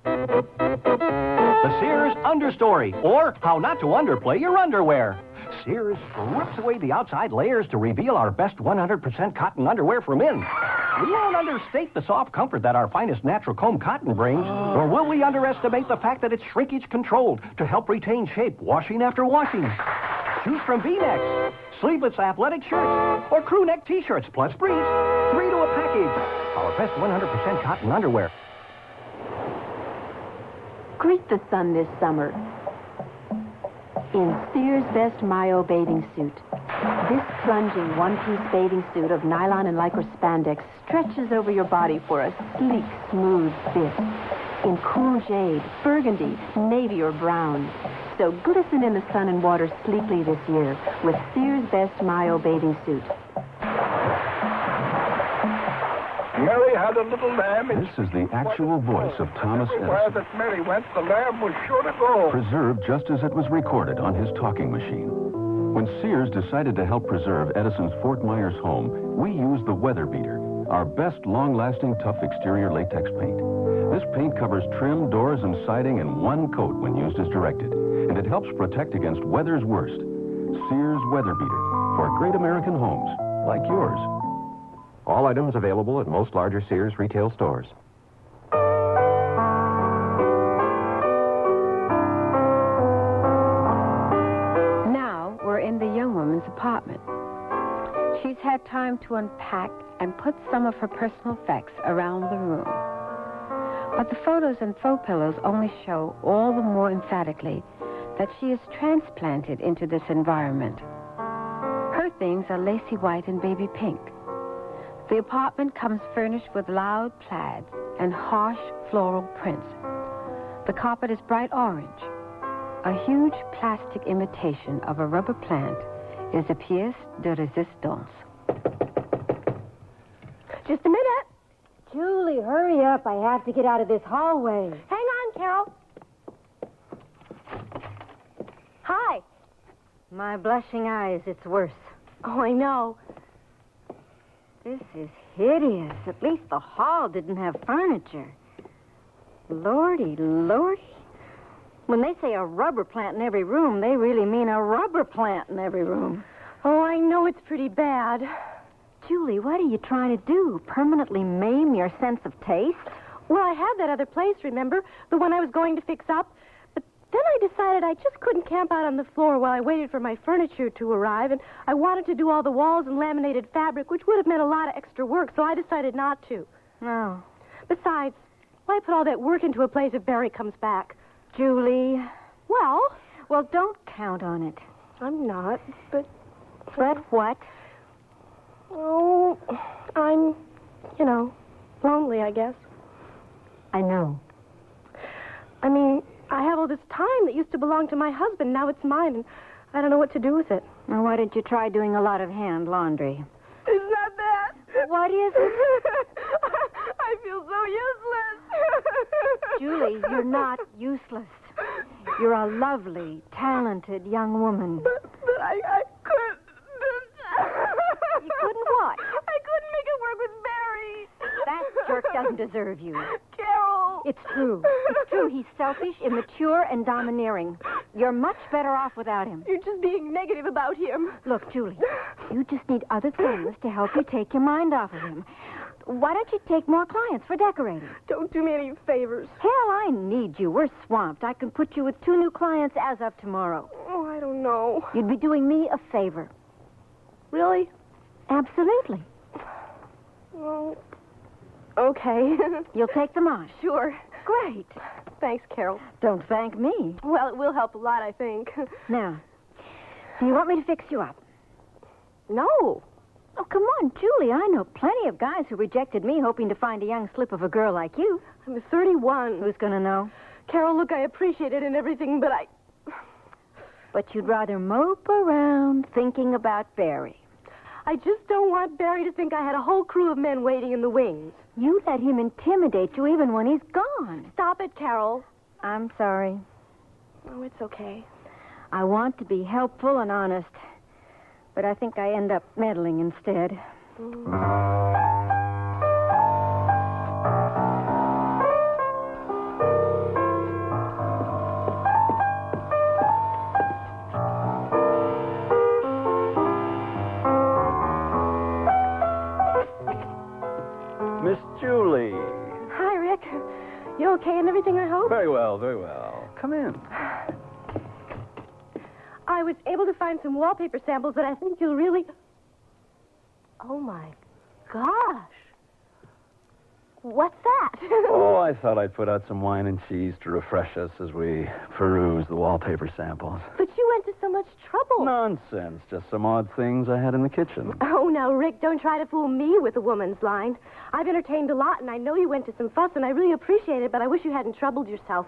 The Sears Understory, or How Not to Underplay Your Underwear. Sears strips away the outside layers to reveal our best 100% cotton underwear for men. We won't understate the soft comfort that our finest natural comb cotton brings, nor will we underestimate the fact that it's shrinkage controlled to help retain shape washing after washing. Choose from V-necks, sleeveless athletic shirts, or crew neck T-shirts, plus briefs. 3 to a package. Our best 100% cotton underwear. Greet the sun this summer in Sears' Best Mayo bathing suit. This plunging one-piece bathing suit of nylon and lycra spandex stretches over your body for a sleek, smooth fit. In cool jade, burgundy, navy, or brown. So glisten in the sun and water sleekly this year with Sears' Best Mayo bathing suit. Mary had a little lamb. This is the actual voice of Thomas Everywhere Edison, that Mary went, the lamb was sure to go. preserved just as it was recorded on his talking machine. When Sears decided to help preserve Edison's Fort Myers home, we used the Weather Beater, our best long-lasting tough exterior latex paint. This paint covers trim, doors, and siding in one coat when used as directed, and it helps protect against weather's worst. Sears Weather Beater, for great American homes like yours. All items available at most larger Sears retail stores. Now we're in the young woman's apartment. She's had time to unpack and put some of her personal effects around the room. But the photos and throw pillows only show all the more emphatically that she is transplanted into this environment. Her things are lacy white and baby pink. The apartment comes furnished with loud plaids and harsh floral prints. The carpet is bright orange. A huge plastic imitation of a rubber plant is a pièce de résistance. Just a minute. Julie, hurry up. I have to get out of this hallway. Hang on, Carol. Hi. My blushing eyes, it's worse. Oh, I know. This is hideous. At least the hall didn't have furniture. Lordy, lordy. When they say a rubber plant in every room, they really mean a rubber plant in every room. Oh, I know it's pretty bad. Julie, what are you trying to do? Permanently maim your sense of taste? Well, I had that other place, remember? The one I was going to fix up. But then I decided I just couldn't camp out on the floor while I waited for my furniture to arrive, and I wanted to do all the walls in laminated fabric, which would have meant a lot of extra work, so I decided not to. No. Besides, why put all that work into a place if Barry comes back? Julie. Well, don't count on it. I'm not, but... But what? Oh, I'm, lonely, I guess. I know. I mean, I have all this time that used to belong to my husband. Now it's mine, and I don't know what to do with it. Well, why don't you try doing a lot of hand laundry? It's not that. What is it? I feel so useless. Julie, you're not useless. You're a lovely, talented young woman. But I couldn't. You couldn't what? I couldn't make it work with Barry. That jerk doesn't deserve you. Carol. It's true. It's true. He's selfish, immature, and domineering. You're much better off without him. You're just being negative about him. Look, Julie, you just need other things to help you take your mind off of him. Why don't you take more clients for decorating? Don't do me any favors. Hell, I need you. We're swamped. I can put you with 2 new clients as of tomorrow. Oh, I don't know. You'd be doing me a favor. Really? Absolutely. Well, okay. You'll take them on. Sure. Great. Thanks, Carol. Don't thank me. Well, it will help a lot, I think. Now, do you want me to fix you up? No. Oh, come on, Julie. I know plenty of guys who rejected me hoping to find a young slip of a girl like you. I'm 31. Who's going to know? Carol, look, I appreciate it and everything, but But you'd rather mope around thinking about Barry. I just don't want Barry to think I had a whole crew of men waiting in the wings. You let him intimidate you even when he's gone. Stop it, Carol. I'm sorry. Oh, it's okay. I want to be helpful and honest, but I think I end up meddling instead. Miss Julie. Hi, Rick. You okay and everything, I hope? Very well, very well. Come in. I was able to find some wallpaper samples that I think you'll really... Oh, my gosh. What's that? Oh, I thought I'd put out some wine and cheese to refresh us as we peruse the wallpaper samples. But you went to so much trouble. Nonsense. Just some odd things I had in the kitchen. Oh, now, Rick, don't try to fool me with a woman's line. I've entertained a lot, and I know you went to some fuss, and I really appreciate it, but I wish you hadn't troubled yourself.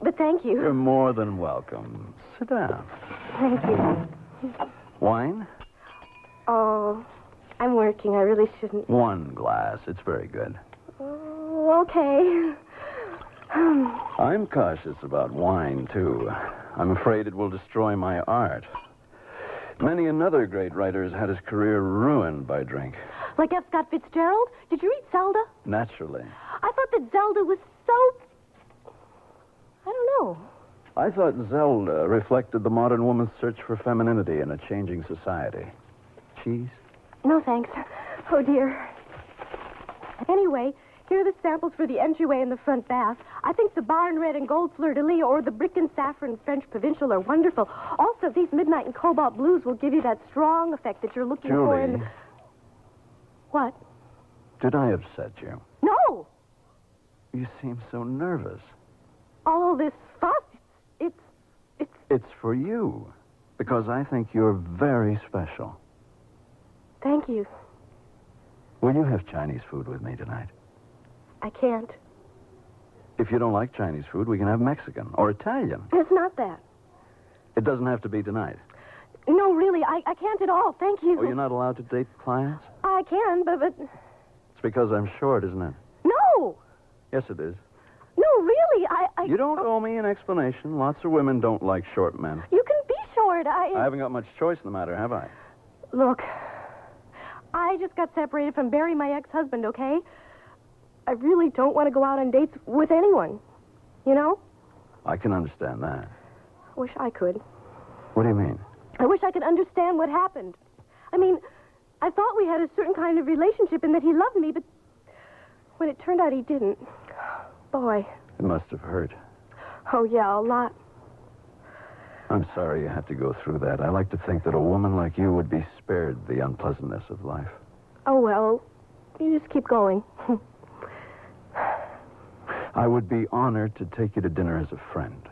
But thank you. You're more than welcome. Sit down. Thank you. Wine? Oh, I'm working. I really shouldn't. 1 glass. It's very good. Oh, okay. I'm cautious about wine, too. I'm afraid it will destroy my art. Many another great writer has had his career ruined by drink. Like F. Scott Fitzgerald? Did you read Zelda? Naturally. I thought that Zelda was so... I don't know. I thought Zelda reflected the modern woman's search for femininity in a changing society. Cheese? No, thanks. Oh, dear. Anyway, here are the samples for the entryway and the front bath. I think the barn red and gold fleur-de-lis or the brick and saffron French provincial are wonderful. Also, these midnight and cobalt blues will give you that strong effect that you're looking for in the... What? Did I upset you? No! You seem so nervous. All this fuss, It's for you, because I think you're very special. Thank you. Will you have Chinese food with me tonight? I can't. If you don't like Chinese food, we can have Mexican or Italian. It's not that. It doesn't have to be tonight. No, really, I can't at all. Thank you. Oh, you're not allowed to date clients? I can, but... It's because I'm short, isn't it? No! Yes, it is. No, really, I... You don't owe me an explanation. Lots of women don't like short men. You can be short. I haven't got much choice in the matter, have I? Look, I just got separated from Barry, my ex-husband, okay? I really don't want to go out on dates with anyone. You know? I can understand that. I wish I could. What do you mean? I wish I could understand what happened. I mean, I thought we had a certain kind of relationship and that he loved me, but when it turned out he didn't, boy. It must have hurt. Oh, yeah, a lot. I'm sorry you had to go through that. I like to think that a woman like you would be spared the unpleasantness of life. Oh, well, you just keep going. I would be honored to take you to dinner as a friend.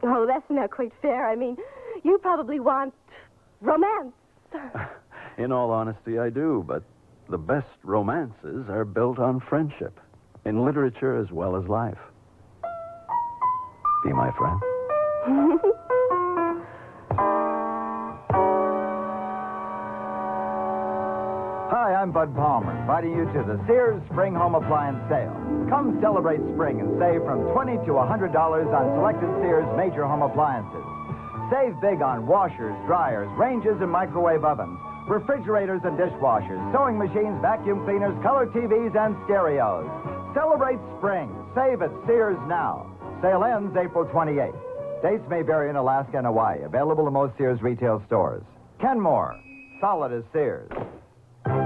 Oh, that's not quite fair. I mean, you probably want romance. In all honesty, I do, but the best romances are built on friendship, in literature as well as life. Be my friend. Hi, I'm I'm Bud Palmer, inviting you to the Sears Spring Home Appliance Sale. Come celebrate spring and save from $20 to $100 on selected Sears major home appliances. Save big on washers, dryers, ranges, and microwave ovens, refrigerators and dishwashers, sewing machines, vacuum cleaners, color TVs, and stereos. Celebrate spring. Save at Sears now. Sale ends April 28th. Dates may vary in Alaska and Hawaii. Available in most Sears retail stores. Kenmore. Solid as Sears. You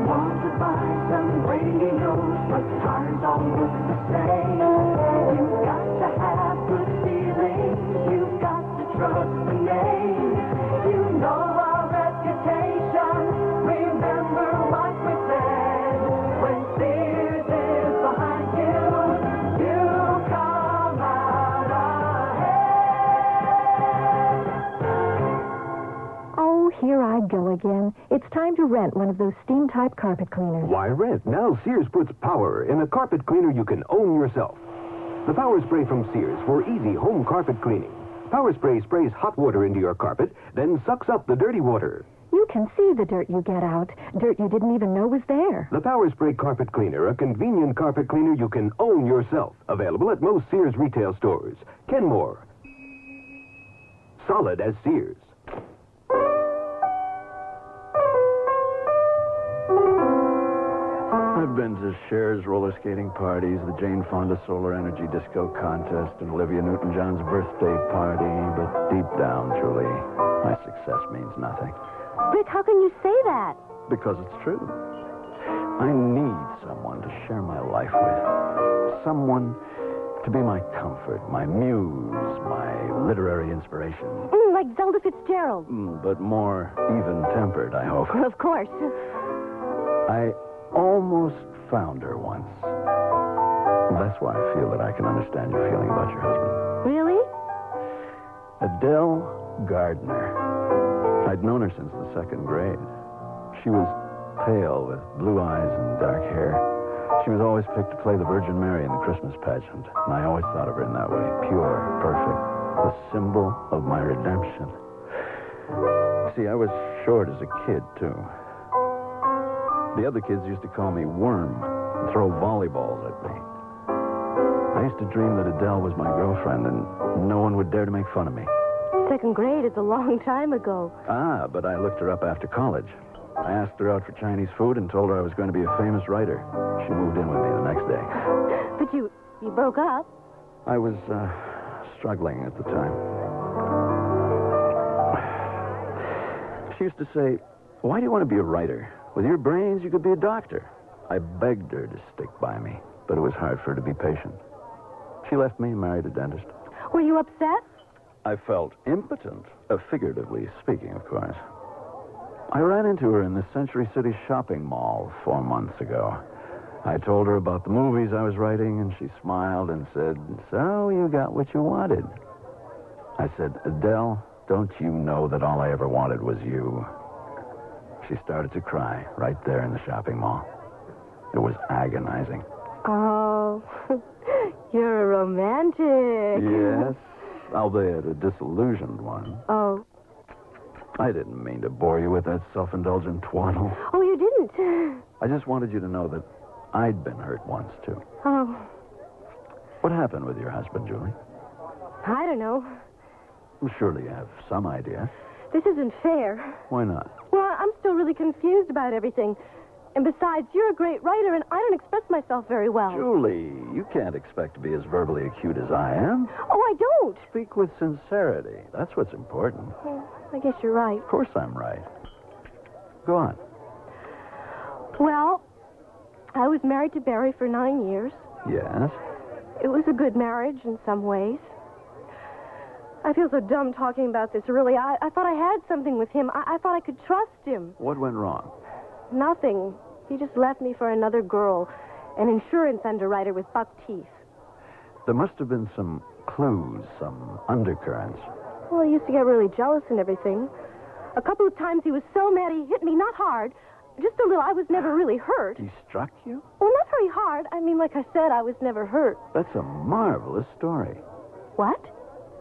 want to buy some radios, but cars all look the same. You've got to have good feelings. You've got to trust the name. You know our reputation. Remember what we said. When Sears is behind you, you come out ahead. Oh, here I go again. It's time to rent one of those steam-type carpet cleaners. Why rent? Now Sears puts power in a carpet cleaner you can own yourself. The Power Spray from Sears for easy home carpet cleaning. Power Spray sprays hot water into your carpet, then sucks up the dirty water. You can see the dirt you get out. Dirt you didn't even know was there. The Power Spray Carpet Cleaner, a convenient carpet cleaner you can own yourself. Available at most Sears retail stores. Kenmore. Solid as Sears. I've been to Cher's roller skating parties, the Jane Fonda Solar Energy Disco Contest, and Olivia Newton-John's birthday party, but deep down, Julie, my success means nothing. Rick, how can you say that? Because it's true. I need someone to share my life with. Someone to be my comfort, my muse, my literary inspiration. Like Zelda Fitzgerald. But more even-tempered, I hope. Of course. I almost found her once. That's why I feel that I can understand your feeling about your husband. Really? Adele Gardner. I'd known her since the second grade. She was pale with blue eyes and dark hair. She was always picked to play the Virgin Mary in the Christmas pageant, and I always thought of her in that way, pure, perfect, the symbol of my redemption. See, I was short as a kid, too. The other kids used to call me Worm and throw volleyballs at me. I used to dream that Adele was my girlfriend, and no one would dare to make fun of me. Second grade is a long time ago. But I looked her up after college. I asked her out for Chinese food and told her I was going to be a famous writer. She moved in with me the next day. But you broke up? I was struggling at the time. She used to say, "Why do you want to be a writer? With your brains, you could be a doctor." I begged her to stick by me, but it was hard for her to be patient. She left me and married a dentist. Were you upset? I felt impotent, figuratively speaking, of course. I ran into her in the Century City shopping mall 4 months ago. I told her about the movies I was writing, and she smiled and said, "So you got what you wanted." I said, "Adele, don't you know that all I ever wanted was you?" She started to cry right there in the shopping mall. It was agonizing. Oh, you're a romantic. Yes, albeit a disillusioned one. Oh. I didn't mean to bore you with that self-indulgent twaddle. Oh, you didn't? I just wanted you to know that I'd been hurt once, too. Oh. What happened with your husband, Julie? I don't know. Well, surely you have some idea. This isn't fair. Why not? Well, I'm still really confused about everything. And besides, you're a great writer, and I don't express myself very well. Julie, you can't expect to be as verbally acute as I am. Oh, I don't. Speak with sincerity. That's what's important. Well, I guess you're right. Of course I'm right. Go on. Well, I was married to Barry for 9 years. Yes? It was a good marriage in some ways. I feel so dumb talking about this, really. I thought I had something with him. I thought I could trust him. What went wrong? Nothing. He just left me for another girl, an insurance underwriter with buck teeth. There must have been some clues, some undercurrents. Well, he used to get really jealous and everything. A couple of times he was so mad he hit me, not hard, just a little. I was never really hurt. He struck you? Well, not very hard. I mean, like I said, I was never hurt. That's a marvelous story. What?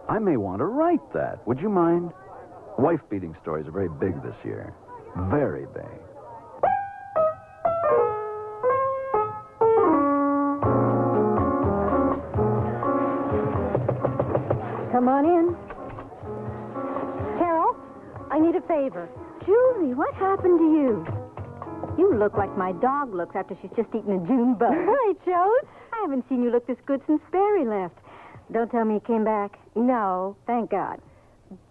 I may want to write that. Would you mind? Wife-beating stories are very big this year. Very big. Come on in. Carol, I need a favor. Julie, what happened to you? You look like my dog looks after she's just eaten a June bug. Hi, Joe. I haven't seen you look this good since Barry left. Don't tell me you came back. No, Thank God.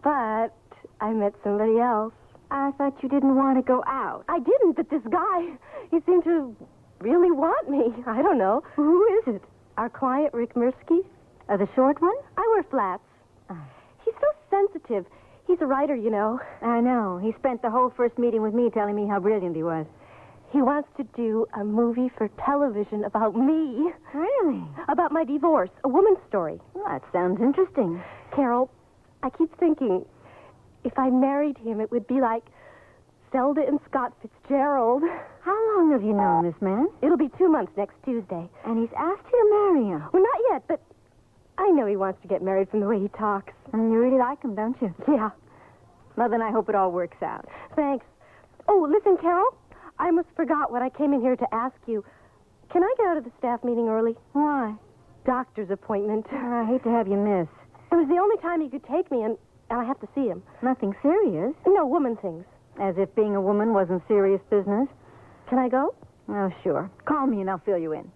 but I met somebody else. I thought you didn't want to go out. I didn't, but this guy, he seemed to really want me. I don't know. Who is it? Our client, Rick Mirsky. The short one? I wear flats. He's so sensitive. He's a writer, you know. I know. He spent the whole first meeting with me telling me how brilliant he was. He wants to do a movie for television about me. Really? About my divorce. A woman's story. Well, that sounds interesting. Carol, I keep thinking, if I married him, it would be like Zelda and Scott Fitzgerald. How long have you known this man? It'll be 2 months next Tuesday. And he's asked you to marry him. Well, not yet, but I know he wants to get married from the way he talks. And you really like him, don't you? Yeah. Well, then I hope it all works out. Thanks. Oh, listen, Carol. I almost forgot what I came in here to ask you. Can I get out of the staff meeting early? Why? Doctor's appointment. I hate to have you miss. It was the only time he could take me, and I have to see him. Nothing serious. No, woman things. As if being a woman wasn't serious business. Can I go? Oh, sure. Call me and I'll fill you in.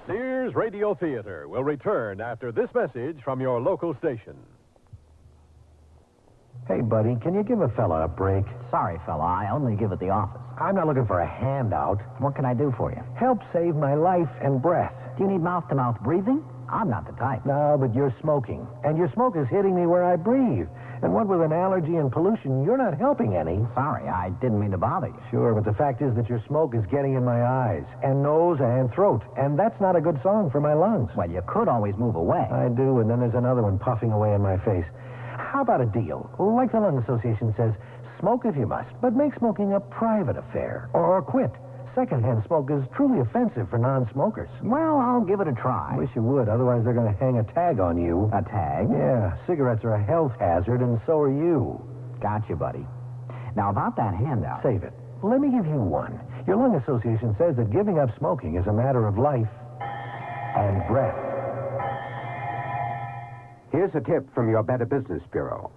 Sears Radio Theater will return after this message from your local station. Hey, buddy, can you give a fella a break? Sorry, fella, I only give at the office. I'm not looking for a handout. What can I do for you? Help save my life and breath. Do you need mouth-to-mouth breathing? I'm not the type. No, but you're smoking. And your smoke is hitting me where I breathe. And what with an allergy and pollution, you're not helping any. Sorry, I didn't mean to bother you. Sure, but the fact is that your smoke is getting in my eyes and nose and throat. And that's not a good song for my lungs. Well, you could always move away. I do, and then there's another one puffing away in my face. How about a deal? Like the Lung Association says, smoke if you must, but make smoking a private affair. Or quit. Secondhand smoke is truly offensive for non-smokers. Well, I'll give it a try. Wish you would, otherwise they're going to hang a tag on you. A tag? Yeah, cigarettes are a health hazard, and so are you. Gotcha, buddy. Now, about that handout. Save it. Let me give you one. Your Lung Association says that giving up smoking is a matter of life and breath. Here's a tip from your Better Business Bureau.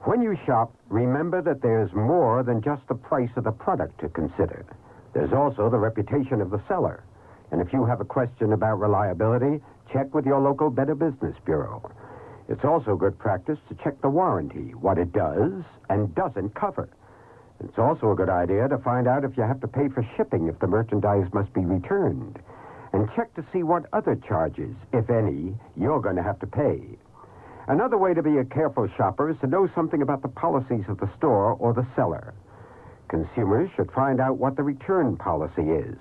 When you shop, remember that there's more than just the price of the product to consider. There's also the reputation of the seller. And if you have a question about reliability, check with your local Better Business Bureau. It's also good practice to check the warranty, what it does and doesn't cover. It's also a good idea to find out if you have to pay for shipping if the merchandise must be returned. And check to see what other charges, if any, you're going to have to pay. Another way to be a careful shopper is to know something about the policies of the store or the seller. Consumers should find out what the return policy is.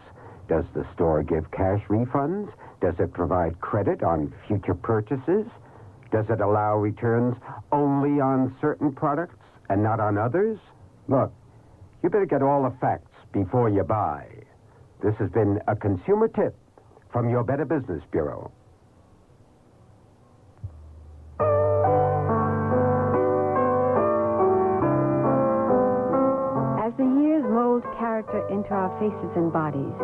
Does the store give cash refunds? Does it provide credit on future purchases? Does it allow returns only on certain products and not on others? Look, you better get all the facts before you buy. This has been a consumer tip from your Better Business Bureau. As the years mold character into our faces and bodies,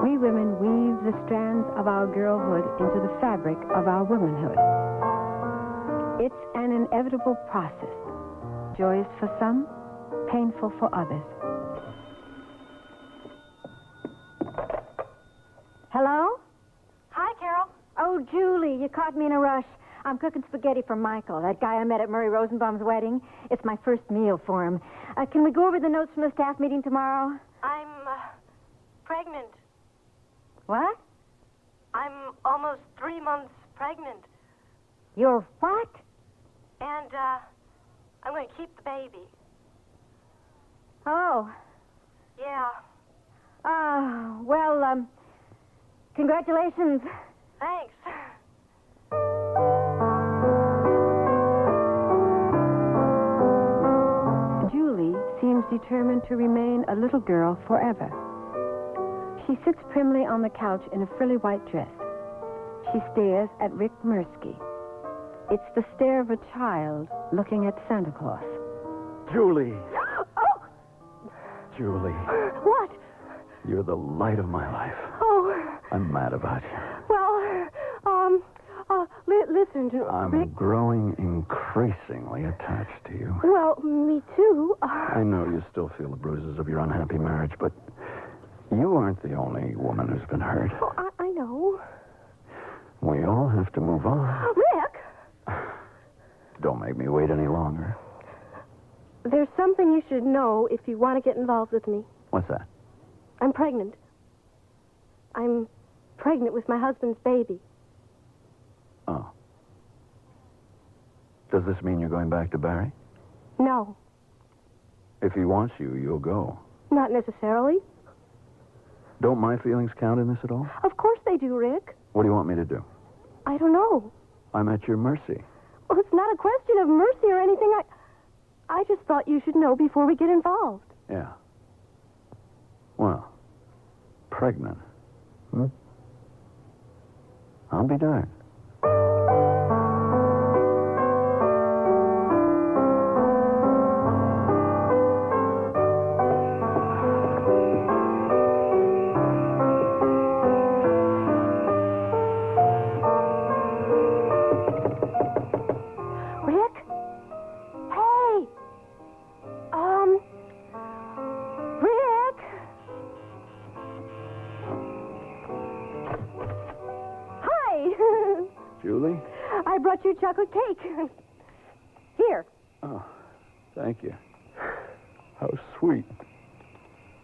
we women weave the strands of our girlhood into the fabric of our womanhood. It's an inevitable process, joyous for some, painful for others. Hello? Hi, Carol. Oh, Julie, you caught me in a rush. I'm cooking spaghetti for Michael, that guy I met at Murray Rosenbaum's wedding. It's my first meal for him. Can we go over the notes from the staff meeting tomorrow? I'm pregnant. What? I'm almost 3 months pregnant. You're what? And, I'm going to keep the baby. Oh. Yeah. Well, congratulations. Thanks. Julie seems determined to remain a little girl forever. She sits primly on the couch in a frilly white dress. She stares at Rick Mirsky. It's the stare of a child looking at Santa Claus. Julie. Oh! Julie. What? You're the light of my life. Oh. I'm mad about you. Well, listen, I'm Rick. growing increasingly attached to you. Well, me too. I know you still feel the bruises of your unhappy marriage, but you aren't the only woman who's been hurt. Oh, I know. We all have to move on. Rick! Don't make me wait any longer. There's something you should know if you want to get involved with me. What's that? I'm pregnant. I'm pregnant with my husband's baby. Oh. Does this mean you're going back to Barry? No, If he wants you, you'll go. not necessarily. Don't my feelings count in this at all? Of course they do, Rick. What do you want me to do? I don't know. I'm at your mercy. Well, it's not a question of mercy or anything. I just thought you should know before we get involved. Yeah. Well, pregnant. I'll be darned. Rick? Hey! Rick? Hi! Julie? I brought you chocolate cake. Here. Oh, thank you. How sweet.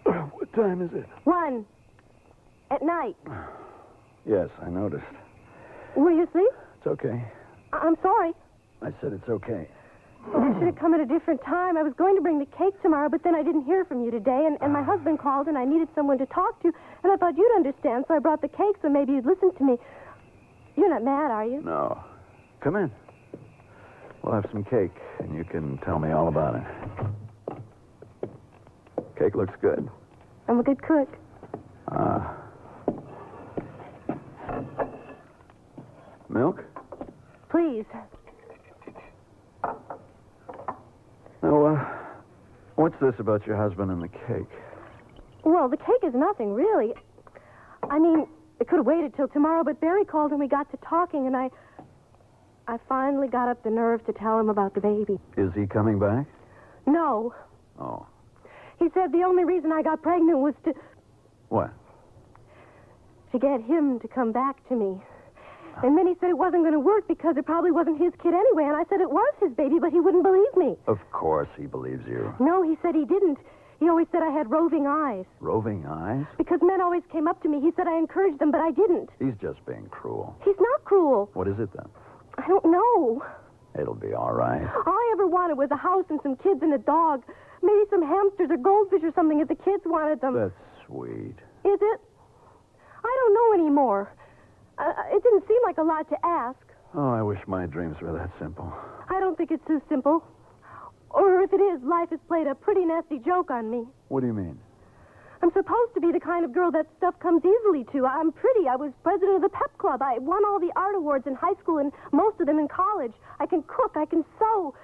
What time is it? 1 at night. Yes, I noticed. Were you asleep? It's okay. I'm sorry. I said it's okay. I should have come at a different time. I was going to bring the cake tomorrow, but then I didn't hear from you today, and my husband called, and I needed someone to talk to, and I thought you'd understand, so I brought the cake, so maybe you'd listen to me. You're not mad, are you? No. Come in. We'll have some cake, and you can tell me all about it. Cake looks good. I'm a good cook. Milk? Please. Now, what's this about your husband and the cake? Well, the cake is nothing, really. I mean, it could have waited till tomorrow, but Barry called and we got to talking, and I finally got up the nerve to tell him about the baby. Is he coming back? No. Oh. He said the only reason I got pregnant was to What? get him to come back to me. And then he said it wasn't going to work because it probably wasn't his kid anyway, and I said it was his baby, but he wouldn't believe me. Of course he believes you. No, he said he didn't. He always said I had roving eyes. Roving eyes? Because men always came up to me. He said I encouraged them, but I didn't. He's just being cruel. He's not cruel. What is it then? I don't know. It'll be all right. All I ever wanted was a house and some kids and a dog. Maybe some hamsters or goldfish or something if the kids wanted them. That's sweet. Is it? I don't know anymore. It didn't seem like a lot to ask. Oh, I wish my dreams were that simple. I don't think it's so simple. Or if it is, life has played a pretty nasty joke on me. What do you mean? I'm supposed to be the kind of girl that stuff comes easily to. I'm pretty. I was president of the pep club. I won all the art awards in high school and most of them in college. I can cook. I can sew.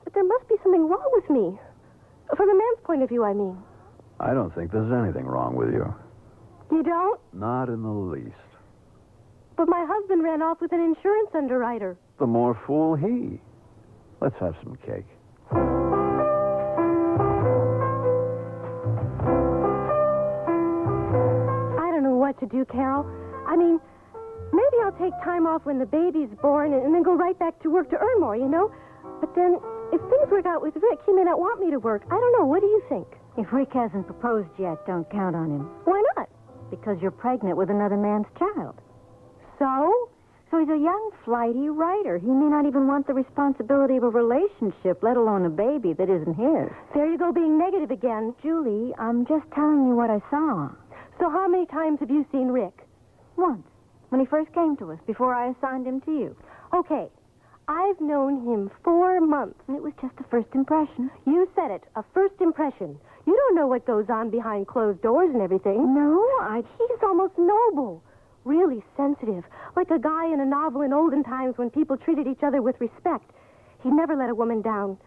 But there must be something wrong with me. From a man's point of view, I mean. I don't think there's anything wrong with you. You don't? Not in the least. But my husband ran off with an insurance underwriter. The more fool he. Let's have some cake. I don't know what to do, Carol. I mean, maybe I'll take time off when the baby's born and then go right back to work to earn more, you know? But then, if things work out with Rick, he may not want me to work. I don't know. What do you think? If Rick hasn't proposed yet, don't count on him. Why not? Because you're pregnant with another man's child. So? So he's a young, flighty writer. He may not even want the responsibility of a relationship, let alone a baby that isn't his. There you go, being negative again. Julie, I'm just telling you what I saw. So how many times have you seen Rick? Once, when he first came to us, before I assigned him to you. Okay. I've known him 4 months. And it was just a first impression. You said it, a first impression. You don't know what goes on behind closed doors and everything. No, He's almost noble. really sensitive, like a guy in a novel in olden times when people treated each other with respect. He'd never let a woman down,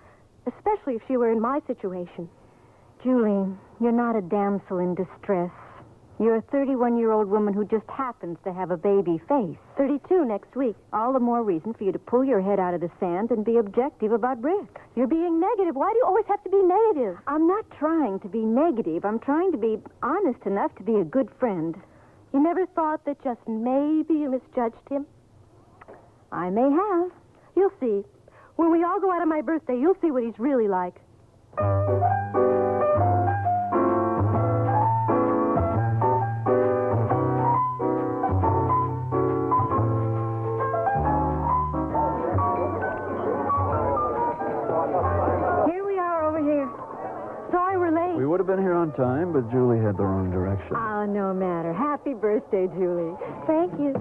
especially if she were in my situation. Julie, you're not a damsel in distress. You're a 31-year-old woman who just happens to have a baby face. 32 next week. All the more reason for you to pull your head out of the sand and be objective about Rick. You're being negative. Why do you always have to be negative? I'm not trying to be negative. I'm trying to be honest enough to be a good friend. You never thought that just maybe you misjudged him? I may have. You'll see. When we all go out on my birthday, you'll see what he's really like. We would have been here on time, but Julie had the wrong direction. Oh, no matter. Happy birthday, Julie. Thank you.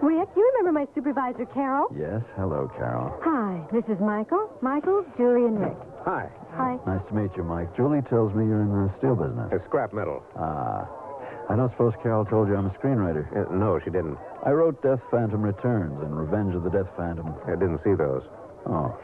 Rick, you remember my supervisor, Carol? Yes, hello, Carol. Hi, this is Michael. Michael, Julie, and Rick. Hi. Hi. Nice to meet you, Mike. Julie tells me you're in the steel business. It's scrap metal. Ah. I don't suppose Carol told you I'm a screenwriter. No, she didn't. I wrote Death Phantom Returns and Revenge of the Death Phantom. I didn't see those. Oh.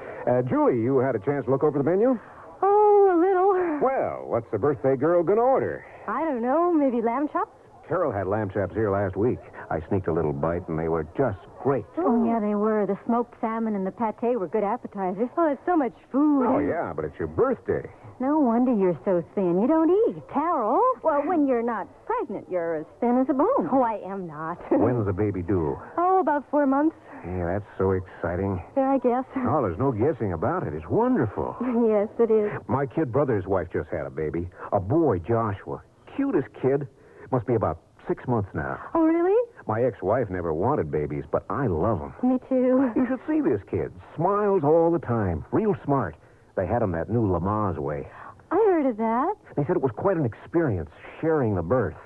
Julie, you had a chance to look over the menu? Oh, a little. Well, what's the birthday girl going to order? I don't know. Maybe lamb chops? Carol had lamb chops here last week. I sneaked a little bite, and they were just great. Oh, yeah, they were. The smoked salmon and the pâté were good appetizers. Oh, it's so much food. Oh, yeah, but it's your birthday. No wonder you're so thin. You don't eat. Carol? Well, when you're not pregnant, you're as thin as a bone. Oh, I am not. When's the baby due? Oh, about 4 months. Yeah, that's so exciting. Yeah, I guess. Oh, there's no guessing about it. It's wonderful. Yes, it is. My kid brother's wife just had a baby. A boy, Joshua. Cutest kid. Must be about 6 months now. Oh, really? My ex-wife never wanted babies, but I love them. Me too. You should see this kid. Smiles all the time. Real smart. They had him that new Lamaze way. I heard of that. They said it was quite an experience, sharing the birth.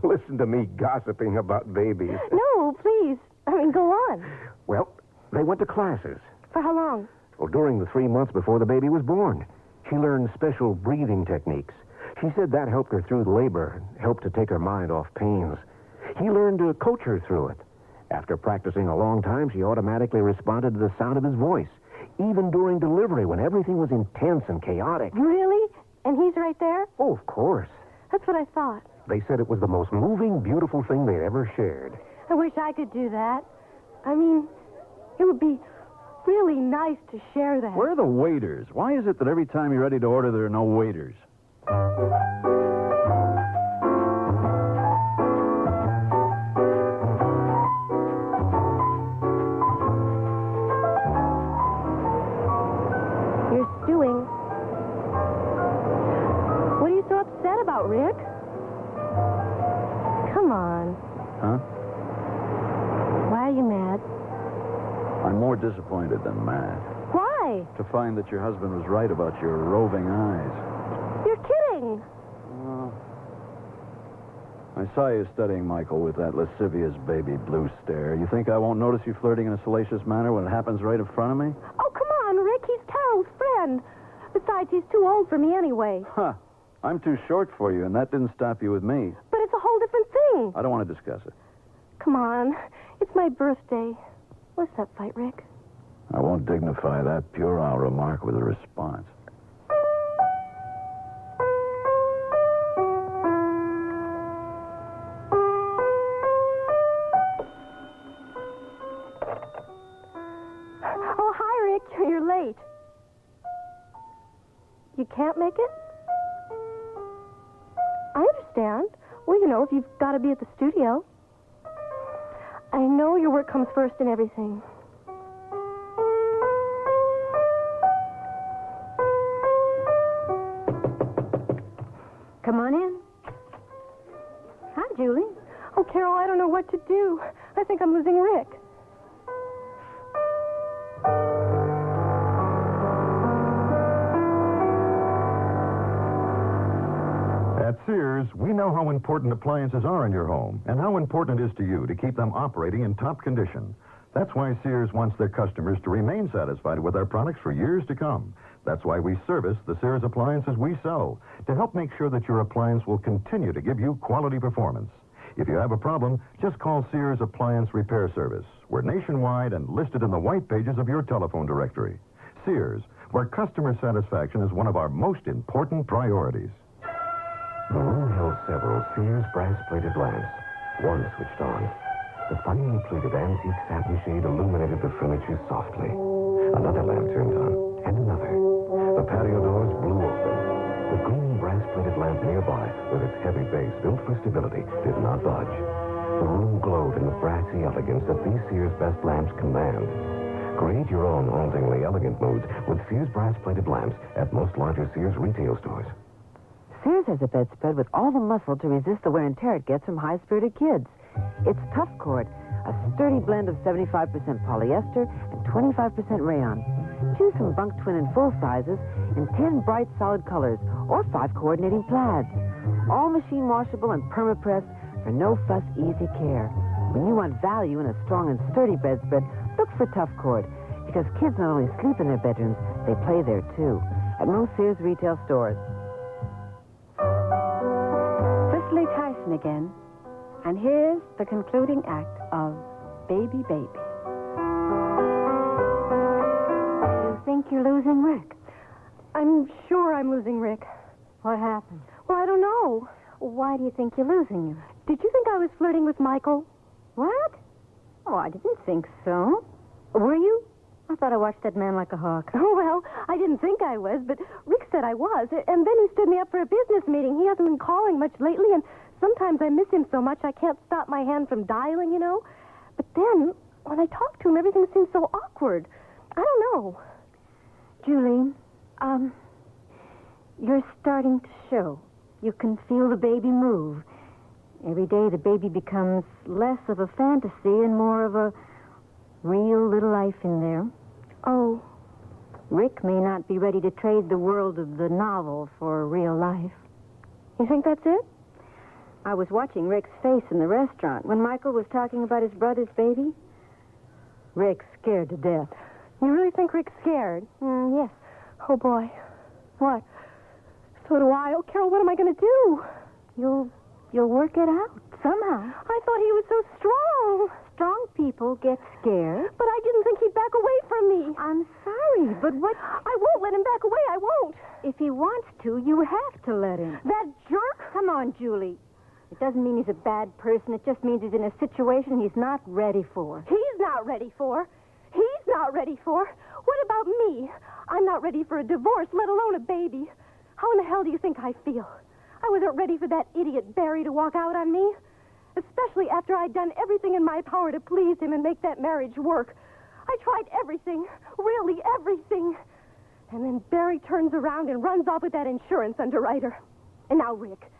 Listen to me gossiping about babies. No, please. I mean, go on. Well, they went to classes. For how long? Well, during the 3 months before the baby was born. She learned special breathing techniques. She said that helped her through labor and helped to take her mind off pains. He learned to coach her through it. After practicing a long time, she automatically responded to the sound of his voice, even during delivery when everything was intense and chaotic. Really? And he's right there? Oh, of course. That's what I thought. They said it was the most moving, beautiful thing they'd ever shared. I wish I could do that. I mean, it would be really nice to share that. Where are the waiters? Why is it that every time you're ready to order, there are no waiters? You're stewing. What are you so upset about, Rick? Come on. Huh? Why are you mad? I'm more disappointed than mad. Why? To find that your husband was right about your roving eyes. You're kidding. I saw you studying Michael with that lascivious baby blue stare. You think I won't notice you flirting in a salacious manner when it happens right in front of me? Oh, come on, Rick. He's Carol's friend. Besides, he's too old for me anyway. Huh. I'm too short for you, and that didn't stop you with me. But it's a whole different thing. I don't want to discuss it. Come on. It's my birthday. What's that fight, Rick? I won't dignify that puerile remark with a response. Oh, hi, Rick. You're late. You can't make it? I understand. Well, you know, if you've got to be at the studio. I know your work comes first in everything. Come on in. Hi, Julie. Oh, Carol, I don't know what to do. I think I'm losing Rick. At Sears, we know how important appliances are in your home and how important it is to you to keep them operating in top condition. That's why Sears wants their customers to remain satisfied with their products for years to come. That's why we service the Sears appliances we sell, to help make sure that your appliance will continue to give you quality performance. If you have a problem, just call Sears Appliance Repair Service. We're nationwide and listed in the white pages of your telephone directory. Sears, where customer satisfaction is one of our most important priorities. The room held several Sears brass-plated lamps. One switched on. The finely plated antique satin shade illuminated the furniture softly. Another lamp turned on, and another. The patio doors blew open. The gleaming brass-plated lamp nearby, with its heavy base built for stability, did not budge. The room glowed in the brassy elegance that these Sears best lamps command. Create your own hauntingly elegant moods with Sears brass-plated lamps at most larger Sears retail stores. Sears has a bedspread with all the muscle to resist the wear and tear it gets from high-spirited kids. It's Tough Cord, a sturdy blend of 75% polyester and 25% rayon. Choose from bunk twin and full sizes in 10 bright solid colors or 5 coordinating plaids. All machine washable and perma-pressed for no-fuss, easy care. When you want value in a strong and sturdy bedspread, look for Tough Cord, because kids not only sleep in their bedrooms, they play there too. At most Sears retail stores. Cicely Tyson again. And here's the concluding act of Baby Baby. You think you're losing Rick? I'm sure I'm losing Rick. What happened? Well, I don't know. Why do you think you're losing him? Did you think I was flirting with Michael? What? Oh, I didn't think so. Were you? I thought I watched that man like a hawk. Oh, well, I didn't think I was, but Rick said I was. And then he stood me up for a business meeting. He hasn't been calling much lately, and sometimes I miss him so much I can't stop my hand from dialing, you know. But then, when I talk to him, everything seems so awkward. I don't know. Julie, you're starting to show. You can feel the baby move. Every day the baby becomes less of a fantasy and more of a real little life in there. Oh. Rick may not be ready to trade the world of the novel for real life. You think that's it? I was watching Rick's face in the restaurant when Michael was talking about his brother's baby. Rick's scared to death. You really think Rick's scared? Yes. Oh, boy. What? So do I. Oh, Carol, what am I going to do? You'll work it out somehow. I thought he was so strong. Strong people get scared. But I didn't think he'd back away from me. I'm sorry, but what... I won't let him back away. I won't. If he wants to, you have to let him. That jerk? Come on, Julie. It doesn't mean he's a bad person. It just means he's in a situation he's not ready for. He's not ready for. He's not ready for. What about me? I'm not ready for a divorce, let alone a baby. How in the hell do you think I feel? I wasn't ready for that idiot Barry to walk out on me. Especially after I'd done everything in my power to please him and make that marriage work. I tried everything. Really everything. And then Barry turns around and runs off with that insurance underwriter. And now Rick.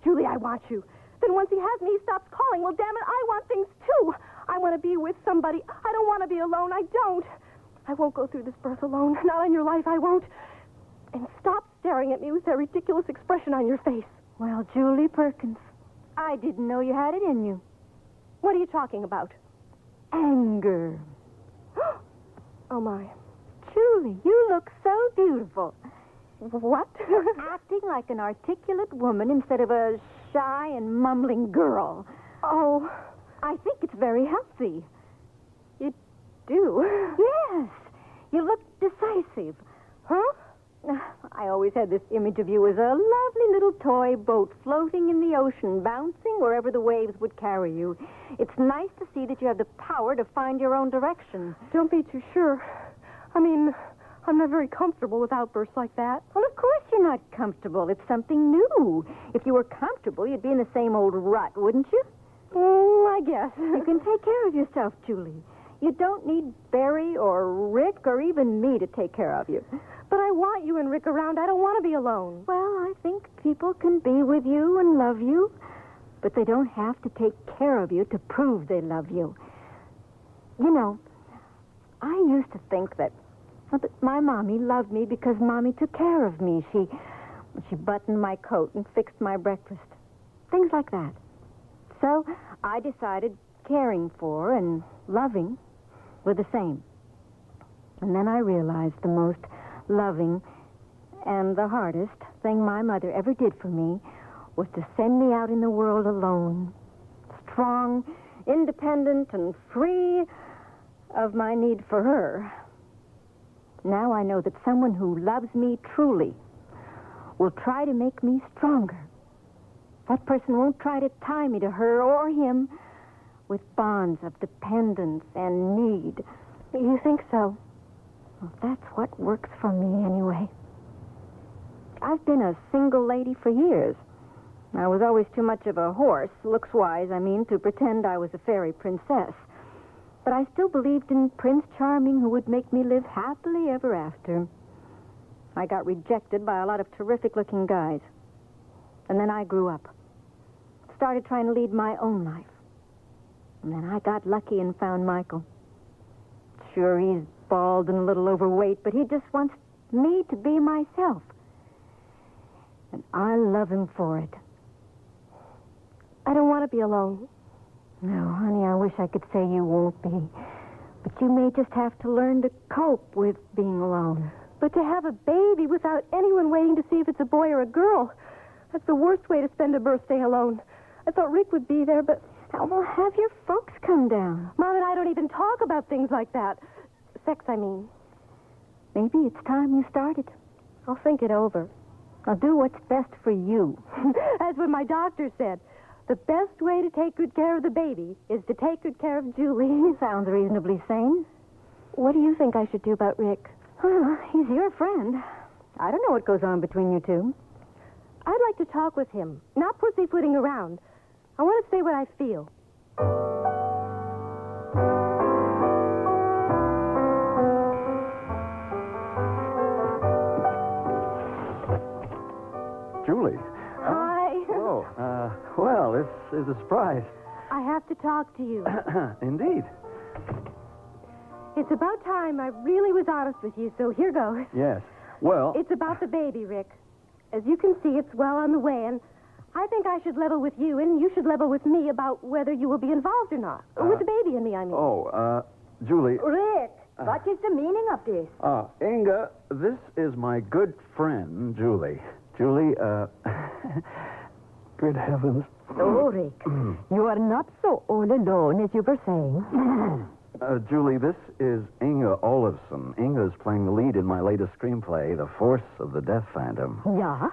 Julie, I want you. Then once he has me, he stops calling. Well, damn it, I want things too. I want to be with somebody. I don't want to be alone. I don't. I won't go through this birth alone. Not on your life, I won't. And stop staring at me with that ridiculous expression on your face. Well, Julie Perkins, I didn't know you had it in you. What are you talking about? Anger. Oh, my. Julie, you look so beautiful. What? You're acting like an articulate woman instead of a shy and mumbling girl. Oh. I think it's very healthy. You do? Yes. You look decisive. Huh? I always had this image of you as a lovely little toy boat floating in the ocean, bouncing wherever the waves would carry you. It's nice to see that you have the power to find your own direction. Don't be too sure. I mean, I'm not very comfortable with outbursts like that. Well, of course you're not comfortable. It's something new. If you were comfortable, you'd be in the same old rut, wouldn't you? I guess. You can take care of yourself, Julie. You don't need Barry or Rick or even me to take care of you. But I want you and Rick around. I don't want to be alone. Well, I think people can be with you and love you, but they don't have to take care of you to prove they love you. You know, I used to think that my mommy loved me because Mommy took care of me. She buttoned my coat and fixed my breakfast. Things like that. So I decided caring for and loving were the same. And then I realized the most loving, and the hardest thing my mother ever did for me was to send me out in the world alone, strong, independent, and free of my need for her. Now I know that someone who loves me truly will try to make me stronger. That person won't try to tie me to her or him with bonds of dependence and need. You think so? Well, that's what works for me anyway. I've been a single lady for years. I was always too much of a horse, looks-wise, I mean, to pretend I was a fairy princess. But I still believed in Prince Charming, who would make me live happily ever after. I got rejected by a lot of terrific-looking guys. And then I grew up. Started trying to lead my own life. And then I got lucky and found Michael. Sure, he's bald and a little overweight, but he just wants me to be myself. And I love him for it. I don't want to be alone. No, honey, I wish I could say you won't be. But you may just have to learn to cope with being alone. But to have a baby without anyone waiting to see if it's a boy or a girl, that's the worst way to spend a birthday alone. I thought Rick would be there, but... Well, have your folks come down. Mom and I don't even talk about things like that. Sex, I mean. Maybe it's time you started. I'll think it over. I'll do what's best for you. That's what my doctor said. The best way to take good care of the baby is to take good care of Julie. Sounds reasonably sane. What do you think I should do about Rick? Well, he's your friend. I don't know what goes on between you two. I'd like to talk with him, not pussyfooting around. I want to say what I feel. Julie. Hi. Well, this is a surprise. I have to talk to you. Indeed. It's about time I really was honest with you, so here goes. Yes. Well... It's about the baby, Rick. As you can see, it's well on the way, and I think I should level with you, and you should level with me about whether you will be involved or not. With the baby and me, I mean. Julie... Rick, what is the meaning of this? Inga, this is my good friend, Julie. Julie, good heavens. Oh, Rick, you are not so all alone as you were saying. Julie, this is Inga Olafsson. Inga is playing the lead in my latest screenplay, The Force of the Death Phantom. Yeah?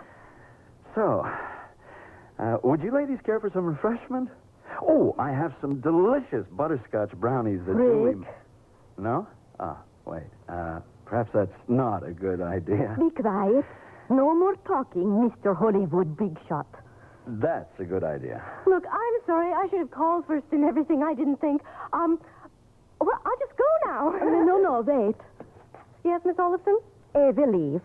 So, would you ladies care for some refreshment? Oh, I have some delicious butterscotch brownies that Rick. Julie... No? Wait. Perhaps that's not a good idea. Be quiet. No more talking, Mr. Hollywood Big Shot. That's a good idea. Look, I'm sorry. I should have called first and everything. I didn't think. Well, I'll just go now. No, wait. Yes, Miss Olafson? Ever leave.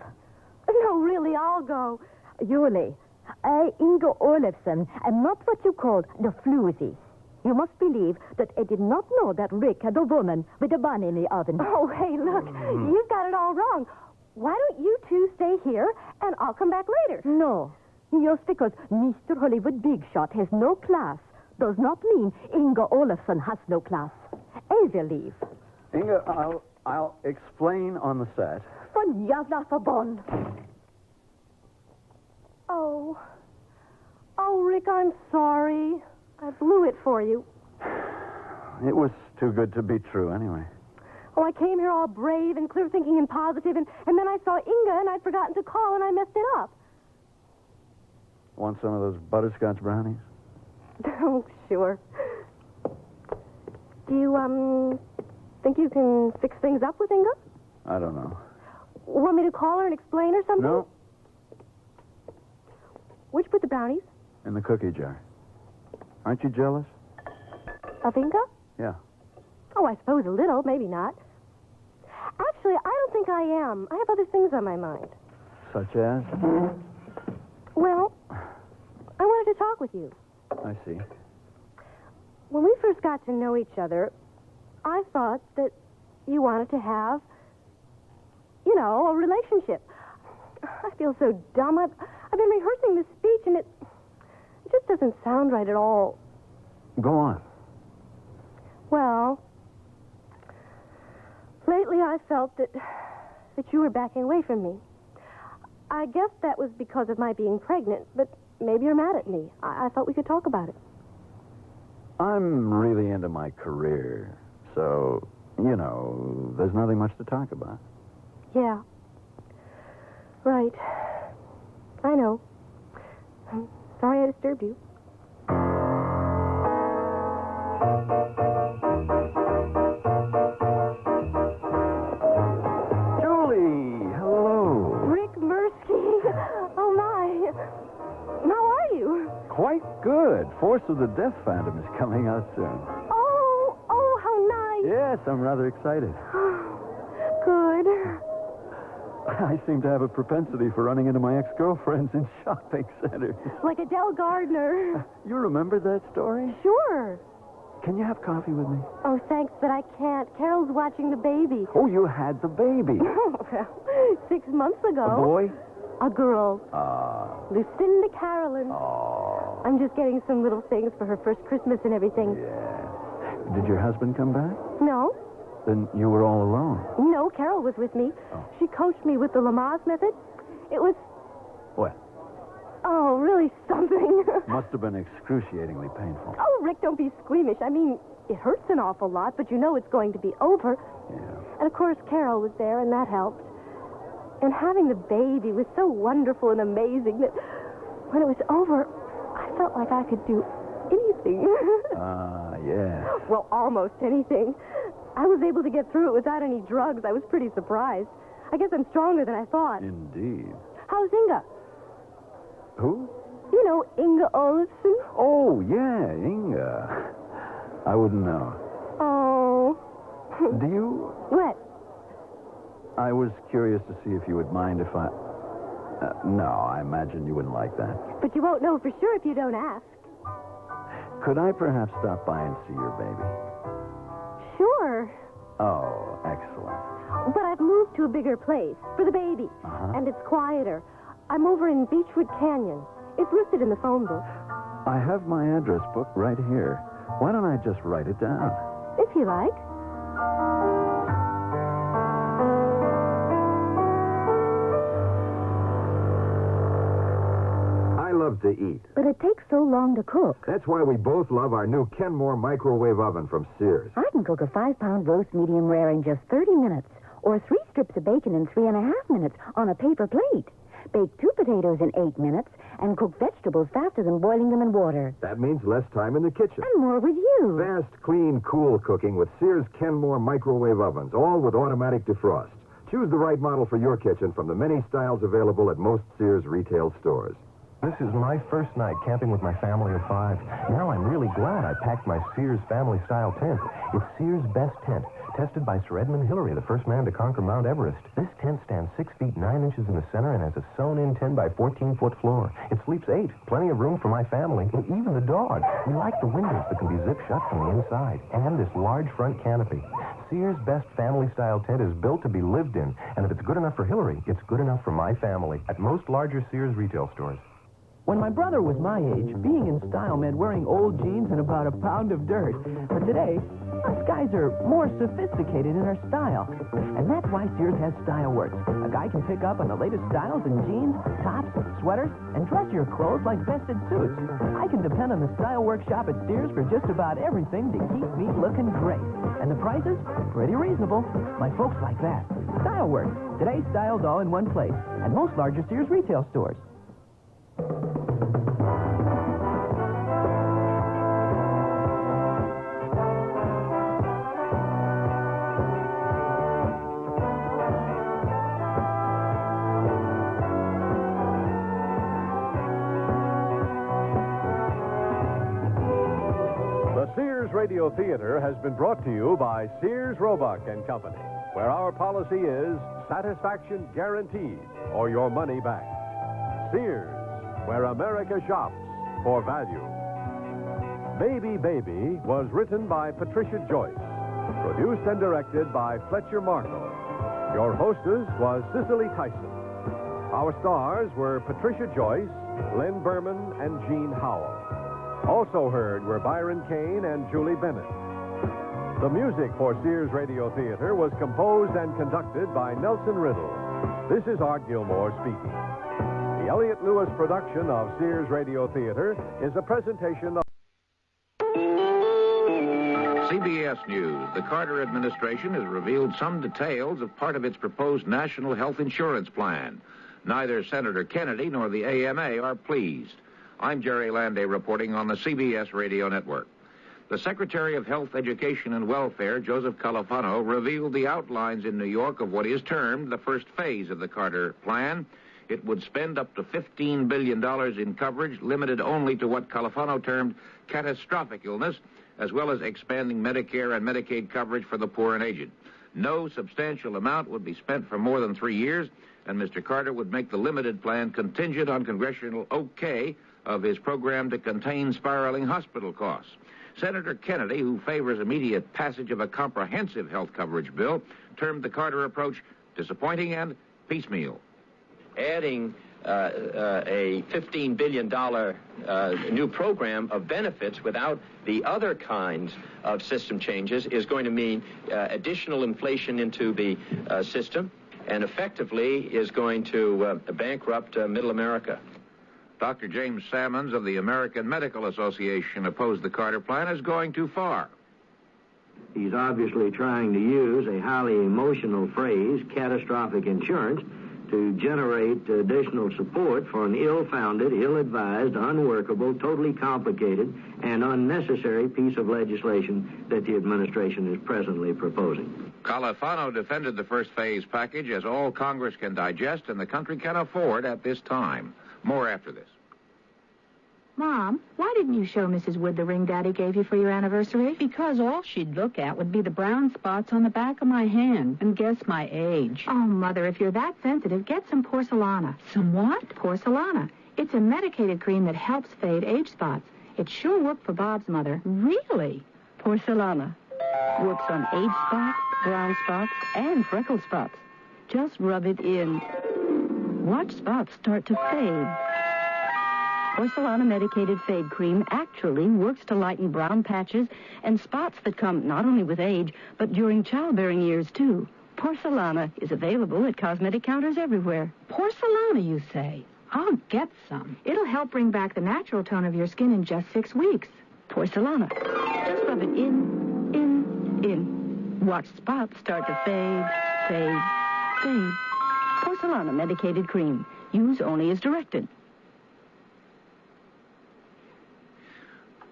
No, really, I'll go. Julie, I, Inga Olafsson, am not what you call the floozy. You must believe that I did not know that Rick had a woman with a bun in the oven. Oh, hey, look, you've got it all wrong. Why don't you two stay here, and I'll come back later? No. Just because Mr. Hollywood Big Shot has no class does not mean Inga Olafsson has no class. I will leave. Inga, I'll explain on the set. Von jävla förbund. Oh, Rick, I'm sorry. I blew it for you. It was too good to be true anyway. Oh, I came here all brave and clear-thinking and positive, and then I saw Inga, and I'd forgotten to call, and I messed it up. Want some of those butterscotch brownies? Oh, sure. Do you, think you can fix things up with Inga? I don't know. Want me to call her and explain or something? No. Where'd you put the brownies? In the cookie jar. Aren't you jealous? Of Inga? Yeah. Oh, I suppose a little, maybe not. Actually, I don't think I am. I have other things on my mind. Such as? Well, I wanted to talk with you. I see. When we first got to know each other, I thought that you wanted to have, a relationship. I feel so dumb. I've been rehearsing this speech, and it just doesn't sound right at all. Go on. Well, lately I felt that that you were backing away from me. I guess that was because of my being pregnant, but maybe you're mad at me. I thought we could talk about it. I'm really into my career, so, there's nothing much to talk about. Yeah. Right. I know. I'm sorry I disturbed you. Julie, hello. Rick Mirsky. Oh, my. How are you? Quite good. Force of the Death Phantom is coming out soon. Oh, how nice. Yes, I'm rather excited. Good. I seem to have a propensity for running into my ex-girlfriends in shopping centers. Like Adele Gardner. You remember that story? Sure. Can you have coffee with me? Oh, thanks, but I can't. Carol's watching the baby. Oh, you had the baby. Well, 6 months ago. A boy? A girl. Lucinda Carolyn. Oh. I'm just getting some little things for her first Christmas and everything. Yeah. Did your husband come back? No. Then you were all alone. No, Carol was with me. Oh. She coached me with the Lamaze method. It was... What? Oh, really something. Must have been excruciatingly painful. Oh, Rick, don't be squeamish. I mean, it hurts an awful lot, but you know it's going to be over. Yeah. And, of course, Carol was there, and that helped. And having the baby was so wonderful and amazing that when it was over, I felt like I could do anything. Yeah. Well, almost anything. I was able to get through it without any drugs. I was pretty surprised. I guess I'm stronger than I thought. Indeed. How's Inga? Who? You know, Inga Olafson. Oh, yeah, Inga. I wouldn't know. Oh. Do you? What? I was curious to see if you would mind if I... no, I imagine you wouldn't like that. But you won't know for sure if you don't ask. Could I perhaps stop by and see your baby? Sure. Oh, excellent. But I've moved to a bigger place for the baby. Uh-huh. And it's quieter. I'm over in Beechwood Canyon. It's listed in the phone book. I have my address book right here. Why don't I just write it down? If you like. I love to eat. But it takes so long to cook. That's why we both love our new Kenmore microwave oven from Sears. I can cook a 5-pound roast medium rare in just 30 minutes, or 3 strips of bacon in 3.5 minutes on a paper plate. Bake 2 potatoes in 8 minutes, and cook vegetables faster than boiling them in water. That means less time in the kitchen. And more with you. Fast, clean, cool cooking with Sears Kenmore microwave ovens, all with automatic defrost. Choose the right model for your kitchen from the many styles available at most Sears retail stores. This is my first night camping with my family of 5. Now I'm really glad I packed my Sears family-style tent. It's Sears' best tent, tested by Sir Edmund Hillary, the first man to conquer Mount Everest. This tent stands 6 feet 9 inches in the center and has a sewn-in 10 by 14-foot floor. It sleeps 8, plenty of room for my family, and even the dog. We like the windows that can be zipped shut from the inside, and this large front canopy. Sears' best family-style tent is built to be lived in, and if it's good enough for Hillary, it's good enough for my family at most larger Sears retail stores. When my brother was my age, being in style meant wearing old jeans and about a pound of dirt. But today, us guys are more sophisticated in our style. And that's why Sears has Style Works. A guy can pick up on the latest styles in jeans, tops, sweaters, and dress your clothes like vested suits. I can depend on the Style Works shop at Sears for just about everything to keep me looking great. And the prices? Pretty reasonable. My folks like that. Style Works. Today's styles all in one place. At most larger Sears retail stores. The Sears Radio Theater has been brought to you by Sears Roebuck and Company, where our policy is satisfaction guaranteed or your money back. Sears, where America shops for value. Baby Baby was written by Patricia Joyce, produced and directed by Fletcher Markle. Your hostess was Cicely Tyson. Our stars were Patricia Joyce, Len Berman, and Jean Howell. Also heard were Byron Kane and Julie Bennett. The music for Sears Radio Theater was composed and conducted by Nelson Riddle. This is Art Gilmore speaking. The Elliott Lewis production of Sears Radio Theater is a presentation of CBS News. The Carter administration has revealed some details of part of its proposed national health insurance plan. Neither Senator Kennedy nor the AMA are pleased. I'm Jerry Landay reporting on the CBS Radio Network. The Secretary of Health, Education, and Welfare, Joseph Califano, revealed the outlines in New York of what is termed the first phase of the Carter plan. It would spend up to $15 billion in coverage, limited only to what Califano termed catastrophic illness, as well as expanding Medicare and Medicaid coverage for the poor and aged. No substantial amount would be spent for more than 3 years, and Mr. Carter would make the limited plan contingent on congressional okay of his program to contain spiraling hospital costs. Senator Kennedy, who favors immediate passage of a comprehensive health coverage bill, termed the Carter approach disappointing and piecemeal. Adding a $15 billion new program of benefits without the other kinds of system changes is going to mean additional inflation into the system and effectively is going to bankrupt middle America. Dr. James Sammons of the American Medical Association opposed the Carter plan as going too far. He's obviously trying to use a highly emotional phrase, catastrophic insurance, to generate additional support for an ill-founded, ill-advised, unworkable, totally complicated, and unnecessary piece of legislation that the administration is presently proposing. Califano defended the first phase package as all Congress can digest and the country can afford at this time. More after this. Mom, why didn't you show Mrs. Wood the ring Daddy gave you for your anniversary? Because all she'd look at would be the brown spots on the back of my hand and guess my age. Oh, Mother, if you're that sensitive, get some porcelana. Some what? Porcelana. It's a medicated cream that helps fade age spots. It sure worked for Bob's mother. Really? Porcelana. Works on age spots, brown spots, and freckle spots. Just rub it in. Watch spots start to fade. Porcelana Medicated Fade Cream actually works to lighten brown patches and spots that come not only with age, but during childbearing years, too. Porcelana is available at cosmetic counters everywhere. Porcelana, you say? I'll get some. It'll help bring back the natural tone of your skin in just 6 weeks. Porcelana. Just rub it in. Watch spots start to fade, fade, fade. Porcelana Medicated Cream. Use only as directed.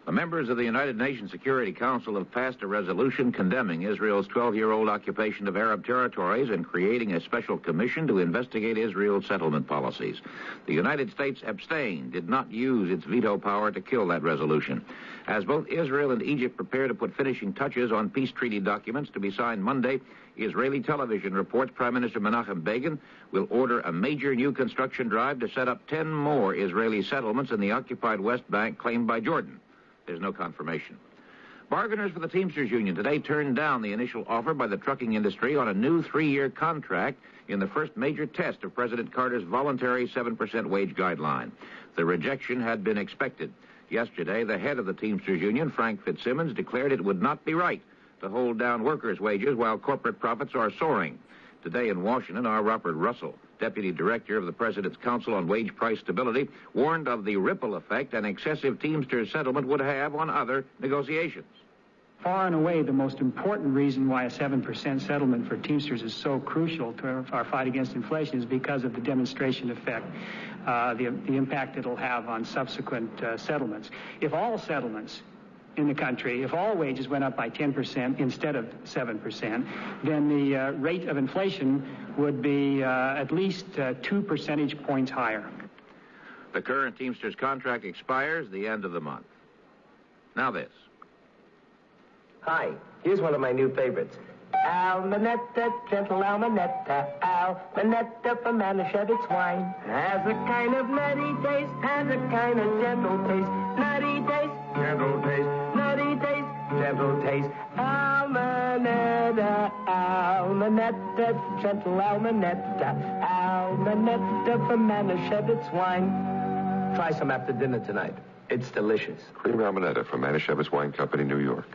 The members of the United Nations Security Council have passed a resolution condemning Israel's 12-year-old occupation of Arab territories and creating a special commission to investigate Israel's settlement policies. The United States abstained, did not use its veto power to kill that resolution. As both Israel and Egypt prepare to put finishing touches on peace treaty documents to be signed Monday, Israeli television reports Prime Minister Menachem Begin will order a major new construction drive to set up 10 more Israeli settlements in the occupied West Bank claimed by Jordan. There's no confirmation. Bargainers for the Teamsters Union today turned down the initial offer by the trucking industry on a new 3-year contract in the first major test of President Carter's voluntary 7% wage guideline. The rejection had been expected. Yesterday, the head of the Teamsters Union, Frank Fitzsimmons, declared it would not be right to hold down workers' wages while corporate profits are soaring. Today in Washington, our Robert Russell, Deputy Director of the President's Council on Wage Price Stability, warned of the ripple effect an excessive Teamsters settlement would have on other negotiations. Far and away, the most important reason why a 7% settlement for Teamsters is so crucial to our fight against inflation is because of the demonstration effect, the impact it'll have on subsequent settlements. If all settlements in the country, if all wages went up by 10% instead of 7%, then the rate of inflation would be at least 2 percentage points higher. The current Teamsters contract expires the end of the month. Now this. Hi, here's one of my new favorites. Almanetta, gentle Almanetta, Almanetta from Manischewitz wine. Has a kind of nutty taste, has a kind of gentle taste. Nutty taste, gentle taste, nutty taste, gentle taste. Almanetta, Almanetta, gentle Almanetta, Almanetta from Manischewitz wine. Try some after dinner tonight. It's delicious. Cream Almanetta from Manischewitz Wine Company, New York.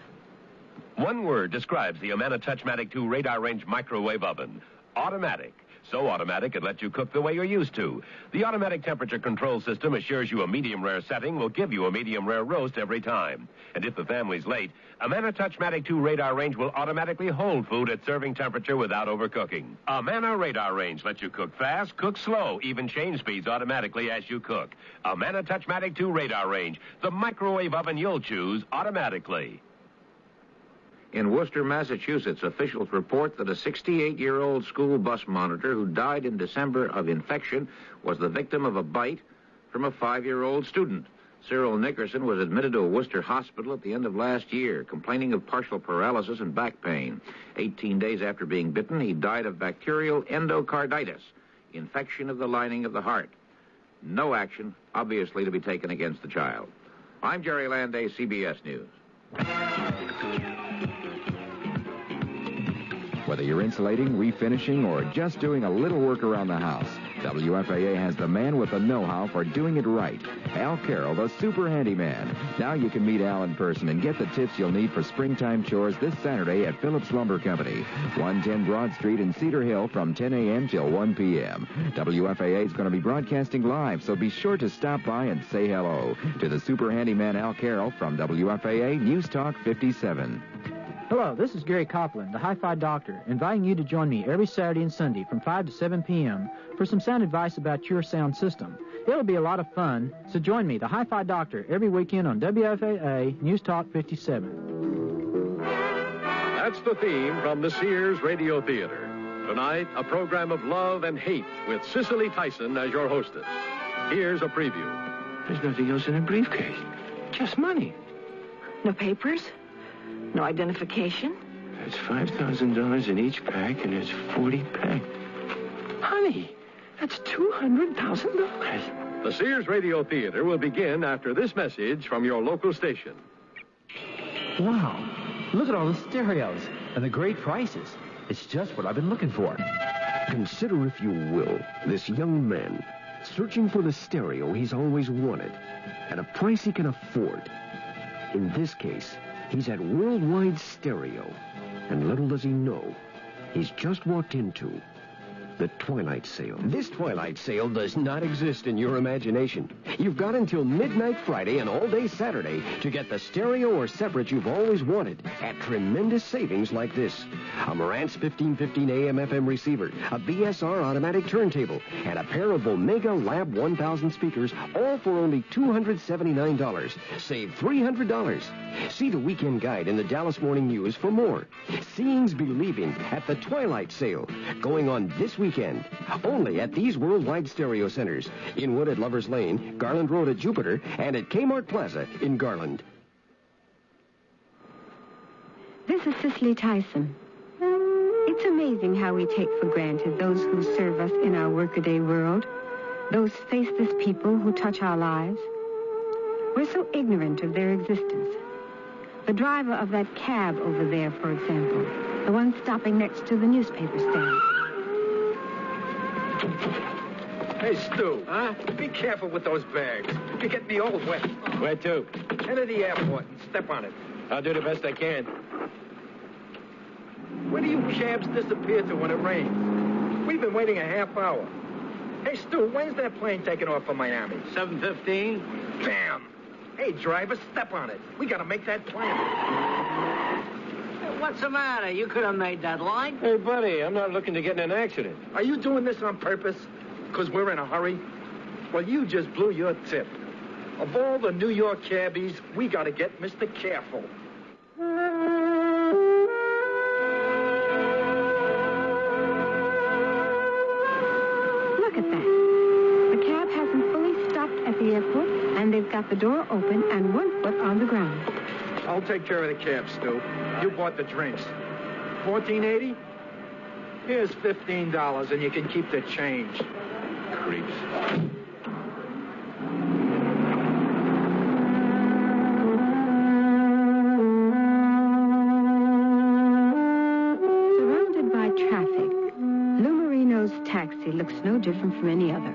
One word describes the Amana Touchmatic 2 radar range microwave oven. Automatic. So automatic it lets you cook the way you're used to. The automatic temperature control system assures you a medium rare setting will give you a medium rare roast every time. And if the family's late, Amana Touchmatic 2 radar range will automatically hold food at serving temperature without overcooking. Amana radar range lets you cook fast, cook slow, even change speeds automatically as you cook. Amana Touchmatic 2 radar range, the microwave oven you'll choose automatically. In Worcester, Massachusetts, officials report that a 68-year-old school bus monitor who died in December of infection was the victim of a bite from a 5-year-old student. Cyril Nickerson was admitted to a Worcester hospital at the end of last year, complaining of partial paralysis and back pain. 18 days after being bitten, he died of bacterial endocarditis, infection of the lining of the heart. No action, obviously, to be taken against the child. I'm Jerry Landay, CBS News. Whether you're insulating, refinishing, or just doing a little work around the house, WFAA has the man with the know-how for doing it right. Al Carroll, the super handyman. Now you can meet Al in person and get the tips you'll need for springtime chores this Saturday at Phillips Lumber Company, 110 Broad Street in Cedar Hill from 10 a.m. till 1 p.m. WFAA is going to be broadcasting live, so be sure to stop by and say hello to the super handyman Al Carroll from WFAA News Talk 57. Hello, this is Gary Copland, the Hi-Fi Doctor, inviting you to join me every Saturday and Sunday from 5 to 7 p.m. for some sound advice about your sound system. It'll be a lot of fun, so join me, the Hi-Fi Doctor, every weekend on WFAA News Talk 57. That's the theme from the Sears Radio Theater. Tonight, a program of love and hate with Cicely Tyson as your hostess. Here's a preview. There's nothing else in the briefcase. Just money. No papers? No identification? That's $5,000 in each pack, and there's 40 packs. Honey, that's $200,000. The Sears Radio Theater will begin after this message from your local station. Wow, look at all the stereos and the great prices. It's just what I've been looking for. Consider, if you will, this young man searching for the stereo he's always wanted at a price he can afford. In this case, he's at Worldwide Stereo, and little does he know, he's just walked into the Twilight Sale. This Twilight Sale does not exist in your imagination. You've got until midnight Friday and all day Saturday to get the stereo or separate you've always wanted at tremendous savings like this. A Marantz 1515 AM/FM receiver, a BSR automatic turntable, and a pair of Omega Lab 1000 speakers, all for only $279. Save $300. See the weekend guide in the Dallas Morning News for more. Seeing's believing at the Twilight Sale, going on this weekend, only at these Worldwide Stereo Centers, Inwood at Lover's Lane, Garland Road at Jupiter, and at Kmart Plaza in Garland. This is Cicely Tyson. It's amazing how we take for granted those who serve us in our workaday world, those faceless people who touch our lives. We're so ignorant of their existence. The driver of that cab over there, for example, the one stopping next to the newspaper stand. Hey, Stu. Huh? Be careful with those bags. You get me all wet. Where to? Enter the airport and step on it. I'll do the best I can. Where do you cabs disappear to when it rains? We've been waiting a half hour. Hey, Stu, when's that plane taking off for Miami? 7:15. Bam! Hey, driver, step on it. We gotta make that plane. Hey, what's the matter? You could have made that line. Hey, buddy, I'm not looking to get in an accident. Are you doing this on purpose? Because we're in a hurry? Well, you just blew your tip. Of all the New York cabbies, we gotta get Mr. Careful. Look at that. The cab hasn't fully stopped at the airport, and they've got the door open and one foot on the ground. I'll take care of the cab, Stu. You bought the drinks. $14.80? Here's $15, and you can keep the change. Creeps. Surrounded by traffic, Lou Marino's taxi looks no different from any other.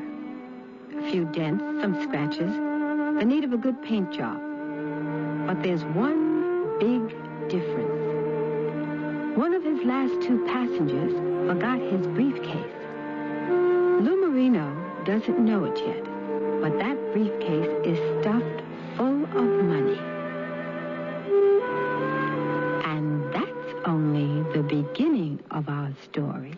A few dents, some scratches, the need of a good paint job. But there's one big difference. One of his last two passengers forgot his briefcase. Lou Marino doesn't know it yet, but that briefcase is stuffed full of money. And that's only the beginning of our story.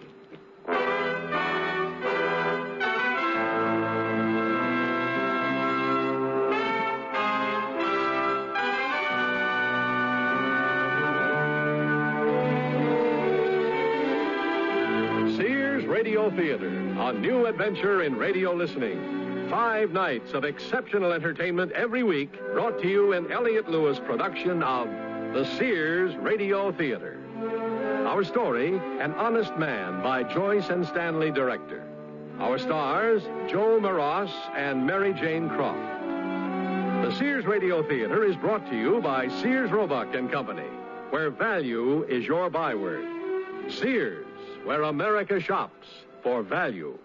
Sears Radio Theater, a new adventure in radio listening. 5 nights of exceptional entertainment every week, brought to you in Elliott Lewis production of the Sears Radio Theater. Our story, An Honest Man, by Joyce and Stanley Director. Our stars, Joe Maross and Mary Jane Croft. The Sears Radio Theater is brought to you by Sears Roebuck and Company, where value is your byword. Sears, where America shops for value.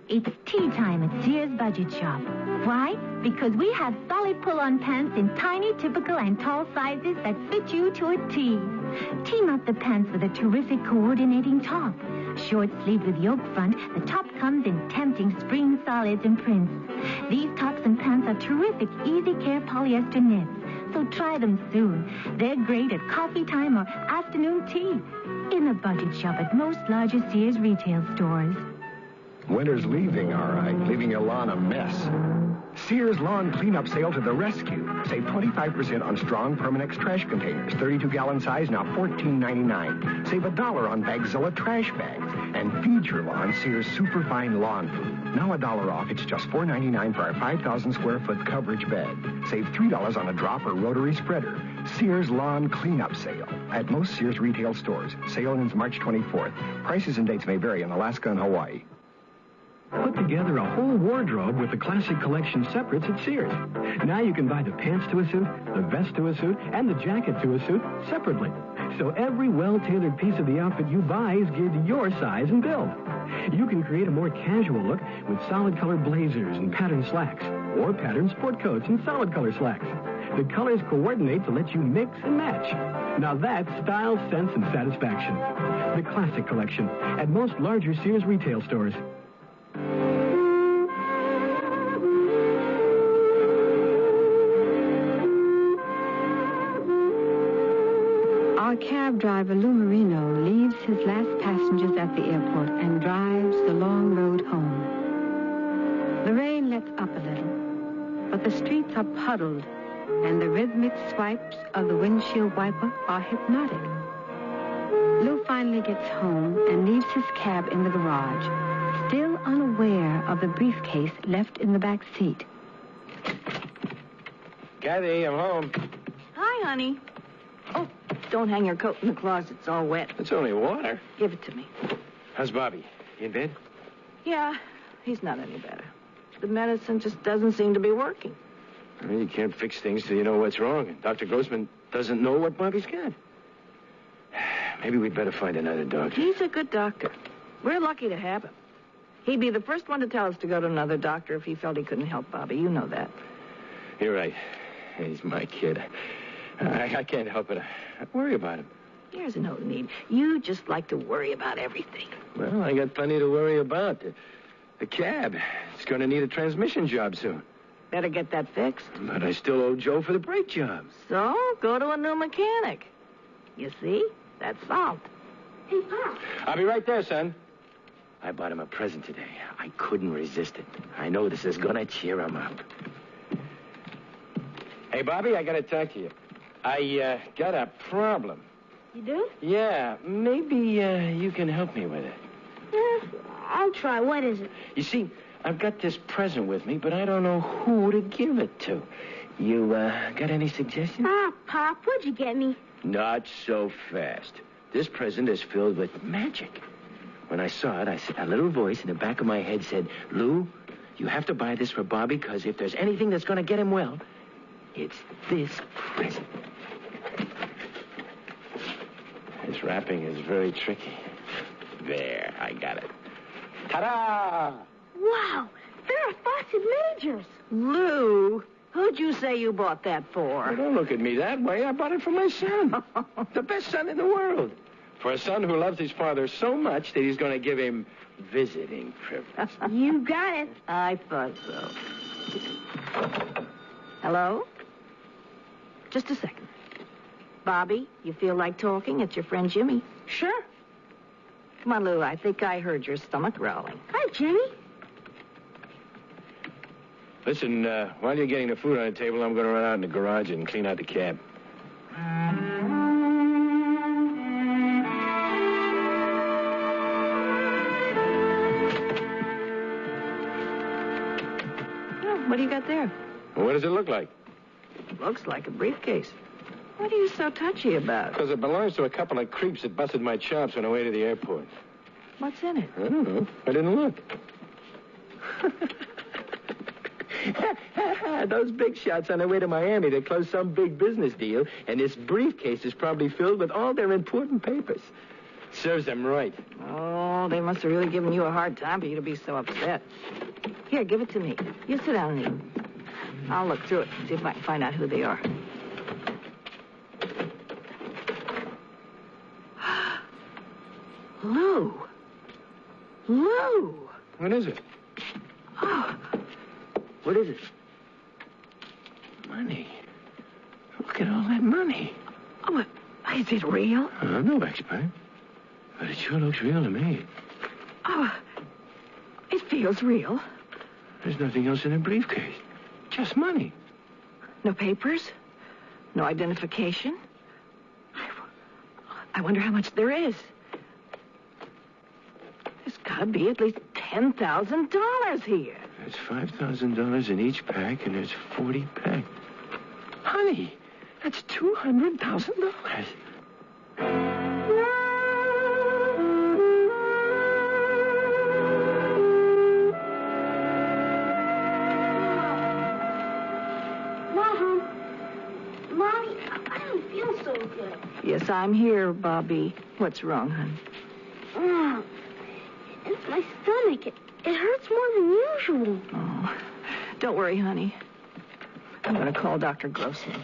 It's tea time at Sears Budget Shop. Why? Because we have solid pull-on pants in tiny, typical, and tall sizes that fit you to a T. Team up the pants with a terrific coordinating top. Short sleeve with yoke front, the top comes in tempting spring solids and prints. These tops and pants are terrific, easy care polyester knits. So try them soon. They're great at coffee time or afternoon tea. In the Budget Shop at most larger Sears retail stores. Winter's leaving, all right, leaving your lawn a mess. Sears Lawn Cleanup Sale to the rescue. Save 25% on strong Permanex trash containers. 32-gallon size, now $14.99. Save $1 on Bagzilla trash bags. And feed your lawn Sears Superfine Lawn Food. Now $1 off. It's just $4.99 for our 5,000 square foot coverage bed. Save $3 on a drop or rotary spreader. Sears Lawn Cleanup Sale at most Sears retail stores. Sale ends March 24th. Prices and dates may vary in Alaska and Hawaii. Put together a whole wardrobe with the classic collection separates at Sears. Now you can buy the pants to a suit, the vest to a suit, and the jacket to a suit separately. So every well-tailored piece of the outfit you buy is geared to your size and build. You can create a more casual look with solid color blazers and patterned slacks, or patterned sport coats and solid color slacks. The colors coordinate to let you mix and match. Now that's style, sense, and satisfaction. The classic collection at most larger Sears retail stores. Our cab driver, Lou Marino, leaves his last passengers at the airport and drives the long road home. The rain lets up a little, but the streets are puddled, and the rhythmic swipes of the windshield wiper are hypnotic. Lou finally gets home and leaves his cab in the garage, still unaware of the briefcase left in the back seat. Kathy, I'm home. Hi, honey. Oh, don't hang your coat in the closet. It's all wet. It's only water. Give it to me. How's Bobby? He in bed? Yeah, he's not any better. The medicine just doesn't seem to be working. I mean, you can't fix things till you know what's wrong. And Dr. Grossman doesn't know what Bobby's got. Maybe we'd better find another doctor. He's a good doctor. We're lucky to have him. He'd be the first one to tell us to go to another doctor if he felt he couldn't help Bobby. You know that. You're right. He's my kid. I can't help it. I worry about him. There's no need. You just like to worry about everything. Well, I got plenty to worry about. The cab. It's going to need a transmission job soon. Better get that fixed. But I still owe Joe for the brake job. So, go to a new mechanic. You see? That's solved. Hey, Pop. I'll be right there, son. I bought him a present today. I couldn't resist it. I know this is going to cheer him up. Hey, Bobby, I got to talk to you. I got a problem. You do? Yeah, maybe you can help me with it. I'll try. What is it? You see, I've got this present with me, but I don't know who to give it to. You got any suggestions? Pop, what'd you get me? Not so fast. This present is filled with magic. When I saw it, a little voice in the back of my head said, Lou, you have to buy this for Bobby, because if there's anything that's going to get him well, it's this present. This wrapping is very tricky. There, I got it. Ta-da! Wow, they're a Fawcett Majors. Lou, Who'd you say you bought that for? Well, don't look at me that way. I bought it for my son. The best son in the world. For a son who loves his father so much that he's going to give him visiting privilege. You got it. I thought so. Hello? Just a second. Bobby, you feel like talking? It's your friend Jimmy. Sure. Come on, Lou. I think I heard your stomach growling. Hi, Jimmy. Listen, while you're getting the food on the table, I'm going to run out in the garage and clean out the cab. Oh, what do you got there? Well, what does it look like? Looks like a briefcase. What are you so touchy about? Because it belongs to a couple of creeps that busted my chops on the way to the airport. What's in it? I don't know. I didn't look. Those big shots on their way to Miami, they closed some big business deal, and this briefcase is probably filled with all their important papers. Serves them right. Oh, they must have really given you a hard time for you to be so upset. Here, give it to me. You sit down and eat. I'll look through it and see if I can find out who they are. Lou. Lou. What is it? Oh. What is it? Money. Look at all that money. Oh, is it real? I'm no expert, but it sure looks real to me. Oh, it feels real. There's nothing else in the briefcase. Just money. No papers? No identification? I wonder how much there is. There's got to be at least $10,000 here. There's $5,000 in each pack, and there's 40 packs. Honey, that's $200,000. Mommy, I don't feel so good. Yes, I'm here, Bobby. What's wrong, hon? Oh, it's my stomach. It hurts more than usual. Oh, don't worry, honey. I'm going to call Dr. Grossman.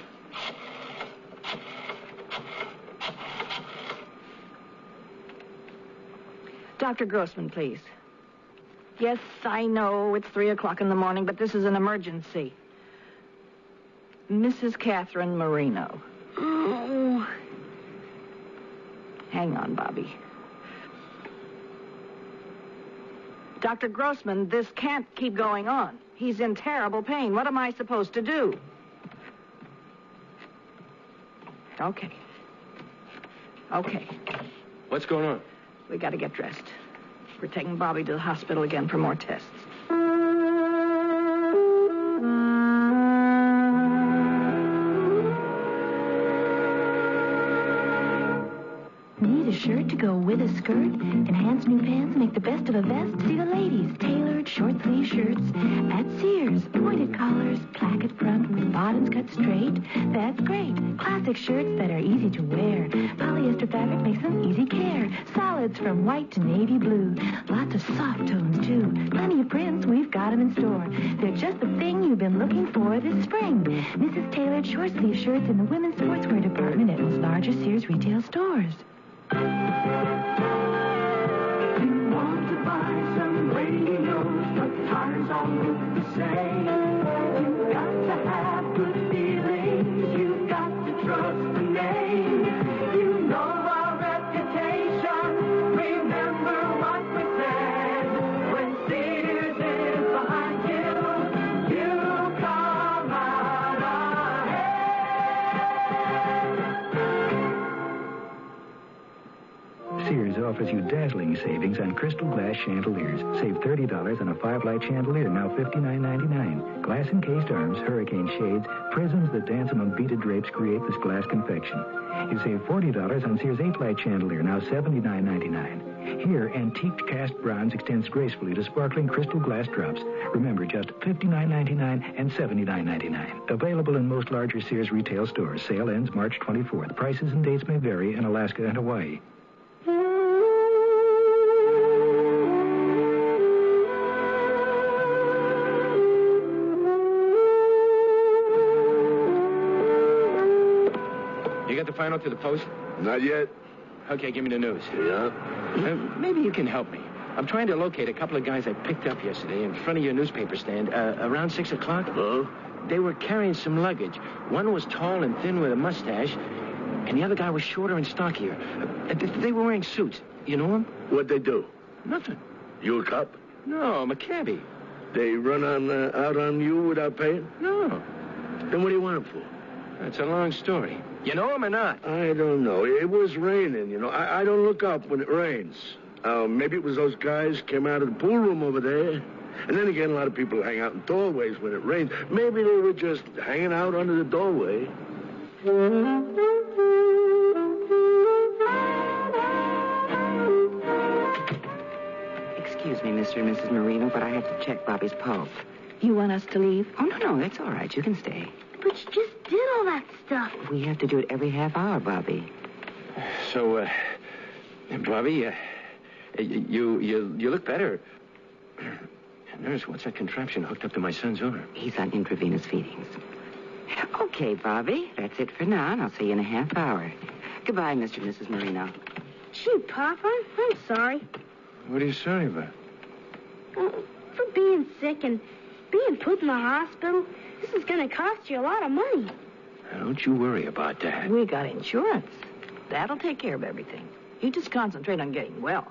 Dr. Grossman, please. Yes, I know it's 3 o'clock in the morning, but this is an emergency. Mrs. Catherine Marino. Oh. Hang on, Bobby. Dr. Grossman, this can't keep going on. He's in terrible pain. What am I supposed to do? Okay. What's going on? We got to get dressed. We're taking Bobby to the hospital again for more tests. Need a shirt to go with a skirt? Enhance new pants, make the best of a vest? See the ladies, tailored short sleeve shirts at Sears. Pointed collars, placket front with bottoms cut straight. That's great. Classic shirts that are easy to wear. Polyester fabric makes them easy care. Solids from white to navy blue. Lots of soft tones too. Plenty of prints, we've got them in store. They're just the thing you've been looking for this spring. Mrs. Tailored short sleeve shirts in the women's sportswear department at most larger Sears retail stores. You want to buy some radios, but tires all look the same. You've got to have good feelings. You've got to trust the name. You know our reputation. Remember what we said. When Sears is behind you, you come out ahead. Sears offers you dazzling savings on crystal glass chandeliers. Save $30 on a 5-light chandelier, now $59.99. Glass-encased arms, hurricane shades, prisms that dance among beaded drapes create this glass confection. You save $40 on Sears 8-light chandelier, now $79.99. Here, antiqued cast bronze extends gracefully to sparkling crystal glass drops. Remember, just $59.99 and $79.99. Available in most larger Sears retail stores. Sale ends March 24th. Prices and dates may vary in Alaska and Hawaii. final to the post? Not yet. Okay, give me the news. Yeah? Maybe you can help me. I'm trying to locate a couple of guys I picked up yesterday in front of your newspaper stand around 6 o'clock. Huh? They were carrying some luggage. One was tall and thin with a mustache, and the other guy was shorter and stockier. They were wearing suits. You know them? What'd they do? Nothing. You a cop? No, I'm a cabbie. They run out on you without paying? No. Then what do you want them for? That's a long story. You know them or not? I don't know. It was raining, you know. I don't look up when it rains. Maybe it was those guys came out of the pool room over there. And then again, a lot of people hang out in doorways when it rains. Maybe they were just hanging out under the doorway. Excuse me, Mr. and Mrs. Marino, but I have to check Bobby's pulse. You want us to leave? Oh, no, that's all right. You can stay. But you just did all that stuff. We have to do it every half hour, Bobby. So, Bobby, you look better. Nurse, what's that contraption hooked up to my son's arm? He's on intravenous feedings. Okay, Bobby, that's it for now, and I'll see you in a half hour. Goodbye, Mr. and Mrs. Marino. Gee, Papa, I'm sorry. What are you sorry about? For being sick and being put in the hospital. This is going to cost you a lot of money. Now, don't you worry about that. We got insurance. That'll take care of everything. You just concentrate on getting well.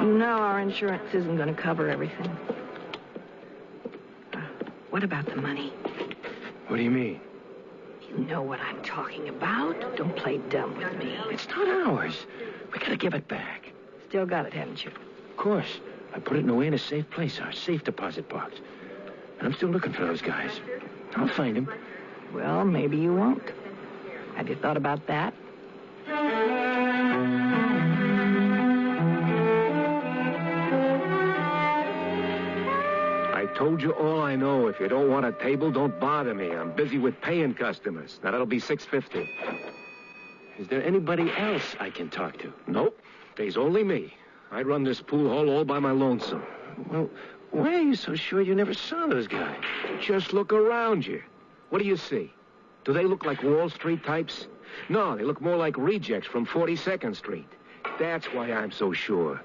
You know our insurance isn't going to cover everything. What about the money? What do you mean? You know what I'm talking about. Don't play dumb with me. It's not ours. We gotta give it back. Still got it, haven't you? Of course. I put it away in a safe place, our safe deposit box. And I'm still looking for those guys. I'll find them. Well, maybe you won't. Have you thought about that? I told you all I know. If you don't want a table, don't bother me. I'm busy with paying customers. Now, that'll be $6.50. Is there anybody else I can talk to? Nope. There's only me. I run this pool hall all by my lonesome. Well, why are you so sure you never saw those guys? Just look around you. What do you see? Do they look like Wall Street types? No, they look more like rejects from 42nd Street. That's why I'm so sure.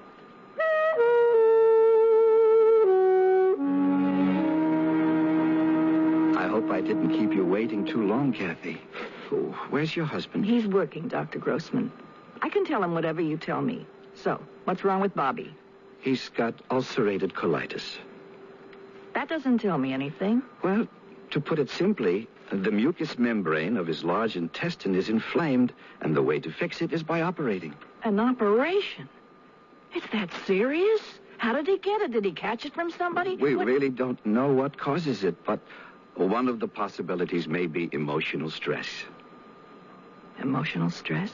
I hope I didn't keep you waiting too long, Kathy. Oh, where's your husband? He's working, Dr. Grossman. I can tell him whatever you tell me. So, what's wrong with Bobby? He's got ulcerated colitis. That doesn't tell me anything. Well, to put it simply, the mucous membrane of his large intestine is inflamed, and the way to fix it is by operating. An operation? Is that serious? How did he get it? Did he catch it from somebody? We really don't know what causes it, but one of the possibilities may be emotional stress. Emotional stress?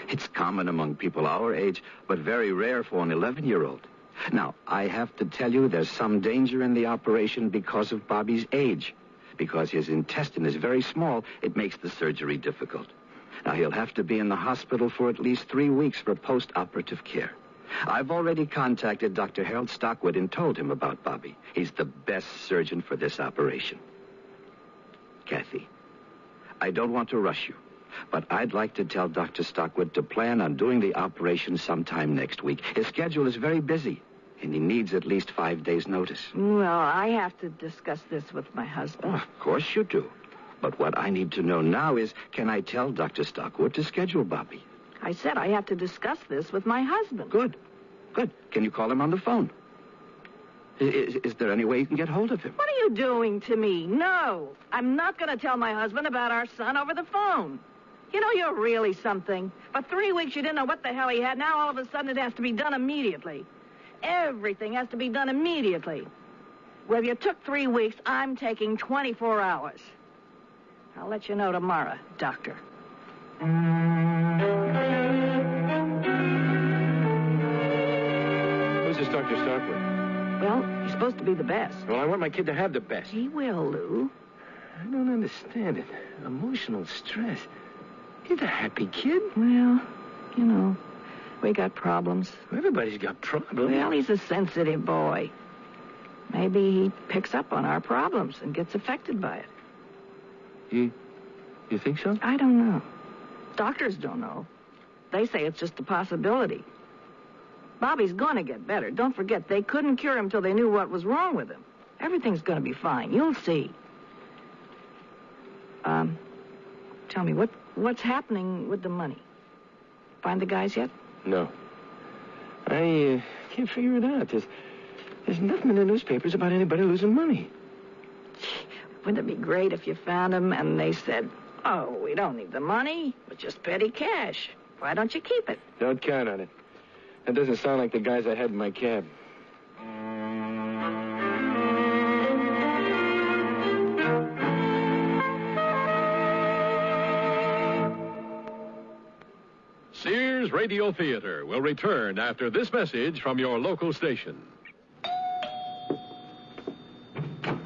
It's common among people our age, but very rare for an 11-year-old. Now, I have to tell you there's some danger in the operation because of Bobby's age. Because his intestine is very small, it makes the surgery difficult. Now, he'll have to be in the hospital for at least 3 weeks for post-operative care. I've already contacted Dr. Harold Stockwood and told him about Bobby. He's the best surgeon for this operation. Kathy, I don't want to rush you, but I'd like to tell Dr. Stockwood to plan on doing the operation sometime next week. His schedule is very busy, and he needs at least 5 days' notice. Well, I have to discuss this with my husband. Oh, of course you do. But what I need to know now is, can I tell Dr. Stockwood to schedule Bobby? I said I have to discuss this with my husband. Good. Can you call him on the phone? Is there any way you can get hold of him? What are you doing to me? No, I'm not going to tell my husband about our son over the phone. You know, you're really something. For 3 weeks, you didn't know what the hell he had. Now, all of a sudden, it has to be done immediately. Everything has to be done immediately. Well, if you took 3 weeks, I'm taking 24 hours. I'll let you know tomorrow, Doctor. Who's this Dr. Stockwood? Well, he's supposed to be the best. Well, I want my kid to have the best. He will, Lou. I don't understand it. Emotional stress. He's a happy kid. Well, you know, we got problems. Everybody's got problems. Well, he's a sensitive boy. Maybe he picks up on our problems and gets affected by it. You think so? I don't know. Doctors don't know. They say it's just a possibility. Bobby's going to get better. Don't forget, they couldn't cure him till they knew what was wrong with him. Everything's going to be fine. You'll see. Tell me, what's happening with the money? Find the guys yet? No. I can't figure it out. There's nothing in the newspapers about anybody losing money. Wouldn't it be great if you found them and they said, oh, we don't need the money, but just petty cash. Why don't you keep it? Don't count on it. That doesn't sound like the guys I had in my cab. Sears Radio Theater will return after this message from your local station.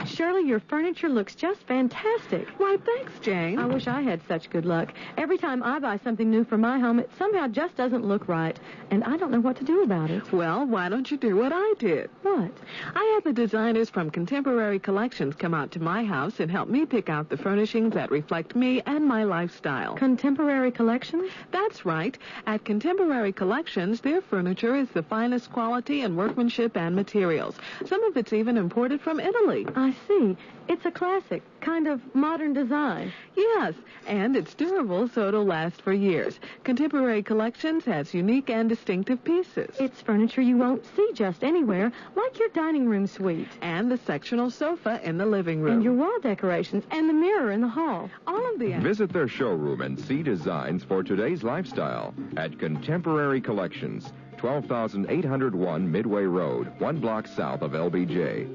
Shirley, your furniture looks just fantastic. Why, thanks, Jane. I wish I had such good luck. Every time I buy something new for my home, it somehow just doesn't look right, and I don't know what to do about it. Well, why don't you do what I did? What? I had the designers from Contemporary Collections come out to my house and help me pick out the furnishings that reflect me and my lifestyle. Contemporary Collections? That's right. At Contemporary Collections, their furniture is the finest quality in workmanship and materials. Some of it's even imported from Italy. I see. It's a classic, kind of modern design. Yes, and it's durable, so it'll last for years. Contemporary Collections has unique and distinctive pieces. It's furniture you won't see just anywhere, like your dining room suite. And the sectional sofa in the living room. And your wall decorations, and the mirror in the hall. All of the... Visit their showroom and see designs for today's lifestyle at Contemporary Collections, 12,801 Midway Road, 1 block south of LBJ.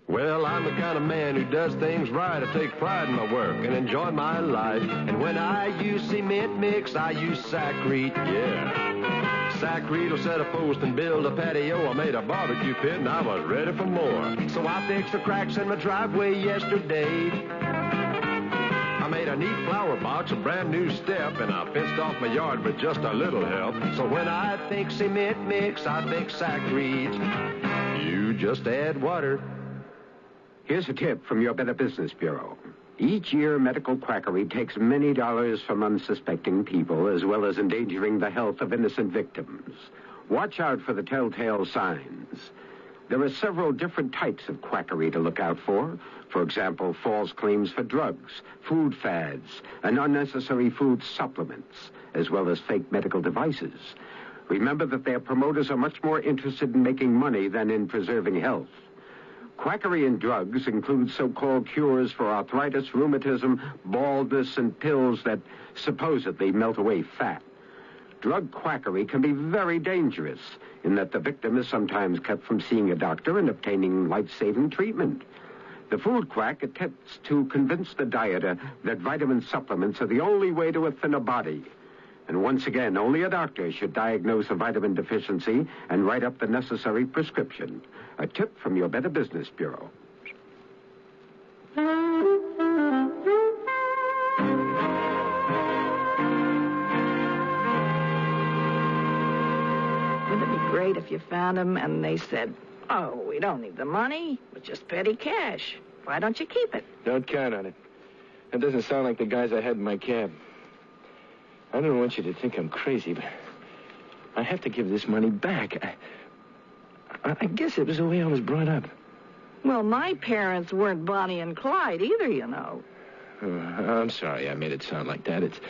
Well, I'm the kind of man who does things right. I take pride in my work and enjoy my life. And when I use cement mix, I use Saccrete, yeah. Saccrete will set a post and build a patio. I made a barbecue pit and I was ready for more. So I fixed the cracks in my driveway yesterday. I made a neat flower box, a brand new step, and I fenced off my yard with just a little help. So when I think cement mix, I think Saccrete. You just add water. Here's a tip from your Better Business Bureau. Each year, medical quackery takes many dollars from unsuspecting people, as well as endangering the health of innocent victims. Watch out for the telltale signs. There are several different types of quackery to look out for. For example, false claims for drugs, food fads, and unnecessary food supplements, as well as fake medical devices. Remember that their promoters are much more interested in making money than in preserving health. Quackery in drugs includes so-called cures for arthritis, rheumatism, baldness, and pills that supposedly melt away fat. Drug quackery can be very dangerous in that the victim is sometimes kept from seeing a doctor and obtaining life-saving treatment. The food quack attempts to convince the dieter that vitamin supplements are the only way to a thinner body. And once again, only a doctor should diagnose a vitamin deficiency and write up the necessary prescription. A tip from your Better Business Bureau. Wouldn't it be great if you found them and they said, oh, we don't need the money, but just petty cash. Why don't you keep it? Don't count on it. That doesn't sound like the guys I had in my cab. I don't want you to think I'm crazy, but I have to give this money back. I guess it was the way I was brought up. Well, my parents weren't Bonnie and Clyde either, you know. I'm sorry I made it sound like that. It's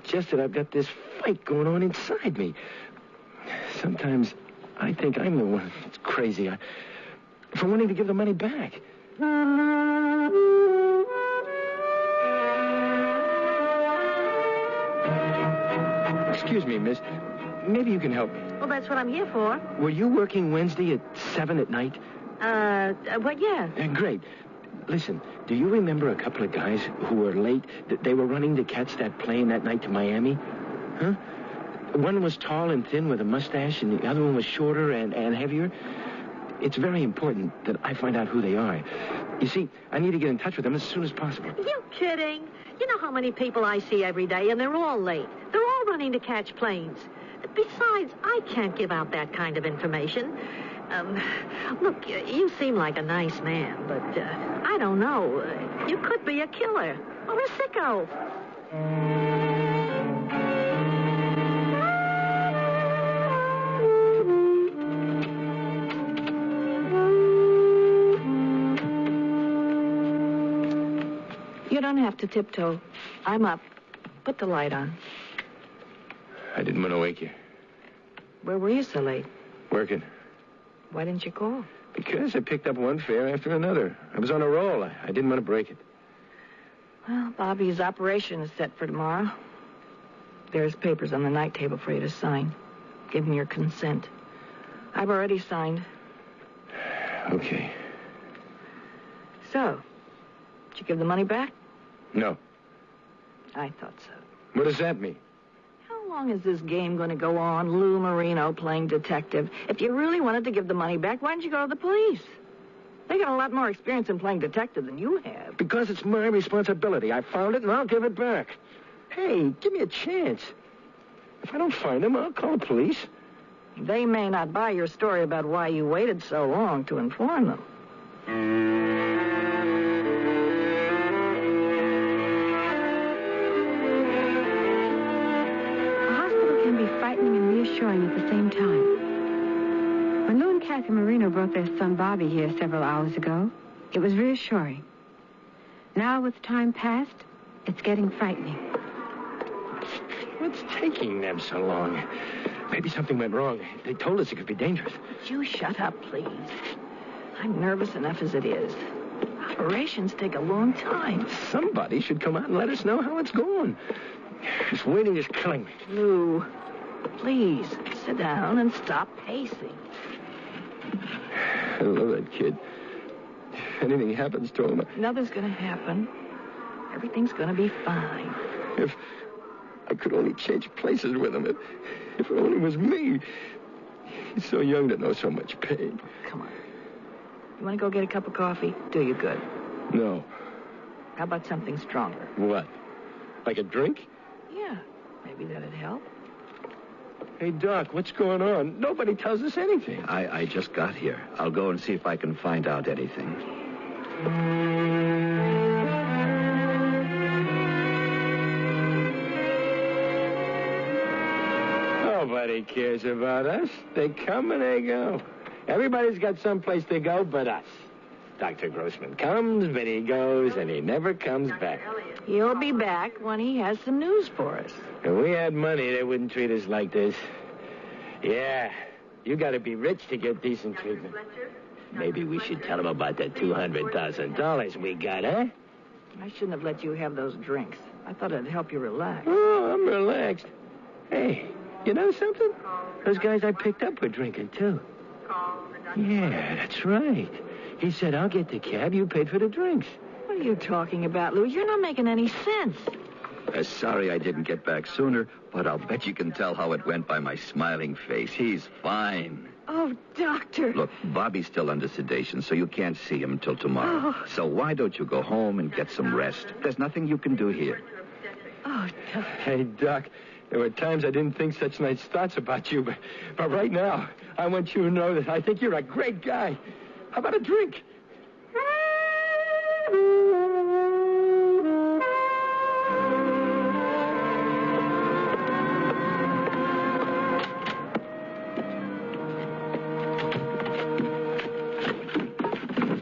just that I've got this fight going on inside me. Sometimes I think I'm the one that's crazy for wanting to give the money back. Excuse me, miss. Maybe you can help me. Well, that's what I'm here for. Were you working Wednesday at 7 at night? Well, yeah. Great. Listen, do you remember a couple of guys who were late? They were running to catch that plane that night to Miami? Huh? One was tall and thin with a mustache, and the other one was shorter and heavier. It's very important that I find out who they are. You see, I need to get in touch with them as soon as possible. Are you kidding? You know how many people I see every day, and they're all late. They're all running to catch planes. Besides, I can't give out that kind of information. Look, you seem like a nice man, but I don't know. You could be a killer or a sicko. You don't have to tiptoe. I'm up. Put the light on. I didn't want to wake you. Where were you so late? Working. Why didn't you call? Because I picked up one fare after another. I was on a roll. I didn't want to break it. Well, Bobby's operation is set for tomorrow. There's papers on the night table for you to sign. Give me your consent. I've already signed. Okay. So, did you give the money back? No. I thought so. What does that mean? How long is this game going to go on, Lou Marino playing detective? If you really wanted to give the money back, why didn't you go to the police? They got a lot more experience in playing detective than you have. Because it's my responsibility. I found it, and I'll give it back. Hey, give me a chance. If I don't find him, I'll call the police. They may not buy your story about why you waited so long to inform them. Frightening and reassuring at the same time. When Lou and Kathy Marino brought their son Bobby here several hours ago, it was reassuring. Now, with time past, it's getting frightening. What's taking them so long? Maybe something went wrong. They told us it could be dangerous. You shut up, please. I'm nervous enough as it is. Operations take a long time. Somebody should come out and let us know how it's going. This waiting is killing me. Lou, please, sit down and stop pacing. I love that kid. If anything happens to him... Nothing's going to happen. Everything's going to be fine. If I could only change places with him. If it only was me. He's so young to know so much pain. Come on. You want to go get a cup of coffee? Do you good. No. How about something stronger? What? Like a drink? Yeah, maybe that'd help. Hey, Doc, what's going on? Nobody tells us anything. I just got here. I'll go and see if I can find out anything. Nobody cares about us. They come and they go. Everybody's got someplace to go but us. Dr. Grossman comes, but he goes, and he never comes back. He'll be back when he has some news for us. If we had money, they wouldn't treat us like this. Yeah, you got to be rich to get decent treatment. Maybe we should tell them about that $200,000 we got, huh? I shouldn't have let you have those drinks. I thought it'd help you relax. Oh, I'm relaxed. Hey, you know something? Those guys I picked up were drinking, too. Yeah, that's right. He said, I'll get the cab. You paid for the drinks. What are you talking about, Lou? You're not making any sense. Sorry I didn't get back sooner, but I'll bet you can tell how it went by my smiling face. He's fine. Oh, Doctor. Look, Bobby's still under sedation, so you can't see him till tomorrow. Oh. So why don't you go home and get some rest? There's nothing you can do here. Oh, Doc. Hey, Doc, there were times I didn't think such nice thoughts about you, but right now, I want you to know that I think you're a great guy. How about a drink?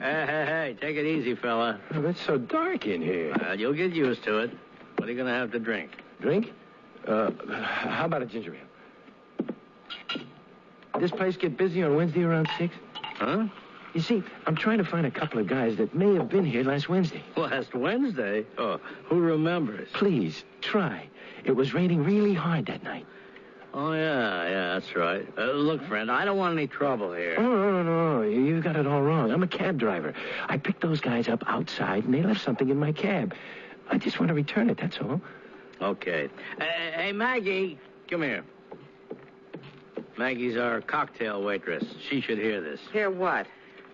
Hey, take it easy, fella. Oh, it's so dark in here. You'll get used to it. What are you going to have to drink? Drink? How about a ginger ale? This place get busy on Wednesday around 6? Huh? You see, I'm trying to find a couple of guys that may have been here last Wednesday. Last Wednesday? Oh, who remembers? Please, try. It was raining really hard that night. Oh, yeah, that's right. Look, friend, I don't want any trouble here. Oh, no. You got it all wrong. I'm a cab driver. I picked those guys up outside, and they left something in my cab. I just want to return it, that's all. Okay. Hey, Maggie, come here. Maggie's our cocktail waitress. She should hear this. Hear what?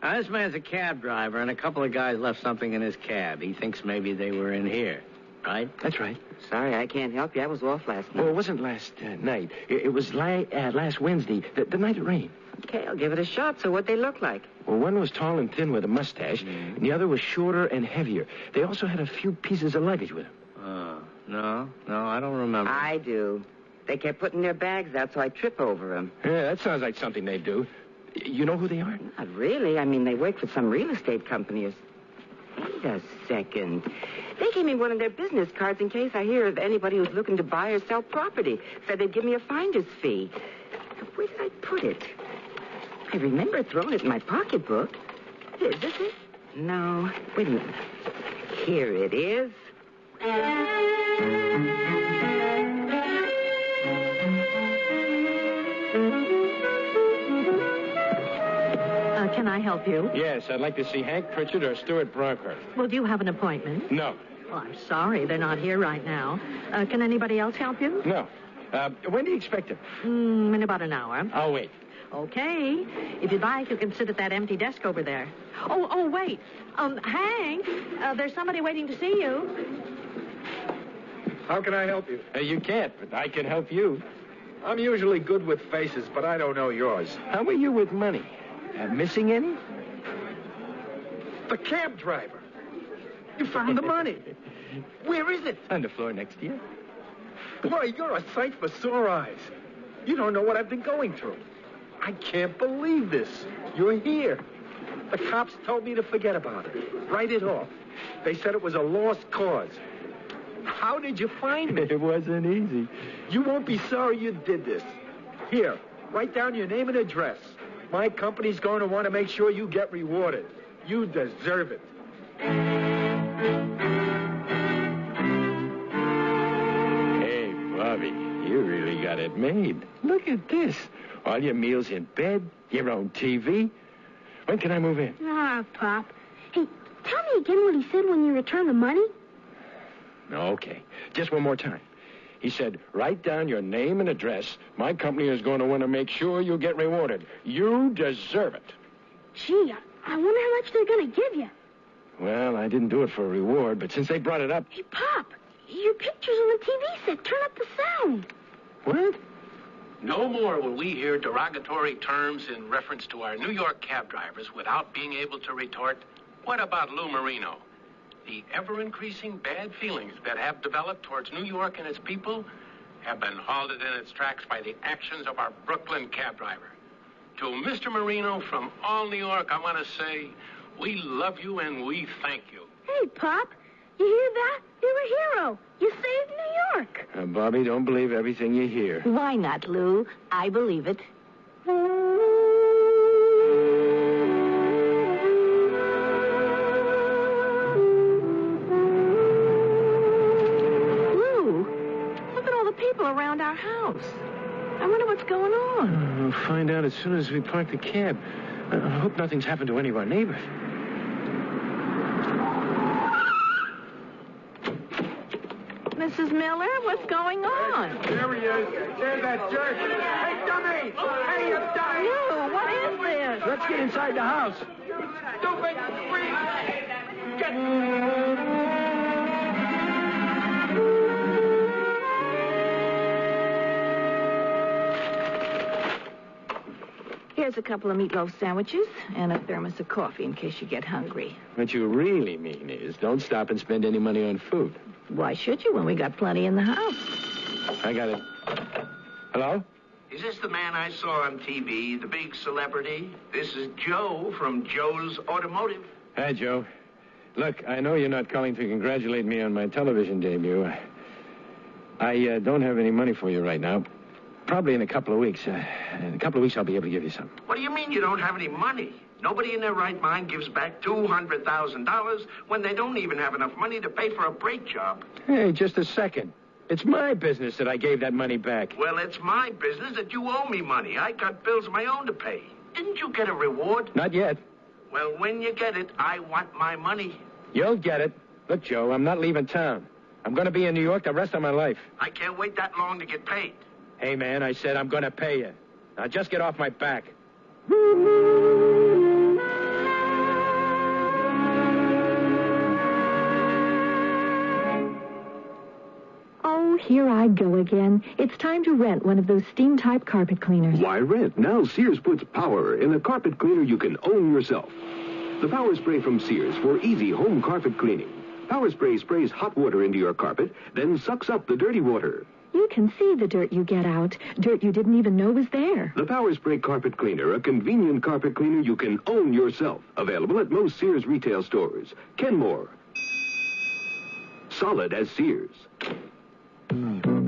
This man's a cab driver, and a couple of guys left something in his cab. He thinks maybe they were in here. right? That's right. Sorry, I can't help you. I was off last night. Well, it wasn't last night. It was last Wednesday, the night it rained. Okay, I'll give it a shot. So what'd they look like? Well, one was tall and thin with a mustache, and the other was shorter and heavier. They also had a few pieces of luggage with them. No, I don't remember. I do. They kept putting their bags out, so I trip over them. Yeah, that sounds like something they do. You know who they are? Not really. I mean, they work for some real estate company or... Wait a second. They gave me one of their business cards in case I hear of anybody who's looking to buy or sell property. Said they'd give me a finder's fee. Where did I put it? I remember throwing it in my pocketbook. Is this it? No. Wait a minute. Here it is. Can I help you? Yes, I'd like to see Hank Pritchard or Stuart Bronckhurst. Well, do you have an appointment? No. Well, I'm sorry. They're not here right now. Can anybody else help you? No. When do you expect him? In about an hour. I'll wait. Okay. If you'd like, you can sit at that empty desk over there. Oh, wait. Hank, there's somebody waiting to see you. How can I help you? You can't, but I can help you. I'm usually good with faces, but I don't know yours. How are you with money? Missing any? The cab driver. You found the money. Where is it? On the floor next to you. Boy, you're a sight for sore eyes. You don't know what I've been going through. I can't believe this. You're here. The cops told me to forget about it. Write it off. They said it was a lost cause. How did you find me? It wasn't easy. You won't be sorry you did this. Here, write down your name and address. My company's going to want to make sure you get rewarded. You deserve it. Hey, Bobby, you really got it made. Look at this. All your meals in bed, your own TV. When can I move in? Pop. Hey, tell me again what he said when you return the money. Okay. Just one more time. He said, write down your name and address. My company is going to want to make sure you get rewarded. You deserve it. Gee, I wonder how much they're going to give you. Well, I didn't do it for a reward, but since they brought it up... Hey, Pop, your picture's on the TV set. Turn up the sound. What? No more will we hear derogatory terms in reference to our New York cab drivers without being able to retort, what about Lou Marino? The ever-increasing bad feelings that have developed towards New York and its people have been halted in its tracks by the actions of our Brooklyn cab driver. To Mr. Marino from all New York, I want to say, we love you and we thank you. Hey, Pop, you hear that? You're a hero. You saved New York. Bobby, don't believe everything you hear. Why not, Lou? I believe it. Around our house. I wonder what's going on. We'll find out as soon as we park the cab. I hope nothing's happened to any of our neighbors. Mrs. Miller, what's going on? There he is. There's that jerk. Hey, dummy! Hey, you dummy! Lou, what is this? Let's get inside the house. Stupid freak! Get... Here's a couple of meatloaf sandwiches and a thermos of coffee in case you get hungry. What you really mean is don't stop and spend any money on food. Why should you when we got plenty in the house? I got it. Hello? Is this the man I saw on TV, the big celebrity? This is Joe from Joe's Automotive. Hi, Joe. Look, I know you're not calling to congratulate me on my television debut. I don't have any money for you right now. Probably in a couple of weeks. In a couple of weeks, I'll be able to give you some. What do you mean you don't have any money? Nobody in their right mind gives back $200,000 when they don't even have enough money to pay for a brake job. Hey, just a second. It's my business that I gave that money back. Well, it's my business that you owe me money. I got bills of my own to pay. Didn't you get a reward? Not yet. Well, when you get it, I want my money. You'll get it. Look, Joe, I'm not leaving town. I'm going to be in New York the rest of my life. I can't wait that long to get paid. Hey, man, I said I'm going to pay you. Now, just get off my back. here I go again. It's time to rent one of those steam-type carpet cleaners. Why rent? Now Sears puts power in a carpet cleaner you can own yourself. The Power Spray from Sears for easy home carpet cleaning. Power Spray sprays hot water into your carpet, then sucks up the dirty water. You can see the dirt you get out. Dirt you didn't even know was there. The Power Spray Carpet Cleaner, a convenient carpet cleaner you can own yourself. Available at most Sears retail stores. Kenmore. Solid as Sears.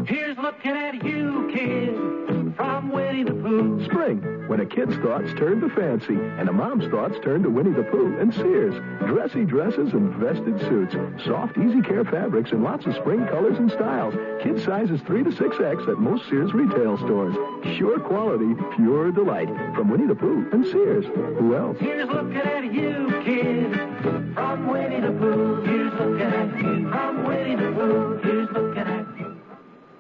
Here's looking at you, kid, from Winnie the Pooh. Spring, when a kid's thoughts turn to fancy, and a mom's thoughts turn to Winnie the Pooh and Sears. Dressy dresses and vested suits, soft, easy care fabrics, and lots of spring colors and styles. Kid sizes 3 to 6X at most Sears retail stores. Sure quality, pure delight. From Winnie the Pooh and Sears. Who else? Here's looking at you, kid, from Winnie the Pooh. Here's looking at you, from Winnie the Pooh. Here's looking at you.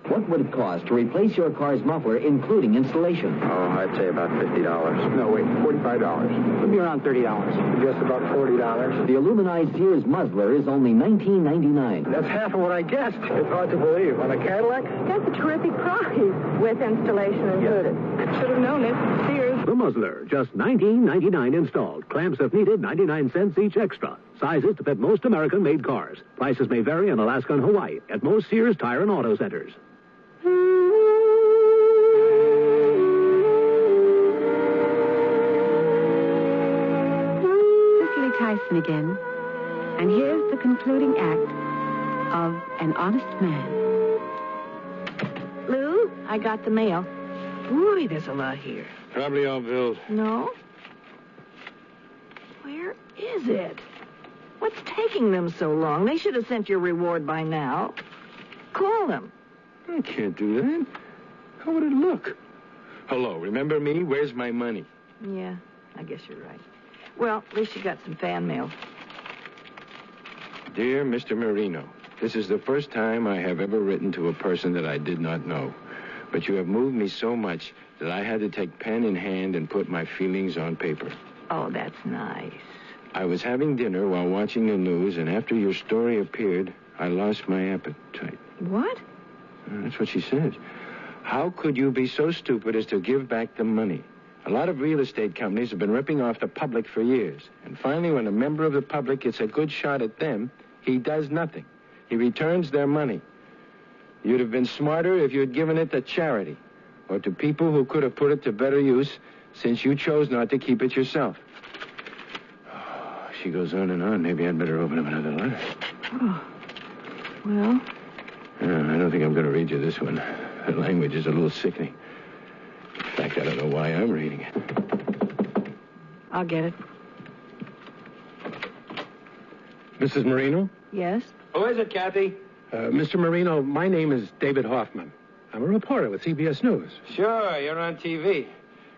What would it cost to replace your car's muffler, including installation? Oh, I'd say about $50. No, wait, $45. It'd be around $30. Just about $40. The aluminized Sears muzzler is only $19.99. That's half of what I guessed. It's hard to believe. On a Cadillac? That's a terrific price with installation included. Should have known it. Sears. The muzzler, just $19.99 installed. Clamps if needed, 99 cents each extra. Sizes to fit most American-made cars. Prices may vary in Alaska and Hawaii at most Sears Tire and Auto Centers. Cicely Tyson again. And here's the concluding act of An Honest Man. Lou, I got the mail. Boy, there's a lot here. Probably all bills. No? Where is it? What's taking them so long? They should have sent your reward by now. Call them. I can't do that. How would it look? Hello, remember me? Where's my money? Yeah, I guess you're right. Well, at least you got some fan mail. Dear Mr. Marino, this is the first time I have ever written to a person that I did not know. But you have moved me so much that I had to take pen in hand and put my feelings on paper. Oh, that's nice. I was having dinner while watching the news, and after your story appeared, I lost my appetite. What? That's what she said. How could you be so stupid as to give back the money? A lot of real estate companies have been ripping off the public for years. And finally, when a member of the public gets a good shot at them, he does nothing. He returns their money. You'd have been smarter if you had given it to charity or to people who could have put it to better use since you chose not to keep it yourself. Oh, she goes on and on. Maybe I'd better open up another letter. Oh. Well? I don't think I'm going to read you this one. The language is a little sickening. In fact, I don't know why I'm reading it. I'll get it. Mrs. Marino? Yes? Who is it, Kathy? Mr. Marino, my name is David Hoffman. I'm a reporter with CBS News. Sure, you're on TV.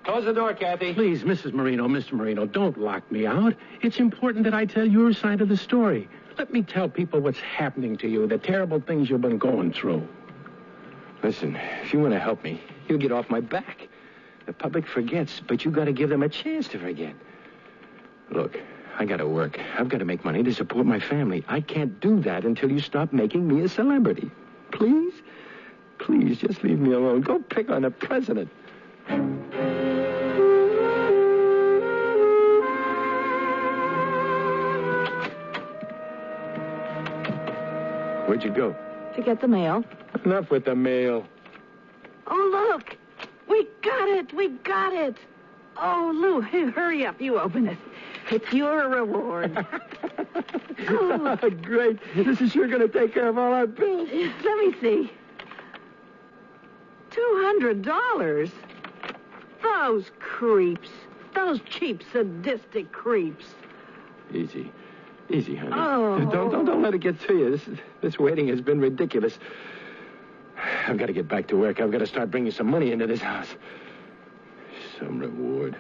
Close the door, Kathy. Please, Mr. Marino, don't lock me out. It's important that I tell your side of the story. Let me tell people what's happening to you, the terrible things you've been going through. Listen, if you want to help me, you get off my back. The public forgets, but you got to give them a chance to forget. Look, I got to work. I've got to make money to support my family. I can't do that until you stop making me a celebrity. Please? Please, just leave me alone. Go pick on the president. Where'd you go? To get the mail. Enough with the mail. Oh, look. We got it. Oh, Lou, hurry up. You open it. It's your reward. Oh, great. This is sure going to take care of all our bills. Let me see. $200. Those creeps. Those cheap, sadistic creeps. Easy. Easy, honey. Oh. Don't let it get to you. This waiting has been ridiculous. I've got to get back to work. I've got to start bringing some money into this house. Some reward.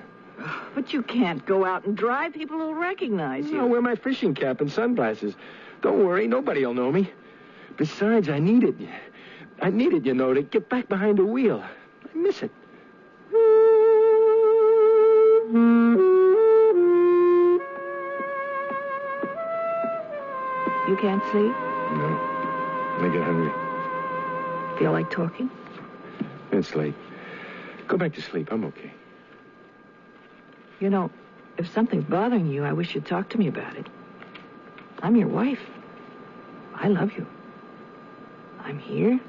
But you can't go out and drive. People will recognize you. I'll wear my fishing cap and sunglasses. Don't worry. Nobody will know me. Besides, I need it. I need it, to get back behind the wheel. I miss it. You can't sleep? No. I get hungry. Feel like talking? It's late. Go back to sleep. I'm okay. You know, if something's bothering you, I wish you'd talk to me about it. I'm your wife. I love you. I'm here.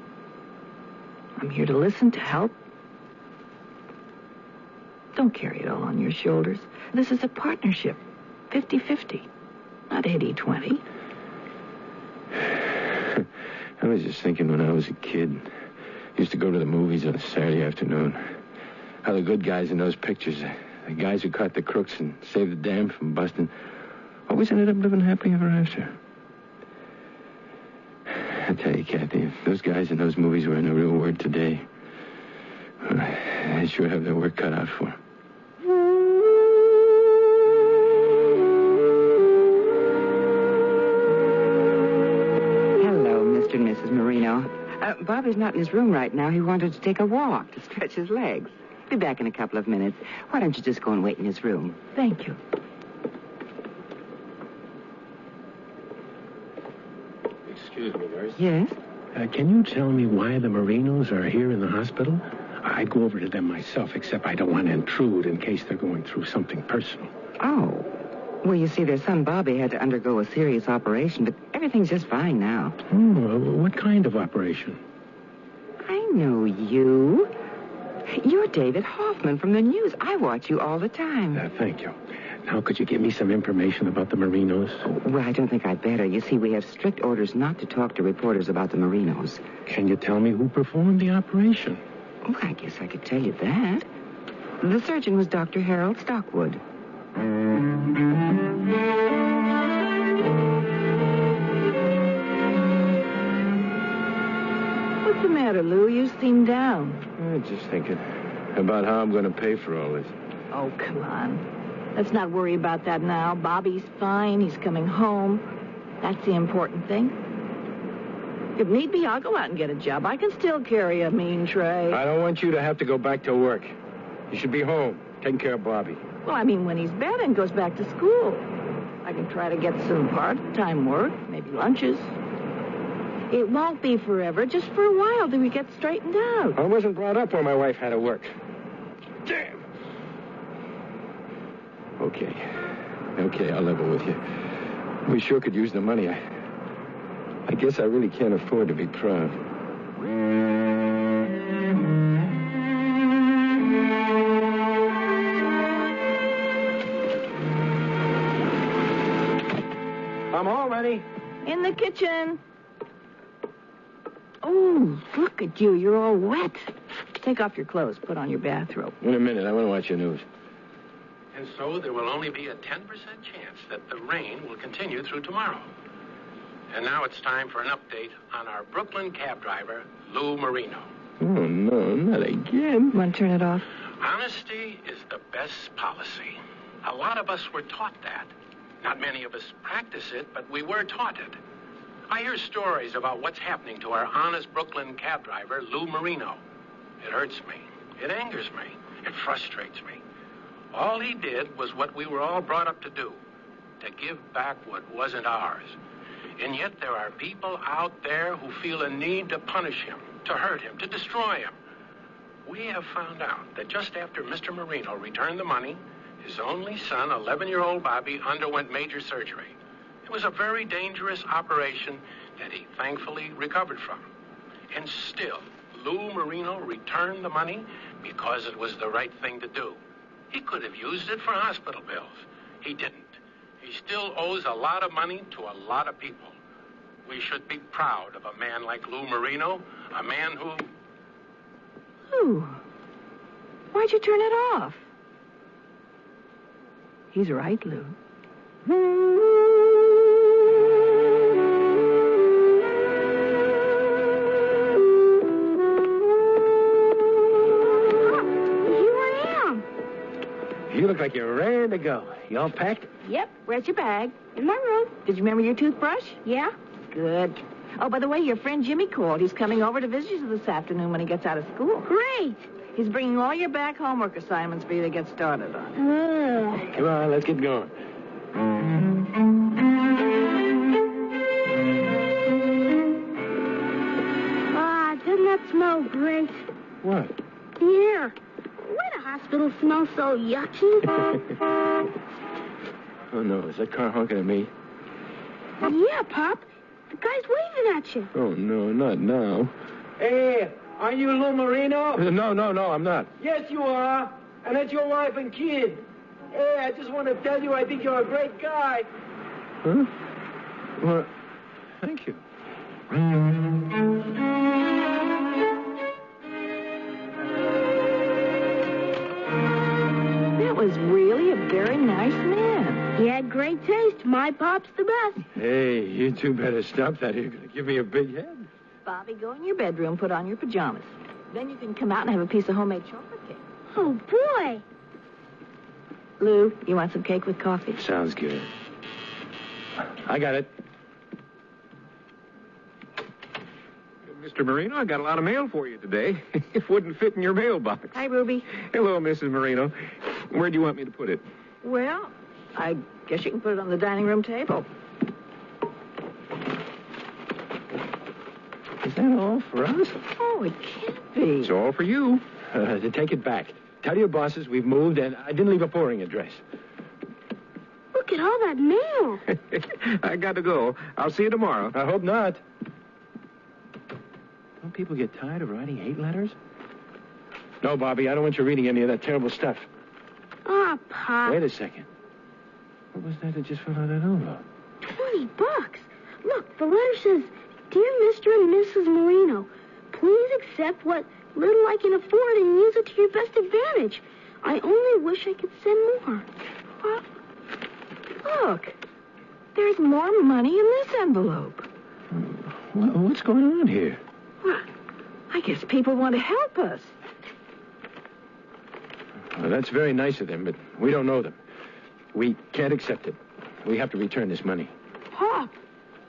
I'm here to listen, to help. Don't carry it all on your shoulders. This is a partnership. 50-50. Not 80-20. I was just thinking when I was a kid, used to go to the movies on a Saturday afternoon. How the good guys in those pictures, the guys who caught the crooks and saved the dam from busting, always ended up living happily ever after. I tell you, Kathy, if those guys in those movies were in the real world today, they sure have their work cut out for them. Mrs. Marino. Bobby's not in his room right now. He wanted to take a walk to stretch his legs. Be back in a couple of minutes. Why don't you just go and wait in his room? Thank you. Excuse me, nurse. Yes? Can you tell me why the Marinos are here in the hospital? I'd go over to them myself, except I don't want to intrude in case they're going through something personal. Oh. Well, you see, their son Bobby had to undergo a serious operation, but everything's just fine now. Oh, what kind of operation? I know you. You're David Hoffman from the news. I watch you all the time. Thank you. Now, could you give me some information about the Marinos? Well, I don't think I'd better. You see, we have strict orders not to talk to reporters about the Marinos. Can you tell me who performed the operation? Well, I guess I could tell you that. The surgeon was Dr. Harold Stockwood. What's the matter, Lou? You seem down. I'm just thinking about how I'm going to pay for all this. Oh, come on. Let's not worry about that now. Bobby's fine. He's coming home. That's the important thing. If need be, I'll go out and get a job. I can still carry a mean tray. I don't want you to have to go back to work. You should be home, taking care of Bobby. Well, I mean, when he's better and goes back to school. I can try to get some part-time work, maybe lunches. It won't be forever, just for a while till we get straightened out. I wasn't brought up where my wife had to work. Damn. Okay, I'll level with you. We sure could use the money. I guess I really can't afford to be proud. I'm home, Eddie. In the kitchen. Oh, look at you. You're all wet. Take off your clothes. Put on your bathrobe. In a minute. I want to watch your news. And so there will only be a 10% chance that the rain will continue through tomorrow. And now it's time for an update on our Brooklyn cab driver, Lou Marino. Oh, no, not again. Want to turn it off? Honesty is the best policy. A lot of us were taught that. Not many of us practice it, but we were taught it. I hear stories about what's happening to our honest Brooklyn cab driver, Lou Marino. It hurts me. It angers me. It frustrates me. All he did was what we were all brought up to do, to give back what wasn't ours. And yet there are people out there who feel a need to punish him, to hurt him, to destroy him. We have found out that just after Mr. Marino returned the money, his only son, 11-year-old Bobby, underwent major surgery. It was a very dangerous operation that he thankfully recovered from. And still, Lou Marino returned the money because it was the right thing to do. He could have used it for hospital bills. He didn't. He still owes a lot of money to a lot of people. We should be proud of a man like Lou Marino, a man who... Lou, why'd you turn it off? He's right, Lou. You look like you're ready to go. You all packed? Yep. Where's your bag? In my room. Did you remember your toothbrush? Yeah. Good. Oh, by the way, your friend Jimmy called. He's coming over to visit you this afternoon when he gets out of school. Great. He's bringing all your back homework assignments for you to get started on. Come on, let's get going. Doesn't that so great. What? The air. Why the hospital smells so yucky? Oh, no. Is that car honking at me? Yeah, Pop. The guy's waving at you. Oh, no, not now. Hey, are you Lou Marino? No, I'm not. Yes, you are. And that's your wife and kid. Hey, I just want to tell you I think you're a great guy. Huh? Well, thank you. That was really a very nice man. He had great taste. My Pop's the best. Hey, you two better stop that. You're going to give me a big head. Bobby, go in your bedroom, put on your pajamas. Then you can come out and have a piece of homemade chocolate cake. Oh, boy. Lou, you want some cake with coffee? Sounds good. I got it. Mr. Marino, I got a lot of mail for you today. It wouldn't fit in your mailbox. Hi, Ruby. Hello, Mrs. Marino. Where do you want me to put it? Well, I guess you can put it on the dining room table. Is that all for us? Oh, it can't be. It's all for you. To take it back. Tell your bosses we've moved, and I didn't leave a pouring address. Look at all that mail. I got to go. I'll see you tomorrow. I hope not. Don't people get tired of writing hate letters? No, Bobby, I don't want you reading any of that terrible stuff. Ah, Pop. Wait a second. What was that just fell out of that envelope? $20. Look, the letter says, Dear Mr. and Mrs. Marino, please accept what little I can afford and use it to your best advantage. I only wish I could send more. What? Look, there's more money in this envelope. What's going on here? Well, I guess people want to help us. Well, that's very nice of them, but we don't know them. We can't accept it. We have to return this money. Pop,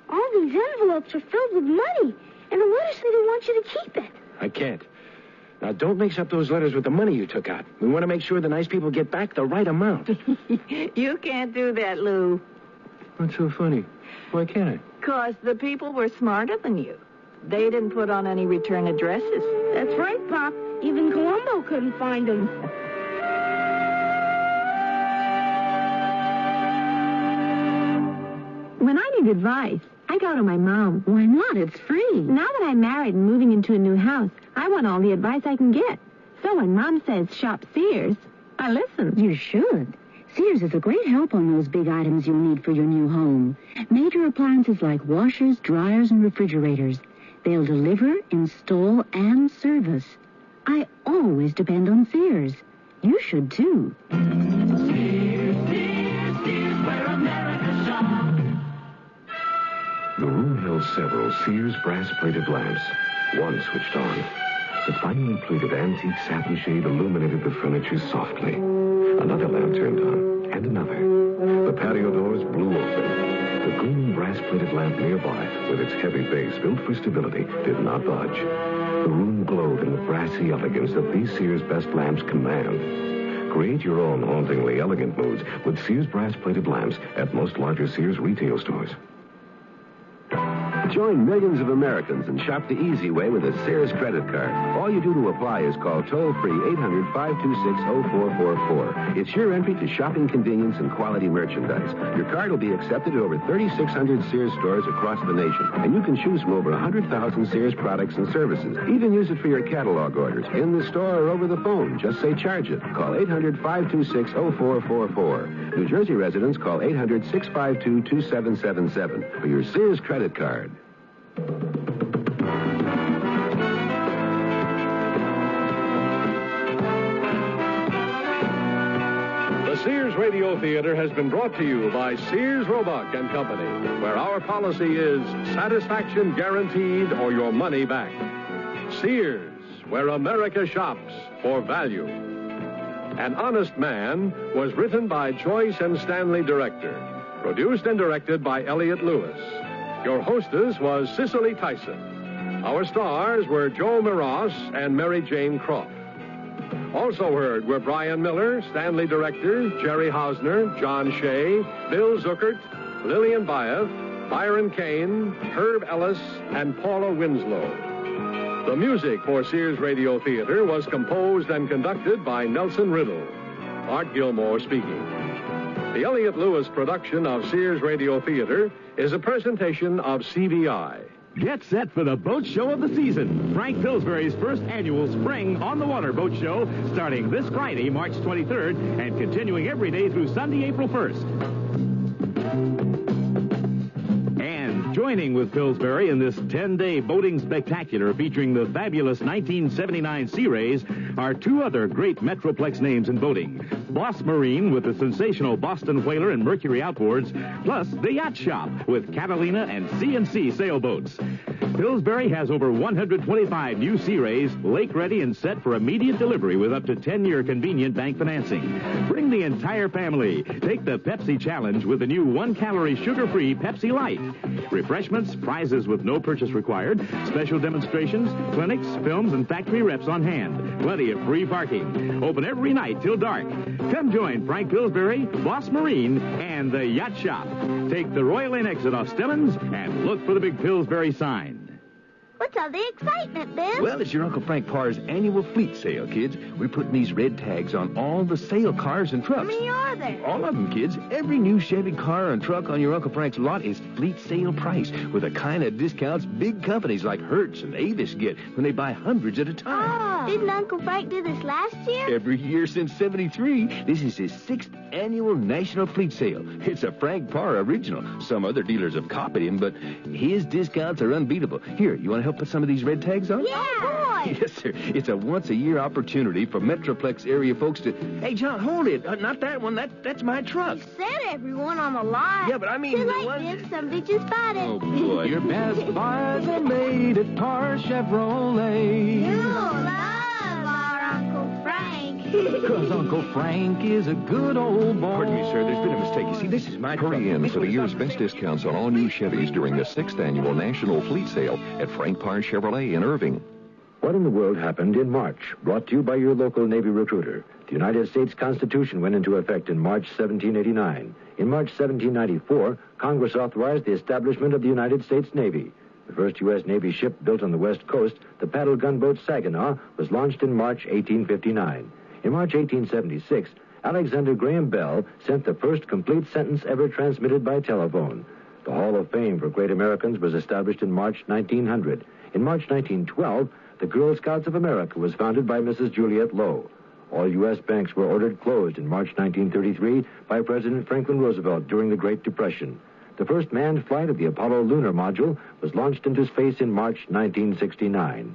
all these envelopes are filled with money, and the letters say they want you to keep it. I can't. Now, don't mix up those letters with the money you took out. We want to make sure the nice people get back the right amount. You can't do that, Lou. What's so funny? Why can't I? Because the people were smarter than you. They didn't put on any return addresses. That's right, Pop. Even Columbo couldn't find them. When I need advice, I go to my mom. Why not? It's free. Now that I'm married and moving into a new house, I want all the advice I can get. So when Mom says shop Sears, I listen. You should. Sears is a great help on those big items you'll need for your new home. Major appliances like washers, dryers, and refrigerators. They'll deliver, install, and service. I always depend on Sears. You should, too. Sears, where America shops. The room held several Sears brass-plated lamps. One switched on. The finely plated antique satin shade illuminated the furniture softly. Another lamp turned on, and another. The patio doors blew open. The gleaming brass-plated lamp nearby, with its heavy base built for stability, did not budge. The room glowed in the brassy elegance that these Sears best lamps command. Create your own hauntingly elegant moods with Sears brass-plated lamps at most larger Sears retail stores. Join millions of Americans and shop the easy way with a Sears credit card. All you do to apply is call toll-free 800-526-0444. It's your entry to shopping convenience and quality merchandise. Your card will be accepted at over 3,600 Sears stores across the nation, and you can choose from over 100,000 Sears products and services. Even use it for your catalog orders, in the store or over the phone. Just say charge it. Call 800-526-0444. New Jersey residents call 800-652-2777 for your Sears credit card. The Sears Radio Theater has been brought to you by Sears Roebuck and Company, where our policy is satisfaction guaranteed or your money back. Sears, where America shops for value. An Honest Man was written by Joyce and Stanley Director, produced and directed by Elliott Lewis. Your hostess was Cicely Tyson. Our stars were Joe Miras and Mary Jane Croft. Also heard were Brian Miller, Stanley Director, Jerry Hausner, John Shea, Bill Zuckert, Lillian Baeff, Byron Kane, Herb Ellis, and Paula Winslow. The music for Sears Radio Theater was composed and conducted by Nelson Riddle. Art Gilmore speaking. The Elliott Lewis production of Sears Radio Theater is a presentation of CVI. Get set for the boat show of the season. Frank Pillsbury's first annual Spring on the Water Boat Show, starting this Friday, March 23rd, and continuing every day through Sunday, April 1st. And joining with Pillsbury in this 10-day boating spectacular featuring the fabulous 1979 Sea Rays are two other great Metroplex names in boating. Boss Marine with the sensational Boston Whaler and Mercury outboards, plus the Yacht Shop with Catalina and C&C sailboats. Pillsbury has over 125 new Sea Rays, lake-ready and set for immediate delivery with up to 10-year convenient bank financing. Bring the entire family. Take the Pepsi Challenge with the new 1-calorie sugar-free Pepsi Light. Refreshments, prizes with no purchase required, special demonstrations, clinics, films, and factory reps on hand. Plenty of free parking. Open every night till dark. Come join Frank Pillsbury, Boss Marine, and the Yacht Shop. Take the Royal Inn exit off Stillings and look for the big Pillsbury sign. What's all the excitement, Ben? Well, it's your Uncle Frank Parr's annual fleet sale, kids. We're putting these red tags on all the sale cars and trucks. How many are there? All of them, kids. Every new Chevy car and truck on your Uncle Frank's lot is fleet sale price with the kind of discounts big companies like Hertz and Avis get when they buy hundreds at a time. Oh, didn't Uncle Frank do this last year? Every year since '73. This is his 6th annual national fleet sale. It's a Frank Parr original. Some other dealers have copied him, but his discounts are unbeatable. Here, you want to help put some of these red tags on? Yeah, boy. Yes, sir. It's a once-a-year opportunity for Metroplex area folks to... Hey, John, hold it. Not that one. That's my truck. You said everyone on the lot. Yeah, but I mean... Too late, Ben. Somebody just bought it. Oh, boy. Your best buys are made at Parr Chevrolet. You love our Uncle Frank. Because Uncle Frank is a good old boy. Pardon me, sir. There's been a mistake. You see, this is my truck. Hurry in for the year's best discounts on all new Chevys during the 6th annual National Fleet Sale at Frank Parr Chevrolet in Irving. What in the world happened in March? Brought to you by your local Navy recruiter. The United States Constitution went into effect in March 1789. In March 1794, Congress authorized the establishment of the United States Navy. The first U.S. Navy ship built on the West Coast, the paddle gunboat Saginaw, was launched in March 1859. In March 1876, Alexander Graham Bell sent the first complete sentence ever transmitted by telephone. The Hall of Fame for Great Americans was established in March 1900. In March 1912, the Girl Scouts of America was founded by Mrs. Juliet Lowe. All U.S. banks were ordered closed in March 1933 by President Franklin Roosevelt during the Great Depression. The first manned flight of the Apollo lunar module was launched into space in March 1969.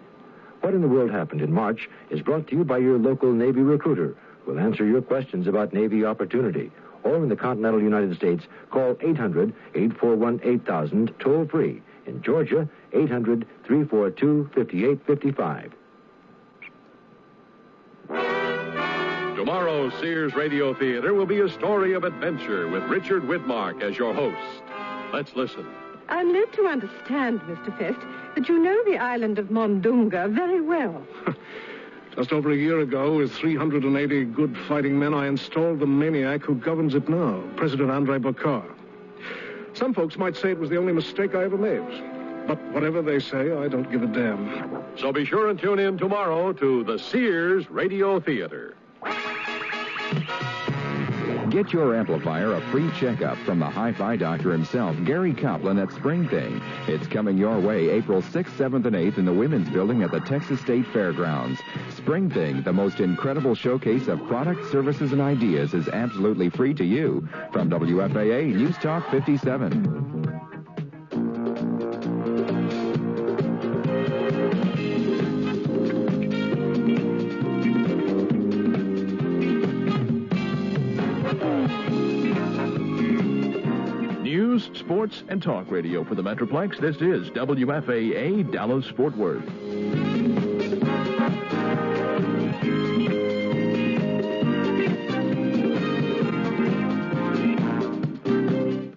What in the World Happened in March is brought to you by your local Navy recruiter, who will answer your questions about Navy opportunity. Or in the continental United States, call 800-841-8000 toll-free. In Georgia, 800-342-5855. Tomorrow's Sears Radio Theater will be a story of adventure with Richard Widmark as your host. Let's listen. I'm led to understand, Mr. Fest, that you know the island of Mondunga very well. Just over a year ago, with 380 good fighting men, I installed the maniac who governs it now, President Andrei Bokar. Some folks might say it was the only mistake I ever made. But whatever they say, I don't give a damn. So be sure and tune in tomorrow to the Sears Radio Theater. Get your amplifier a free checkup from the hi-fi doctor himself, Gary Kaplan at Spring Thing. It's coming your way April 6th, 7th, and 8th in the Women's Building at the Texas State Fairgrounds. Spring Thing, the most incredible showcase of products, services, and ideas, is absolutely free to you. From WFAA News Talk 57. News, sports, and talk radio for the Metroplex. This is WFAA Dallas-Fort Worth.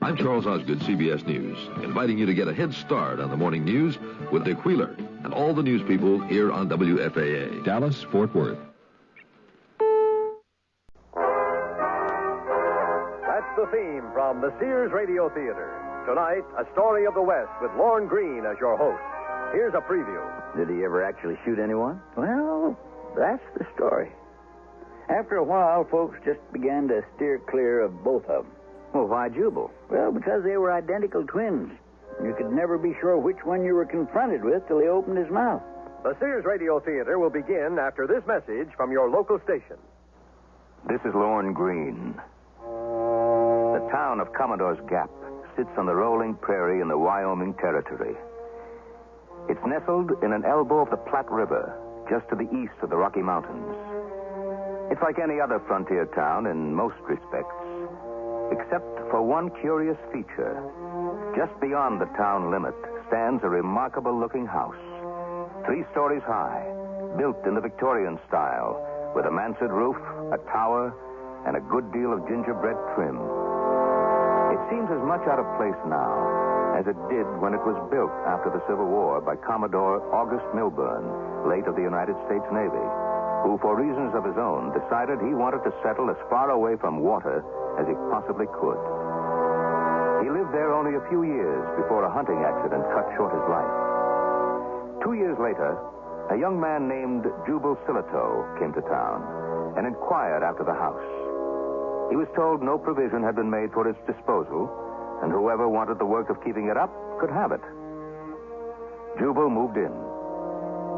I'm Charles Osgood, CBS News, inviting you to get a head start on the morning news with Dick Wheeler and all the news people here on WFAA. Dallas-Fort Worth. The theme from the Sears Radio Theater. Tonight, A Story of the West with Lorne Greene as your host. Here's a preview. Did he ever actually shoot anyone? Well, that's the story. After a while, folks just began to steer clear of both of them. Well, why Jubal? Well, because they were identical twins. You could never be sure which one you were confronted with till he opened his mouth. The Sears Radio Theater will begin after this message from your local station. This is Lorne Green. The town of Commodore's Gap sits on the rolling prairie in the Wyoming Territory. It's nestled in an elbow of the Platte River, just to the east of the Rocky Mountains. It's like any other frontier town in most respects, except for one curious feature. Just beyond the town limit stands a remarkable-looking house, 3 stories high, built in the Victorian style, with a mansard roof, a tower, and a good deal of gingerbread trim. It seems as much out of place now as it did when it was built after the Civil War by Commodore August Milburn, late of the United States Navy, who, for reasons of his own, decided he wanted to settle as far away from water as he possibly could. He lived there only a few years before a hunting accident cut short his life. 2 years later, a young man named Jubal Silito came to town and inquired after the house. He was told no provision had been made for its disposal, and whoever wanted the work of keeping it up could have it. Jubal moved in.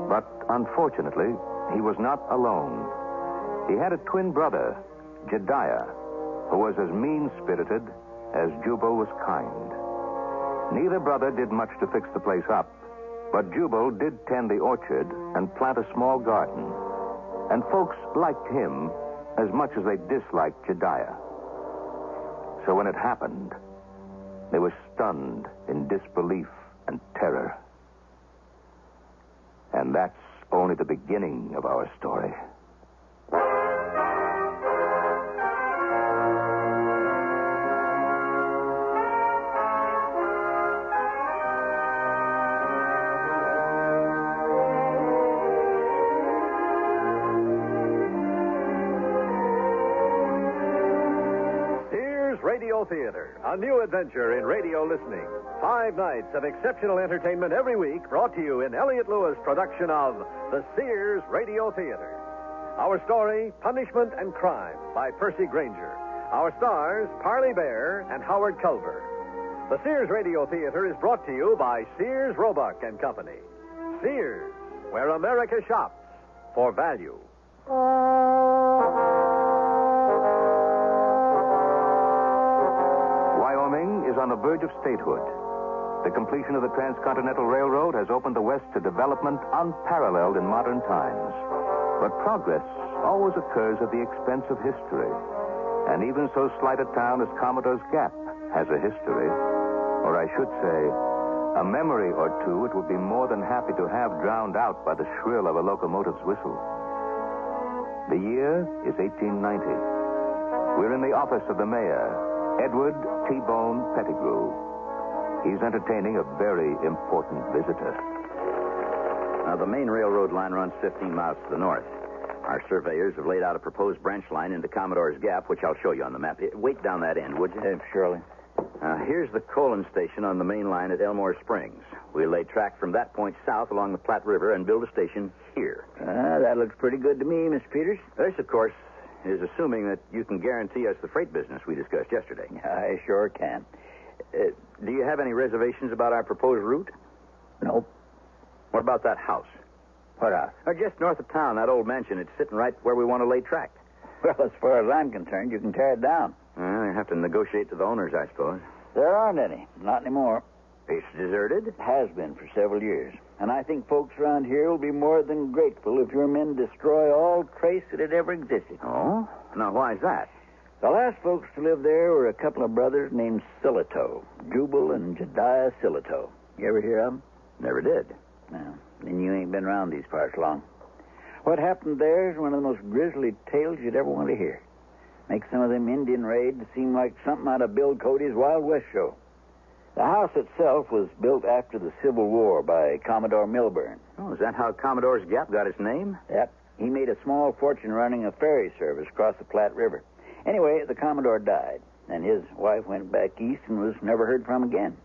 But unfortunately, he was not alone. He had a twin brother, Jedediah, who was as mean-spirited as Jubal was kind. Neither brother did much to fix the place up, but Jubal did tend the orchard and plant a small garden, and folks liked him as much as they disliked Jedediah. So when it happened, they were stunned in disbelief and terror. And that's only the beginning of our story. Sears Radio Theater, a new adventure in radio listening. 5 nights of exceptional entertainment every week, brought to you in Elliott Lewis' production of the Sears Radio Theater. Our story, Punishment and Crime, by Percy Granger. Our stars, Parley Bear and Howard Culver. The Sears Radio Theater is brought to you by Sears Roebuck and Company. Sears, where America shops for value. Wyoming is on the verge of statehood. The completion of the Transcontinental Railroad has opened the West to development unparalleled in modern times. But progress always occurs at the expense of history. And even so slight a town as Commodore's Gap has a history. Or I should say, a memory or two it would be more than happy to have drowned out by the shrill of a locomotive's whistle. The year is 1890. We're in the office of the mayor, Edward T-Bone Pettigrew. He's entertaining a very important visitor. Now, the main railroad line runs 15 miles to the north. Our surveyors have laid out a proposed branch line into Commodore's Gap, which I'll show you on the map. Wait down that end, would you? Surely. Here's the coaling station on the main line at Elmore Springs. We'll lay track from that point south along the Platte River and build a station here. That looks pretty good to me, Miss Peters. This, of course, is assuming that you can guarantee us the freight business we discussed yesterday. I sure can. Do you have any reservations about our proposed route? Nope. What about that house? What house? Just north of town, that old mansion. It's sitting right where we want to lay track. Well, as far as I'm concerned, you can tear it down. You have to negotiate to the owners, I suppose. There aren't any. Not anymore. It's deserted? It has been for several years. And I think folks around here will be more than grateful if your men destroy all trace that it ever existed. Oh? Now, why is that? The last folks to live there were a couple of brothers named Silito, Jubal and Jedediah Silito. You ever hear of them? Never did. No. Then you ain't been around these parts long. What happened there is one of the most grisly tales you'd ever want to hear. Makes some of them Indian raids seem like something out of Bill Cody's Wild West show. The house itself was built after the Civil War by Commodore Milburn. Oh, is that how Commodore's Gap got its name? Yep. He made a small fortune running a ferry service across the Platte River. Anyway, the Commodore died, and his wife went back east and was never heard from again.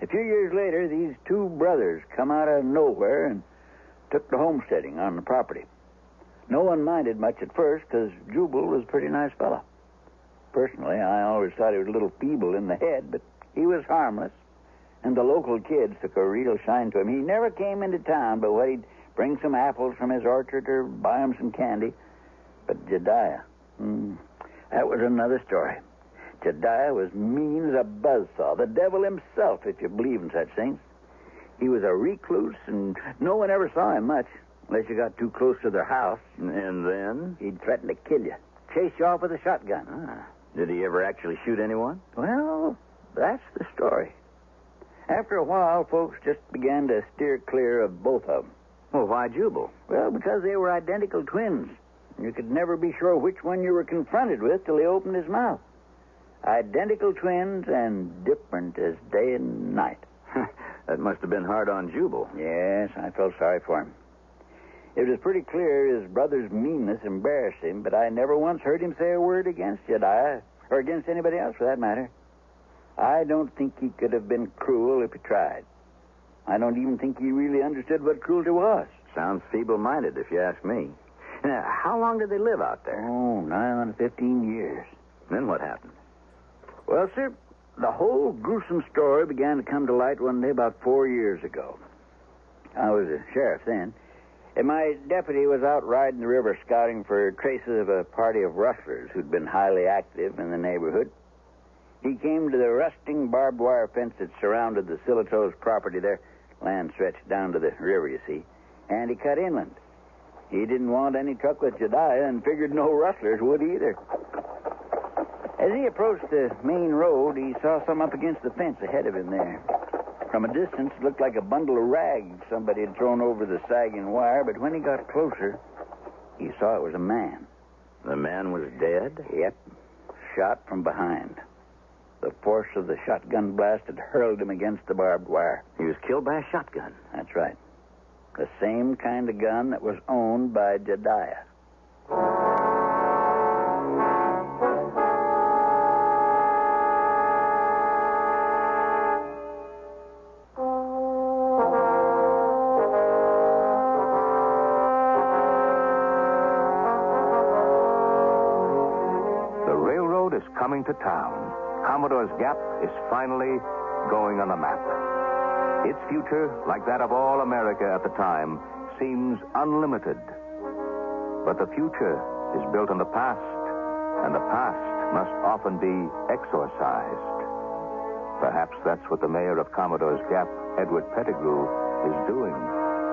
A few years later, these two brothers come out of nowhere and took to homesteading on the property. No one minded much at first because Jubal was a pretty nice fellow. Personally, I always thought he was a little feeble in the head, but he was harmless, and the local kids took a real shine to him. He never came into town, but he'd bring some apples from his orchard or buy him some candy. But Jedediah, that was another story. Jedediah was mean as a buzzsaw, the devil himself, if you believe in such things. He was a recluse, and no one ever saw him much, unless you got too close to their house. And then? He'd threaten to kill you, chase you off with a shotgun. Did he ever actually shoot anyone? Well, that's the story. After a while, folks just began to steer clear of both of them. Well, why Jubal? Well, because they were identical twins. You could never be sure which one you were confronted with till he opened his mouth. Identical twins and different as day and night. That must have been hard on Jubal. Yes, I felt sorry for him. It was pretty clear his brother's meanness embarrassed him, but I never once heard him say a word against Jedediah, or against anybody else for that matter. I don't think he could have been cruel if he tried. I don't even think he really understood what cruelty was. Sounds feeble-minded, if you ask me. Now, how long did they live out there? Oh, 9 on 15 years. Then what happened? Well, sir, the whole gruesome story began to come to light one day about 4 years ago. I was a sheriff then, and my deputy was out riding the river scouting for traces of a party of rustlers who'd been highly active in the neighborhood. He came to the rusting barbed wire fence that surrounded the Silato's property there. Land stretched down to the river, you see. And he cut inland. He didn't want any truck with Jedediah and figured no rustlers would either. As he approached the main road, he saw something up against the fence ahead of him there. From a distance, it looked like a bundle of rags somebody had thrown over the sagging wire, but when he got closer, he saw it was a man. The man was dead? Yep. Shot from behind. The force of the shotgun blast had hurled him against the barbed wire. He was killed by a shotgun? That's right. The same kind of gun that was owned by Jedediah. The railroad is coming to town. Commodore's Gap is finally going on the map. Its future, like that of all America at the time, seems unlimited. But the future is built on the past, and the past must often be exorcised. Perhaps that's what the mayor of Commodore's Gap, Edward Pettigrew, is doing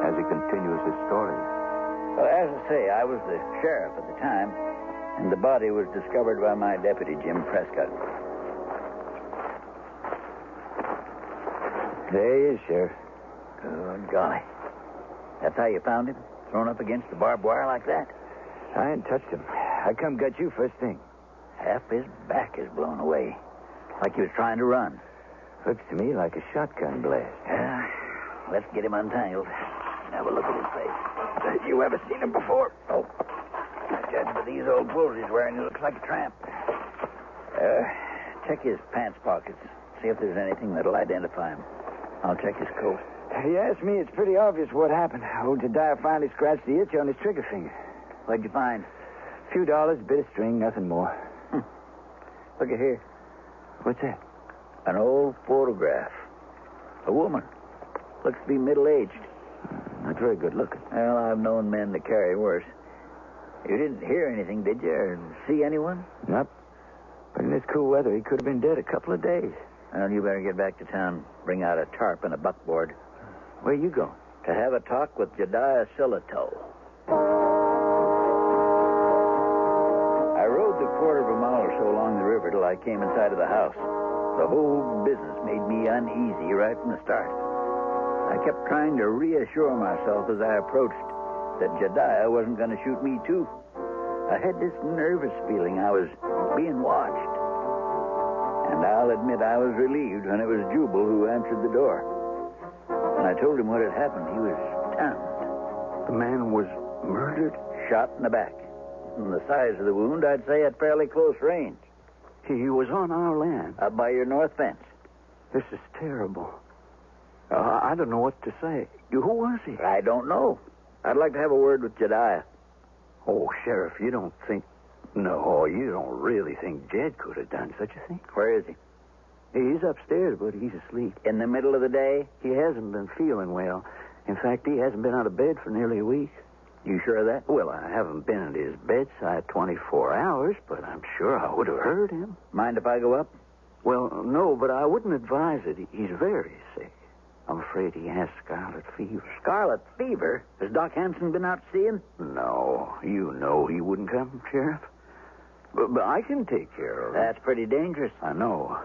as he continues his story. Well, as I say, I was the sheriff at the time, and the body was discovered by my deputy, Jim Prescott. There he is, Sheriff. Good golly. That's how you found him? Thrown up against the barbed wire like that? I ain't touched him. I come got you first thing. Half his back is blown away. Like he was trying to run. Looks to me like a shotgun blast. Yeah. Let's get him untangled. Have a look at his face. You ever seen him before? Oh. Judging by these old clothes he's wearing, he looks like a tramp. Check his pants pockets. See if there's anything that'll identify him. I'll check his coat. You ask me, it's pretty obvious what happened. Old Jedediah finally scratched the itch on his trigger finger. What'd you find? A few dollars, a bit of string, nothing more. Look at here. What's that? An old photograph. A woman. Looks to be middle-aged. Not very good looking. Well, I've known men that carry worse. You didn't hear anything, did you? Or see anyone? Nope. But in this cool weather, he could have been dead a couple of days. Well, you better get back to town. Bring out a tarp and a buckboard. Where you going? To have a talk with Jedediah Silato. I rode the quarter of a mile or so along the river till I came inside of the house. The whole business made me uneasy right from the start. I kept trying to reassure myself as I approached that Jedediah wasn't going to shoot me, too. I had this nervous feeling I was being watched. And I'll admit I was relieved when it was Jubal who answered the door. When I told him what had happened, he was stunned. The man was murdered? Shot in the back. From the size of the wound, I'd say at fairly close range. He was on our land. Up by your north fence. This is terrible. I don't know what to say. Who was he? I don't know. I'd like to have a word with Jedediah. Oh, Sheriff, you don't think... No, you don't really think Jed could have done such a thing? Where is he? He's upstairs, but he's asleep. In the middle of the day? He hasn't been feeling well. In fact, he hasn't been out of bed for nearly a week. You sure of that? Well, I haven't been at his bedside 24 hours, but I'm sure I would have heard him. Mind if I go up? Well, no, but I wouldn't advise it. He's very sick. I'm afraid he has scarlet fever. Scarlet fever? Has Doc Hanson been out to see him? No, you know he wouldn't come, Sheriff. But I can take care of him. That's pretty dangerous. I know.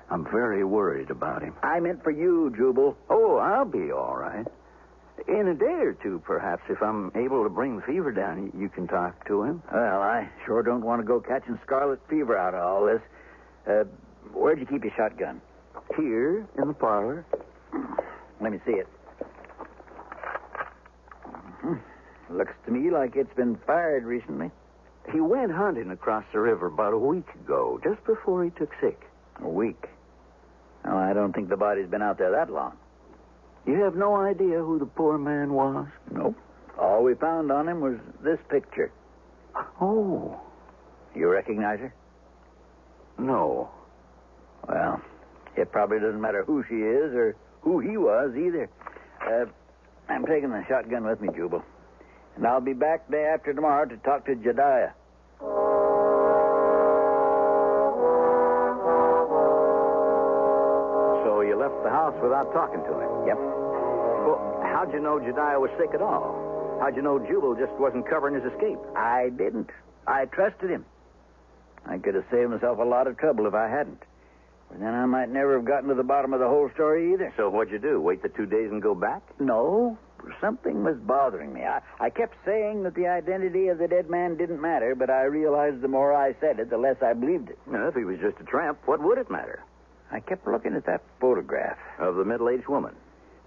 I'm very worried about him. I meant for you, Jubal. Oh, I'll be all right. In a day or two, perhaps, if I'm able to bring the fever down, you can talk to him. Well, I sure don't want to go catching scarlet fever out of all this. Where'd you keep your shotgun? Here, in the parlor. Let me see it. Looks to me like it's been fired recently. He went hunting across the river about a week ago, just before he took sick. A week? Oh, I don't think the body's been out there that long. You have no idea who the poor man was? Nope. All we found on him was this picture. Oh. You recognize her? No. Well, it probably doesn't matter who she is or who he was either. I'm taking the shotgun with me, Jubal. And I'll be back day after tomorrow to talk to Jedediah. So you left the house without talking to him? Yep. Well, how'd you know Jedediah was sick at all? How'd you know Jubal just wasn't covering his escape? I didn't. I trusted him. I could have saved myself a lot of trouble if I hadn't. But then I might never have gotten to the bottom of the whole story either. So what'd you do? Wait the 2 days and go back? No. Something was bothering me. I kept saying that the identity of the dead man didn't matter, but I realized the more I said it, the less I believed it. Now, if he was just a tramp, what would it matter? I kept looking at that photograph. Of the middle-aged woman?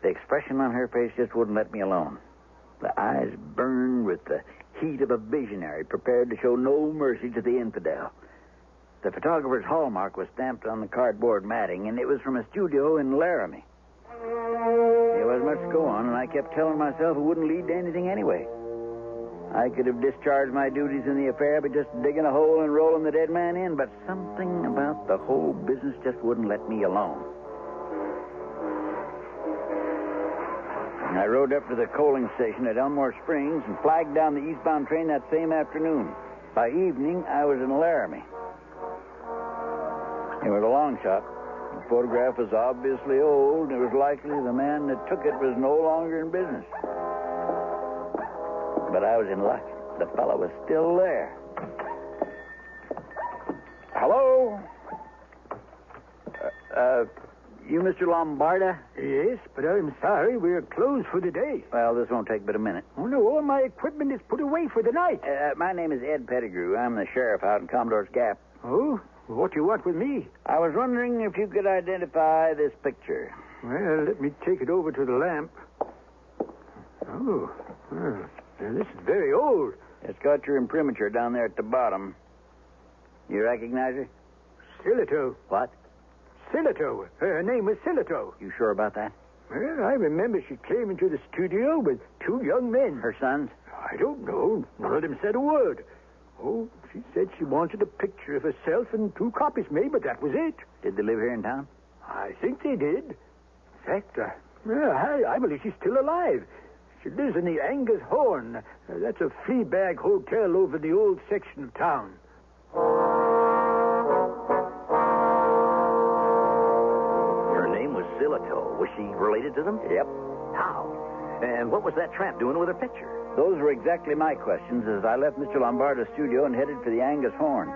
The expression on her face just wouldn't let me alone. The eyes burned with the heat of a visionary prepared to show no mercy to the infidel. The photographer's hallmark was stamped on the cardboard matting, and it was from a studio in Laramie. There wasn't much to go on, and I kept telling myself it wouldn't lead to anything anyway. I could have discharged my duties in the affair by just digging a hole and rolling the dead man in, but something about the whole business just wouldn't let me alone. And I rode up to the coaling station at Elmore Springs and flagged down the eastbound train that same afternoon. By evening, I was in Laramie. It was a long shot. The photograph was obviously old, and it was likely the man that took it was no longer in business. But I was in luck. The fellow was still there. Hello? You Mr. Lombarda? Yes, but I'm sorry. We're closed for the day. Well, this won't take but a minute. Oh, no, all my equipment is put away for the night. My name is Ed Pettigrew. I'm the sheriff out in Commodore's Gap. Oh? What do you want with me? I was wondering if you could identify this picture. Well, let me take it over to the lamp. Oh, well, this is very old. It's got your imprimatur down there at the bottom. You recognize her? Silito. What? Silito. Her name was Silito. You sure about that? Well, I remember she came into the studio with 2 young men. Her sons? I don't know. None of them said a word. Oh, she said she wanted a picture of herself and 2 copies made, but that was it. Did they live here in town? I think they did. In fact, I believe she's still alive. She lives in the Angus Horn. That's a flea bag hotel over in the old section of town. Her name was Silito. Was she related to them? Yep. How? And what was that tramp doing with her picture? Those were exactly my questions as I left Mr. Lombardo's studio and headed for the Angus Horn.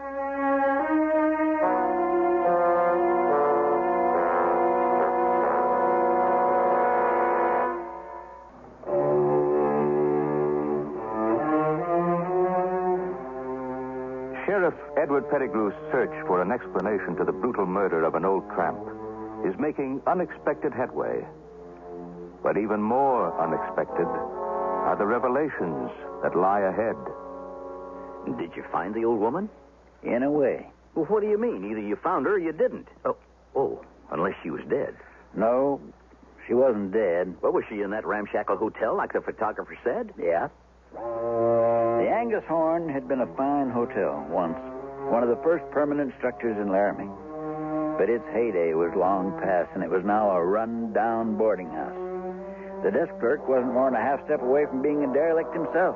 Sheriff Edward Pettigrew's search for an explanation to the brutal murder of an old tramp is making unexpected headway. But even more unexpected are the revelations that lie ahead. Did you find the old woman? In a way. Well, what do you mean? Either you found her or you didn't. Oh, unless she was dead. No, She wasn't dead. Well, was she in that ramshackle hotel like the photographer said? Yeah. The Angus Horn had been a fine hotel once, one of the first permanent structures in Laramie. But its heyday was long past, and it was now a run-down boarding house. The desk clerk wasn't more than a half step away from being a derelict himself.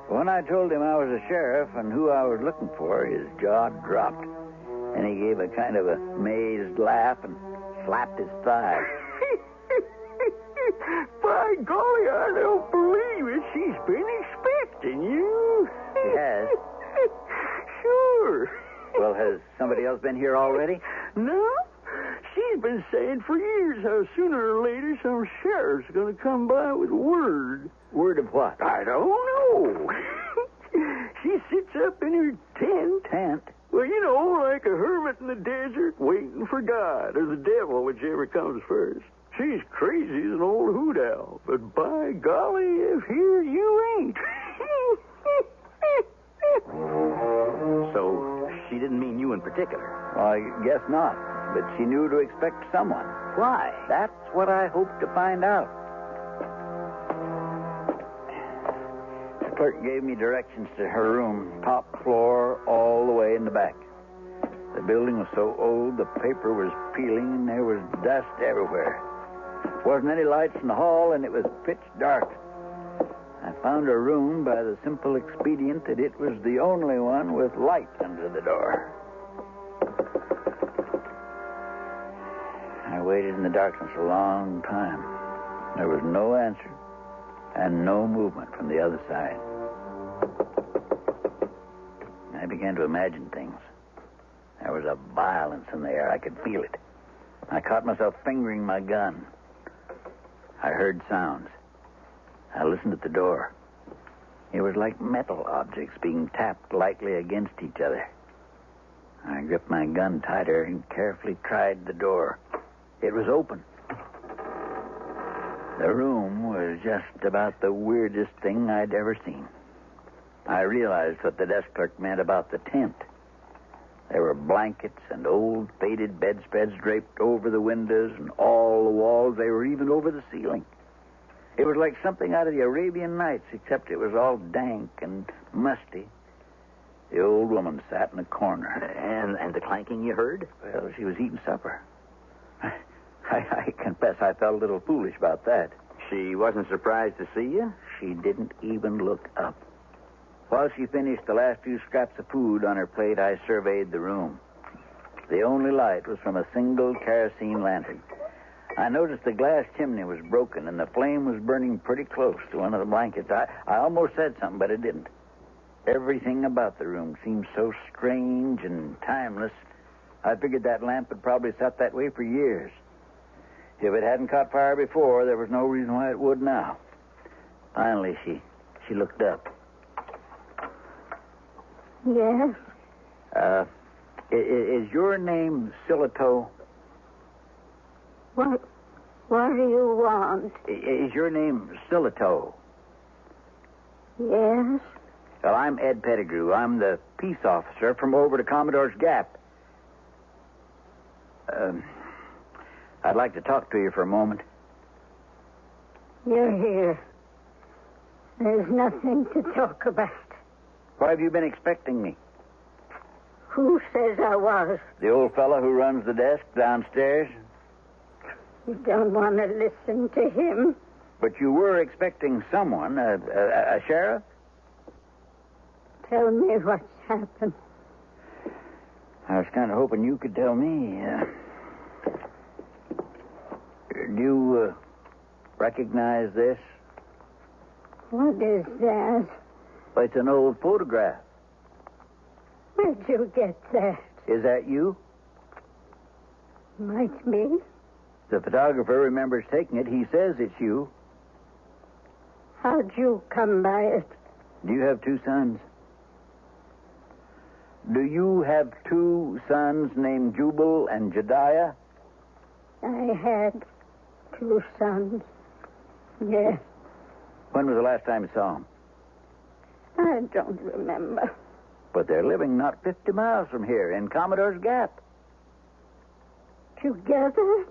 When I told him I was a sheriff and who I was looking for, his jaw dropped, and he gave a kind of a mazed laugh and slapped his thigh. By golly, I don't believe it. She's been expecting you. She has? Sure. Well, has somebody else been here already? No. She's been saying for years how sooner or later some sheriff's going to come by with word. Word of what? I don't know. She sits up in her tent. Tent? Well, you know, like a hermit in the desert waiting for God or the devil, whichever comes first. She's crazy as an old hoot owl, but by golly, if here you ain't. So she didn't mean you in particular. Well, I guess not, but she knew to expect someone. Why? That's what I hope to find out. The clerk gave me directions to her room, top floor, all the way in the back. The building was so old, the paper was peeling, and there was dust everywhere. Wasn't any lights in the hall, and it was pitch dark. I found a room by the simple expedient that it was the only one with light under the door. I waited in the darkness a long time. There was no answer and no movement from the other side. I began to imagine things. There was a violence in the air. I could feel it. I caught myself fingering my gun. I heard sounds. I listened at the door. It was like metal objects being tapped lightly against each other. I gripped my gun tighter and carefully tried the door. It was open. The room was just about the weirdest thing I'd ever seen. I realized what the desk clerk meant about the tent. There were blankets and old faded bedspreads draped over the windows and all the walls. They were even over the ceiling. It was like something out of the Arabian Nights, except it was all dank and musty. The old woman sat in a corner. And the clanking you heard? Well, she was eating supper. I confess I felt a little foolish about that. She wasn't surprised to see you? She didn't even look up. While she finished the last few scraps of food on her plate, I surveyed the room. The only light was from a single kerosene lantern. I noticed the glass chimney was broken, and the flame was burning pretty close to one of the blankets. I almost said something, but I didn't. Everything about the room seemed so strange and timeless. I figured that lamp had probably sat that way for years. If it hadn't caught fire before, there was no reason why it would now. Finally, she looked up. Yes? Is your name Silito? What do you want? Is your name Silito? Yes? Well, I'm Ed Pettigrew. I'm the peace officer from over to Commodore's Gap. I'd like to talk to you for a moment. You're here. There's nothing to talk about. Why have you been expecting me? Who says I was? The old fellow who runs the desk downstairs. You don't want to listen to him. But you were expecting someone, a sheriff? Tell me what's happened. I was kind of hoping you could tell me. Do you recognize this? What is that? Well, it's an old photograph. Where'd you get that? Is that you? Might be. The photographer remembers taking it. He says it's you. How'd you come by it? Do you have two sons? Do you have two sons named Jubal and Jediah? I had two sons. Yes. When was the last time you saw them? I don't remember. But they're living not 50 miles from here in Commodore's Gap. Together?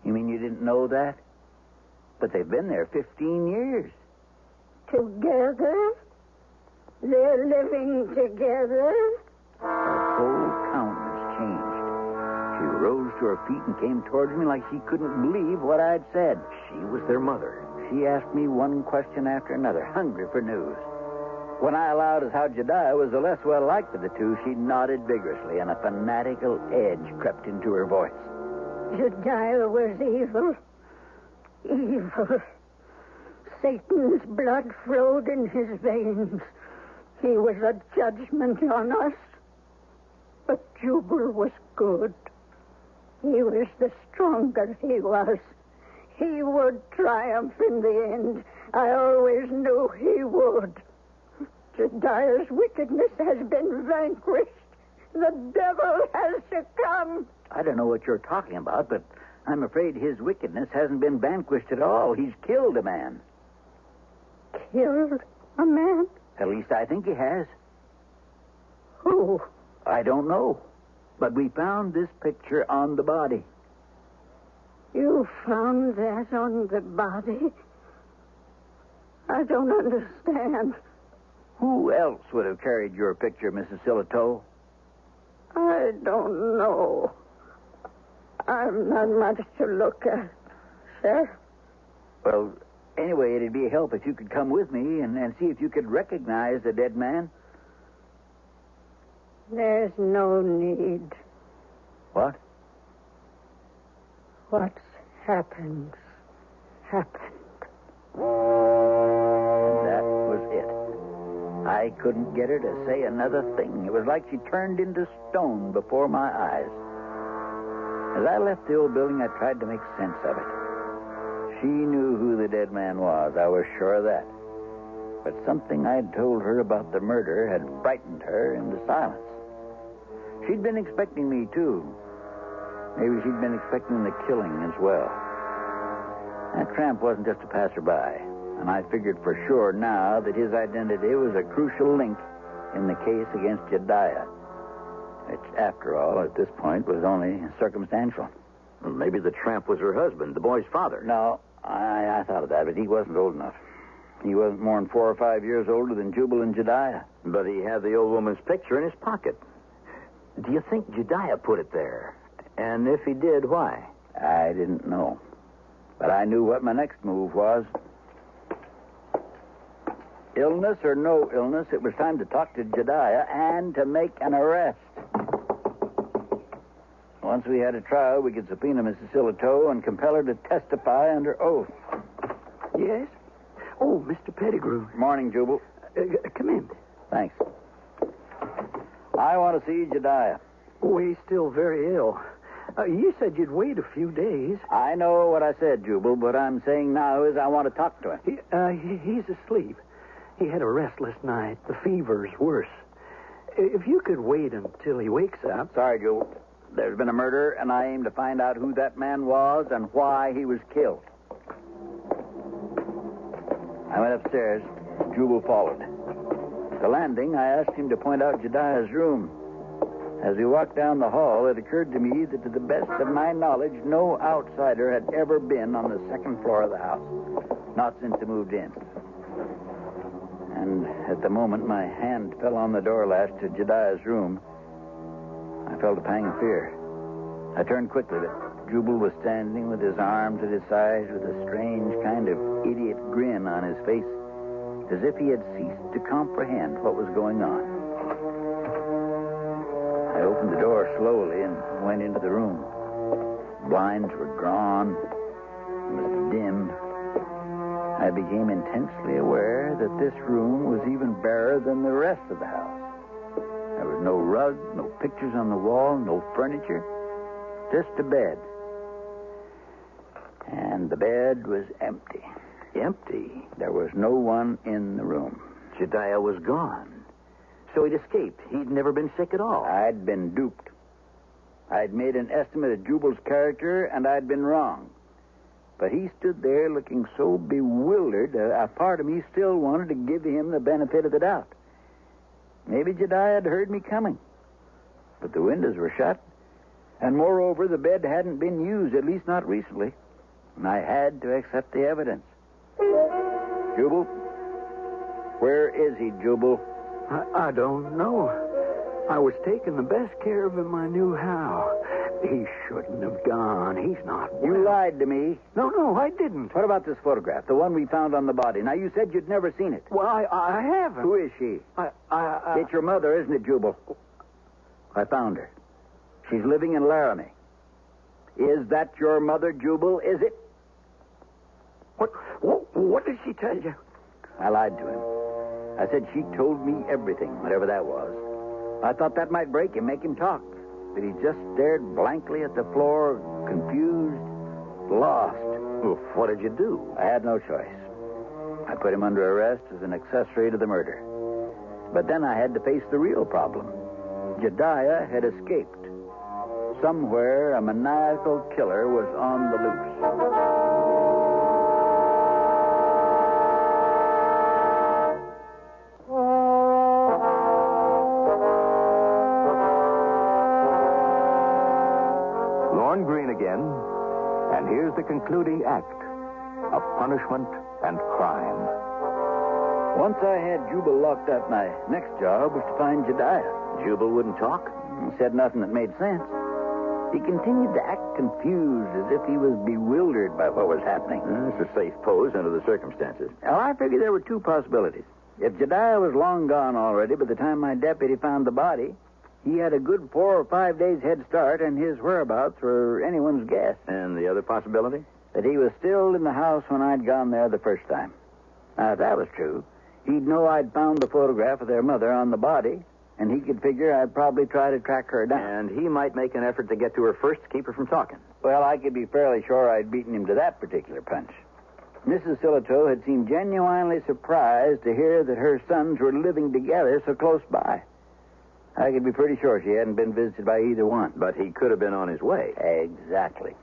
You mean you didn't know that? But they've been there 15 years. Together? They're living together? Her whole countenance changed. She rose to her feet and came towards me like she couldn't believe what I'd said. She was their mother. She asked me one question after another, hungry for news. When I allowed as how Jediah was the less well-liked of the two, she nodded vigorously, and a fanatical edge crept into her voice. Jediah was evil. Evil. Satan's blood flowed in his veins. He was a judgment on us. But Jubal was good. He was the stronger he was. He would triumph in the end. I always knew he would. Jediah's wickedness has been vanquished. The devil has succumbed. I don't know what you're talking about, but I'm afraid his wickedness hasn't been vanquished at all. He's killed a man. Killed a man? At least I think he has. Who? I don't know. But we found this picture on the body. You found that on the body? I don't understand. Who else would have carried your picture, Mrs. Silito? I don't know. I'm not much to look at, sir. Well, anyway, it'd be a help if you could come with me and see if you could recognize the dead man. There's no need. What? What's happened, happened. That was it. I couldn't get her to say another thing. It was like she turned into stone before my eyes. As I left the old building, I tried to make sense of it. She knew who the dead man was. I was sure of that. But something I'd told her about the murder had frightened her into silence. She'd been expecting me, too. Maybe she'd been expecting the killing as well. That tramp wasn't just a passerby, and I figured for sure now that his identity was a crucial link in the case against Jediah, which, after all, at this point, was only circumstantial. Well, maybe the tramp was her husband, the boy's father. No, I thought of that, but he wasn't old enough. He wasn't more than 4 or 5 years older than Jubal and Jediah. But he had the old woman's picture in his pocket. Do you think Jediah put it there? And if he did, why? I didn't know. But I knew what my next move was. Illness or no illness, it was time to talk to Jediah and to make an arrest. Once we had a trial, we could subpoena Mrs. Silito and compel her to testify under oath. Yes? Oh, Mr. Pettigrew. Morning, Jubal. Come in. Thanks. I want to see Jediah. Oh, he's still very ill. You said you'd wait a few days. I know what I said, Jubal. What I'm saying now is I want to talk to him. He's asleep. He had a restless night. The fever's worse. If you could wait until he wakes up. Sorry, Jubal. There's been a murder, and I aim to find out who that man was and why he was killed. I went upstairs. Jubal followed. At the landing, I asked him to point out Jediah's room. As we walked down the hall, it occurred to me that to the best of my knowledge, no outsider had ever been on the second floor of the house. Not since he moved in. And at the moment my hand fell on the door latch to Jediah's room, I felt a pang of fear. I turned quickly, but Jubal was standing with his arms at his sides with a strange kind of idiot grin on his face, as if he had ceased to comprehend what was going on. I opened the door slowly and went into the room. Blinds were drawn. It was dim. I became intensely aware that this room was even barer than the rest of the house. There was no rug, no pictures on the wall, no furniture, just a bed. And the bed was empty. Empty? There was no one in the room. Jediah was gone. So he'd escaped. He'd never been sick at all. I'd been duped. I'd made an estimate of Jubal's character, and I'd been wrong. But he stood there looking so bewildered, a part of me still wanted to give him the benefit of the doubt. Maybe Jediah had heard me coming. But the windows were shut, And moreover, the bed hadn't been used, at least not recently. And I had to accept the evidence. Jubal? Where is he, Jubal? I don't know. I was taking the best care of him in my new house. He shouldn't have gone. He's not well. You lied to me. No, I didn't. What about this photograph, the one we found on the body? Now, you said you'd never seen it. Well, I haven't. Who is she? It's your mother, isn't it, Jubal? I found her. She's living in Laramie. Is that your mother, Jubal? Is it? What did she tell you? I lied to him. I said she told me everything, whatever that was. I thought that might break him, make him talk. But he just stared blankly at the floor, confused, lost. Well, what did you do? I had no choice. I put him under arrest as an accessory to the murder. But then I had to face the real problem. Jedediah had escaped. Somewhere, a maniacal killer was on the loose. Again, and here's the concluding act of punishment and crime. Once I had Jubal locked up, my next job was to find Jedediah. Jubal wouldn't talk? He said nothing that made sense. He continued to act confused, as if he was bewildered by what was happening. It's a safe pose under the circumstances. Now, I figured there were two possibilities. If Jedediah was long gone already by the time my deputy found the body, he had a good 4 or 5 days head start, and his whereabouts were anyone's guess. And the other possibility? That he was still in the house when I'd gone there the first time. Now, if that was true, he'd know I'd found the photograph of their mother on the body, and he could figure I'd probably try to track her down. And he might make an effort to get to her first to keep her from talking. Well, I could be fairly sure I'd beaten him to that particular punch. Mrs. Sillitoe had seemed genuinely surprised to hear that her sons were living together so close by. I could be pretty sure she hadn't been visited by either one. But he could have been on his way. Exactly.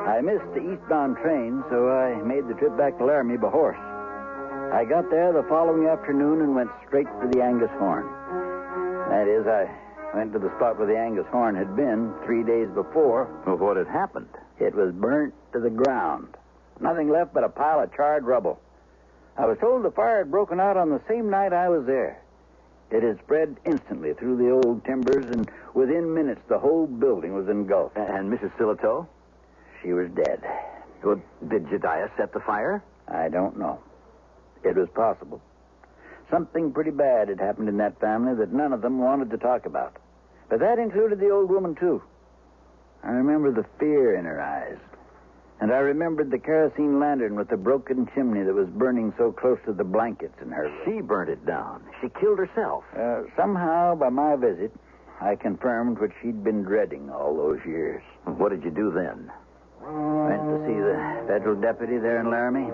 I missed the eastbound train, so I made the trip back to Laramie by horse. I got there the following afternoon and went straight for the Angus Horn. That is, I went to the spot where the Angus Horn had been 3 days before. Well, what had happened? It was burnt to the ground. Nothing left but a pile of charred rubble. I was told the fire had broken out on the same night I was there. It had spread instantly through the old timbers, and within minutes the whole building was engulfed. And Mrs. Sillitoe? She was dead. Well, did Jedediah set the fire? I don't know. It was possible. Something pretty bad had happened in that family that none of them wanted to talk about. But that included the old woman, too. I remember the fear in her eyes. And I remembered the kerosene lantern with the broken chimney that was burning so close to the blankets in her room. She burned it down. She killed herself. Somehow, by my visit, I confirmed what she'd been dreading all those years. What did you do then? Went to see the federal deputy there in Laramie.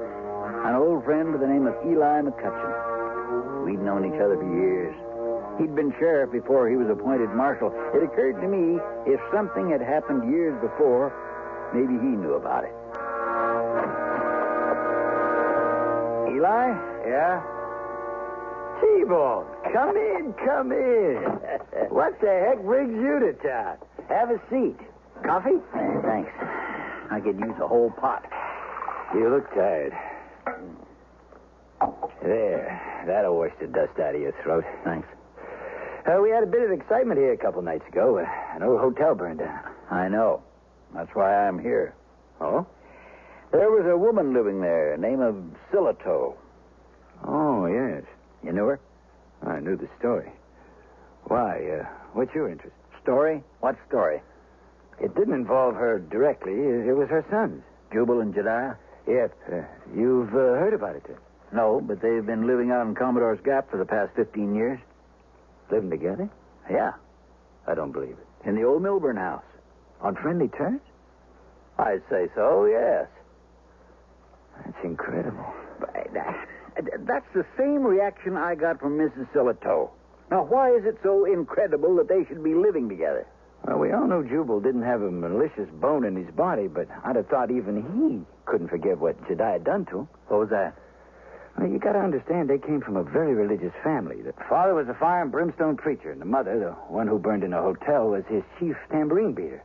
An old friend by the name of Eli McCutcheon. We'd known each other for years. He'd been sheriff before he was appointed marshal. It occurred to me, if something had happened years before, maybe he knew about it. Eli? Yeah? T-Bone, come in. What the heck brings you to town? Have a seat. Coffee? Thanks. I could use a whole pot. You look tired. There. That'll wash the dust out of your throat. Thanks. We had a bit of excitement here a couple nights ago. An old hotel burned down. I know. That's why I'm here. Oh? There was a woman living there, name of Sillitoe. Oh, yes. You knew her? I knew the story. Why, what's your interest? Story? What story? It didn't involve her directly. It was her sons. Jubal and Jedediah? Yes. You've heard about it, then? No, but they've been living out in Commodore's Gap for the past 15 years. Living together? Yeah. I don't believe it. In the old Milburn house. On friendly terms? I'd say so, yes. That's incredible. That's the same reaction I got from Mrs. Sillitoe. Now, why is it so incredible that they should be living together? Well, we all know Jubal didn't have a malicious bone in his body, but I'd have thought even he couldn't forgive what Jedediah done to him. What was that? Well, you got to understand, they came from a very religious family. The father was a fire and brimstone preacher, and the mother, the one who burned in a hotel, was his chief tambourine beater.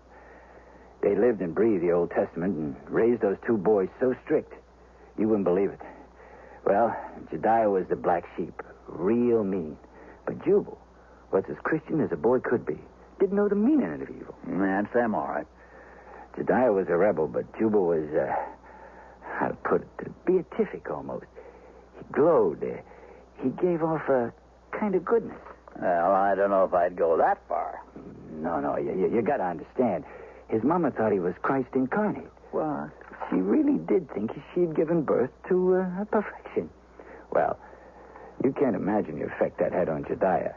They lived and breathed the Old Testament and raised those two boys so strict, you wouldn't believe it. Well, Jediah was the black sheep, real mean. But Jubal was as Christian as a boy could be. Didn't know the meaning of evil. That's them, all right. Jediah was a rebel, but Jubal was, how to put it, beatific almost. He glowed. He gave off a kind of goodness. Well, I don't know if I'd go that far. No, you got to understand. His mama thought he was Christ incarnate. What? She really did think she'd given birth to a perfection. Well, you can't imagine the effect that had on Jediah.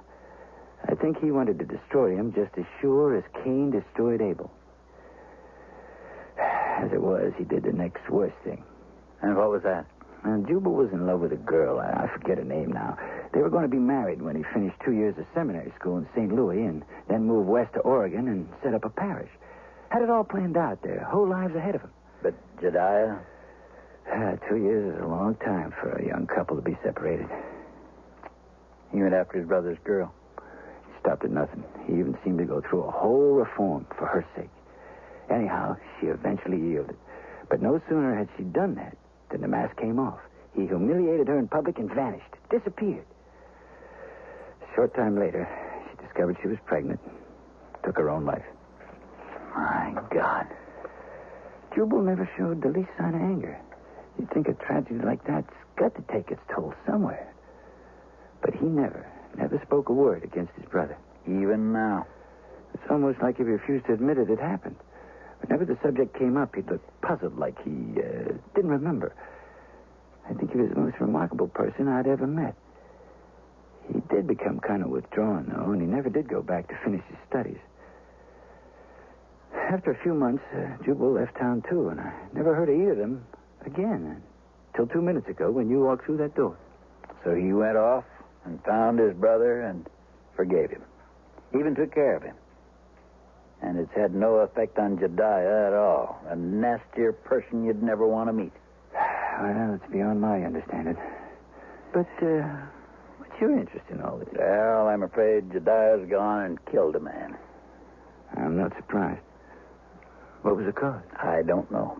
I think he wanted to destroy him just as sure as Cain destroyed Abel. As it was, he did the next worst thing. And what was that? Jubal was in love with a girl. I forget her name now. They were going to be married when he finished 2 years of seminary school in St. Louis and then moved west to Oregon and set up a parish. Had it all planned out, their whole lives ahead of them. But Jediah? 2 years is a long time for a young couple to be separated. He went after his brother's girl. He stopped at nothing. He even seemed to go through a whole reform for her sake. Anyhow, she eventually yielded. But no sooner had she done that than the mask came off. He humiliated her in public and vanished. Disappeared. A short time later, she discovered she was pregnant. Took her own life. My God. Jubal never showed the least sign of anger. You'd think a tragedy like that's got to take its toll somewhere. But he never spoke a word against his brother. Even now. It's almost like he refused to admit it had happened. Whenever the subject came up, he'd look puzzled, like he didn't remember. I think he was the most remarkable person I'd ever met. He did become kind of withdrawn, though, and he never did go back to finish his studies. After a few months, Jubal left town, too, and I never heard of either of them again until 2 minutes ago when you walked through that door. So he went off and found his brother and forgave him. Even took care of him. And it's had no effect on Jediah at all. A nastier person you'd never want to meet. Well, it's beyond my understanding. But, what's your interest in all this? Well, I'm afraid Jediah's gone and killed a man. I'm not surprised. What was the cause? I don't know.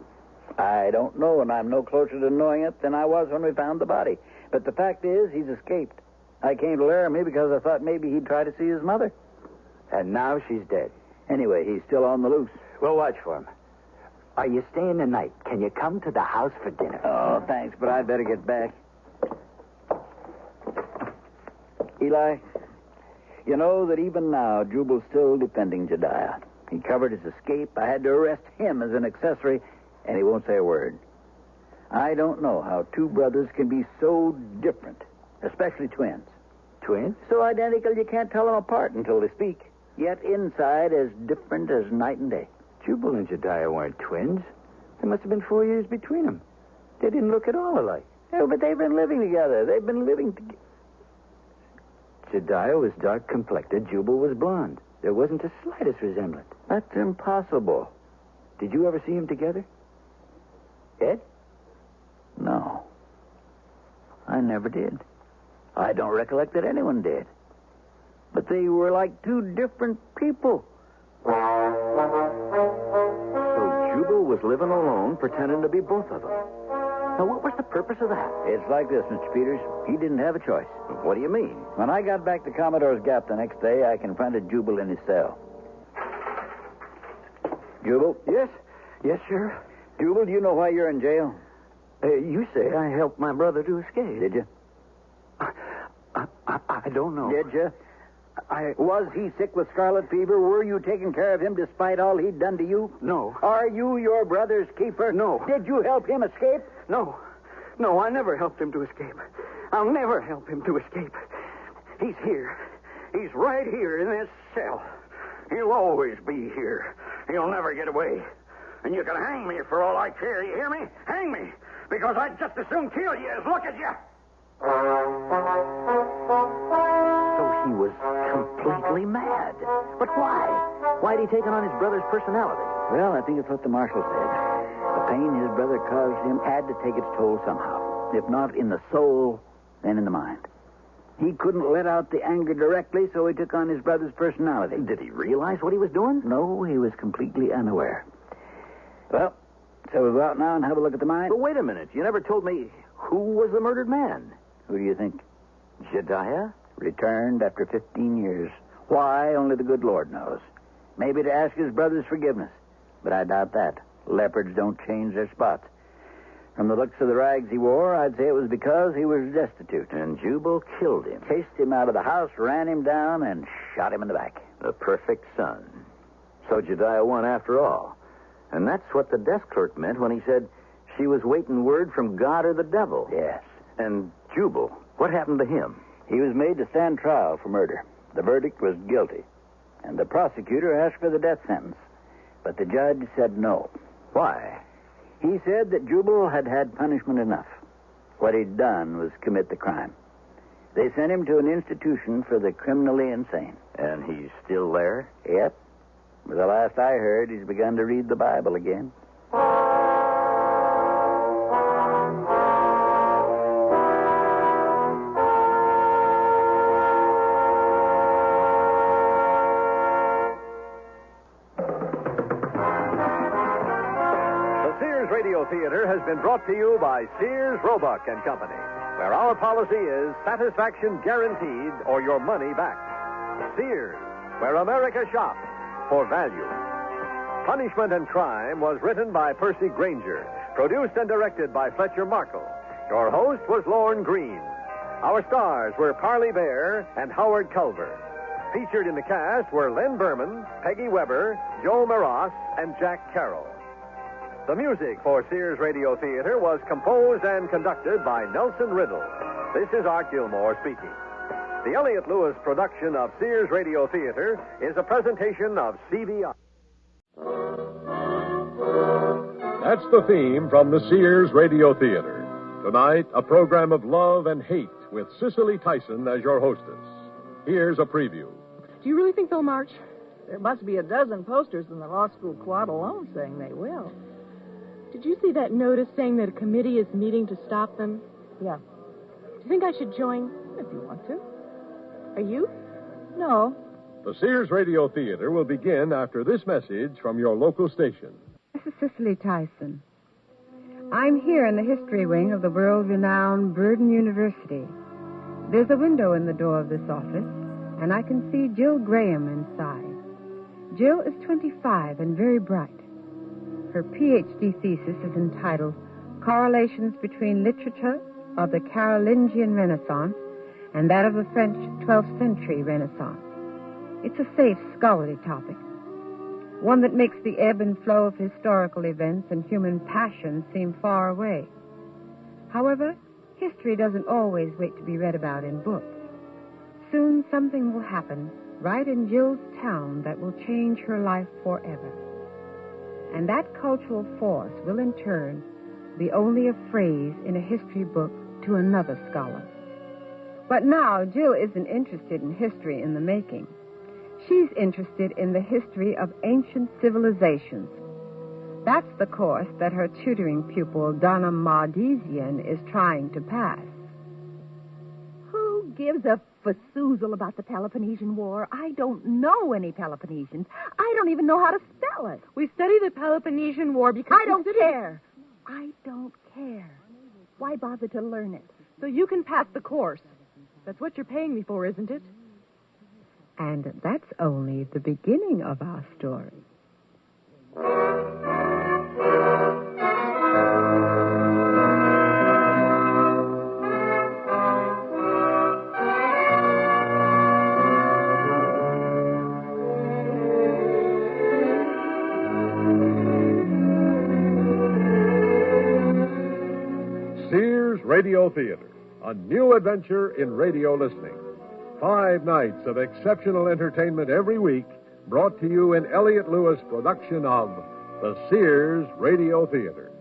I don't know, and I'm no closer to knowing it than I was when we found the body. But the fact is, he's escaped. I came to Laramie because I thought maybe he'd try to see his mother. And now she's dead. Anyway, he's still on the loose. We'll watch for him. Are you staying the night? Can you come to the house for dinner? Oh, thanks, but I'd better get back. Eli, you know that even now, Jubal's still defending Jediah. He covered his escape. I had to arrest him as an accessory, and he won't say a word. I don't know how two brothers can be so different, especially twins. Twins? So identical you can't tell them apart until they speak. Yet inside as different as night and day. Jubal and Jediah weren't twins. There must have been 4 years between them. They didn't look at all alike. Yeah, but they've been living together. They've been living together. Jediah was dark-complected. Jubal was blonde. There wasn't the slightest resemblance. That's impossible. Did you ever see them together? Ed? No. I never did. I don't recollect that anyone did. But they were like two different people. So Jubal was living alone, pretending to be both of them. Now, what was the purpose of that? It's like this, Mr. Peters. He didn't have a choice. What do you mean? When I got back to Commodore's Gap the next day, I confronted Jubal in his cell. Jubal? Yes? Yes, sir. Jubal, do you know why you're in jail? You say I helped my brother to escape. Did you? I don't know. Did you? Was he sick with scarlet fever? Were you taking care of him despite all he'd done to you? No. Are you your brother's keeper? No. Did you help him escape? No. No, I never helped him to escape. I'll never help him to escape. He's here. He's right here in this cell. He'll always be here. He'll never get away. And you can hang me for all I care, you hear me? Hang me, because I'd just as soon kill you as look at you. So he was completely mad. But why? Why'd he take on his brother's personality? Well, I think it's what the marshal said. The pain his brother caused him had to take its toll somehow. If not in the soul, then in the mind. He couldn't let out the anger directly, so he took on his brother's personality. Did he realize what he was doing? No, he was completely unaware. Well, so we'll go out now and have a look at the mine? But wait a minute. You never told me who was the murdered man. Who do you think? Jedediah? Returned after 15 years. Why, only the good Lord knows. Maybe to ask his brother's forgiveness. But I doubt that. Leopards don't change their spots. From the looks of the rags he wore, I'd say it was because he was destitute. And Jubal killed him. Chased him out of the house, ran him down, and shot him in the back. The perfect son. So Jedediah won after all. And that's what the desk clerk meant when he said she was waiting word from God or the devil. Yes. And Jubal, what happened to him? He was made to stand trial for murder. The verdict was guilty. And the prosecutor asked for the death sentence. But the judge said no. Why? He said that Jubal had had punishment enough. What he'd done was commit the crime. They sent him to an institution for the criminally insane. And he's still there? Yep. But the last I heard, he's begun to read the Bible again. Radio Theater has been brought to you by Sears, Roebuck and Company, where our policy is satisfaction guaranteed or your money back. Sears, where America shops for value. Punishment and Crime was written by Percy Granger, produced and directed by Fletcher Markle. Your host was Lorne Green. Our stars were Parley Bear and Howard Culver. Featured in the cast were Len Berman, Peggy Weber, Joe Maross, and Jack Carroll. The music for Sears Radio Theater was composed and conducted by Nelson Riddle. This is Art Gilmore speaking. The Elliott Lewis production of Sears Radio Theater is a presentation of CBI. That's the theme from the Sears Radio Theater. Tonight, a program of love and hate with Cicely Tyson as your hostess. Here's a preview. Do you really think they'll march? There must be a dozen posters in the law school quad alone saying they will. Did you see that notice saying that a committee is meeting to stop them? Yeah. Do you think I should join? If you want to. Are you? No. The Sears Radio Theater will begin after this message from your local station. This is Cicely Tyson. I'm here in the history wing of the world-renowned Burden University. There's a window in the door of this office, and I can see Jill Graham inside. Jill is 25 and very bright. Her Ph.D. thesis is entitled Correlations Between Literature of the Carolingian Renaissance and that of the French 12th century Renaissance. It's a safe, scholarly topic, one that makes the ebb and flow of historical events and human passion seem far away. However, history doesn't always wait to be read about in books. Soon something will happen right in Jill's town that will change her life forever. And that cultural force will, in turn, be only a phrase in a history book to another scholar. But now, Jill isn't interested in history in the making. She's interested in the history of ancient civilizations. That's the course that her tutoring pupil, Donna Mardesian, is trying to pass. Who gives a fazoozle about the Peloponnesian War? I don't know any Peloponnesians. I don't even know how to spell it. We study the Peloponnesian War because... I don't care. I don't care. Why bother to learn it? So you can pass the course. That's what you're paying me for, isn't it? And that's only the beginning of our story. Sears Radio Theater, a new adventure in radio listening. 5 nights of exceptional entertainment every week, brought to you in Elliott Lewis production of the Sears Radio Theater.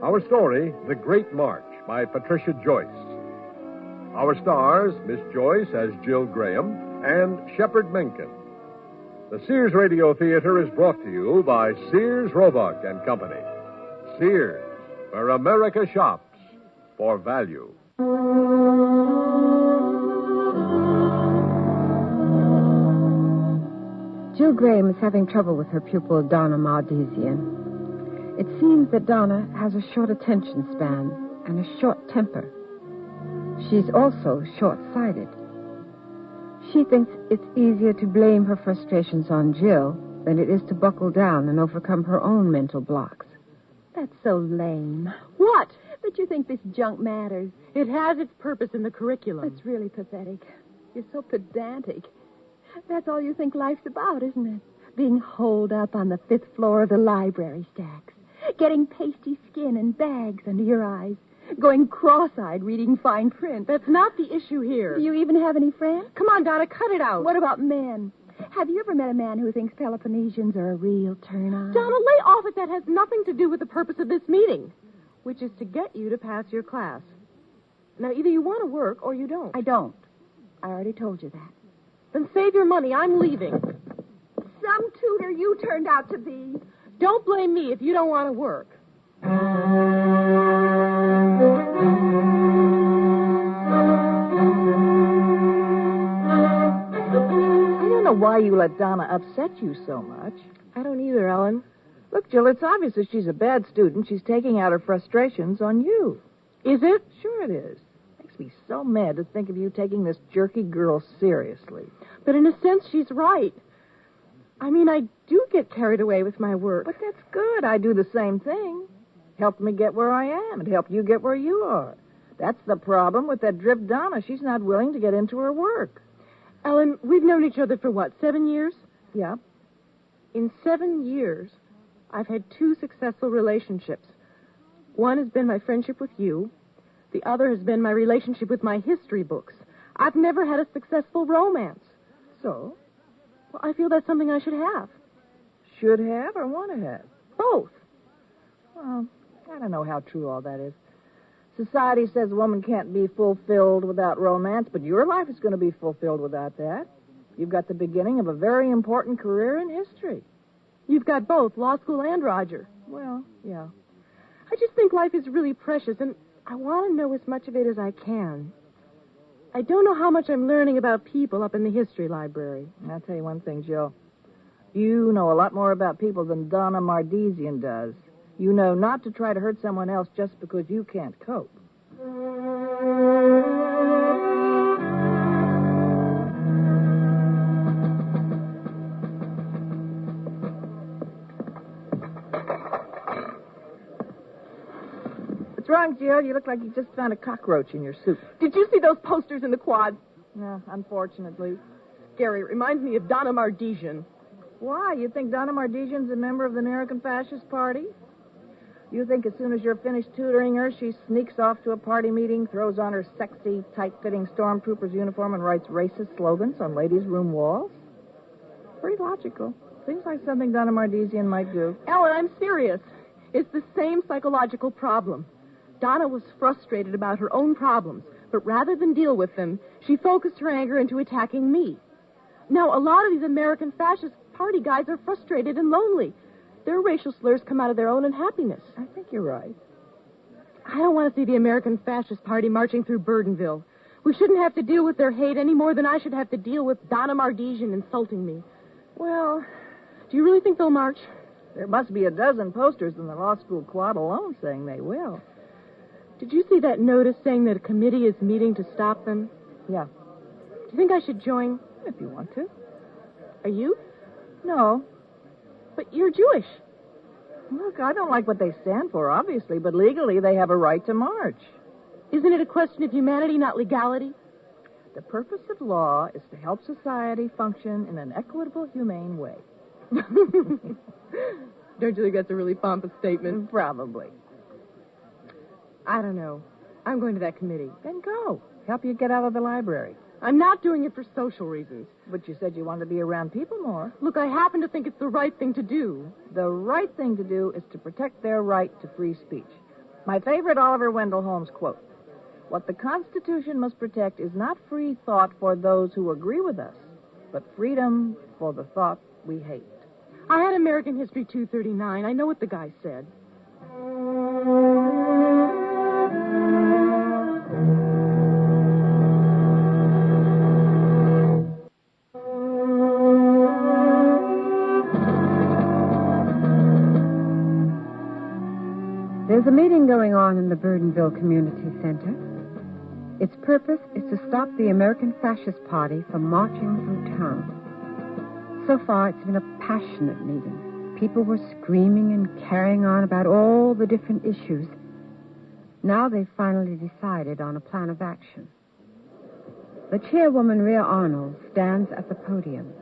Our story, The Great March, by Patricia Joyce. Our stars, Miss Joyce as Jill Graham and Shepard Mencken. The Sears Radio Theater is brought to you by Sears, Roebuck and Company. Sears, where America shops for value. Jill Graham is having trouble with her pupil, Donna Maldesian. It seems that Donna has a short attention span and a short temper. She's also short-sighted. She thinks it's easier to blame her frustrations on Jill than it is to buckle down and overcome her own mental blocks. That's so lame. What? That you think this junk matters. It has its purpose in the curriculum. It's really pathetic. You're so pedantic. That's all you think life's about, isn't it? Being holed up on the 5th floor of the library stacks. Getting pasty skin and bags under your eyes. Going cross-eyed reading fine print. That's not the issue here. Do you even have any friends? Come on, Donna, cut it out. What about men? Have you ever met a man who thinks Peloponnesians are a real turn-on? Donna, lay off it. That has nothing to do with the purpose of this meeting, which is to get you to pass your class. Now, either you want to work or you don't. I don't. I already told you that. Then save your money. I'm leaving. Some tutor you turned out to be. Don't blame me if you don't want to work. I don't know why you let Donna upset you so much. I don't either, Ellen. Look, Jill, it's obvious that she's a bad student. She's taking out her frustrations on you. Is it? Sure it is. Makes me so mad to think of you taking this jerky girl seriously. But in a sense, she's right. I mean, I do get carried away with my work. But that's good. I do the same thing. Helped me get where I am and helped you get where you are. That's the problem with that drip Donna. She's not willing to get into her work. Ellen, we've known each other for what, 7 years? Yeah. In 7 years, I've had 2 successful relationships. One has been my friendship with you. The other has been my relationship with my history books. I've never had a successful romance. So? Well, I feel that's something I should have. Should have or want to have? Both. Well, I don't know how true all that is. Society says a woman can't be fulfilled without romance, but your life is going to be fulfilled without that. You've got the beginning of a very important career in history. You've got both, law school and Roger. Well, yeah. I just think life is really precious, and I want to know as much of it as I can. I don't know how much I'm learning about people up in the history library. I'll tell you one thing, Jill. You know a lot more about people than Donna Maldesian does. You know not to try to hurt someone else just because you can't cope. What's wrong, Jill? You look like you just found a cockroach in your soup. Did you see those posters in the quad? No, unfortunately. Scary. It reminds me of Donna Maldesian. Why? You think Donna Maldesian's a member of the American Fascist Party? You think as soon as you're finished tutoring her, she sneaks off to a party meeting, throws on her sexy, tight-fitting stormtrooper's uniform, and writes racist slogans on ladies' room walls? Pretty logical. Seems like something Donna Maldesian might do. Ellen, I'm serious. It's the same psychological problem. Donna was frustrated about her own problems, but rather than deal with them, she focused her anger into attacking me. Now, a lot of these American Fascist Party guys are frustrated and lonely. Their racial slurs come out of their own unhappiness. I think you're right. I don't want to see the American Fascist Party marching through Burdenville. We shouldn't have to deal with their hate any more than I should have to deal with Donna Maldesian insulting me. Well, do you really think they'll march? There must be a dozen posters in the law school quad alone saying they will. Did you see that notice saying that a committee is meeting to stop them? Yeah. Do you think I should join? If you want to. Are you? No. But you're Jewish. Look, I don't like what they stand for, obviously, but legally they have a right to march. Isn't it a question of humanity, not legality? The purpose of law is to help society function in an equitable, humane way. Don't you think that's a really pompous statement? Probably. I don't know. I'm going to that committee. Then go. Help you get out of the library. I'm not doing it for social reasons. But you said you wanted to be around people more. Look, I happen to think it's the right thing to do. The right thing to do is to protect their right to free speech. My favorite Oliver Wendell Holmes quote: "What the Constitution must protect is not free thought for those who agree with us, but freedom for the thought we hate." I had American History 239. I know what the guy said. There's a meeting going on in the Burdenville Community Center. Its purpose is to stop the American Fascist Party from marching through town. So far, it's been a passionate meeting. People were screaming and carrying on about all the different issues. Now they've finally decided on a plan of action. The chairwoman, Rhea Arnold, stands at the podium.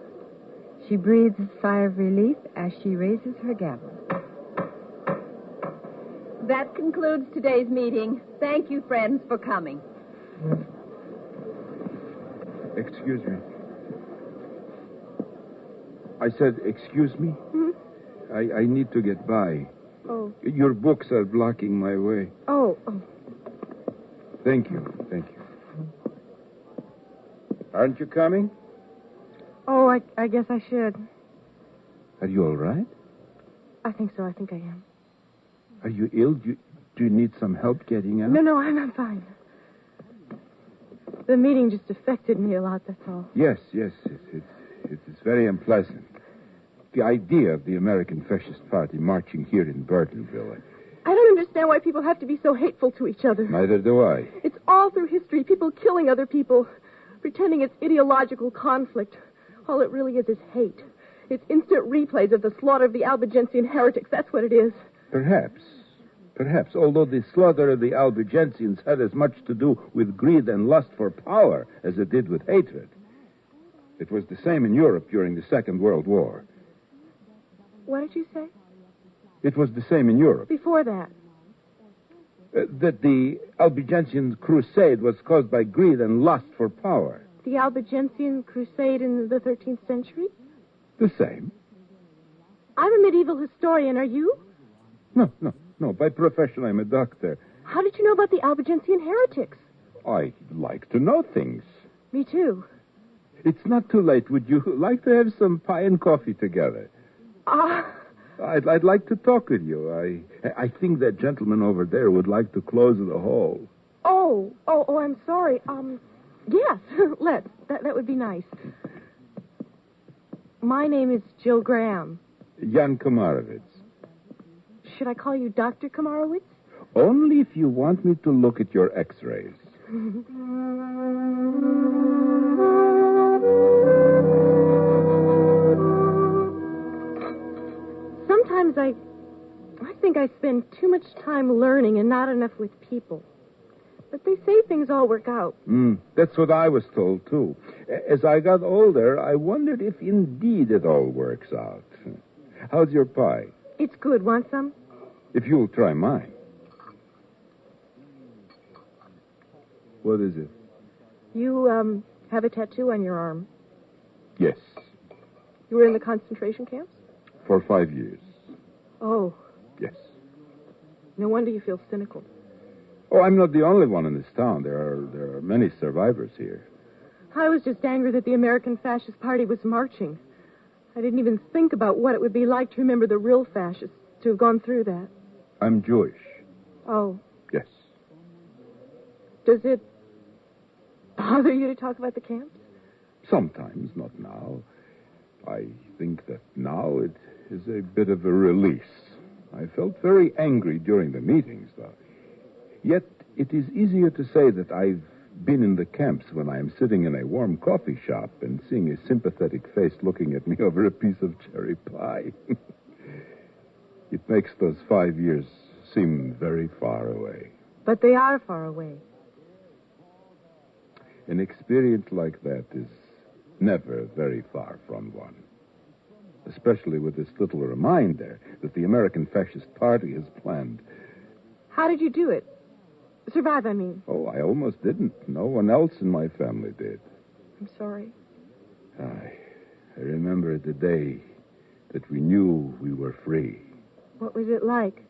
She breathes a sigh of relief as she raises her gavel. That concludes today's meeting. Thank you, friends, for coming. Excuse me. I said, excuse me? I need to get by. Oh. Your books are blocking my way. Oh. Thank you. Aren't you coming? Oh, I guess I should. Are you all right? I think so. I think I am. Are you ill? Do you need some help getting out? No, I'm fine. The meeting just affected me a lot, that's all. Yes. It's very unpleasant. The idea of the American Fascist Party marching here in Burdenville. I don't understand why people have to be so hateful to each other. Neither do I. It's all through history. People killing other people, pretending it's ideological conflict. All it really is hate. It's instant replays of the slaughter of the Albigensian heretics. That's what it is. Perhaps, although the slaughter of the Albigensians had as much to do with greed and lust for power as it did with hatred. It was the same in Europe during the Second World War. What did you say? It was the same in Europe. Before that? That the Albigensian crusade was caused by greed and lust for power. The Albigensian crusade in the 13th century? The same. I'm a medieval historian. Are you? No. By profession, I'm a doctor. How did you know about the Albigensian heretics? I like to know things. Me too. It's not too late. Would you like to have some pie and coffee together? I'd like to talk with you. I think that gentleman over there would like to close the hole. Oh, I'm sorry. Yes, let's. That would be nice. My name is Jill Graham. Jan Komarowitz. Should I call you Dr. Komarowitz? Only if you want me to look at your x-rays. Sometimes I think I spend too much time learning and not enough with people. But they say things all work out. That's what I was told, too. As I got older, I wondered if indeed it all works out. How's your pie? It's good. Want some? If you'll try mine. What is it? You, have a tattoo on your arm. Yes. You were in the concentration camps? For 5 years. Oh. Yes. No wonder you feel cynical. Oh, I'm not the only one in this town. There are many survivors here. I was just angry that the American Fascist Party was marching. I didn't even think about what it would be like to remember the real fascists, to have gone through that. I'm Jewish. Oh. Yes. Does it bother you to talk about the camps? Sometimes, not now. I think that now it is a bit of a release. I felt very angry during the meetings, though. Yet it is easier to say that I've been in the camps when I am sitting in a warm coffee shop and seeing a sympathetic face looking at me over a piece of cherry pie. It makes those 5 years seem very far away. But they are far away. An experience like that is never very far from one. Especially with this little reminder that the American Fascist Party has planned. How did you do it? Survive, I mean. Oh, I almost didn't. No one else in my family did. I'm sorry. I remember the day that we knew we were free. What was it like?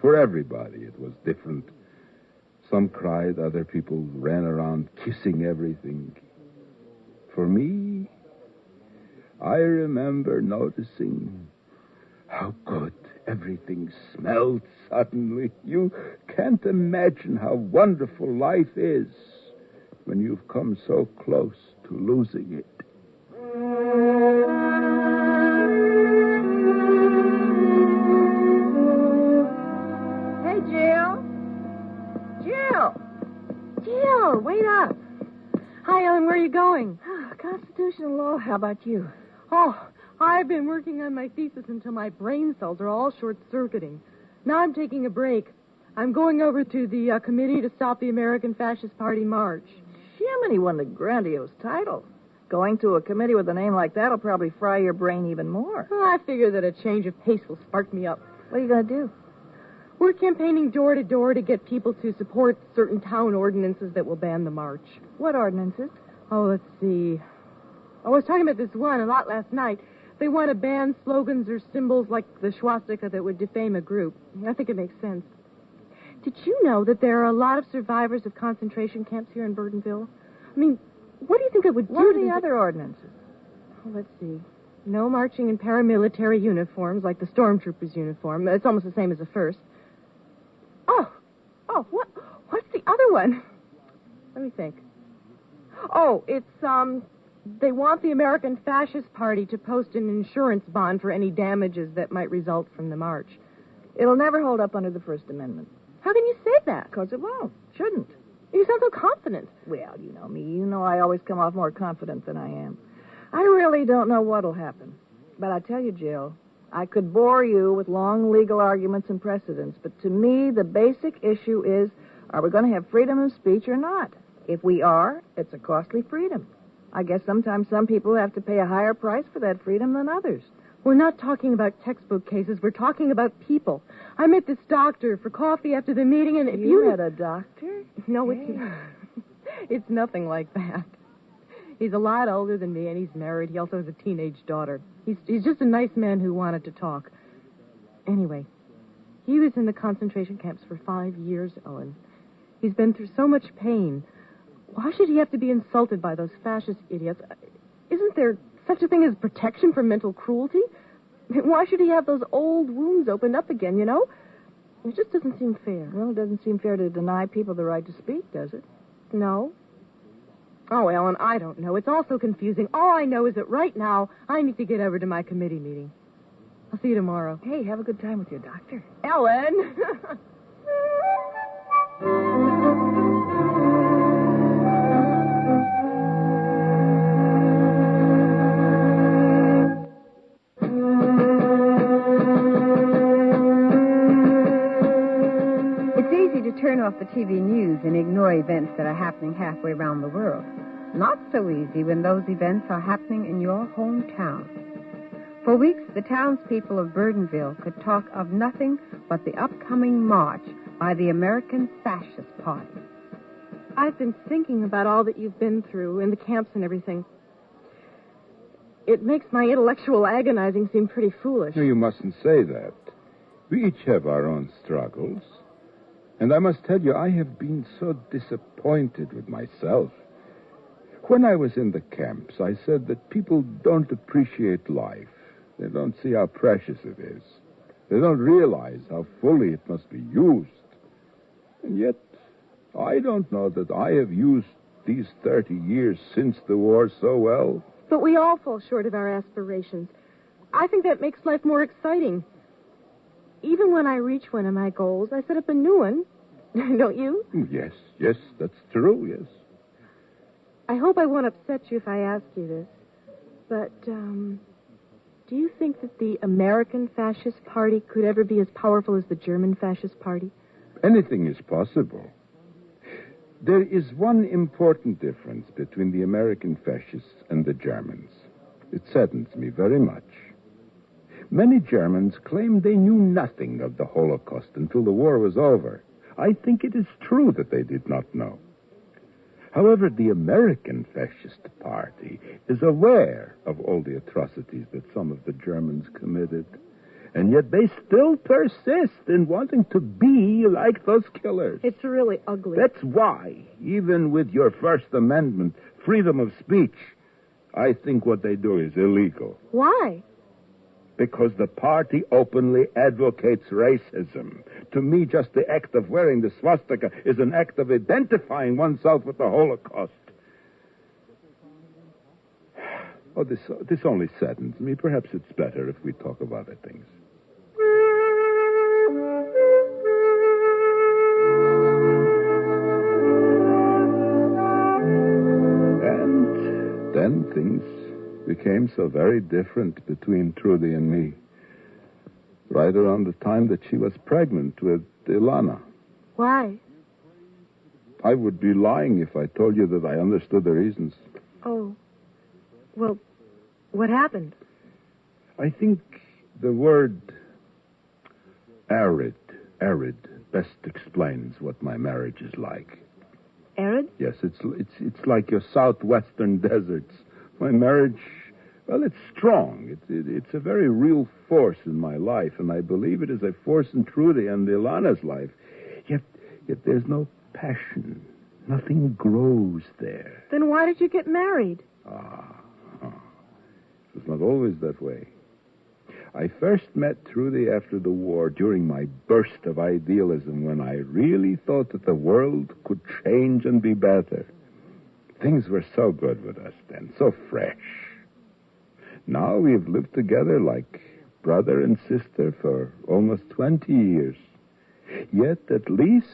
For everybody, it was different. Some cried, other people ran around kissing everything. For me, I remember noticing how good everything smelled suddenly. You can't imagine how wonderful life is when you've come so close to losing it. Jill, wait up. Hi, Ellen. Where are you going? Constitutional law. How about you? Oh, I've been working on my thesis until my brain cells are all short-circuiting. Now I'm taking a break. I'm going over to the committee to stop the American Fascist Party march. Jiminy, what a grandiose title. Going to a committee with a name like that will probably fry your brain even more. Well, I figure that a change of pace will spark me up. What are you going to do? We're campaigning door to door to get people to support certain town ordinances that will ban the march. What ordinances? Oh, let's see. I was talking about this one a lot last night. They want to ban slogans or symbols like the swastika that would defame a group. I think it makes sense. Did you know that there are a lot of survivors of concentration camps here in Burdenville? I mean, what do you think it would do? What are the other ordinances? Oh, let's see. No marching in paramilitary uniforms like the stormtroopers' uniform. It's almost the same as the first. What's the other one? Let me think. Oh, it's, they want the American Fascist Party to post an insurance bond for any damages that might result from the march. It'll never hold up under the First Amendment. How can you say that? Because it won't. Shouldn't. You sound so confident. Well, you know me. You know I always come off more confident than I am. I really don't know what'll happen. But I tell you, Jill, I could bore you with long legal arguments and precedents, but to me, the basic issue is, are we going to have freedom of speech or not? If we are, it's a costly freedom. I guess sometimes some people have to pay a higher price for that freedom than others. We're not talking about textbook cases. We're talking about people. I met this doctor for coffee after the meeting, and if you met a doctor? No, it's nothing like that. He's a lot older than me, and he's married. He also has a teenage daughter. He's just a nice man who wanted to talk. Anyway, he was in the concentration camps for 5 years, Ellen. He's been through so much pain. Why should he have to be insulted by those fascist idiots? Isn't there such a thing as protection from mental cruelty? Why should he have those old wounds opened up again, you know? It just doesn't seem fair. Well, it doesn't seem fair to deny people the right to speak, does it? No. Oh, Ellen, I don't know. It's all so confusing. All I know is that right now, I need to get over to my committee meeting. I'll see you tomorrow. Hey, have a good time with your doctor. Ellen! Turn off the TV news and ignore events that are happening halfway around the world. Not so easy when those events are happening in your hometown. For weeks, the townspeople of Burdenville could talk of nothing but the upcoming march by the American Fascist Party. I've been thinking about all that you've been through in the camps and everything. It makes my intellectual agonizing seem pretty foolish. No, you mustn't say that. We each have our own struggles. And I must tell you, I have been so disappointed with myself. When I was in the camps, I said that people don't appreciate life. They don't see how precious it is. They don't realize how fully it must be used. And yet, I don't know that I have used these 30 years since the war so well. But we all fall short of our aspirations. I think that makes life more exciting. Even when I reach one of my goals, I set up a new one. Don't you? Yes, that's true, yes. I hope I won't upset you if I ask you this. But, do you think that the American Fascist Party could ever be as powerful as the German Fascist Party? Anything is possible. There is one important difference between the American fascists and the Germans. It saddens me very much. Many Germans claim they knew nothing of the Holocaust until the war was over. I think it is true that they did not know. However, the American Fascist Party is aware of all the atrocities that some of the Germans committed, and yet they still persist in wanting to be like those killers. It's really ugly. That's why, even with your First Amendment, freedom of speech, I think what they do is illegal. Why? Because the party openly advocates racism. To me, just the act of wearing the swastika is an act of identifying oneself with the Holocaust. Oh, this only saddens me. Perhaps it's better if we talk of other things. things became so very different between Trudy and me. Right around the time that she was pregnant with Ilana. Why? I would be lying if I told you that I understood the reasons. Oh. Well, what happened? I think the word arid best explains what my marriage is like. Arid? Yes, it's like your southwestern deserts. My marriage, well, it's strong. It's a very real force in my life, and I believe it is a force in Trudy and Ilana's life. Yet there's no passion. Nothing grows there. Then why did you get married? It was not always that way. I first met Trudy after the war during my burst of idealism when I really thought that the world could change and be better. Things were so good with us then, so fresh. Now we've lived together like brother and sister for almost 20 years. Yet at least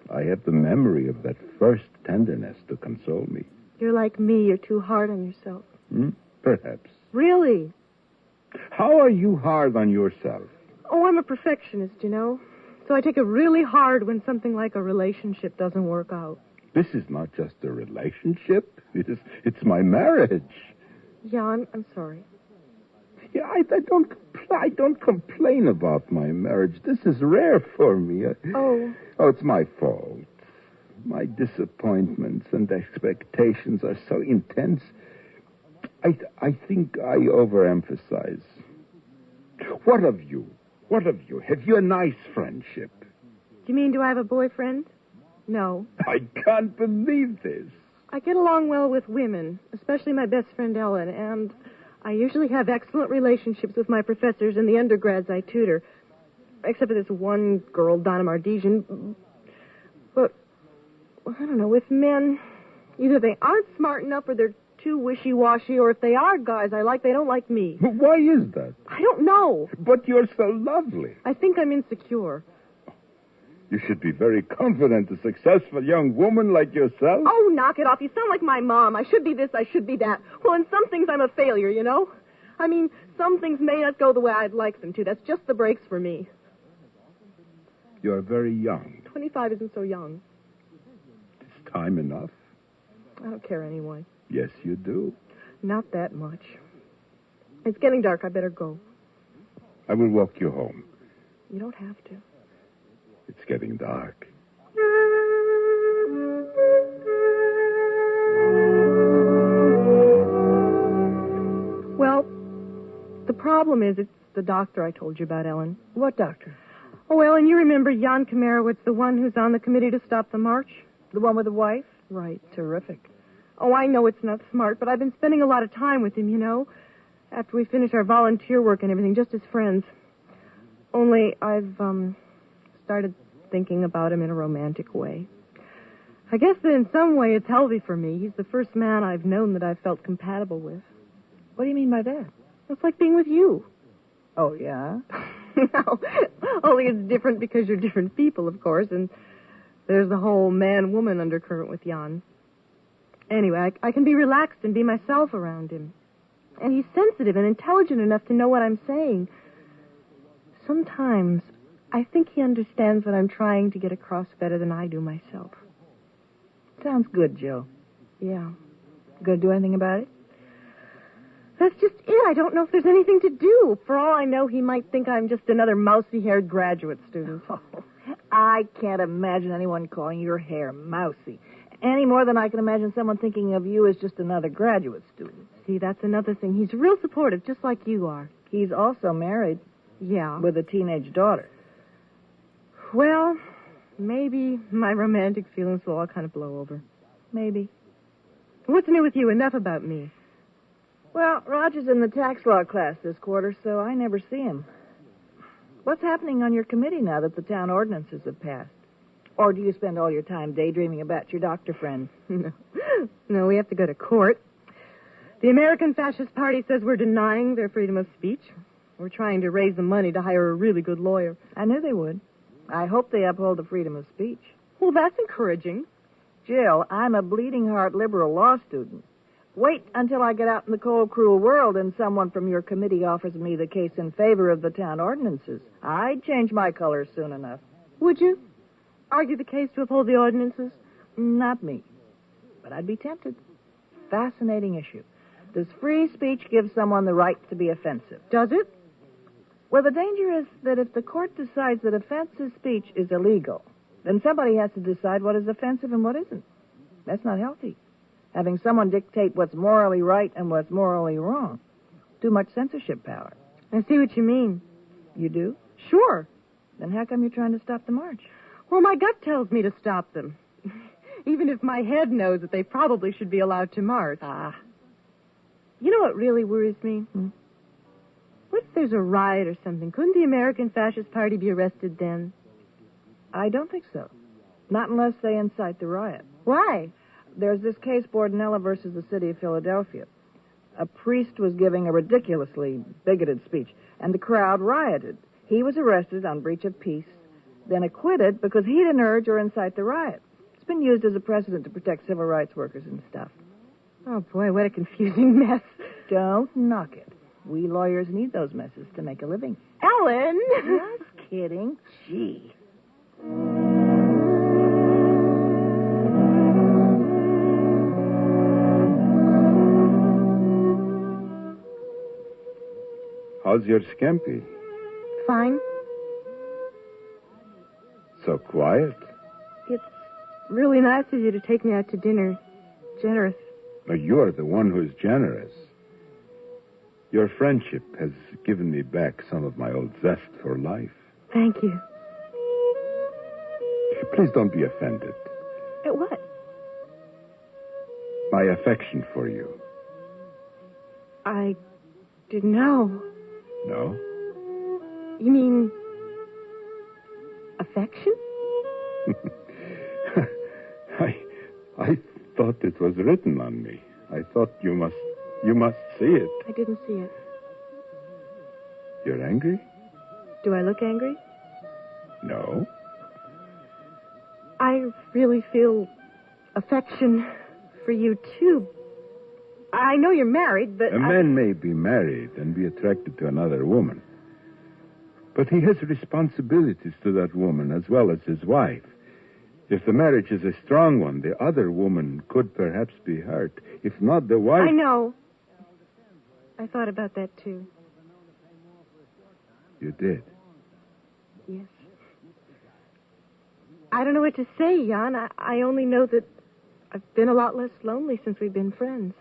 I have the memory of that first tenderness to console me. You're like me. You're too hard on yourself. Perhaps. Really? How are you hard on yourself? Oh, I'm a perfectionist, you know. So I take it really hard when something like a relationship doesn't work out. This is not just a relationship. It's my marriage. Yeah, I'm sorry. Yeah, I don't complain about my marriage. This is rare for me. Oh, it's my fault. My disappointments and expectations are so intense. I think I overemphasize. What of you? Have you a nice friendship? Do you mean, do I have a boyfriend? No. I can't believe this. I get along well with women, especially my best friend Ellen, and I usually have excellent relationships with my professors and the undergrads I tutor, except for this one girl, Donna Mardesian. But, I don't know, with men, either they aren't smart enough or they're too wishy-washy, or if they are guys I like, they don't like me. Why is that? I don't know. But you're so lovely. I think I'm insecure. You should be very confident, a successful young woman like yourself. Oh, knock it off. You sound like my mom. I should be this, I should be that. Well, in some things I'm a failure, you know? I mean, some things may not go the way I'd like them to. That's just the breaks for me. You're very young. 25 isn't so young. Is time enough? I don't care anyway. Yes, you do. Not that much. It's getting dark. I better go. I will walk you home. You don't have to. It's getting dark. Well, the problem is it's the doctor I told you about, Ellen. What doctor? Oh, Ellen, you remember Jan Kamerowitz, the one who's on the committee to stop the march? The one with the wife? Right. Terrific. Oh, I know it's not smart, but I've been spending a lot of time with him, you know, after we finish our volunteer work and everything, just as friends. Only I've started thinking about him in a romantic way. I guess that in some way it's healthy for me. He's the first man I've known that I've felt compatible with. What do you mean by that? It's like being with you. Oh, yeah? No, only it's different because you're different people, of course, and there's the whole man-woman undercurrent with Jan. Anyway, I can be relaxed and be myself around him. And he's sensitive and intelligent enough to know what I'm saying. Sometimes I think he understands what I'm trying to get across better than I do myself. Sounds good, Jill. Yeah. You gonna do anything about it? That's just it. I don't know if there's anything to do. For all I know, he might think I'm just another mousy-haired graduate student. Oh, I can't imagine anyone calling your hair mousy. Any more than I can imagine someone thinking of you as just another graduate student. See, that's another thing. He's real supportive, just like you are. He's also married. Yeah. With a teenage daughter. Well, maybe my romantic feelings will all kind of blow over. Maybe. What's new with you? Enough about me. Well, Roger's in the tax law class this quarter, so I never see him. What's happening on your committee now that the town ordinances have passed? Or do you spend all your time daydreaming about your doctor friend? No, we have to go to court. The American Fascist Party says we're denying their freedom of speech. We're trying to raise the money to hire a really good lawyer. I knew they would. I hope they uphold the freedom of speech. Well, that's encouraging. Jill, I'm a bleeding heart liberal law student. Wait until I get out in the cold, cruel world and someone from your committee offers me the case in favor of the town ordinances. I'd change my colors soon enough. Would you? Argue the case to uphold the ordinances? Not me. But I'd be tempted. Fascinating issue. Does free speech give someone the right to be offensive? Does it? Well, the danger is that if the court decides that offensive speech is illegal, then somebody has to decide what is offensive and what isn't. That's not healthy. Having someone dictate what's morally right and what's morally wrong. Too much censorship power. I see what you mean. You do? Sure. Then how come you're trying to stop the march? Well, my gut tells me to stop them. Even if my head knows that they probably should be allowed to march. Ah. You know what really worries me? What if there's a riot or something? Couldn't the American Fascist Party be arrested then? I don't think so. Not unless they incite the riot. Why? There's this case, Bordenella versus the city of Philadelphia. A priest was giving a ridiculously bigoted speech, and the crowd rioted. He was arrested on breach of peace, then acquitted because he didn't urge or incite the riot. It's been used as a precedent to protect civil rights workers and stuff. Oh, boy, what a confusing mess. Don't knock it. We lawyers need those messes to make a living. Ellen! Just kidding. Gee. How's your scampi? Fine. So quiet. It's really nice of you to take me out to dinner. Generous. No, you're the one who's generous. Your friendship has given me back some of my old zest for life. Thank you. Please don't be offended. At what? My affection for you. I didn't know. No? You mean affection? I thought it was written on me. I thought you must see it. I didn't see it. You're angry? Do I look angry? No. I really feel affection for you, too. I know you're married, but A man may be married and be attracted to another woman. But he has responsibilities to that woman as well as his wife. If the marriage is a strong one, the other woman could perhaps be hurt. If not, the wife... I know. I thought about that, too. You did? Yes. I don't know what to say, Jan. I only know that I've been a lot less lonely since we've been friends.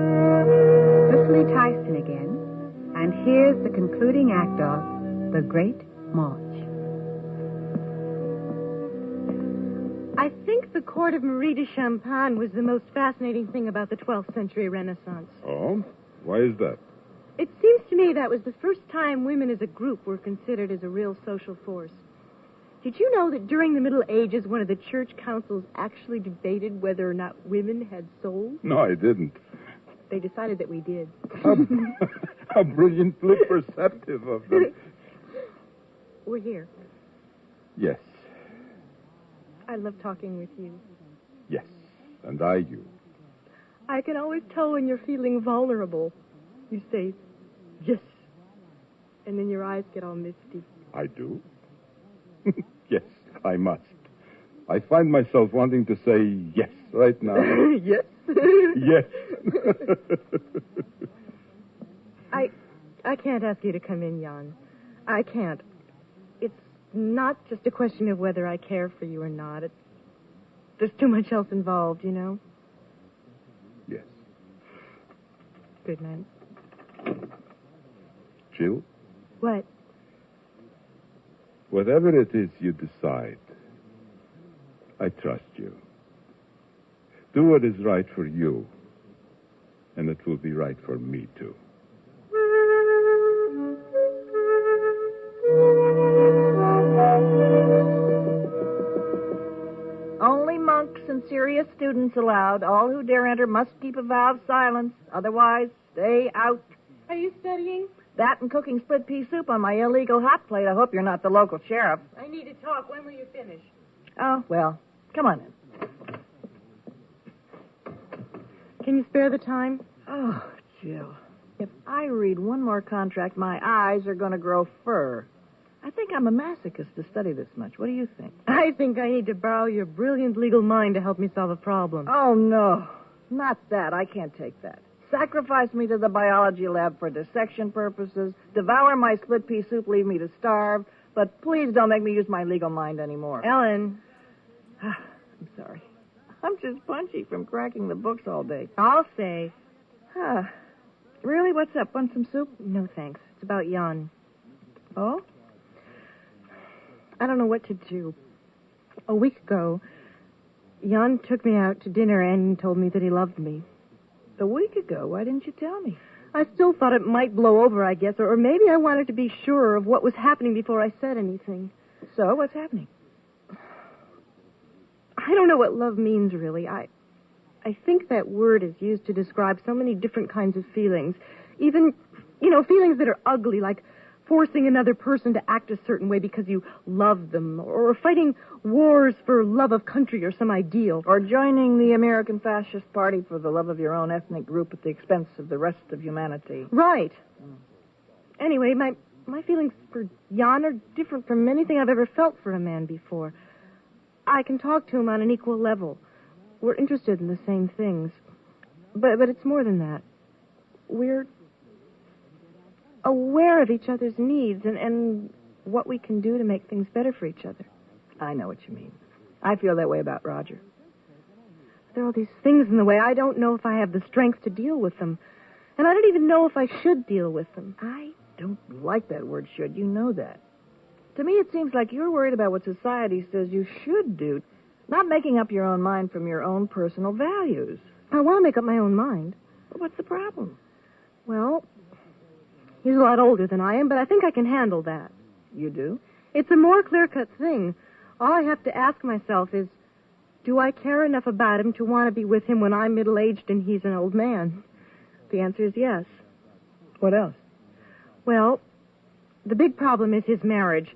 Cicely Tyson again, and here's the concluding act of The Great March. I think the court of Marie de Champagne was the most fascinating thing about the 12th century Renaissance. Oh? Why is that? It seems to me that was the first time women as a group were considered as a real social force. Did you know that during the Middle Ages, one of the church councils actually debated whether or not women had souls? No, I didn't. They decided that we did. How brilliantly perceptive of them. We're here. Yes, I love talking with you. yes. And I you. I can always tell when you're feeling vulnerable. You say, yes. And then your eyes get all misty. I do? Yes, I must. I find myself wanting to say yes right now. Yes? Yes. I can't ask you to come in, Jan. I can't. It's not just a question of whether I care for you or not. There's too much else involved, you know? Yes. Good night. Jill, What? whatever it is you decide, I trust you. Do what is right for you, and it will be right for me, too. Only monks and serious students allowed. All who dare enter must keep a vow of silence. Otherwise, stay out. Are you studying? That and cooking split pea soup on my illegal hot plate. I hope you're not the local sheriff. I need to talk. When will you finish? Oh, well, come on in. Can you spare the time? Oh, Jill. If I read one more contract, my eyes are going to grow fur. I think I'm a masochist to study this much. What do you think? I think I need to borrow your brilliant legal mind to help me solve a problem. Oh, no. Not that. I can't take that. Sacrifice me to the biology lab for dissection purposes. Devour my split pea soup. Leave me to starve. But please don't make me use my legal mind anymore. Ellen. I'm sorry. I'm just punchy from cracking the books all day. I'll say. Really? What's up? Want some soup? No, thanks. It's about Jan. Oh? I don't know what to do. A week ago, Jan took me out to dinner and told me that he loved me. A week ago? Why didn't you tell me? I still thought it might blow over, I guess, or maybe I wanted to be sure of what was happening before I said anything. So, what's happening? I don't know what love means, really. I think that word is used to describe so many different kinds of feelings. Even, feelings that are ugly, like forcing another person to act a certain way because you love them, or fighting wars for love of country or some ideal. Or joining the American Fascist Party for the love of your own ethnic group at the expense of the rest of humanity. Right. Anyway, my feelings for Jan are different from anything I've ever felt for a man before. I can talk to him on an equal level. We're interested in the same things. But it's more than that. We're aware of each other's needs and what we can do to make things better for each other. I know what you mean. I feel that way about Roger. There are all these things in the way. I don't know if I have the strength to deal with them. And I don't even know if I should deal with them. I don't like that word, should. You know that. To me, it seems like you're worried about what society says you should do, not making up your own mind from your own personal values. I want to make up my own mind. But what's the problem? Well, he's a lot older than I am, but I think I can handle that. You do? It's a more clear-cut thing. All I have to ask myself is, do I care enough about him to want to be with him when I'm middle-aged and he's an old man? The answer is yes. What else? Well, the big problem is his marriage.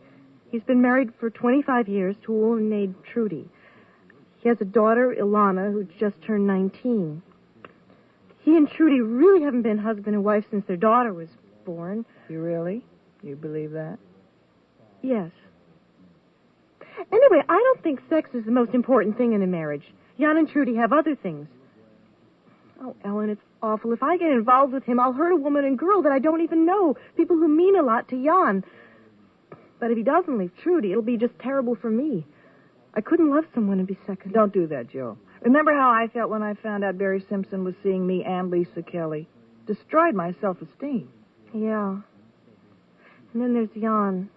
He's been married for 25 years to a woman named Trudy. He has a daughter, Ilana, who just turned 19. He and Trudy really haven't been husband and wife since their daughter was born. You really? You believe that? Yes. Anyway, I don't think sex is the most important thing in a marriage. Jan and Trudy have other things. Oh, Ellen, it's awful. If I get involved with him, I'll hurt a woman and girl that I don't even know. People who mean a lot to Jan. But if he doesn't leave Trudy, it'll be just terrible for me. I couldn't love someone and be second. Don't do that, Joe. Remember how I felt when I found out Barry Simpson was seeing me and Lisa Kelly? Destroyed my self-esteem. Yeah. And then there's Jan.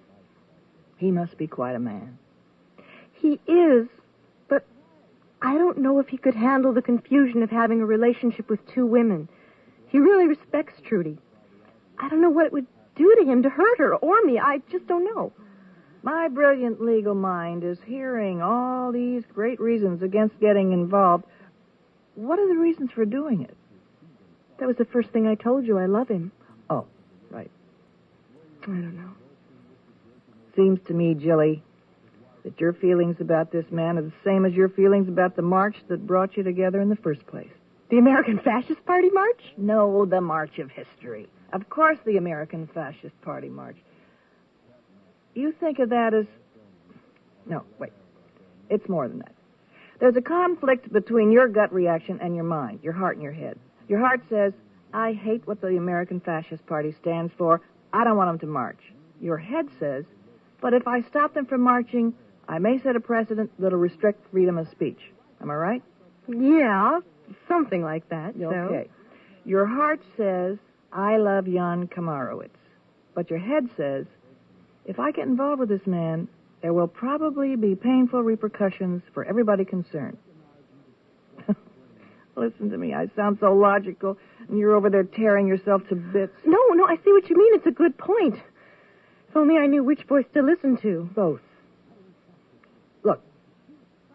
He must be quite a man. He is, but I don't know if he could handle the confusion of having a relationship with two women. He really respects Trudy. I don't know what it would do to him to hurt her or me. I just don't know. My brilliant legal mind is hearing all these great reasons against getting involved. What are the reasons for doing it? That was the first thing I told you. I love him. Oh, right. I don't know. Seems to me, Jilly, that your feelings about this man are the same as your feelings about the march that brought you together in the first place. The American Fascist Party march? No, the March of History. Of course, the American Fascist Party march. You think of that as... No, wait. It's more than that. There's a conflict between your gut reaction and your mind, your heart and your head. Your heart says, I hate what the American Fascist Party stands for. I don't want them to march. Your head says, but if I stop them from marching, I may set a precedent that'll restrict freedom of speech. Am I right? Yeah, something like that. Okay. Your heart says, I love Jan Komarowitz. But your head says, if I get involved with this man, there will probably be painful repercussions for everybody concerned. Listen to me. I sound so logical, and you're over there tearing yourself to bits. No, I see what you mean. It's a good point. If only I knew which voice to listen to. Both. Look,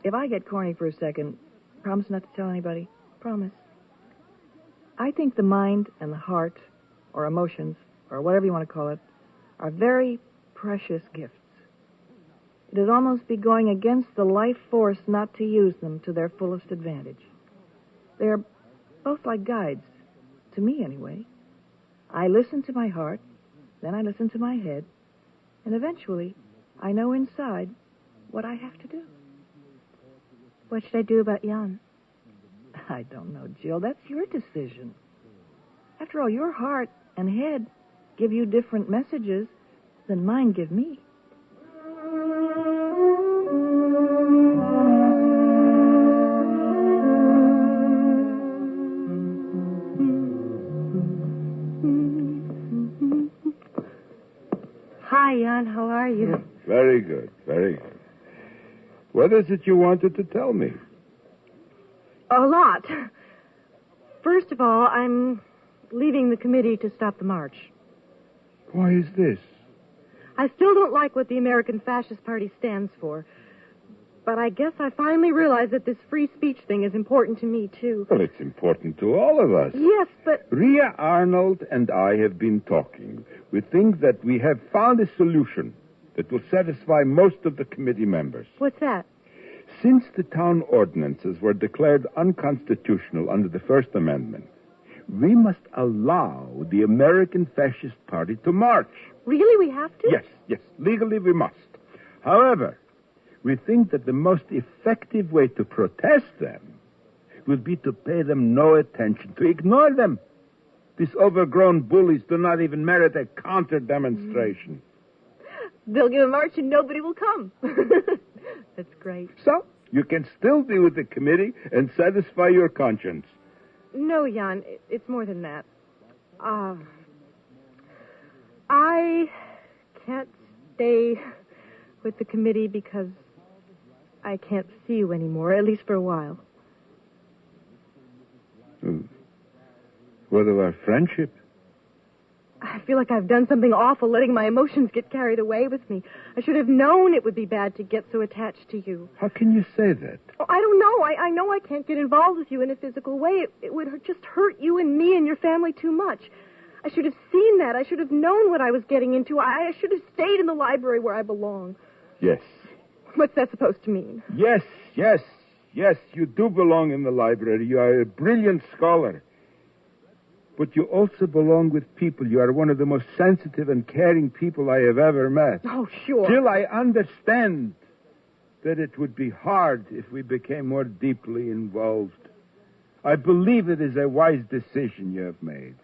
if I get corny for a second, promise not to tell anybody. Promise. I think the mind and the heart, or emotions, or whatever you want to call it, are very precious gifts. It'd almost be going against the life force not to use them to their fullest advantage. They're both like guides, to me anyway. I listen to my heart, then I listen to my head, and eventually I know inside what I have to do. What should I do about Jan? I don't know, Jill. That's your decision. After all, your heart and head give you different messages than mine give me. Hi, Jan. How are you? Very good, very good. What is it you wanted to tell me? A lot. First of all, I'm leaving the committee to stop the march. Why is this? I still don't like what the American Fascist Party stands for. But I guess I finally realized that this free speech thing is important to me, too. Well, it's important to all of us. Yes, but... Ria Arnold and I have been talking. We think that we have found a solution that will satisfy most of the committee members. What's that? Since the town ordinances were declared unconstitutional under the First Amendment, we must allow the American Fascist Party to march. Really, we have to? Yes, legally we must. However, we think that the most effective way to protest them would be to pay them no attention, to ignore them. These overgrown bullies do not even merit a counter-demonstration. They'll give a march and nobody will come. That's great. So, you can still be with the committee and satisfy your conscience. No, Jan, it's more than that. I can't stay with the committee because I can't see you anymore, at least for a while. What of our friendship? I feel like I've done something awful, letting my emotions get carried away with me. I should have known it would be bad to get so attached to you. How can you say that? Oh, I don't know. I know I can't get involved with you in a physical way. It would just hurt you and me and your family too much. I should have seen that. I should have known what I was getting into. I should have stayed in the library where I belong. Yes. What's that supposed to mean? Yes, you do belong in the library. You are a brilliant scholar. But you also belong with people. You are one of the most sensitive and caring people I have ever met. Oh, sure. Still, I understand that it would be hard if we became more deeply involved. I believe it is a wise decision you have made.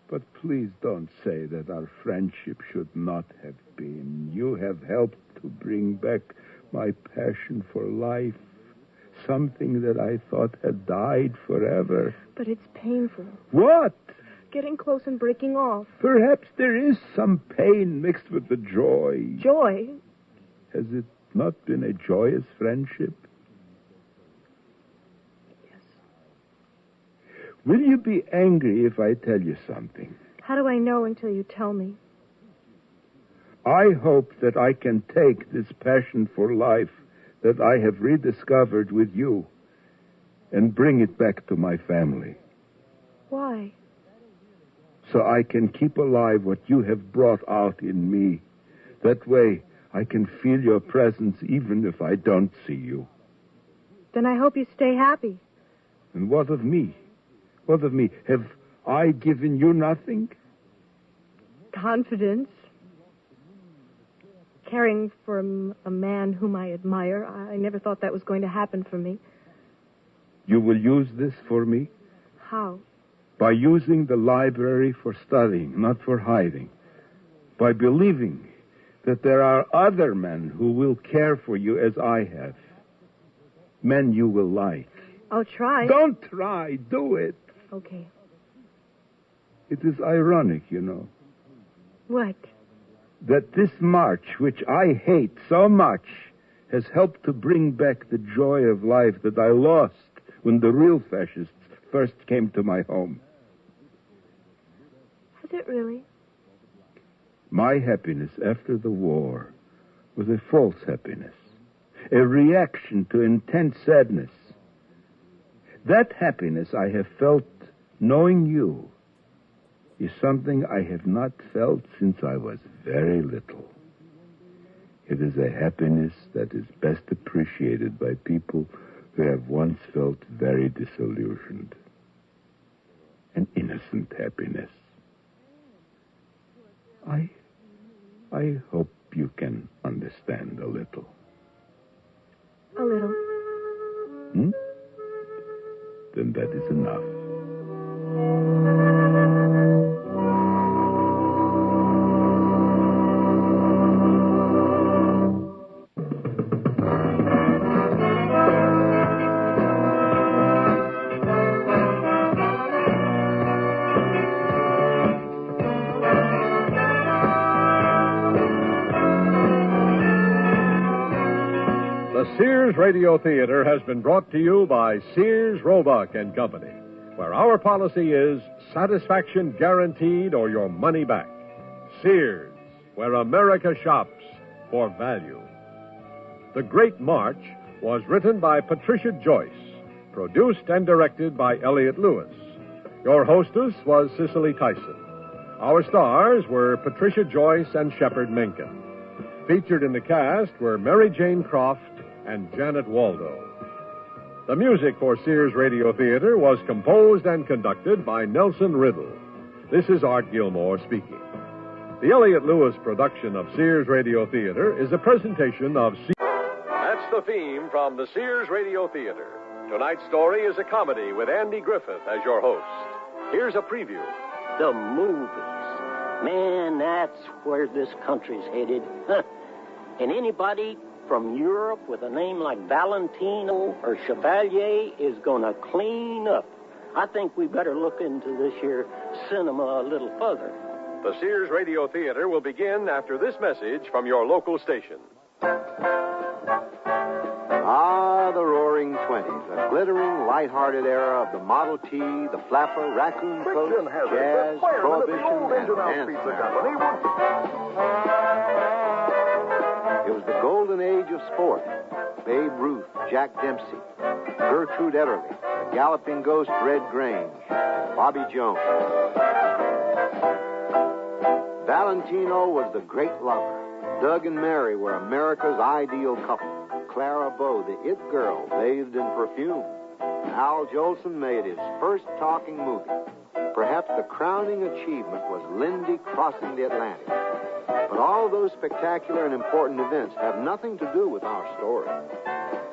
But please don't say that our friendship should not have been. You have helped to bring back my passion for life, something that I thought had died forever. But it's painful. What? Getting close and breaking off. Perhaps there is some pain mixed with the joy. Joy? Has it not been a joyous friendship? Yes. Will you be angry if I tell you something? How do I know until you tell me? I hope that I can take this passion for life that I have rediscovered with you and bring it back to my family. Why? So I can keep alive what you have brought out in me. That way, I can feel your presence even if I don't see you. Then I hope you stay happy. And what of me? What of me? Have I given you nothing? Confidence. Caring for a man whom I admire. I never thought that was going to happen for me. You will use this for me? How? By using the library for studying, not for hiding. By believing that there are other men who will care for you as I have. Men you will like. I'll try. Don't try. Do it. Okay. It is ironic, you know. What? That this march, which I hate so much, has helped to bring back the joy of life that I lost when the real fascists first came to my home. Has it really? My happiness after the war was a false happiness, a reaction to intense sadness. That happiness I have felt knowing you is something I have not felt since I was very little. It is a happiness that is best appreciated by people who have once felt very disillusioned. An innocent happiness. I hope you can understand a little. A little. Then that is enough. The Sears Radio Theater has been brought to you by Sears, Roebuck and Company, where our policy is satisfaction guaranteed or your money back. Sears, where America shops for value. The Great March was written by Patricia Joyce, produced and directed by Elliott Lewis. Your hostess was Cicely Tyson. Our stars were Patricia Joyce and Shepard Menken. Featured in the cast were Mary Jane Croft and Janet Waldo. The music for Sears Radio Theater was composed and conducted by Nelson Riddle. This is Art Gilmore speaking. The Elliott Lewis production of Sears Radio Theater is a presentation of Sears. That's the theme from the Sears Radio Theater. Tonight's story is a comedy with Andy Griffith as your host. Here's a preview. The movies. Man, that's where this country's headed. And anybody from Europe with a name like Valentino or Chevalier is going to clean up. I think we better look into this here cinema a little further. The Sears Radio Theater will begin after this message from your local station. Ah, the Roaring '20s, a glittering, light-hearted era of the Model T, the flapper, raccoon coat, jazz, prohibition, and dance. It was the golden age of sport. Babe Ruth, Jack Dempsey, Gertrude Ederle, the galloping ghost Red Grange, Bobby Jones. Valentino was the great lover. Doug and Mary were America's ideal couple. Clara Bow, the it girl, bathed in perfume. Al Jolson made his first talking movie. Perhaps the crowning achievement was Lindy crossing the Atlantic. But all those spectacular and important events have nothing to do with our story.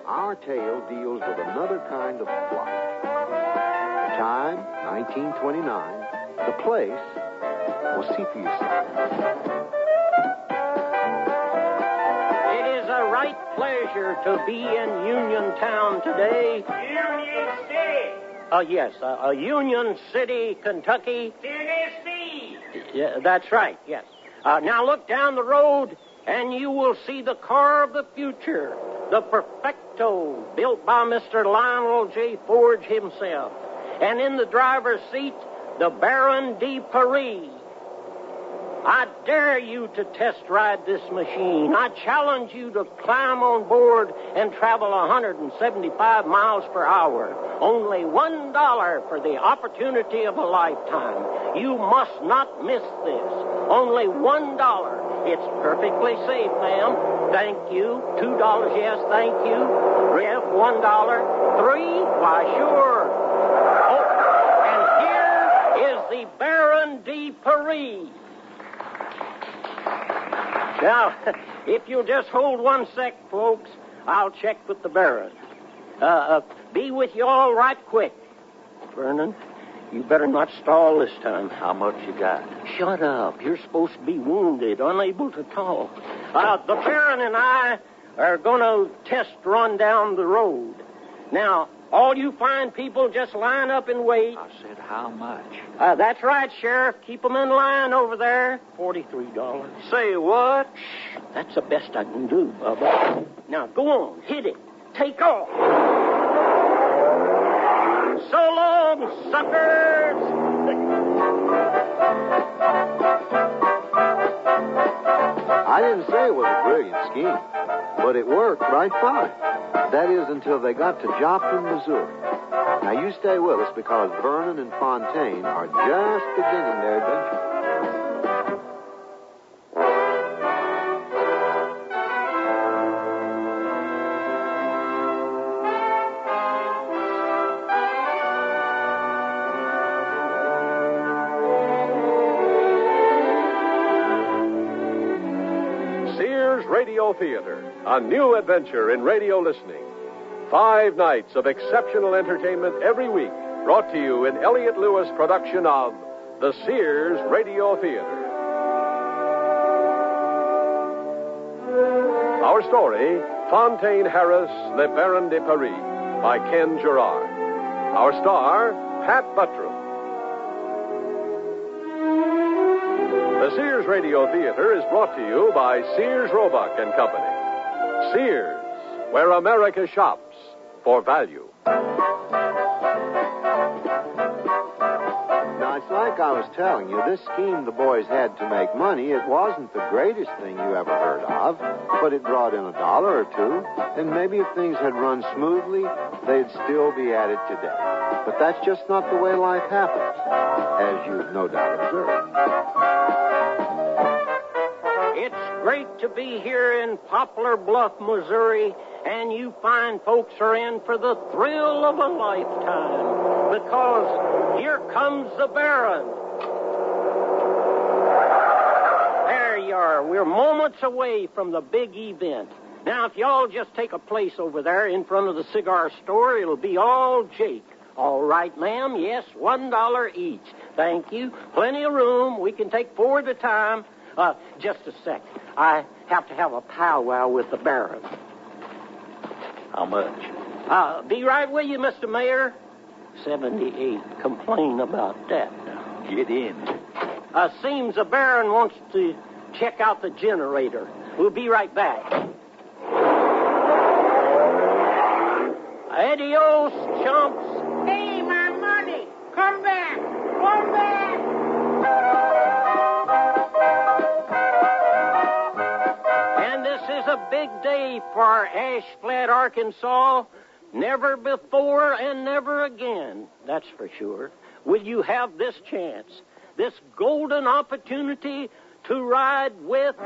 Our tale deals with another kind of plot. The time, 1929. The place, well, see for yourself. It is a right pleasure to be in Uniontown today. Union City. Yes, Union City, Kentucky. Tennessee. Yeah, that's right, yes. Now look down the road, and you will see the car of the future, the Perfecto, built by Mr. Lionel J. Forge himself. And in the driver's seat, the Baron de Paris. I dare you to test ride this machine. I challenge you to climb on board and travel 175 miles per hour. Only $1 for the opportunity of a lifetime. You must not miss this. Only $1. It's perfectly safe, ma'am. Thank you. $2, yes, thank you. Rev, $1. $3, why, sure. Oh, and here is the Baron de Paris. Now, if you'll just hold 1 sec, folks, I'll check with the Baron. Be with you all right quick. Vernon, you better not stall this time. How much you got? Shut up. You're supposed to be wounded, unable to talk. The Baron and I are going to test run down the road. Now, all you fine people just line up and wait. I said how much? That's right, Sheriff. Keep them in line over there. $43. Say what? Shh. That's the best I can do, Bubba. Now, go on. Hit it. Take off. So long, suckers. I didn't say it was a brilliant scheme, but it worked right fine. That is, until they got to Joplin, Missouri. Now, you stay with us because Vernon and Fontaine are just beginning their adventure. Sears Radio Theater, a new adventure in radio listening. 5 nights of exceptional entertainment every week, brought to you in Elliott Lewis' production of the Sears Radio Theater. Our story, Fontaine Harris, Le Baron de Paris, by Ken Gerard. Our star, Pat Buttram. The Sears Radio Theater is brought to you by Sears Roebuck and Company. Sears, where America shops for value. Now, it's like I was telling you, this scheme the boys had to make money, it wasn't the greatest thing you ever heard of, but it brought in $1 or $2, and maybe if things had run smoothly, they'd still be at it today. But that's just not the way life happens, as you've no doubt observed. It's great to be here in Poplar Bluff, Missouri, and you fine folks are in for the thrill of a lifetime, because here comes the Baron. There you are. We're moments away from the big event. Now, if y'all just take a place over there in front of the cigar store, it'll be all Jake. All right, ma'am. Yes, $1 each. Thank you. Plenty of room. We can take 4 at a time. Just a sec. I have to have a powwow with the Baron. How much? Be right with you, Mr. Mayor. 78. Complain about that. Get in. Seems the Baron wants to check out the generator. We'll be right back. Adios, chumps. Hey, my money! Come back! Come back! And this is a big day for Ash Flat, Arkansas. Never before and never again, that's for sure, will you have this chance, this golden opportunity to ride with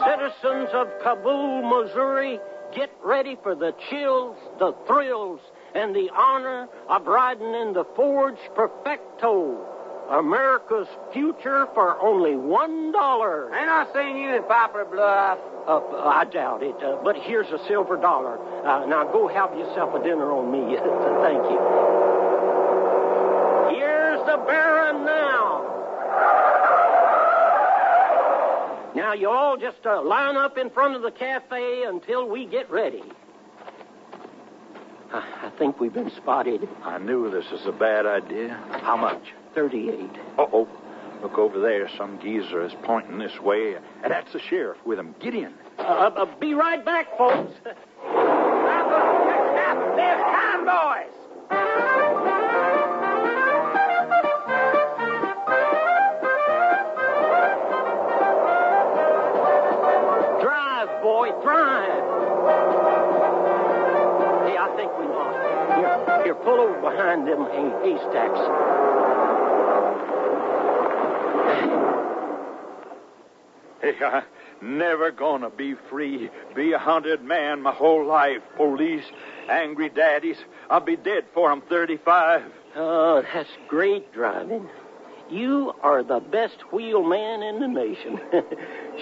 citizens of Kabul, Missouri. Get ready for the chills, the thrills, and the honor of riding in the Ford Perfecto, America's future for only $1. Ain't I seen you in Poplar Bluff? I doubt it, but here's a silver dollar. Now go have yourself a dinner on me. Thank you. Here's the Baron now. Now you all just line up in front of the cafe until we get ready. I think we've been spotted. I knew this was a bad idea. How much? 38. Uh-oh. Look over there. Some geezer is pointing this way. And that's the sheriff with him. Get in. Be right back, folks. There's convoys. Drive, boy, drive. Hey, I think we lost it. Here, pull over behind them haystacks. Hey, I'm never gonna be free. Be a hunted man my whole life. Police, angry daddies. I'll be dead before I'm 35. Oh, that's great driving. You are the best wheelman in the nation.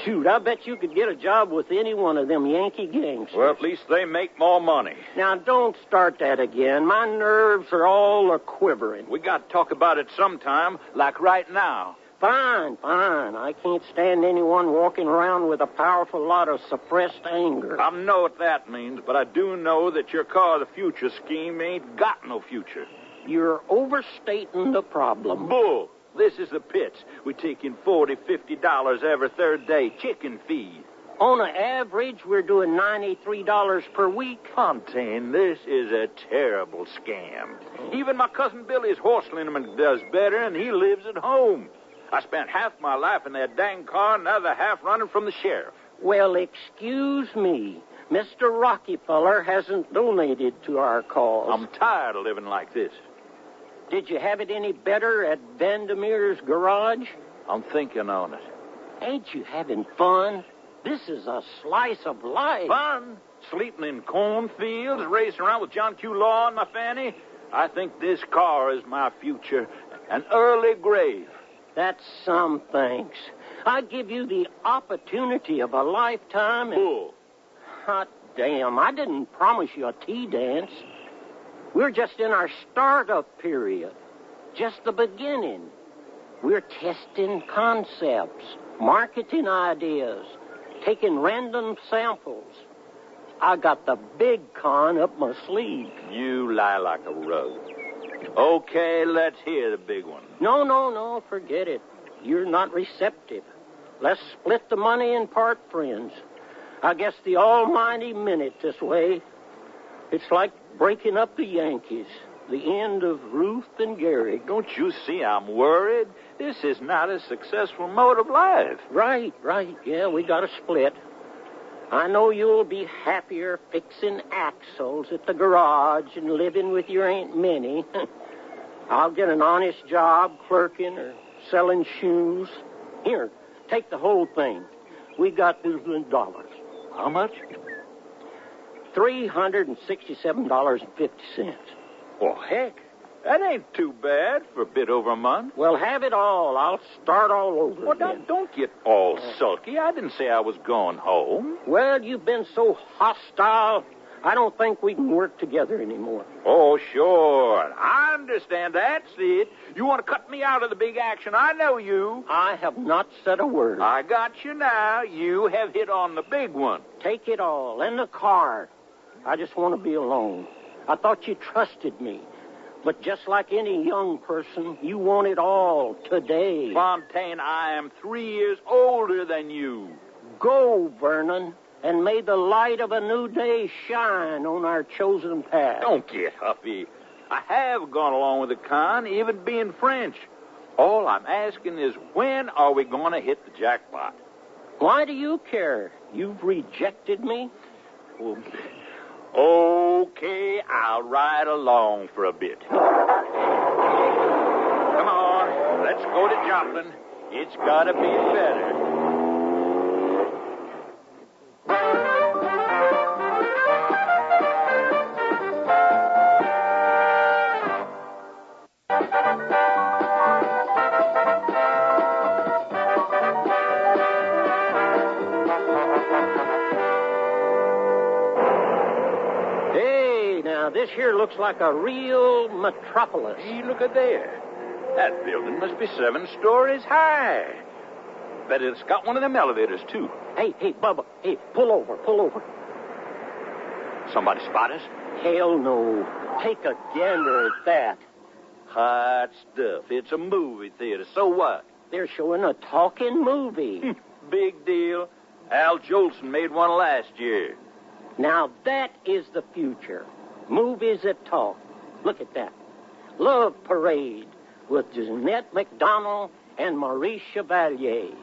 Shoot, I bet you could get a job with any one of them Yankee gangsters. Well, at least they make more money. Now, don't start that again. My nerves are all a-quivering. We got to talk about it sometime, like right now. Fine. I can't stand anyone walking around with a powerful lot of suppressed anger. I know what that means, but I do know that your car of the future scheme ain't got no future. You're overstating the problem. Bull. This is the pits. We take in $40, $50 every third day. Chicken feed. On an average, we're doing $93 per week. Fontaine, this is a terrible scam. Even my cousin Billy's horse liniment does better, and he lives at home. I spent half my life in that dang car and the other half running from the sheriff. Well, excuse me. Mr. Rockefeller hasn't donated to our cause. I'm tired of living like this. Did you have it any better at Vandermeer's garage? I'm thinking on it. Ain't you having fun? This is a slice of life. Fun? Sleeping in cornfields, racing around with John Q. Law in my fanny? I think this car is my future. An early grave. That's some thanks. I give you the opportunity of a lifetime. Bull. Hot damn, I didn't promise you a tea dance. We're just in our startup period. Just the beginning. We're testing concepts, marketing ideas, taking random samples. I got the big con up my sleeve. You lie like a rug. Okay, let's hear the big one. No, forget it. You're not receptive. Let's split the money and part friends. I guess the almighty meant it this way. It's like breaking up the Yankees. The end of Ruth and Gary. Don't you see I'm worried? This is not a successful mode of life. Right. Yeah, we got to split. I know you'll be happier fixing axles at the garage and living with your Aunt Minnie. I'll get an honest job clerking or selling shoes. Here, take the whole thing. We got this in dollars. How much? $367.50. Well, heck, that ain't too bad for a bit over a month. Well, have it all. I'll start all over again. Don't get all sulky. I didn't say I was going home. Well, you've been so hostile, I don't think we can work together anymore. Oh, sure. I understand. That's it. You want to cut me out of the big action. I know you. I have not said a word. I got you now. You have hit on the big one. Take it all, and the car. I just want to be alone. I thought you trusted me. But just like any young person, you want it all today. Fontaine, I am 3 years older than you. Go, Vernon, and may the light of a new day shine on our chosen path. Don't get huffy. I have gone along with the con, even being French. All I'm asking is, when are we going to hit the jackpot? Why do you care? You've rejected me? Well, okay, I'll ride along for a bit. Come on, let's go to Joplin. It's got to be better. This here looks like a real metropolis. Hey, look at there. That building must be 7 stories high. Bet it's got one of them elevators, too. Hey, Bubba. Hey, pull over. Somebody spot us? Hell no. Take a gander at that. Hot stuff. It's a movie theater. So what? They're showing a talking movie. Big deal. Al Jolson made one last year. Now that is the future. Movies that talk. Look at that. Love Parade with Jeanette MacDonald and Maurice Chevalier.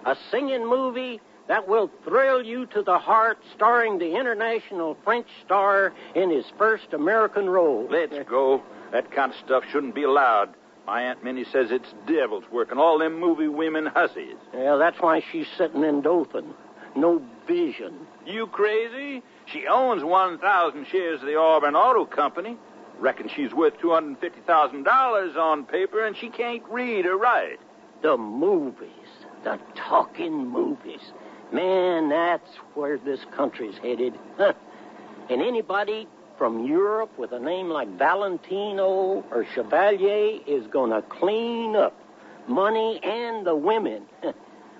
A singing movie that will thrill you to the heart, starring the international French star in his first American role. Let's go. That kind of stuff shouldn't be allowed. My Aunt Minnie says it's devils working all them movie women hussies. Yeah, that's why she's sitting in Dothan. No vision. You crazy? She owns 1,000 shares of the Auburn Auto Company. Reckon she's worth $250,000 on paper, and she can't read or write. The movies. The talking movies. Man, that's where this country's headed. And anybody from Europe with a name like Valentino or Chevalier is going to clean up money and the women.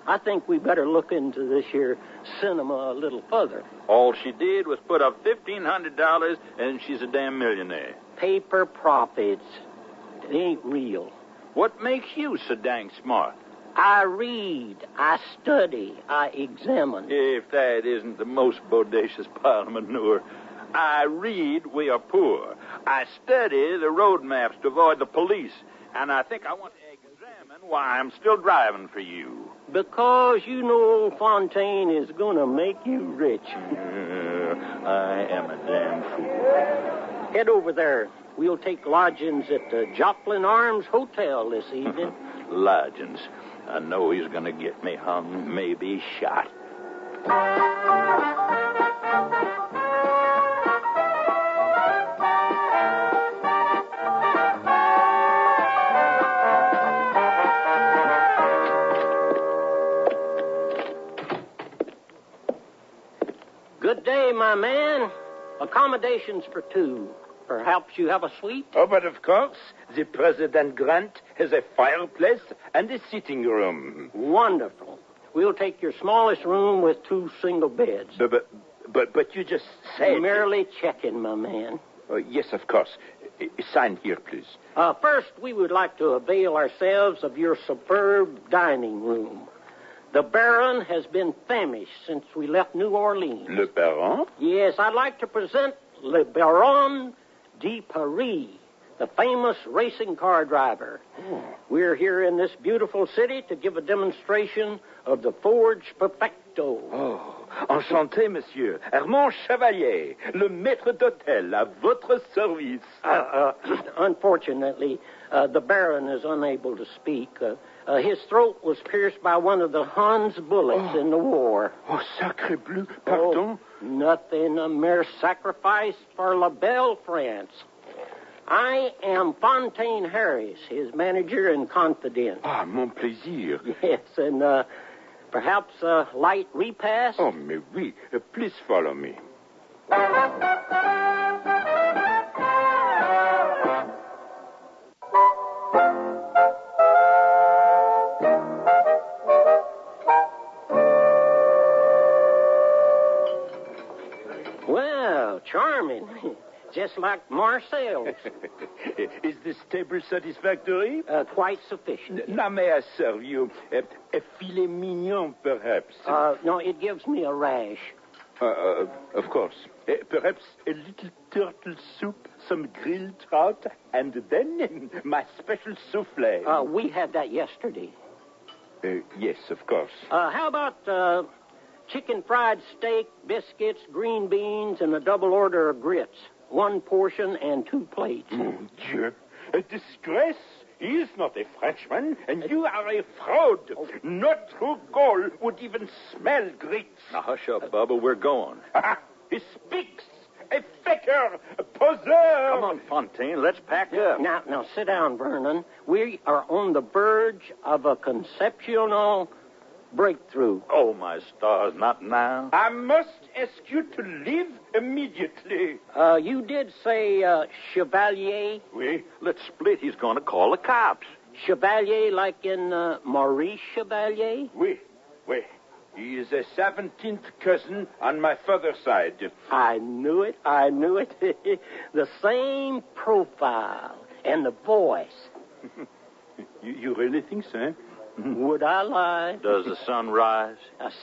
I think we better look into this here cinema a little further. All she did was put up $1,500, and she's a damn millionaire. Paper profits. It ain't real. What makes you so dang smart? I read, I study, I examine. If that isn't the most bodacious pile of manure. I read, we are poor. I study the road maps to avoid the police. And I think I want to examine why I'm still driving for you. Because you know Fontaine is going to make you rich. I am a damn fool. Head over there. We'll take lodgings at the Joplin Arms Hotel this evening. Lodgings. I know he's going to get me hung, maybe shot. Good day, my man. Accommodations for two. Perhaps you have a suite? Oh, but of course, the President Grant has a fireplace and a sitting room. Wonderful. We'll take your smallest room with 2 single beds. But you just said... Merely checking, my man. Oh, yes, of course. Sign here, please. First, we would like to avail ourselves of your superb dining room. The Baron has been famished since we left New Orleans. Le Baron? Yes, I'd like to present Le Baron de Paris, the famous racing car driver. Oh. We're here in this beautiful city to give a demonstration of the Forge Perfecto. Oh, enchanté, monsieur. Armand Chevalier, le maître d'hôtel, à votre service. Unfortunately, the Baron is unable to speak. His throat was pierced by one of the Huns' bullets in the war. Oh, sacre bleu, pardon? Oh, nothing, a mere sacrifice for La Belle France. I am Fontaine Harris, his manager and confidant. Ah, mon plaisir. Yes, and perhaps a light repast? Oh, mais oui. Please follow me. Well, charming. Just like Marcel's. Is this table satisfactory? Quite sufficient. Now, may I serve you a filet mignon, perhaps? No, it gives me a rash. Of course. Perhaps a little turtle soup, some grilled trout, and then my special souffle. We had that yesterday. Yes, of course. How about chicken fried steak, biscuits, green beans, and a double order of grits? 1 portion and 2 plates. Mon Dieu. A disgrace? He is not a Frenchman, and you are a fraud. Notre Gaulle would even smell grits. Now, hush up, Bubba. We're going. He speaks. A faker, a poseur. Come on, Fontaine. Let's pack up. Now, sit down, Vernon. We are on the verge of a conceptual breakthrough. Oh, my stars, not now. I must ask you to leave immediately. You did say Chevalier? Oui. Let's split. He's going to call the cops. Chevalier like in Maurice Chevalier? Oui. He is a 17th cousin on my father's side. I knew it. The same profile and the voice. You really think so? Would I lie? Does the sun rise?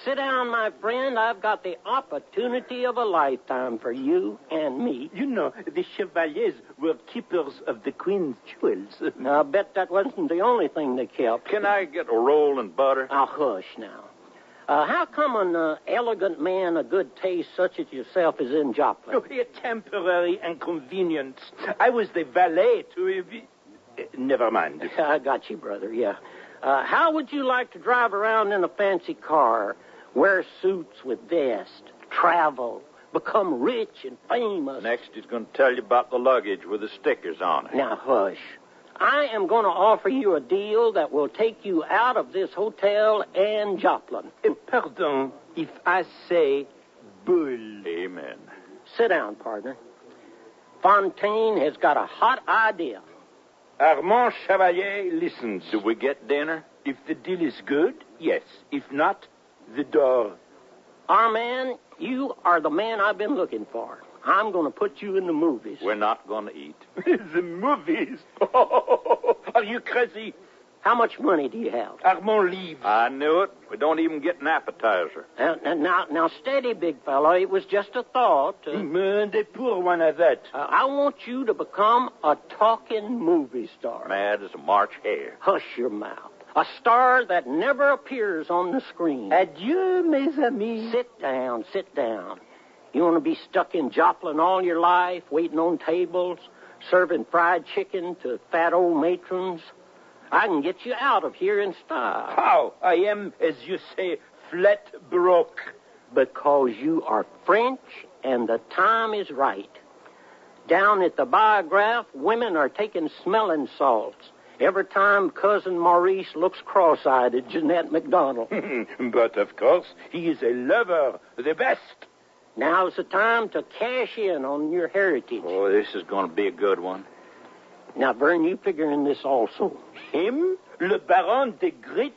Sit down, my friend. I've got the opportunity of a lifetime for you and me. You know, the Chevaliers were keepers of the Queen's jewels. I bet that wasn't the only thing they kept. Can I get a roll and butter? Now, hush now. How come an elegant man of good taste such as yourself is in Joplin? Oh, a temporary inconvenience. I was the valet to... Never mind. I got you, brother, yeah. How would you like to drive around in a fancy car, wear suits with vests, travel, become rich and famous? Next, he's going to tell you about the luggage with the stickers on it. Now, hush. I am going to offer you a deal that will take you out of this hotel and Joplin. Pardon, if I say bull. Amen. Sit down, partner. Fontaine has got a hot idea. Armand Chevalier listens. Do we get dinner? If the deal is good, yes. If not, the door. Armand, you are the man I've been looking for. I'm going to put you in the movies. We're not going to eat. The movies? Oh, are you crazy? How much money do you have? Armand leaves. I knew it. We don't even get an appetizer. Now, steady, big fellow. It was just a thought. The poor one of that. I want you to become a talking movie star. Mad as a March hare. Hush your mouth. A star that never appears on the screen. Adieu, mes amis. Sit down. You want to be stuck in Joplin all your life, waiting on tables, serving fried chicken to fat old matrons? I can get you out of here in style. How? I am, as you say, flat broke. Because you are French and the time is right. Down at the Biograph, women are taking smelling salts every time Cousin Maurice looks cross-eyed at Jeanette MacDonald. But, of course, he is a lover, the best. Now's the time to cash in on your heritage. Oh, this is going to be a good one. Now, Vern, you figure in this also. Him? Le Baron de Gritz?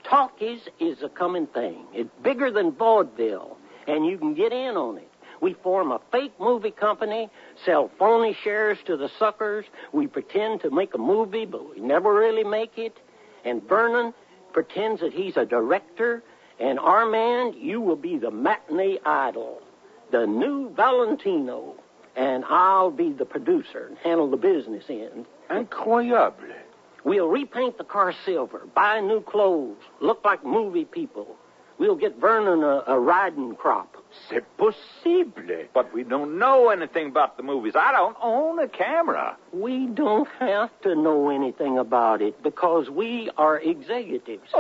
Talkies is a coming thing. It's bigger than vaudeville, and you can get in on it. We form a fake movie company, sell phony shares to the suckers. We pretend to make a movie, but we never really make it. And Vernon pretends that he's a director. And Armand, you will be the matinee idol, the new Valentino. And I'll be the producer and handle the business end. Incroyable. We'll repaint the car silver, buy new clothes, look like movie people. We'll get Vernon a riding crop. C'est possible. But we don't know anything about the movies. I don't own a camera. We don't have to know anything about it because we are executives.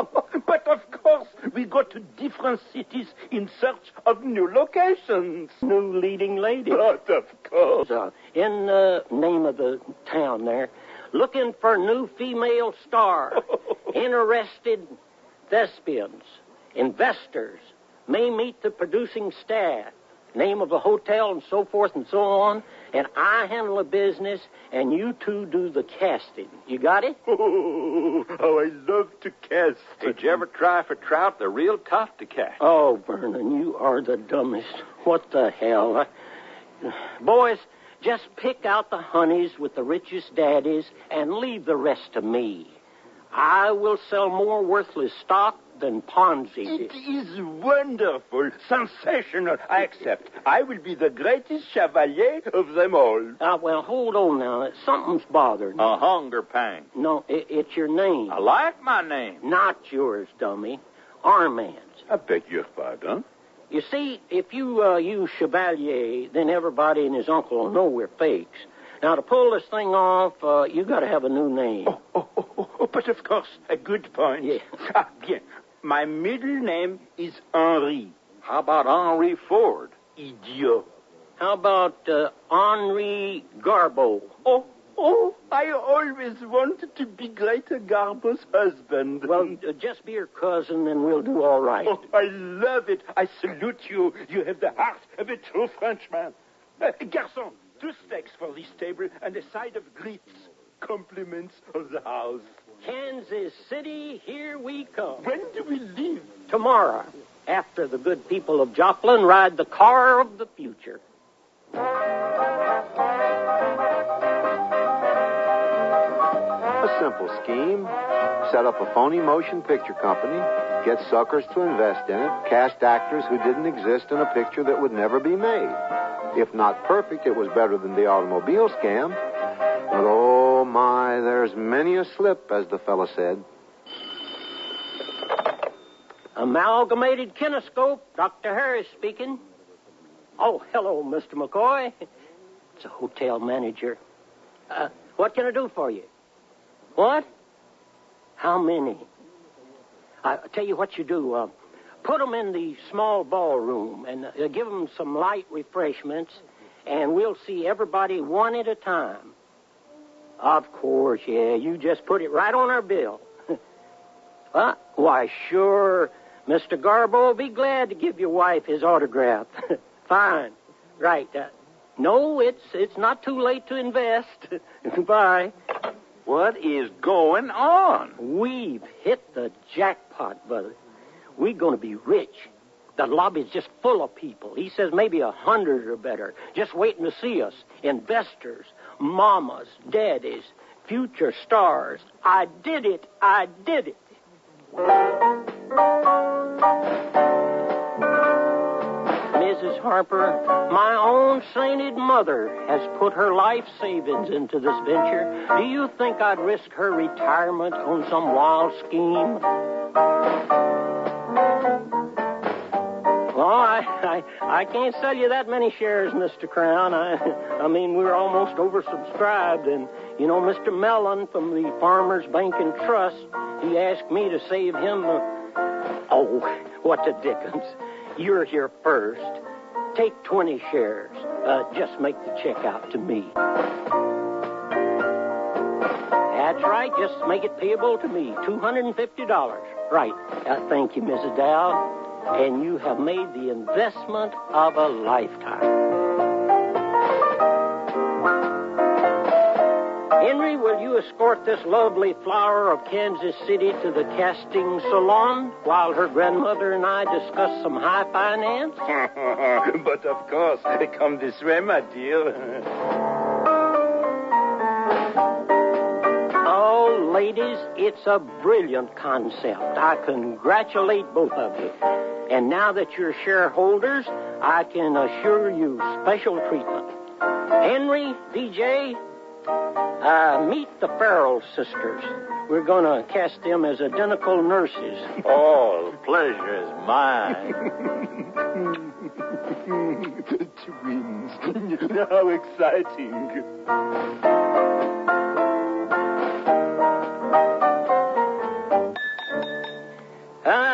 But of course, we go to different cities in search of new locations. New leading lady. But of course. In the name of the town there, looking for new female star, interested thespians. Investors may meet the producing staff, name of the hotel, and so forth and so on. And I handle the business, and you two do the casting. You got it? Oh, how I love to cast. Did you ever try for trout? They're real tough to catch. Oh, Vernon, you are the dumbest. What the hell? Boys, just pick out the honeys with the richest daddies and leave the rest to me. I will sell more worthless stock than Ponzi did. It is wonderful, sensational. I accept. I will be the greatest chevalier of them all. Well, hold on now. Something's bothered me. A hunger pang. No, it's your name. I like my name. Not yours, dummy. Armand's. I beg your pardon. You see, if you use Chevalier, then everybody and his uncle will know we're fakes. Now, to pull this thing off, you got to have a new name. But of course, a good point. Yeah. Bien. My middle name is Henri. How about Henri Ford? Idiot. How about Henri Garbeau? Oh, I always wanted to be Greta Garbo's husband. Well, just be her cousin, and we'll do all right. Oh, I love it. I salute you. You have the heart of a true Frenchman. Garçon, 2 steaks for this table and a side of grits. Compliments of the house. Kansas City, here we come. When do we leave? Tomorrow, after the good people of Joplin ride the car of the future. A simple scheme. Set up a phony motion picture company, get suckers to invest in it, cast actors who didn't exist in a picture that would never be made. If not perfect, it was better than the automobile scam. But oh my, there's many a slip, as the fella said. Amalgamated Kinescope, Dr. Harris speaking. Oh, hello, Mr. McCoy. It's a hotel manager. What can I do for you? What? How many? I tell you what you do. Put them in the small ballroom and give them some light refreshments, and we'll see everybody one at a time. Of course, yeah. You just put it right on our bill. Why, sure. Mr. Garbo will be glad to give your wife his autograph. Fine. Right. No, it's not too late to invest. Bye. What is going on? We've hit the jackpot, brother. We're going to be rich. The lobby's just full of people. He says maybe 100 or better, just waiting to see us. Investors, mamas, daddies, future stars. I did it. I did it. Mrs. Harper, my own sainted mother has put her life savings into this venture. Do you think I'd risk her retirement on some wild scheme? Well, I can't sell you that many shares, Mr. Crown. I mean, we're almost oversubscribed. And, you know, Mr. Mellon from the Farmers Bank and Trust, he asked me to save him the... Oh, what the dickens. You're here first. Take 20 shares. Just make the check out to me. That's right. Just make it payable to me. $250. Right. Thank you, Mrs. Dowd. And you have made the investment of a lifetime. Henry, will you escort this lovely flower of Kansas City to the casting salon while her grandmother and I discuss some high finance? But of course, come this way, my dear. Oh, ladies, it's a brilliant concept. I congratulate both of you. And now that you're shareholders, I can assure you special treatment. Henry, DJ, meet the Farrell sisters. We're going to cast them as identical nurses. Oh, the pleasure is mine. Twins. How exciting.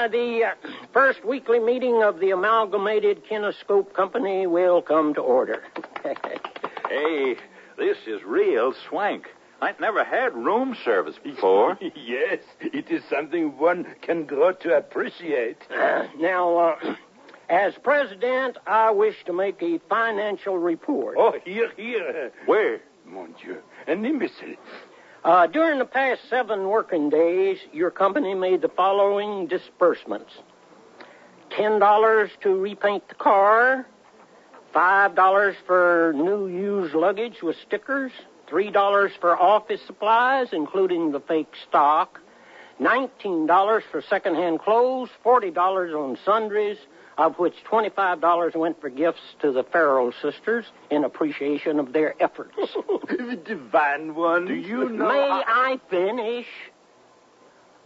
The first weekly meeting of the Amalgamated Kinescope Company will come to order. Hey, this is real swank. I've never had room service before. Yes, it is something one can grow to appreciate. Now, as president, I wish to make a financial report. Oh, here. Where? Mon Dieu, an imbecile. During the past 7 working days, your company made the following disbursements. $10 to repaint the car, $5 for new used luggage with stickers, $3 for office supplies, including the fake stock, $19 for secondhand clothes, $40 on sundries, of which $25 went for gifts to the Farrell sisters in appreciation of their efforts. The divine one. Do you know... May I finish?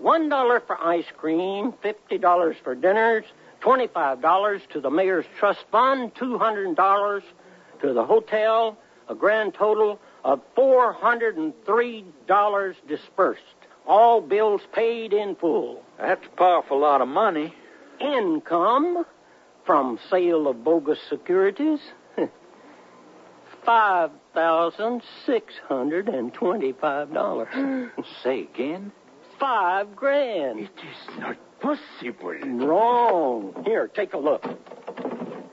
$1 for ice cream, $50 for dinners, $25 to the Mayor's Trust Fund, $200 to the hotel, a grand total of $403 dispersed. All bills paid in full. That's a powerful lot of money. Income from sale of bogus securities, $5,625. Say again? $5,000. It is not possible. Wrong. Here, take a look.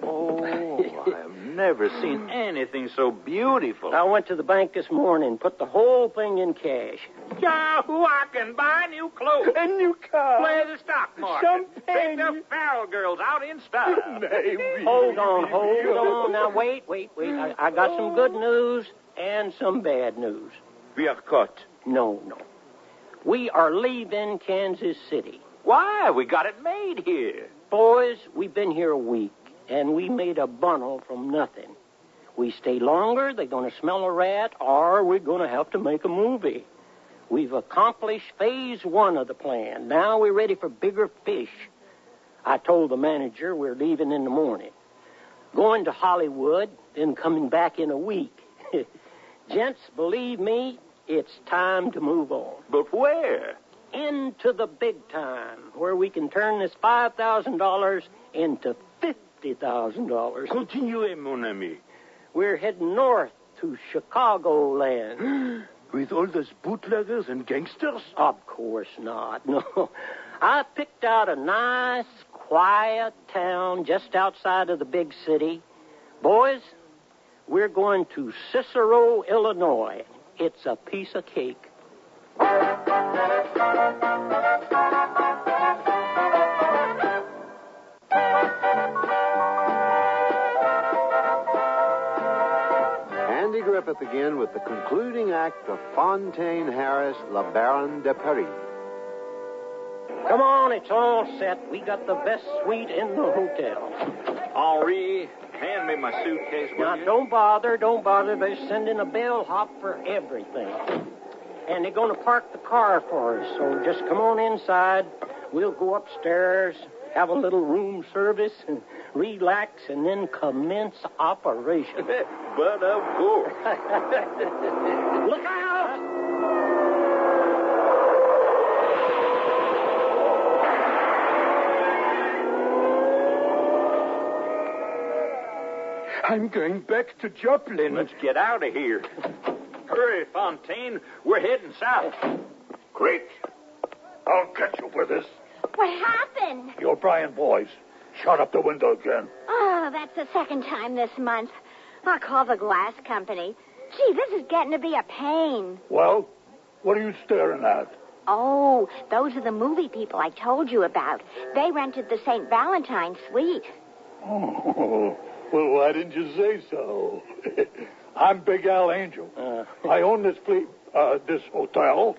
Oh, I've never seen anything so beautiful. I went to the bank this morning, put the whole thing in cash. Yahoo, I can buy new clothes. A new car. Play the stock market. Champagne. Pick the Farrell girls out in style. Hold on. Now, wait. I got some good news and some bad news. We are caught. No. We are leaving Kansas City. Why? We got it made here. Boys, we've been here a week, and we made a bundle from nothing. We stay longer, they're going to smell a rat, or we're going to have to make a movie. We've accomplished phase 1 of the plan. Now we're ready for bigger fish. I told the manager we're leaving in the morning. Going to Hollywood, then coming back in a week. Gents, believe me, it's time to move on. But where? Into the big time, where we can turn this $5,000 into $50,000. Continue, mon ami. We're heading north to Chicagoland. With all those bootleggers and gangsters? Of course not, no. I picked out a nice, quiet town just outside of the big city. Boys, we're going to Cicero, Illinois. It's a piece of cake. Andy Griffith again with the concluding act of Fontaine Harris, La Baronne de Paris. Come on, it's all set. We got the best suite in the hotel. Henri, hand me my suitcase, will Now, you? don't bother. They're sending a bellhop for everything. And they're going to park the car for us, so just come on inside. We'll go upstairs, have a little room service, and relax, and then commence operation. But of course. Look out! I'm going back to Joplin. Let's get out of here. Hurry, Fontaine. We're heading south. Great. I'll get you for this. What happened? The O'Brien boys shot up the window again. Oh, that's the second time this month. I'll call the glass company. Gee, this is getting to be a pain. Well, what are you staring at? Oh, those are the movie people I told you about. They rented the St. Valentine suite. Oh, well, why didn't you say so? I'm Big Al Angel. I own this hotel.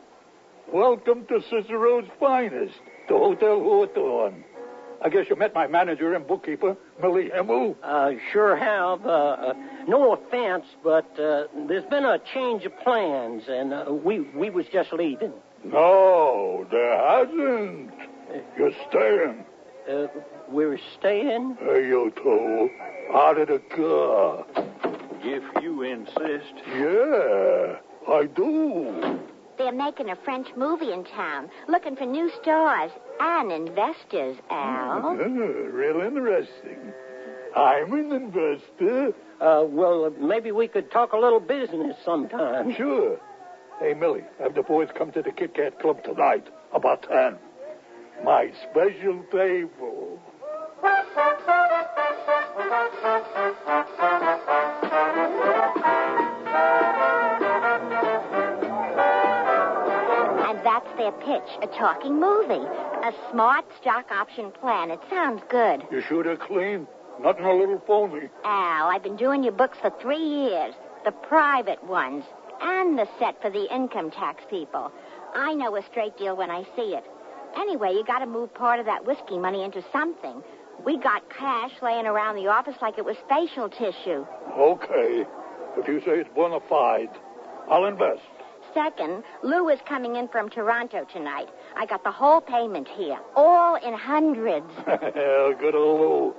Welcome to Cicero's finest, the Hotel Hawthorne. I guess you met my manager and bookkeeper, Millie Hemmel. Sure have. No offense, but there's been a change of plans, and we was just leaving. No, there hasn't. You're staying. We're staying? You two, out of the car. If you insist. Yeah, I do. They're making a French movie in town, looking for new stars and investors, Al. Real interesting. I'm an investor. Well, maybe we could talk a little business sometime. Sure. Hey, Millie, have the boys come to the Kit Kat Club tonight, about 10. My special table. And that's their pitch, a talking movie. A smart stock option plan. It sounds good. You sure they're clean? Nothing a little phony. Al, I've been doing your books for 3 years. The private ones. And the set for the income tax people. I know a straight deal when I see it. Anyway, you got to move part of that whiskey money into something. We got cash laying around the office like it was facial tissue. Okay. If you say it's bona fide, I'll invest. Second, Lou is coming in from Toronto tonight. I got the whole payment here, all in hundreds. Good old Lou.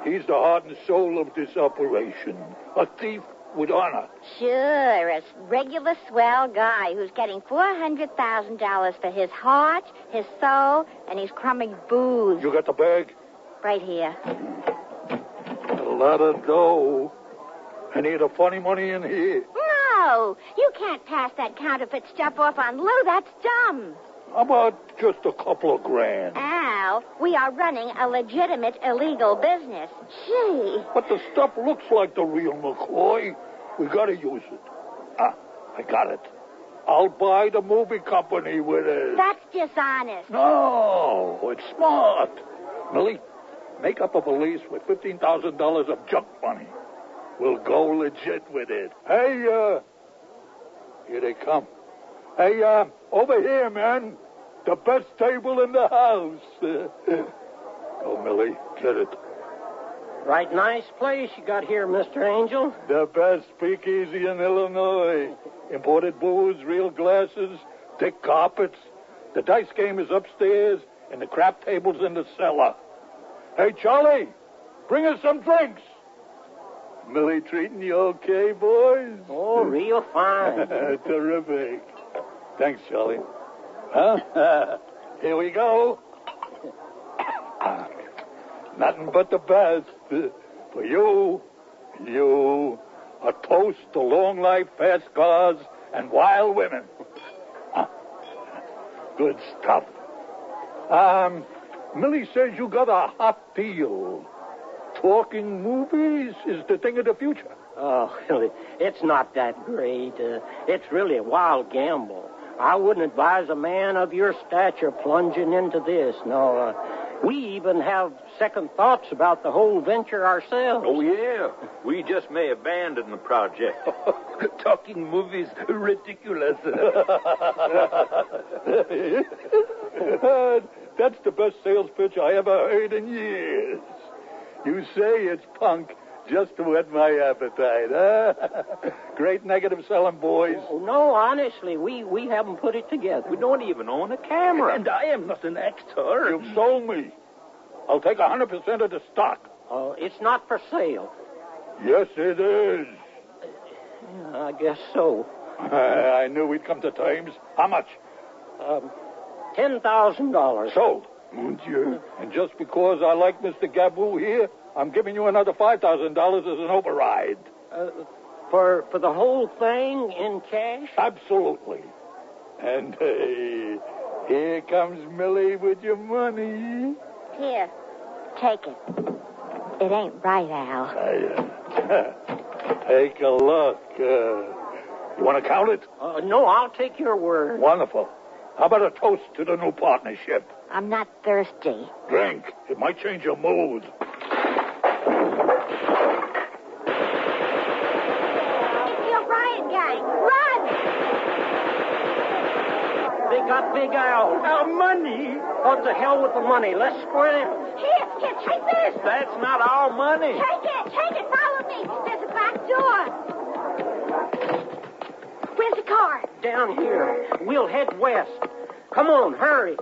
He's the heart and soul of this operation. A thief with honor. Sure, a regular swell guy who's getting $400,000 for his heart, his soul, and his crummy booze. You got the bag? Right here. A lot of dough. Any of the funny money in here? No, you can't pass that counterfeit stuff off on Lou. That's dumb. How about just a couple of grand? Al, we are running a legitimate illegal business. Gee. But the stuff looks like the real McCoy. We gotta use it. I got it. I'll buy the movie company with it. That's dishonest. No, it's smart. Millie, make up a valise with $15,000 of junk money. We'll go legit with it. Hey, here they come. Hey, over here, man. The best table in the house. Oh, Millie, get it. Right nice place you got here, Mr. Angel. The best speakeasy in Illinois. Imported booze, real glasses, thick carpets. The dice game is upstairs, and the crap table's in the cellar. Hey, Charlie, bring us some drinks. Millie treating you okay, boys? Oh, real fine. Terrific. Thanks, Charlie. Huh? Here we go. Nothing but the best. For you, a toast to long life, fast cars, and wild women. Good stuff. Millie says you got a hot deal. Talking movies is the thing of the future. Oh, it's not that great. It's really a wild gamble. I wouldn't advise a man of your stature plunging into this. No, we even have second thoughts about the whole venture ourselves. Oh, yeah. We just may abandon the project. Talking movies, ridiculous. That's the best sales pitch I ever heard in years. You say it's punk just to whet my appetite, huh? Great negative selling, boys. Oh, no, honestly, we haven't put it together. We don't even own a camera. And I am not an actor. You've sold me. I'll take 100% of the stock. It's not for sale. Yes, it is. I guess so. I knew we'd come to terms. How much? $10,000. Sold. Mon Dieu. And just because I like Mr. Gaboo here, I'm giving you another $5,000 as an override. For the whole thing in cash? Absolutely. And here comes Millie with your money. Here, take it. It ain't right, Al. Take a look. You want to count it? No, I'll take your word. Wonderful. How about a toast to the new partnership? I'm not thirsty. Drink. It might change your mood. It's the O'Brien gang. Run! They got Big Al. Our money? What the hell with the money? Let's scram. Here, take this. That's not our money. Take it. Follow me. There's a back door. Where's the car? Down here. We'll head west. Come on, hurry.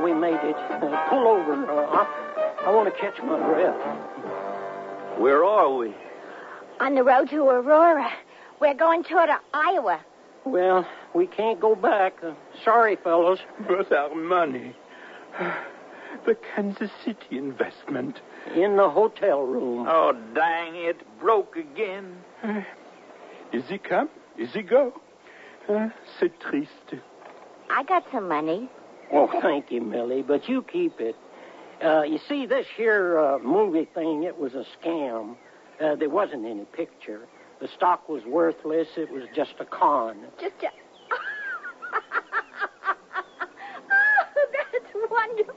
We made it. Pull over. I want to catch my breath. Where are we? On the road to Aurora. We're going toward Iowa. Well, we can't go back. Sorry, fellows. But our money. The Kansas City investment. In the hotel room. Oh, dang it. Broke again. Is he come? Is he go? C'est triste. I got some money. Oh, thank you, Millie, but you keep it. You see, this here movie thing, it was a scam. There wasn't any picture. The stock was worthless. It was just a con. That's wonderful.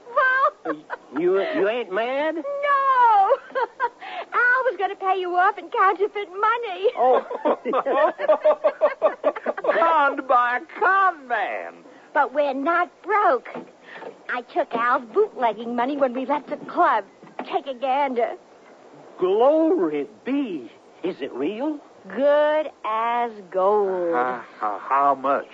You ain't mad? No. Al was going to pay you off in counterfeit money. Oh. Conned by a con man. But we're not broke. I took Al's bootlegging money when we left the club. Take a gander. Glory be. Is it real? Good as gold. How much?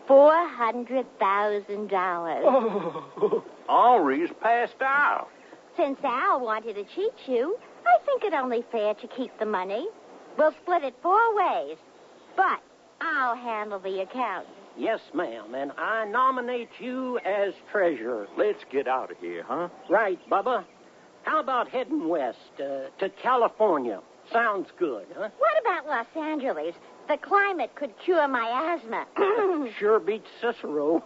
$400,000. Oh. Henri's passed out. Since Al wanted to cheat you, I think it only fair to keep the money. We'll split it 4 ways. But I'll handle the accounts. Yes, ma'am, and I nominate you as treasurer. Let's get out of here, huh? Right, Bubba. How about heading west to California? Sounds good, huh? What about Los Angeles? The climate could cure my asthma. Sure beats Cicero.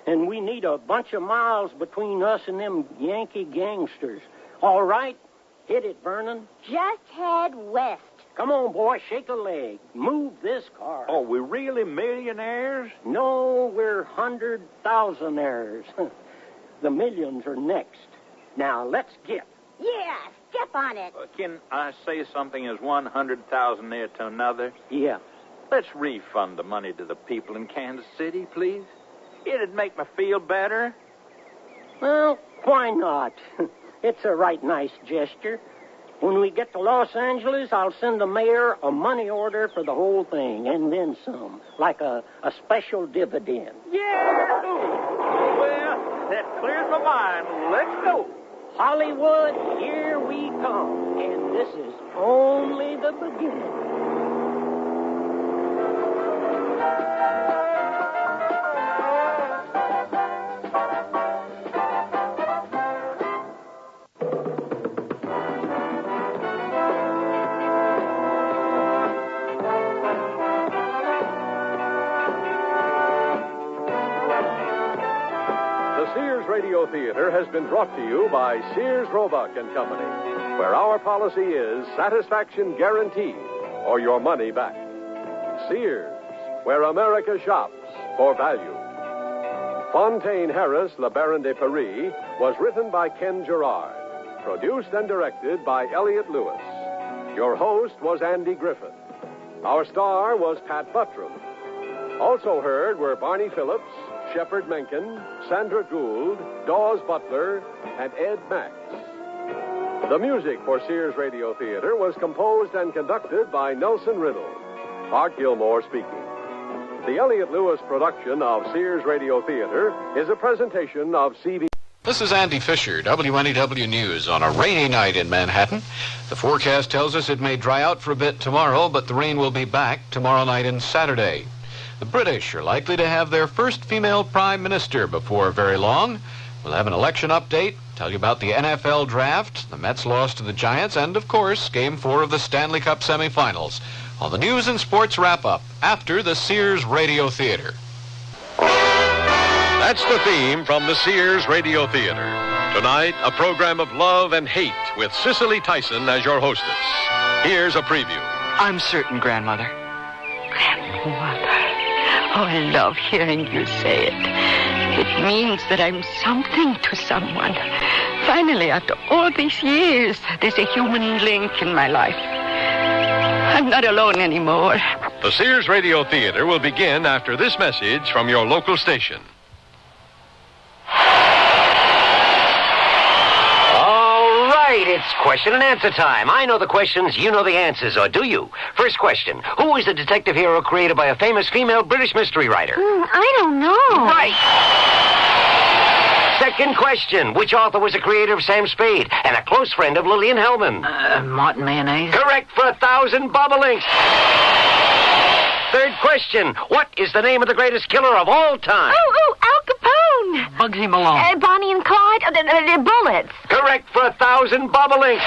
And we need a bunch of miles between us and them Yankee gangsters. All right? Hit it, Vernon. Just head west. Come on, boy, shake a leg. Move this car. Oh, we're really millionaires? No, we're 100,000aires. The millions are next. Now, let's get. Yeah, step on it. Can I say something as 100,000 there to another? Yeah. Let's refund the money to the people in Kansas City, please. It'd make me feel better. Well, why not? It's a right nice gesture. When we get to Los Angeles, I'll send the mayor a money order for the whole thing, and then some, like a special dividend. Yeah! Well, that clears my mind. Let's go. Hollywood, here we come, and this is only the beginning. Sears Radio Theater has been brought to you by Sears Roebuck and Company, where our policy is satisfaction guaranteed or your money back. Sears, where America shops for value. Fontaine Harris, Le Baron de Paris, was written by Ken Gerard, produced and directed by Elliott Lewis. Your host was Andy Griffith. Our star was Pat Buttram. Also heard were Barney Phillips, Shepard Menken, Sandra Gould, Dawes Butler, and Ed Max. The music for Sears Radio Theater was composed and conducted by Nelson Riddle. Art Gilmore speaking. The Elliott Lewis production of Sears Radio Theater is a presentation of CB. This is Andy Fisher, WNEW News, on a rainy night in Manhattan. The forecast tells us it may dry out for a bit tomorrow, but the rain will be back tomorrow night and Saturday. The British are likely to have their first female prime minister before very long. We'll have an election update, tell you about the NFL draft, the Mets loss to the Giants, and, of course, Game 4 of the Stanley Cup semifinals. On the News and Sports Wrap-Up, after the Sears Radio Theater. That's the theme from the Sears Radio Theater. Tonight, a program of love and hate with Cicely Tyson as your hostess. Here's a preview. I'm certain, Grandmother. Grandmother. Oh, I love hearing you say it. It means that I'm something to someone. Finally, after all these years, there's a human link in my life. I'm not alone anymore. The Sears Radio Theater will begin after this message from your local station. All right, it's question and answer time. I know the questions, you know the answers, or do you? First question, who is the detective hero created by a famous female British mystery writer? I don't know. Right. Second question, which author was the creator of Sam Spade and a close friend of Lillian Hellman? Martin Mayonnaise. Correct for 1,000 bobolinks. Third question, what is the name of the greatest killer of all time? Al Capone. Bugsy Malone. Bonnie and Clyde. Bullets. Correct for 1,000 bobolinks.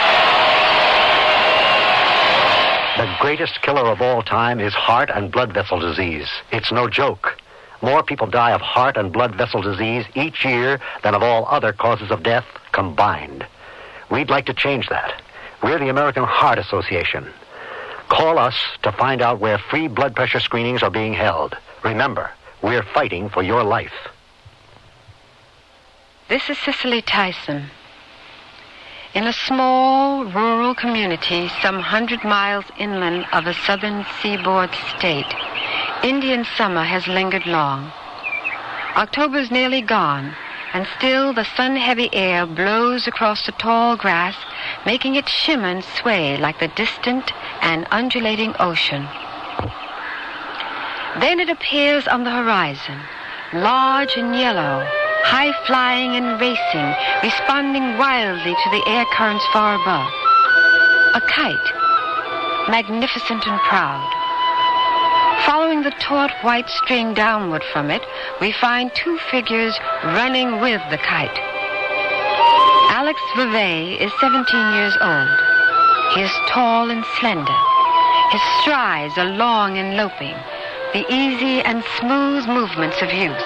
The greatest killer of all time is heart and blood vessel disease. It's no joke. More people die of heart and blood vessel disease each year than of all other causes of death combined. We'd like to change that. We're the American Heart Association. Call us to find out where free blood pressure screenings are being held. Remember, we're fighting for your life. This is Cicely Tyson. In a small rural community some 100 miles inland of a southern seaboard state, Indian summer has lingered long. October's nearly gone, and still the sun-heavy air blows across the tall grass, making it shimmer and sway like the distant and undulating ocean. Then it appears on the horizon, large and yellow, high-flying and racing, responding wildly to the air currents far above. A kite, magnificent and proud. Following the taut white string downward from it, we find two figures running with the kite. Alex Vevey is 17 years old. He is tall and slender. His strides are long and loping, the easy and smooth movements of youth.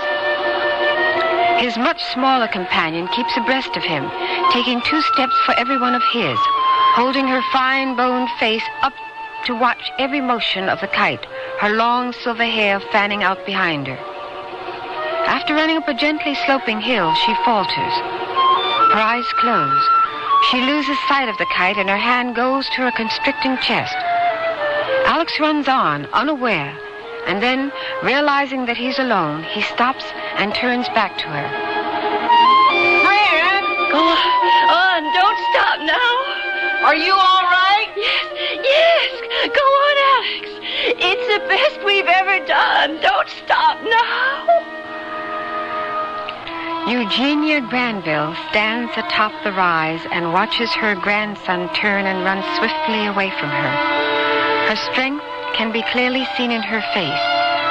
His much smaller companion keeps abreast of him, taking 2 steps for every one of his, holding her fine-boned face up to watch every motion of the kite, her long silver hair fanning out behind her. After running up a gently sloping hill, she falters. Her eyes close. She loses sight of the kite, and her hand goes to her constricting chest. Alex runs on, unaware, and then, realizing that he's alone, he stops and turns back to her. Fran! Go on, don't stop now. Are you all right? Yes. Go on, Alex. It's the best we've ever done. Don't stop now. Eugenia Granville stands atop the rise and watches her grandson turn and run swiftly away from her. Her strength can be clearly seen in her face,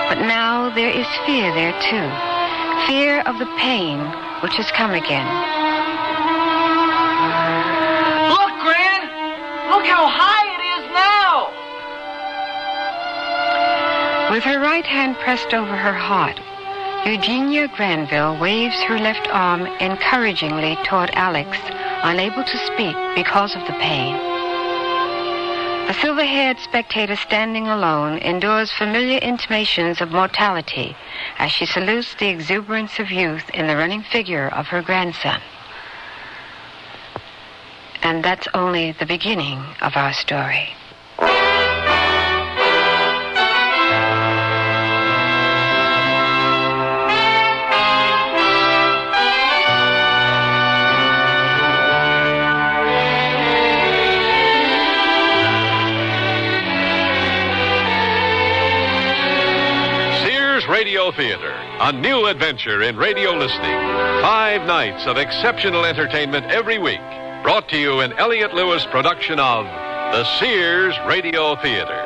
but now there is fear there, too. Fear of the pain which has come again. Look, Gran! Look how high it is now! With her right hand pressed over her heart, Eugenia Granville waves her left arm encouragingly toward Alex, unable to speak because of the pain. A silver-haired spectator standing alone endures familiar intimations of mortality as she salutes the exuberance of youth in the running figure of her grandson. And that's only the beginning of our story. Radio Theater, a new adventure in radio listening. 5 nights of exceptional entertainment every week, brought to you in Elliott Lewis' production of the Sears Radio Theater.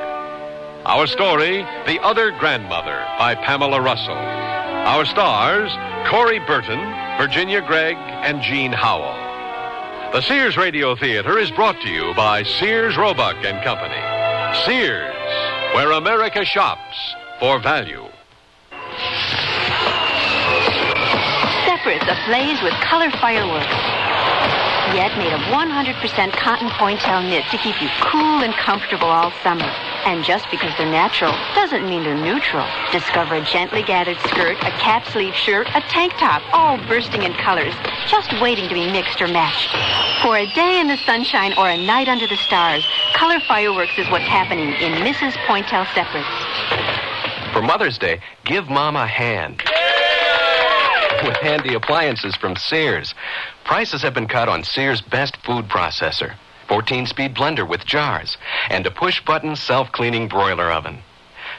Our story, The Other Grandmother, by Pamela Russell. Our stars, Corey Burton, Virginia Gregg, and Jean Howell. The Sears Radio Theater is brought to you by Sears Roebuck and Company. Sears, where America shops for value. Separates ablaze with color fireworks, yet made of 100% cotton pointel knit to keep you cool and comfortable all summer. And just because they're natural doesn't mean they're neutral. Discover a gently gathered skirt, a cap sleeve shirt, a tank top, all bursting in colors, just waiting to be mixed or matched. For a day in the sunshine or a night under the stars, color fireworks is what's happening in Mrs. Pointel Separates. For Mother's Day, give Mom a hand. With handy appliances from Sears. Prices have been cut on Sears' best food processor. 14-speed blender with jars, and a push-button self-cleaning broiler oven.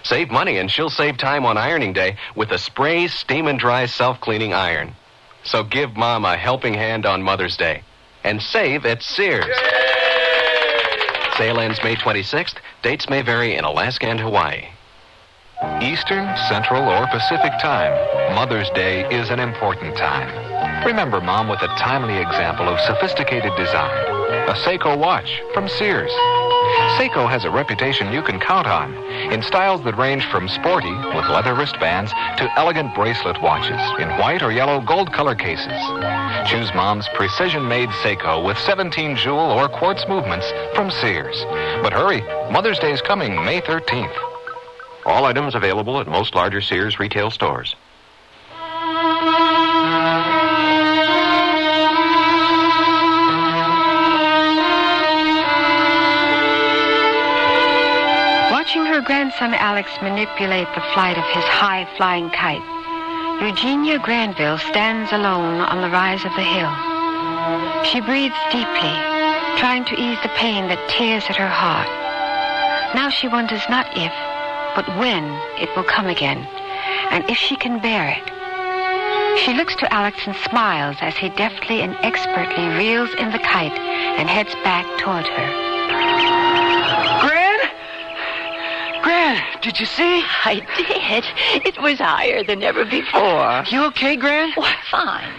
Save money and she'll save time on ironing day with a spray steam and dry self-cleaning iron. So give Mom a helping hand on Mother's Day. And save at Sears. Yay! Sale ends May 26th. Dates may vary in Alaska and Hawaii. Eastern, Central, or Pacific time, Mother's Day is an important time. Remember Mom with a timely example of sophisticated design. A Seiko watch from Sears. Seiko has a reputation you can count on in styles that range from sporty with leather wristbands to elegant bracelet watches in white or yellow gold color cases. Choose Mom's precision-made Seiko with 17 jewel or quartz movements from Sears. But hurry, Mother's Day is coming May 13th. All items available at most larger Sears retail stores. Watching her grandson Alex manipulate the flight of his high-flying kite, Eugenia Granville stands alone on the rise of the hill. She breathes deeply, trying to ease the pain that tears at her heart. Now she wonders not if, but when it will come again, and if she can bear it. She looks to Alex and smiles as he deftly and expertly reels in the kite and heads back toward her. Gran, did you see? I did. It was higher than ever before. You okay, Gran? Why, fine.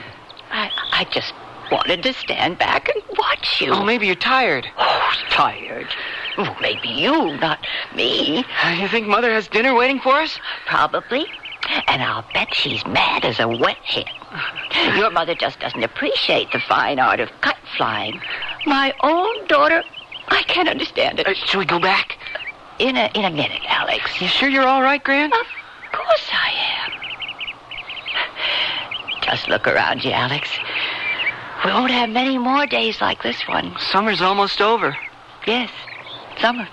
I just wanted to stand back and watch you. Oh, maybe you're tired. Oh, tired? Oh, maybe you, not me. You think Mother has dinner waiting for us? Probably. And I'll bet she's mad as a wet hen. Your mother just doesn't appreciate the fine art of kite flying. My own daughter, I can't understand it. Should we go back? In a minute, Alex. You sure you're all right, Gran? Of course I am. Just look around you, Alex. We won't have many more days like this one. Summer's almost over. Yes, summer.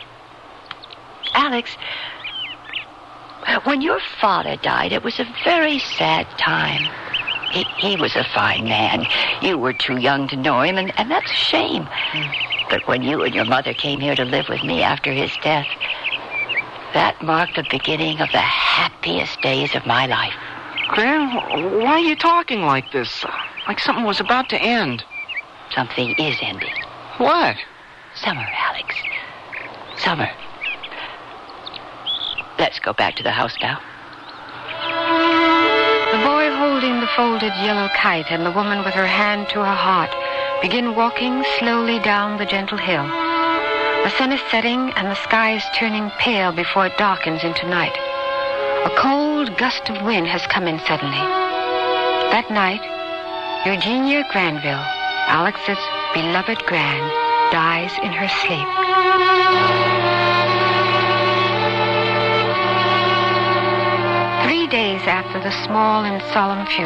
Alex, when your father died, it was a very sad time. He was a fine man. You were too young to know him, and that's a shame. But when you and your mother came here to live with me after his death, that marked the beginning of the happiest days of my life. Gran, why are you talking like this? Like something was about to end. Something is ending. What? Summer, Alex. Summer. Let's go back to the house now. The boy holding the folded yellow kite and the woman with her hand to her heart begin walking slowly down the gentle hill. The sun is setting and the sky is turning pale before it darkens into night. A cold gust of wind has come in suddenly. That night, Eugenia Granville, Alex's beloved Gran, dies in her sleep. 3 days after the small and solemn funeral,